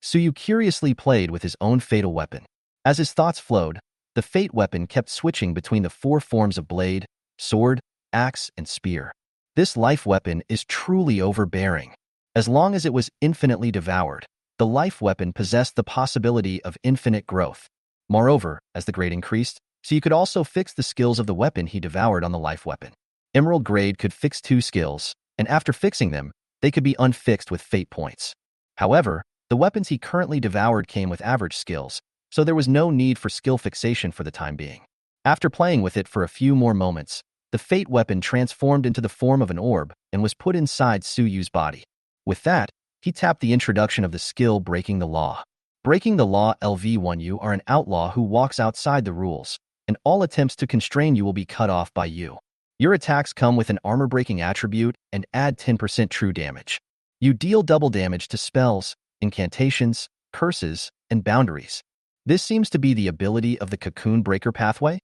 Suyu curiously played with his own fatal weapon. As his thoughts flowed, the fate weapon kept switching between the 4 forms of blade, sword, axe, and spear. This life weapon is truly overbearing. As long as it was infinitely devoured, the life weapon possessed the possibility of infinite growth. Moreover, as the grade increased, Suyu could also fix the skills of the weapon he devoured on the life weapon. Emerald grade could fix 2 skills, and after fixing them, they could be unfixed with fate points. However, the weapons he currently devoured came with average skills, so there was no need for skill fixation for the time being. After playing with it for a few more moments, the fate weapon transformed into the form of an orb and was put inside Suyu's body. With that, he tapped the introduction of the skill Breaking the Law. Breaking the Law LV1. You are an outlaw who walks outside the rules, and all attempts to constrain you will be cut off by you. Your attacks come with an armor-breaking attribute and add 10% true damage. You deal double damage to spells, incantations, curses, and boundaries. This seems to be the ability of the Cocoon Breaker pathway.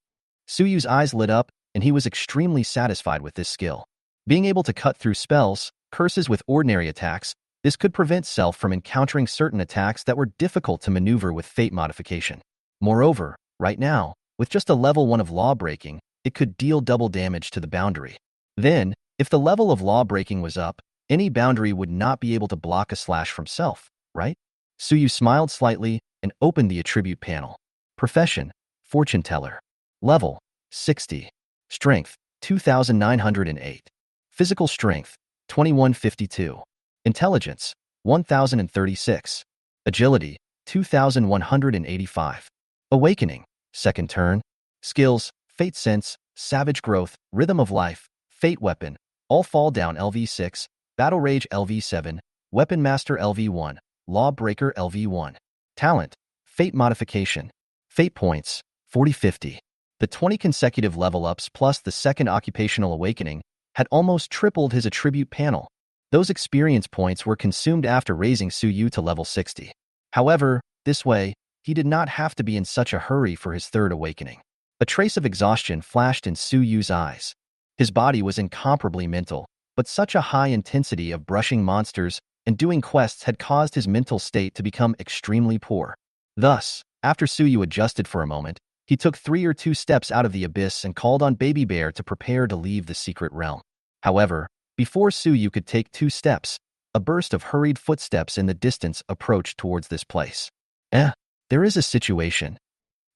Suyu's eyes lit up, and he was extremely satisfied with this skill. Being able to cut through spells, curses with ordinary attacks, this could prevent Self from encountering certain attacks that were difficult to maneuver with fate modification. Moreover, right now, with just a level 1 of law breaking, it could deal double damage to the boundary. Then, if the level of law breaking was up, any boundary would not be able to block a slash from Self, right? Suyu smiled slightly and opened the attribute panel. Profession, Fortune Teller. Level, 60. Strength, 2,908. Physical Strength, 2152. Intelligence, 1,036. Agility, 2185. Awakening, second turn. Skills, Fate Sense, Savage Growth, Rhythm of Life, Fate Weapon, All Fall Down LV6, Battle Rage LV7, Weapon Master LV1, Lawbreaker LV1. Talent, Fate Modification. Fate Points, 4050. The 20 consecutive level-ups plus the second occupational awakening had almost tripled his attribute panel. Those experience points were consumed after raising Suyu to level 60. However, this way, he did not have to be in such a hurry for his third awakening. A trace of exhaustion flashed in Suyu's eyes. His body was incomparably mental, but such a high intensity of brushing monsters and doing quests had caused his mental state to become extremely poor. Thus, after Suyu adjusted for a moment, he took 3 or 2 steps out of the abyss and called on Baby Bear to prepare to leave the secret realm. However, before Suyu could take 2 steps, a burst of hurried footsteps in the distance approached towards this place. There is a situation.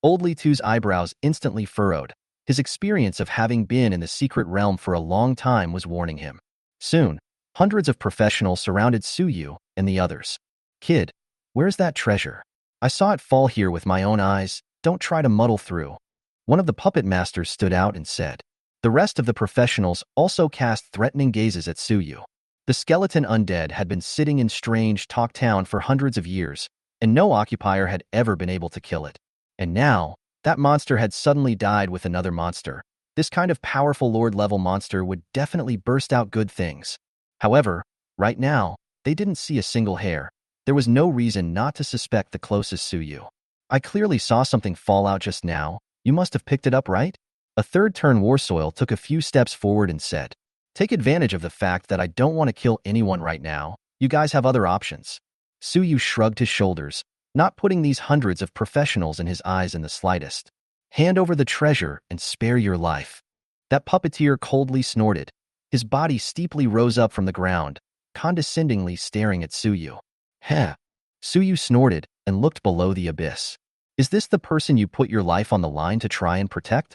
Old Li Tu's eyebrows instantly furrowed. His experience of having been in the secret realm for a long time was warning him. Soon, hundreds of professionals surrounded Suyu and the others. Kid, where's that treasure? I saw it fall here with my own eyes. Don't try to muddle through. One of the puppet masters stood out and said. The rest of the professionals also cast threatening gazes at Suyu. The skeleton undead had been sitting in strange Talk Town for hundreds of years, and no occupier had ever been able to kill it. And now, that monster had suddenly died with another monster. This kind of powerful Lord-level monster would definitely burst out good things. However, right now, they didn't see a single hair. There was no reason not to suspect the closest Suyu. I clearly saw something fall out just now. You must have picked it up, right? A third-turn Warsoil took a few steps forward and said, Take advantage of the fact that I don't want to kill anyone right now. You guys have other options. Suyu shrugged his shoulders, not putting these hundreds of professionals in his eyes in the slightest. Hand over the treasure and spare your life. That puppeteer coldly snorted. His body steeply rose up from the ground, condescendingly staring at Suyu. Heh. Suyu snorted and looked below the abyss. Is this the person you put your life on the line to try and protect?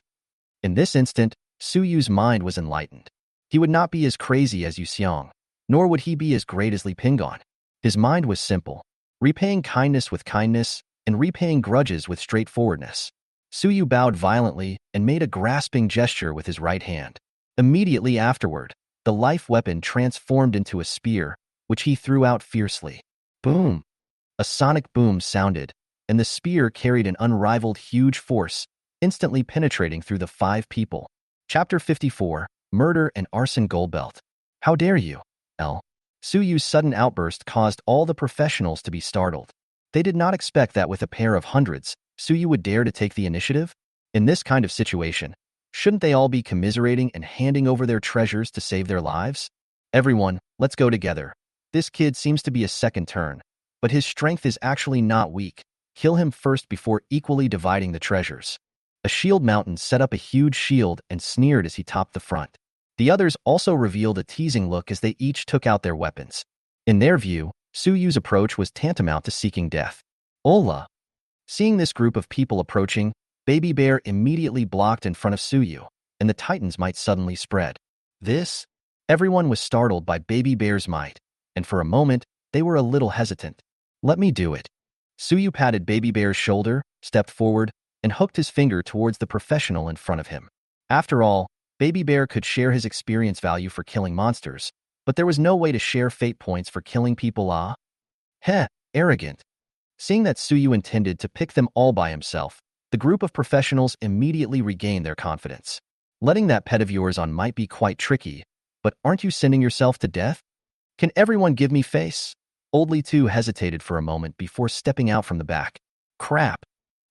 In this instant, Suyu's mind was enlightened. He would not be as crazy as Yu Xiong, nor would he be as great as Li Pingon. His mind was simple, repaying kindness with kindness and repaying grudges with straightforwardness. Suyu bowed violently and made a grasping gesture with his right hand. Immediately afterward, the life weapon transformed into a spear, which he threw out fiercely. Boom! A sonic boom sounded, and the spear carried an unrivaled huge force, instantly penetrating through the 5 people. Chapter 54, Murder and Arson Goldbelt. How dare you, L. Suyu's sudden outburst caused all the professionals to be startled. They did not expect that with a pair of hundreds, Suyu would dare to take the initiative. In this kind of situation, shouldn't they all be commiserating and handing over their treasures to save their lives? Everyone, let's go together. This kid seems to be a second turn, but his strength is actually not weak. Kill him first before equally dividing the treasures. A shield mountain set up a huge shield and sneered as he topped the front. The others also revealed a teasing look as they each took out their weapons. In their view, Suyu's approach was tantamount to seeking death. Ola! Seeing this group of people approaching, Baby Bear immediately blocked in front of Suyu, and the Titans might suddenly spread. This? Everyone was startled by Baby Bear's might, and for a moment, they were a little hesitant. Let me do it. Suyu patted Baby Bear's shoulder, stepped forward, and hooked his finger towards the professional in front of him. After all, Baby Bear could share his experience value for killing monsters, but there was no way to share fate points for killing people. Heh, arrogant. Seeing that Suyu intended to pick them all by himself, the group of professionals immediately regained their confidence. Letting that pet of yours on might be quite tricky, but aren't you sending yourself to death? Can everyone give me face? Old Li Tu hesitated for a moment before stepping out from the back. Crap.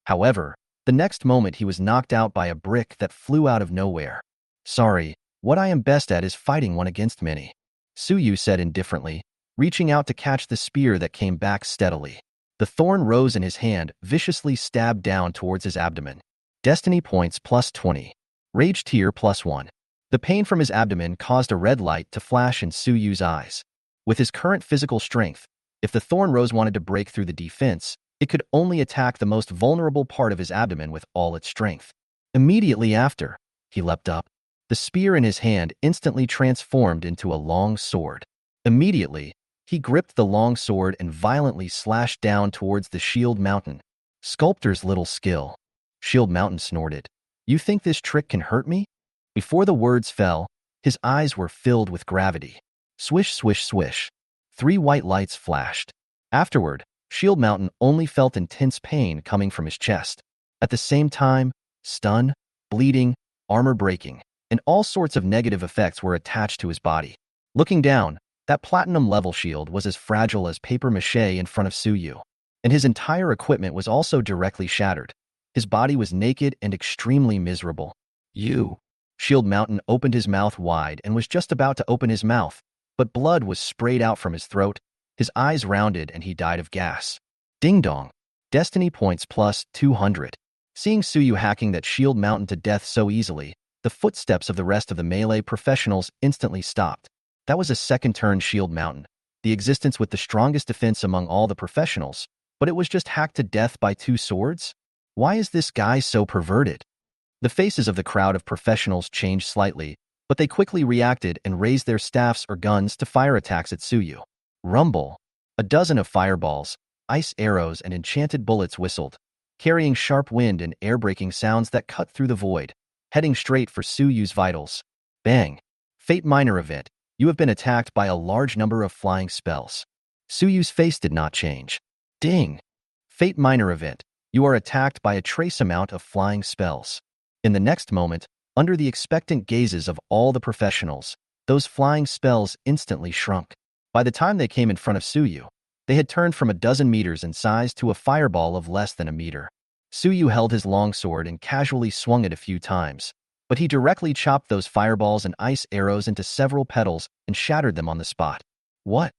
However, the next moment he was knocked out by a brick that flew out of nowhere. Sorry, what I am best at is fighting one against many, Suyu said indifferently, reaching out to catch the spear that came back steadily. The thorn rose in his hand, viciously stabbed down towards his abdomen. Destiny points plus 20. Rage tier plus 1. The pain from his abdomen caused a red light to flash in Suyu's eyes. With his current physical strength, if the thorn rose wanted to break through the defense, it could only attack the most vulnerable part of his abdomen with all its strength. Immediately after, he leapt up. The spear in his hand instantly transformed into a long sword. Immediately, He gripped the long sword and violently slashed down towards the shield mountain. Sculptor's little skill. Shield mountain snorted. You think this trick can hurt me? Before the words fell, his eyes were filled with gravity. Swish, swish, swish. 3 white lights flashed. Afterward, Shield Mountain only felt intense pain coming from his chest. At the same time, stun, bleeding, armor breaking, and all sorts of negative effects were attached to his body. Looking down, that platinum-level shield was as fragile as papier-mâché in front of Suyu, and his entire equipment was also directly shattered. His body was naked and extremely miserable. You. Shield Mountain opened his mouth wide and was just about to open his mouth, but blood was sprayed out from his throat, his eyes rounded, and he died of gas. Ding dong. Destiny points plus 200. Seeing Suyu hacking that Shield Mountain to death so easily, the footsteps of the rest of the melee professionals instantly stopped. That was a second-turn Shield Mountain, the existence with the strongest defense among all the professionals, but it was just hacked to death by 2 swords? Why is this guy so perverted? The faces of the crowd of professionals changed slightly, but they quickly reacted and raised their staffs or guns to fire attacks at Suyu. Rumble. A dozen of fireballs, ice arrows, and enchanted bullets whistled, carrying sharp wind and air-breaking sounds that cut through the void, heading straight for Suyu's vitals. Bang. Fate minor event. You have been attacked by a large number of flying spells. Suyu's face did not change. Ding. Fate minor event. You are attacked by a trace amount of flying spells. In the next moment, under the expectant gazes of all the professionals, those flying spells instantly shrunk. By the time they came in front of Suyu, they had turned from a dozen meters in size to a fireball of less than a meter. Suyu held his longsword and casually swung it a few times, but he directly chopped those fireballs and ice arrows into several petals and shattered them on the spot. What?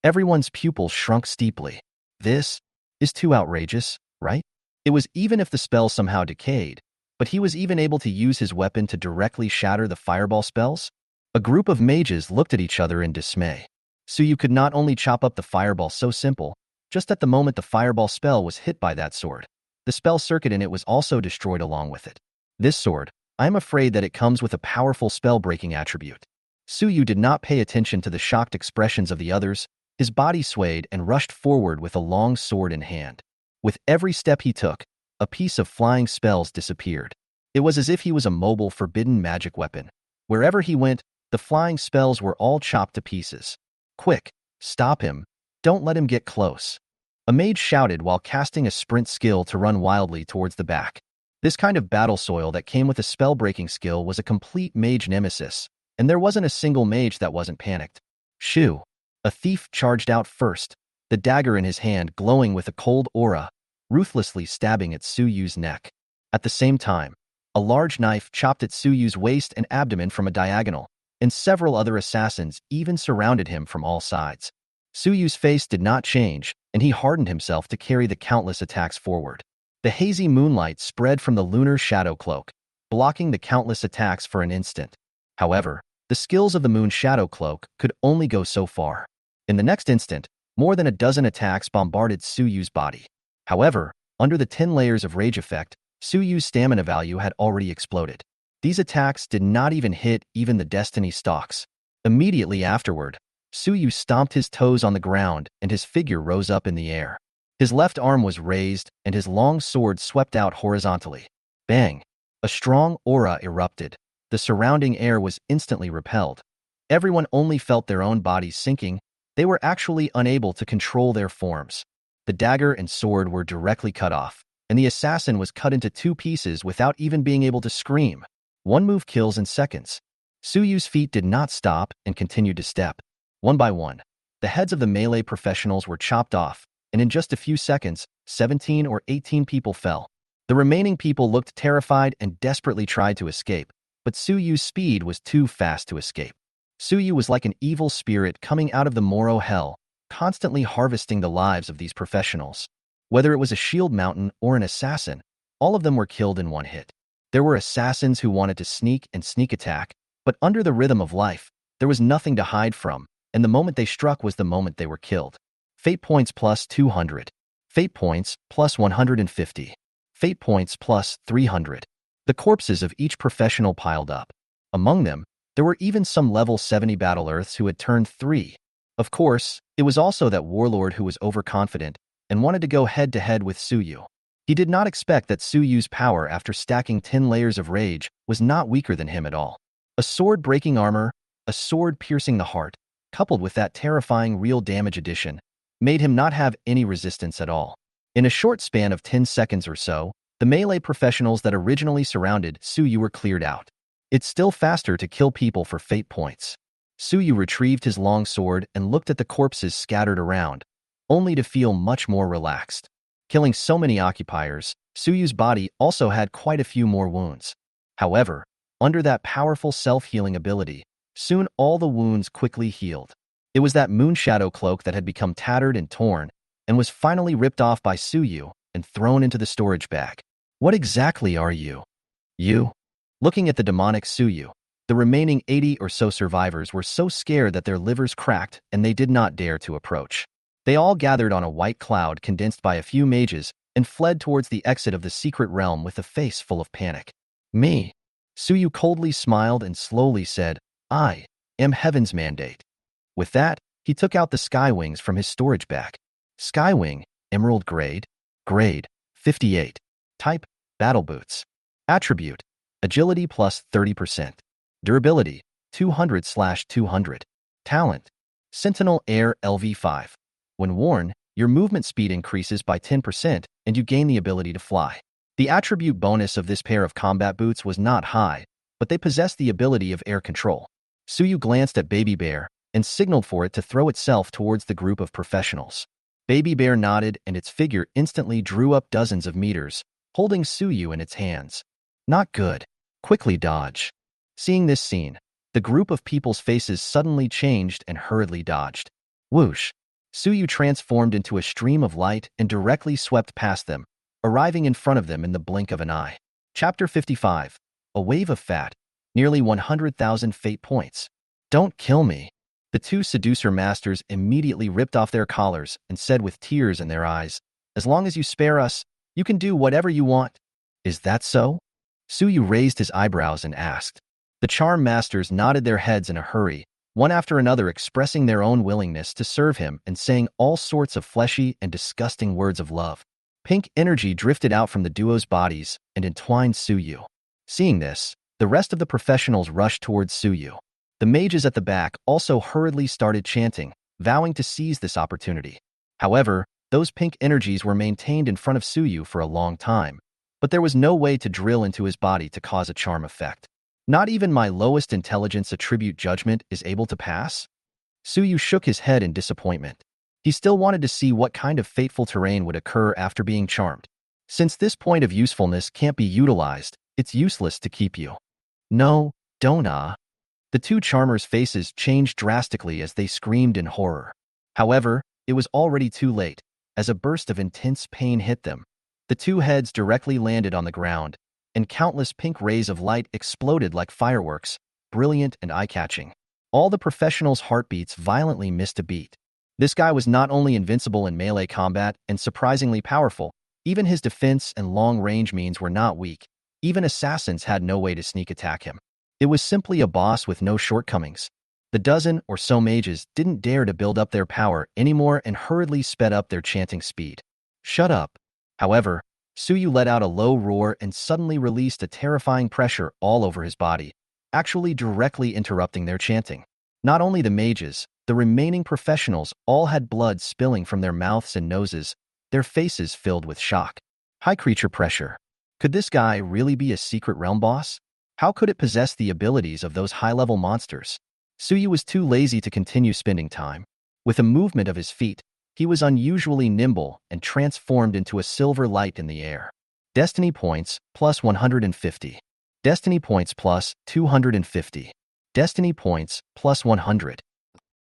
Everyone's pupils shrunk steeply. This is too outrageous, right? It was even if the spell somehow decayed, but he was even able to use his weapon to directly shatter the fireball spells? A group of mages looked at each other in dismay. Suyu could not only chop up the fireball so simple, just at the moment the fireball spell was hit by that sword, the spell circuit in it was also destroyed along with it. This sword, I am afraid that it comes with a powerful spell-breaking attribute. Suyu did not pay attention to the shocked expressions of the others. His body swayed and rushed forward with a long sword in hand. With every step he took, a piece of flying spells disappeared. It was as if he was a mobile forbidden magic weapon. Wherever he went, the flying spells were all chopped to pieces. Quick, stop him. Don't let him get close. A mage shouted while casting a sprint skill to run wildly towards the back. This kind of battle soil that came with a spell-breaking skill was a complete mage nemesis, and there wasn't a single mage that wasn't panicked. Shoo! A thief charged out first, the dagger in his hand glowing with a cold aura, ruthlessly stabbing at Suyu's neck. At the same time, a large knife chopped at Suyu's waist and abdomen from a diagonal, and several other assassins even surrounded him from all sides. Suyu's face did not change, and he hardened himself to carry the countless attacks forward. The hazy moonlight spread from the lunar shadow cloak, blocking the countless attacks for an instant. However, the skills of the moon shadow cloak could only go so far. In the next instant, more than a dozen attacks bombarded Suyu's body. However, under the 10 layers of rage effect, Suyu's stamina value had already exploded. These attacks did not even hit even the destiny stalks. Immediately afterward, Suyu stomped his toes on the ground and his figure rose up in the air. His left arm was raised and his long sword swept out horizontally. Bang! A strong aura erupted. The surrounding air was instantly repelled. Everyone only felt their own bodies sinking. They were actually unable to control their forms. The dagger and sword were directly cut off, and the assassin was cut into 2 pieces without even being able to scream. One move kills in seconds. Suyu's feet did not stop and continued to step. One by one, the heads of the melee professionals were chopped off, and in just a few seconds, 17 or 18 people fell. The remaining people looked terrified and desperately tried to escape, but Suyu's speed was too fast to escape. Suyu was like an evil spirit coming out of the Moro hell, constantly harvesting the lives of these professionals. Whether it was a shield mountain or an assassin, all of them were killed in one hit. There were assassins who wanted to sneak and sneak attack, but under the rhythm of life, there was nothing to hide from, and the moment they struck was the moment they were killed. Fate points plus 200. Fate points plus 150. Fate points plus 300. The corpses of each professional piled up. Among them, there were even some level 70 battle earths who had turned 3. Of course, it was also that warlord who was overconfident and wanted to go head-to-head with Suyu. He did not expect that Suyu's power after stacking 10 layers of rage was not weaker than him at all. A sword breaking armor, a sword piercing the heart, coupled with that terrifying real damage addition, made him not have any resistance at all. In a short span of 10 seconds or so, the melee professionals that originally surrounded Suyu were cleared out. It's still faster to kill people for fate points. Suyu retrieved his long sword and looked at the corpses scattered around, only to feel much more relaxed. Killing so many occupiers, Suyu's body also had quite a few more wounds. However, under that powerful self-healing ability, soon all the wounds quickly healed. It was that moonshadow cloak that had become tattered and torn, and was finally ripped off by Suyu and thrown into the storage bag. What exactly are you? You? Looking at the demonic Suyu, the remaining 80 or so survivors were so scared that their livers cracked and they did not dare to approach. They all gathered on a white cloud condensed by a few mages and fled towards the exit of the secret realm with a face full of panic. Me? Suyu coldly smiled and slowly said, I am Heaven's mandate. With that, he took out the Skywings from his storage bag. Skywing, Emerald Grade, Grade 58. Type, Battle Boots. Attribute, Agility plus 30%. Durability, 200/200. Talent, Sentinel Air LV5. When worn, your movement speed increases by 10% and you gain the ability to fly. The attribute bonus of this pair of combat boots was not high, but they possessed the ability of air control. Suyu glanced at Baby Bear and signaled for it to throw itself towards the group of professionals. Baby Bear nodded and its figure instantly drew up dozens of meters, holding Suyu in its hands. Not good. Quickly dodge. Seeing this scene, the group of people's faces suddenly changed and hurriedly dodged. Whoosh! Suyu transformed into a stream of light and directly swept past them, arriving in front of them in the blink of an eye. Chapter 55. A Wave of Fat. Nearly 100,000 fate points. Don't kill me. The two seducer masters immediately ripped off their collars and said with tears in their eyes, as long as you spare us, you can do whatever you want. Is that so? Suyu raised his eyebrows and asked. The charm masters nodded their heads in a hurry, one after another expressing their own willingness to serve him and saying all sorts of fleshy and disgusting words of love. Pink energy drifted out from the duo's bodies and entwined Suyu. Seeing this, the rest of the professionals rushed towards Suyu. The mages at the back also hurriedly started chanting, vowing to seize this opportunity. However, those pink energies were maintained in front of Suyu for a long time, but there was no way to drill into his body to cause a charm effect. Not even my lowest intelligence attribute judgment is able to pass? Suyu shook his head in disappointment. He still wanted to see what kind of fateful terrain would occur after being charmed. Since this point of usefulness can't be utilized, it's useless to keep you. No, don't The two charmers' faces changed drastically as they screamed in horror. However, it was already too late. As a burst of intense pain hit them, the two heads directly landed on the ground, and countless pink rays of light exploded like fireworks, brilliant and eye-catching. All the professionals' heartbeats violently missed a beat. This guy was not only invincible in melee combat and surprisingly powerful, even his defense and long-range means were not weak. Even assassins had no way to sneak attack him. It was simply a boss with no shortcomings. The dozen or so mages didn't dare to build up their power anymore and hurriedly sped up their chanting speed. Shut up. However, Suyu let out a low roar and suddenly released a terrifying pressure all over his body, actually directly interrupting their chanting. Not only the mages, the remaining professionals all had blood spilling from their mouths and noses, their faces filled with shock. High creature pressure. Could this guy really be a secret realm boss? How could it possess the abilities of those high-level monsters? Suyu was too lazy to continue spending time. With a movement of his feet, he was unusually nimble and transformed into a silver light in the air. Destiny points plus 150. Destiny points plus 250. Destiny points plus 100.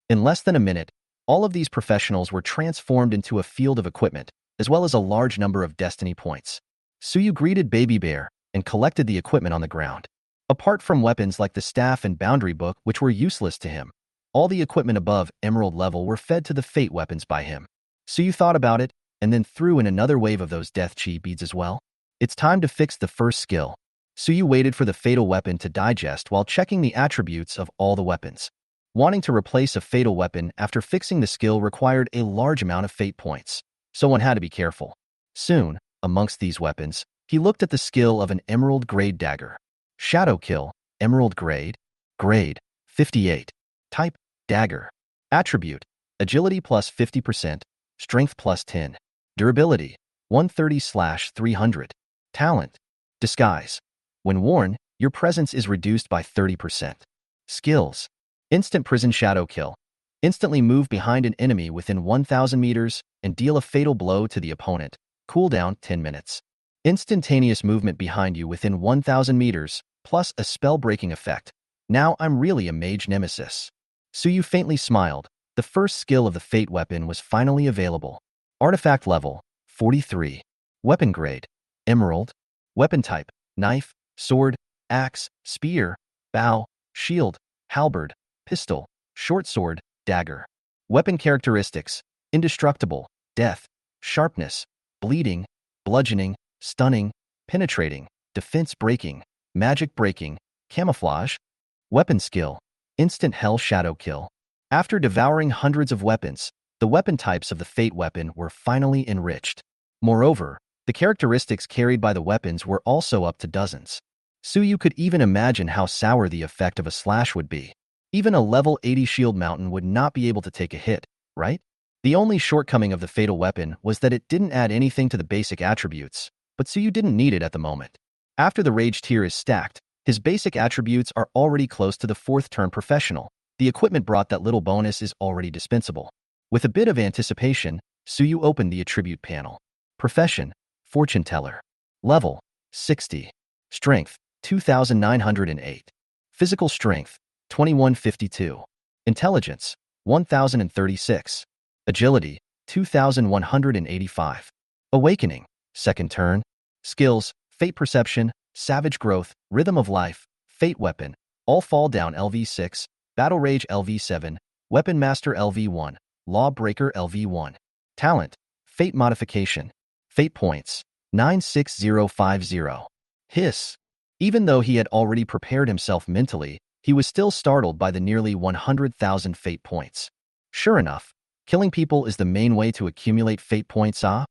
In less than a minute, all of these professionals were transformed into a field of equipment, as well as a large number of destiny points. Suyu greeted Baby Bear and collected the equipment on the ground. Apart from weapons like the staff and boundary book, which were useless to him, all the equipment above Emerald level were fed to the fate weapons by him. Suyu thought about it, and then threw in another wave of those death chi beads as well. It's time to fix the first skill. Suyu waited for the fatal weapon to digest while checking the attributes of all the weapons. Wanting to replace a fatal weapon after fixing the skill required a large amount of fate points, so one had to be careful. Soon, amongst these weapons, he looked at the skill of an emerald grade dagger. Shadow kill, emerald grade, 58. Type, dagger. Attribute, agility plus 50%, strength plus 10. Durability, 130/300. Talent, disguise. When worn, your presence is reduced by 30%. Skills, instant prison shadow kill. Instantly move behind an enemy within 1,000 meters and deal a fatal blow to the opponent. Cooldown 10 minutes. Instantaneous movement behind you within 1,000 meters, plus a spell-breaking effect. Now I'm really a mage nemesis. Suyu faintly smiled. The first skill of the fate weapon was finally available. Artifact level, 43. Weapon grade, emerald. Weapon type, knife, sword, axe, spear, bow, shield, halberd, pistol, short sword, dagger. Weapon characteristics, indestructible, death, sharpness, bleeding, bludgeoning, stunning, penetrating, defense breaking, magic breaking, camouflage. Weapon skill, instant hell shadow kill. After devouring hundreds of weapons, the weapon types of the fate weapon were finally enriched. Moreover, the characteristics carried by the weapons were also up to dozens. Suyu could even imagine how sour the effect of a slash would be. Even a level 80 shield mountain would not be able to take a hit, right? The only shortcoming of the fatal weapon was that it didn't add anything to the basic attributes, but Suyu didn't need it at the moment. After the rage tier is stacked, his basic attributes are already close to the 4th turn professional. The equipment brought that little bonus is already dispensable. With a bit of anticipation, Suyu opened the attribute panel. Profession, fortune teller. Level, 60. Strength, 2,908. Physical strength, 2,152. Intelligence, 1,036. Agility, 2,185. Awakening, 2nd turn. Skills, fate perception, savage growth, rhythm of life, fate weapon, all fall down LV6, battle rage LV7, weapon master LV1, lawbreaker LV1. Talent, fate modification. Fate points, 96050. Hiss. Even though he had already prepared himself mentally, he was still startled by the nearly 100,000 fate points. Sure enough, killing people is the main way to accumulate fate points, ah?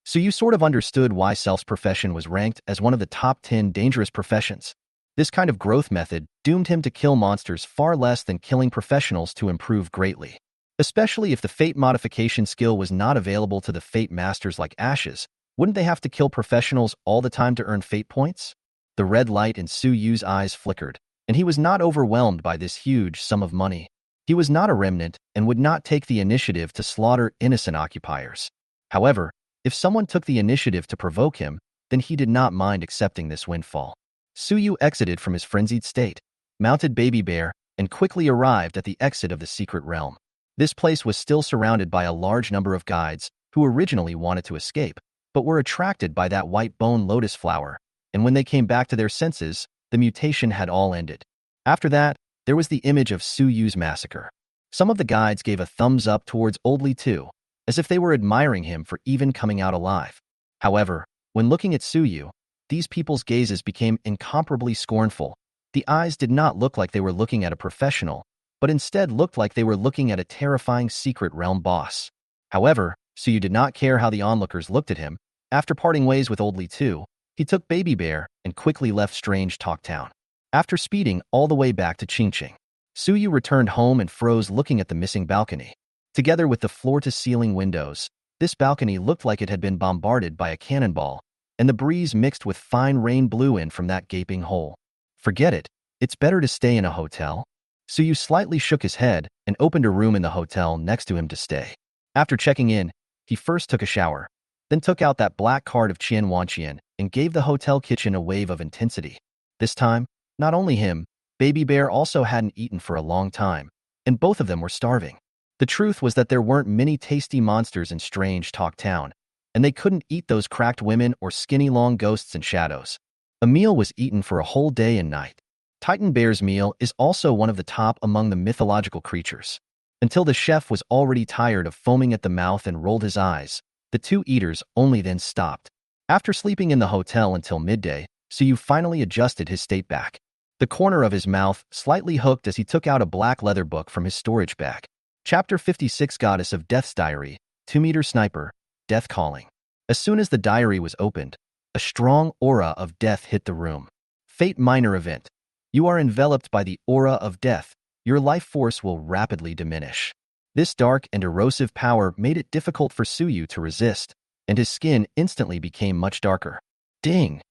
So you sort of understood why Self's profession was ranked as one of the top 10 dangerous professions. This kind of growth method doomed him to kill monsters far less than killing professionals to improve greatly. Especially if the fate modification skill was not available to the fate masters like Ashes, wouldn't they have to kill professionals all the time to earn fate points? The red light in Suyu's eyes flickered, and he was not overwhelmed by this huge sum of money. He was not a remnant and would not take the initiative to slaughter innocent occupiers. However, if someone took the initiative to provoke him, then he did not mind accepting this windfall. Suyu exited from his frenzied state, mounted Baby Bear, and quickly arrived at the exit of the secret realm. This place was still surrounded by a large number of guides who originally wanted to escape, but were attracted by that white bone lotus flower, and when they came back to their senses, the mutation had all ended. After that, there was the image of Suyu's massacre. Some of the guides gave a thumbs up towards Old Li too, as if they were admiring him for even coming out alive. However, when looking at Suyu, these people's gazes became incomparably scornful. The eyes did not look like they were looking at a professional, but instead looked like they were looking at a terrifying secret realm boss. However, Suyu did not care how the onlookers looked at him. After parting ways with Old Li too, he took Baby Bear and quickly left Strange Talk Town. After speeding all the way back to Qingqing, Suyu returned home and froze looking at the missing balcony. Together with the floor-to-ceiling windows, this balcony looked like it had been bombarded by a cannonball, and the breeze mixed with fine rain blew in from that gaping hole. Forget it, it's better to stay in a hotel. Suyu slightly shook his head and opened a room in the hotel next to him to stay. After checking in, he first took a shower, then took out that black card of Qian Wanqian and gave the hotel kitchen a wave of intensity. This time, not only him, Baby Bear also hadn't eaten for a long time, and both of them were starving. The truth was that there weren't many tasty monsters in Strange Talk Town, and they couldn't eat those cracked women or skinny long ghosts and shadows. A meal was eaten for a whole day and night. Titan Bear's meal is also one of the top among the mythological creatures. Until the chef was already tired of foaming at the mouth and rolled his eyes, the two eaters only then stopped. After sleeping in the hotel until midday, Suyu finally adjusted his state back. the corner of his mouth slightly hooked as he took out a black leather book from his storage bag. Chapter 56, Goddess of Death's Diary, 2-meter sniper, Death Calling. As soon as the diary was opened, a strong aura of death hit the room. Fate minor event. You are enveloped by the aura of death. Your life force will rapidly diminish. This dark and erosive power made it difficult for Suyu to resist, and his skin instantly became much darker. Ding!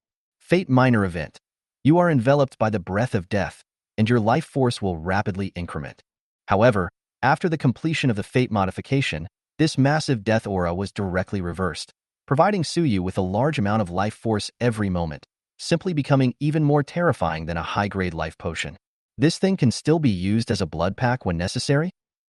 Fate minor event. You are enveloped by the breath of death, and your life force will rapidly increment. However, after the completion of the fate modification, this massive death aura was directly reversed, providing Suyu with a large amount of life force every moment, simply becoming even more terrifying than a high-grade life potion. This thing can still be used as a blood pack when necessary?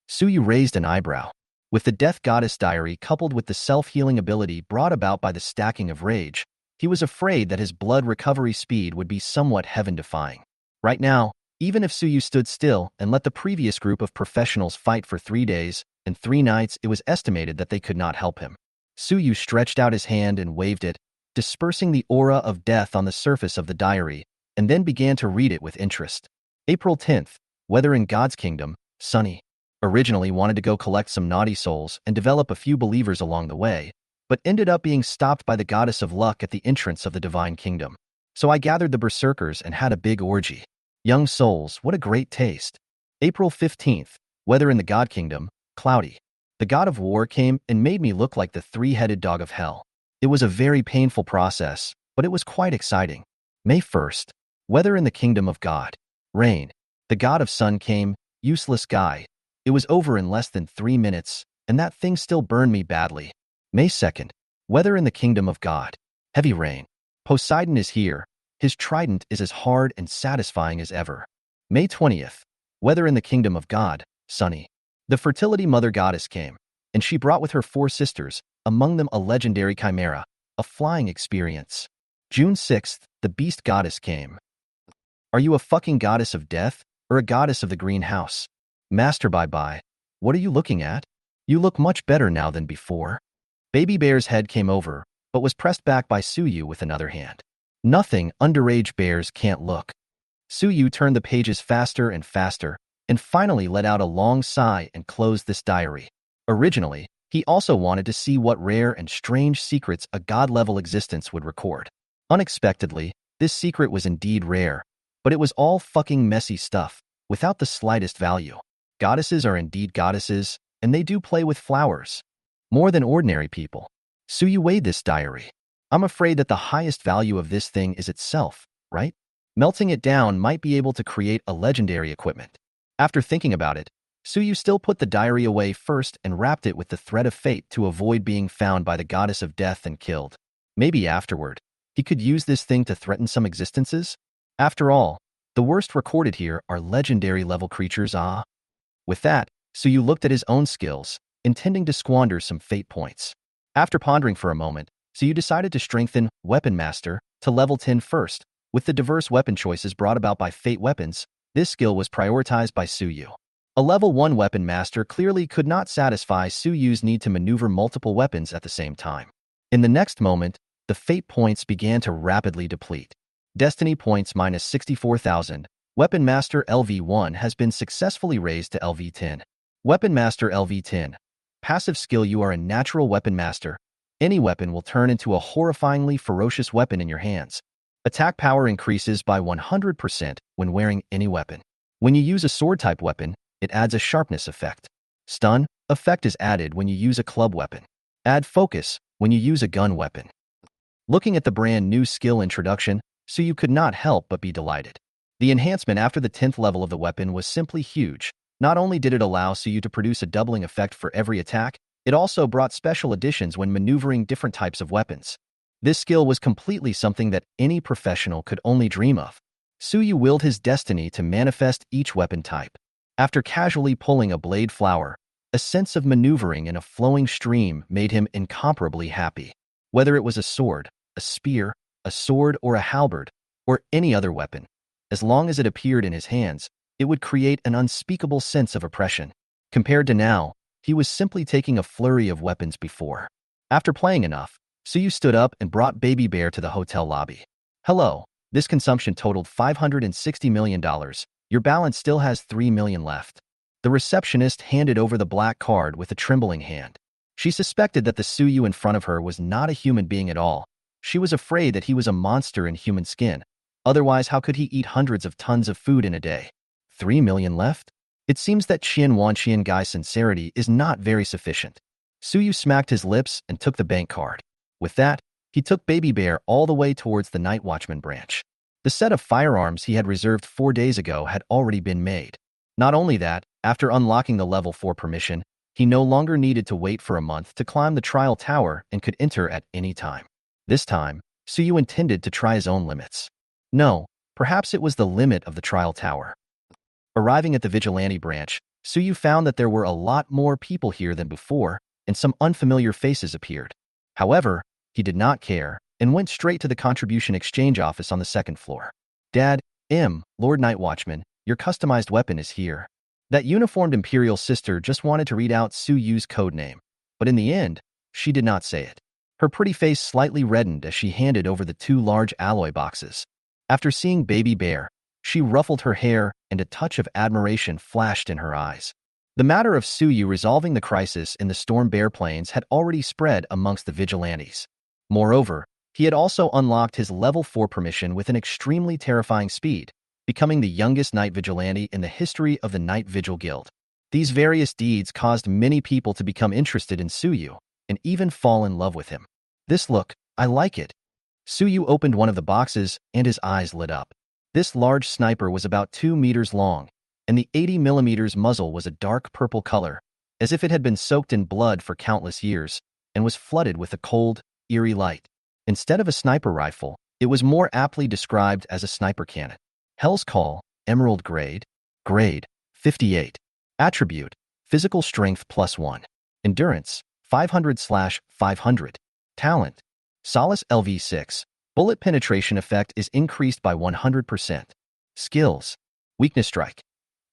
Suyu raised an eyebrow. With the Death Goddess Diary coupled with the self-healing ability brought about by the stacking of rage, he was afraid that his blood recovery speed would be somewhat heaven-defying. Right now, even if Suyu stood still and let the previous group of professionals fight for 3 days and 3 nights, it was estimated that they could not help him. Suyu stretched out his hand and waved it, dispersing the aura of death on the surface of the diary, and then began to read it with interest. April 10th, weather in God's kingdom, sunny. Originally wanted to go collect some naughty souls and develop a few believers along the way, but ended up being stopped by the goddess of luck at the entrance of the divine kingdom. So I gathered the berserkers and had a big orgy. Young souls, what a great taste. April 15th, weather in the God kingdom, cloudy. The god of war came and made me look like the 3-headed dog of hell. It was a very painful process, but it was quite exciting. May 1st, weather in the kingdom of God, rain. The god of sun came, useless guy. It was over in less than 3 minutes, and that thing still burned me badly. May 2nd, weather in the kingdom of God, heavy rain. Poseidon is here. His trident is as hard and satisfying as ever. May 20th, weather in the kingdom of God, sunny. The fertility mother goddess came, and she brought with her 4 sisters, among them a legendary chimera, a flying experience. June 6th, the beast goddess came. Are you a fucking goddess of death, or a goddess of the greenhouse? Master bye-bye. What are you looking at? You look much better now than before. Baby Bear's head came over, but was pressed back by Suyu with another hand. Nothing underage bears can't look. Suyu turned the pages faster and faster, and finally let out a long sigh and closed this diary. Originally, he also wanted to see what rare and strange secrets a god-level existence would record. Unexpectedly, this secret was indeed rare, but it was all fucking messy stuff, without the slightest value. Goddesses are indeed goddesses, and they do play with flowers. More than ordinary people. Suyu weighed this diary. I'm afraid that the highest value of this thing is itself, right? Melting it down might be able to create a legendary equipment. After thinking about it, Suyu still put the diary away first and wrapped it with the thread of fate to avoid being found by the goddess of death and killed. Maybe afterward, he could use this thing to threaten some existences? After all, the worst recorded here are legendary level creatures. With that, Suyu looked at his own skills, intending to squander some fate points. After pondering for a moment, Suyu decided to strengthen Weapon Master to level 10 first. With the diverse weapon choices brought about by fate weapons, this skill was prioritized by Suyu. A level 1 Weapon Master clearly could not satisfy Suyu's need to maneuver multiple weapons at the same time. In the next moment, the fate points began to rapidly deplete. Destiny points minus 64,000. Weapon Master LV1 has been successfully raised to LV10. Weapon Master LV10. Passive skill: you are a natural weapon master. Any weapon will turn into a horrifyingly ferocious weapon in your hands. Attack power increases by 100% when wearing any weapon. When you use a sword-type weapon, it adds a sharpness effect. Stun effect is added when you use a club weapon. Add focus when you use a gun weapon. Looking at the brand new skill introduction, Suyu could not help but be delighted. The enhancement after the 10th level of the weapon was simply huge. Not only did it allow Suyu to produce a doubling effect for every attack, it also brought special additions when maneuvering different types of weapons. This skill was completely something that any professional could only dream of. Suyu willed his destiny to manifest each weapon type. After casually pulling a blade flower, a sense of maneuvering in a flowing stream made him incomparably happy. Whether it was a sword, a spear, a sword, or a halberd, or any other weapon, as long as it appeared in his hands, it would create an unspeakable sense of oppression. Compared to now, he was simply taking a flurry of weapons before. After playing enough, Suyu stood up and brought Baby Bear to the hotel lobby. Hello, This consumption totaled $560 million. Your balance still has $3 million left. The receptionist handed over the black card with a trembling hand. She suspected that the Suyu in front of her was not a human being at all. She was afraid that he was a monster in human skin. Otherwise, how could he eat hundreds of tons of food in a day? 3 million left? It seems that Qian Wanqian Guy's sincerity is not very sufficient. Suyu smacked his lips and took the bank card. With that, he took Baby Bear all the way towards the Night Watchman branch. The set of firearms he had reserved 4 days ago had already been made. Not only that, after unlocking the level 4 permission, he no longer needed to wait for a month to climb the trial tower and could enter at any time. This time, Suyu intended to try his own limits. No, perhaps it was the limit of the trial tower. Arriving at the vigilante branch, Suyu found that there were a lot more people here than before, and some unfamiliar faces appeared. However, he did not care and went straight to the contribution exchange office on the second floor. Dad, Lord Night Watchman, your customized weapon is here. That uniformed Imperial sister just wanted to read out Suyu's code name, but in the end, she did not say it. Her pretty face slightly reddened as she handed over the 2 large alloy boxes. After seeing Baby Bear, she ruffled her hair and a touch of admiration flashed in her eyes. The matter of Suyu resolving the crisis in the Storm Bear Plains had already spread amongst the vigilantes. Moreover, he had also unlocked his level 4 permission with an extremely terrifying speed, becoming the youngest night vigilante in the history of the Night Vigil Guild. These various deeds caused many people to become interested in Suyu and even fall in love with him. This look, I like it. Suyu opened one of the boxes and his eyes lit up. This large sniper was about 2 meters long, and the 80mm muzzle was a dark purple color, as if it had been soaked in blood for countless years, and was flooded with a cold, eerie light. Instead of a sniper rifle, it was more aptly described as a sniper cannon. Hell's Call, Emerald Grade, 58. Attribute, Physical Strength +1. Endurance, 500/500. Talent, Solace LV6. Bullet penetration effect is increased by 100%. Skills, Weakness Strike.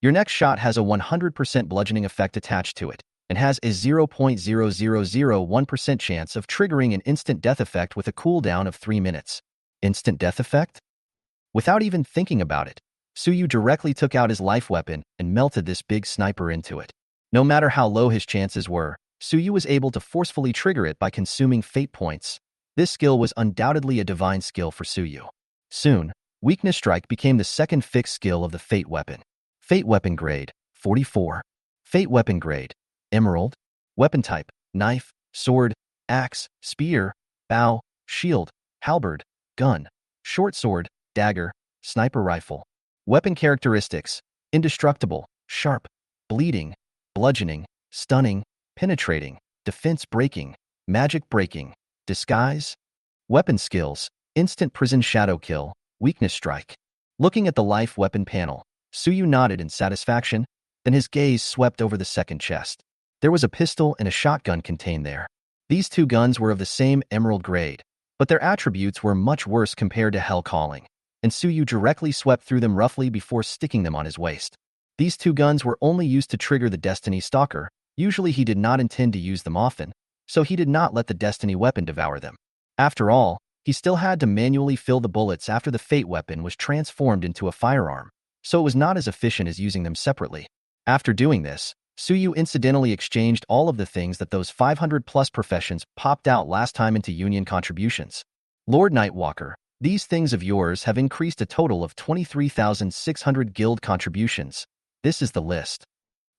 Your next shot has a 100% bludgeoning effect attached to it, and has a 0.0001% chance of triggering an instant death effect with a cooldown of 3 minutes. Instant death effect? Without even thinking about it, Suyu directly took out his life weapon and melted this big sniper into it. No matter how low his chances were, Suyu was able to forcefully trigger it by consuming fate points. This skill was undoubtedly a divine skill for Suyu. Soon, Weakness Strike became the second fixed skill of the Fate Weapon. Fate Weapon Grade, 44. Fate Weapon Grade, Emerald. Weapon Type, Knife, Sword, Axe, Spear, Bow, Shield, Halberd, Gun, Short Sword, Dagger, Sniper Rifle. Weapon Characteristics, Indestructible, Sharp, Bleeding, Bludgeoning, Stunning, Penetrating, Defense Breaking, Magic Breaking, Disguise. Weapon Skills, Instant Prison Shadow Kill, Weakness Strike. Looking at the life weapon panel, Suyu nodded in satisfaction, then his gaze swept over the second chest. There was a pistol and a shotgun contained there. These 2 guns were of the same emerald grade, but their attributes were much worse compared to Hell Calling, and Suyu directly swept through them roughly before sticking them on his waist. These 2 guns were only used to trigger the Destiny Stalker. Usually he did not intend to use them often, so he did not let the Destiny weapon devour them. After all, he still had to manually fill the bullets after the Fate weapon was transformed into a firearm, so it was not as efficient as using them separately. After doing this, Suyu incidentally exchanged all of the things that those 500+ professions popped out last time into Union contributions. Lord Nightwalker, these things of yours have increased a total of 23,600 guild contributions. This is the list.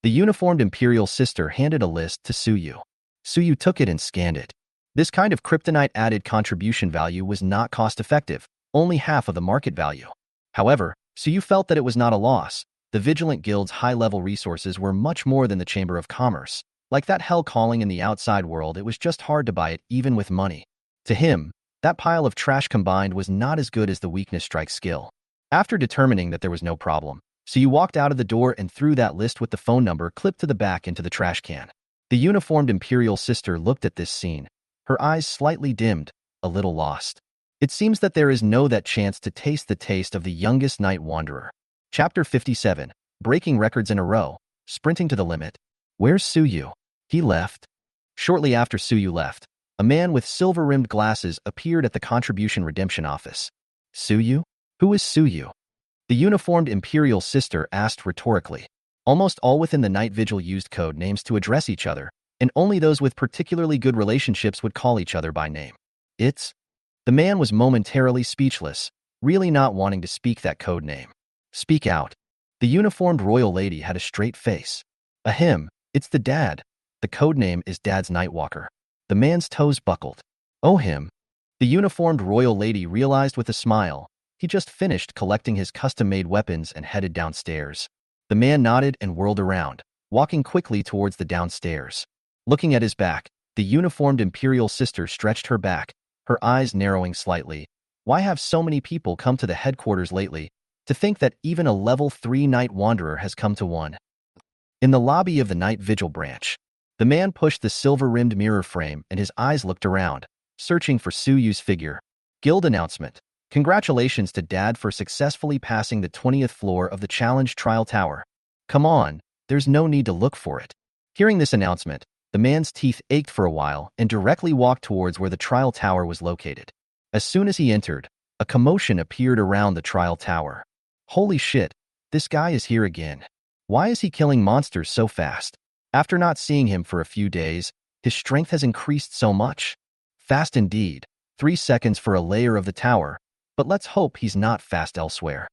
The uniformed Imperial sister handed a list to Suyu. Suyu took it and scanned it. This kind of kryptonite added contribution value was not cost-effective, only half of the market value. However, Suyu felt that it was not a loss. The Vigilant Guild's high-level resources were much more than the Chamber of Commerce. Like that Hell Calling in the outside world, it was just hard to buy it even with money. To him, that pile of trash combined was not as good as the Weakness Strike skill. After determining that there was no problem, Suyu walked out of the door and threw that list with the phone number clipped to the back into the trash can. The uniformed Imperial sister looked at this scene, her eyes slightly dimmed, a little lost. It seems that there is no that chance to taste the taste of the youngest night wanderer. Chapter 57, Breaking Records in a Row, Sprinting to the Limit. Where's Suyu? He left. Shortly after Suyu left, a man with silver-rimmed glasses appeared at the Contribution Redemption office. Suyu? Who is Suyu? The uniformed Imperial sister asked rhetorically. Almost all within the night vigil used code names to address each other, and only those with particularly good relationships would call each other by name. It's... The man was momentarily speechless, really not wanting to speak that code name. Speak out. The uniformed royal lady had a straight face. Ahem, it's the dad. The code name is Dad's Nightwalker. The man's toes buckled. Oh him. The uniformed royal lady realized with a smile. He just finished collecting his custom-made weapons and headed downstairs. The man nodded and whirled around, walking quickly towards the downstairs. Looking at his back, the uniformed Imperial sister stretched her back, her eyes narrowing slightly. Why have so many people come to the headquarters lately? To think that even a level 3 night wanderer has come to one. In the lobby of the night vigil branch, the man pushed the silver-rimmed mirror frame and his eyes looked around, searching for Suyu's figure. Guild announcement. Congratulations to Dad for successfully passing the 20th floor of the Challenge Trial Tower. Come on, there's no need to look for it. Hearing this announcement, the man's teeth ached for a while and directly walked towards where the trial tower was located. As soon as he entered, a commotion appeared around the trial tower. Holy shit, this guy is here again. Why is he killing monsters so fast? After not seeing him for a few days, his strength has increased so much. Fast indeed, 3 seconds for a layer of the tower, but let's hope he's not fast elsewhere.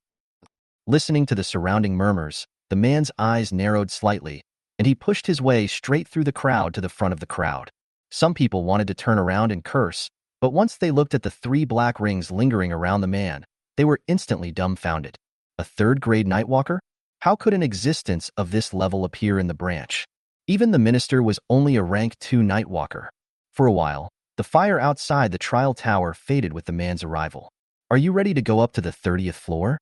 Listening to the surrounding murmurs, the man's eyes narrowed slightly, and he pushed his way straight through the crowd to the front of the crowd. Some people wanted to turn around and curse, but once they looked at the 3 black rings lingering around the man, they were instantly dumbfounded. A 3rd-grade Nightwalker? How could an existence of this level appear in the branch? Even the minister was only a rank 2 Nightwalker. For a while, the fire outside the trial tower faded with the man's arrival. Are you ready to go up to the 30th floor?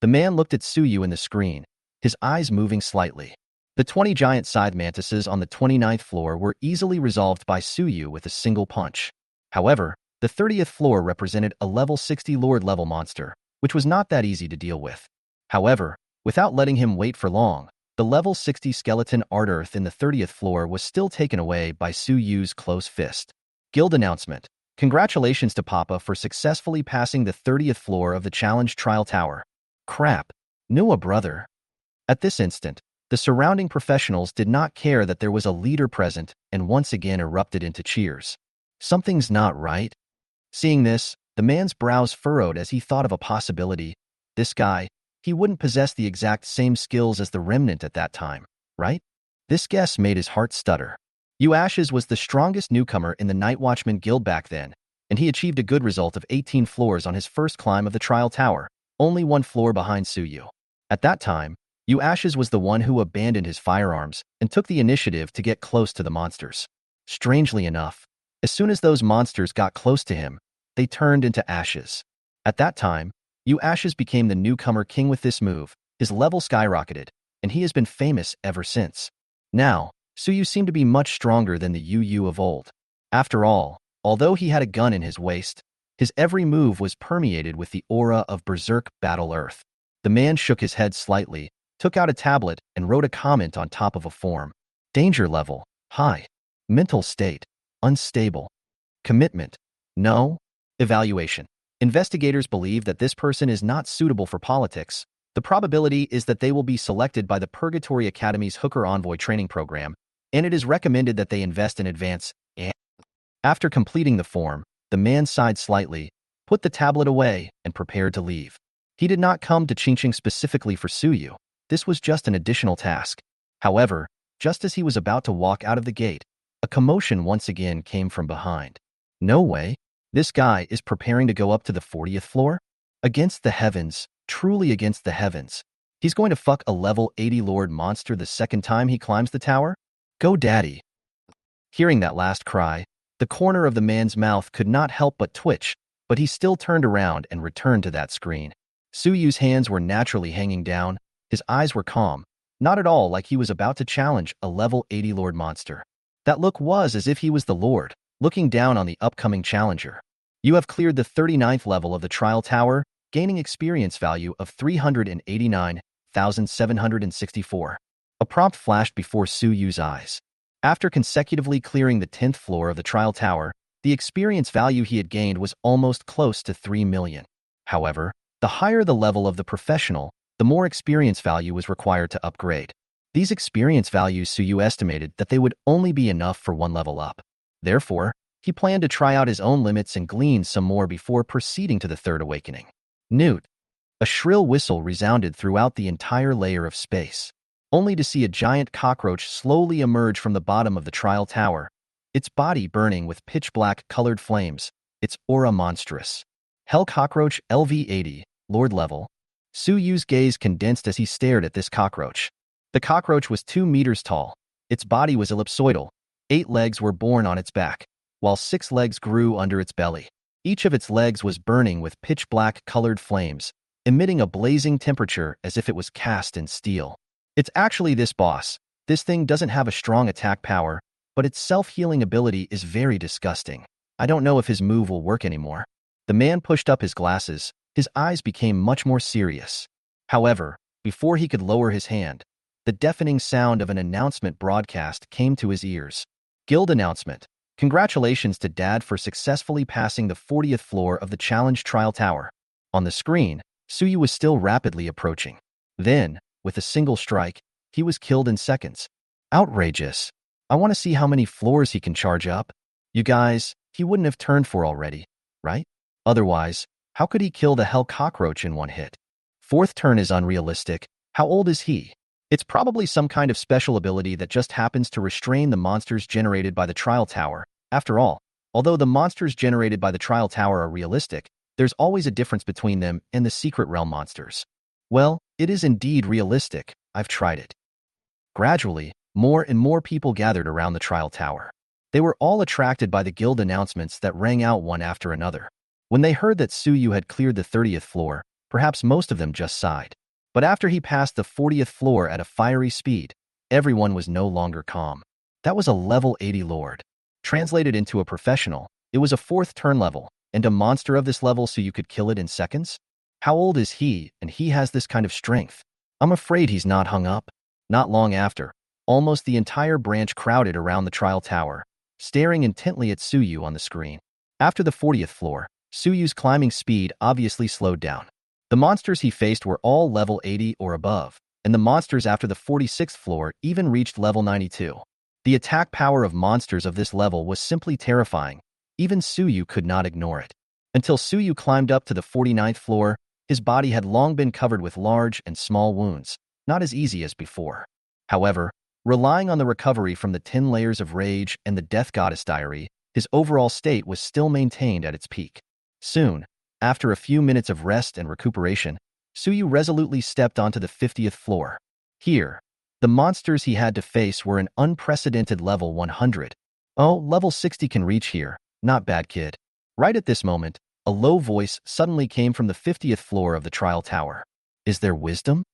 The man looked at Suyu in the screen, his eyes moving slightly. The 20 giant scythe mantises on the 29th floor were easily resolved by Suyu with a single punch. However, the 30th floor represented a level 60 Lord-level monster, which was not that easy to deal with. However, without letting him wait for long, the level 60 skeleton Art-Earth in the 30th floor was still taken away by Suyu's close fist. Guild announcement. Congratulations to Papa for successfully passing the 30th floor of the Challenge Trial Tower. Crap. Knew a brother. At this instant, the surrounding professionals did not care that there was a leader present and once again erupted into cheers. Something's not right. Seeing this, the man's brows furrowed as he thought of a possibility. This guy, he wouldn't possess the exact same skills as the Remnant at that time, right? This guess made his heart stutter. Ashes was the strongest newcomer in the Night Watchman Guild back then, and he achieved a good result of 18 floors on his first climb of the Trial Tower, only 1 floor behind Suyu. At that time, Ashes was the one who abandoned his firearms and took the initiative to get close to the monsters. Strangely enough, as soon as those monsters got close to him, they turned into ashes. At that time, Ashes became the newcomer king with this move, his level skyrocketed, and he has been famous ever since. Now, Suyu seemed to be much stronger than the Yu of old. After all, although he had a gun in his waist, his every move was permeated with the aura of Berserk Battle Earth. The man shook his head slightly, took out a tablet, and wrote a comment on top of a form. Danger level, high. Mental state, unstable. Commitment, no. Evaluation. Investigators believe that this person is not suitable for politics. The probability is that they will be selected by the Purgatory Academy's Hooker Envoy training program, and it is recommended that they invest in advance. After completing the form, the man sighed slightly, put the tablet away, and prepared to leave. He did not come to Qingqing specifically for Suyu. This was just an additional task. However, just as he was about to walk out of the gate, a commotion once again came from behind. No way. This guy is preparing to go up to the 40th floor? Against the heavens, truly against the heavens. He's going to fuck a level 80 Lord monster the second time he climbs the tower? Go daddy. Hearing that last cry, the corner of the man's mouth could not help but twitch, but he still turned around and returned to that screen. Suyu's hands were naturally hanging down, his eyes were calm, not at all like he was about to challenge a level 80 Lord monster. That look was as if he was the Lord, looking down on the upcoming challenger. You have cleared the 39th level of the Trial Tower, gaining experience value of 389,764. A prompt flashed before Suyu's eyes. After consecutively clearing the 10th floor of the Trial Tower, the experience value he had gained was almost close to 3 million. However, The higher the level of the professional, the more experience value was required to upgrade. These experience values Suyu estimated that they would only be enough for one level up. Therefore, he planned to try out his own limits and glean some more before proceeding to the third awakening. Newt. A shrill whistle resounded throughout the entire layer of space, only to see a giant cockroach slowly emerge from the bottom of the trial tower, its body burning with pitch-black colored flames, its aura monstrous. Hell Cockroach LV-80, Lord level. Suyu's gaze condensed as he stared at this cockroach. The cockroach was 2 meters tall. Its body was ellipsoidal. 8 legs were borne on its back, while 6 legs grew under its belly. Each of its legs was burning with pitch-black colored flames, emitting a blazing temperature as if it was cast in steel. It's actually this boss. This thing doesn't have a strong attack power, but its self-healing ability is very disgusting. I don't know if his move will work anymore. The man pushed up his glasses. His eyes became much more serious. However, before he could lower his hand, the deafening sound of an announcement broadcast came to his ears. Guild announcement. Congratulations to Dad for successfully passing the 40th floor of the Challenge Trial Tower. On the screen, Suyu was still rapidly approaching. Then, with a single strike, he was killed in seconds. Outrageous. I want to see how many floors he can charge up. You guys, he wouldn't have turned 4 already, right? Otherwise, how could he kill the Hell Cockroach in one hit? 4th turn is unrealistic. How old is he? It's probably some kind of special ability that just happens to restrain the monsters generated by the trial tower. After all, although the monsters generated by the trial tower are realistic, there's always a difference between them and the secret realm monsters. Well, it is indeed realistic. I've tried it. Gradually, more and more people gathered around the trial tower. They were all attracted by the guild announcements that rang out one after another. When they heard that Suyu had cleared the 30th floor, perhaps most of them just sighed. But after he passed the 40th floor at a fiery speed, everyone was no longer calm. That was a level 80 lord. Translated into a professional, it was a 4th turn level, and a monster of this level so you could kill it in seconds? How old is he, and he has this kind of strength? I'm afraid he's not hung up. Not long after, almost the entire branch crowded around the trial tower, staring intently at Suyu on the screen. After the 40th floor, Suyu's climbing speed obviously slowed down. The monsters he faced were all level 80 or above, and the monsters after the 46th floor even reached level 92. The attack power of monsters of this level was simply terrifying. Even Suyu could not ignore it. Until Suyu climbed up to the 49th floor, his body had long been covered with large and small wounds, not as easy as before. However, relying on the recovery from the 10 layers of rage and the Death Goddess Diary, his overall state was still maintained at its peak. Soon, after a few minutes of rest and recuperation, Suyu resolutely stepped onto the 50th floor. Here, the monsters he had to face were an unprecedented level 100. Oh, level 60 can reach here. Not bad, kid. Right at this moment, a low voice suddenly came from the 50th floor of the trial tower. Is there wisdom?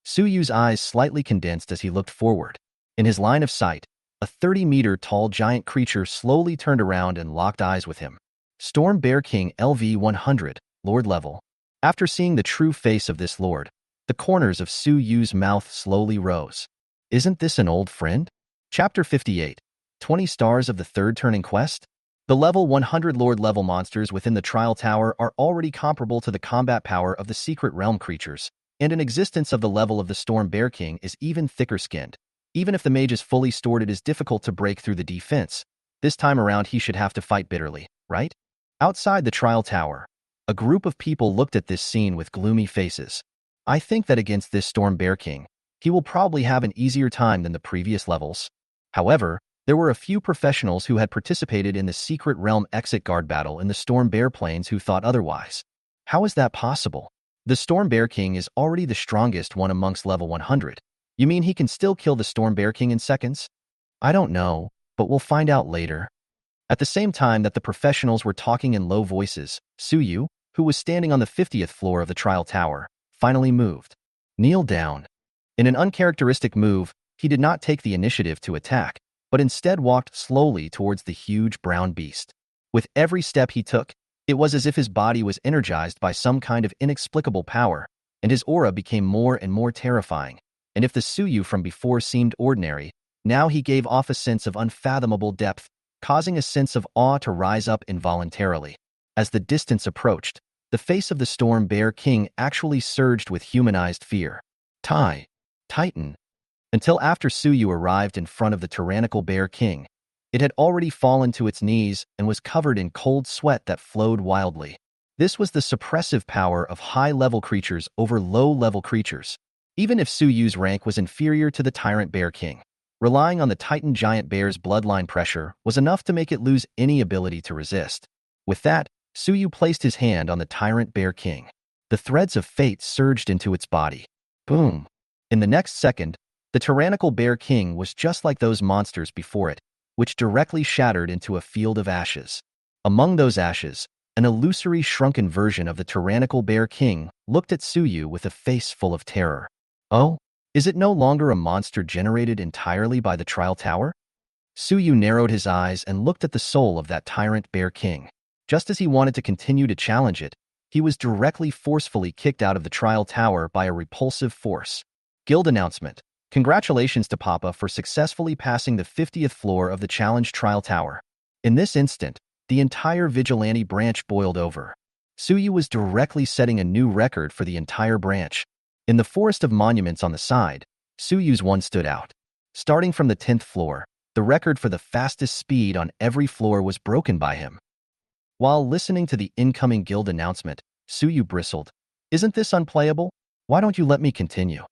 Suyu's eyes slightly condensed as he looked forward. In his line of sight, a 30-meter-tall giant creature slowly turned around and locked eyes with him. Storm Bear King LV-100, Lord level. After seeing the true face of this lord, the corners of Suyu's mouth slowly rose. Isn't this an old friend? Chapter 58. 20 Stars of the Third Turning Quest? The level 100 Lord level monsters within the Trial Tower are already comparable to the combat power of the Secret Realm creatures, and an existence of the level of the Storm Bear King is even thicker-skinned. Even if the mage is fully stored, it is difficult to break through the defense. This time around he should have to fight bitterly, right? Outside the Trial Tower, a group of people looked at this scene with gloomy faces. I think that against this Storm Bear King, he will probably have an easier time than the previous levels. However, there were a few professionals who had participated in the Secret Realm exit guard battle in the Storm Bear Plains who thought otherwise. How is that possible? The Storm Bear King is already the strongest one amongst level 100. You mean he can still kill the Storm Bear King in seconds? I don't know, but we'll find out later. At the same time that the professionals were talking in low voices, Suyu, who was standing on the 50th floor of the trial tower, finally moved. Kneel down. In an uncharacteristic move, he did not take the initiative to attack, but instead walked slowly towards the huge brown beast. With every step he took, it was as if his body was energized by some kind of inexplicable power, and his aura became more and more terrifying. And if the Suyu from before seemed ordinary, now he gave off a sense of unfathomable depth, causing a sense of awe to rise up involuntarily. As the distance approached, The face of the Storm Bear King actually surged with humanized fear. Titan. Until after Suyu arrived in front of the tyrannical Bear King, it had already fallen to its knees and was covered in cold sweat that flowed wildly. This was the suppressive power of high-level creatures over low-level creatures. Even if Suyu's rank was inferior to the Tyrant Bear King, relying on the Titan Giant Bear's bloodline pressure was enough to make it lose any ability to resist. With that, Suyu placed his hand on the Tyrant Bear King. The threads of fate surged into its body. Boom! In the next second, the tyrannical Bear King was just like those monsters before it, which directly shattered into a field of ashes. Among those ashes, an illusory shrunken version of the tyrannical Bear King looked at Suyu with a face full of terror. Oh, is it no longer a monster generated entirely by the trial tower? Suyu narrowed his eyes and looked at the soul of that tyrant Bear King. Just as he wanted to continue to challenge it, he was directly forcefully kicked out of the trial tower by a repulsive force. Guild announcement. Congratulations to Papa for successfully passing the 50th floor of the challenge trial tower. In this instant, the entire vigilante branch boiled over. Suyu was directly setting a new record for the entire branch. In the forest of monuments on the side, Suyu's one stood out. Starting from the 10th floor, the record for the fastest speed on every floor was broken by him. While listening to the incoming guild announcement, Suyu bristled. Isn't this unplayable? Why don't you let me continue?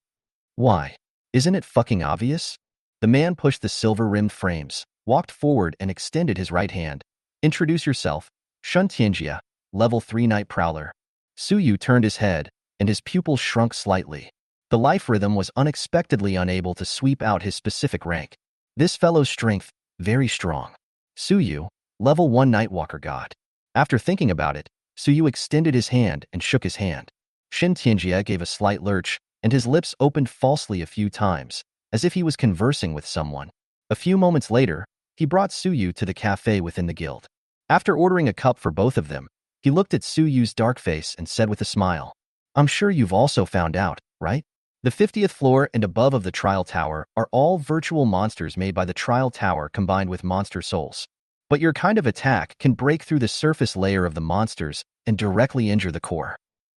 Why? Isn't it fucking obvious? The man pushed the silver-rimmed frames, walked forward and extended his right hand. Introduce yourself, Shun Tianjia, level 3 Night Prowler. Suyu turned his head, and his pupils shrunk slightly. The life rhythm was unexpectedly unable to sweep out his specific rank. This fellow's strength, very strong. Suyu, level 1 Nightwalker God. After thinking about it, Suyu extended his hand and shook his hand. Shin Tianjia gave a slight lurch, and his lips opened falsely a few times, as if he was conversing with someone. A few moments later, he brought Suyu to the cafe within the guild. After ordering a cup for both of them, he looked at Suyu's dark face and said with a smile, I'm sure you've also found out, right? The 50th floor and above of the trial tower are all virtual monsters made by the trial tower combined with monster souls. But your kind of attack can break through the surface layer of the monsters and directly injure the core.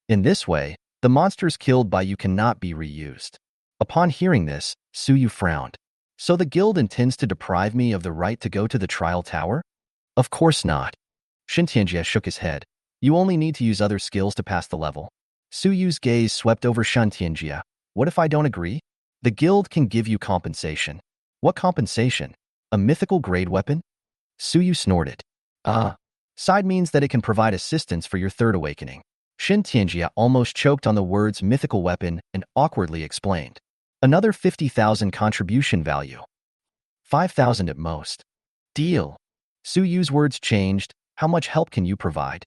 In this way, the monsters killed by you cannot be reused. Upon hearing this, Suyu frowned. So the guild intends to deprive me of the right to go to the trial tower? Of course not. Shin Tianjia shook his head. You only need to use other skills to pass the level. Suyu's gaze swept over Shin Tianjia. What if I don't agree? The guild can give you compensation. What compensation? A mythical grade weapon? Suyu snorted. Side means that it can provide assistance for your third awakening. Shin Tianjia almost choked on the words mythical weapon and awkwardly explained. Another 50,000 contribution value. 5,000 at most. Deal. Suyu's words changed. How much help can you provide?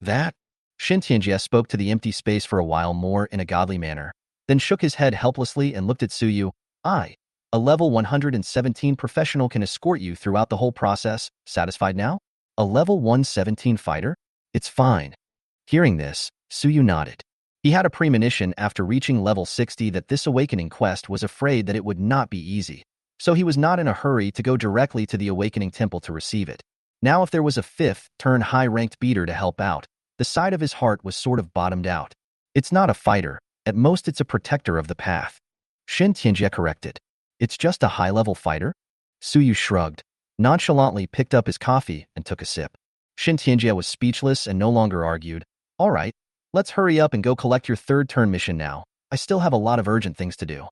That? Shin Tianjia spoke to the empty space for a while more in a godly manner, then shook his head helplessly and looked at Suyu. A level 117 professional can escort you throughout the whole process. Satisfied now? A level 117 fighter? It's fine. Hearing this, Suyu nodded. He had a premonition after reaching level 60 that this awakening quest was afraid that it would not be easy, so he was not in a hurry to go directly to the awakening temple to receive it. Now if there was a fifth-turn high-ranked beater to help out, the side of his heart was sort of bottomed out. It's not a fighter, at most it's a protector of the path. Shin Tianjia corrected. It's just a high-level fighter? Suyu shrugged, nonchalantly picked up his coffee and took a sip. Shin Tianjia was speechless and no longer argued. All right, let's hurry up and go collect your third-turn mission now. I still have a lot of urgent things to do.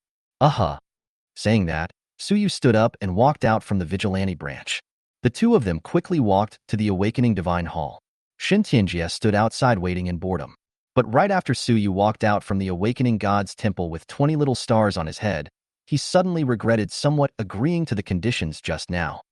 Saying that, Suyu stood up and walked out from the vigilante branch. The two of them quickly walked to the awakening divine hall. Shin Tianjia stood outside waiting in boredom. But right after Suyu walked out from the awakening god's temple with 20 little stars on his head, he suddenly regretted somewhat agreeing to the conditions just now.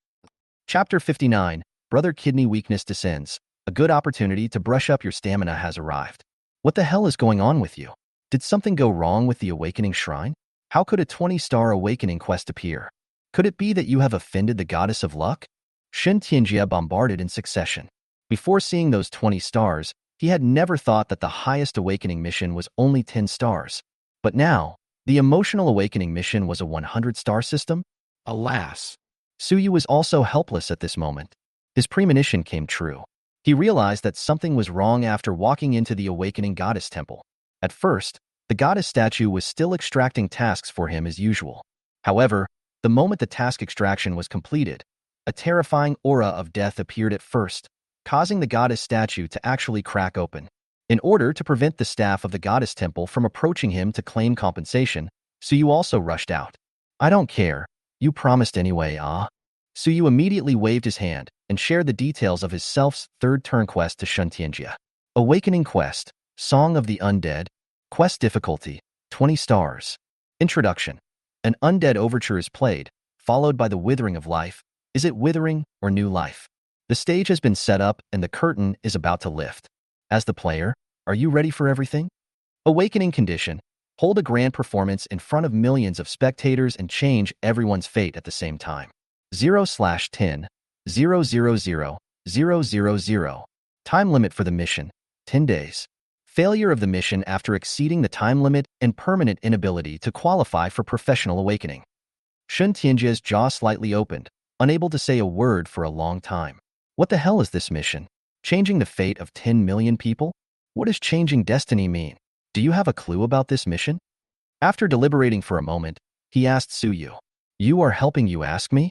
Chapter 59, Brother Kidney Weakness Descends. A good opportunity to brush up your stamina has arrived. What the hell is going on with you? Did something go wrong with the awakening shrine? How could a 20-star awakening quest appear? Could it be that you have offended the goddess of luck? Shin Tianjia bombarded in succession. Before seeing those 20 stars, he had never thought that the highest awakening mission was only 10 stars. But now, the emotional awakening mission was a 100-star system? Alas. Suyu was also helpless at this moment. His premonition came true. He realized that something was wrong after walking into the awakening goddess temple. At first, the goddess statue was still extracting tasks for him as usual. However, the moment the task extraction was completed, a terrifying aura of death appeared at first, causing the goddess statue to actually crack open. In order to prevent the staff of the goddess temple from approaching him to claim compensation, Suyu also rushed out. "I don't care. You promised anyway, ah?" Suyu immediately waved his hand and shared the details of his self's third-turn quest to Shuntianjia. Awakening Quest, Song of the Undead, Quest Difficulty, 20 stars. Introduction. An undead overture is played, followed by the withering of life. Is it withering or new life? The stage has been set up and the curtain is about to lift. As the player, are you ready for everything? Awakening Condition. Hold a grand performance in front of millions of spectators and change everyone's fate at the same time. 0/10, 000. Time limit for the mission, 10 days. Failure of the mission after exceeding the time limit and permanent inability to qualify for professional awakening. Shun Tianjia's jaw slightly opened, unable to say a word for a long time. What the hell is this mission? Changing the fate of 10 million people? What does changing destiny mean? Do you have a clue about this mission? After deliberating for a moment, he asked Suyu. "You are helping you ask me?"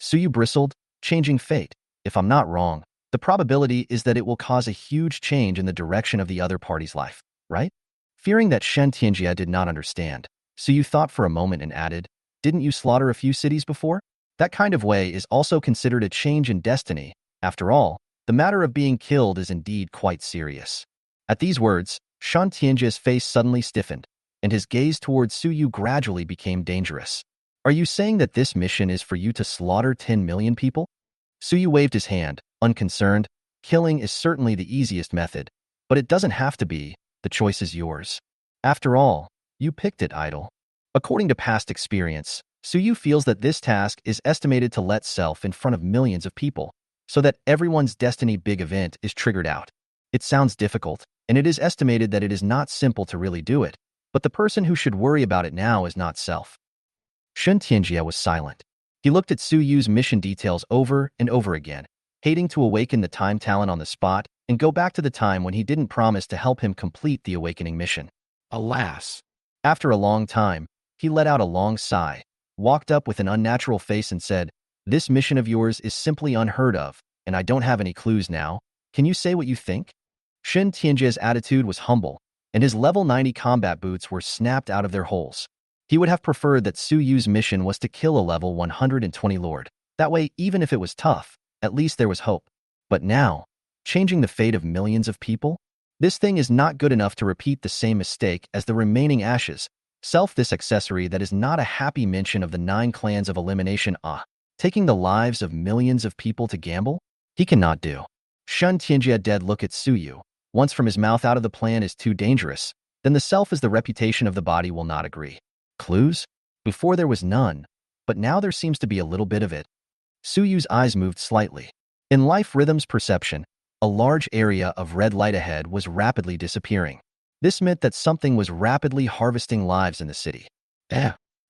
Suyu bristled. "Changing fate. If I'm not wrong, the probability is that it will cause a huge change in the direction of the other party's life, right?" Fearing that Shen Tianjia did not understand, Suyu thought for a moment and added, "Didn't you slaughter a few cities before? That kind of way is also considered a change in destiny. After all, the matter of being killed is indeed quite serious." At these words, Shan Tianjia's face suddenly stiffened, and his gaze towards Suyu gradually became dangerous. "Are you saying that this mission is for you to slaughter 10 million people?" Suyu waved his hand, unconcerned. "Killing is certainly the easiest method, but it doesn't have to be. The choice is yours. After all, you picked it, idol." According to past experience, Suyu feels that this task is estimated to let self in front of millions of people, so that everyone's destiny big event is triggered out. It sounds difficult, and it is estimated that it is not simple to really do it, but the person who should worry about it now is not self. Shun Tianjia was silent. He looked at Suyu's mission details over and over again, hating to awaken the time talent on the spot and go back to the time when he didn't promise to help him complete the awakening mission. Alas. After a long time, he let out a long sigh, walked up with an unnatural face and said, "This mission of yours is simply unheard of, and I don't have any clues now. Can you say what you think?" Shin Tianjia's attitude was humble, and his level 90 combat boots were snapped out of their holes. He would have preferred that Suyu's mission was to kill a level 120 lord. That way, even if it was tough, at least there was hope. But now, changing the fate of millions of people? This thing is not good enough to repeat the same mistake as the remaining ashes. This accessory that is not a happy mention of the 9 clans of elimination. Taking the lives of millions of people to gamble? He cannot do. Shun Tianjia dead look at Suyu. Once from his mouth out of the plan is too dangerous, then the self as the reputation of the body will not agree. Clues? Before there was none, but now there seems to be a little bit of it. Suyu's eyes moved slightly. In life rhythm's perception, a large area of red light ahead was rapidly disappearing. This meant that something was rapidly harvesting lives in the city.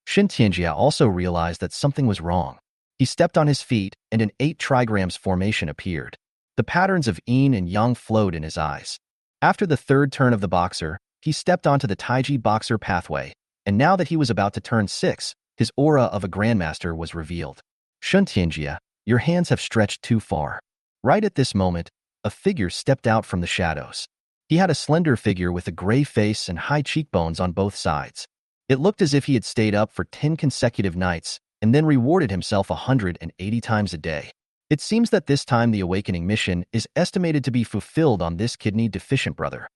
Shin Tianjia also realized that something was wrong. He stepped on his feet and an 8 trigrams formation appeared. The patterns of yin and yang flowed in his eyes. After the third turn of the boxer, he stepped onto the Taiji boxer pathway, and now that he was about to turn 6, his aura of a grandmaster was revealed. Shun Tianjia, your hands have stretched too far. Right at this moment, a figure stepped out from the shadows. He had a slender figure with a gray face and high cheekbones on both sides. It looked as if he had stayed up for 10 consecutive nights and then rewarded himself 180 times a day. It seems that this time the awakening mission is estimated to be fulfilled on this kidney-deficient brother.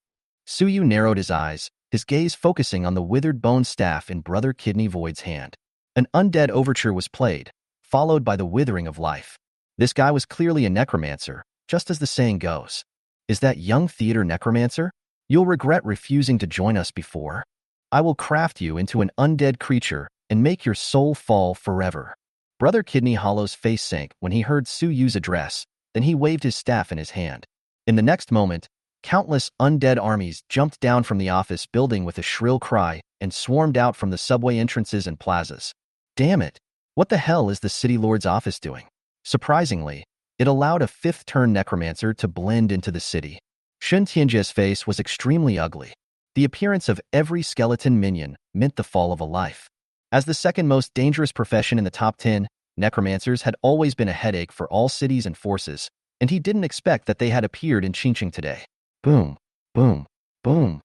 Suyu narrowed his eyes, his gaze focusing on the withered bone staff in Brother Kidney Void's hand. An undead overture was played, followed by the withering of life. This guy was clearly a necromancer, just as the saying goes. Is that young theater necromancer? You'll regret refusing to join us before. I will craft you into an undead creature and make your soul fall forever. Brother Kidney Hollow's face sank when he heard Suyu's address, then he waved his staff in his hand. In the next moment, countless undead armies jumped down from the office building with a shrill cry and swarmed out from the subway entrances and plazas. Damn it! What the hell is the city lord's office doing? Surprisingly, It allowed a fifth-turn necromancer to blend into the city. Shun Tianjie's face was extremely ugly. The appearance of every skeleton minion meant the fall of a life. As the second most dangerous profession in the top 10, necromancers had always been a headache for all cities and forces, and he didn't expect that they had appeared in Qingqing today. Boom, boom, boom.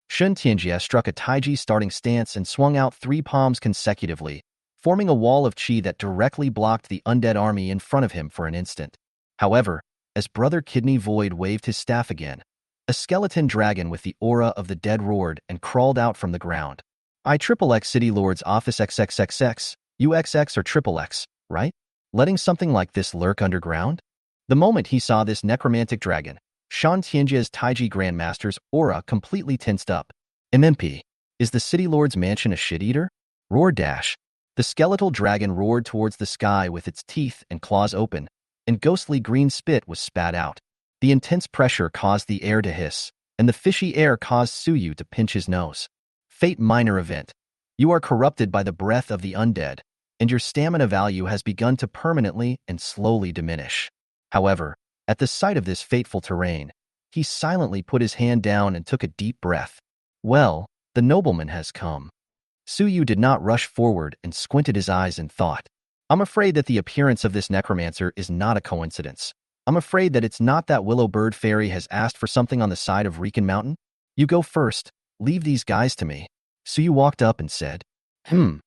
Shun Tianjie struck a Taiji starting stance and swung out 3 palms consecutively, forming a wall of qi that directly blocked the undead army in front of him for an instant. However, as Brother Kidney Void waved his staff again, a skeleton dragon with the aura of the dead roared and crawled out from the ground. IXXX City Lord's Office XXXX, UXX or XXX, right? Letting something like this lurk underground? The moment he saw this necromantic dragon, Shan Tianjie's Taiji Grandmaster's aura completely tensed up. MMP, is the City Lord's mansion a shit-eater? Roar dash. The skeletal dragon roared towards the sky with its teeth and claws open, and ghostly green spit was spat out. The intense pressure caused the air to hiss, and the fishy air caused Suyu to pinch his nose. Fate minor event. You are corrupted by the breath of the undead, and your stamina value has begun to permanently and slowly diminish. However, at the sight of this fateful terrain, he silently put his hand down and took a deep breath. Well, the nobleman has come. Suyu did not rush forward and squinted his eyes in thought. I'm afraid that the appearance of this necromancer is not a coincidence. I'm afraid that it's not that Willow Bird Fairy has asked for something on the side of Rican Mountain. You go first. Leave these guys to me. Suyu walked up and said, Shin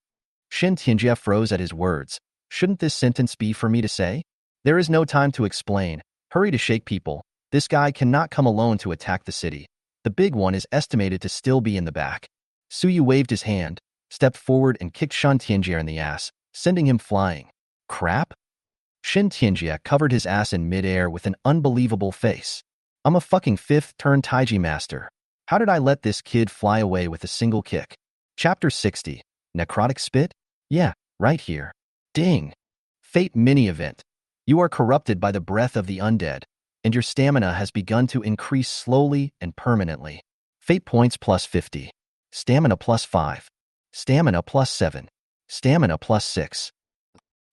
Tianjie froze at his words. Shouldn't this sentence be for me to say? There is no time to explain. Hurry to shake people. This guy cannot come alone to attack the city. The big one is estimated to still be in the back. Suyu waved his hand, stepped forward and kicked Shan Tianjie in the ass, sending him flying. Crap? Shin Tianjie covered his ass in midair with an unbelievable face. I'm a fucking fifth-turn Taiji master. How did I let this kid fly away with a single kick? Chapter 60. Necrotic Spit? Yeah, right here. Ding. Fate mini-event. You are corrupted by the breath of the undead, and your stamina has begun to increase slowly and permanently. Fate points plus 50. Stamina plus 5. Stamina plus 7. Stamina plus 6.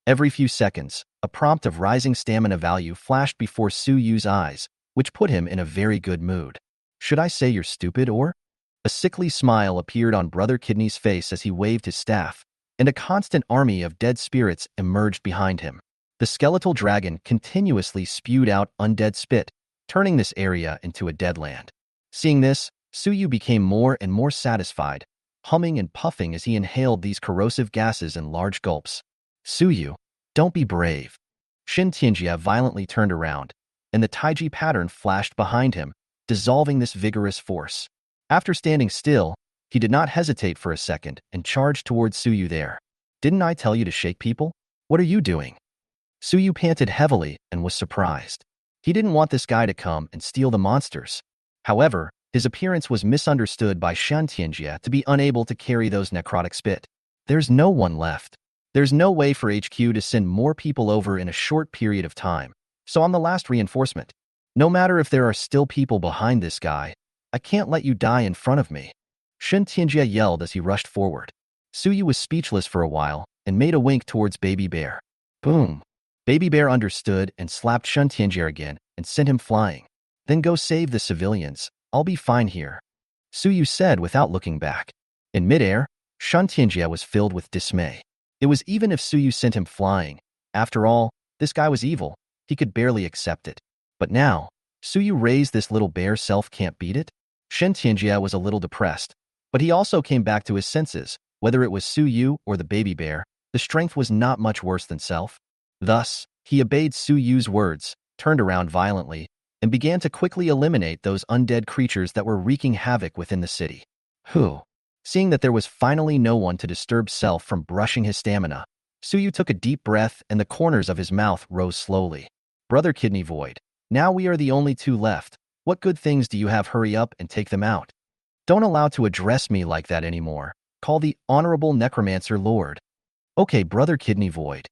Every few seconds, a prompt of rising stamina value flashed before Suyu's eyes, which put him in a very good mood. Should I say you're stupid or? A sickly smile appeared on Brother Kidney's face as he waved his staff, and a constant army of dead spirits emerged behind him. The skeletal dragon continuously spewed out undead spit, turning this area into a deadland. Seeing this, Suyu became more and more satisfied, humming and puffing as he inhaled these corrosive gases in large gulps. Suyu, don't be brave. Shin Tianjie violently turned around, and the Taiji pattern flashed behind him, dissolving this vigorous force. After standing still, he did not hesitate for a second and charged towards Suyu there. Didn't I tell you to shake people? What are you doing? Suyu panted heavily and was surprised. He didn't want this guy to come and steal the monsters. However, his appearance was misunderstood by Shan Tianjie to be unable to carry those necrotic spit. There's no one left. There's no way for HQ to send more people over in a short period of time, so I'm the last reinforcement. No matter if there are still people behind this guy, I can't let you die in front of me. Shin Tianjie yelled as he rushed forward. Suyu was speechless for a while and made a wink towards Baby Bear. Boom. Baby Bear understood and slapped Shin Tianjie again and sent him flying. Then go save the civilians. I'll be fine here. Suyu said without looking back. In midair, Shin Tianjie was filled with dismay. It was even if Suyu sent him flying. After all, this guy was evil. He could barely accept it. But now, Suyu raised this little bear self can't beat it? Shin Tianjie was a little depressed, but he also came back to his senses. Whether it was Suyu or the baby bear, the strength was not much worse than self. Thus, he obeyed Suyu's words, turned around violently, and began to quickly eliminate those undead creatures that were wreaking havoc within the city. Seeing that there was finally no one to disturb self from brushing his stamina, Suyu took a deep breath and the corners of his mouth rose slowly. Brother Kidney Void, now we are the only two left. What good things do you have? Hurry up and take them out. Don't allow to address me like that anymore. Call the Honorable Necromancer Lord. Okay, Brother Kidney Void.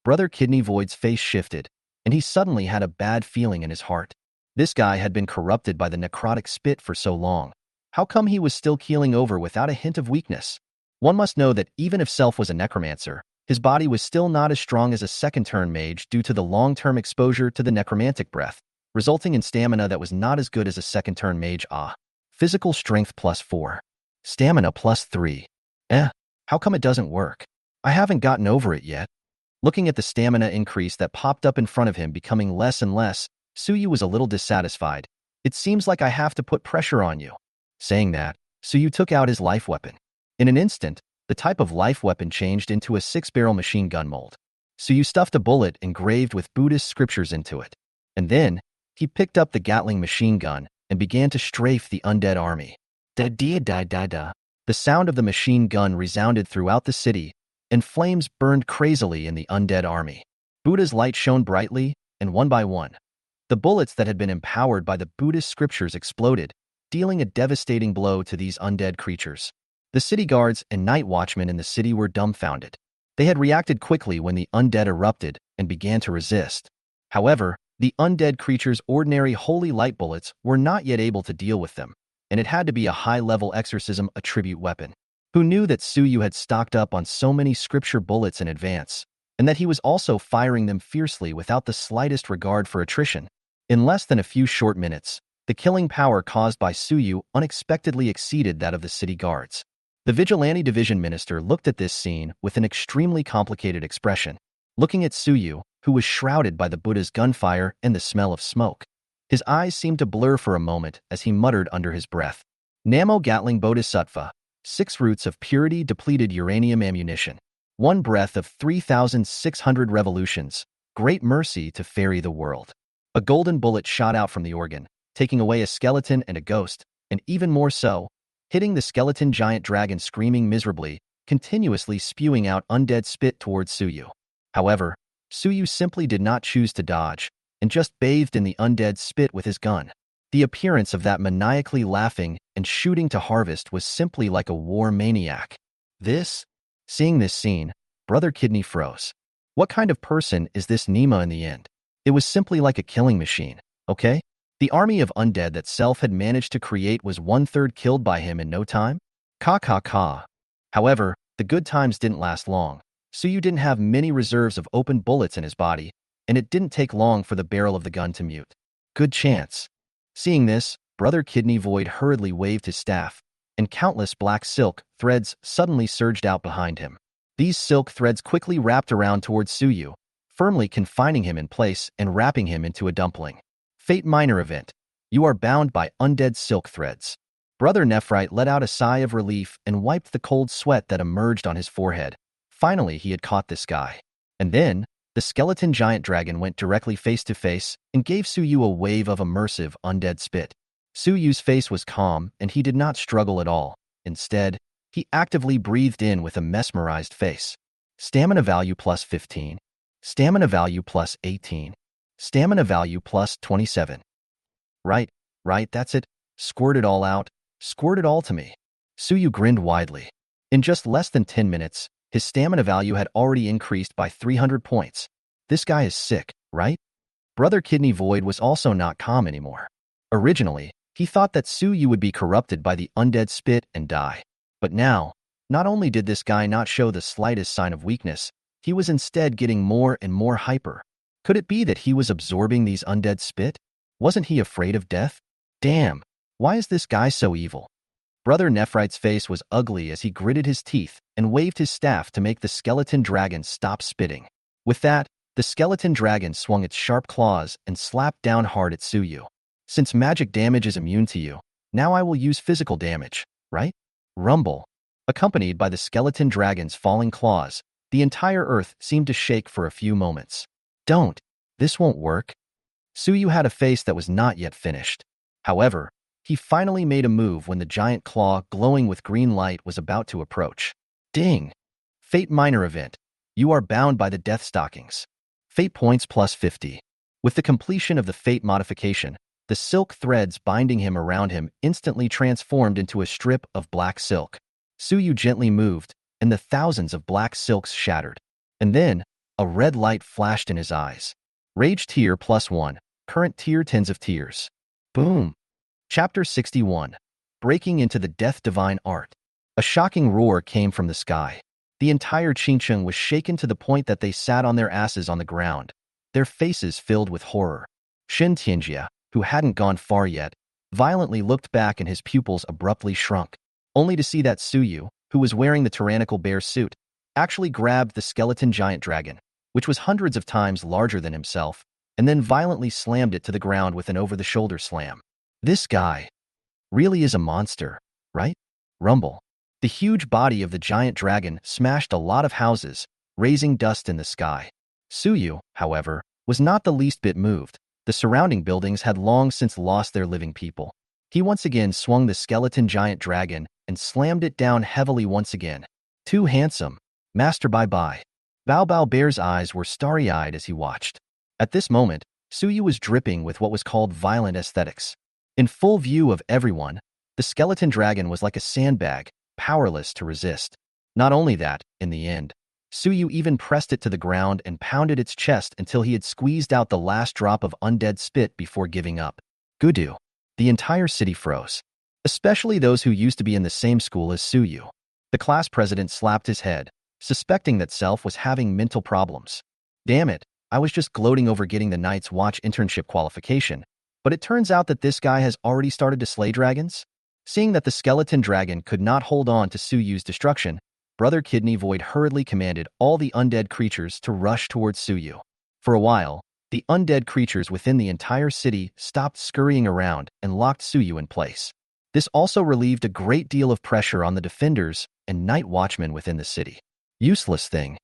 Brother Kidney Void's face shifted, and he suddenly had a bad feeling in his heart. This guy had been corrupted by the necrotic spit for so long. How come he was still keeling over without a hint of weakness? One must know that even if Self was a necromancer, His body was still not as strong as a second-turn mage due to the long-term exposure to the necromantic breath, resulting in stamina that was not as good as a second-turn mage. Physical strength +4. Stamina +3. How come it doesn't work? I haven't gotten over it yet. Looking at the stamina increase that popped up in front of him becoming less and less, Suyu was a little dissatisfied. It seems like I have to put pressure on you. Saying that, Suyu took out his life weapon. In an instant, the type of life weapon changed into a 6-barrel machine gun mold. Suyu stuffed a bullet engraved with Buddhist scriptures into it. And then, he picked up the Gatling machine gun and began to strafe the undead army. Da-da-da-da-da. The sound of the machine gun resounded throughout the city, and flames burned crazily in the undead army. Buddha's light shone brightly, and one by one, the bullets that had been empowered by the Buddhist scriptures exploded, dealing a devastating blow to these undead creatures. The city guards and night watchmen in the city were dumbfounded. They had reacted quickly when the undead erupted and began to resist. However, the undead creatures' ordinary holy light bullets were not yet able to deal with them, and it had to be a high-level exorcism attribute weapon. Who knew that Suyu had stocked up on so many scripture bullets in advance, and that he was also firing them fiercely without the slightest regard for attrition? In less than a few short minutes, the killing power caused by Suyu unexpectedly exceeded that of the city guards. The Vigilante Division Minister looked at this scene with an extremely complicated expression. Looking at Suyu, who was shrouded by the Buddha's gunfire and the smell of smoke, his eyes seemed to blur for a moment as he muttered under his breath, Namo Gatling Bodhisattva, 6 roots of purity depleted uranium ammunition, 1 breath of 3,600 revolutions, great mercy to ferry the world. A golden bullet shot out from the organ, taking away a skeleton and a ghost, and even more so, hitting the skeleton giant dragon screaming miserably, continuously spewing out undead spit towards Suyu. However, Suyu simply did not choose to dodge, and just bathed in the undead spit with his gun. The appearance of that maniacally laughing and shooting to harvest was simply like a war maniac. Seeing this scene, Brother Kidney froze. What kind of person is this Nima in the end? It was simply like a killing machine, okay? The army of undead that Self had managed to create was 1/3 killed by him in no time? Ka. However, the good times didn't last long. Suyu didn't have many reserves of open bullets in his body, and it didn't take long for the barrel of the gun to mute. Good chance. Seeing this, Brother Kidney Void hurriedly waved his staff, and countless black silk threads suddenly surged out behind him. These silk threads quickly wrapped around towards Suyu, firmly confining him in place and wrapping him into a dumpling. Fate Minor Event. You are bound by undead silk threads. Brother Nephrite let out a sigh of relief and wiped the cold sweat that emerged on his forehead. Finally, he had caught this guy. And then, the skeleton giant dragon went directly face to face and gave Suyu a wave of immersive undead spit. Suyu's face was calm, and he did not struggle at all. Instead, he actively breathed in with a mesmerized face. Stamina value +15. Stamina value +18. Stamina value +27. Right, that's it. Squirt it all out. Squirt it all to me. Suyu grinned widely. In just less than 10 minutes, his stamina value had already increased by 300 points. This guy is sick, right? Brother Kidney Void was also not calm anymore. Originally, he thought that Suyu would be corrupted by the undead spit and die. But now, not only did this guy not show the slightest sign of weakness, he was instead getting more and more hyper. Could it be that he was absorbing these undead spit? Wasn't he afraid of death? Damn, why is this guy so evil? Brother Nephrite's face was ugly as he gritted his teeth and waved his staff to make the skeleton dragon stop spitting. With that, the skeleton dragon swung its sharp claws and slapped down hard at Suyu. Since magic damage is immune to you, now I will use physical damage, right? Rumble. Accompanied by the skeleton dragon's falling claws, the entire earth seemed to shake for a few moments. Don't. This won't work. Suyu had a face that was not yet finished. However, he finally made a move when the giant claw glowing with green light was about to approach. Ding! Fate Minor Event. You are bound by the death stockings. Fate points +50. With the completion of the fate modification, the silk threads binding him around him instantly transformed into a strip of black silk. Suyu gently moved, and the thousands of black silks shattered. And then, a red light flashed in his eyes. Rage Tier +1. Current tier 10s of tears. Boom! Chapter 61. Breaking into the Death Divine Art. A shocking roar came from the sky. The entire Qingcheng was shaken to the point that they sat on their asses on the ground, their faces filled with horror. Shen Tianjia, who hadn't gone far yet, violently looked back and his pupils abruptly shrunk, only to see that Suyu, who was wearing the tyrannical bear suit, actually grabbed the skeleton giant dragon, which was hundreds of times larger than himself, and then violently slammed it to the ground with an over-the-shoulder slam. This guy really is a monster, right? Rumble. The huge body of the giant dragon smashed a lot of houses, raising dust in the sky. Suyu, however, was not the least bit moved. The surrounding buildings had long since lost their living people. He once again swung the skeleton giant dragon and slammed it down heavily once again. Too handsome. Master bye-bye. Bao Bao Bear's eyes were starry-eyed as he watched. At this moment, Suyu was dripping with what was called violent aesthetics. In full view of everyone, the skeleton dragon was like a sandbag, powerless to resist. Not only that, in the end, Suyu even pressed it to the ground and pounded its chest until he had squeezed out the last drop of undead spit before giving up. Gudu. The entire city froze, especially those who used to be in the same school as Suyu. The class president slapped his head, suspecting that Self was having mental problems. Damn it, I was just gloating over getting the Night's Watch internship qualification, but it turns out that this guy has already started to slay dragons? Seeing that the skeleton dragon could not hold on to Suyu's destruction, Brother Kidney Void hurriedly commanded all the undead creatures to rush towards Suyu. For a while, the undead creatures within the entire city stopped scurrying around and locked Suyu in place. This also relieved a great deal of pressure on the defenders and night watchmen within the city. Useless thing.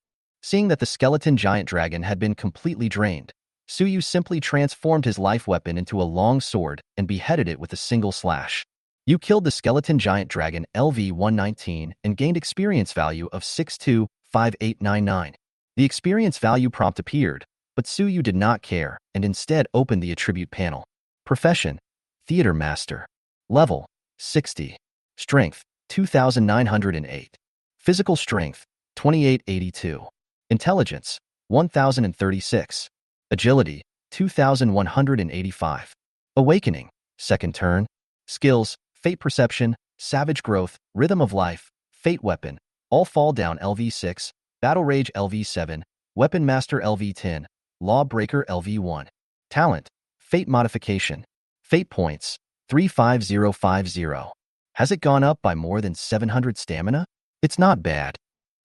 Seeing that the skeleton giant dragon had been completely drained, Suyu simply transformed his life weapon into a long sword and beheaded it with a single slash. You killed the skeleton giant dragon LV-119 and gained experience value of 625899. The experience value prompt appeared, but Suyu did not care and instead opened the attribute panel. Profession: Theater Master. Level: 60. Strength: 2908. Physical Strength: 2882. Intelligence: 1036. Agility: 2185. Awakening: Second turn. Skills: Fate Perception, Savage Growth, Rhythm of Life, Fate Weapon, All Fall Down LV6, Battle Rage LV7, Weapon Master LV10, Lawbreaker LV1. Talent: Fate Modification. Fate Points: 35050. Has it gone up by more than 700 stamina? It's not bad.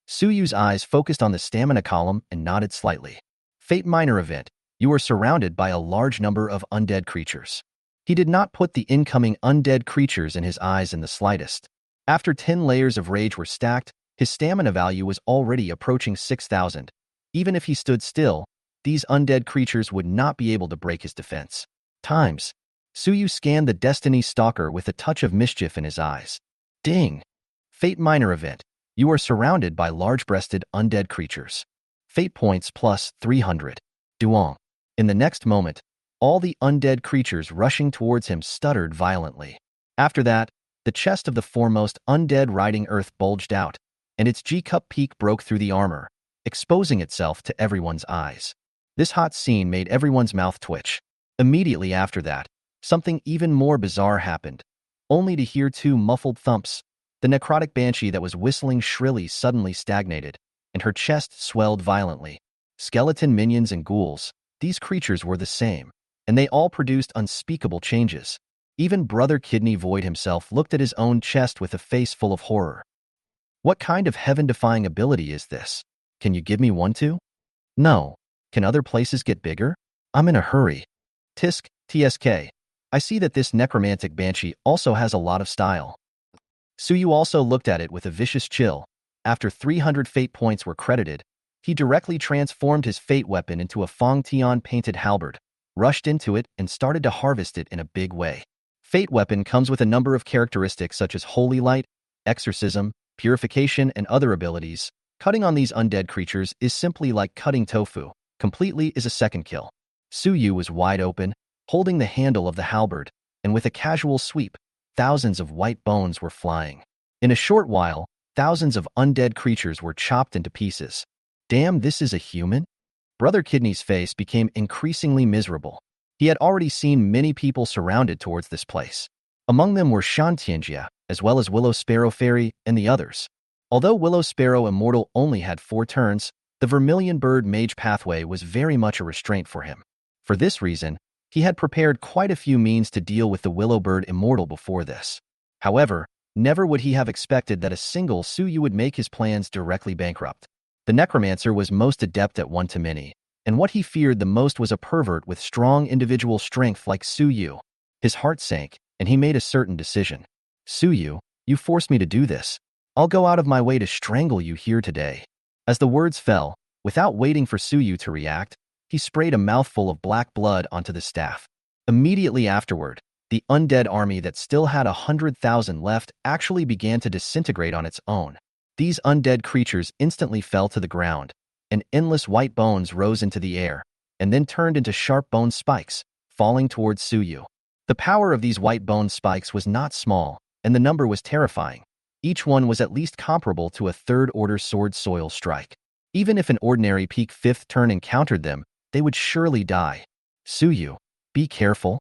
Suyu's eyes focused on the stamina column and nodded slightly. Fate Minor Event: you are surrounded by a large number of undead creatures. He did not put the incoming undead creatures in his eyes in the slightest. After 10 layers of rage were stacked, his stamina value was already approaching 6,000. Even if he stood still, these undead creatures would not be able to break his defense. Times. Suyu scanned the Destiny Stalker with a touch of mischief in his eyes. Ding! Fate Minor Event: you are surrounded by large-breasted undead creatures. Fate Points plus 300. Duong. In the next moment, all the undead creatures rushing towards him stuttered violently. After that, the chest of the foremost undead riding earth bulged out, and its G-cup peak broke through the armor, exposing itself to everyone's eyes. This hot scene made everyone's mouth twitch. Immediately after that, something even more bizarre happened, only to hear two muffled thumps. The necrotic banshee that was whistling shrilly suddenly stagnated, and her chest swelled violently. Skeleton minions and ghouls, these creatures were the same, and they all produced unspeakable changes. Even Brother Kidney Void himself looked at his own chest with a face full of horror. What kind of heaven-defying ability is this? Can you give me one too? No. Can other places get bigger? I'm in a hurry. Tisk, TSK. I see that this necromantic banshee also has a lot of style. Suyu also looked at it with a vicious chill. After 300 fate points were credited, he directly transformed his fate weapon into a Fong Tian painted halberd, rushed into it, and started to harvest it in a big way. Fate weapon comes with a number of characteristics such as holy light, exorcism, purification, and other abilities. Cutting on these undead creatures is simply like cutting tofu. Completely is a second kill. Suyu was wide open, holding the handle of the halberd, and with a casual sweep, thousands of white bones were flying. In a short while, thousands of undead creatures were chopped into pieces. Damn, this is a human? Brother Kidney's face became increasingly miserable. He had already seen many people surrounded towards this place. Among them were Shan Tianjia, as well as Willow Sparrow Fairy and the others. Although Willow Sparrow Immortal only had 4 turns, the Vermilion Bird Mage pathway was very much a restraint for him. For this reason, he had prepared quite a few means to deal with the Willow Bird Immortal before this. However, never would he have expected that a single Suyu would make his plans directly bankrupt. The Necromancer was most adept at one-to-many, and what he feared the most was a pervert with strong individual strength like Suyu. His heart sank, and he made a certain decision. Suyu, you forced me to do this. I'll go out of my way to strangle you here today. As the words fell, without waiting for Suyu to react, he sprayed a mouthful of black blood onto the staff. Immediately afterward, the undead army that still had 100,000 left actually began to disintegrate on its own. These undead creatures instantly fell to the ground, and endless white bones rose into the air, and then turned into sharp bone spikes, falling towards Suyu. The power of these white bone spikes was not small, and the number was terrifying. Each one was at least comparable to a third-order sword soil strike. Even if an ordinary peak 5th turn encountered them, they would surely die. Suyu, be careful.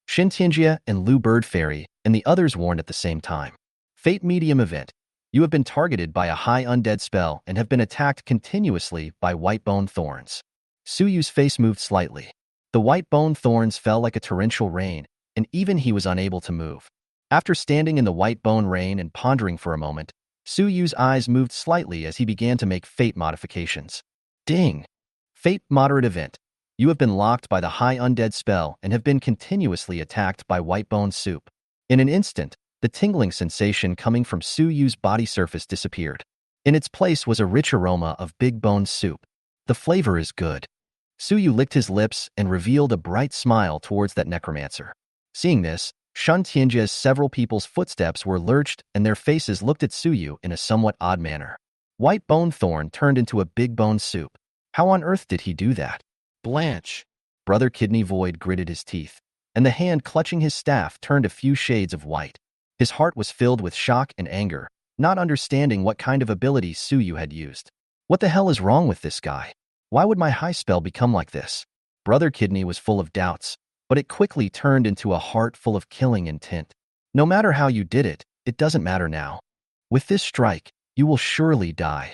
Shintianjia and Lu Bird Fairy and the others warned at the same time. Fate Medium Event. You have been targeted by a high undead spell and have been attacked continuously by white bone thorns. Suyu's face moved slightly. The white bone thorns fell like a torrential rain, and even he was unable to move. After standing in the white bone rain and pondering for a moment, Suyu's eyes moved slightly as he began to make fate modifications. Ding! Fate Moderate Event. You have been locked by the high undead spell and have been continuously attacked by white bone soup. In an instant, the tingling sensation coming from Suyu's body surface disappeared. In its place was a rich aroma of big bone soup. The flavor is good. Suyu licked his lips and revealed a bright smile towards that necromancer. Seeing this, Shun Tianjia's several people's footsteps were lurched and their faces looked at Suyu in a somewhat odd manner. White bone thorn turned into a big bone soup. How on earth did he do that? Blanche. Brother Kidney Void gritted his teeth, and the hand clutching his staff turned a few shades of white. His heart was filled with shock and anger, not understanding what kind of ability Suyu had used. What the hell is wrong with this guy? Why would my high spell become like this? Brother Kidney was full of doubts, but it quickly turned into a heart full of killing intent. No matter how you did it, it doesn't matter now. With this strike, you will surely die.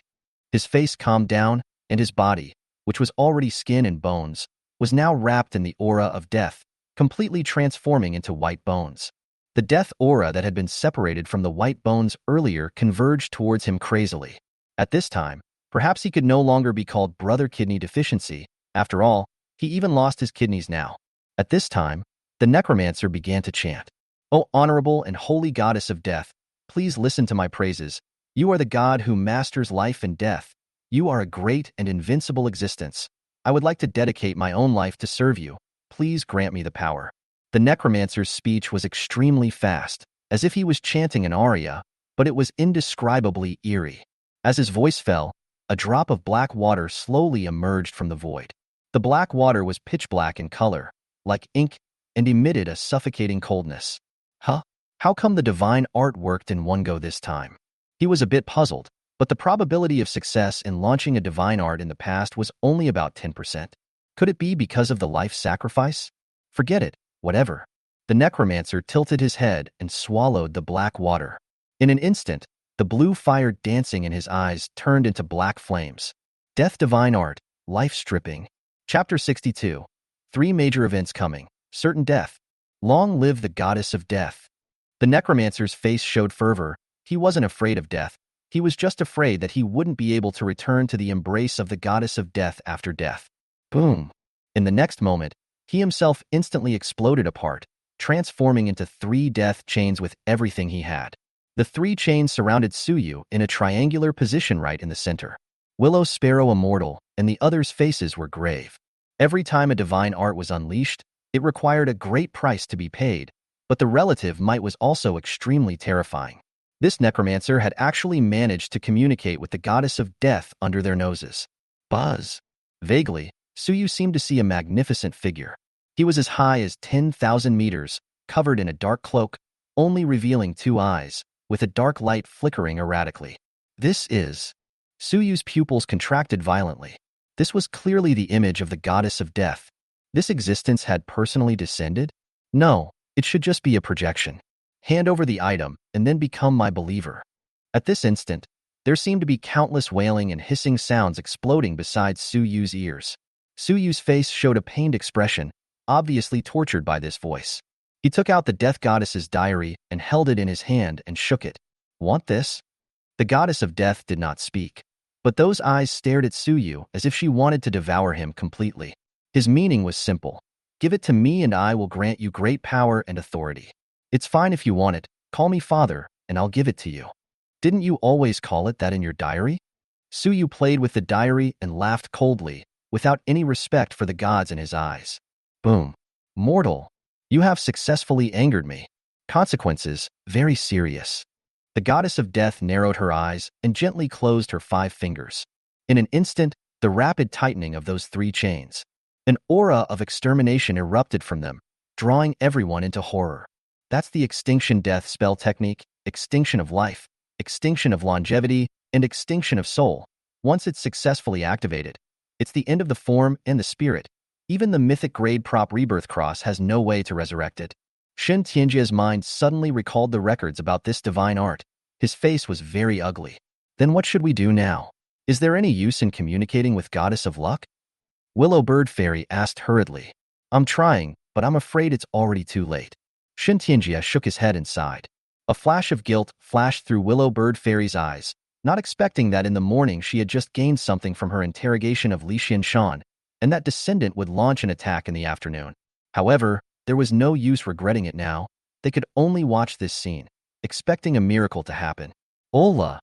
His face calmed down, and his body, which was already skin and bones, was now wrapped in the aura of death, completely transforming into white bones. The death aura that had been separated from the white bones earlier converged towards him crazily. At this time, perhaps he could no longer be called Brother Kidney Deficiency. After all, he even lost his kidneys now. At this time, the necromancer began to chant, "O honorable and holy goddess of death, please listen to my praises. You are the god who masters life and death. You are a great and invincible existence. I would like to dedicate my own life to serve you. Please grant me the power." The necromancer's speech was extremely fast, as if he was chanting an aria, but it was indescribably eerie. As his voice fell, a drop of black water slowly emerged from the void. The black water was pitch black in color, like ink, and emitted a suffocating coldness. Huh? How come the divine art worked in one go this time? He was a bit puzzled, but the probability of success in launching a divine art in the past was only about 10%. Could it be because of the life sacrifice? Forget it, whatever. The necromancer tilted his head and swallowed the black water. In an instant, the blue fire dancing in his eyes turned into black flames. Death Divine Art, Life Stripping. Chapter 62. 3 major events coming. Certain death. Long live the goddess of death. The necromancer's face showed fervor. He wasn't afraid of death. He was just afraid that he wouldn't be able to return to the embrace of the goddess of death after death. Boom. In the next moment, he himself instantly exploded apart, transforming into 3 death chains with everything he had. The 3 chains surrounded Suyu in a triangular position right in the center. Willow Sparrow Immortal and the others' faces were grave. Every time a divine art was unleashed, it required a great price to be paid, but the relative might was also extremely terrifying. This necromancer had actually managed to communicate with the goddess of death under their noses. Buzz. Vaguely, Suyu seemed to see a magnificent figure. He was as high as 10,000 meters, covered in a dark cloak, only revealing 2 eyes, with a dark light flickering erratically. This is... Suyu's pupils contracted violently. This was clearly the image of the goddess of death. This existence had personally descended? No, it should just be a projection. Hand over the item, and then become my believer. At this instant, There seemed to be countless wailing and hissing sounds exploding beside Su Yu's ears. Su Yu's face showed a pained expression, obviously tortured by this voice. He took out the death goddess's diary and held it in his hand and shook it. Want this? The goddess of death did not speak, but those eyes stared at Su Yu as if she wanted to devour him completely. His meaning was simple. Give it to me and I will grant you great power and authority. It's fine if you want it. Call me father, and I'll give it to you. Didn't you always call it that in your diary? Su Yu played with the diary and laughed coldly, without any respect for the gods in his eyes. Boom. Mortal. You have successfully angered me. Consequences, very serious. The goddess of death narrowed her eyes and gently closed her 5 fingers. In an instant, the rapid tightening of those 3 chains. An aura of extermination erupted from them, drawing everyone into horror. That's the extinction death spell technique, extinction of life, extinction of longevity, and extinction of soul. Once it's successfully activated, it's the end of the form and the spirit. Even the mythic grade prop rebirth cross has no way to resurrect it. Shen Tianjia's mind suddenly recalled the records about this divine art. His face was very ugly. Then what should we do now? Is there any use in communicating with Goddess of Luck? Willow Bird Fairy asked hurriedly. I'm trying, but I'm afraid it's already too late. Shen Tianjia shook his head and sighed. A flash of guilt flashed through Willow Bird Fairy's eyes, not expecting that in the morning she had just gained something from her interrogation of Li Xianshan, and that descendant would launch an attack in the afternoon. However, there was no use regretting it now. They could only watch this scene, expecting a miracle to happen. Ola!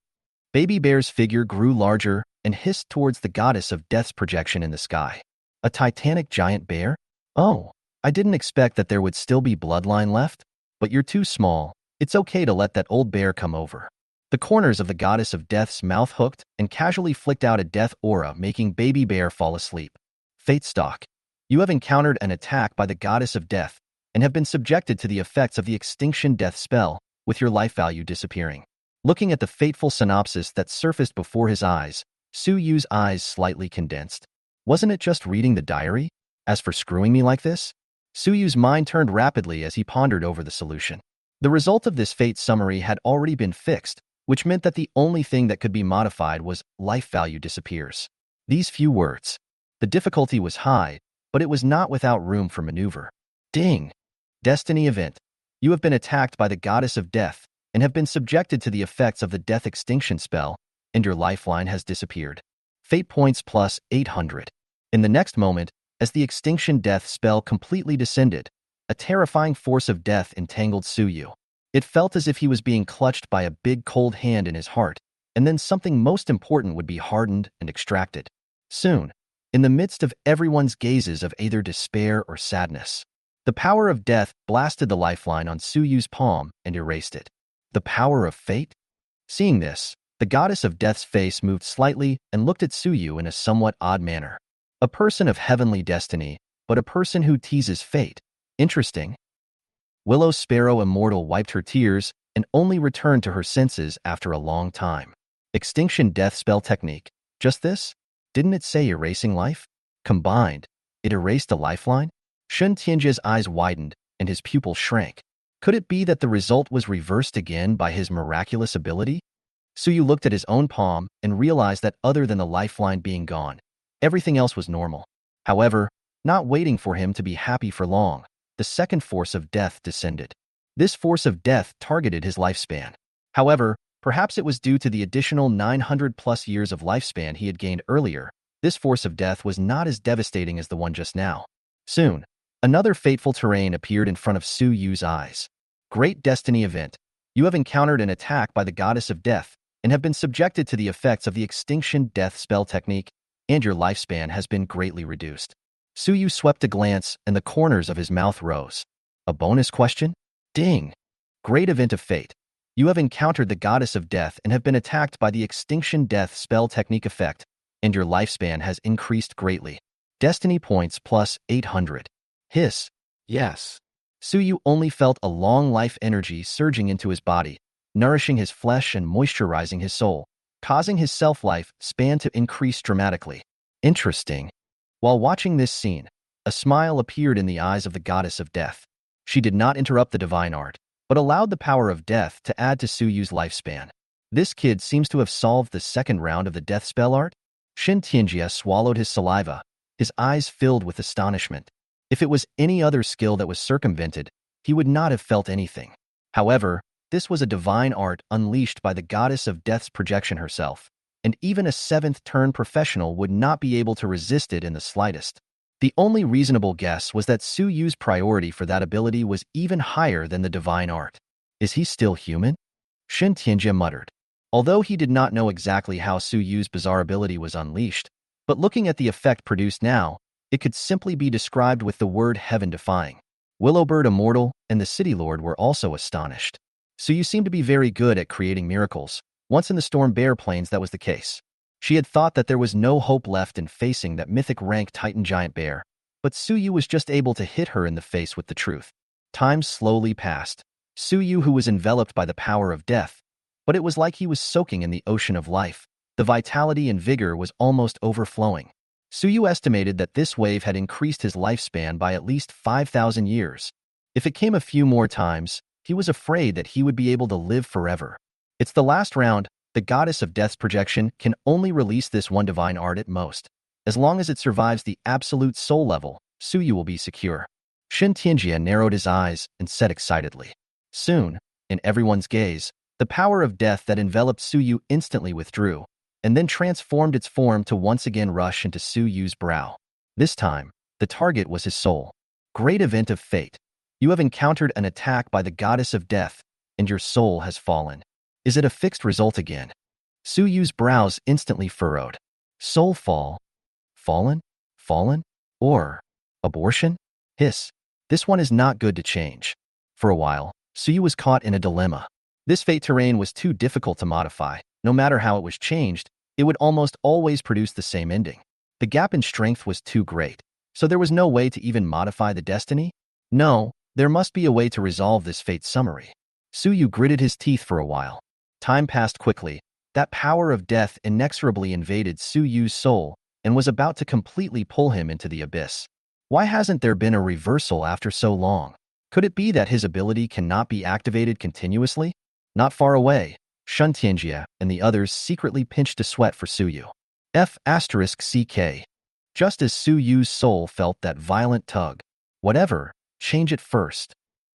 Baby Bear's figure grew larger and hissed towards the goddess of death's projection in the sky. A titanic giant bear? Oh, I didn't expect that there would still be bloodline left. But you're too small. It's okay to let that old bear come over. The corners of the goddess of death's mouth hooked and casually flicked out a death aura, making Baby Bear fall asleep. Fate Stock. You have encountered an attack by the goddess of death and have been subjected to the effects of the extinction death spell, with your life value disappearing. Looking at the fateful synopsis that surfaced before his eyes, Su Yu's eyes slightly condensed. Wasn't it just reading the diary? As for screwing me like this? Su Yu's mind turned rapidly as he pondered over the solution. The result of this fate summary had already been fixed, which meant that the only thing that could be modified was life value disappears. These few words. The difficulty was high, but it was not without room for maneuver. Ding! Destiny event. You have been attacked by the goddess of death and have been subjected to the effects of the death extinction spell, and your lifeline has disappeared. Fate points plus 800. In the next moment, as the extinction death spell completely descended, a terrifying force of death entangled Su Yu. It felt as if he was being clutched by a big cold hand in his heart, and then something most important would be hardened and extracted. Soon, in the midst of everyone's gazes of either despair or sadness, the power of death blasted the lifeline on Su Yu's palm and erased it. The power of fate? Seeing this, the goddess of death's face moved slightly and looked at Su Yu in a somewhat odd manner. A person of heavenly destiny, but a person who teases fate. Interesting. Willow Sparrow Immortal wiped her tears and only returned to her senses after a long time. Extinction death spell technique. Just this? Didn't it say erasing life? Combined, it erased a lifeline? Shen Tianjia's eyes widened and his pupil shrank. Could it be that the result was reversed again by his miraculous ability? Su Yu looked at his own palm and realized that other than the lifeline being gone, everything else was normal. However, not waiting for him to be happy for long, the second force of death descended. This force of death targeted his lifespan. However, perhaps it was due to the additional 900+ years of lifespan he had gained earlier. This force of death was not as devastating as the one just now. Soon, another fateful terrain appeared in front of Su Yu's eyes. Great Destiny Event. You have encountered an attack by the goddess of death and have been subjected to the effects of the extinction death spell technique, and your lifespan has been greatly reduced. Su Yu swept a glance and the corners of his mouth rose. A bonus question? Ding! Great Event of Fate. You have encountered the goddess of death and have been attacked by the extinction death spell technique effect, and your lifespan has increased greatly. Destiny points plus 800. Hiss. Yes. Su Yu only felt a long life energy surging into his body, nourishing his flesh and moisturizing his soul, causing his self-life span to increase dramatically. Interesting. While watching this scene, a smile appeared in the eyes of the goddess of death. She did not interrupt the divine art, but allowed the power of death to add to Su Yu's lifespan. This kid seems to have solved the second round of the death spell art. Shin Tianjia swallowed his saliva, his eyes filled with astonishment. If it was any other skill that was circumvented, he would not have felt anything. However, this was a divine art unleashed by the goddess of death's projection herself, and even a seventh-turn professional would not be able to resist it in the slightest. The only reasonable guess was that Su Yu's priority for that ability was even higher than the divine art. Is he still human? Shin Tianjia muttered. Although he did not know exactly how Su Yu's bizarre ability was unleashed, but looking at the effect produced now, it could simply be described with the word heaven-defying. Willowbird Immortal and the City Lord were also astonished. Su Yu seemed to be very good at creating miracles. Once in the Storm Bear Plains that was the case. She had thought that there was no hope left in facing that mythic rank Titan giant bear, but Su Yu was just able to hit her in the face with the truth. Time slowly passed. Su Yu, who was enveloped by the power of death, but it was like he was soaking in the ocean of life. The vitality and vigor was almost overflowing. Su Yu estimated that this wave had increased his lifespan by at least 5,000 years. If it came a few more times, he was afraid that he would be able to live forever. It's the last round. The goddess of death's projection can only release this one divine art at most. As long as it survives the absolute soul level, Su Yu will be secure. Shin Tianjia narrowed his eyes and said excitedly. Soon, in everyone's gaze, the power of death that enveloped Su Yu instantly withdrew, and then transformed its form to once again rush into Su Yu's brow. This time, the target was his soul. Great event of fate. You have encountered an attack by the goddess of death, and your soul has fallen. Is it a fixed result again? Su Yu's brows instantly furrowed. Soul fall? Fallen? Fallen? Or abortion? Hiss. This one is not good to change. For a while, Su Yu was caught in a dilemma. This fate terrain was too difficult to modify. No matter how it was changed, it would almost always produce the same ending. The gap in strength was too great, so there was no way to even modify the destiny? No, there must be a way to resolve this fate summary. Su Yu gritted his teeth for a while. Time passed quickly. That power of death inexorably invaded Su Yu's soul and was about to completely pull him into the abyss. Why hasn't there been a reversal after so long? Could it be that his ability cannot be activated continuously? Not far away, Shin Tianjia and the others secretly pinched a sweat for Su Yu. F***CK. Just as Su Yu's soul felt that violent tug. Whatever, change it first.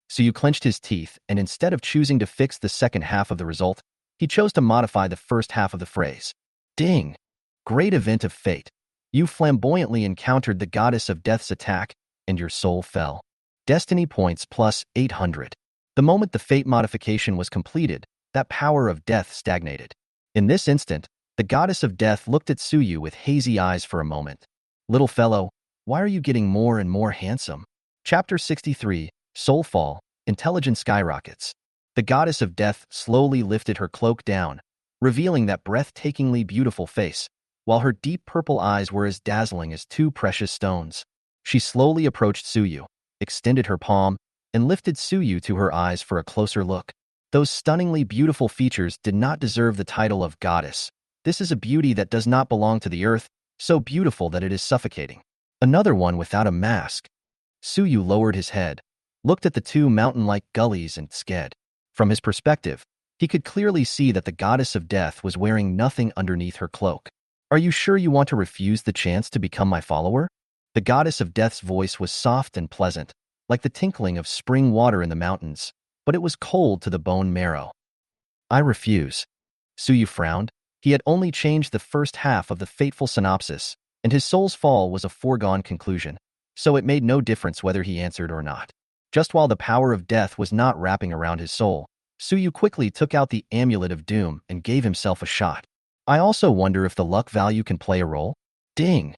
Su Yu clenched his teeth, and instead of choosing to fix the second half of the result, he chose to modify the first half of the phrase. Ding! Great event of fate. You flamboyantly encountered the goddess of death's attack, and your soul fell. Destiny points plus 800. The moment the fate modification was completed, that power of death stagnated. In this instant, the goddess of death looked at Su Yu with hazy eyes for a moment. Little fellow, why are you getting more and more handsome? Chapter 63, Soulfall, Intelligence Skyrockets. The goddess of death slowly lifted her cloak down, revealing that breathtakingly beautiful face, while her deep purple eyes were as dazzling as two precious stones. She slowly approached Su Yu, extended her palm, and lifted Su Yu to her eyes for a closer look. Those stunningly beautiful features did not deserve the title of goddess. This is a beauty that does not belong to the earth, so beautiful that it is suffocating. Another one without a mask. Su Yu lowered his head, looked at the two mountain-like gullies and sked. From his perspective, he could clearly see that the goddess of death was wearing nothing underneath her cloak. Are you sure you want to refuse the chance to become my follower? The goddess of death's voice was soft and pleasant, like the tinkling of spring water in the mountains, but it was cold to the bone marrow. I refuse. Su Yu frowned. He had only changed the first half of the fateful synopsis, and his soul's fall was a foregone conclusion, so it made no difference whether he answered or not. Just while the power of death was not wrapping around his soul, Su Yu quickly took out the amulet of doom and gave himself a shot. I also wonder if the luck value can play a role. Ding!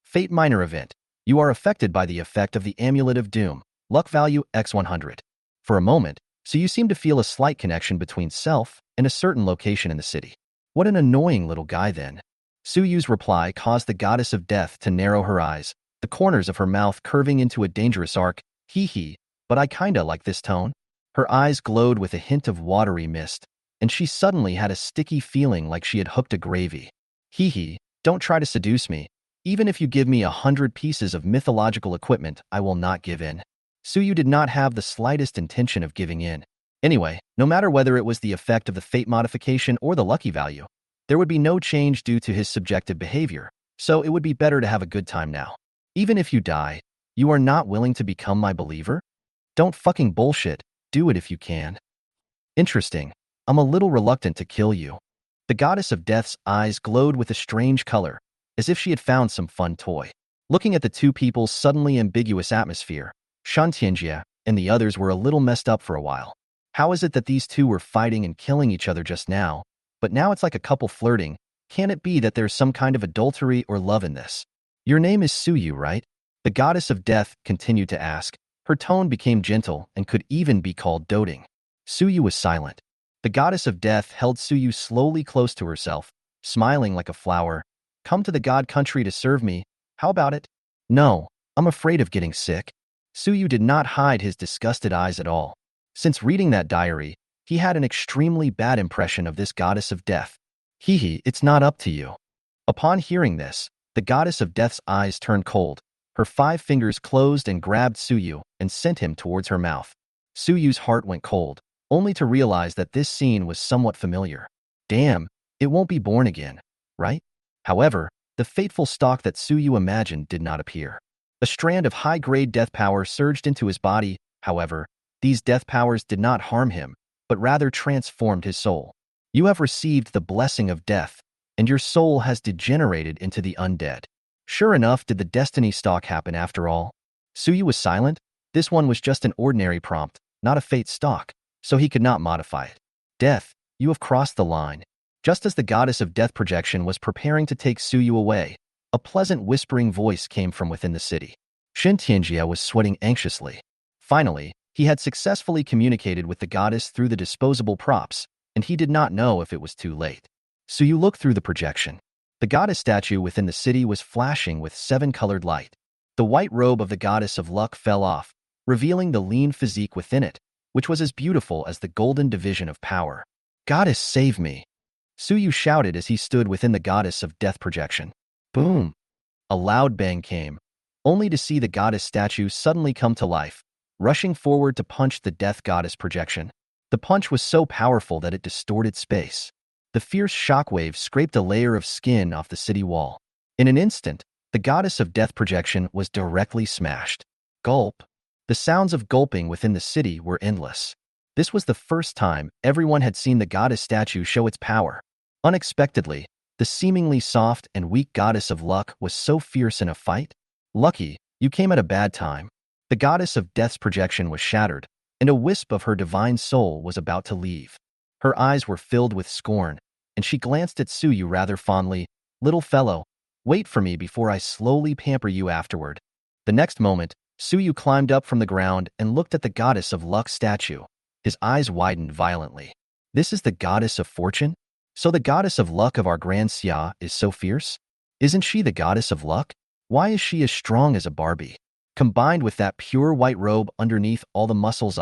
Fate minor event. You are affected by the effect of the amulet of doom. Luck value x100. For a moment, Su Yu seemed to feel a slight connection between self and a certain location in the city. What an annoying little guy then. Su Yu's reply caused the goddess of death to narrow her eyes, the corners of her mouth curving into a dangerous arc. Hee, but I kinda like this tone. Her eyes glowed with a hint of watery mist, and she suddenly had a sticky feeling like she had hooked a gravy. Hee, don't try to seduce me. Even if you give me 100 pieces of mythological equipment, I will not give in. Su Yu did not have the slightest intention of giving in. Anyway, no matter whether it was the effect of the fate modification or the lucky value, there would be no change due to his subjective behavior, so it would be better to have a good time now. Even if you die, you are not willing to become my believer? Don't fucking bullshit, do it if you can. Interesting, I'm a little reluctant to kill you. The goddess of death's eyes glowed with a strange color, as if she had found some fun toy. Looking at the two people's suddenly ambiguous atmosphere, Shan Tianjia and the others were a little messed up for a while. How is it that these two were fighting and killing each other just now, but now it's like a couple flirting? Can it be that there's some kind of adultery or love in this? Your name is Suyu, right? The goddess of death continued to ask. Her tone became gentle and could even be called doting. Suyu was silent. The goddess of death held Suyu slowly close to herself, smiling like a flower. Come to the god country to serve me. How about it? No, I'm afraid of getting sick. Suyu did not hide his disgusted eyes at all. Since reading that diary, he had an extremely bad impression of this goddess of death. Hee, it's not up to you. Upon hearing this, the goddess of death's eyes turned cold. Her 5 fingers closed and grabbed Suyu and sent him towards her mouth. Suyu's heart went cold, only to realize that this scene was somewhat familiar. Damn, it won't be born again, right? However, the fateful stalk that Suyu imagined did not appear. A strand of high-grade death power surged into his body. However, these death powers did not harm him, but rather transformed his soul. You have received the blessing of death, and your soul has degenerated into the undead. Sure enough, did the destiny stalk happen after all? Suyu was silent. This one was just an ordinary prompt, not a fate stalk, so he could not modify it. Death, you have crossed the line. Just as the goddess of death projection was preparing to take Suyu away, a pleasant whispering voice came from within the city. Shin Tianjia was sweating anxiously. Finally, he had successfully communicated with the goddess through the disposable props, and he did not know if it was too late. Suyu looked through the projection. The goddess statue within the city was flashing with 7-colored light. The white robe of the goddess of luck fell off, revealing the lean physique within it, which was as beautiful as the golden division of power. Goddess, save me! Suyu shouted as he stood within the goddess of death projection. Boom! A loud bang came, only to see the goddess statue suddenly come to life, rushing forward to punch the death goddess projection. The punch was so powerful that it distorted space. The fierce shockwave scraped a layer of skin off the city wall. In an instant, the goddess of death projection was directly smashed. Gulp! The sounds of gulping within the city were endless. This was the first time everyone had seen the goddess statue show its power. Unexpectedly, the seemingly soft and weak goddess of luck was so fierce in a fight. Lucky, you came at a bad time. The goddess of death's projection was shattered, and a wisp of her divine soul was about to leave. Her eyes were filled with scorn, and she glanced at Suyu rather fondly. Little fellow, wait for me before I slowly pamper you afterward. The next moment, Suyu climbed up from the ground and looked at the goddess of luck statue. His eyes widened violently. This is the goddess of fortune? So the goddess of luck of our Grand Xia is so fierce? Isn't she the goddess of luck? Why is she as strong as a Barbie? Combined with that pure white robe underneath all the muscles,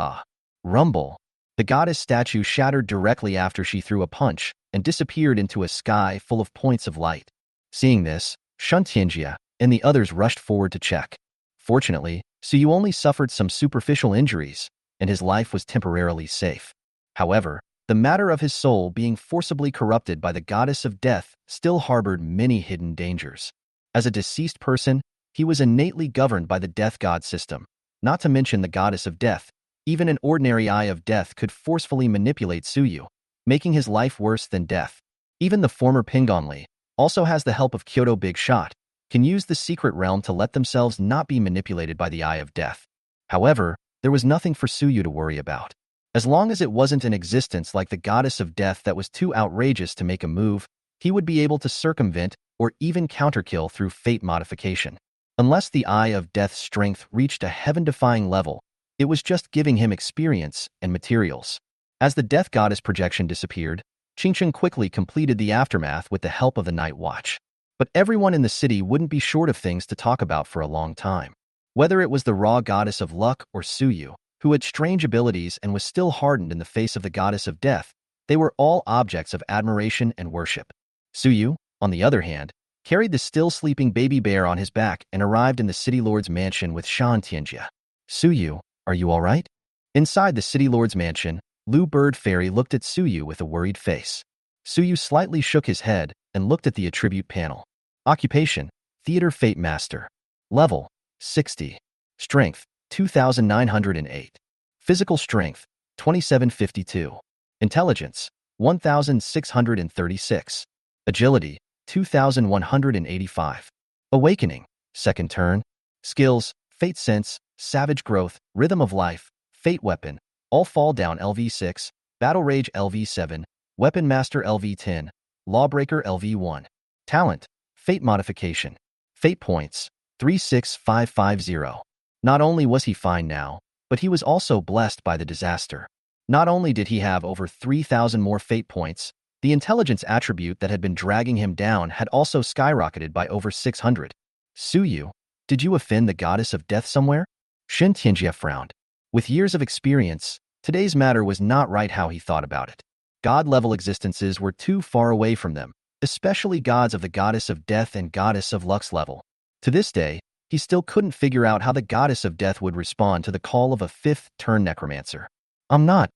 rumble. The goddess statue shattered directly after she threw a punch and disappeared into a sky full of points of light. Seeing this, Shun Tianjia and the others rushed forward to check. Fortunately, Suyu only suffered some superficial injuries, and his life was temporarily safe. However, the matter of his soul being forcibly corrupted by the goddess of death still harbored many hidden dangers. As a deceased person, he was innately governed by the death god system, not to mention the goddess of death. Even an ordinary eye of death could forcefully manipulate Suyu, making his life worse than death. Even the former Pingonli also has the help of Kyoto Big Shot, can use the secret realm to let themselves not be manipulated by the eye of death. However, there was nothing for Suyu to worry about. As long as it wasn't an existence like the goddess of death that was too outrageous to make a move, he would be able to circumvent or even counterkill through fate modification. Unless the eye of death's strength reached a heaven-defying level, it was just giving him experience and materials. As the death goddess projection disappeared, Qingcheng quickly completed the aftermath with the help of the night watch. But everyone in the city wouldn't be short of things to talk about for a long time. Whether it was the raw goddess of luck or Suyu, who had strange abilities and was still hardened in the face of the goddess of death, they were all objects of admiration and worship. Suyu, on the other hand, carried the still sleeping baby bear on his back and arrived in the city lord's mansion with Shan Tianjia. Suyu, are you all right? Inside the city lord's mansion, Lu Bird Fairy looked at Suyu with a worried face. Suyu slightly shook his head and looked at the attribute panel. Occupation, Theater Fate Master. Level, 60. Strength, 2,908. Physical strength, 2,752. Intelligence, 1,636. Agility, 2,185. Awakening, second turn. Skills, Fate Sense, Savage Growth, Rhythm of Life, Fate Weapon, All Fall Down LV6, Battle Rage LV7, Weapon Master LV10, Lawbreaker LV1. Talent, Fate Modification. Fate Points, 36550. Not only was he fine now, but he was also blessed by the disaster. Not only did he have over 3,000 more fate points, the intelligence attribute that had been dragging him down had also skyrocketed by over 600. Suyu, did you offend the goddess of death somewhere? Shin Tianjie frowned. With years of experience, today's matter was not right how he thought about it. God-level existences were too far away from them, especially gods of the goddess of death and goddess of Lux level. To this day, he still couldn't figure out how the goddess of death would respond to the call of a fifth-turn necromancer. I'm not.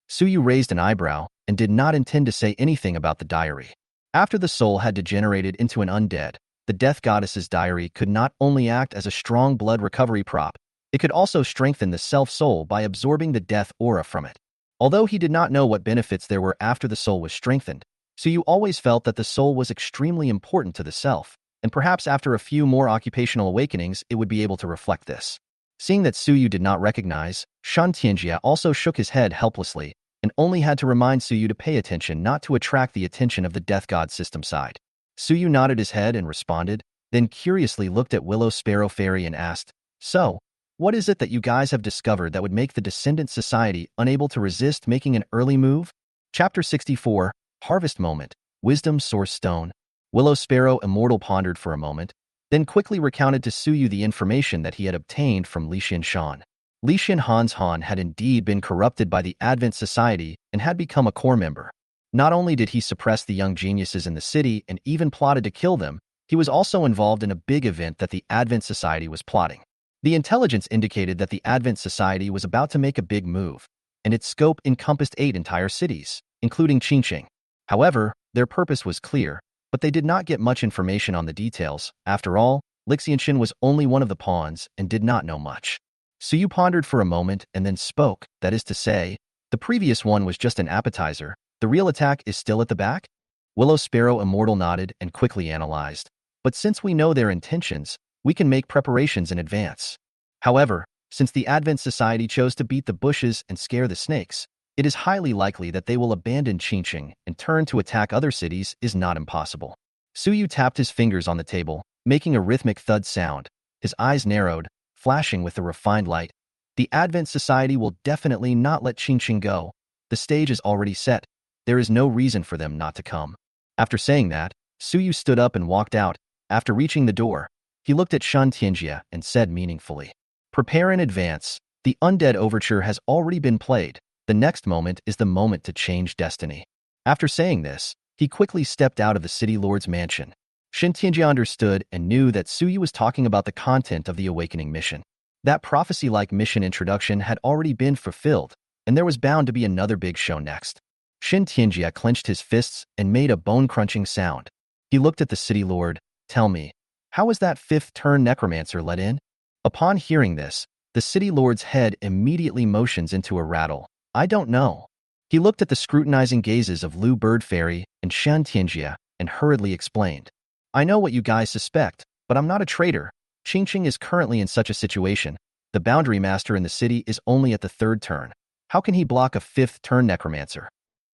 Suyu raised an eyebrow and did not intend to say anything about the diary. After the soul had degenerated into an undead, the death goddess's diary could not only act as a strong blood recovery prop, it could also strengthen the self-soul by absorbing the death aura from it. Although he did not know what benefits there were after the soul was strengthened, Suyu always felt that the soul was extremely important to the self, and perhaps after a few more occupational awakenings it would be able to reflect this. Seeing that Suyu did not recognize, Shan Tianjie also shook his head helplessly and only had to remind Suyu to pay attention not to attract the attention of the death god system side. Suyu nodded his head and responded, then curiously looked at Willow Sparrow Fairy and asked, "So, what is it that you guys have discovered that would make the Descendant Society unable to resist making an early move?" Chapter 64, Harvest Moment, Wisdom Source Stone. Willow Sparrow Immortal pondered for a moment, then quickly recounted to Suyu the information that he had obtained from Lixian Shan. Lixian Han's Han had indeed been corrupted by the Advent Society and had become a core member. Not only did he suppress the young geniuses in the city and even plotted to kill them, he was also involved in a big event that the Advent Society was plotting. The intelligence indicated that the Advent Society was about to make a big move, and its scope encompassed 8 entire cities, including Qingqing. However, their purpose was clear, but they did not get much information on the details. After all, Lixianshin was only one of the pawns and did not know much. Suyu pondered for a moment and then spoke, that is to say, the previous one was just an appetizer. The real attack is still at the back? Willow Sparrow Immortal nodded and quickly analyzed. But since we know their intentions, we can make preparations in advance. However, since the Advent Society chose to beat the bushes and scare the snakes, it is highly likely that they will abandon Qingqing and turn to attack other cities is not impossible. Suyu tapped his fingers on the table, making a rhythmic thud sound. His eyes narrowed, flashing with the refined light. The Advent Society will definitely not let Qingqing go. The stage is already set. There is no reason for them not to come. After saying that, Suyu stood up and walked out. After reaching the door, he looked at Shan Tianjie and said meaningfully, "Prepare in advance. The Undead Overture has already been played. The next moment is the moment to change destiny." After saying this, he quickly stepped out of the City Lord's mansion. Shin Tianjie understood and knew that Suyu was talking about the content of the Awakening mission. That prophecy-like mission introduction had already been fulfilled, and there was bound to be another big show next. Shin Tianjie clenched his fists and made a bone-crunching sound. He looked at the City Lord. "Tell me, how was that fifth-turn necromancer let in?" Upon hearing this, the City Lord's head immediately motions into a rattle. "I don't know." He looked at the scrutinizing gazes of Lu Bird Fairy and Shan Tianjie and hurriedly explained, "I know what you guys suspect, but I'm not a traitor. Qingqing is currently in such a situation. The boundary master in the city is only at the 3rd turn. How can he block a 5th-turn necromancer?"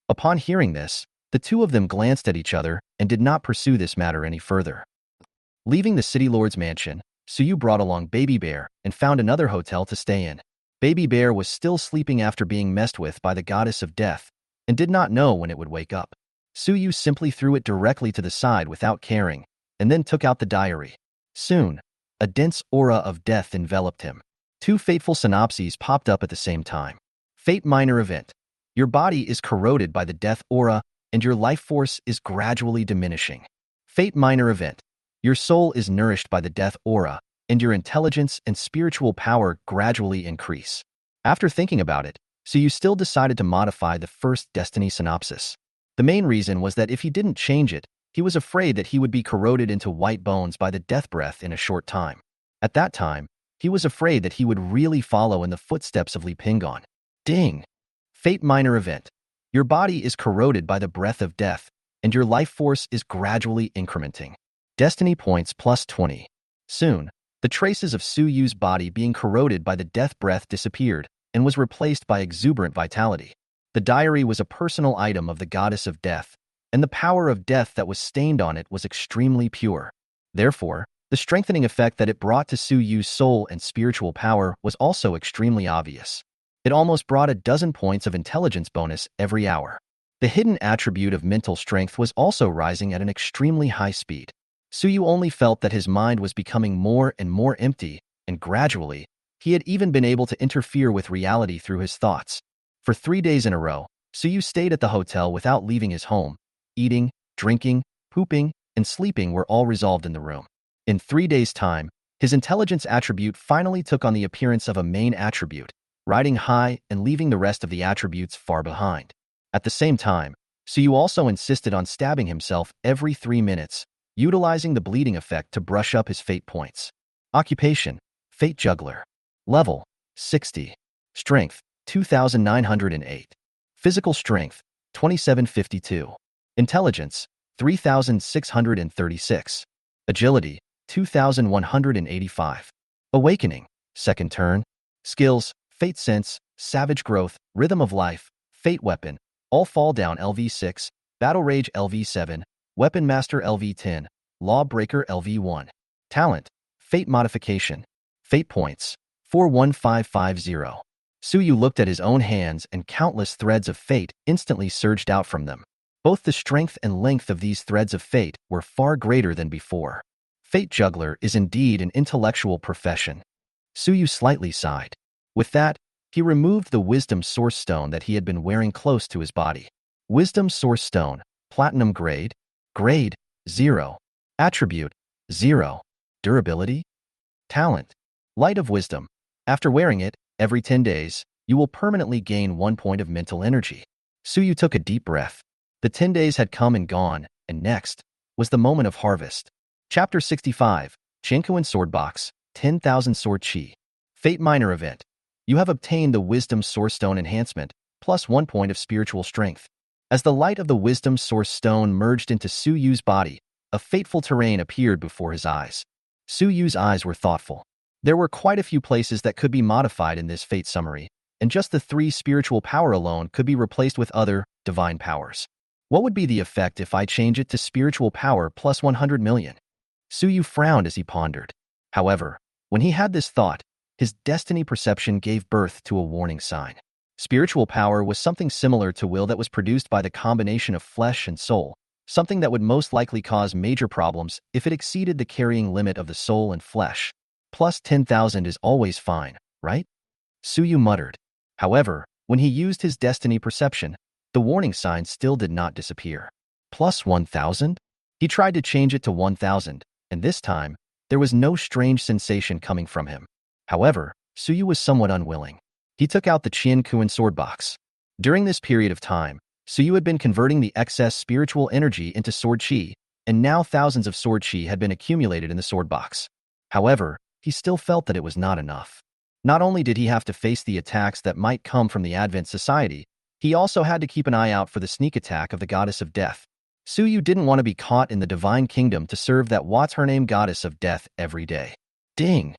Upon hearing this, the two of them glanced at each other and did not pursue this matter any further. Leaving the City Lord's mansion, Suyu brought along Baby Bear and found another hotel to stay in. Baby Bear was still sleeping after being messed with by the goddess of death and did not know when it would wake up. Suyu simply threw it directly to the side without caring and then took out the diary. Soon, a dense aura of death enveloped him. 2 fateful synopses popped up at the same time. Fate Minor Event. Your body is corroded by the death aura and your life force is gradually diminishing. Fate Minor Event. Your soul is nourished by the death aura and your intelligence and spiritual power gradually increase. After thinking about it, Suyu still decided to modify the first destiny synopsis. The main reason was that if he didn't change it, he was afraid that he would be corroded into white bones by the death breath in a short time. At that time, he was afraid that he would really follow in the footsteps of Li Pingon. Ding! Fate minor event. Your body is corroded by the breath of death, and your life force is gradually incrementing. Destiny points plus 20. Soon, the traces of Suyu's body being corroded by the death breath disappeared and was replaced by exuberant vitality. The diary was a personal item of the goddess of death, and the power of death that was stained on it was extremely pure. Therefore, the strengthening effect that it brought to Suyu's soul and spiritual power was also extremely obvious. It almost brought a dozen points of intelligence bonus every hour. The hidden attribute of mental strength was also rising at an extremely high speed. Suyu only felt that his mind was becoming more and more empty, and gradually, he had even been able to interfere with reality through his thoughts. For 3 days in a row, Suyu stayed at the hotel without leaving his home. Eating, drinking, pooping, and sleeping were all resolved in the room. In 3 days' time, his intelligence attribute finally took on the appearance of a main attribute, riding high and leaving the rest of the attributes far behind. At the same time, Suyu also insisted on stabbing himself every 3 minutes, utilizing the bleeding effect to brush up his fate points. Occupation: Fate Juggler. Level: 60. Strength: 2,908. Physical Strength: 2,752. Intelligence: 3,636. Agility: 2,185. Awakening: Second turn. Skills: Fate Sense, Savage Growth, Rhythm of Life, Fate Weapon, All Fall Down LV6, Battle Rage LV7, Weapon Master LV10, Lawbreaker LV1. Talent: Fate Modification. Fate Points: 41550. Suyu looked at his own hands and countless threads of fate instantly surged out from them. Both the strength and length of these threads of fate were far greater than before. Fate Juggler is indeed an intellectual profession. Suyu slightly sighed. With that, he removed the Wisdom Source Stone that he had been wearing close to his body. Wisdom Source Stone, Platinum Grade, Grade 0, Attribute 0, Durability, Talent, Light of Wisdom. After wearing it, every 10 days, you will permanently gain 1 point of mental energy. Suyu took a deep breath. The 10 days had come and gone, and next was the moment of harvest. Chapter 65, Chinkuan Sword Box, 10,000 Sword Chi. Fate Minor Event. You have obtained the Wisdom Source Stone Enhancement, plus 1 point of spiritual strength. As the light of the Wisdom Source Stone merged into Suyu's body, a fateful terrain appeared before his eyes. Suyu's eyes were thoughtful. There were quite a few places that could be modified in this fate summary, and just the 3 spiritual power alone could be replaced with other divine powers. What would be the effect if I change it to spiritual power plus 100 million? Suyu frowned as he pondered. However, when he had this thought, his destiny perception gave birth to a warning sign. Spiritual power was something similar to will that was produced by the combination of flesh and soul, something that would most likely cause major problems if it exceeded the carrying limit of the soul and flesh. Plus 10,000 is always fine, right? Suyu muttered. However, when he used his destiny perception, the warning sign still did not disappear. Plus 1,000? He tried to change it to 1,000, and this time, there was no strange sensation coming from him. However, Suyu was somewhat unwilling. He took out the Chinkuan sword box. During this period of time, Suyu had been converting the excess spiritual energy into sword chi, and now thousands of sword chi had been accumulated in the sword box. However, he still felt that it was not enough. Not only did he have to face the attacks that might come from the Advent Society, he also had to keep an eye out for the sneak attack of the Goddess of Death. Suyu didn't want to be caught in the Divine Kingdom to serve that what's-her-name Goddess of Death every day. Ding!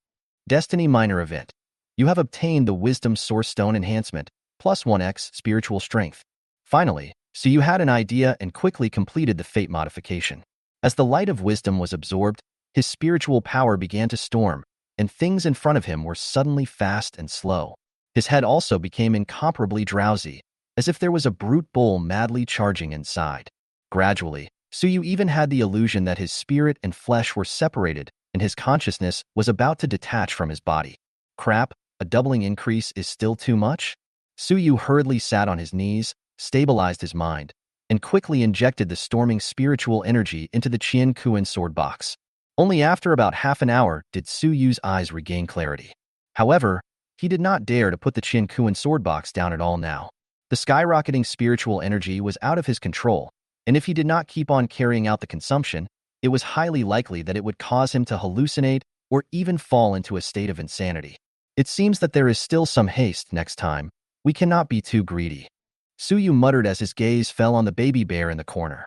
Destiny Minor Event. You have obtained the Wisdom Source Stone Enhancement, plus 1x Spiritual Strength. Finally, Suyu had an idea and quickly completed the fate modification. As the light of wisdom was absorbed, his spiritual power began to storm, and things in front of him were suddenly fast and slow. His head also became incomparably drowsy, as if there was a brute bull madly charging inside. Gradually, Suyu even had the illusion that his spirit and flesh were separated, and his consciousness was about to detach from his body. Crap, a doubling increase is still too much? Suyu hurriedly sat on his knees, stabilized his mind, and quickly injected the storming spiritual energy into the Chinkuan sword box. Only after about half an hour did Suyu's eyes regain clarity. However, He did not dare to put the Qianquan sword box down at all now. The skyrocketing spiritual energy was out of his control, and if he did not keep on carrying out the consumption, it was highly likely that it would cause him to hallucinate or even fall into a state of insanity. It seems that there is still some haste next time. We cannot be too greedy. Suyu muttered as his gaze fell on the baby bear in the corner.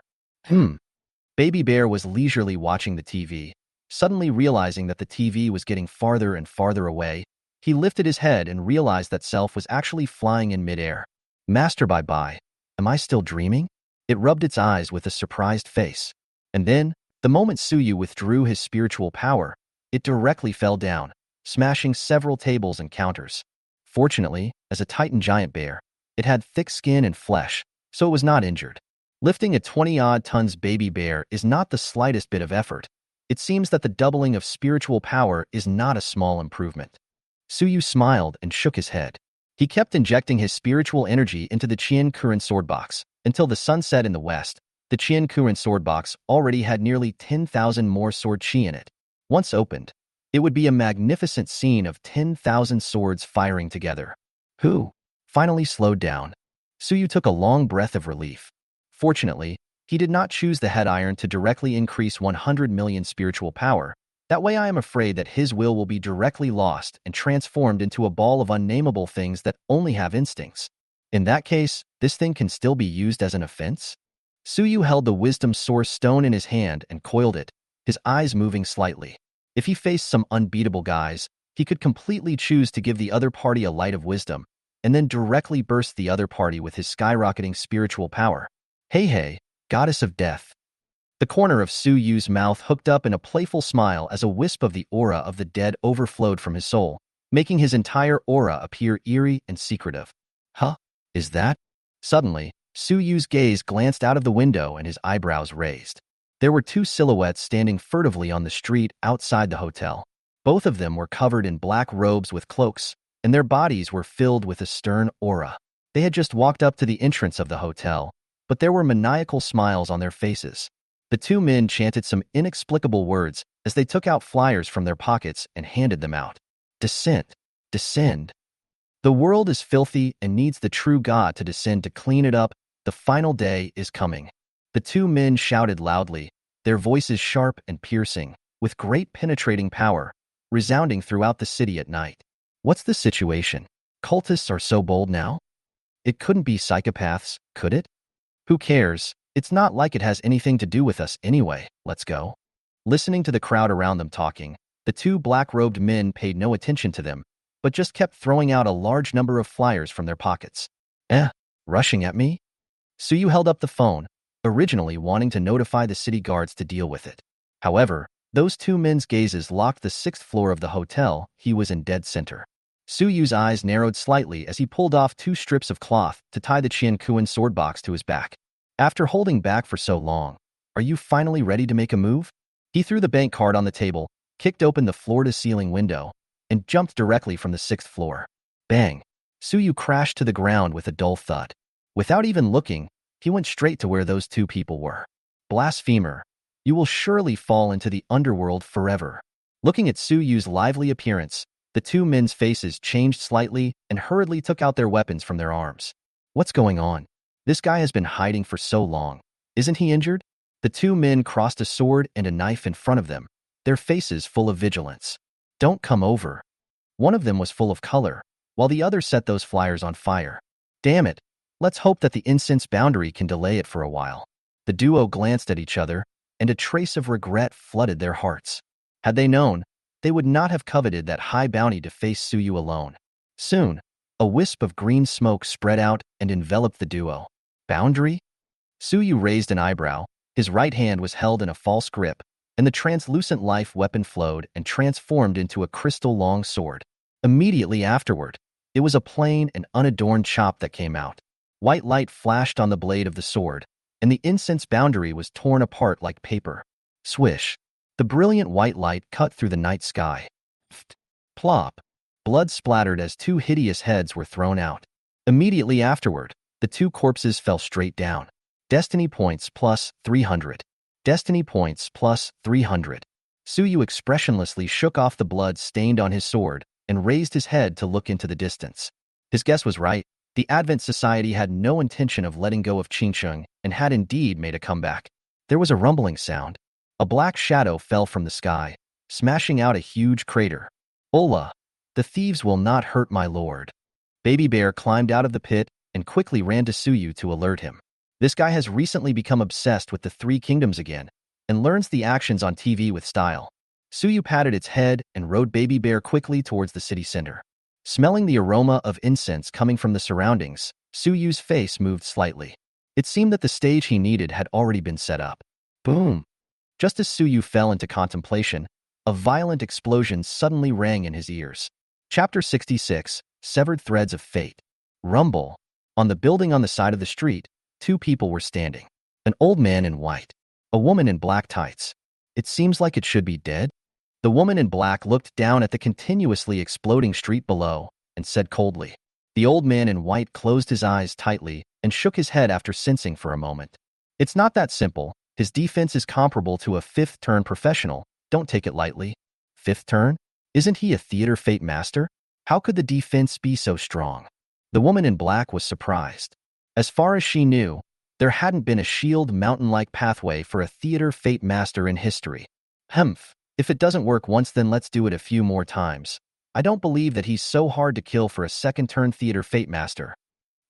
Baby bear was leisurely watching the TV. Suddenly realizing that the TV was getting farther and farther away, he lifted his head and realized that self was actually flying in midair. Master bye-bye. Am I still dreaming? It rubbed its eyes with a surprised face. And then, the moment Suyu withdrew his spiritual power, it directly fell down, smashing several tables and counters. Fortunately, as a Titan giant bear, it had thick skin and flesh, so it was not injured. Lifting a 20-odd tons baby bear is not the slightest bit of effort. It seems that the doubling of spiritual power is not a small improvement. Suyu smiled and shook his head. He kept injecting his spiritual energy into the Qianquan sword box until the sun set in the west. The Qianquan sword box already had nearly 10,000 more sword chi in it. Once opened, it would be a magnificent scene of 10,000 swords firing together. Finally slowed down. Suyu took a long breath of relief. Fortunately, he did not choose the head iron to directly increase 100 million spiritual power. That way I am afraid that his will be directly lost and transformed into a ball of unnameable things that only have instincts. In that case, this thing can still be used as an offense? Suyu held the wisdom source stone in his hand and coiled it, his eyes moving slightly. If he faced some unbeatable guys, he could completely choose to give the other party a light of wisdom, and then directly burst the other party with his skyrocketing spiritual power. Hey, goddess of death. The corner of Suyu's mouth hooked up in a playful smile as a wisp of the aura of the dead overflowed from his soul, making his entire aura appear eerie and secretive. Is that? Suddenly, Suyu's gaze glanced out of the window and his eyebrows raised. There were two silhouettes standing furtively on the street outside the hotel. Both of them were covered in black robes with cloaks, and their bodies were filled with a stern aura. They had just walked up to the entrance of the hotel, but there were maniacal smiles on their faces. The two men chanted some inexplicable words as they took out flyers from their pockets and handed them out. Descend. The world is filthy and needs the true God to descend to clean it up. The final day is coming. The two men shouted loudly, their voices sharp and piercing, with great penetrating power, resounding throughout the city at night. What's the situation? Cultists are so bold now? It couldn't be psychopaths, could it? Who cares? It's not like it has anything to do with us anyway. Let's go. Listening to the crowd around them talking, the two black-robed men paid no attention to them, but just kept throwing out a large number of flyers from their pockets. Rushing at me? Suyu held up the phone, originally wanting to notify the city guards to deal with it. However, those two men's gazes locked the 6th floor of the hotel. He was in dead center. Suyu's eyes narrowed slightly as he pulled off 2 strips of cloth to tie the Qianquan sword box to his back. After holding back for so long, are you finally ready to make a move? He threw the bank card on the table, kicked open the floor-to-ceiling window, and jumped directly from the 6th floor. Bang! Suyu crashed to the ground with a dull thud. Without even looking, he went straight to where those two people were. Blasphemer! You will surely fall into the underworld forever. Looking at Suyu's lively appearance, the two men's faces changed slightly and hurriedly took out their weapons from their arms. What's going on? This guy has been hiding for so long. Isn't he injured? The two men crossed a sword and a knife in front of them, their faces full of vigilance. Don't come over. One of them was full of color, while the other set those flyers on fire. Damn it. Let's hope that the incense boundary can delay it for a while. The duo glanced at each other, and a trace of regret flooded their hearts. Had they known, they would not have coveted that high bounty to face Suyu alone. Soon, a wisp of green smoke spread out and enveloped the duo. Boundary? Suyu raised an eyebrow. His right hand was held in a false grip, and the translucent life weapon flowed and transformed into a crystal-long sword. Immediately afterward, it was a plain and unadorned chop that came out. White light flashed on the blade of the sword, and the incense boundary was torn apart like paper. Swish! The brilliant white light cut through the night sky. Plop! Blood splattered as 2 hideous heads were thrown out. Immediately afterward, the 2 corpses fell straight down. Destiny points plus 300. Destiny points plus 300. Suyu expressionlessly shook off the blood stained on his sword and raised his head to look into the distance. His guess was right. The Advent Society had no intention of letting go of Qingsheng and had indeed made a comeback. There was a rumbling sound. A black shadow fell from the sky, smashing out a huge crater. Ola! The thieves will not hurt my lord. Baby Bear climbed out of the pit and quickly ran to Suyu to alert him. This guy has recently become obsessed with the Three Kingdoms again and learns the actions on TV with style. Suyu patted its head and rode Baby Bear quickly towards the city center. Smelling the aroma of incense coming from the surroundings, Suyu's face moved slightly. It seemed that the stage he needed had already been set up. Boom! Just as Suyu fell into contemplation, a violent explosion suddenly rang in his ears. Chapter 66, Severed Threads of Fate. Rumble. On the building on the side of the street, two people were standing. An old man in white. A woman in black tights. It seems like it should be dead. The woman in black looked down at the continuously exploding street below and said coldly. The old man in white closed his eyes tightly and shook his head after sensing for a moment. It's not that simple. His defense is comparable to a fifth-turn professional. Don't take it lightly. Fifth turn? Isn't he a theater fate master? How could the defense be so strong? The woman in black was surprised. As far as she knew, there hadn't been a shield mountain-like pathway for a theater fate master in history. Humph. If it doesn't work once, then let's do it a few more times. I don't believe that he's so hard to kill for a second-turn theater fate master.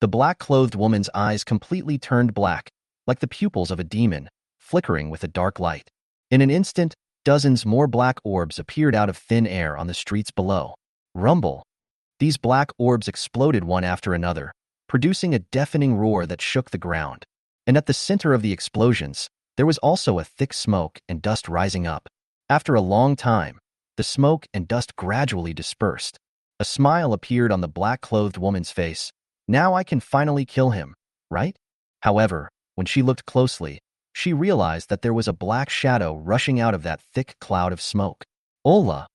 The black-clothed woman's eyes completely turned black, like the pupils of a demon, flickering with a dark light. In an instant, dozens more black orbs appeared out of thin air on the streets below. Rumble. These black orbs exploded one after another, producing a deafening roar that shook the ground. And at the center of the explosions, there was also a thick smoke and dust rising up. After a long time, the smoke and dust gradually dispersed. A smile appeared on the black-clothed woman's face. Now I can finally kill him, right? However, when she looked closely, she realized that there was a black shadow rushing out of that thick cloud of smoke. Ola!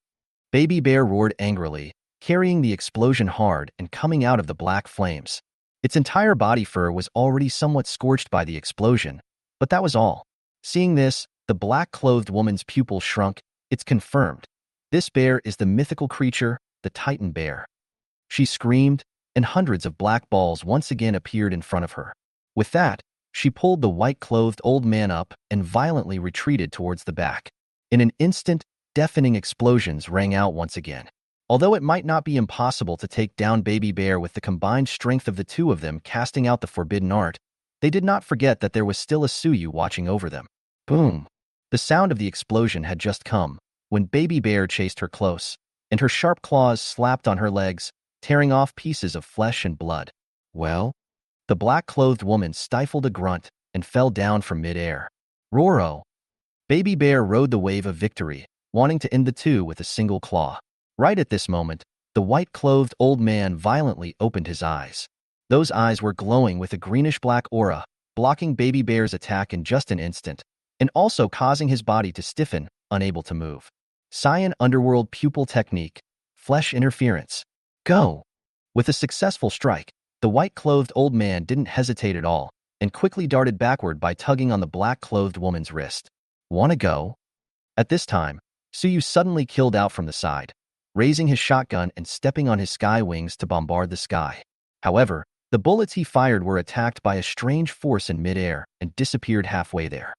Baby Bear roared angrily, carrying the explosion hard and coming out of the black flames. Its entire body fur was already somewhat scorched by the explosion, but that was all. Seeing this, the black-clothed woman's pupil shrunk. It's confirmed. This bear is the mythical creature, the Titan Bear. She screamed, and hundreds of black balls once again appeared in front of her. With that, she pulled the white-clothed old man up and violently retreated towards the back. In an instant, deafening explosions rang out once again. Although it might not be impossible to take down Baby Bear with the combined strength of the two of them casting out the forbidden art, they did not forget that there was still a Suyu watching over them. Boom! The sound of the explosion had just come, when Baby Bear chased her close, and her sharp claws slapped on her legs, tearing off pieces of flesh and blood. Well? The black-clothed woman stifled a grunt and fell down from mid-air. Roro! Baby Bear rode the wave of victory, wanting to end the two with a single claw. Right at this moment, the white-clothed old man violently opened his eyes. Those eyes were glowing with a greenish-black aura, blocking Baby Bear's attack in just an instant, and also causing his body to stiffen, unable to move. Cyan Underworld Pupil Technique. Flesh Interference. Go! With a successful strike, the white-clothed old man didn't hesitate at all, and quickly darted backward by tugging on the black-clothed woman's wrist. Wanna go? At this time, Suyu suddenly killed out from the side, raising his shotgun and stepping on his sky wings to bombard the sky. However, the bullets he fired were attacked by a strange force in midair and disappeared halfway there.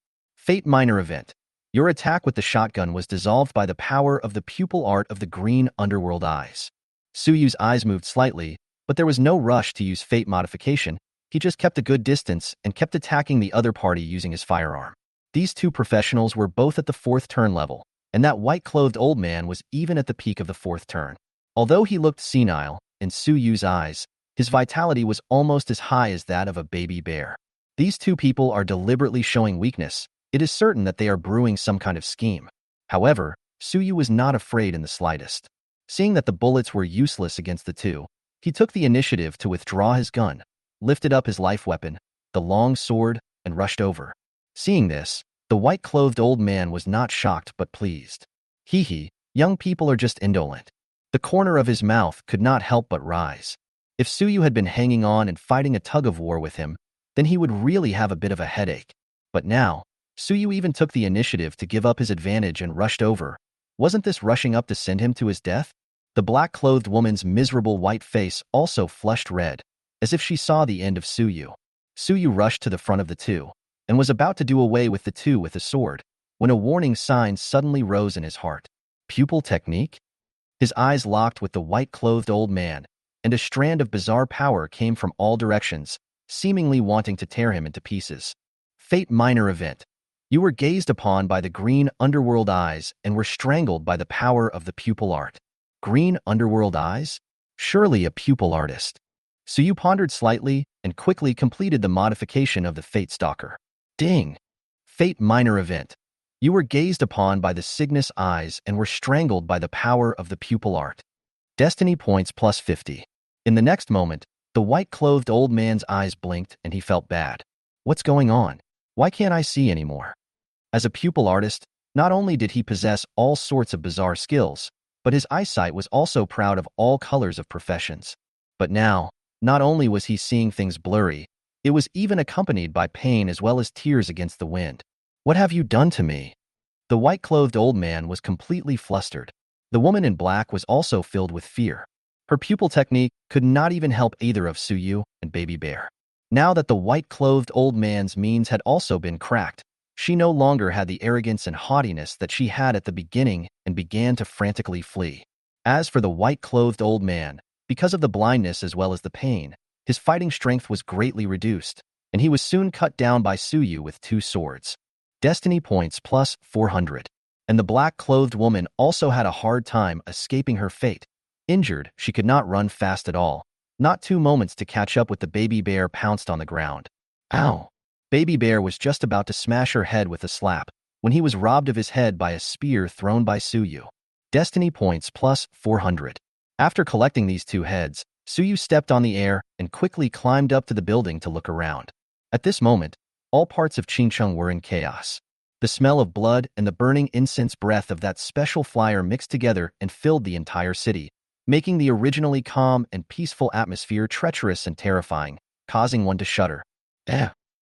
Fate Minor Event. Your attack with the shotgun was dissolved by the power of the pupil art of the green underworld eyes. Suyu's eyes moved slightly, but there was no rush to use fate modification. He just kept a good distance and kept attacking the other party using his firearm. These two professionals were both at the fourth turn level, and that white-clothed old man was even at the peak of the fourth turn. Although he looked senile, in Suyu's eyes, his vitality was almost as high as that of a baby bear. These two people are deliberately showing weakness. It is certain that they are brewing some kind of scheme. However, Suyu was not afraid in the slightest. Seeing that the bullets were useless against the two, he took the initiative to withdraw his gun, lifted up his life weapon, the long sword, and rushed over. Seeing this, the white-clothed old man was not shocked but pleased. Hee, young people are just indolent. The corner of his mouth could not help but rise. If Suyu had been hanging on and fighting a tug-of-war with him, then he would really have a bit of a headache. But now, Suyu even took the initiative to give up his advantage and rushed over. Wasn't this rushing up to send him to his death? The black-clothed woman's miserable white face also flushed red, as if she saw the end of Suyu. Suyu rushed to the front of the two, and was about to do away with the two with a sword, when a warning sign suddenly rose in his heart. Pupil technique? His eyes locked with the white-clothed old man, and a strand of bizarre power came from all directions, seemingly wanting to tear him into pieces. Fate minor event. You were gazed upon by the green underworld eyes and were strangled by the power of the pupil art. Green underworld eyes? Surely a pupil artist. So you pondered slightly and quickly completed the modification of the Fate Stalker. Ding! Fate minor event. You were gazed upon by the Cygnus eyes and were strangled by the power of the pupil art. Destiny points plus 50. In the next moment, the white-clothed old man's eyes blinked and he felt bad. What's going on? Why can't I see anymore? As a pupil artist, not only did he possess all sorts of bizarre skills, but his eyesight was also proud of all colors of professions. But now, not only was he seeing things blurry, it was even accompanied by pain as well as tears against the wind. What have you done to me? The white-clothed old man was completely flustered. The woman in black was also filled with fear. Her pupil technique could not even help either of Suyu and Baby Bear. Now that the white-clothed old man's means had also been cracked, she no longer had the arrogance and haughtiness that she had at the beginning and began to frantically flee. As for the white-clothed old man, because of the blindness as well as the pain, his fighting strength was greatly reduced, and he was soon cut down by Suyu with 2 swords. Destiny points plus 400. And the black-clothed woman also had a hard time escaping her fate. Injured, she could not run fast at all. Not 2 moments to catch up with the baby bear pounced on the ground. Ow! Baby Bear was just about to smash her head with a slap, when he was robbed of his head by a spear thrown by Suyu. Destiny points plus 400. After collecting these 2 heads, Suyu stepped on the air and quickly climbed up to the building to look around. At this moment, all parts of Qingcheng were in chaos. The smell of blood and the burning incense breath of that special flyer mixed together and filled the entire city, making the originally calm and peaceful atmosphere treacherous and terrifying, causing one to shudder.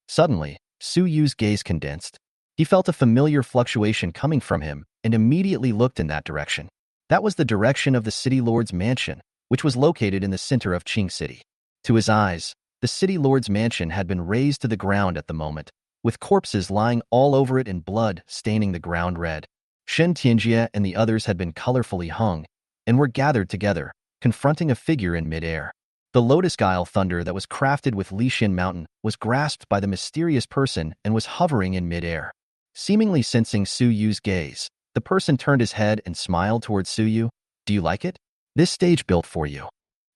Suddenly, Suyu's gaze condensed. He felt a familiar fluctuation coming from him and immediately looked in that direction. That was the direction of the city lord's mansion, which was located in the center of Qing City. To his eyes, the city lord's mansion had been razed to the ground at the moment, with corpses lying all over it and blood staining the ground red. Shen Tianjie and the others had been colorfully hung and were gathered together, confronting a figure in midair. The lotus guile thunder that was crafted with Lishin Mountain was grasped by the mysterious person and was hovering in midair. Seemingly sensing Suyu's gaze, the person turned his head and smiled towards Suyu. Do you like it? This stage built for you.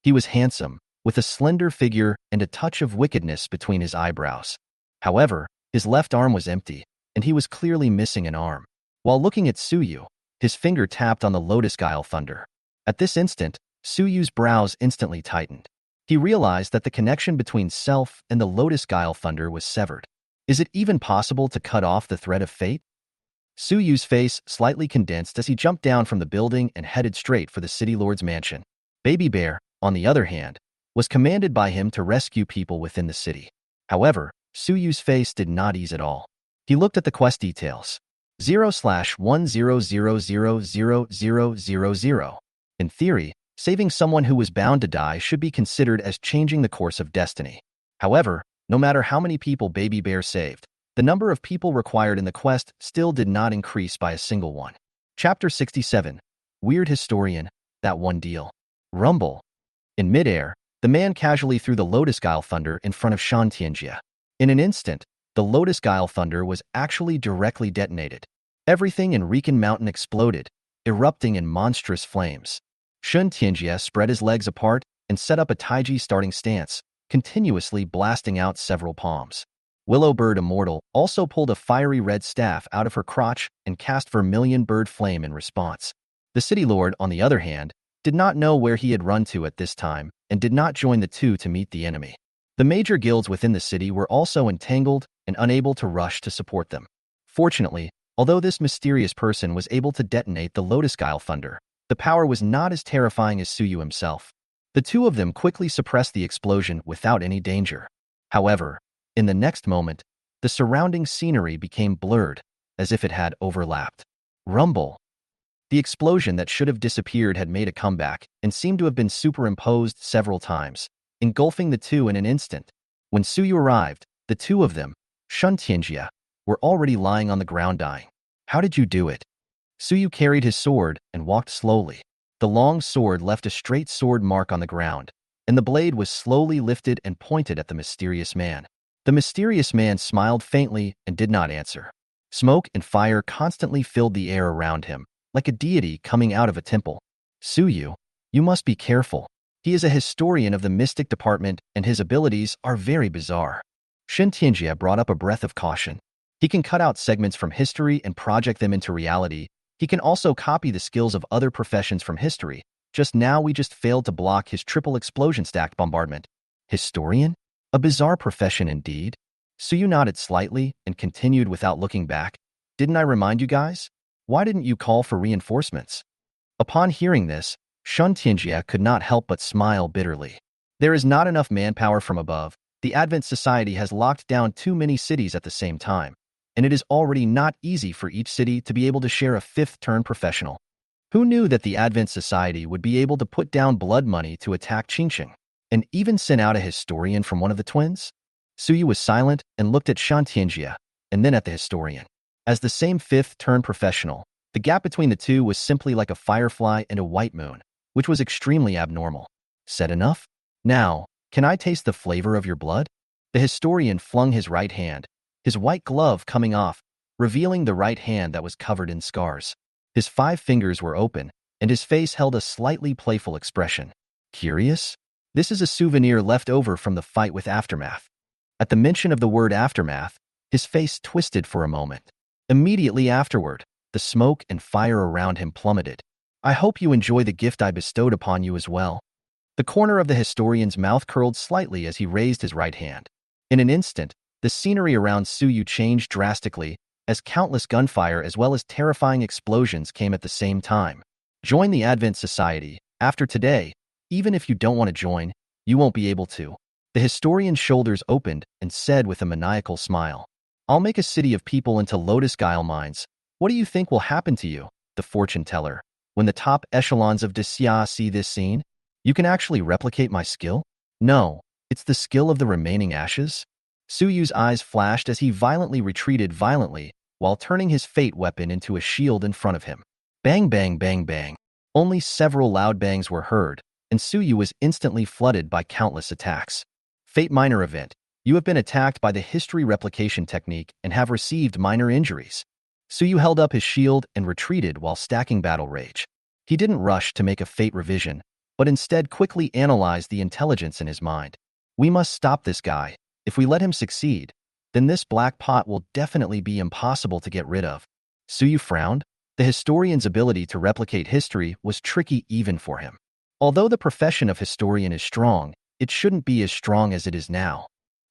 He was handsome, with a slender figure and a touch of wickedness between his eyebrows. However, his left arm was empty, and he was clearly missing an arm. While looking at Suyu, his finger tapped on the lotus guile thunder. At this instant, Suyu's brows instantly tightened. He realized that the connection between self and the lotus guile thunder was severed. Is it even possible to cut off the thread of fate? Suyu's face slightly condensed as he jumped down from the building and headed straight for the city lord's mansion. Baby Bear, on the other hand, was commanded by him to rescue people within the city. However, Suyu's face did not ease at all. He looked at the quest details. 0/10000000. In theory, saving someone who was bound to die should be considered as changing the course of destiny. However, no matter how many people Baby Bear saved, the number of people required in the quest still did not increase by a single one. Chapter 67. Weird Historian, That One Deal. Rumble. In midair, the man casually threw the lotus guile thunder in front of Shan Tianjie. In an instant, the lotus guile thunder was actually directly detonated. Everything in Riken Mountain exploded, erupting in monstrous flames. Shan Tianjie spread his legs apart and set up a Taiji starting stance, continuously blasting out several palms. Willowbird Immortal also pulled a fiery red staff out of her crotch and cast Vermilion Bird Flame in response. The City Lord, on the other hand, did not know where he had run to at this time and did not join the two to meet the enemy. The major guilds within the city were also entangled and unable to rush to support them. Fortunately, although this mysterious person was able to detonate the Lotus Guile Thunder, the power was not as terrifying as Suyu himself. The two of them quickly suppressed the explosion without any danger. However, in the next moment, the surrounding scenery became blurred, as if it had overlapped. Rumble. The explosion that should have disappeared had made a comeback and seemed to have been superimposed several times, engulfing the two in an instant. When Suyu arrived, the two of them, Shun Tianjia, were already lying on the ground dying. How did you do it? Suyu carried his sword and walked slowly. The long sword left a straight sword mark on the ground, and the blade was slowly lifted and pointed at the mysterious man. The mysterious man smiled faintly and did not answer. Smoke and fire constantly filled the air around him, like a deity coming out of a temple. Suyu, you must be careful. He is a historian of the mystic department, and his abilities are very bizarre. Shin Tianjia brought up a breath of caution. He can cut out segments from history and project them into reality. He can also copy the skills of other professions from history. Just now we just failed to block his triple explosion-stacked bombardment. Historian? A bizarre profession indeed. Suyu nodded slightly and continued without looking back. Didn't I remind you guys? Why didn't you call for reinforcements? Upon hearing this, Shun Tianjia could not help but smile bitterly. There is not enough manpower from above. The Advent Society has locked down too many cities at the same time, and it is already not easy for each city to be able to share a fifth-turn professional. Who knew that the Advent Society would be able to put down blood money to attack Qingqing, and even send out a historian from one of the twins? Suyu was silent and looked at Shun Tianjia, and then at the historian. As the same fifth-turn professional, the gap between the two was simply like a firefly and a white moon, which was extremely abnormal. Said enough? Now, can I taste the flavor of your blood? The historian flung his right hand, his white glove coming off, revealing the right hand that was covered in scars. His 5 fingers were open, and his face held a slightly playful expression. Curious? This is a souvenir left over from the fight with Aftermath. At the mention of the word Aftermath, his face twisted for a moment. Immediately afterward, the smoke and fire around him plummeted. I hope you enjoy the gift I bestowed upon you as well. The corner of the historian's mouth curled slightly as he raised his right hand. In an instant, the scenery around Suyu changed drastically as countless gunfire as well as terrifying explosions came at the same time. Join the Advent Society. After today, even if you don't want to join, you won't be able to. The historian's shoulders opened and said with a maniacal smile, I'll make a city of people into lotus guile mines. What do you think will happen to you, the fortune teller, when the top echelons of Xia see this scene? You can actually replicate my skill? No, it's the skill of the remaining ashes? Suyu's eyes flashed as he violently retreated while turning his fate weapon into a shield in front of him. Bang, bang, bang, bang. Only several loud bangs were heard, and Suyu was instantly flooded by countless attacks. Fate minor event. You have been attacked by the history replication technique and have received minor injuries. Suyu held up his shield and retreated while stacking battle rage. He didn't rush to make a fate revision, but instead quickly analyzed the intelligence in his mind. We must stop this guy. If we let him succeed, then this black pot will definitely be impossible to get rid of. Suyu frowned. The historian's ability to replicate history was tricky even for him. Although the profession of historian is strong, it shouldn't be as strong as it is now.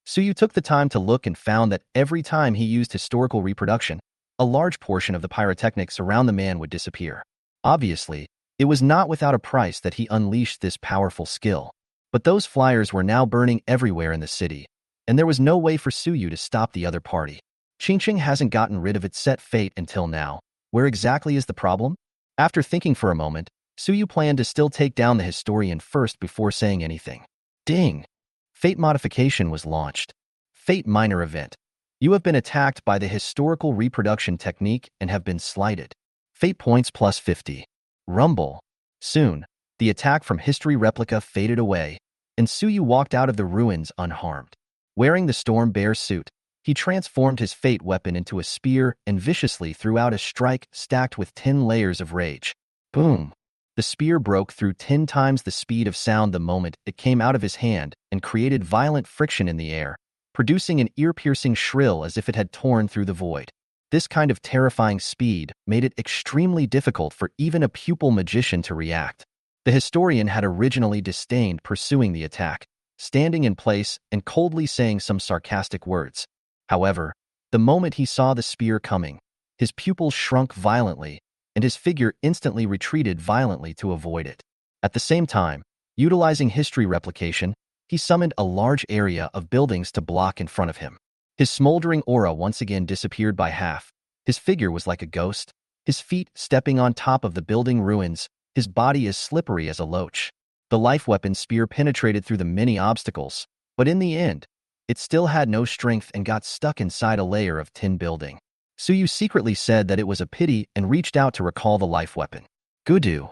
Suyu took the time to look and found that every time he used historical reproduction, a large portion of the pyrotechnics around the man would disappear. Obviously, it was not without a price that he unleashed this powerful skill. But those flyers were now burning everywhere in the city, and there was no way for Suyu to stop the other party. Qingqing hasn't gotten rid of its set fate until now. Where exactly is the problem? After thinking for a moment, Suyu planned to still take down the historian first before saying anything. Ding! Fate modification was launched. Fate minor event. You have been attacked by the historical reproduction technique and have been slighted. Fate points plus 50. Rumble. Soon, the attack from history replica faded away, and Suyu walked out of the ruins unharmed. Wearing the Storm Bear suit, he transformed his fate weapon into a spear and viciously threw out a strike stacked with 10 layers of rage. Boom! The spear broke through 10 times the speed of sound the moment it came out of his hand and created violent friction in the air, producing an ear-piercing shrill as if it had torn through the void. This kind of terrifying speed made it extremely difficult for even a pupil magician to react. The historian had originally disdained pursuing the attack, standing in place and coldly saying some sarcastic words. However, the moment he saw the spear coming, his pupils shrunk violently, and his figure instantly retreated violently to avoid it. At the same time, utilizing history replication, he summoned a large area of buildings to block in front of him. His smoldering aura once again disappeared by half. His figure was like a ghost. his feet stepping on top of the building ruins, his body as slippery as a loach. The life weapon spear penetrated through the many obstacles, but in the end, it still had no strength and got stuck inside a layer of tin building. Suyu secretly said that it was a pity and reached out to recall the life weapon. Gudu.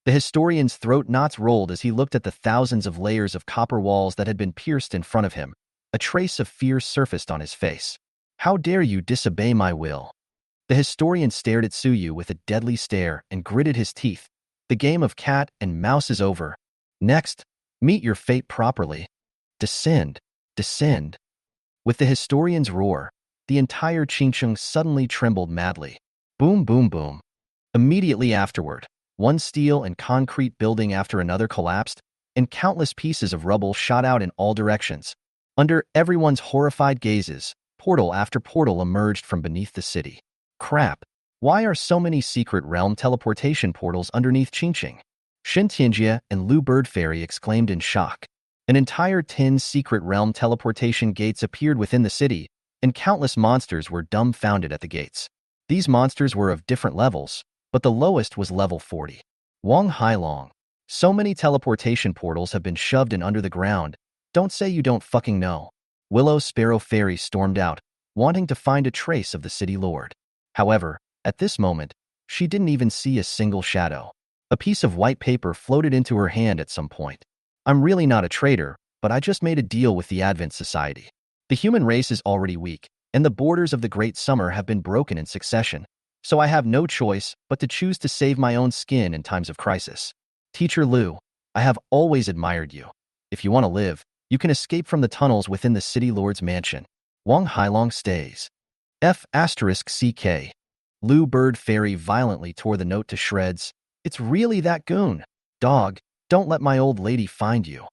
The historian's throat knots rolled as he looked at the thousands of layers of copper walls that had been pierced in front of him. A trace of fear surfaced on his face. How dare you disobey my will? The historian stared at Suyu with a deadly stare and gritted his teeth. The game of cat and mouse is over. Next, meet your fate properly. Descend, descend. With the historian's roar, the entire Qingcheng suddenly trembled madly. Boom, boom, boom. Immediately afterward, one steel and concrete building after another collapsed, and countless pieces of rubble shot out in all directions. Under everyone's horrified gazes, portal after portal emerged from beneath the city. Crap! Why are so many secret realm teleportation portals underneath Qingcheng? Shin Tianjie and Lu Bird Fairy exclaimed in shock. An entire 10 secret realm teleportation gates appeared within the city, and countless monsters were dumbfounded at the gates. These monsters were of different levels, but the lowest was level 40. Wang Hailong. So many teleportation portals have been shoved in under the ground. Don't say you don't fucking know. Willow Sparrow Fairy stormed out, wanting to find a trace of the city lord. However, at this moment, she didn't even see a single shadow. A piece of white paper floated into her hand at some point. I'm really not a traitor, but I just made a deal with the Advent Society. The human race is already weak, and the borders of the Great Summer have been broken in succession, so I have no choice but to choose to save my own skin in times of crisis. Teacher Lu, I have always admired you. If you want to live, you can escape from the tunnels within the city lord's mansion. Wang Hailong stays. F***CK. Lu Bird Fairy violently tore the note to shreds. It's really that goon. Dog, don't let my old lady find you.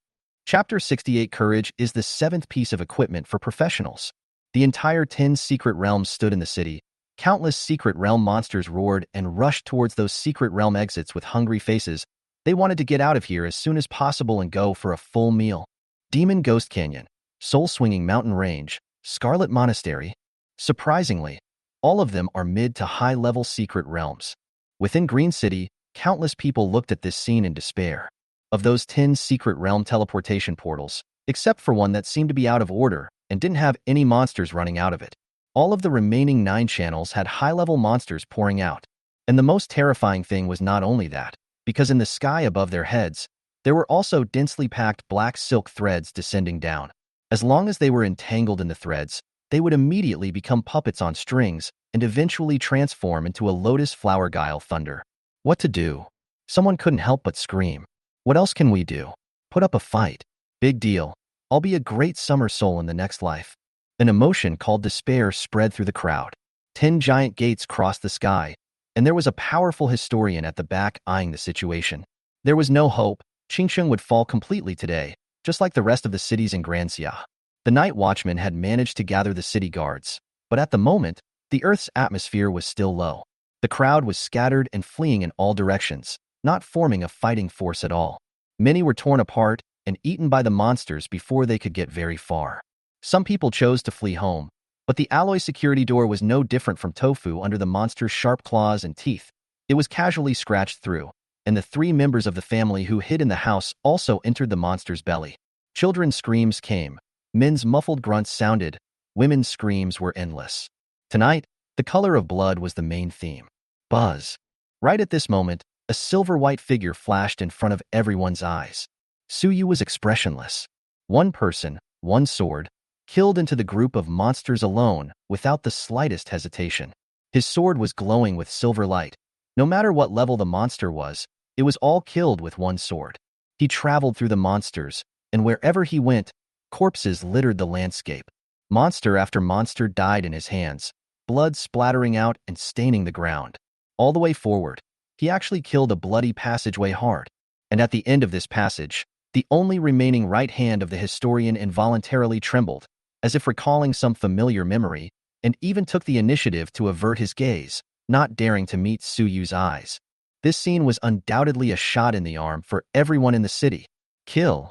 Chapter 68 Courage is the 7th piece of equipment for professionals. The entire 10 secret realms stood in the city. Countless secret realm monsters roared and rushed towards those secret realm exits with hungry faces. They wanted to get out of here as soon as possible and go for a full meal. Demon Ghost Canyon, Soul Swinging Mountain Range, Scarlet Monastery. Surprisingly, all of them are mid to high-level secret realms. Within Green City, countless people looked at this scene in despair. Of those 10 secret realm teleportation portals, except for one that seemed to be out of order and didn't have any monsters running out of it, all of the remaining 9 channels had high-level monsters pouring out. And the most terrifying thing was not only that, because in the sky above their heads, there were also densely packed black silk threads descending down. As long as they were entangled in the threads, they would immediately become puppets on strings and eventually transform into a lotus flower guile thunder. What to do? Someone couldn't help but scream. What else can we do? Put up a fight. Big deal. I'll be a great summer soul in the next life. An emotion called despair spread through the crowd. 10 giant gates crossed the sky, and there was a powerful historian at the back eyeing the situation. There was no hope. Qingcheng would fall completely today, just like the rest of the cities in Granxia. The night watchman had managed to gather the city guards, but at the moment, the Earth's atmosphere was still low. The crowd was scattered and fleeing in all directions, not forming a fighting force at all. Many were torn apart and eaten by the monsters before they could get very far. Some people chose to flee home, but the alloy security door was no different from tofu under the monster's sharp claws and teeth. It was casually scratched through, and the 3 members of the family who hid in the house also entered the monster's belly. Children's screams came. Men's muffled grunts sounded. Women's screams were endless. Tonight, the color of blood was the main theme. Buzz. Right at this moment, a silver-white figure flashed in front of everyone's eyes. Suyu was expressionless. One person, one sword, killed into the group of monsters alone without the slightest hesitation. His sword was glowing with silver light. No matter what level the monster was, it was all killed with one sword. He traveled through the monsters, and wherever he went, corpses littered the landscape. Monster after monster died in his hands, blood splattering out and staining the ground. All the way forward, he actually killed a bloody passageway hard. And at the end of this passage, the only remaining right hand of the historian involuntarily trembled, as if recalling some familiar memory, and even took the initiative to avert his gaze, not daring to meet Suyu's eyes. This scene was undoubtedly a shot in the arm for everyone in the city. Kill.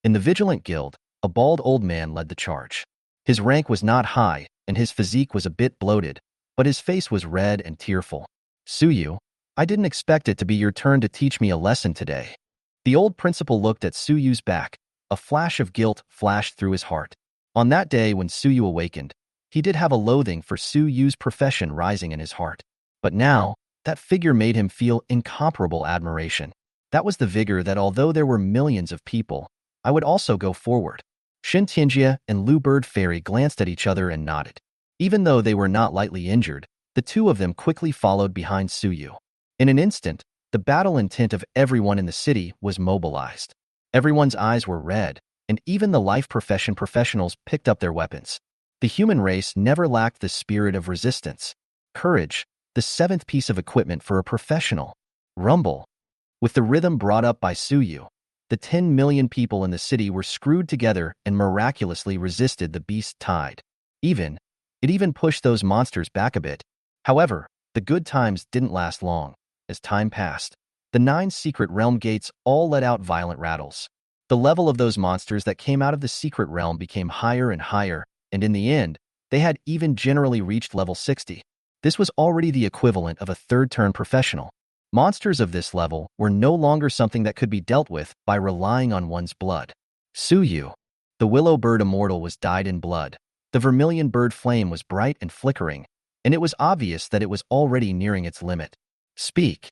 In the Vigilant Guild, a bald old man led the charge. His rank was not high, and his physique was a bit bloated, but his face was red and tearful. Suyu, I didn't expect it to be your turn to teach me a lesson today. The old principal looked at Suyu's back. A flash of guilt flashed through his heart. On that day when Suyu awakened, he did have a loathing for Suyu's profession rising in his heart. But now, that figure made him feel incomparable admiration. That was the vigor that although there were millions of people, I would also go forward. Shin Tianjia and Lu Bird Fairy glanced at each other and nodded. Even though they were not lightly injured, the two of them quickly followed behind Suyu. In an instant, the battle intent of everyone in the city was mobilized. Everyone's eyes were red, and even the life profession professionals picked up their weapons. The human race never lacked the spirit of resistance. Courage, the seventh piece of equipment for a professional. Rumble. With the rhythm brought up by Suyu, the 10 million people in the city were screwed together and miraculously resisted the beast tide. It even pushed those monsters back a bit. However, the good times didn't last long. As time passed, the 9 secret realm gates all let out violent rattles. The level of those monsters that came out of the secret realm became higher and higher, and in the end, they had even generally reached level 60. This was already the equivalent of a third-turn professional. Monsters of this level were no longer something that could be dealt with by relying on one's blood. Suyu, the willow bird immortal, was dyed in blood. The vermilion bird flame was bright and flickering, and it was obvious that it was already nearing its limit. Speak.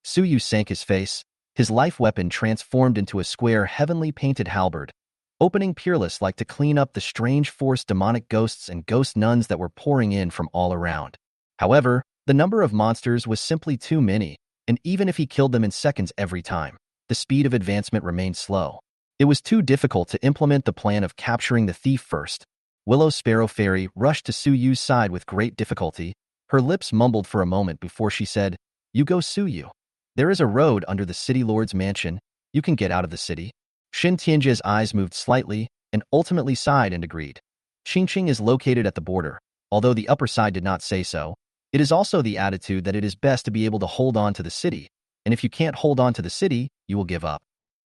Suyu sank his face. His life weapon transformed into a square heavenly painted halberd, opening peerless like to clean up the strange forced demonic ghosts and ghost nuns that were pouring in from all around. However, the number of monsters was simply too many, and even if he killed them in seconds every time, the speed of advancement remained slow. It was too difficult to implement the plan of capturing the thief first. Willow Sparrow Fairy rushed to Suyu's side with great difficulty. Her lips mumbled for a moment before she said, "You go, Suyu. There is a road under the city lord's mansion. You can get out of the city." Shin Tianjia's eyes moved slightly and ultimately sighed and agreed. Qingqing is located at the border. Although the upper side did not say so, it is also the attitude that it is best to be able to hold on to the city, and if you can't hold on to the city, you will give up.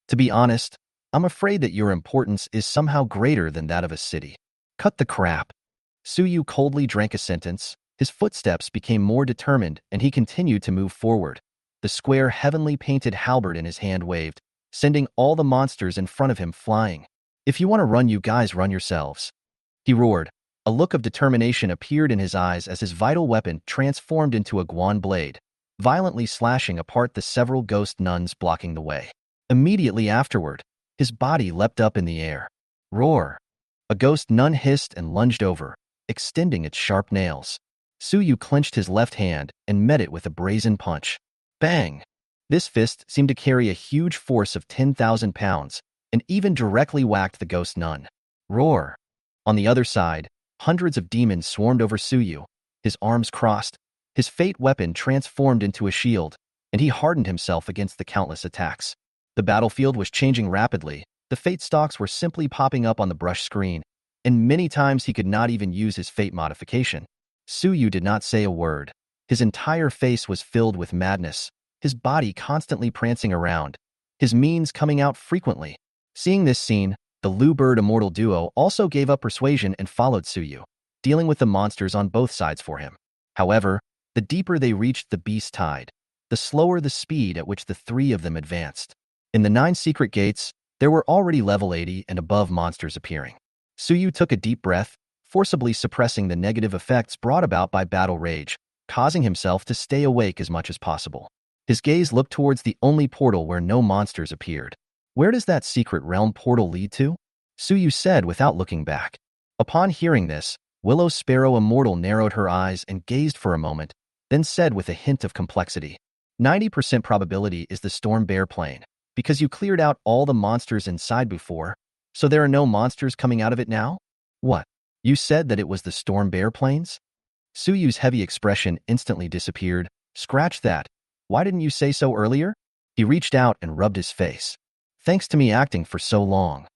To be honest, I'm afraid that your importance is somehow greater than that of a city. Cut the crap. Suyu coldly drank a sentence. His footsteps became more determined, and he continued to move forward. The square heavenly painted halberd in his hand waved, sending all the monsters in front of him flying. "If you want to run, you guys run yourselves," he roared. A look of determination appeared in his eyes as his vital weapon transformed into a guan blade, violently slashing apart the several ghost nuns blocking the way. Immediately afterward, his body leapt up in the air. Roar! A ghost nun hissed and lunged over, extending its sharp nails. Suyu clenched his left hand and met it with a brazen punch. Bang! This fist seemed to carry a huge force of 10,000 pounds and even directly whacked the ghost nun. Roar! On the other side, hundreds of demons swarmed over Suyu. His arms crossed, his fate weapon transformed into a shield, and he hardened himself against the countless attacks. The battlefield was changing rapidly. The fate stalks were simply popping up on the brush screen, and many times he could not even use his fate modification. Suyu did not say a word. His entire face was filled with madness, his body constantly prancing around, his means coming out frequently. Seeing this scene, the Lu Bird Immortal duo also gave up persuasion and followed Suyu, dealing with the monsters on both sides for him. However, the deeper they reached the beast tide, the slower the speed at which the three of them advanced. In the 9 secret gates, there were already level 80 and above monsters appearing. Suyu took a deep breath, forcibly suppressing the negative effects brought about by battle rage, causing himself to stay awake as much as possible. His gaze looked towards the only portal where no monsters appeared. "Where does that secret realm portal lead to?" Suyu said without looking back. Upon hearing this, Willow Sparrow Immortal narrowed her eyes and gazed for a moment, then said with a hint of complexity, 90% probability is the Storm Bear Plane, because you cleared out all the monsters inside before, so there are no monsters coming out of it now? What? You said that it was the Storm Bear Plains? Suyu's heavy expression instantly disappeared. Scratch that. Why didn't you say so earlier? He reached out and rubbed his face. Thanks to me acting for so long.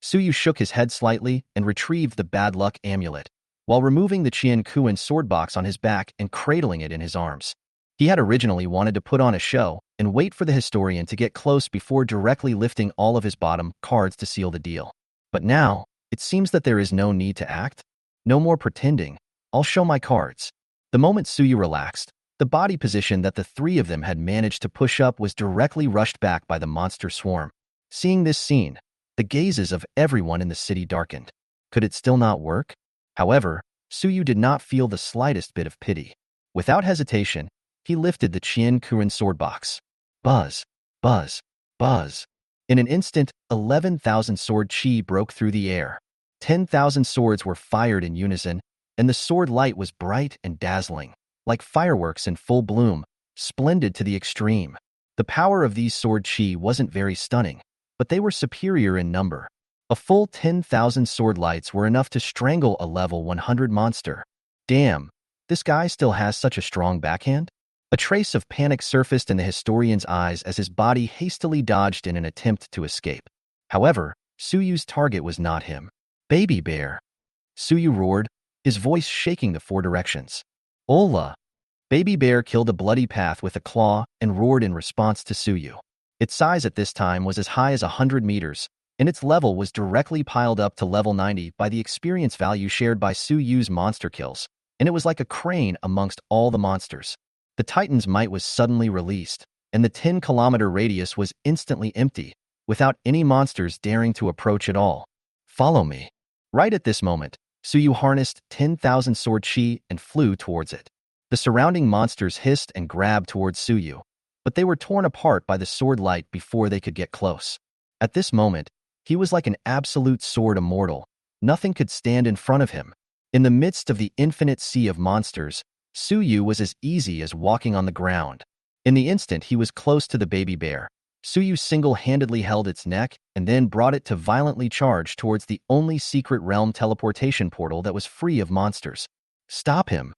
Suyu shook his head slightly and retrieved the bad luck amulet, while removing the Qian Kuan sword box on his back and cradling it in his arms. He had originally wanted to put on a show and wait for the historian to get close before directly lifting all of his bottom cards to seal the deal. But now, it seems that there is no need to act. No more pretending. I'll show my cards. The moment Suyu relaxed, The body position that the three of them had managed to push up was directly rushed back by the monster swarm. Seeing this scene, the gazes of everyone in the city darkened. Could it still not work? However, Suyu did not feel the slightest bit of pity. Without hesitation, he lifted the Qian Kuren sword box. Buzz, buzz, buzz. In an instant, 11,000 sword chi broke through the air. 10,000 swords were fired in unison, and the sword light was bright and dazzling, like fireworks in full bloom, splendid to the extreme. The power of these sword chi wasn't very stunning, but they were superior in number. A full 10,000 sword lights were enough to strangle a level 100 monster. Damn, this guy still has such a strong backhand? A trace of panic surfaced in the historian's eyes as his body hastily dodged in an attempt to escape. However, Suyu's target was not him. Baby bear. Suyu roared, his voice shaking the four directions. Ola! Baby bear killed a bloody path with a claw and roared in response to Suyu. Its size at this time was as high as 100 meters, and its level was directly piled up to level 90 by the experience value shared by Suyu's monster kills, and it was like a crane amongst all the monsters. The Titan's might was suddenly released, and the 10-kilometer radius was instantly empty, without any monsters daring to approach at all. Follow me. Right at this moment, Suyu harnessed 10,000 sword chi and flew towards it. The surrounding monsters hissed and grabbed towards Suyu, but they were torn apart by the sword light before they could get close. At this moment, he was like an absolute sword immortal. Nothing could stand in front of him. In the midst of the infinite sea of monsters, Suyu was as easy as walking on the ground. In the instant he was close to the baby bear, Suyu single-handedly held its neck and then brought it to violently charge towards the only secret realm teleportation portal that was free of monsters. Stop him.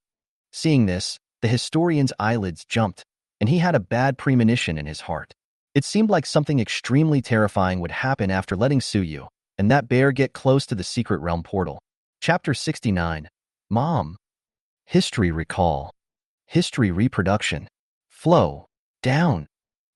Seeing this, the historian's eyelids jumped, and he had a bad premonition in his heart. It seemed like something extremely terrifying would happen after letting Suyu and that bear get close to the secret realm portal. Chapter 69. Mom. History recall. History reproduction. Flow. Down.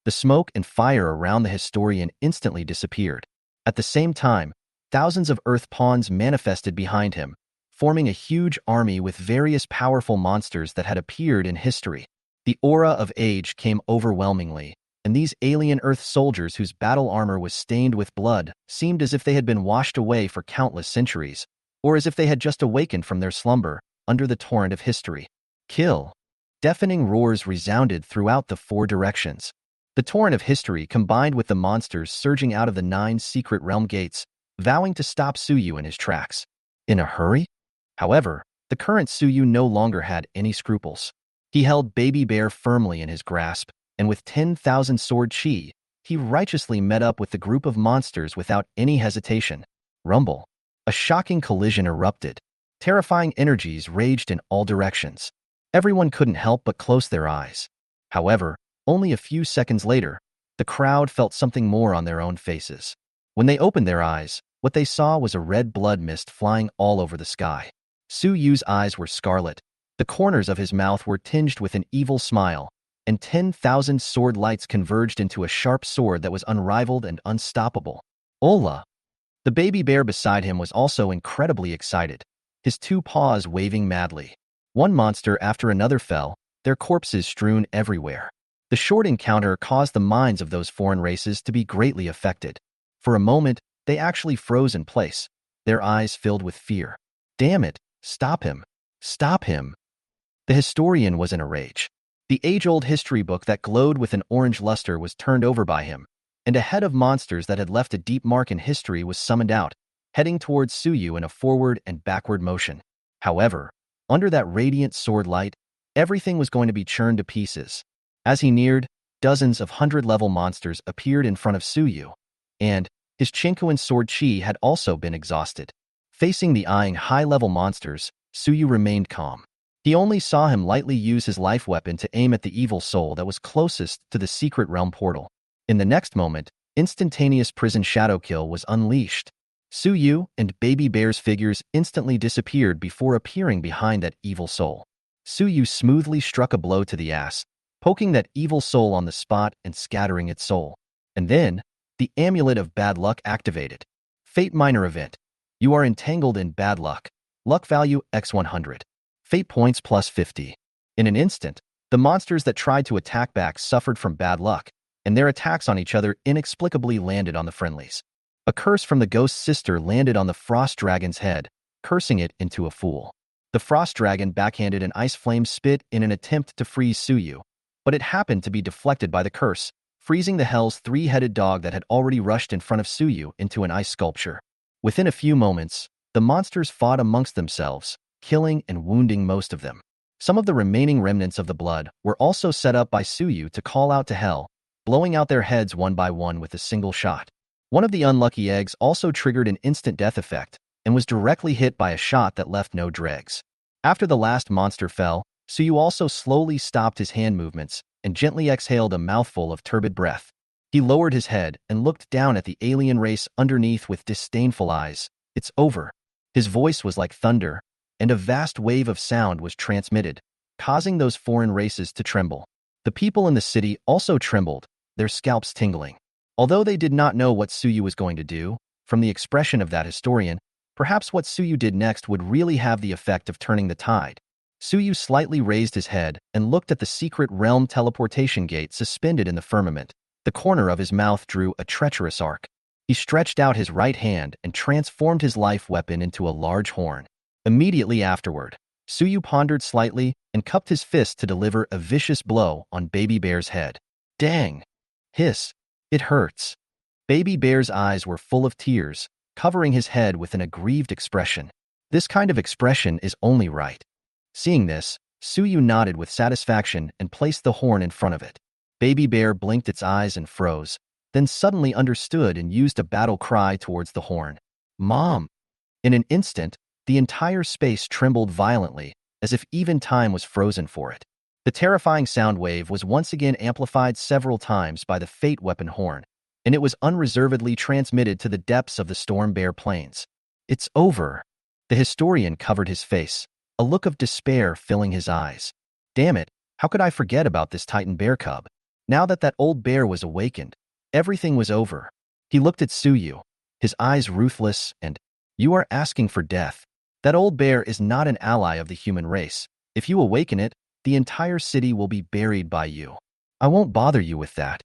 The smoke and fire around the historian instantly disappeared. At the same time, thousands of earth pawns manifested behind him, forming a huge army with various powerful monsters that had appeared in history. The aura of age came overwhelmingly, and these alien earth soldiers whose battle armor was stained with blood seemed as if they had been washed away for countless centuries, or as if they had just awakened from their slumber under the torrent of history. Kill. Deafening roars resounded throughout the four directions. The torrent of history combined with the monsters surging out of the 9 secret realm gates, vowing to stop Suyu in his tracks. In a hurry? However, the current Suyu no longer had any scruples. He held Baby Bear firmly in his grasp, and with 10,000 sword chi, he righteously met up with the group of monsters without any hesitation. Rumble. A shocking collision erupted. Terrifying energies raged in all directions. Everyone couldn't help but close their eyes. However, only a few seconds later, the crowd felt something more on their own faces. When they opened their eyes, what they saw was a red blood mist flying all over the sky. Suyu's eyes were scarlet. The corners of his mouth were tinged with an evil smile, and 10,000 sword lights converged into a sharp sword that was unrivaled and unstoppable. Ola! The baby bear beside him was also incredibly excited, his 2 paws waving madly. One monster after another fell, their corpses strewn everywhere. The short encounter caused the minds of those foreign races to be greatly affected. For a moment, they actually froze in place, their eyes filled with fear. Damn it! Stop him! Stop him! The historian was in a rage. The age-old history book that glowed with an orange luster was turned over by him, and a head of monsters that had left a deep mark in history was summoned out, heading towards Suyu in a forward and backward motion. However, under that radiant sword light, everything was going to be churned to pieces. As he neared, dozens of 100-level monsters appeared in front of Suyu, and his Chinkuan sword chi had also been exhausted. Facing the eyeing high-level monsters, Suyu remained calm. He only saw him lightly use his life weapon to aim at the evil soul that was closest to the secret realm portal. In the next moment, instantaneous prison shadow kill was unleashed. Suyu and Baby Bear's figures instantly disappeared before appearing behind that evil soul. Suyu smoothly struck a blow to the ass, poking that evil soul on the spot and scattering its soul. And then, the amulet of bad luck activated. Fate minor event. You are entangled in bad luck. Luck value x 100. Fate points plus 50. In an instant, The monsters that tried to attack back suffered from bad luck, and their attacks on each other inexplicably landed on the friendlies. A curse from the ghost sister landed on the frost dragon's head, cursing it into a fool. The frost dragon backhanded an ice flame spit in an attempt to freeze Suyu, but it happened to be deflected by the curse, freezing the hell's three-headed dog that had already rushed in front of Suyu into an ice sculpture. Within a few moments, the monsters fought amongst themselves, killing and wounding most of them. Some of the remaining remnants of the blood were also set up by Suyu to call out to hell, blowing out their heads one by one with a single shot. One of the unlucky eggs also triggered an instant death effect and was directly hit by a shot that left no dregs. After the last monster fell, Suyu also slowly stopped his hand movements and gently exhaled a mouthful of turbid breath. He lowered his head and looked down at the alien race underneath with disdainful eyes. It's over. His voice was like thunder, and a vast wave of sound was transmitted, causing those foreign races to tremble. The people in the city also trembled, their scalps tingling. Although they did not know what Suyu was going to do, from the expression of that historian, perhaps what Suyu did next would really have the effect of turning the tide. Suyu slightly raised his head and looked at the secret realm teleportation gate suspended in the firmament. The corner of his mouth drew a treacherous arc. He stretched out his right hand and transformed his life weapon into a large horn. Immediately afterward, Suyu pondered slightly and cupped his fist to deliver a vicious blow on Baby Bear's head. Dang! Hiss! It hurts. Baby Bear's eyes were full of tears, covering his head with an aggrieved expression. This kind of expression is only right. Seeing this, Suyu nodded with satisfaction and placed the horn in front of it. Baby Bear blinked its eyes and froze, then suddenly understood and used a battle cry towards the horn. Mom! In an instant, the entire space trembled violently, as if even time was frozen for it. The terrifying sound wave was once again amplified several times by the fate weapon horn, and it was unreservedly transmitted to the depths of the Storm Bear Plains. It's over. The historian covered his face, a look of despair filling his eyes. Damn it, how could I forget about this Titan bear cub? Now that old bear was awakened, everything was over. He looked at Suyu, his eyes ruthless, and, you are asking for death. That old bear is not an ally of the human race. If you awaken it, the entire city will be buried by you. I won't bother you with that.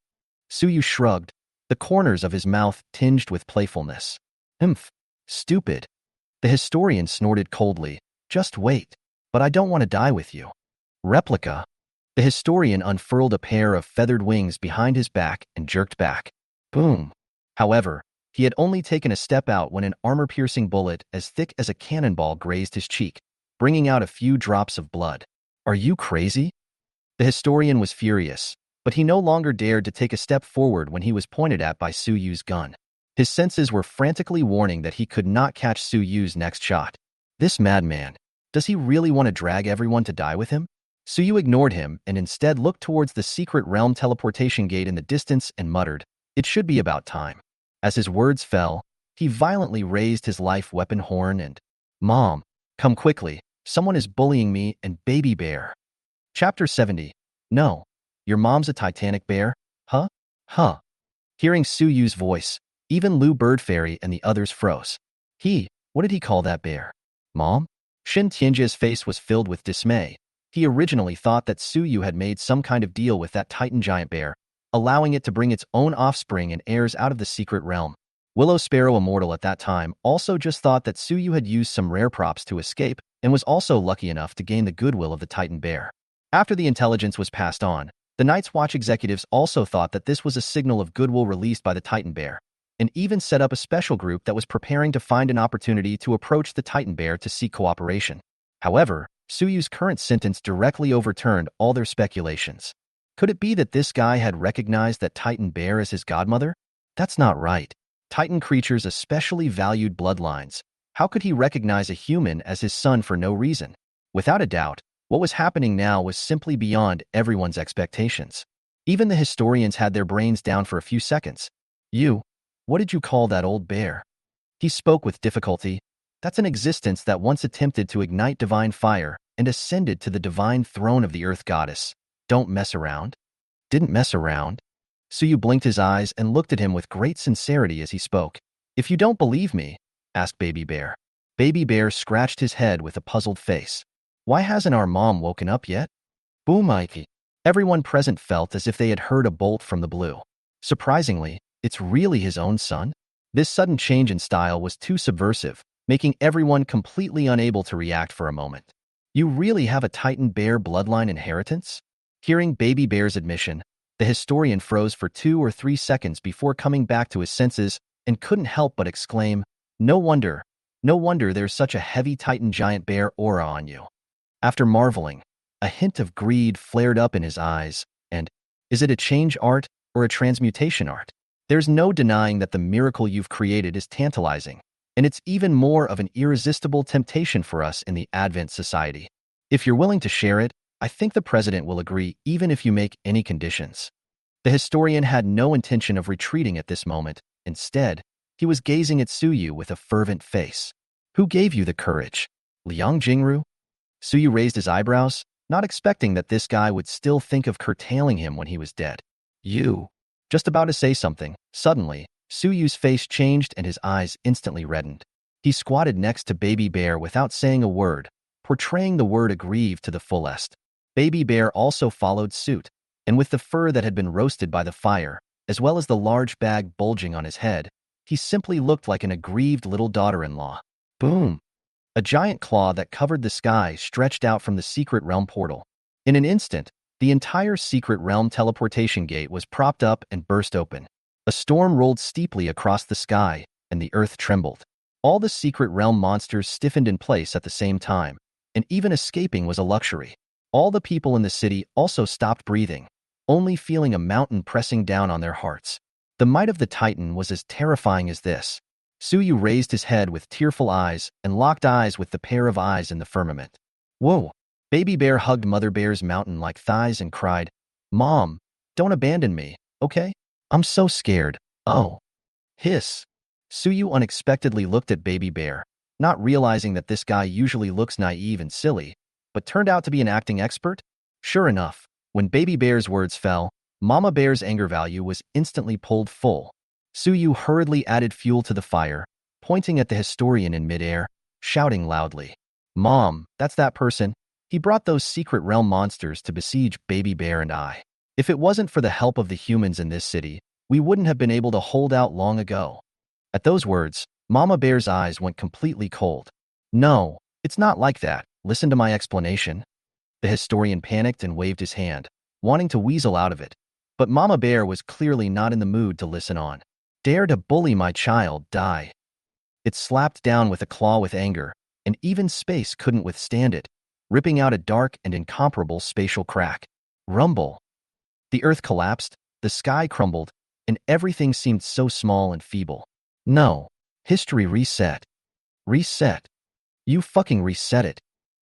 Suyu shrugged, the corners of his mouth tinged with playfulness. Stupid. The historian snorted coldly. Just wait. But I don't want to die with you. Replica. The historian unfurled a pair of feathered wings behind his back and jerked back. Boom. However, he had only taken a step out when an armor-piercing bullet as thick as a cannonball grazed his cheek, bringing out a few drops of blood. Are you crazy? The historian was furious, but he no longer dared to take a step forward when he was pointed at by Suyu's gun. His senses were frantically warning that he could not catch Suyu's next shot. This madman, does he really want to drag everyone to die with him? Suyu ignored him and instead looked towards the secret realm teleportation gate in the distance and muttered, "It should be about time." As his words fell, he violently raised his life weapon horn and, "Mom, come quickly. Someone is bullying me and Baby Bear." Chapter 70. No. Your mom's a Titanic bear? Huh? Huh. Hearing Suyu's voice, even Lu Bird Fairy and the others froze. What did he call that bear? Mom? Shin Tianjia's face was filled with dismay. He originally thought that Suyu had made some kind of deal with that Titan giant bear, allowing it to bring its own offspring and heirs out of the secret realm. Willow Sparrow Immortal at that time also just thought that Suyu had used some rare props to escape and was also lucky enough to gain the goodwill of the Titan bear. After the intelligence was passed on, the Night's Watch executives also thought that this was a signal of goodwill released by the Titan bear, and even set up a special group that was preparing to find an opportunity to approach the Titan bear to seek cooperation. However, Suyu's current sentence directly overturned all their speculations. Could it be that this guy had recognized that Titan bear as his godmother? That's not right. Titan creatures especially valued bloodlines. How could he recognize a human as his son for no reason? Without a doubt, what was happening now was simply beyond everyone's expectations. Even the historians had their brains down for a few seconds. What did you call that old bear? He spoke with difficulty. That's an existence that once attempted to ignite divine fire and ascended to the divine throne of the Earth Goddess. Don't mess around. Didn't mess around. Suyu blinked his eyes and looked at him with great sincerity as he spoke. If you don't believe me, asked Baby Bear. Baby Bear scratched his head with a puzzled face. Why hasn't our mom woken up yet? Boom, Mikey. Everyone present felt as if they had heard a bolt from the blue. Surprisingly, it's really his own son? This sudden change in style was too subversive, making everyone completely unable to react for a moment. You really have a Titan bear bloodline inheritance? Hearing Baby Bear's admission, the historian froze for 2 or 3 seconds before coming back to his senses and couldn't help but exclaim, no wonder there's such a heavy Titan giant bear aura on you. After marveling, a hint of greed flared up in his eyes, and, is it a change art or a transmutation art? There's no denying that the miracle you've created is tantalizing, and it's even more of an irresistible temptation for us in the Advent Society. If you're willing to share it, I think the president will agree even if you make any conditions. The historian had no intention of retreating at this moment. Instead, he was gazing at Suyu with a fervent face. Who gave you the courage? Liang Jingru? Suyu raised his eyebrows, not expecting that this guy would still think of curtailing him when he was dead. You. Just about to say something, suddenly, Suyu's face changed and his eyes instantly reddened. He squatted next to Baby Bear without saying a word, portraying the word aggrieved to the fullest. Baby Bear also followed suit, and with the fur that had been roasted by the fire, as well as the large bag bulging on his head, he simply looked like an aggrieved little daughter-in-law. Boom! A giant claw that covered the sky stretched out from the secret realm portal. In an instant, the entire secret realm teleportation gate was propped up and burst open. A storm rolled steeply across the sky, and the earth trembled. All the secret realm monsters stiffened in place at the same time, and even escaping was a luxury. All the people in the city also stopped breathing, only feeling a mountain pressing down on their hearts. The might of the Titan was as terrifying as this. Suyu raised his head with tearful eyes and locked eyes with the pair of eyes in the firmament. Whoa! Baby Bear hugged Mother Bear's mountain-like thighs and cried, Mom, don't abandon me, okay? I'm so scared. Oh. Hiss. Suyu unexpectedly looked at Baby Bear, not realizing that this guy usually looks naive and silly, but turned out to be an acting expert. Sure enough, when Baby Bear's words fell, Mama Bear's anger value was instantly pulled full. Suyu hurriedly added fuel to the fire, pointing at the historian in midair, shouting loudly, Mom, that's that person. He brought those secret realm monsters to besiege Baby Bear and I. If it wasn't for the help of the humans in this city, we wouldn't have been able to hold out long ago. At those words, Mama Bear's eyes went completely cold. No, it's not like that. Listen to my explanation. The historian panicked and waved his hand, wanting to weasel out of it. But Mama Bear was clearly not in the mood to listen on. Dare to bully my child, die. It slapped down with a claw with anger, and even space couldn't withstand it, ripping out a dark and incomparable spatial crack. Rumble. The earth collapsed, the sky crumbled, and everything seemed so small and feeble. No. History reset. Reset. You fucking reset it.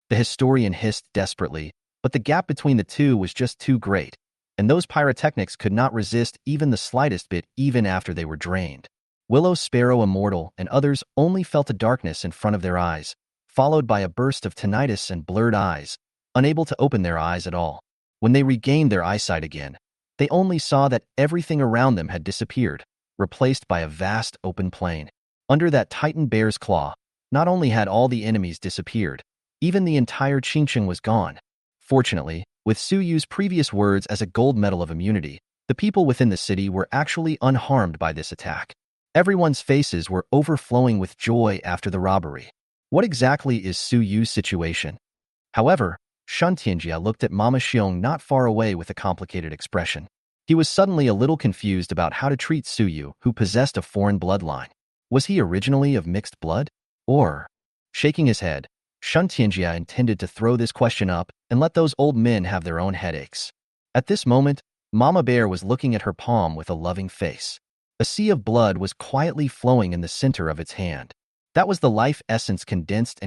The historian hissed desperately, but the gap between the two was just too great, and those pyrotechnics could not resist even the slightest bit even after they were drained. Willow Sparrow Immortal and others only felt a darkness in front of their eyes, followed by a burst of tinnitus and blurred eyes, unable to open their eyes at all. When they regained their eyesight again, they only saw that everything around them had disappeared, replaced by a vast open plain. Under that Titan bear's claw, not only had all the enemies disappeared, even the entire Qingqing was gone. Fortunately, with Suyu's previous words as a gold medal of immunity, the people within the city were actually unharmed by this attack. Everyone's faces were overflowing with joy after the robbery. What exactly is Suyu's situation? However, Shen Tianjia looked at Mama Xiong not far away with a complicated expression. He was suddenly a little confused about how to treat Suyu, who possessed a foreign bloodline. Was he originally of mixed blood? Or, shaking his head, Shen Tianjia intended to throw this question up and let those old men have their own headaches. At this moment, Mama Bear was looking at her palm with a loving face. A sea of blood was quietly flowing in the center of its hand. That was the life essence condensed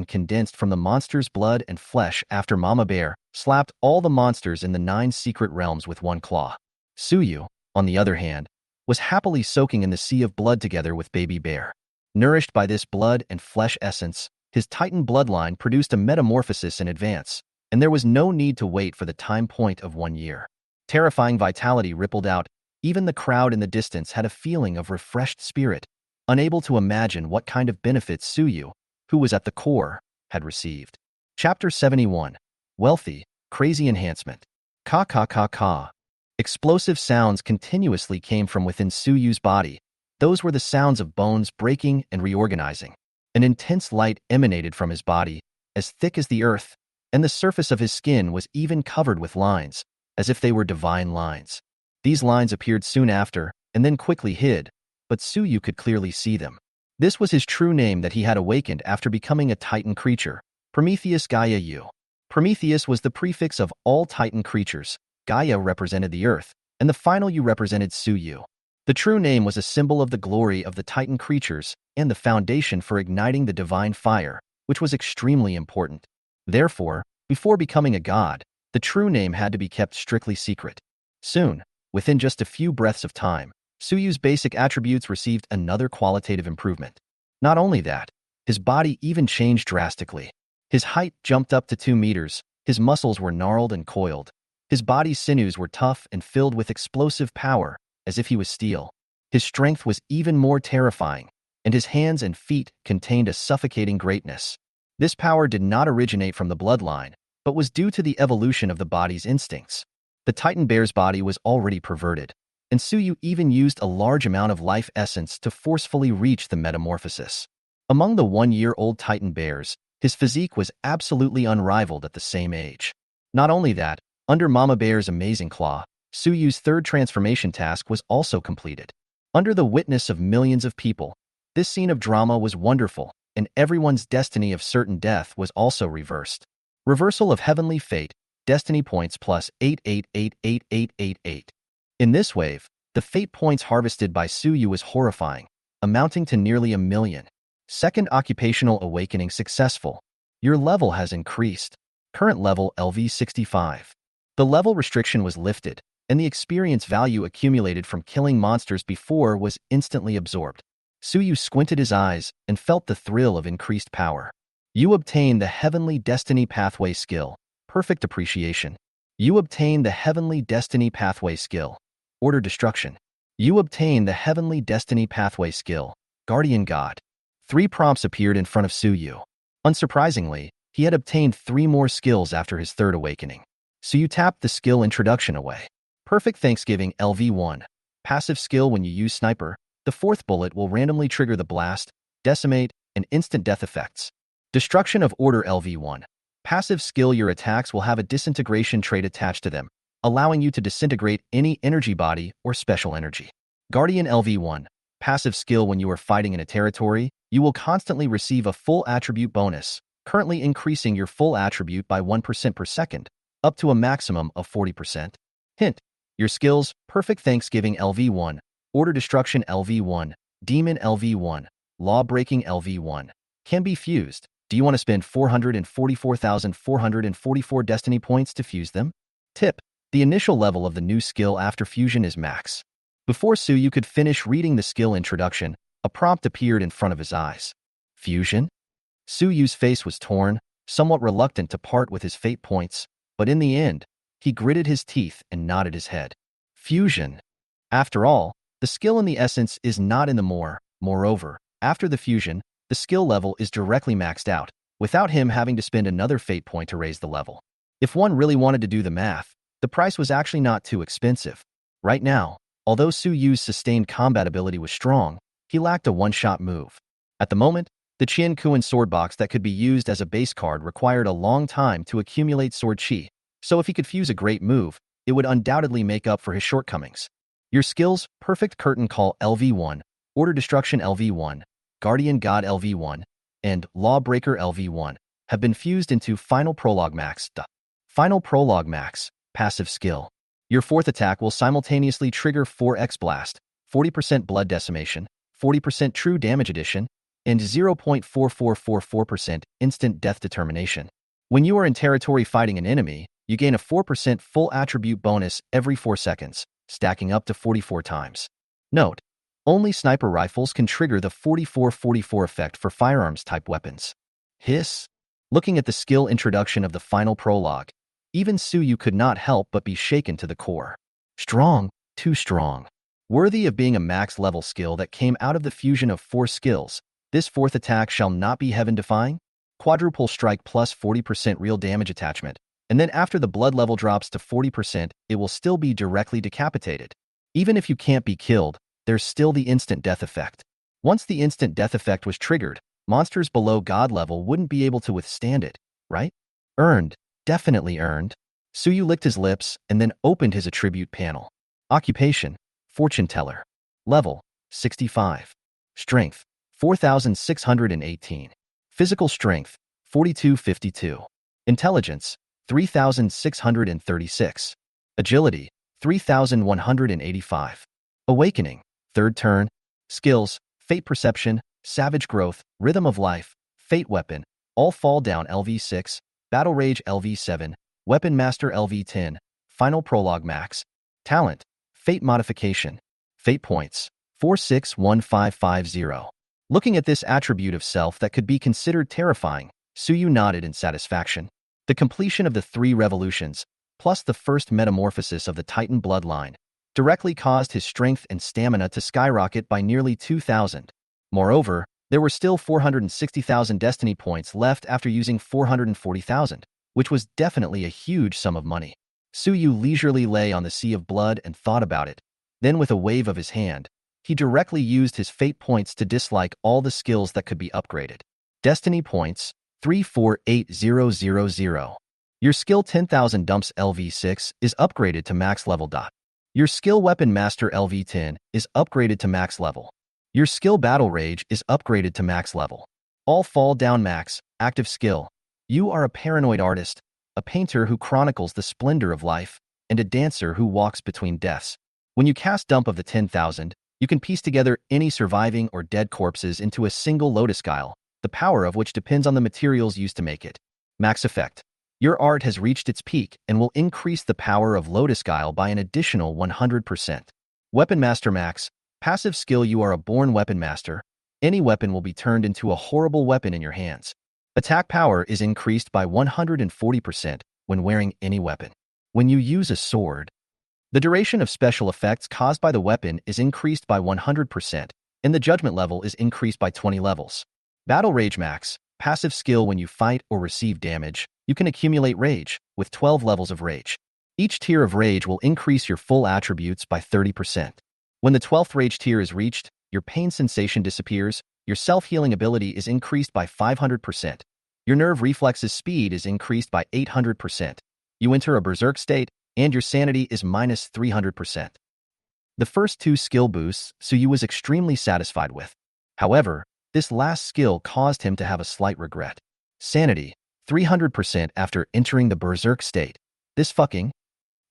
from the monster's blood and flesh after Mama Bear slapped all the monsters in the 9 secret realms with one claw. Suyu, on the other hand, was happily soaking in the sea of blood together with Baby Bear. Nourished by this blood and flesh essence, his Titan bloodline produced a metamorphosis in advance, and there was no need to wait for the time point of 1 year. Terrifying vitality rippled out. Even the crowd in the distance had a feeling of refreshed spirit, unable to imagine what kind of benefits Suyu, who was at the core, had received. Chapter 71. Wealthy, Crazy Enhancement. Ka ka ka ka. Explosive sounds continuously came from within Suyu's body. Those were the sounds of bones breaking and reorganizing. An intense light emanated from his body, as thick as the earth, and the surface of his skin was even covered with lines, as if they were divine lines. These lines appeared soon after, and then quickly hid, but Suyu could clearly see them. This was his true name that he had awakened after becoming a Titan creature, Prometheus Gaia Yu. Prometheus was the prefix of all Titan creatures. Gaia represented the earth, and the final U represented Suyu. The true name was a symbol of the glory of the Titan creatures and the foundation for igniting the divine fire, which was extremely important. Therefore, before becoming a god, the true name had to be kept strictly secret. Soon, within just a few breaths of time, Suyu's basic attributes received another qualitative improvement. Not only that, his body even changed drastically. His height jumped up to 2 meters, his muscles were gnarled and coiled. His body's sinews were tough and filled with explosive power, as if he was steel. His strength was even more terrifying, and his hands and feet contained a suffocating greatness. This power did not originate from the bloodline, but was due to the evolution of the body's instincts. The Titan bear's body was already perverted, and Suyu even used a large amount of life essence to forcefully reach the metamorphosis. Among the 1-year-old Titan bears, his physique was absolutely unrivaled at the same age. Not only that, under Mama Bear's amazing claw, Suyu's third transformation task was also completed. Under the witness of millions of people, this scene of drama was wonderful, and everyone's destiny of certain death was also reversed. Reversal of heavenly fate, destiny points plus 88888888. In this wave, the fate points harvested by Suyu was horrifying, amounting to nearly 1 million. Second occupational awakening successful. Your level has increased. Current level LV65. The level restriction was lifted, and the experience value accumulated from killing monsters before was instantly absorbed. Suyu squinted his eyes and felt the thrill of increased power. You obtain the Heavenly Destiny Pathway skill, Perfect Appreciation. You obtain the Heavenly Destiny Pathway skill, Order Destruction. You obtain the Heavenly Destiny Pathway skill, Guardian God. 3 prompts appeared in front of Suyu. Unsurprisingly, he had obtained 3 more skills after his third awakening. Suyu tapped the skill introduction away. Perfect Thanksgiving LV1. Passive skill when you use sniper, the 4th bullet will randomly trigger the blast, decimate, and instant death effects. Destruction of Order LV1. Passive skill your attacks will have a disintegration trait attached to them, allowing you to disintegrate any energy body or special energy. Guardian LV1. Passive skill when you are fighting in a territory, you will constantly receive a full attribute bonus, currently increasing your full attribute by 1% per second, up to a maximum of 40%. Hint: your skills, Perfect Thanksgiving LV1, Order Destruction LV1, Demon LV1, Law Breaking LV1, can be fused. Do you want to spend 444,444 destiny points to fuse them? Tip: the initial level of the new skill after fusion is max. Before Suyu could finish reading the skill introduction, a prompt appeared in front of his eyes. Fusion? Suyu's face was torn, somewhat reluctant to part with his fate points, but in the end, he gritted his teeth and nodded his head. Fusion. After all, the skill in the essence is not in the moreover, after the fusion, the skill level is directly maxed out, without him having to spend another fate point to raise the level. If one really wanted to do the math, the price was actually not too expensive. Right now, although Suyu's sustained combat ability was strong, he lacked a one-shot move. At the moment, the Qian Kuan sword box that could be used as a base card required a long time to accumulate sword chi, so if he could fuse a great move, it would undoubtedly make up for his shortcomings. Your skills, Perfect Curtain Call LV1, Order Destruction LV1, Guardian God LV1, and Lawbreaker LV1, have been fused into Final Prologue Max. Final Prologue Max, passive skill. Your 4th attack will simultaneously trigger 4x Blast, 40% Blood Decimation, 40% True Damage Addition, and 0.4444% Instant Death Determination. When you are in territory fighting an enemy, you gain a 4% full attribute bonus every 4 seconds, stacking up to 44 times. Note: only sniper rifles can trigger the 44-44 effect for firearms-type weapons. Hiss. Looking at the skill introduction of the final prologue, even Suyu could not help but be shaken to the core. Strong, too strong. Worthy of being a max-level skill that came out of the fusion of 4 skills, this 4th attack shall not be heaven-defying? Quadruple strike plus 40% real damage attachment, And then after the blood level drops to 40%, it will still be directly decapitated. Even if you can't be killed, there's still the instant death effect. Once the instant death effect was triggered, monsters below God level wouldn't be able to withstand it, right? Earned. Definitely earned. Suyu licked his lips and then opened his attribute panel. Occupation, fortune teller. Level, 65. Strength, 4,618. Physical strength, 4,252. Intelligence, 3,636. Agility, 3,185. Awakening, third turn. Skills, fate perception, savage growth, rhythm of life, fate weapon, all fall down LV6, battle rage LV7, weapon master LV10, final prologue max. Talent, fate modification. Fate points, 461550. Looking at this attribute of self that could be considered terrifying, Suyu nodded in satisfaction. The completion of the 3 revolutions, plus the first metamorphosis of the Titan bloodline, directly caused his strength and stamina to skyrocket by nearly 2,000. Moreover, there were still 460,000 destiny points left after using 440,000, which was definitely a huge sum of money. Suyu leisurely lay on the sea of blood and thought about it. Then with a wave of his hand, he directly used his fate points to dislike all the skills that could be upgraded. Destiny points, 348000. Your skill 10,000 dumps LV6 is upgraded to max level. Your skill weapon master LV10 is upgraded to max level. Your skill battle rage is upgraded to max level. All fall down max, active skill. You are a paranoid artist, a painter who chronicles the splendor of life, and a dancer who walks between deaths. When you cast dump of the 10,000, you can piece together any surviving or dead corpses into a single lotus guile, the power of which depends on the materials used to make it. Max effect. Your art has reached its peak and will increase the power of lotus guile by an additional 100%. Weapon master max. Passive skill. You are a born weapon master. Any weapon will be turned into a horrible weapon in your hands. Attack power is increased by 140% when wearing any weapon. When you use a sword, the duration of special effects caused by the weapon is increased by 100%, and the judgment level is increased by 20 levels. Battle rage max. Passive skill. When you fight or receive damage, you can accumulate rage, with 12 levels of rage. Each tier of rage will increase your full attributes by 30%. When the 12th rage tier is reached, your pain sensation disappears, your self-healing ability is increased by 500%. Your nerve reflexes speed is increased by 800%. You enter a berserk state, and your sanity is minus 300%. The first 2 skill boosts Suyu was extremely satisfied with. However, this last skill caused him to have a slight regret. Sanity, 300% after entering the berserk state. This fucking...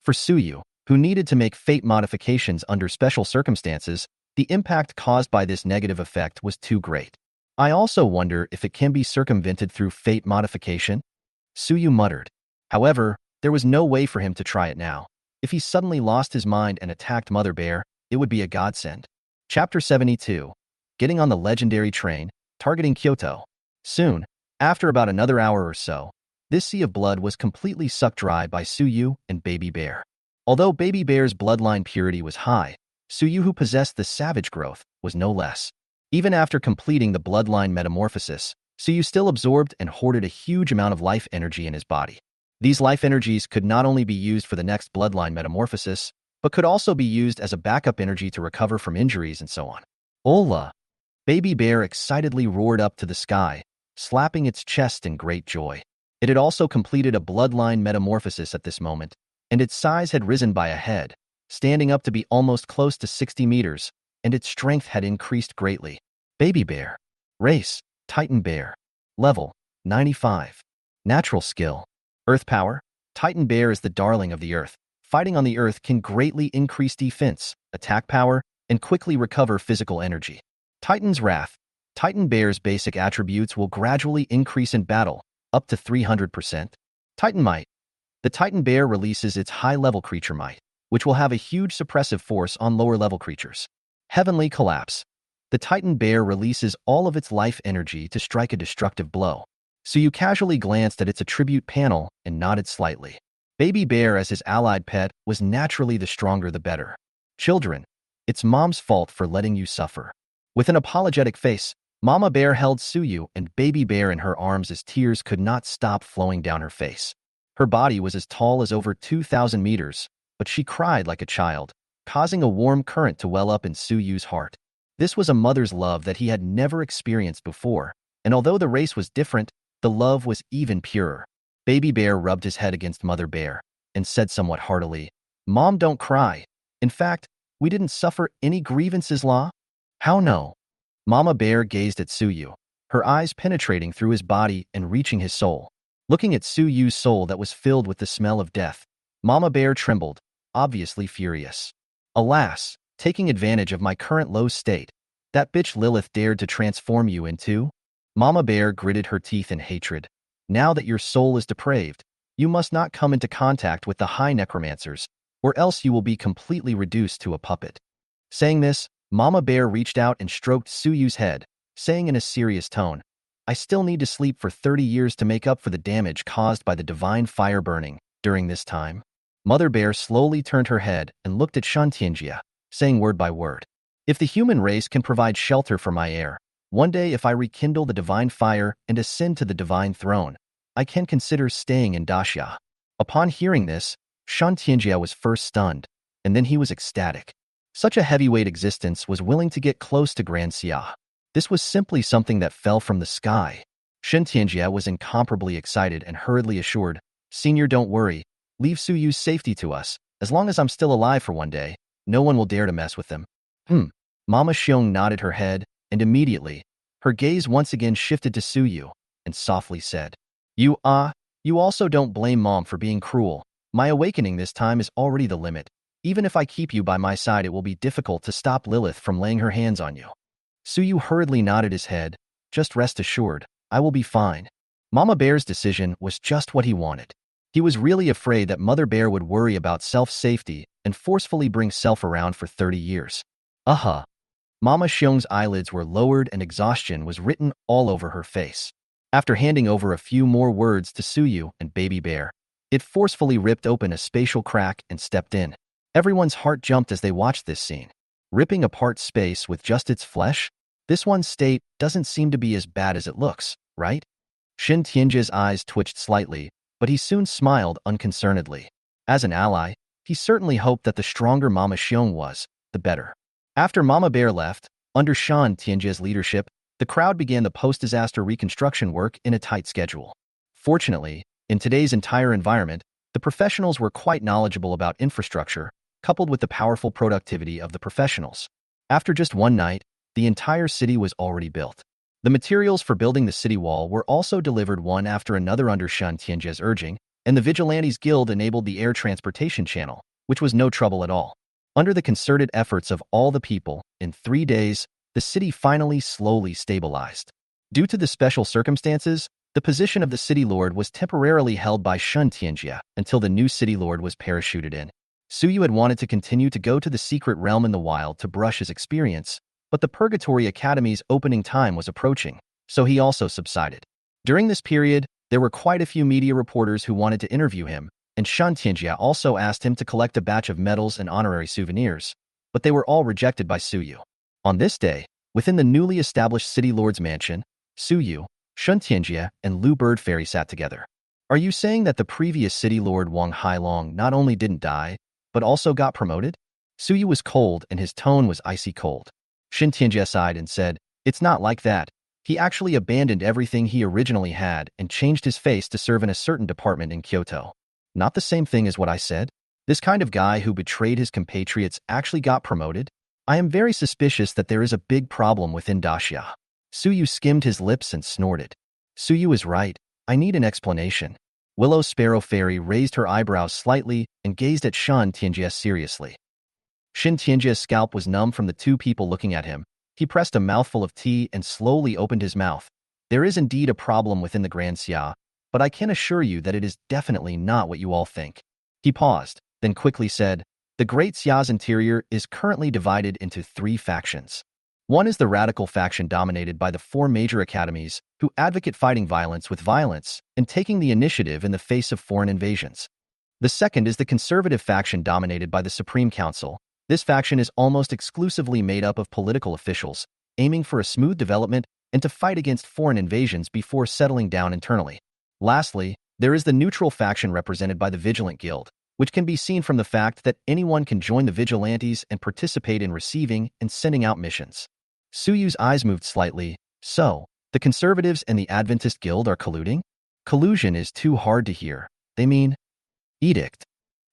For Suyu, who needed to make fate modifications under special circumstances, the impact caused by this negative effect was too great. I also wonder if it can be circumvented through fate modification? Suyu muttered. However, there was no way for him to try it now. If he suddenly lost his mind and attacked Mother Bear, it would be a godsend. Chapter 72. Getting on the legendary train, targeting Kyoto. Soon, after about another hour or so, this sea of blood was completely sucked dry by Suyu and Baby Bear. Although Baby Bear's bloodline purity was high, Suyu, who possessed the savage growth, was no less. Even after completing the bloodline metamorphosis, Suyu still absorbed and hoarded a huge amount of life energy in his body. These life energies could not only be used for the next bloodline metamorphosis, but could also be used as a backup energy to recover from injuries and so on. Ola! Baby Bear excitedly roared up to the sky, slapping its chest in great joy. It had also completed a bloodline metamorphosis at this moment, and its size had risen by a head, standing up to be almost close to 60 meters, and its strength had increased greatly. Baby Bear. Race, Titan Bear. Level, 95. Natural skill. Earth power. Titan Bear is the darling of the earth. Fighting on the earth can greatly increase defense, attack power, and quickly recover physical energy. Titan's Wrath. Titan Bear's basic attributes will gradually increase in battle, up to 300%. Titan Might. The Titan Bear releases its high-level creature might, which will have a huge suppressive force on lower-level creatures. Heavenly Collapse. The Titan Bear releases all of its life energy to strike a destructive blow. Suyu casually glanced at its attribute panel and nodded slightly. Baby Bear as his allied pet was naturally the stronger the better. Children, it's Mom's fault for letting you suffer. With an apologetic face, Mama Bear held Suyu and Baby Bear in her arms as tears could not stop flowing down her face. Her body was as tall as over 2,000 meters, but she cried like a child, causing a warm current to well up in Suyu's heart. This was a mother's love that he had never experienced before, and although the race was different, the love was even purer. Baby Bear rubbed his head against Mother Bear and said somewhat heartily, "Mom, don't cry. In fact, we didn't suffer any grievances, La." "How no?" Mama Bear gazed at Suyu, her eyes penetrating through his body and reaching his soul. Looking at Suyu's soul that was filled with the smell of death, Mama Bear trembled, obviously furious. "Alas, taking advantage of my current low state, that bitch Lilith dared to transform you into?" Mama Bear gritted her teeth in hatred. "Now that your soul is depraved, you must not come into contact with the high necromancers, or else you will be completely reduced to a puppet." Saying this, Mama Bear reached out and stroked Suyu's head, saying in a serious tone, "I still need to sleep for 30 years to make up for the damage caused by the divine fire burning during this time." Mother Bear slowly turned her head and looked at Shantianjia, saying word by word, "If the human race can provide shelter for my heir, one day if I rekindle the divine fire and ascend to the divine throne, I can consider staying in Daxia." Upon hearing this, Shantianjia was first stunned, and then he was ecstatic. Such a heavyweight existence was willing to get close to Grand Xia. This was simply something that fell from the sky. Shantianjia was incomparably excited and hurriedly assured, "Senior, don't worry. Leave Suyu's safety to us. As long as I'm still alive for one day, no one will dare to mess with them." Mama Xiong nodded her head, and immediately, her gaze once again shifted to Suyu, and softly said, You also don't blame Mom for being cruel. My awakening this time is already the limit. Even if I keep you by my side, it will be difficult to stop Lilith from laying her hands on you." Suyu hurriedly nodded his head. "Just rest assured, I will be fine." Mama Bear's decision was just what he wanted. He was really afraid that Mother Bear would worry about self-safety and forcefully bring self around for 30 years. Mama Xiong's eyelids were lowered and exhaustion was written all over her face. After handing over a few more words to Suyu and Baby Bear, it forcefully ripped open a spatial crack and stepped in. Everyone's heart jumped as they watched this scene. Ripping apart space with just its flesh? This one's state doesn't seem to be as bad as it looks, right? Shin Tianjia's eyes twitched slightly, but he soon smiled unconcernedly. As an ally, he certainly hoped that the stronger Mama Xiong was, the better. After Mama Bear left, under Shan Tianjia's leadership, the crowd began the post-disaster reconstruction work in a tight schedule. Fortunately, in today's entire environment, the professionals were quite knowledgeable about infrastructure, coupled with the powerful productivity of the professionals. After just one night, the entire city was already built. The materials for building the city wall were also delivered one after another under Shan Tianjia's urging, and the Vigilantes Guild enabled the air transportation channel, which was no trouble at all. Under the concerted efforts of all the people, in 3 days, the city finally slowly stabilized. Due to the special circumstances, the position of the city lord was temporarily held by Shan Tianjia until the new city lord was parachuted in. Suyu had wanted to continue to go to the secret realm in the wild to brush his experience, but the Purgatory Academy's opening time was approaching, so he also subsided. During this period, there were quite a few media reporters who wanted to interview him, and Shan Tianjia also asked him to collect a batch of medals and honorary souvenirs, but they were all rejected by Suyu. On this day, within the newly established City Lord's mansion, Suyu, Shan Tianjia, and Lu Bird Fairy sat together. "Are you saying that the previous City Lord Wang Hailong not only didn't die, but also got promoted?" Suyu was cold and his tone was icy cold. Shan Tianjia sighed and said, "It's not like that. He actually abandoned everything he originally had and changed his face to serve in a certain department in Kyoto." "Not the same thing as what I said? This kind of guy who betrayed his compatriots actually got promoted? I am very suspicious that there is a big problem within Daxia." Suyu skimmed his lips and snorted. "Suyu is right. I need an explanation." Willow Sparrow Fairy raised her eyebrows slightly and gazed at Shan Tianjia seriously. Shin Tianjia's scalp was numb from the two people looking at him. He pressed a mouthful of tea and slowly opened his mouth. "There is indeed a problem within the Grand Xia, but I can assure you that it is definitely not what you all think." He paused, then quickly said, "The Great Xia's interior is currently divided into 3 factions. One is the radical faction dominated by the 4 major academies who advocate fighting violence with violence and taking the initiative in the face of foreign invasions. The second is the conservative faction dominated by the Supreme Council. This faction is almost exclusively made up of political officials, aiming for a smooth development and to fight against foreign invasions before settling down internally. Lastly, There is the neutral faction represented by the Vigilant Guild, which can be seen from the fact that anyone can join the vigilantes and participate in receiving and sending out missions. Suyu's eyes moved slightly. So, the Conservatives and the Adventist Guild are colluding? Collusion is too hard to hear. They mean edict.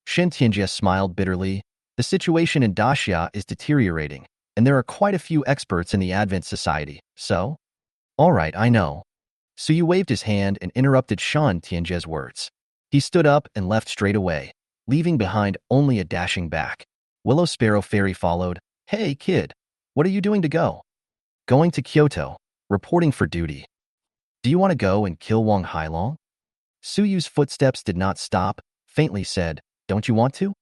Shin Tianjie smiled bitterly. The situation in Daxia is deteriorating, and there are quite a few experts in the Advent Society, so? All right, I know. Suyu waved his hand and interrupted Shan Tianjie's words. He stood up and left straight away, leaving behind only a dashing back. Willow Sparrow Fairy followed. Hey, kid, what are you doing to go? Going to Kyoto, reporting for duty. Do you want to go and kill Wang Hailong? Suyu's footsteps did not stop, faintly said, don't you want to?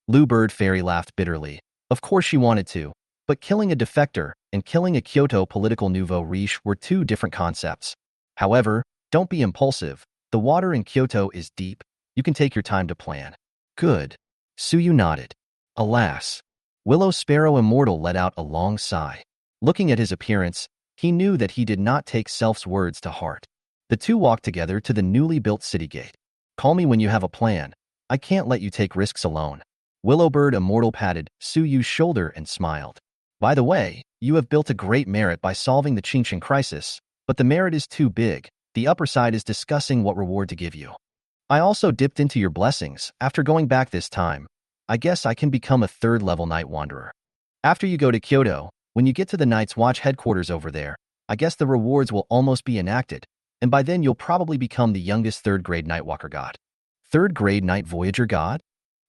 Lu Bird Fairy laughed bitterly. Of course she wanted to, but killing a defector and killing a Kyoto political nouveau riche were two different concepts. However, don't be impulsive. The water in Kyoto is deep. You can take your time to plan. Good. Suyu nodded. Alas. Willow Sparrow Immortal let out a long sigh. Looking at his appearance, he knew that he did not take Self's words to heart. The two walked together to the newly built city gate. Call me when you have a plan. I can't let you take risks alone. Willowbird Immortal patted Suyu's shoulder and smiled. By the way, you have built a great merit by solving the Qingqing crisis, but the merit is too big. The upper side is discussing what reward to give you. I also dipped into your blessings. After going back this time, I guess I can become a third-level night wanderer. After you go to Kyoto, when you get to the Night's Watch headquarters over there, I guess the rewards will almost be enacted, and by then you'll probably become the youngest third-grade Nightwalker god. Third-grade Night Voyager god?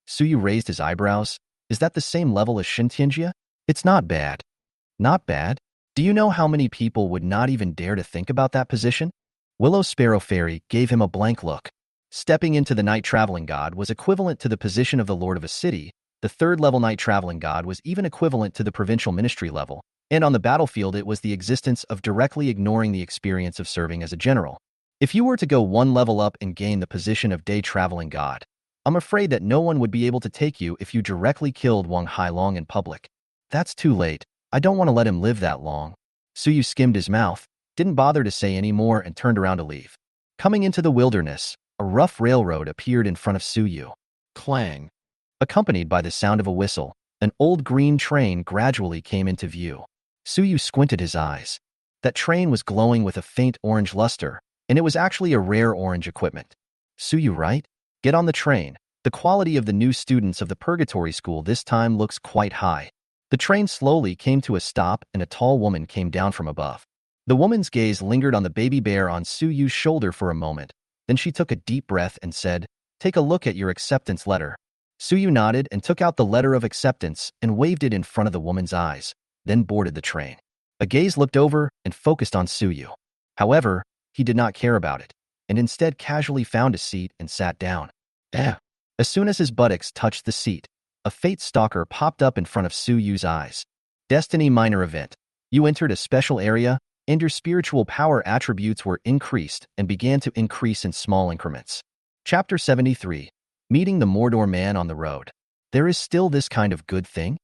Suyu raised his eyebrows. Is that the same level as Shintianjia? It's not bad. Not bad? Do you know how many people would not even dare to think about that position? Willow Sparrow Fairy gave him a blank look. Stepping into the Night Traveling God was equivalent to the position of the Lord of a city. The third-level Night Traveling God was even equivalent to the provincial ministry level, and on the battlefield it was the existence of directly ignoring the experience of serving as a general. If you were to go one level up and gain the position of Day Traveling God, I'm afraid that no one would be able to take you if you directly killed Wang Hailong in public. That's too late. I don't want to let him live that long. Suyu skimmed his mouth, didn't bother to say any more, and turned around to leave. Coming into the wilderness, a rough railroad appeared in front of Suyu. Clang. Accompanied by the sound of a whistle, an old green train gradually came into view. Suyu squinted his eyes. That train was glowing with a faint orange luster, and it was actually a rare orange equipment. Suyu, right? Get on the train. The quality of the new students of the Purgatory School this time looks quite high. The train slowly came to a stop and a tall woman came down from above. The woman's gaze lingered on the baby bear on Suyu's shoulder for a moment. Then she took a deep breath and said, "Take a look at your acceptance letter." Suyu nodded and took out the letter of acceptance and waved it in front of the woman's eyes, then boarded the train. A gaze looked over and focused on Suyu. However, he did not care about it, and instead casually found a seat and sat down. As soon as his buttocks touched the seat, a fate stalker popped up in front of Suyu's eyes. Destiny Minor Event. You entered a special area, and your spiritual power attributes were increased and began to increase in small increments. Chapter 73. Meeting the Mordor Man on the road. There is still this kind of good thing?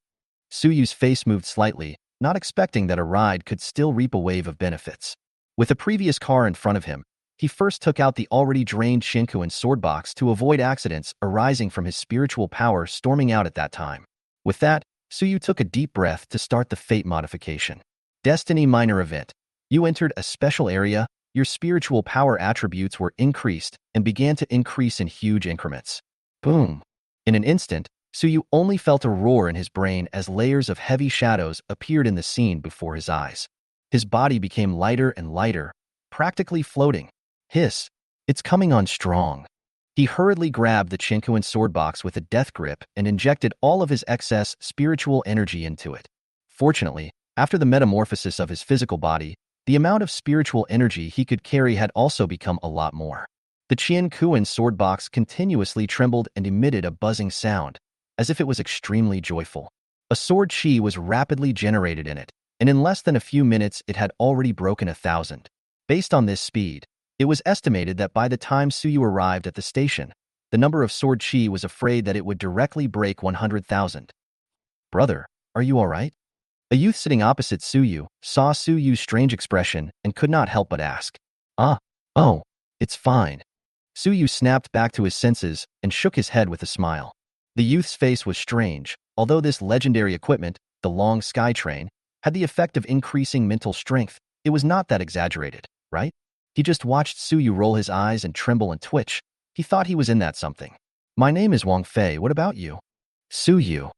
Suyu's face moved slightly, not expecting that a ride could still reap a wave of benefits. With a previous car in front of him, he first took out the already drained Shinkuin sword box to avoid accidents arising from his spiritual power storming out at that time. With that, Suyu took a deep breath to start the fate modification. Destiny Minor Event. You entered a special area, your spiritual power attributes were increased and began to increase in huge increments. Boom. In an instant, Suyu only felt a roar in his brain as layers of heavy shadows appeared in the scene before his eyes. His body became lighter and lighter, practically floating. Hiss. It's coming on strong. He hurriedly grabbed the Shinkuin sword box with a death grip and injected all of his excess spiritual energy into it. Fortunately, after the metamorphosis of his physical body, the amount of spiritual energy he could carry had also become a lot more. The Shinkuin sword box continuously trembled and emitted a buzzing sound, as if it was extremely joyful. A sword chi was rapidly generated in it, and in less than a few minutes it had already broken 1,000. Based on this speed, it was estimated that by the time Suyu arrived at the station, the number of sword chi was afraid that it would directly break 100,000. Brother, are you all right? A youth sitting opposite Suyu saw Suyu's strange expression and could not help but ask. Oh, it's fine. Suyu snapped back to his senses and shook his head with a smile. The youth's face was strange, although this legendary equipment, the long sky train, had the effect of increasing mental strength. It was not that exaggerated, right? He just watched Suyu roll his eyes and tremble and twitch. He thought he was in that something. My name is Wang Fei. What about you? Suyu.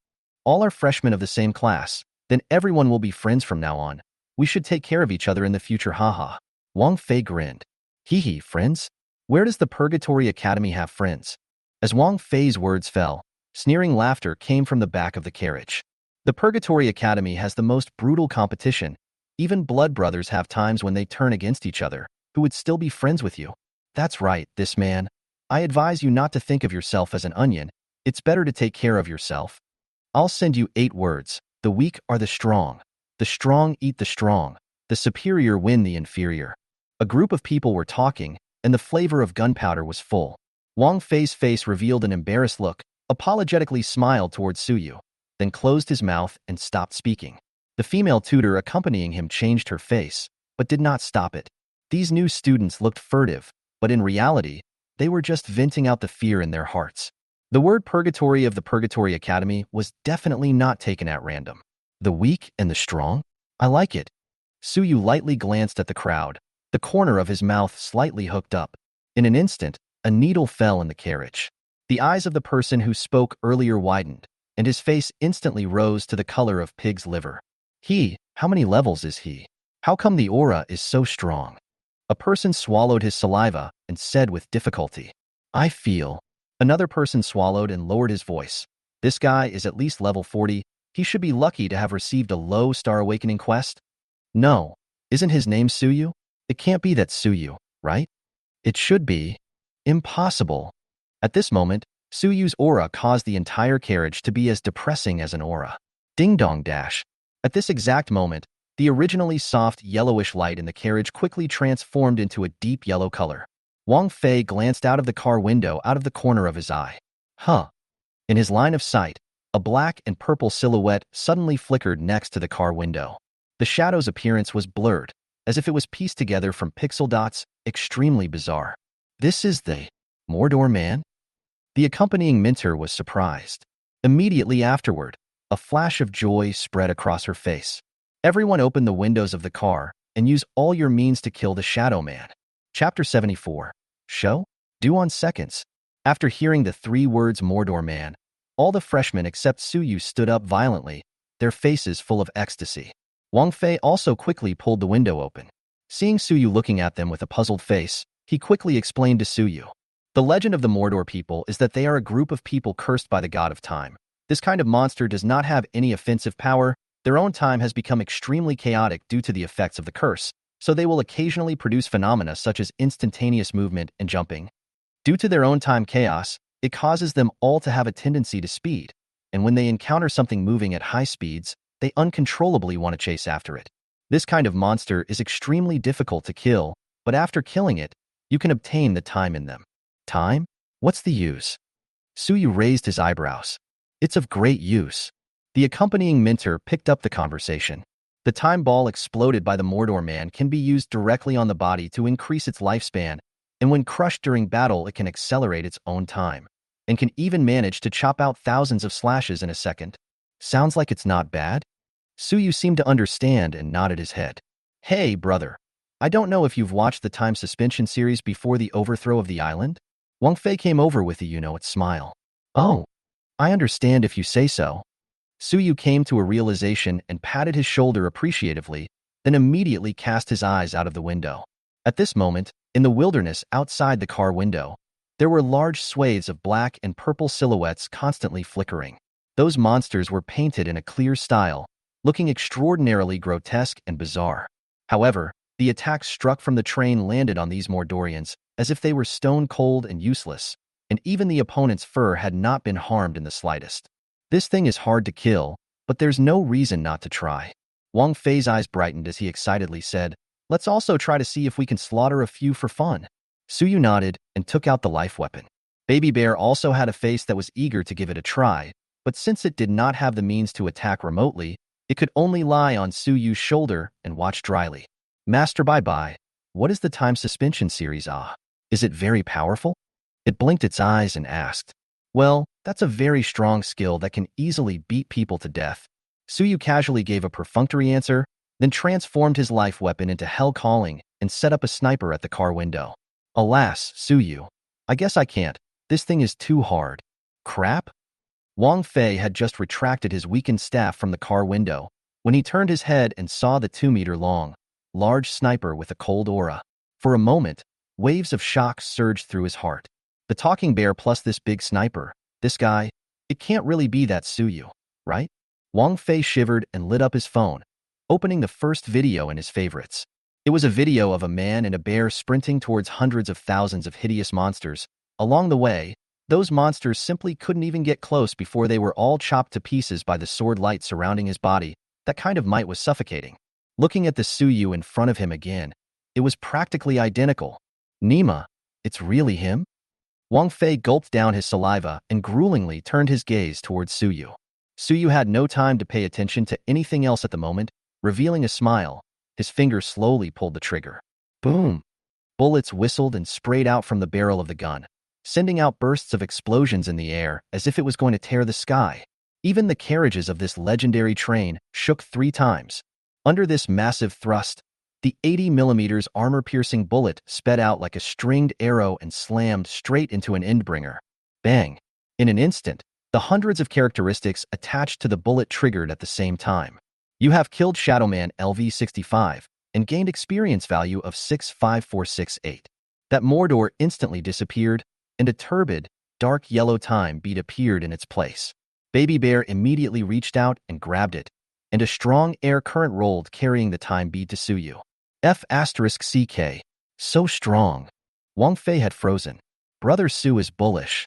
All are freshmen of the same class. Then everyone will be friends from now on. We should take care of each other in the future, haha. Wang Fei grinned. Hee, friends? Where does the Purgatory Academy have friends? As Wang Fei's words fell, sneering laughter came from the back of the carriage. The Purgatory Academy has the most brutal competition. Even blood brothers have times when they turn against each other, who would still be friends with you. That's right, this man. I advise you not to think of yourself as an onion. It's better to take care of yourself. I'll send you 8 words. The weak are the strong. The strong eat the strong. The superior win the inferior. A group of people were talking, and the flavor of gunpowder was full. Wang Fei's face revealed an embarrassed look, apologetically smiled towards Suyu, then closed his mouth and stopped speaking. The female tutor accompanying him changed her face, but did not stop it. These new students looked furtive, but in reality, they were just venting out the fear in their hearts. The word purgatory of the Purgatory Academy was definitely not taken at random. The weak and the strong? I like it. Suyu lightly glanced at the crowd, the corner of his mouth slightly hooked up. In an instant, a needle fell in the carriage. The eyes of the person who spoke earlier widened, and his face instantly rose to the color of pig's liver. How many levels is he? How come the aura is so strong? A person swallowed his saliva and said with difficulty, I feel. Another person swallowed and lowered his voice. This guy is at least level 40. He should be lucky to have received a low star awakening quest. No, isn't his name Suyu? It can't be that Suyu, right? It should be. Impossible. At this moment, Suyu's aura caused the entire carriage to be as depressing as an aura. Ding-dong dash. At this exact moment, the originally soft yellowish light in the carriage quickly transformed into a deep yellow color. Wang Fei glanced out of the car window out of the corner of his eye. In his line of sight, a black and purple silhouette suddenly flickered next to the car window. The shadow's appearance was blurred, as if it was pieced together from pixel dots, extremely bizarre. This is the Mordor man? The accompanying mentor was surprised. Immediately afterward, a flash of joy spread across her face. Everyone open the windows of the car and use all your means to kill the Shadow Man. Chapter 74. Show? Due on seconds. After hearing the 3 words Mordor man, all the freshmen except Suyu stood up violently, their faces full of ecstasy. Wang Fei also quickly pulled the window open. Seeing Suyu looking at them with a puzzled face, he quickly explained to Suyu. The legend of the Mordor people is that they are a group of people cursed by the god of time. This kind of monster does not have any offensive power. Their own time has become extremely chaotic due to the effects of the curse, so they will occasionally produce phenomena such as instantaneous movement and jumping. Due to their own time chaos, it causes them all to have a tendency to speed, and when they encounter something moving at high speeds, they uncontrollably want to chase after it. This kind of monster is extremely difficult to kill, but after killing it, you can obtain the time in them. Time? What's the use? Suyu raised his eyebrows. It's of great use. The accompanying mentor picked up the conversation. The time ball exploded by the Mordor man can be used directly on the body to increase its lifespan, and when crushed during battle it can accelerate its own time, and can even manage to chop out thousands of slashes in a second. Sounds like it's not bad? Suyu seemed to understand and nodded his head. Hey, brother. I don't know if you've watched the time suspension series before the overthrow of the island? Wang Fei came over with a you-know-it smile. Oh, I understand if you say so. Suyu came to a realization and patted his shoulder appreciatively, then immediately cast his eyes out of the window. At this moment, in the wilderness outside the car window, there were large swathes of black and purple silhouettes constantly flickering. Those monsters were painted in a clear style, looking extraordinarily grotesque and bizarre. However, the attacks struck from the train landed on these Mordorians as if they were stone cold and useless, and even the opponent's fur had not been harmed in the slightest. This thing is hard to kill, but there's no reason not to try. Wang Fei's eyes brightened as he excitedly said, Let's also try to see if we can slaughter a few for fun. Suyu nodded and took out the life weapon. Baby Bear also had a face that was eager to give it a try, but since it did not have the means to attack remotely, it could only lie on Suyu's shoulder and watch dryly. Master bye-bye. What is the time suspension series? Is it very powerful? It blinked its eyes and asked, "Well, that's a very strong skill that can easily beat people to death." Suyu casually gave a perfunctory answer, then transformed his life weapon into hell calling and set up a sniper at the car window. "Alas, Suyu, I guess I can't. This thing is too hard." "Crap?" Wang Fei had just retracted his weakened staff from the car window when he turned his head and saw the 2-meter-long, large sniper with a cold aura. For a moment, waves of shock surged through his heart. The talking bear plus this big sniper, this guy, it can't really be that Suyu, right? Wang Fei shivered and lit up his phone, opening the first video in his favorites. It was a video of a man and a bear sprinting towards hundreds of thousands of hideous monsters. Along the way, those monsters simply couldn't even get close before they were all chopped to pieces by the sword light surrounding his body. That kind of might was suffocating. Looking at the Suyu in front of him again, it was practically identical. Nima, it's really him? Wang Fei gulped down his saliva and gruelingly turned his gaze towards Suyu. Suyu had no time to pay attention to anything else at the moment. Revealing a smile, his finger slowly pulled the trigger. Boom! Bullets whistled and sprayed out from the barrel of the gun, sending out bursts of explosions in the air as if it was going to tear the sky. Even the carriages of this legendary train shook 3 times. Under this massive thrust, the 80mm armor-piercing bullet sped out like a stringed arrow and slammed straight into an endbringer. Bang! In an instant, the hundreds of characteristics attached to the bullet triggered at the same time. You have killed Shadowman LV65 and gained experience value of 65468. That Mordor instantly disappeared, and a turbid, dark yellow time bead appeared in its place. Baby Bear immediately reached out and grabbed it, and a strong air current rolled carrying the time bead to Suyu. F***CK. So strong. Wang Fei had frozen. Brother Su is bullish.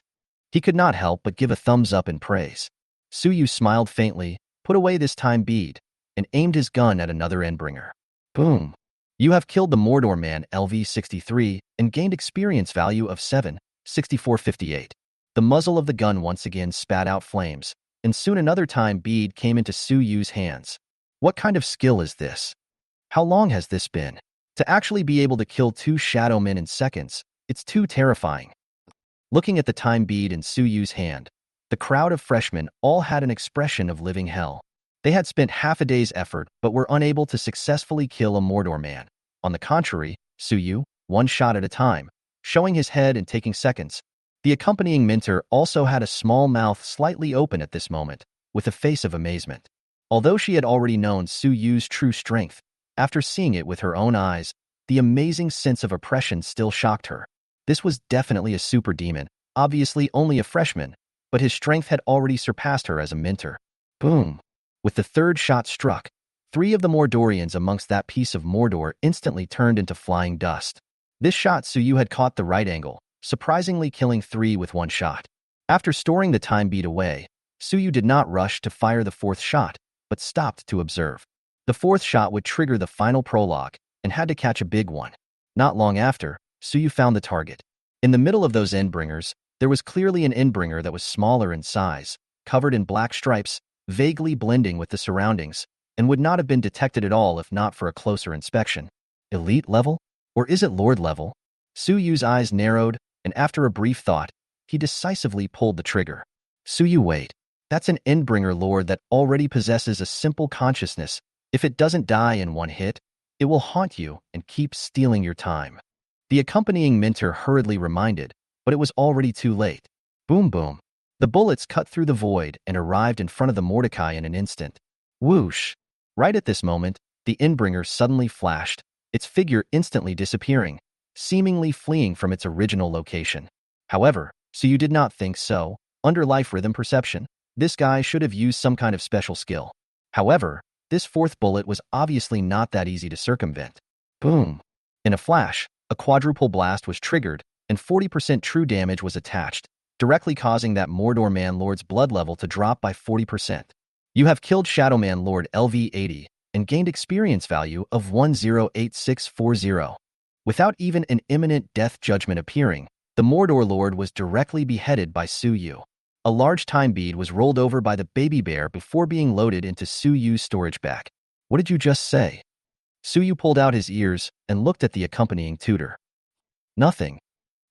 He could not help but give a thumbs up in praise. Suyu smiled faintly, put away this time bead, and aimed his gun at another endbringer. Boom. You have killed the Mordor man LV63 and gained experience value of 76458. The muzzle of the gun once again spat out flames, and soon another time bead came into Suyu's hands. What kind of skill is this? How long has this been? To actually be able to kill 2 shadow men in seconds, it's too terrifying. Looking at the time bead in Suyu's hand, the crowd of freshmen all had an expression of living hell. They had spent half a day's effort but were unable to successfully kill a Mordor man. On the contrary, Suyu, one shot at a time, showing his head and taking seconds. The accompanying mentor also had a small mouth slightly open at this moment, with a face of amazement. Although she had already known Suyu's true strength, after seeing it with her own eyes, the amazing sense of oppression still shocked her. This was definitely a super demon, obviously only a freshman, but his strength had already surpassed her as a mentor. Boom! With the third shot struck, 3 of the Mordorians amongst that piece of Mordor instantly turned into flying dust. This shot Suyu had caught the right angle, surprisingly killing 3 with 1 shot. After storing the time bead away, Suyu did not rush to fire the 4th shot, but stopped to observe. The 4th shot would trigger the final prologue, and had to catch a big one. Not long after, Suyu found the target. In the middle of those endbringers, there was clearly an endbringer that was smaller in size, covered in black stripes, vaguely blending with the surroundings, and would not have been detected at all if not for a closer inspection. Elite level? Or is it Lord level? Suyu's eyes narrowed, and after a brief thought, he decisively pulled the trigger. Suyu, wait. That's an endbringer lord that already possesses a simple consciousness. If it doesn't die in 1 hit, it will haunt you and keep stealing your time. The accompanying mentor hurriedly reminded, but it was already too late. Boom boom. The bullets cut through the void and arrived in front of the Mordecai in an instant. Whoosh! Right at this moment, the endbringer suddenly flashed, its figure instantly disappearing, seemingly fleeing from its original location. However, Suyu did not think so. Under life rhythm perception, this guy should have used some kind of special skill. However, this 4th bullet was obviously not that easy to circumvent. Boom! In a flash, a quadruple blast was triggered, and 40% true damage was attached, directly causing that Mordor Man Lord's blood level to drop by 40%. You have killed Shadow Man Lord LV80 and gained experience value of 108640. Without even an imminent death judgment appearing, the Mordor Lord was directly beheaded by Suyu. A large time bead was rolled over by the baby bear before being loaded into Suyu's storage bag. What did you just say? Suyu pulled out his ears and looked at the accompanying tutor. Nothing.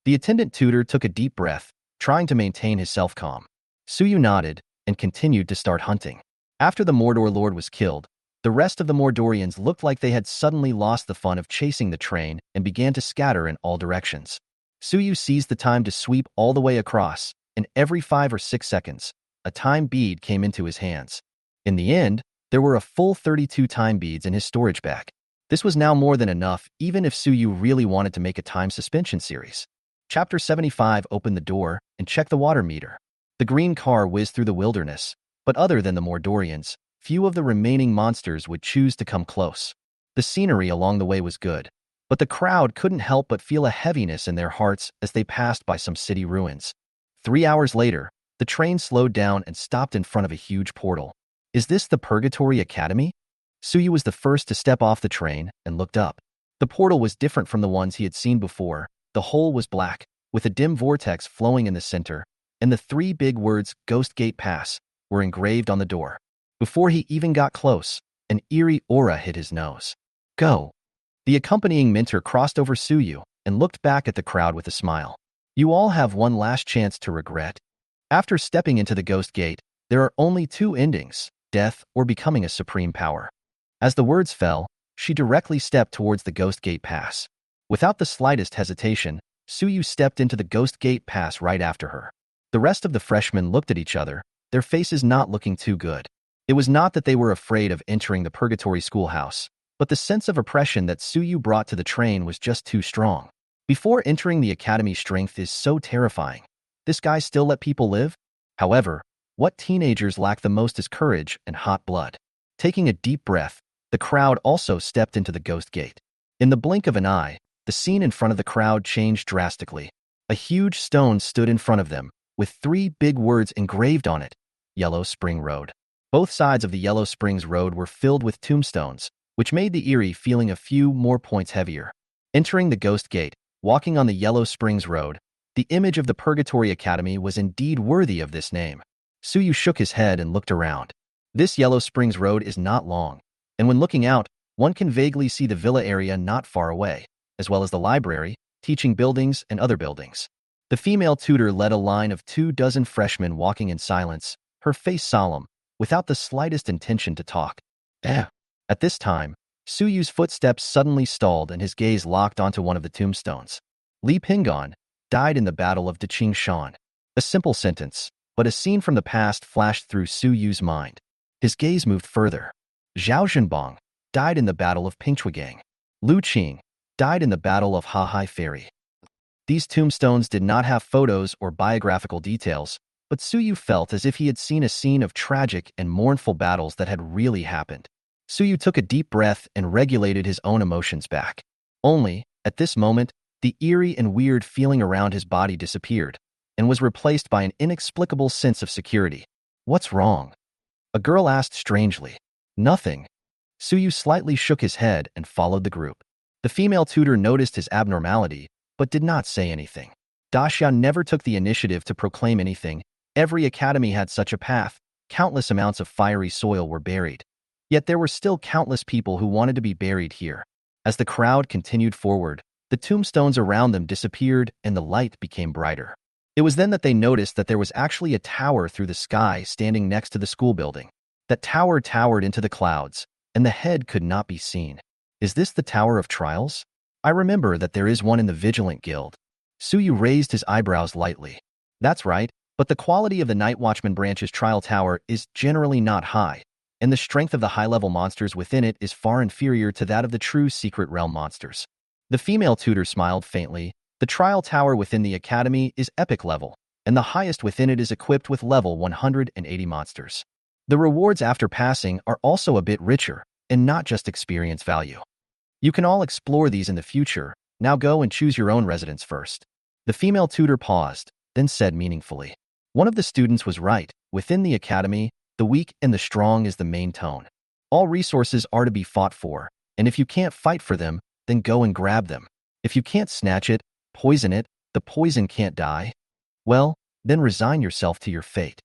The attendant tutor took a deep breath, trying to maintain his self-calm. Suyu nodded and continued to start hunting. After the Mordor Lord was killed, the rest of the Mordorians looked like they had suddenly lost the fun of chasing the train and began to scatter in all directions. Suyu seized the time to sweep all the way across, and every 5 or 6 seconds, a time bead came into his hands. In the end, there were a full 32 time beads in his storage bag. This was now more than enough, even if Suyu really wanted to make a time suspension series. Chapter 75 opened the door and checked the water meter. The green car whizzed through the wilderness, but other than the Mordorians, few of the remaining monsters would choose to come close. The scenery along the way was good, but the crowd couldn't help but feel a heaviness in their hearts as they passed by some city ruins. 3 hours later, the train slowed down and stopped in front of a huge portal. Is this the Purgatory Academy? Suyu was the first to step off the train and looked up. The portal was different from the ones he had seen before. The hole was black, with a dim vortex flowing in the center, and the 3 big words "Ghost Gate Pass" were engraved on the door. Before he even got close, an eerie aura hit his nose. Go. The accompanying mentor crossed over Suyu and looked back at the crowd with a smile. You all have one last chance to regret. After stepping into the Ghost Gate, there are only 2 endings: death or becoming a supreme power. As the words fell, she directly stepped towards the Ghost Gate Pass. Without the slightest hesitation, Suyu stepped into the Ghost Gate Pass right after her. The rest of the freshmen looked at each other, their faces not looking too good. It was not that they were afraid of entering the Purgatory Schoolhouse, but the sense of oppression that Suyu brought to the train was just too strong. Before entering the academy, strength is so terrifying. This guy still let people live? However, what teenagers lack the most is courage and hot blood. Taking a deep breath, the crowd also stepped into the Ghost Gate. In the blink of an eye, the scene in front of the crowd changed drastically. A huge stone stood in front of them, with 3 big words engraved on it: Yellow Spring Road. Both sides of the Yellow Springs Road were filled with tombstones, which made the eerie feeling a few more points heavier. Entering the Ghost Gate, walking on the Yellow Springs Road, the image of the Purgatory Academy was indeed worthy of this name. Suyu shook his head and looked around. This Yellow Springs Road is not long, and when looking out, one can vaguely see the villa area not far away, as well as the library, teaching buildings, and other buildings. The female tutor led a line of 24 freshmen walking in silence, her face solemn, without the slightest intention to talk. At this time, Suyu's footsteps suddenly stalled and his gaze locked onto one of the tombstones. Li Pingon died in the Battle of Daqingshan. A simple sentence, but a scene from the past flashed through Suyu's mind. His gaze moved further. Zhao Zhenbong died in the Battle of Pingchuagang. Lu Qing died in the Battle of Hahai Ferry. These tombstones did not have photos or biographical details, but Suyu felt as if he had seen a scene of tragic and mournful battles that had really happened. Suyu took a deep breath and regulated his own emotions back. Only, at this moment, the eerie and weird feeling around his body disappeared and was replaced by an inexplicable sense of security. What's wrong? A girl asked strangely. Nothing. Suyu slightly shook his head and followed the group. The female tutor noticed his abnormality, but did not say anything. Daxia never took the initiative to proclaim anything. Every academy had such a path. Countless amounts of fiery soil were buried. Yet there were still countless people who wanted to be buried here. As the crowd continued forward, the tombstones around them disappeared and the light became brighter. It was then that they noticed that there was actually a tower through the sky standing next to the school building. That tower towered into the clouds, and the head could not be seen. Is this the Tower of Trials? I remember that there is one in the Vigilant Guild. Suyu raised his eyebrows lightly. That's right, but the quality of the Night Watchman branch's trial tower is generally not high, and the strength of the high-level monsters within it is far inferior to that of the true Secret Realm monsters. The female tutor smiled faintly. The trial tower within the academy is epic level, and the highest within it is equipped with level 180 monsters. The rewards after passing are also a bit richer, and not just experience value. You can all explore these in the future. Now go and choose your own residence first. The female tutor paused, then said meaningfully. One of the students was right. Within the academy, the weak and the strong is the main tone. All resources are to be fought for, and if you can't fight for them, then go and grab them. If you can't snatch it, poison it, the poison can't die. Well, then resign yourself to your fate.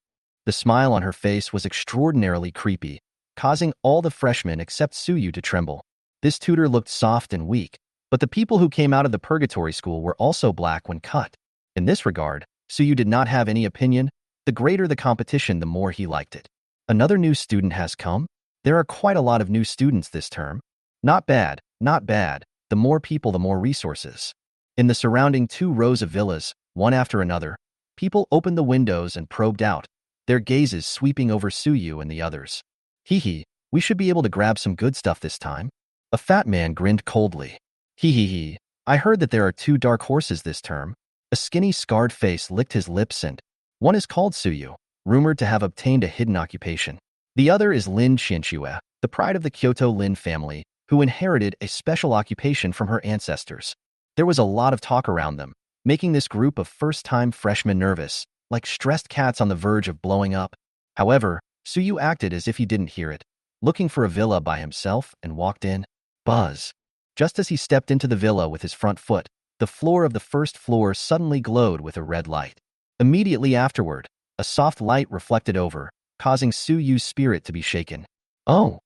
The smile on her face was extraordinarily creepy, causing all the freshmen except Suyu to tremble. This tutor looked soft and weak, But the people who came out of the Purgatory School were also black when cut. In this regard, Suyu did not have any opinion. The greater the competition, the more he liked it. Another new student has come? There are quite a lot of new students this term. Not bad, not bad. The more people, the more resources. In the surrounding 2 rows of villas, one after another, people opened the windows and probed out, their gazes sweeping over Suyu and the others. Hee, we should be able to grab some good stuff this time. A fat man grinned coldly. Hee, I heard that there are 2 dark horses this term. A skinny, scarred face licked his lips and one is called Suyu, rumored to have obtained a hidden occupation. The other is Lin Qianxue, the pride of the Kyoto Lin family, who inherited a special occupation from her ancestors. There was a lot of talk around them, making this group of first-time freshmen nervous, like stressed cats on the verge of blowing up. However, Suyu acted as if he didn't hear it, looking for a villa by himself and walked in. Buzz. Just as he stepped into the villa with his front foot, the floor of the first floor suddenly glowed with a red light. Immediately afterward, a soft light reflected over, causing Suyu's spirit to be shaken. Oh!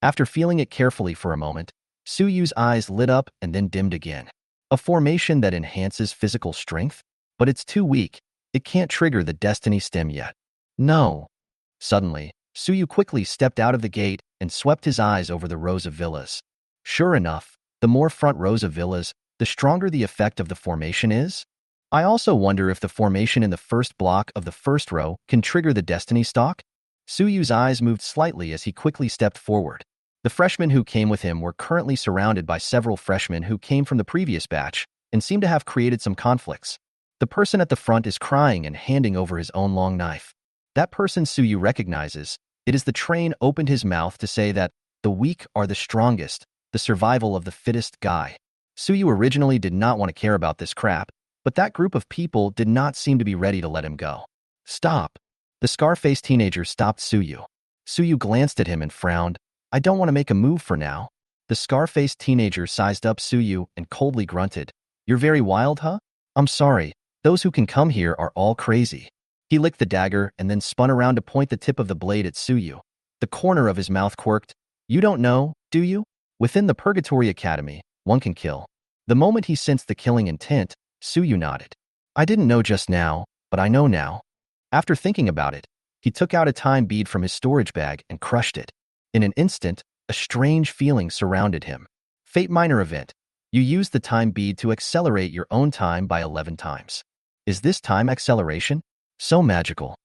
After feeling it carefully for a moment, Suyu's eyes lit up and then dimmed again. A formation that enhances physical strength? But it's too weak. It can't trigger the destiny stem yet. No. Suddenly, Suyu quickly stepped out of the gate and swept his eyes over the rows of villas. Sure enough, the more front rows of villas, the stronger the effect of the formation is. I also wonder if the formation in the first block of the first row can trigger the destiny stalk. Suyu's eyes moved slightly as he quickly stepped forward. The freshmen who came with him were currently surrounded by several freshmen who came from the previous batch and seem to have created some conflicts. The person at the front is crying and handing over his own long knife. That person Suyu recognizes. It is the train opened his mouth to say that the weak are the strongest, the survival of the fittest guy. Suyu originally did not want to care about this crap, but that group of people did not seem to be ready to let him go. Stop. The scar-faced teenager stopped Suyu. Suyu glanced at him and frowned. I don't want to make a move for now. The scar-faced teenager sized up Suyu and coldly grunted. You're very wild, huh? I'm sorry. Those who can come here are all crazy. He licked the dagger and then spun around to point the tip of the blade at Suyu. The corner of his mouth quirked. You don't know, do you? Within the Purgatory Academy, one can kill. The moment he sensed the killing intent, Suyu nodded. I didn't know just now, but I know now. After thinking about it, he took out a time bead from his storage bag and crushed it. In an instant, a strange feeling surrounded him. Fate minor event. You use the time bead to accelerate your own time by 11 times. Is this time acceleration? So magical.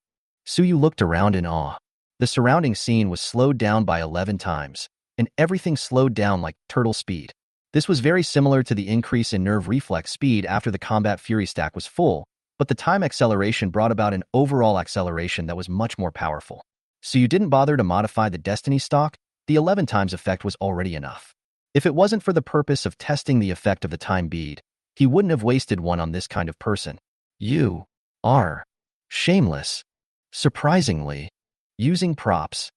Suyu looked around in awe. The surrounding scene was slowed down by 11 times, and everything slowed down like turtle speed. This was very similar to the increase in nerve reflex speed after the combat fury stack was full, but the time acceleration brought about an overall acceleration that was much more powerful. So you didn't bother to modify the destiny stock? The 11 times effect was already enough. If it wasn't for the purpose of testing the effect of the time bead, he wouldn't have wasted one on this kind of person. You are shameless. Surprisingly, using props.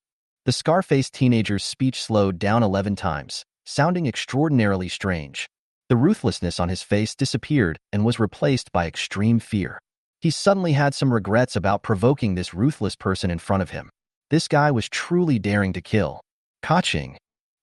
The scar-faced teenager's speech slowed down 11 times, sounding extraordinarily strange. The ruthlessness on his face disappeared and was replaced by extreme fear. He suddenly had some regrets about provoking this ruthless person in front of him. This guy was truly daring to kill. Kaching.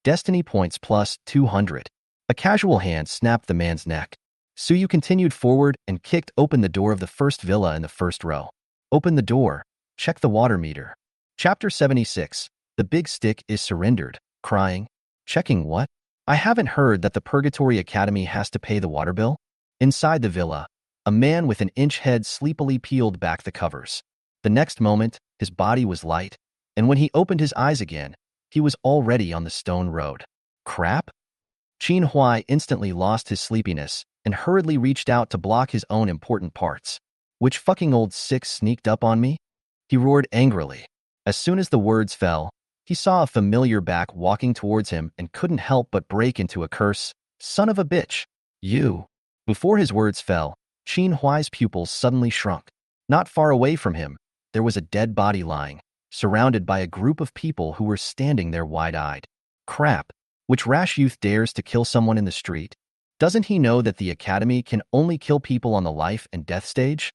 Destiny points plus 200. A casual hand snapped the man's neck. Suyu continued forward and kicked open the door of the first villa in the first row. Open the door. Check the water meter. Chapter 76. The big stick is surrendered. Crying. Checking what? I haven't heard that the Purgatory Academy has to pay the water bill. Inside the villa, a man with an inch head sleepily peeled back the covers. The next moment, his body was light, and when he opened his eyes again, he was already on the stone road. Crap? Qin Huai instantly lost his sleepiness and hurriedly reached out to block his own important parts. Which fucking old sick sneaked up on me? He roared angrily. As soon as the words fell, he saw a familiar back walking towards him and couldn't help but break into a curse. Son of a bitch. You. Before his words fell, Qin Huai's pupils suddenly shrunk. Not far away from him, there was a dead body lying, surrounded by a group of people who were standing there wide-eyed. Crap. Which rash youth dares to kill someone in the street? Doesn't he know that the academy can only kill people on the life and death stage?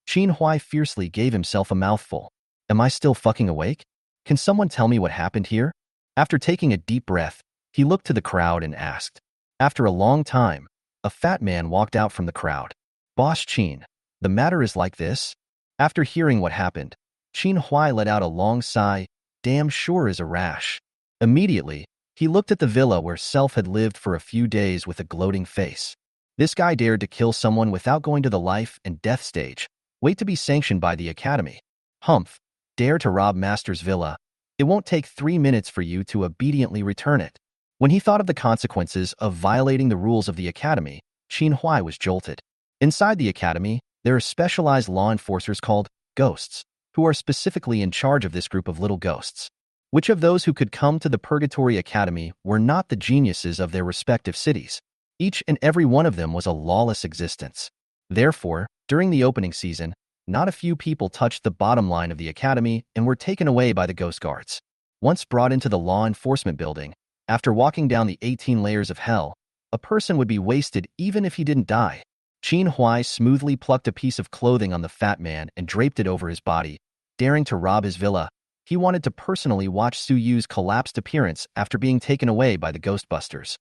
Qin Huai fiercely gave himself a mouthful. Am I still fucking awake? Can someone tell me what happened here? After taking a deep breath, he looked to the crowd and asked, After a long time, a fat man walked out from the crowd. Boss Qin, the matter is like this? After hearing what happened, Qin Huai let out a long sigh. Damn sure is a rash. Immediately, he looked at the villa where Self had lived for a few days with a gloating face. This guy dared to kill someone without going to the life and death stage. Wait to be sanctioned by the academy. Humph, dare to rob Master's villa. It won't take 3 minutes for you to obediently return it. When he thought of the consequences of violating the rules of the academy, Qin Huai was jolted. Inside the academy, there are specialized law enforcers called ghosts, who are specifically in charge of this group of little ghosts. Which of those who could come to the Purgatory Academy were not the geniuses of their respective cities? Each and every one of them was a lawless existence. Therefore, during the opening season, not a few people touched the bottom line of the academy and were taken away by the ghost guards. Once brought into the law enforcement building, after walking down the 18 layers of hell, a person would be wasted even if he didn't die. Qin Huai smoothly plucked a piece of clothing on the fat man and draped it over his body, daring to rob his villa. He wanted to personally watch Su Yu's collapsed appearance after being taken away by the Ghostbusters.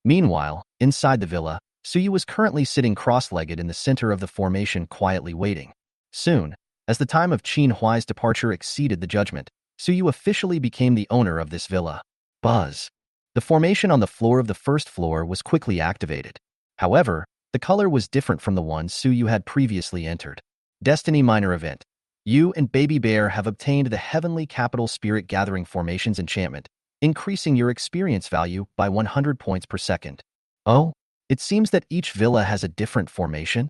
Meanwhile, inside the villa, Su Yu was currently sitting cross-legged in the center of the formation, quietly waiting. Soon, as the time of Qin Huai's departure exceeded the judgment, Su Yu officially became the owner of this villa. Buzz. The formation on the floor of the first floor was quickly activated. However, the color was different from the one Su Yu had previously entered. Destiny Minor Event. You and Baby Bear have obtained the Heavenly Capital Spirit Gathering Formations enchantment, increasing your experience value by 100 points per second. Oh, it seems that each villa has a different formation?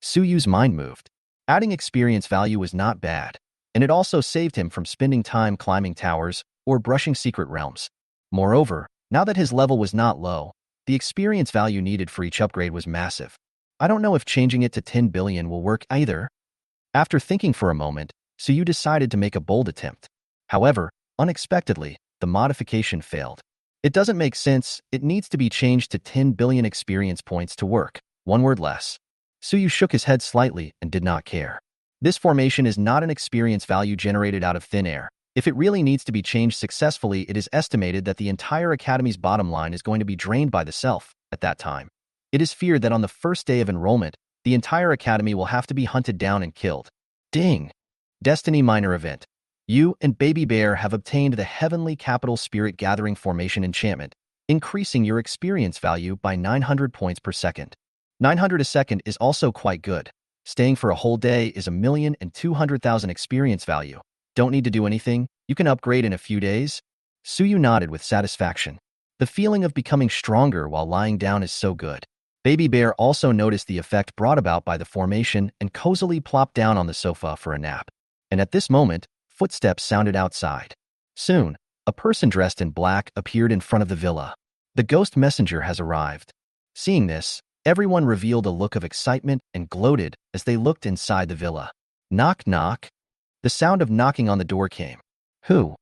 Su Yu's mind moved. Adding experience value was not bad, and it also saved him from spending time climbing towers or brushing secret realms. Moreover, now that his level was not low, the experience value needed for each upgrade was massive. I don't know if changing it to 10 billion will work either. After thinking for a moment, Su Yu decided to make a bold attempt. However, unexpectedly, the modification failed. It doesn't make sense. It needs to be changed to 10 billion experience points to work. One word less. Su Yu shook his head slightly and did not care. This formation is not an experience value generated out of thin air. If it really needs to be changed successfully, it is estimated that the entire academy's bottom line is going to be drained by the self at that time. It is feared that on the first day of enrollment, the entire academy will have to be hunted down and killed. Ding! Destiny Minor Event. You and Baby Bear have obtained the Heavenly Capital Spirit Gathering Formation enchantment, increasing your experience value by 900 points per second. 900 a second is also quite good. Staying for a whole day is 1,200,000 experience value. Don't need to do anything, you can upgrade in a few days? Su Yu nodded with satisfaction. The feeling of becoming stronger while lying down is so good. Baby Bear also noticed the effect brought about by the formation and cozily plopped down on the sofa for a nap. And at this moment, footsteps sounded outside. Soon, a person dressed in black appeared in front of the villa. The ghost messenger has arrived. Seeing this, everyone revealed a look of excitement and gloated as they looked inside the villa. Knock, knock. The sound of knocking on the door came. Who?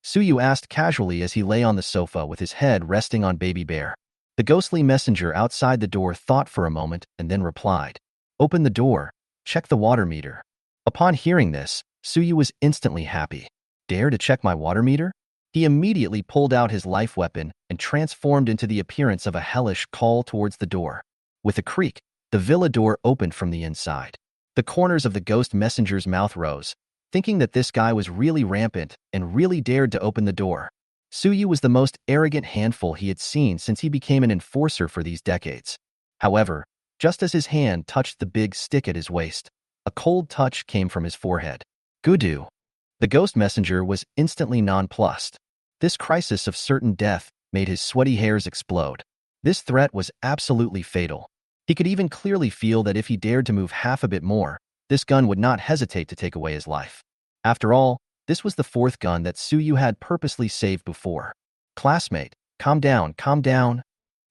Su Yu asked casually as he lay on the sofa with his head resting on Baby Bear. The ghostly messenger outside the door thought for a moment and then replied, Open the door. Check the water meter. Upon hearing this, Su Yu was instantly happy. Dare to check my water meter? He immediately pulled out his life weapon and transformed into the appearance of a hellish call towards the door. With a creak, the villa door opened from the inside. The corners of the ghost messenger's mouth rose, thinking that this guy was really rampant and really dared to open the door. Su Yu was the most arrogant handful he had seen since he became an enforcer for these decades. However, just as his hand touched the big stick at his waist, a cold touch came from his forehead. Gudu. The ghost messenger was instantly nonplussed. This crisis of certain death made his sweaty hairs explode. This threat was absolutely fatal. He could even clearly feel that if he dared to move half a bit more, this gun would not hesitate to take away his life. After all, this was the fourth gun that Su Yu had purposely saved before. Classmate, calm down, calm down.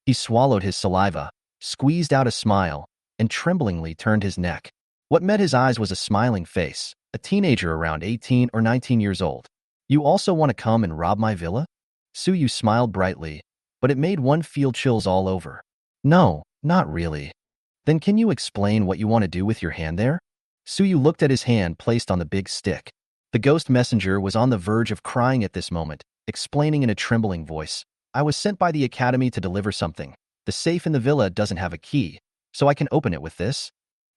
He swallowed his saliva, squeezed out a smile, and tremblingly turned his neck. What met his eyes was a smiling face, a teenager around 18 or 19 years old. You also want to come and rob my villa? Su Yu smiled brightly, but it made one feel chills all over. No, not really. Then can you explain what you want to do with your hand there? Su Yu looked at his hand placed on the big stick. The ghost messenger was on the verge of crying at this moment, explaining in a trembling voice, I was sent by the academy to deliver something. The safe in the villa doesn't have a key, so I can open it with this."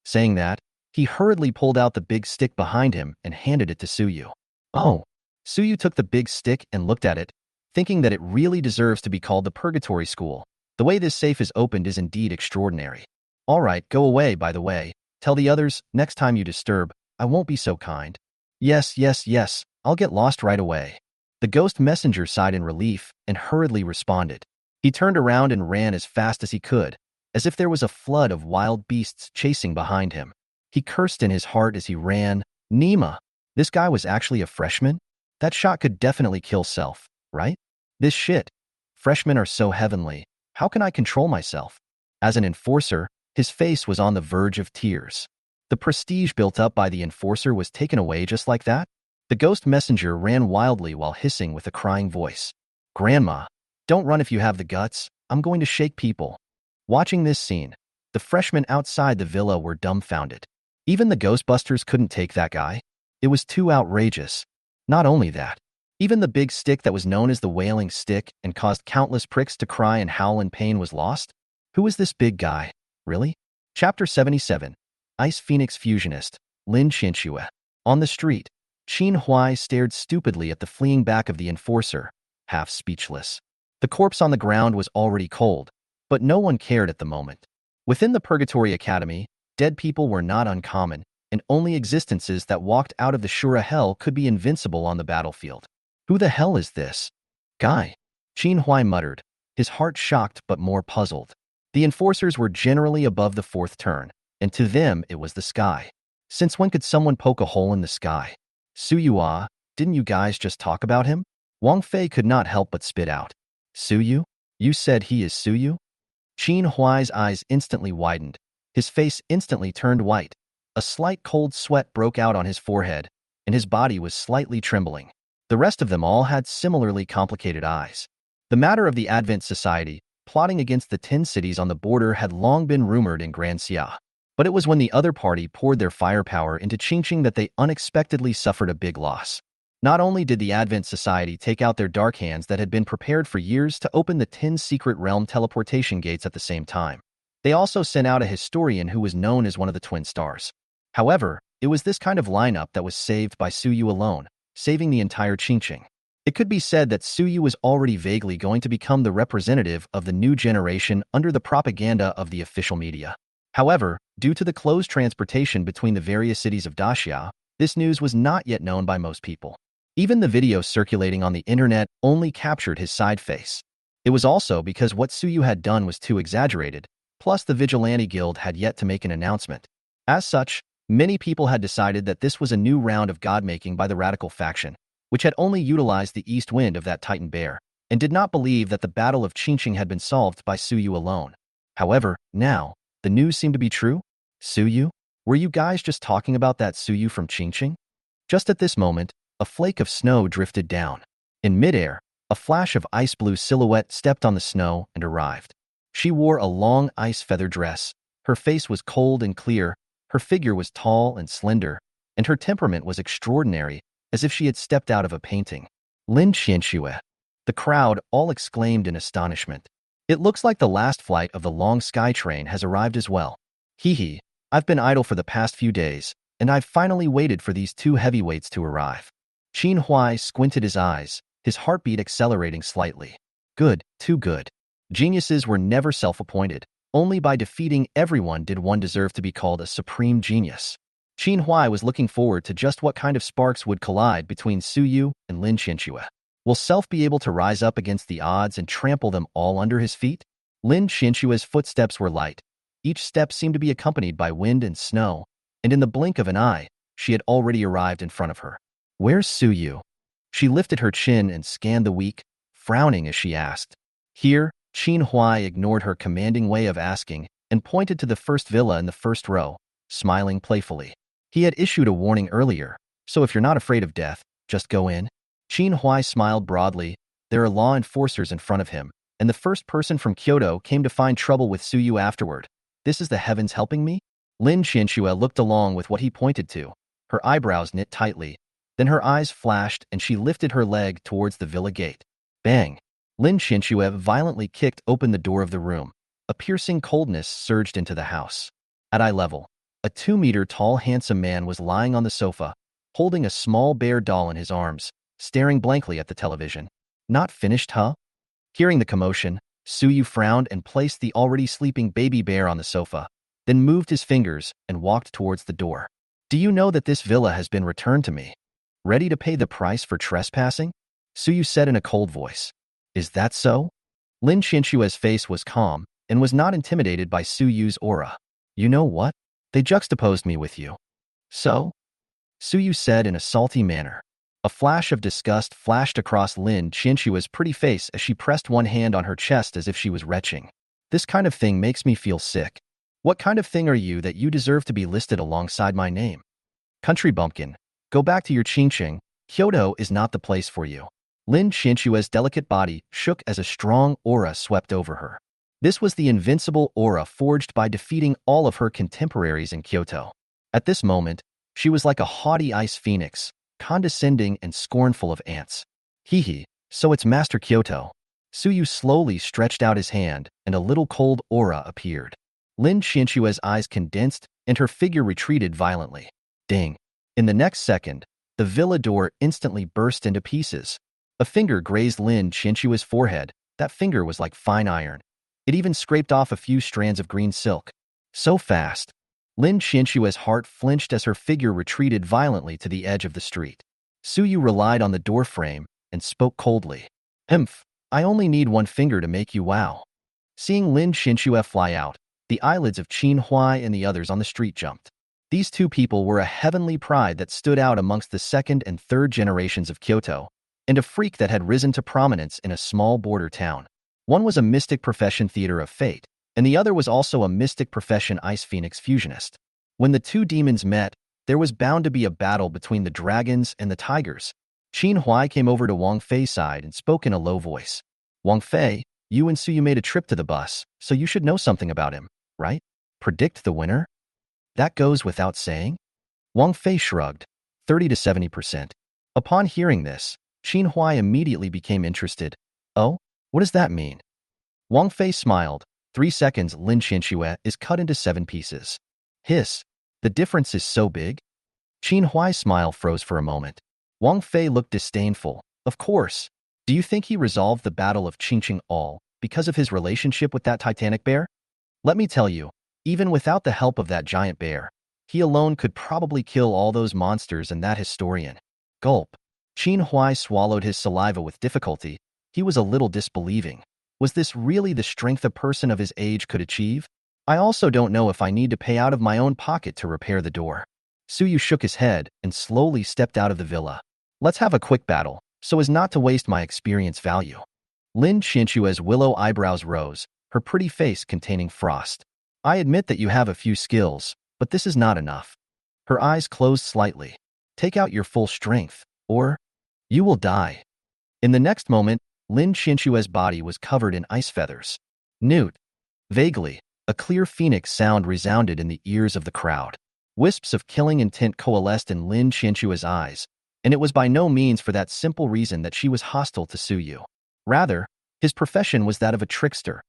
Saying that, he hurriedly pulled out the big stick behind him and handed it to Suyu. "Oh." Suyu took the big stick and looked at it, thinking that it really deserves to be called the Purgatory School. The way this safe is opened is indeed extraordinary. "All right, go away, by the way. Tell the others, next time you disturb, I won't be so kind." Yes, yes, yes, I'll get lost right away." The ghost messenger sighed in relief and hurriedly responded. He turned around and ran as fast as he could, as if there was a flood of wild beasts chasing behind him. He cursed in his heart as he ran. Nima, this guy was actually a freshman? That shot could definitely kill self, right? This shit. Freshmen are so heavenly. How can I control myself? As an enforcer, his face was on the verge of tears. The prestige built up by the enforcer was taken away just like that? The ghost messenger ran wildly while hissing with a crying voice. "Grandma, don't run if you have the guts. I'm going to shake people." Watching this scene, the freshmen outside the villa were dumbfounded. Even the Ghostbusters couldn't take that guy. It was too outrageous. Not only that, even the big stick that was known as the wailing stick and caused countless pricks to cry and howl in pain was lost? Who is this big guy? Really? Chapter 77. Ice Phoenix Fusionist, Lin Qianxue. On the street, Qin Huai stared stupidly at the fleeing back of the enforcer, half speechless. The corpse on the ground was already cold, but no one cared at the moment. Within the Purgatory Academy, dead people were not uncommon, and only existences that walked out of the Shura hell could be invincible on the battlefield. Who the hell is this guy? Qin Huai muttered, his heart shocked but more puzzled. The enforcers were generally above the fourth turn, and to them it was the sky. Since when could someone poke a hole in the sky? Suyu, didn't you guys just talk about him? Wang Fei could not help but spit out. Suyu? You said he is Suyu? Qin Huai's eyes instantly widened. His face instantly turned white. A slight cold sweat broke out on his forehead, and his body was slightly trembling. The rest of them all had similarly complicated eyes. The matter of the Advent Society, plotting against the 10 cities on the border, had long been rumored in Grand Xia. But it was when the other party poured their firepower into Qingqing that they unexpectedly suffered a big loss. Not only did the Advent Society take out their dark hands that had been prepared for years to open the 10 secret realm teleportation gates at the same time, they also sent out a historian who was known as one of the Twin Stars. However, it was this kind of lineup that was saved by Suyu alone, saving the entire Qingqing. It could be said that Suyu was already vaguely going to become the representative of the new generation under the propaganda of the official media. However, due to the closed transportation between the various cities of Daxia, this news was not yet known by most people. Even the videos circulating on the internet only captured his side face. It was also because what Suyu had done was too exaggerated, plus the Vigilante Guild had yet to make an announcement. As such, many people had decided that this was a new round of god-making by the radical faction, which had only utilized the east wind of that Titan bear, and did not believe that the Battle of Qingqing had been solved by Suyu alone. However, now, the news seemed to be true. Suyu? Were you guys just talking about that Suyu from Qingqing? Just at this moment, a flake of snow drifted down. In midair, a flash of ice blue silhouette stepped on the snow and arrived. She wore a long ice feather dress. Her face was cold and clear, her figure was tall and slender, and her temperament was extraordinary, as if she had stepped out of a painting. Lin Qianxue. The crowd all exclaimed in astonishment. It looks like the last flight of the long sky train has arrived as well. Hee, I've been idle for the past few days, and I've finally waited for these two heavyweights to arrive. Qin Huai squinted his eyes, his heartbeat accelerating slightly. Good, too good. Geniuses were never self-appointed. Only by defeating everyone did one deserve to be called a supreme genius. Qin Huai was looking forward to just what kind of sparks would collide between Suyu and Lin Qianxue. Will self be able to rise up against the odds and trample them all under his feet? Lin Qianxue's footsteps were light. Each step seemed to be accompanied by wind and snow, and in the blink of an eye, she had already arrived in front of her. Where's Suyu? She lifted her chin and scanned the week, frowning as she asked. Here, Qin Huai ignored her commanding way of asking and pointed to the first villa in the first row, smiling playfully. He had issued a warning earlier, so if you're not afraid of death, just go in. Qin Huai smiled broadly. There are law enforcers in front of him, and the first person from Kyoto came to find trouble with Suyu afterward. This is the heavens helping me? Lin Qianxue looked along with what he pointed to. Her eyebrows knit tightly. Then her eyes flashed and she lifted her leg towards the villa gate. Bang! Lin Qianxue violently kicked open the door of the room. a piercing coldness surged into the house. At eye level, a 2-meter-tall handsome man was lying on the sofa, holding a small bear doll in his arms, staring blankly at the television. Not finished, huh? Hearing the commotion, Suyu frowned and placed the already sleeping baby bear on the sofa, then moved his fingers and walked towards the door. Do you know that this villa has been returned to me? Ready to pay the price for trespassing? Suyu said in a cold voice. Is that so? Lin Qinshue's face was calm and was not intimidated by Suyu's aura. You know what? They juxtaposed me with you. So? Suyu said in a salty manner. A flash of disgust flashed across Lin Qinshue's pretty face as she pressed one hand on her chest as if she was retching. This kind of thing makes me feel sick. What kind of thing are you that you deserve to be listed alongside my name? Country bumpkin, go back to your Qingqing. Kyoto is not the place for you. Lin Qinshue's delicate body shook as a strong aura swept over her. This was the invincible aura forged by defeating all of her contemporaries in Kyoto. At this moment, she was like a haughty ice phoenix, condescending and scornful of ants. Hee, so it's Master Kyoto. Suyu slowly stretched out his hand, and a little cold aura appeared. Lin Qinshue's eyes condensed, and her figure retreated violently. Ding! In the next second, the villa door instantly burst into pieces. A finger grazed Lin Qinshue's forehead. That finger was like fine iron. It even scraped off a few strands of green silk. So fast. Lin Qinshue's heart flinched as her figure retreated violently to the edge of the street. Suyu relied on the doorframe and spoke coldly. I only need one finger to make you wow. Seeing Lin Qinsue fly out, the eyelids of Qin Huai and the others on the street jumped. These two people were a heavenly pride that stood out amongst the second and third generations of Kyoto, and a freak that had risen to prominence in a small border town. One was a mystic profession theater of fate, and the other was also a mystic profession ice phoenix fusionist. When the two demons met, there was bound to be a battle between the dragons and the tigers. Qin Huai came over to Wang Fei's side and spoke in a low voice. Wang Fei, you and Suyu made a trip to the bus, so you should know something about him, right? Predict the winner? That goes without saying? Wang Fei shrugged. 30 to 70%. Upon hearing this, Qin Huai immediately became interested. Oh, what does that mean? Wang Fei smiled. 3 seconds Lin Qinsue is cut into 7 pieces. Hiss. The difference is so big? Qin Huai's smile froze for a moment. Wang Fei looked disdainful. Of course. Do you think he resolved the Battle of Qingqing all because of his relationship with that titanic bear? Let me tell you, even without the help of that giant bear, he alone could probably kill all those monsters and that historian. Gulp. Qin Huai swallowed his saliva with difficulty. He was a little disbelieving. Was this really the strength a person of his age could achieve? I also don't know if I need to pay out of my own pocket to repair the door. Suyu shook his head and slowly stepped out of the villa. Let's have a quick battle, so as not to waste my experience value. Lin Qinshue's willow eyebrows rose, her pretty face containing frost. I admit that you have a few skills, but this is not enough. Her eyes closed slightly. Take out your full strength, or you will die. In the next moment, Lin Qinshue's body was covered in ice feathers. Newt. Vaguely, a clear phoenix sound resounded in the ears of the crowd. Wisps of killing intent coalesced in Lin Qinshue's eyes, and it was by no means for that simple reason that she was hostile to Suyu. Rather, his profession was that of a trickster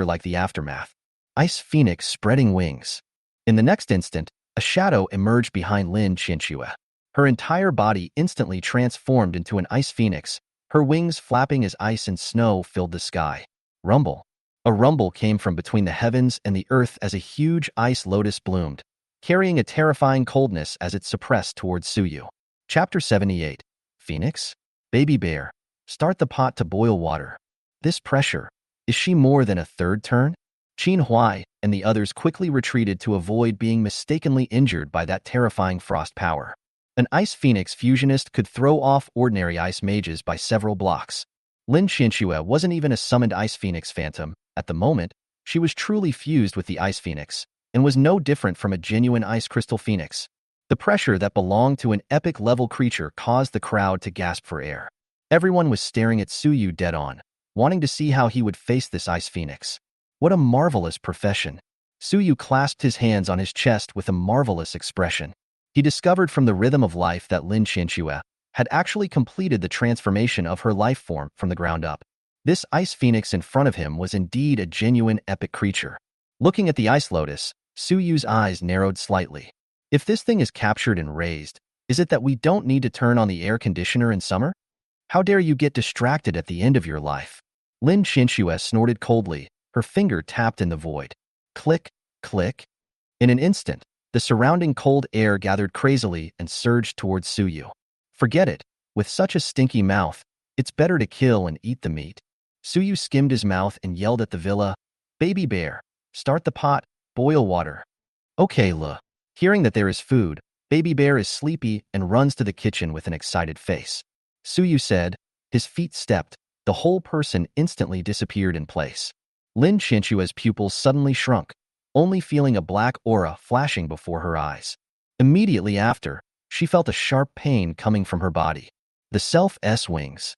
like the aftermath. Ice phoenix spreading wings. In the next instant, a shadow emerged behind Lin Qinsue. Her entire body instantly transformed into an ice phoenix, her wings flapping as ice and snow filled the sky. Rumble. A rumble came from between the heavens and the earth as a huge ice lotus bloomed, carrying a terrifying coldness as it suppressed towards Suyu. Chapter 78. Phoenix? Baby bear. Start the pot to boil water. This pressure. Is she more than a third turn? Qin Huai and the others quickly retreated to avoid being mistakenly injured by that terrifying frost power. An ice phoenix fusionist could throw off ordinary ice mages by several blocks. Lin Qinsue wasn't even a summoned ice phoenix phantom. At the moment, she was truly fused with the ice phoenix, and was no different from a genuine ice crystal phoenix. The pressure that belonged to an epic-level creature caused the crowd to gasp for air. Everyone was staring at Suyu dead on, wanting to see how he would face this ice phoenix. What a marvelous profession. Suyu clasped his hands on his chest with a marvelous expression. He discovered from the rhythm of life that Lin Qinsue had actually completed the transformation of her life form from the ground up. This ice phoenix in front of him was indeed a genuine epic creature. Looking at the ice lotus, Suyu's eyes narrowed slightly. If this thing is captured and raised, is it that we don't need to turn on the air conditioner in summer? How dare you get distracted at the end of your life? Lin Qianxue snorted coldly, her finger tapped in the void. Click, click. In an instant, the surrounding cold air gathered crazily and surged towards Suyu. Forget it. With such a stinky mouth, it's better to kill and eat the meat. Suyu skimmed his mouth and yelled at the villa, "Baby bear, start the pot, boil water." Okay, Le. Hearing that there is food, Baby bear is sleepy and runs to the kitchen with an excited face. Suyu said. His feet stepped. The whole person instantly disappeared in place. Lin Qianxue's pupils suddenly shrunk, only feeling a black aura flashing before her eyes. Immediately after, she felt a sharp pain coming from her body. The self's wings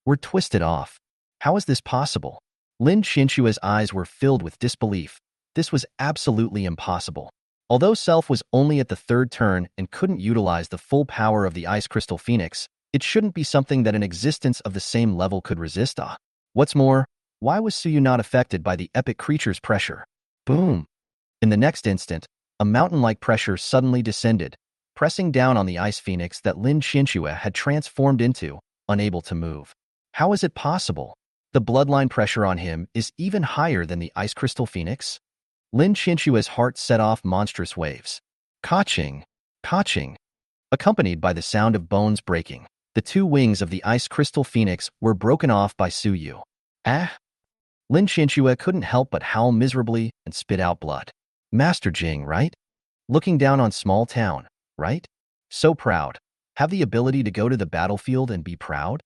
were twisted off. How is this possible? Lin Qianxue's eyes were filled with disbelief. This was absolutely impossible. Although Self was only at the third turn and couldn't utilize the full power of the Ice Crystal Phoenix, it shouldn't be something that an existence of the same level could resist. What's more, why was Suyu not affected by the epic creature's pressure? Boom! In the next instant, a mountain-like pressure suddenly descended, pressing down on the Ice Phoenix that Lin Qianxue had transformed into, unable to move. How is it possible? The bloodline pressure on him is even higher than the Ice Crystal Phoenix? Lin Qianxue's heart set off monstrous waves. Ka-ching, ka-ching. Accompanied by the sound of bones breaking, the two wings of the Ice Crystal Phoenix were broken off by Suyu. Ah! Lin Qianxue couldn't help but howl miserably and spit out blood. Master Jing, right? Looking down on small town, right? So proud. Have the ability to go to the battlefield and be proud?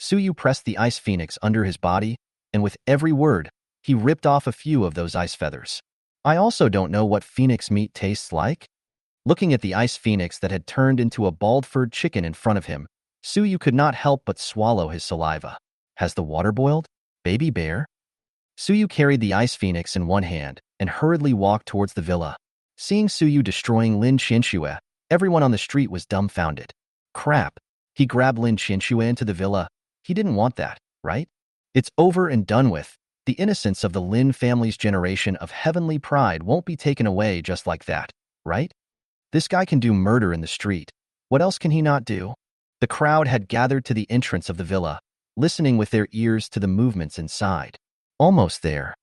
Suyu pressed the Ice Phoenix under his body, and with every word, he ripped off a few of those ice feathers. I also don't know what phoenix meat tastes like. Looking at the Ice Phoenix that had turned into a bald-furred chicken in front of him, Suyu could not help but swallow his saliva. Has the water boiled? Baby bear? Suyu carried the Ice Phoenix in one hand and hurriedly walked towards the villa. Seeing Suyu destroying Lin Qianxue, everyone on the street was dumbfounded. Crap. He grabbed Lin Qianxue into the villa. He didn't want that, right? It's over and done with. The innocence of the Lin family's generation of heavenly pride won't be taken away just like that, right? This guy can do murder in the street. What else can he not do? The crowd had gathered to the entrance of the villa, listening with their ears to the movements inside. Almost there.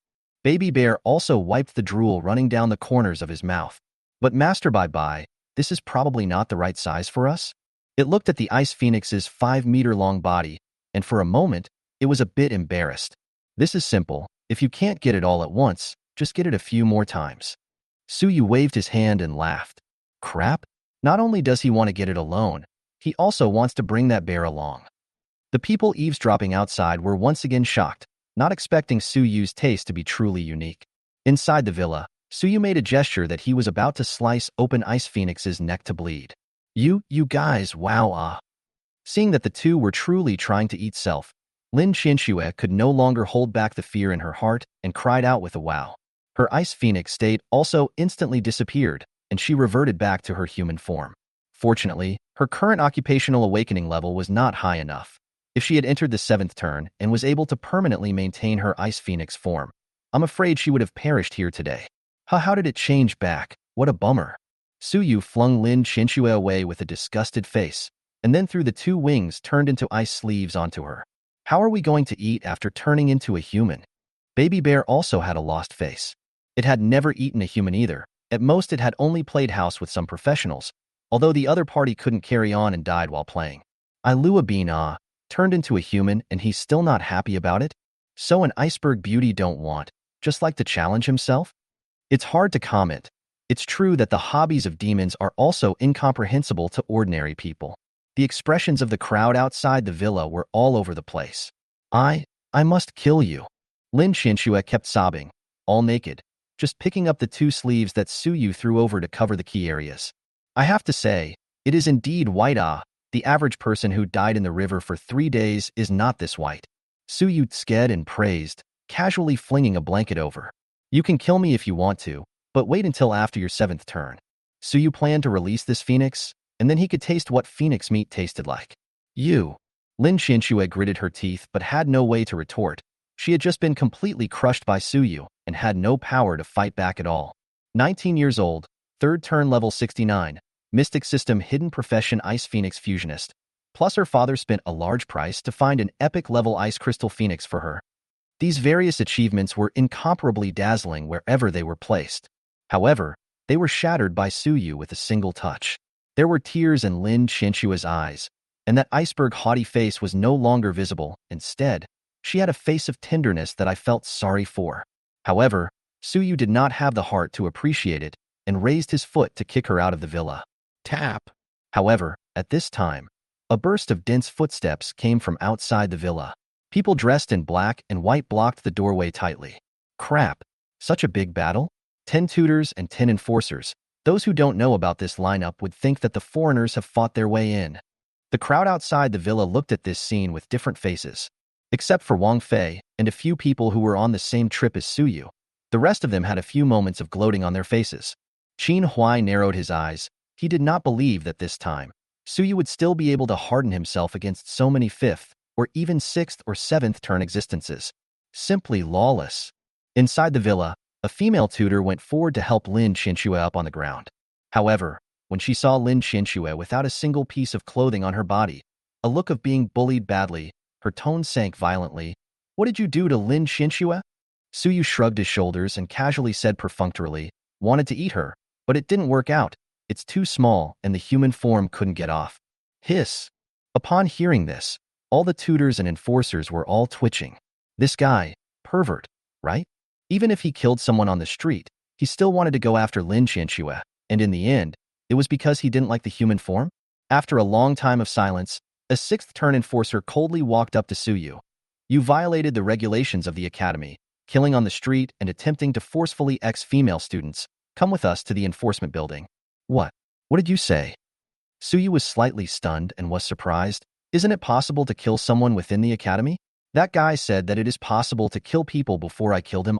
Baby Bear also wiped the drool running down the corners of his mouth. But Master Bye-Bye, this is probably not the right size for us? It looked at the Ice Phoenix's 5-meter-long body, and for a moment, it was a bit embarrassed. This is simple. If you can't get it all at once, just get it a few more times. Suyu waved his hand and laughed. Crap. Not only does he want to get it alone, he also wants to bring that bear along. The people eavesdropping outside were once again shocked, not expecting Suyu's taste to be truly unique. Inside the villa, Suyu made a gesture that he was about to slice open Ice Phoenix's neck to bleed. You guys, wow. Seeing that the two were truly trying to eat Self, Lin Qianxue could no longer hold back the fear in her heart and cried out with a wow. Her Ice Phoenix state also instantly disappeared, and she reverted back to her human form. Fortunately, her current occupational awakening level was not high enough. If she had entered the 7th turn and was able to permanently maintain her Ice Phoenix form, I'm afraid she would have perished here today. How did it change back? What a bummer. Suyu flung Lin Qianxue away with a disgusted face, and then threw the two wings turned into ice sleeves onto her. How are we going to eat after turning into a human? Baby Bear also had a lost face. It had never eaten a human either. At most, it had only played house with some professionals, although the other party couldn't carry on and died while playing. Ilua Bean turned into a human and he's still not happy about it? So an iceberg beauty don't want, just like to challenge himself? It's hard to comment. It's true that the hobbies of demons are also incomprehensible to ordinary people. The expressions of the crowd outside the villa were all over the place. I must kill you. Lin Qianxue kept sobbing, all naked, just picking up the two sleeves that Suyu threw over to cover the key areas. I have to say, it is indeed white. The average person who died in the river for 3 days is not this white. Suyu sked and praised, casually flinging a blanket over. You can kill me if you want to, but wait until after your 7th turn. Suyu planned to release this phoenix, and then he could taste what phoenix meat tasted like. You. Lin Qianxue gritted her teeth but had no way to retort, She had just been completely crushed by Suyu and had no power to fight back at all. 19 years old, 3rd turn level 69, Mystic System Hidden Profession Ice Phoenix Fusionist. Plus her father spent a large price to find an epic level Ice Crystal Phoenix for her. These various achievements were incomparably dazzling wherever they were placed. However, they were shattered by Suyu with a single touch. There were tears in Lin Qinshua's eyes, and that iceberg haughty face was no longer visible. Instead, she had a face of tenderness that I felt sorry for. However, Suyu did not have the heart to appreciate it and raised his foot to kick her out of the villa. Tap! However, at this time, a burst of dense footsteps came from outside the villa. People dressed in black and white blocked the doorway tightly. Crap! Such a big battle? 10 tutors and 10 enforcers. Those who don't know about this lineup would think that the foreigners have fought their way in. The crowd outside the villa looked at this scene with different faces. Except for Wang Fei and a few people who were on the same trip as Suyu, the rest of them had a few moments of gloating on their faces. Qin Huai narrowed his eyes. He did not believe that this time, Suyu would still be able to harden himself against so many 5th, or even 6th or 7th turn existences. Simply lawless. Inside the villa, a female tutor went forward to help Lin Qinshui up on the ground. However, when she saw Lin Qinshui without a single piece of clothing on her body, a look of being bullied badly, her tone sank violently. What did you do to Lin Qinshui? Suyu shrugged his shoulders and casually said perfunctorily, wanted to eat her, but it didn't work out. It's too small and the human form couldn't get off. Hiss. Upon hearing this, all the tutors and enforcers were all twitching. This guy, pervert, right? Even if he killed someone on the street, he still wanted to go after Lin Qinshui, and in the end, it was because he didn't like the human form? After a long time of silence, a 6th turn enforcer coldly walked up to Suyu. You violated the regulations of the academy, killing on the street and attempting to forcefully female students. Come with us to the enforcement building. What? What did you say? Suyu was slightly stunned and was surprised. Isn't it possible to kill someone within the academy? That guy said that it is possible to kill people before I killed him.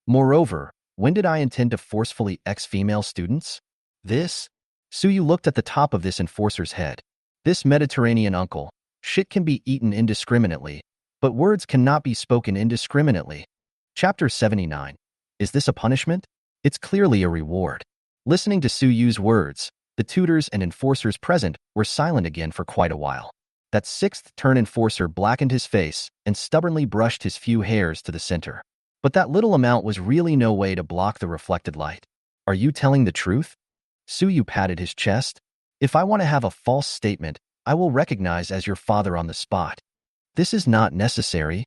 Moreover, when did I intend to forcefully female students? This? Suyu looked at the top of this enforcer's head. This Mediterranean uncle. Shit can be eaten indiscriminately, but words cannot be spoken indiscriminately. Chapter 79. Is this a punishment? It's clearly a reward. Listening to Suyu's words, the tutors and enforcers present were silent again for quite a while. That 6th turn enforcer blackened his face and stubbornly brushed his few hairs to the center. But that little amount was really no way to block the reflected light. Are you telling the truth? Suyu patted his chest. If I want to have a false statement, I will recognize as your father on the spot. This is not necessary.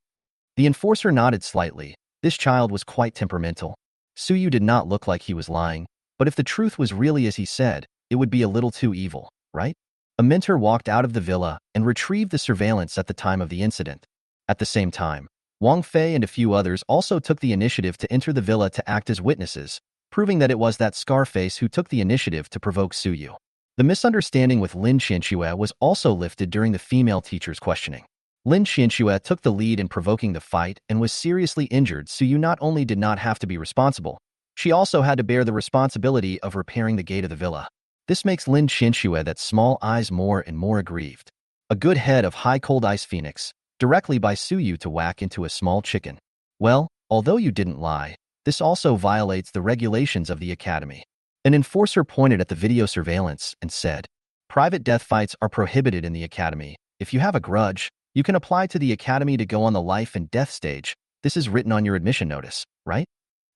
The enforcer nodded slightly. This child was quite temperamental. Suyu did not look like he was lying, but if the truth was really as he said, it would be a little too evil, right? A mentor walked out of the villa and retrieved the surveillance at the time of the incident. At the same time, Wang Fei and a few others also took the initiative to enter the villa to act as witnesses, proving that it was that Scarface who took the initiative to provoke Suyu. The misunderstanding with Lin Qinshui was also lifted during the female teacher's questioning. Lin Qinshui took the lead in provoking the fight and was seriously injured. Suyu not only did not have to be responsible, she also had to bear the responsibility of repairing the gate of the villa. This makes Lin Qinshui that small eyes more and more aggrieved. A good head of high cold ice phoenix, directly by Suyu to whack into a small chicken. Well, although you didn't lie, this also violates the regulations of the academy. An enforcer pointed at the video surveillance and said, private death fights are prohibited in the academy. If you have a grudge, you can apply to the academy to go on the life and death stage. This is written on your admission notice, right?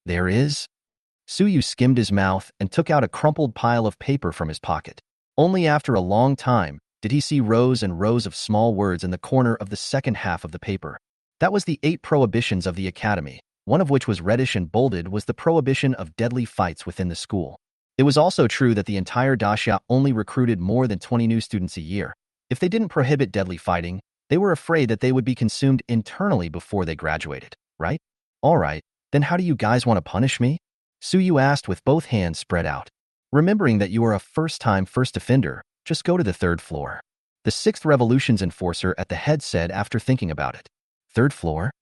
There is? Suyu skimmed his mouth and took out a crumpled pile of paper from his pocket. Only after a long time did he see rows and rows of small words in the corner of the second half of the paper. That was the 8 prohibitions of the academy, one of which was reddish and bolded was the prohibition of deadly fights within the school. It was also true that the entire daxia only recruited more than 20 new students a year. If they didn't prohibit deadly fighting, they were afraid that they would be consumed internally before they graduated, right? All right, then how do you guys want to punish me? Suyu asked with both hands spread out. Remembering that you are a first-time first offender, just go to the 3rd floor. The 6th Revolution's enforcer at the head said after thinking about it. 3rd floor?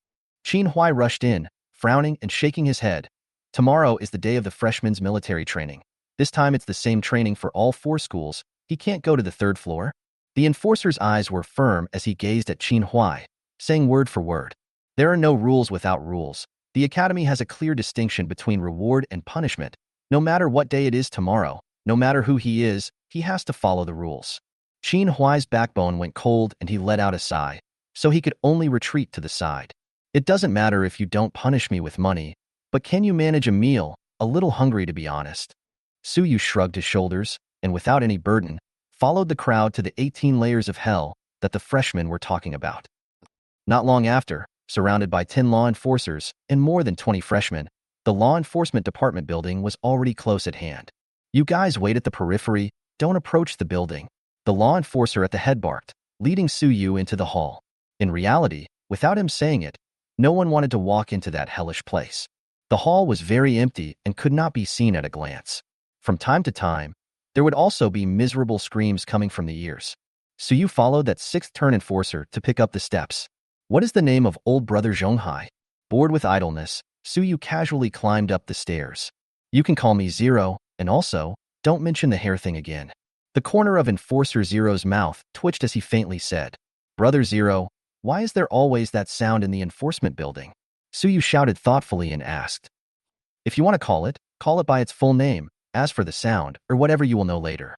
Qin Huai rushed in, frowning and shaking his head. Tomorrow is the day of the freshman's military training. This time it's the same training for all 4 schools. He can't go to the 3rd floor. The enforcer's eyes were firm as he gazed at Qin Huai, saying word for word. There are no rules without rules. The Academy has a clear distinction between reward and punishment. No matter what day it is tomorrow, no matter who he is, he has to follow the rules. Qin Huai's backbone went cold and he let out a sigh, so he could only retreat to the side. It doesn't matter if you don't punish me with money, but can you manage a meal? A little hungry, to be honest. Su Yu shrugged his shoulders, and without any burden, followed the crowd to the 18 layers of hell that the freshmen were talking about. Not long after, surrounded by 10 law enforcers and more than 20 freshmen, the law enforcement department building was already close at hand. You guys wait at the periphery, don't approach the building. The law enforcer at the head barked, leading Su Yu into the hall. In reality, without him saying it, no one wanted to walk into that hellish place. The hall was very empty and could not be seen at a glance. From time to time, there would also be miserable screams coming from the ears. Su Yu followed that sixth turn enforcer to pick up the steps. What is the name of old brother Zhonghai? Bored with idleness, Su Yu casually climbed up the stairs. You can call me Zero, and also, don't mention the hair thing again. The corner of Enforcer Zero's mouth twitched as he faintly said, Brother Zero, why is there always that sound in the enforcement building? Su Yu shouted thoughtfully and asked, If you want to call it by its full name. As for the sound, or whatever you will know later.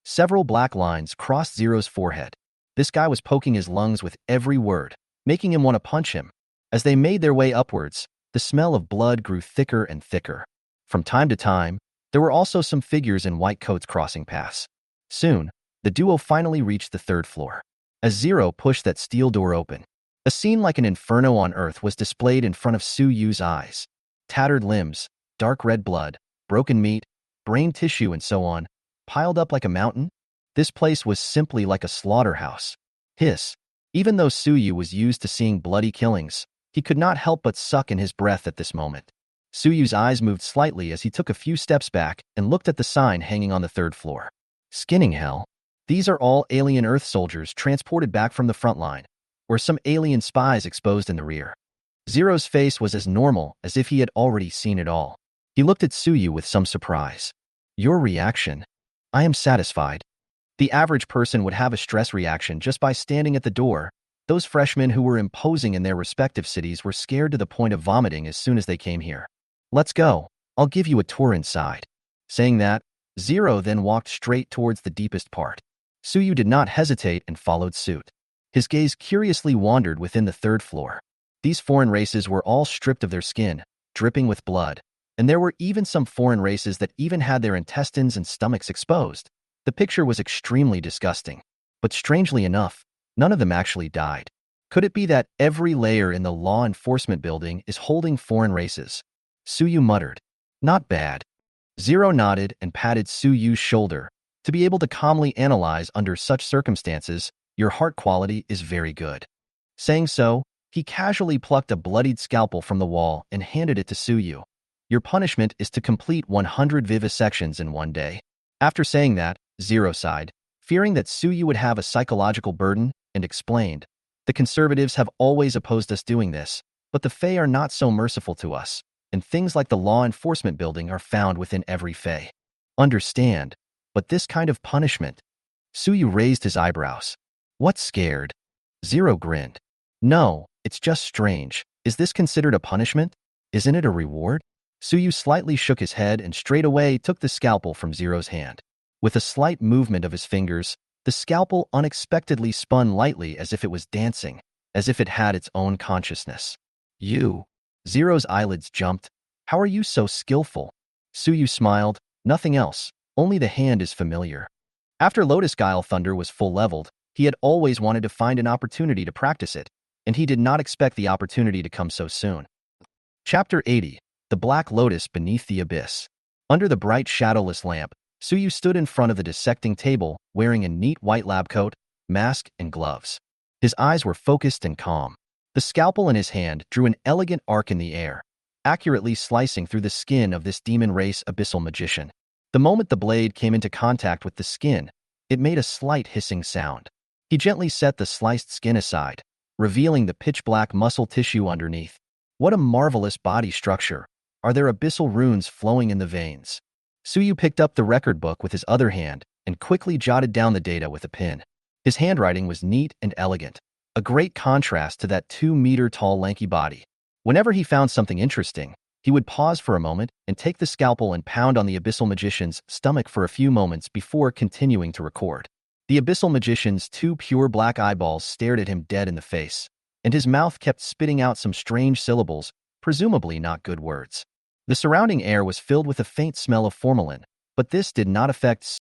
Several black lines crossed Zero's forehead. This guy was poking his lungs with every word, making him want to punch him. As they made their way upwards, the smell of blood grew thicker and thicker. From time to time, there were also some figures in white coats crossing paths. Soon, the duo finally reached the third floor. As Zero pushed that steel door open, a scene like an inferno on earth was displayed in front of Su Yu's eyes. Tattered limbs, dark red blood, broken meat, brain tissue and so on, piled up like a mountain. This place was simply like a slaughterhouse. Hiss. Even though Su Yu was used to seeing bloody killings, he could not help but suck in his breath at this moment. Su Yu's eyes moved slightly as he took a few steps back and looked at the sign hanging on the third floor. Skinning hell. These are all alien Earth soldiers transported back from the front line, or some alien spies exposed in the rear. Zero's face was as normal as if he had already seen it all. He looked at Su Yu with some surprise. Your reaction? I am satisfied. The average person would have a stress reaction just by standing at the door. Those freshmen who were imposing in their respective cities were scared to the point of vomiting as soon as they came here. Let's go. I'll give you a tour inside. Saying that, Zero then walked straight towards the deepest part. Su Yu did not hesitate and followed suit. His gaze curiously wandered within the third floor. These foreign races were all stripped of their skin, dripping with blood. And there were even some foreign races that even had their intestines and stomachs exposed. The picture was extremely disgusting. But strangely enough, none of them actually died. Could it be that every layer in the law enforcement building is holding foreign races? Su Yu muttered. Not bad. Zero nodded and patted Su Yu's shoulder. To be able to calmly analyze under such circumstances, your heart quality is very good. Saying so, he casually plucked a bloodied scalpel from the wall and handed it to Su Yu. Your punishment is to complete 100 vivisections in one day. After saying that, Zero sighed, fearing that Su Yu would have a psychological burden, and explained, The conservatives have always opposed us doing this, but the Fae are not so merciful to us, and things like the law enforcement building are found within every Fae. Understand, but this kind of punishment. Su Yu raised his eyebrows. What's scared? Zero grinned. No, it's just strange. Is this considered a punishment? Isn't it a reward? Su Yu slightly shook his head and straight away took the scalpel from Zero's hand. With a slight movement of his fingers, the scalpel unexpectedly spun lightly as if it was dancing, as if it had its own consciousness. You. Zero's eyelids jumped. How are you so skillful? Su Yu smiled. Nothing else, only the hand is familiar. After Lotus Guile Thunder was full leveled, he had always wanted to find an opportunity to practice it, and he did not expect the opportunity to come so soon. Chapter 80. The Black Lotus Beneath the Abyss. Under the bright shadowless lamp, Su Yu stood in front of the dissecting table, wearing a neat white lab coat, mask, and gloves. His eyes were focused and calm. The scalpel in his hand drew an elegant arc in the air, accurately slicing through the skin of this demon race abyssal magician. The moment the blade came into contact with the skin, it made a slight hissing sound. He gently set the sliced skin aside, revealing the pitch-black muscle tissue underneath. What a marvelous body structure! Are there abyssal runes flowing in the veins? Su Yu picked up the record book with his other hand and quickly jotted down the data with a pen. His handwriting was neat and elegant. a great contrast to that 2-meter-tall lanky body. Whenever he found something interesting, he would pause for a moment and take the scalpel and pound on the Abyssal Magician's stomach for a few moments before continuing to record. The Abyssal Magician's 2 pure black eyeballs stared at him dead in the face, and his mouth kept spitting out some strange syllables, presumably not good words. The surrounding air was filled with a faint smell of formalin, but this did not affect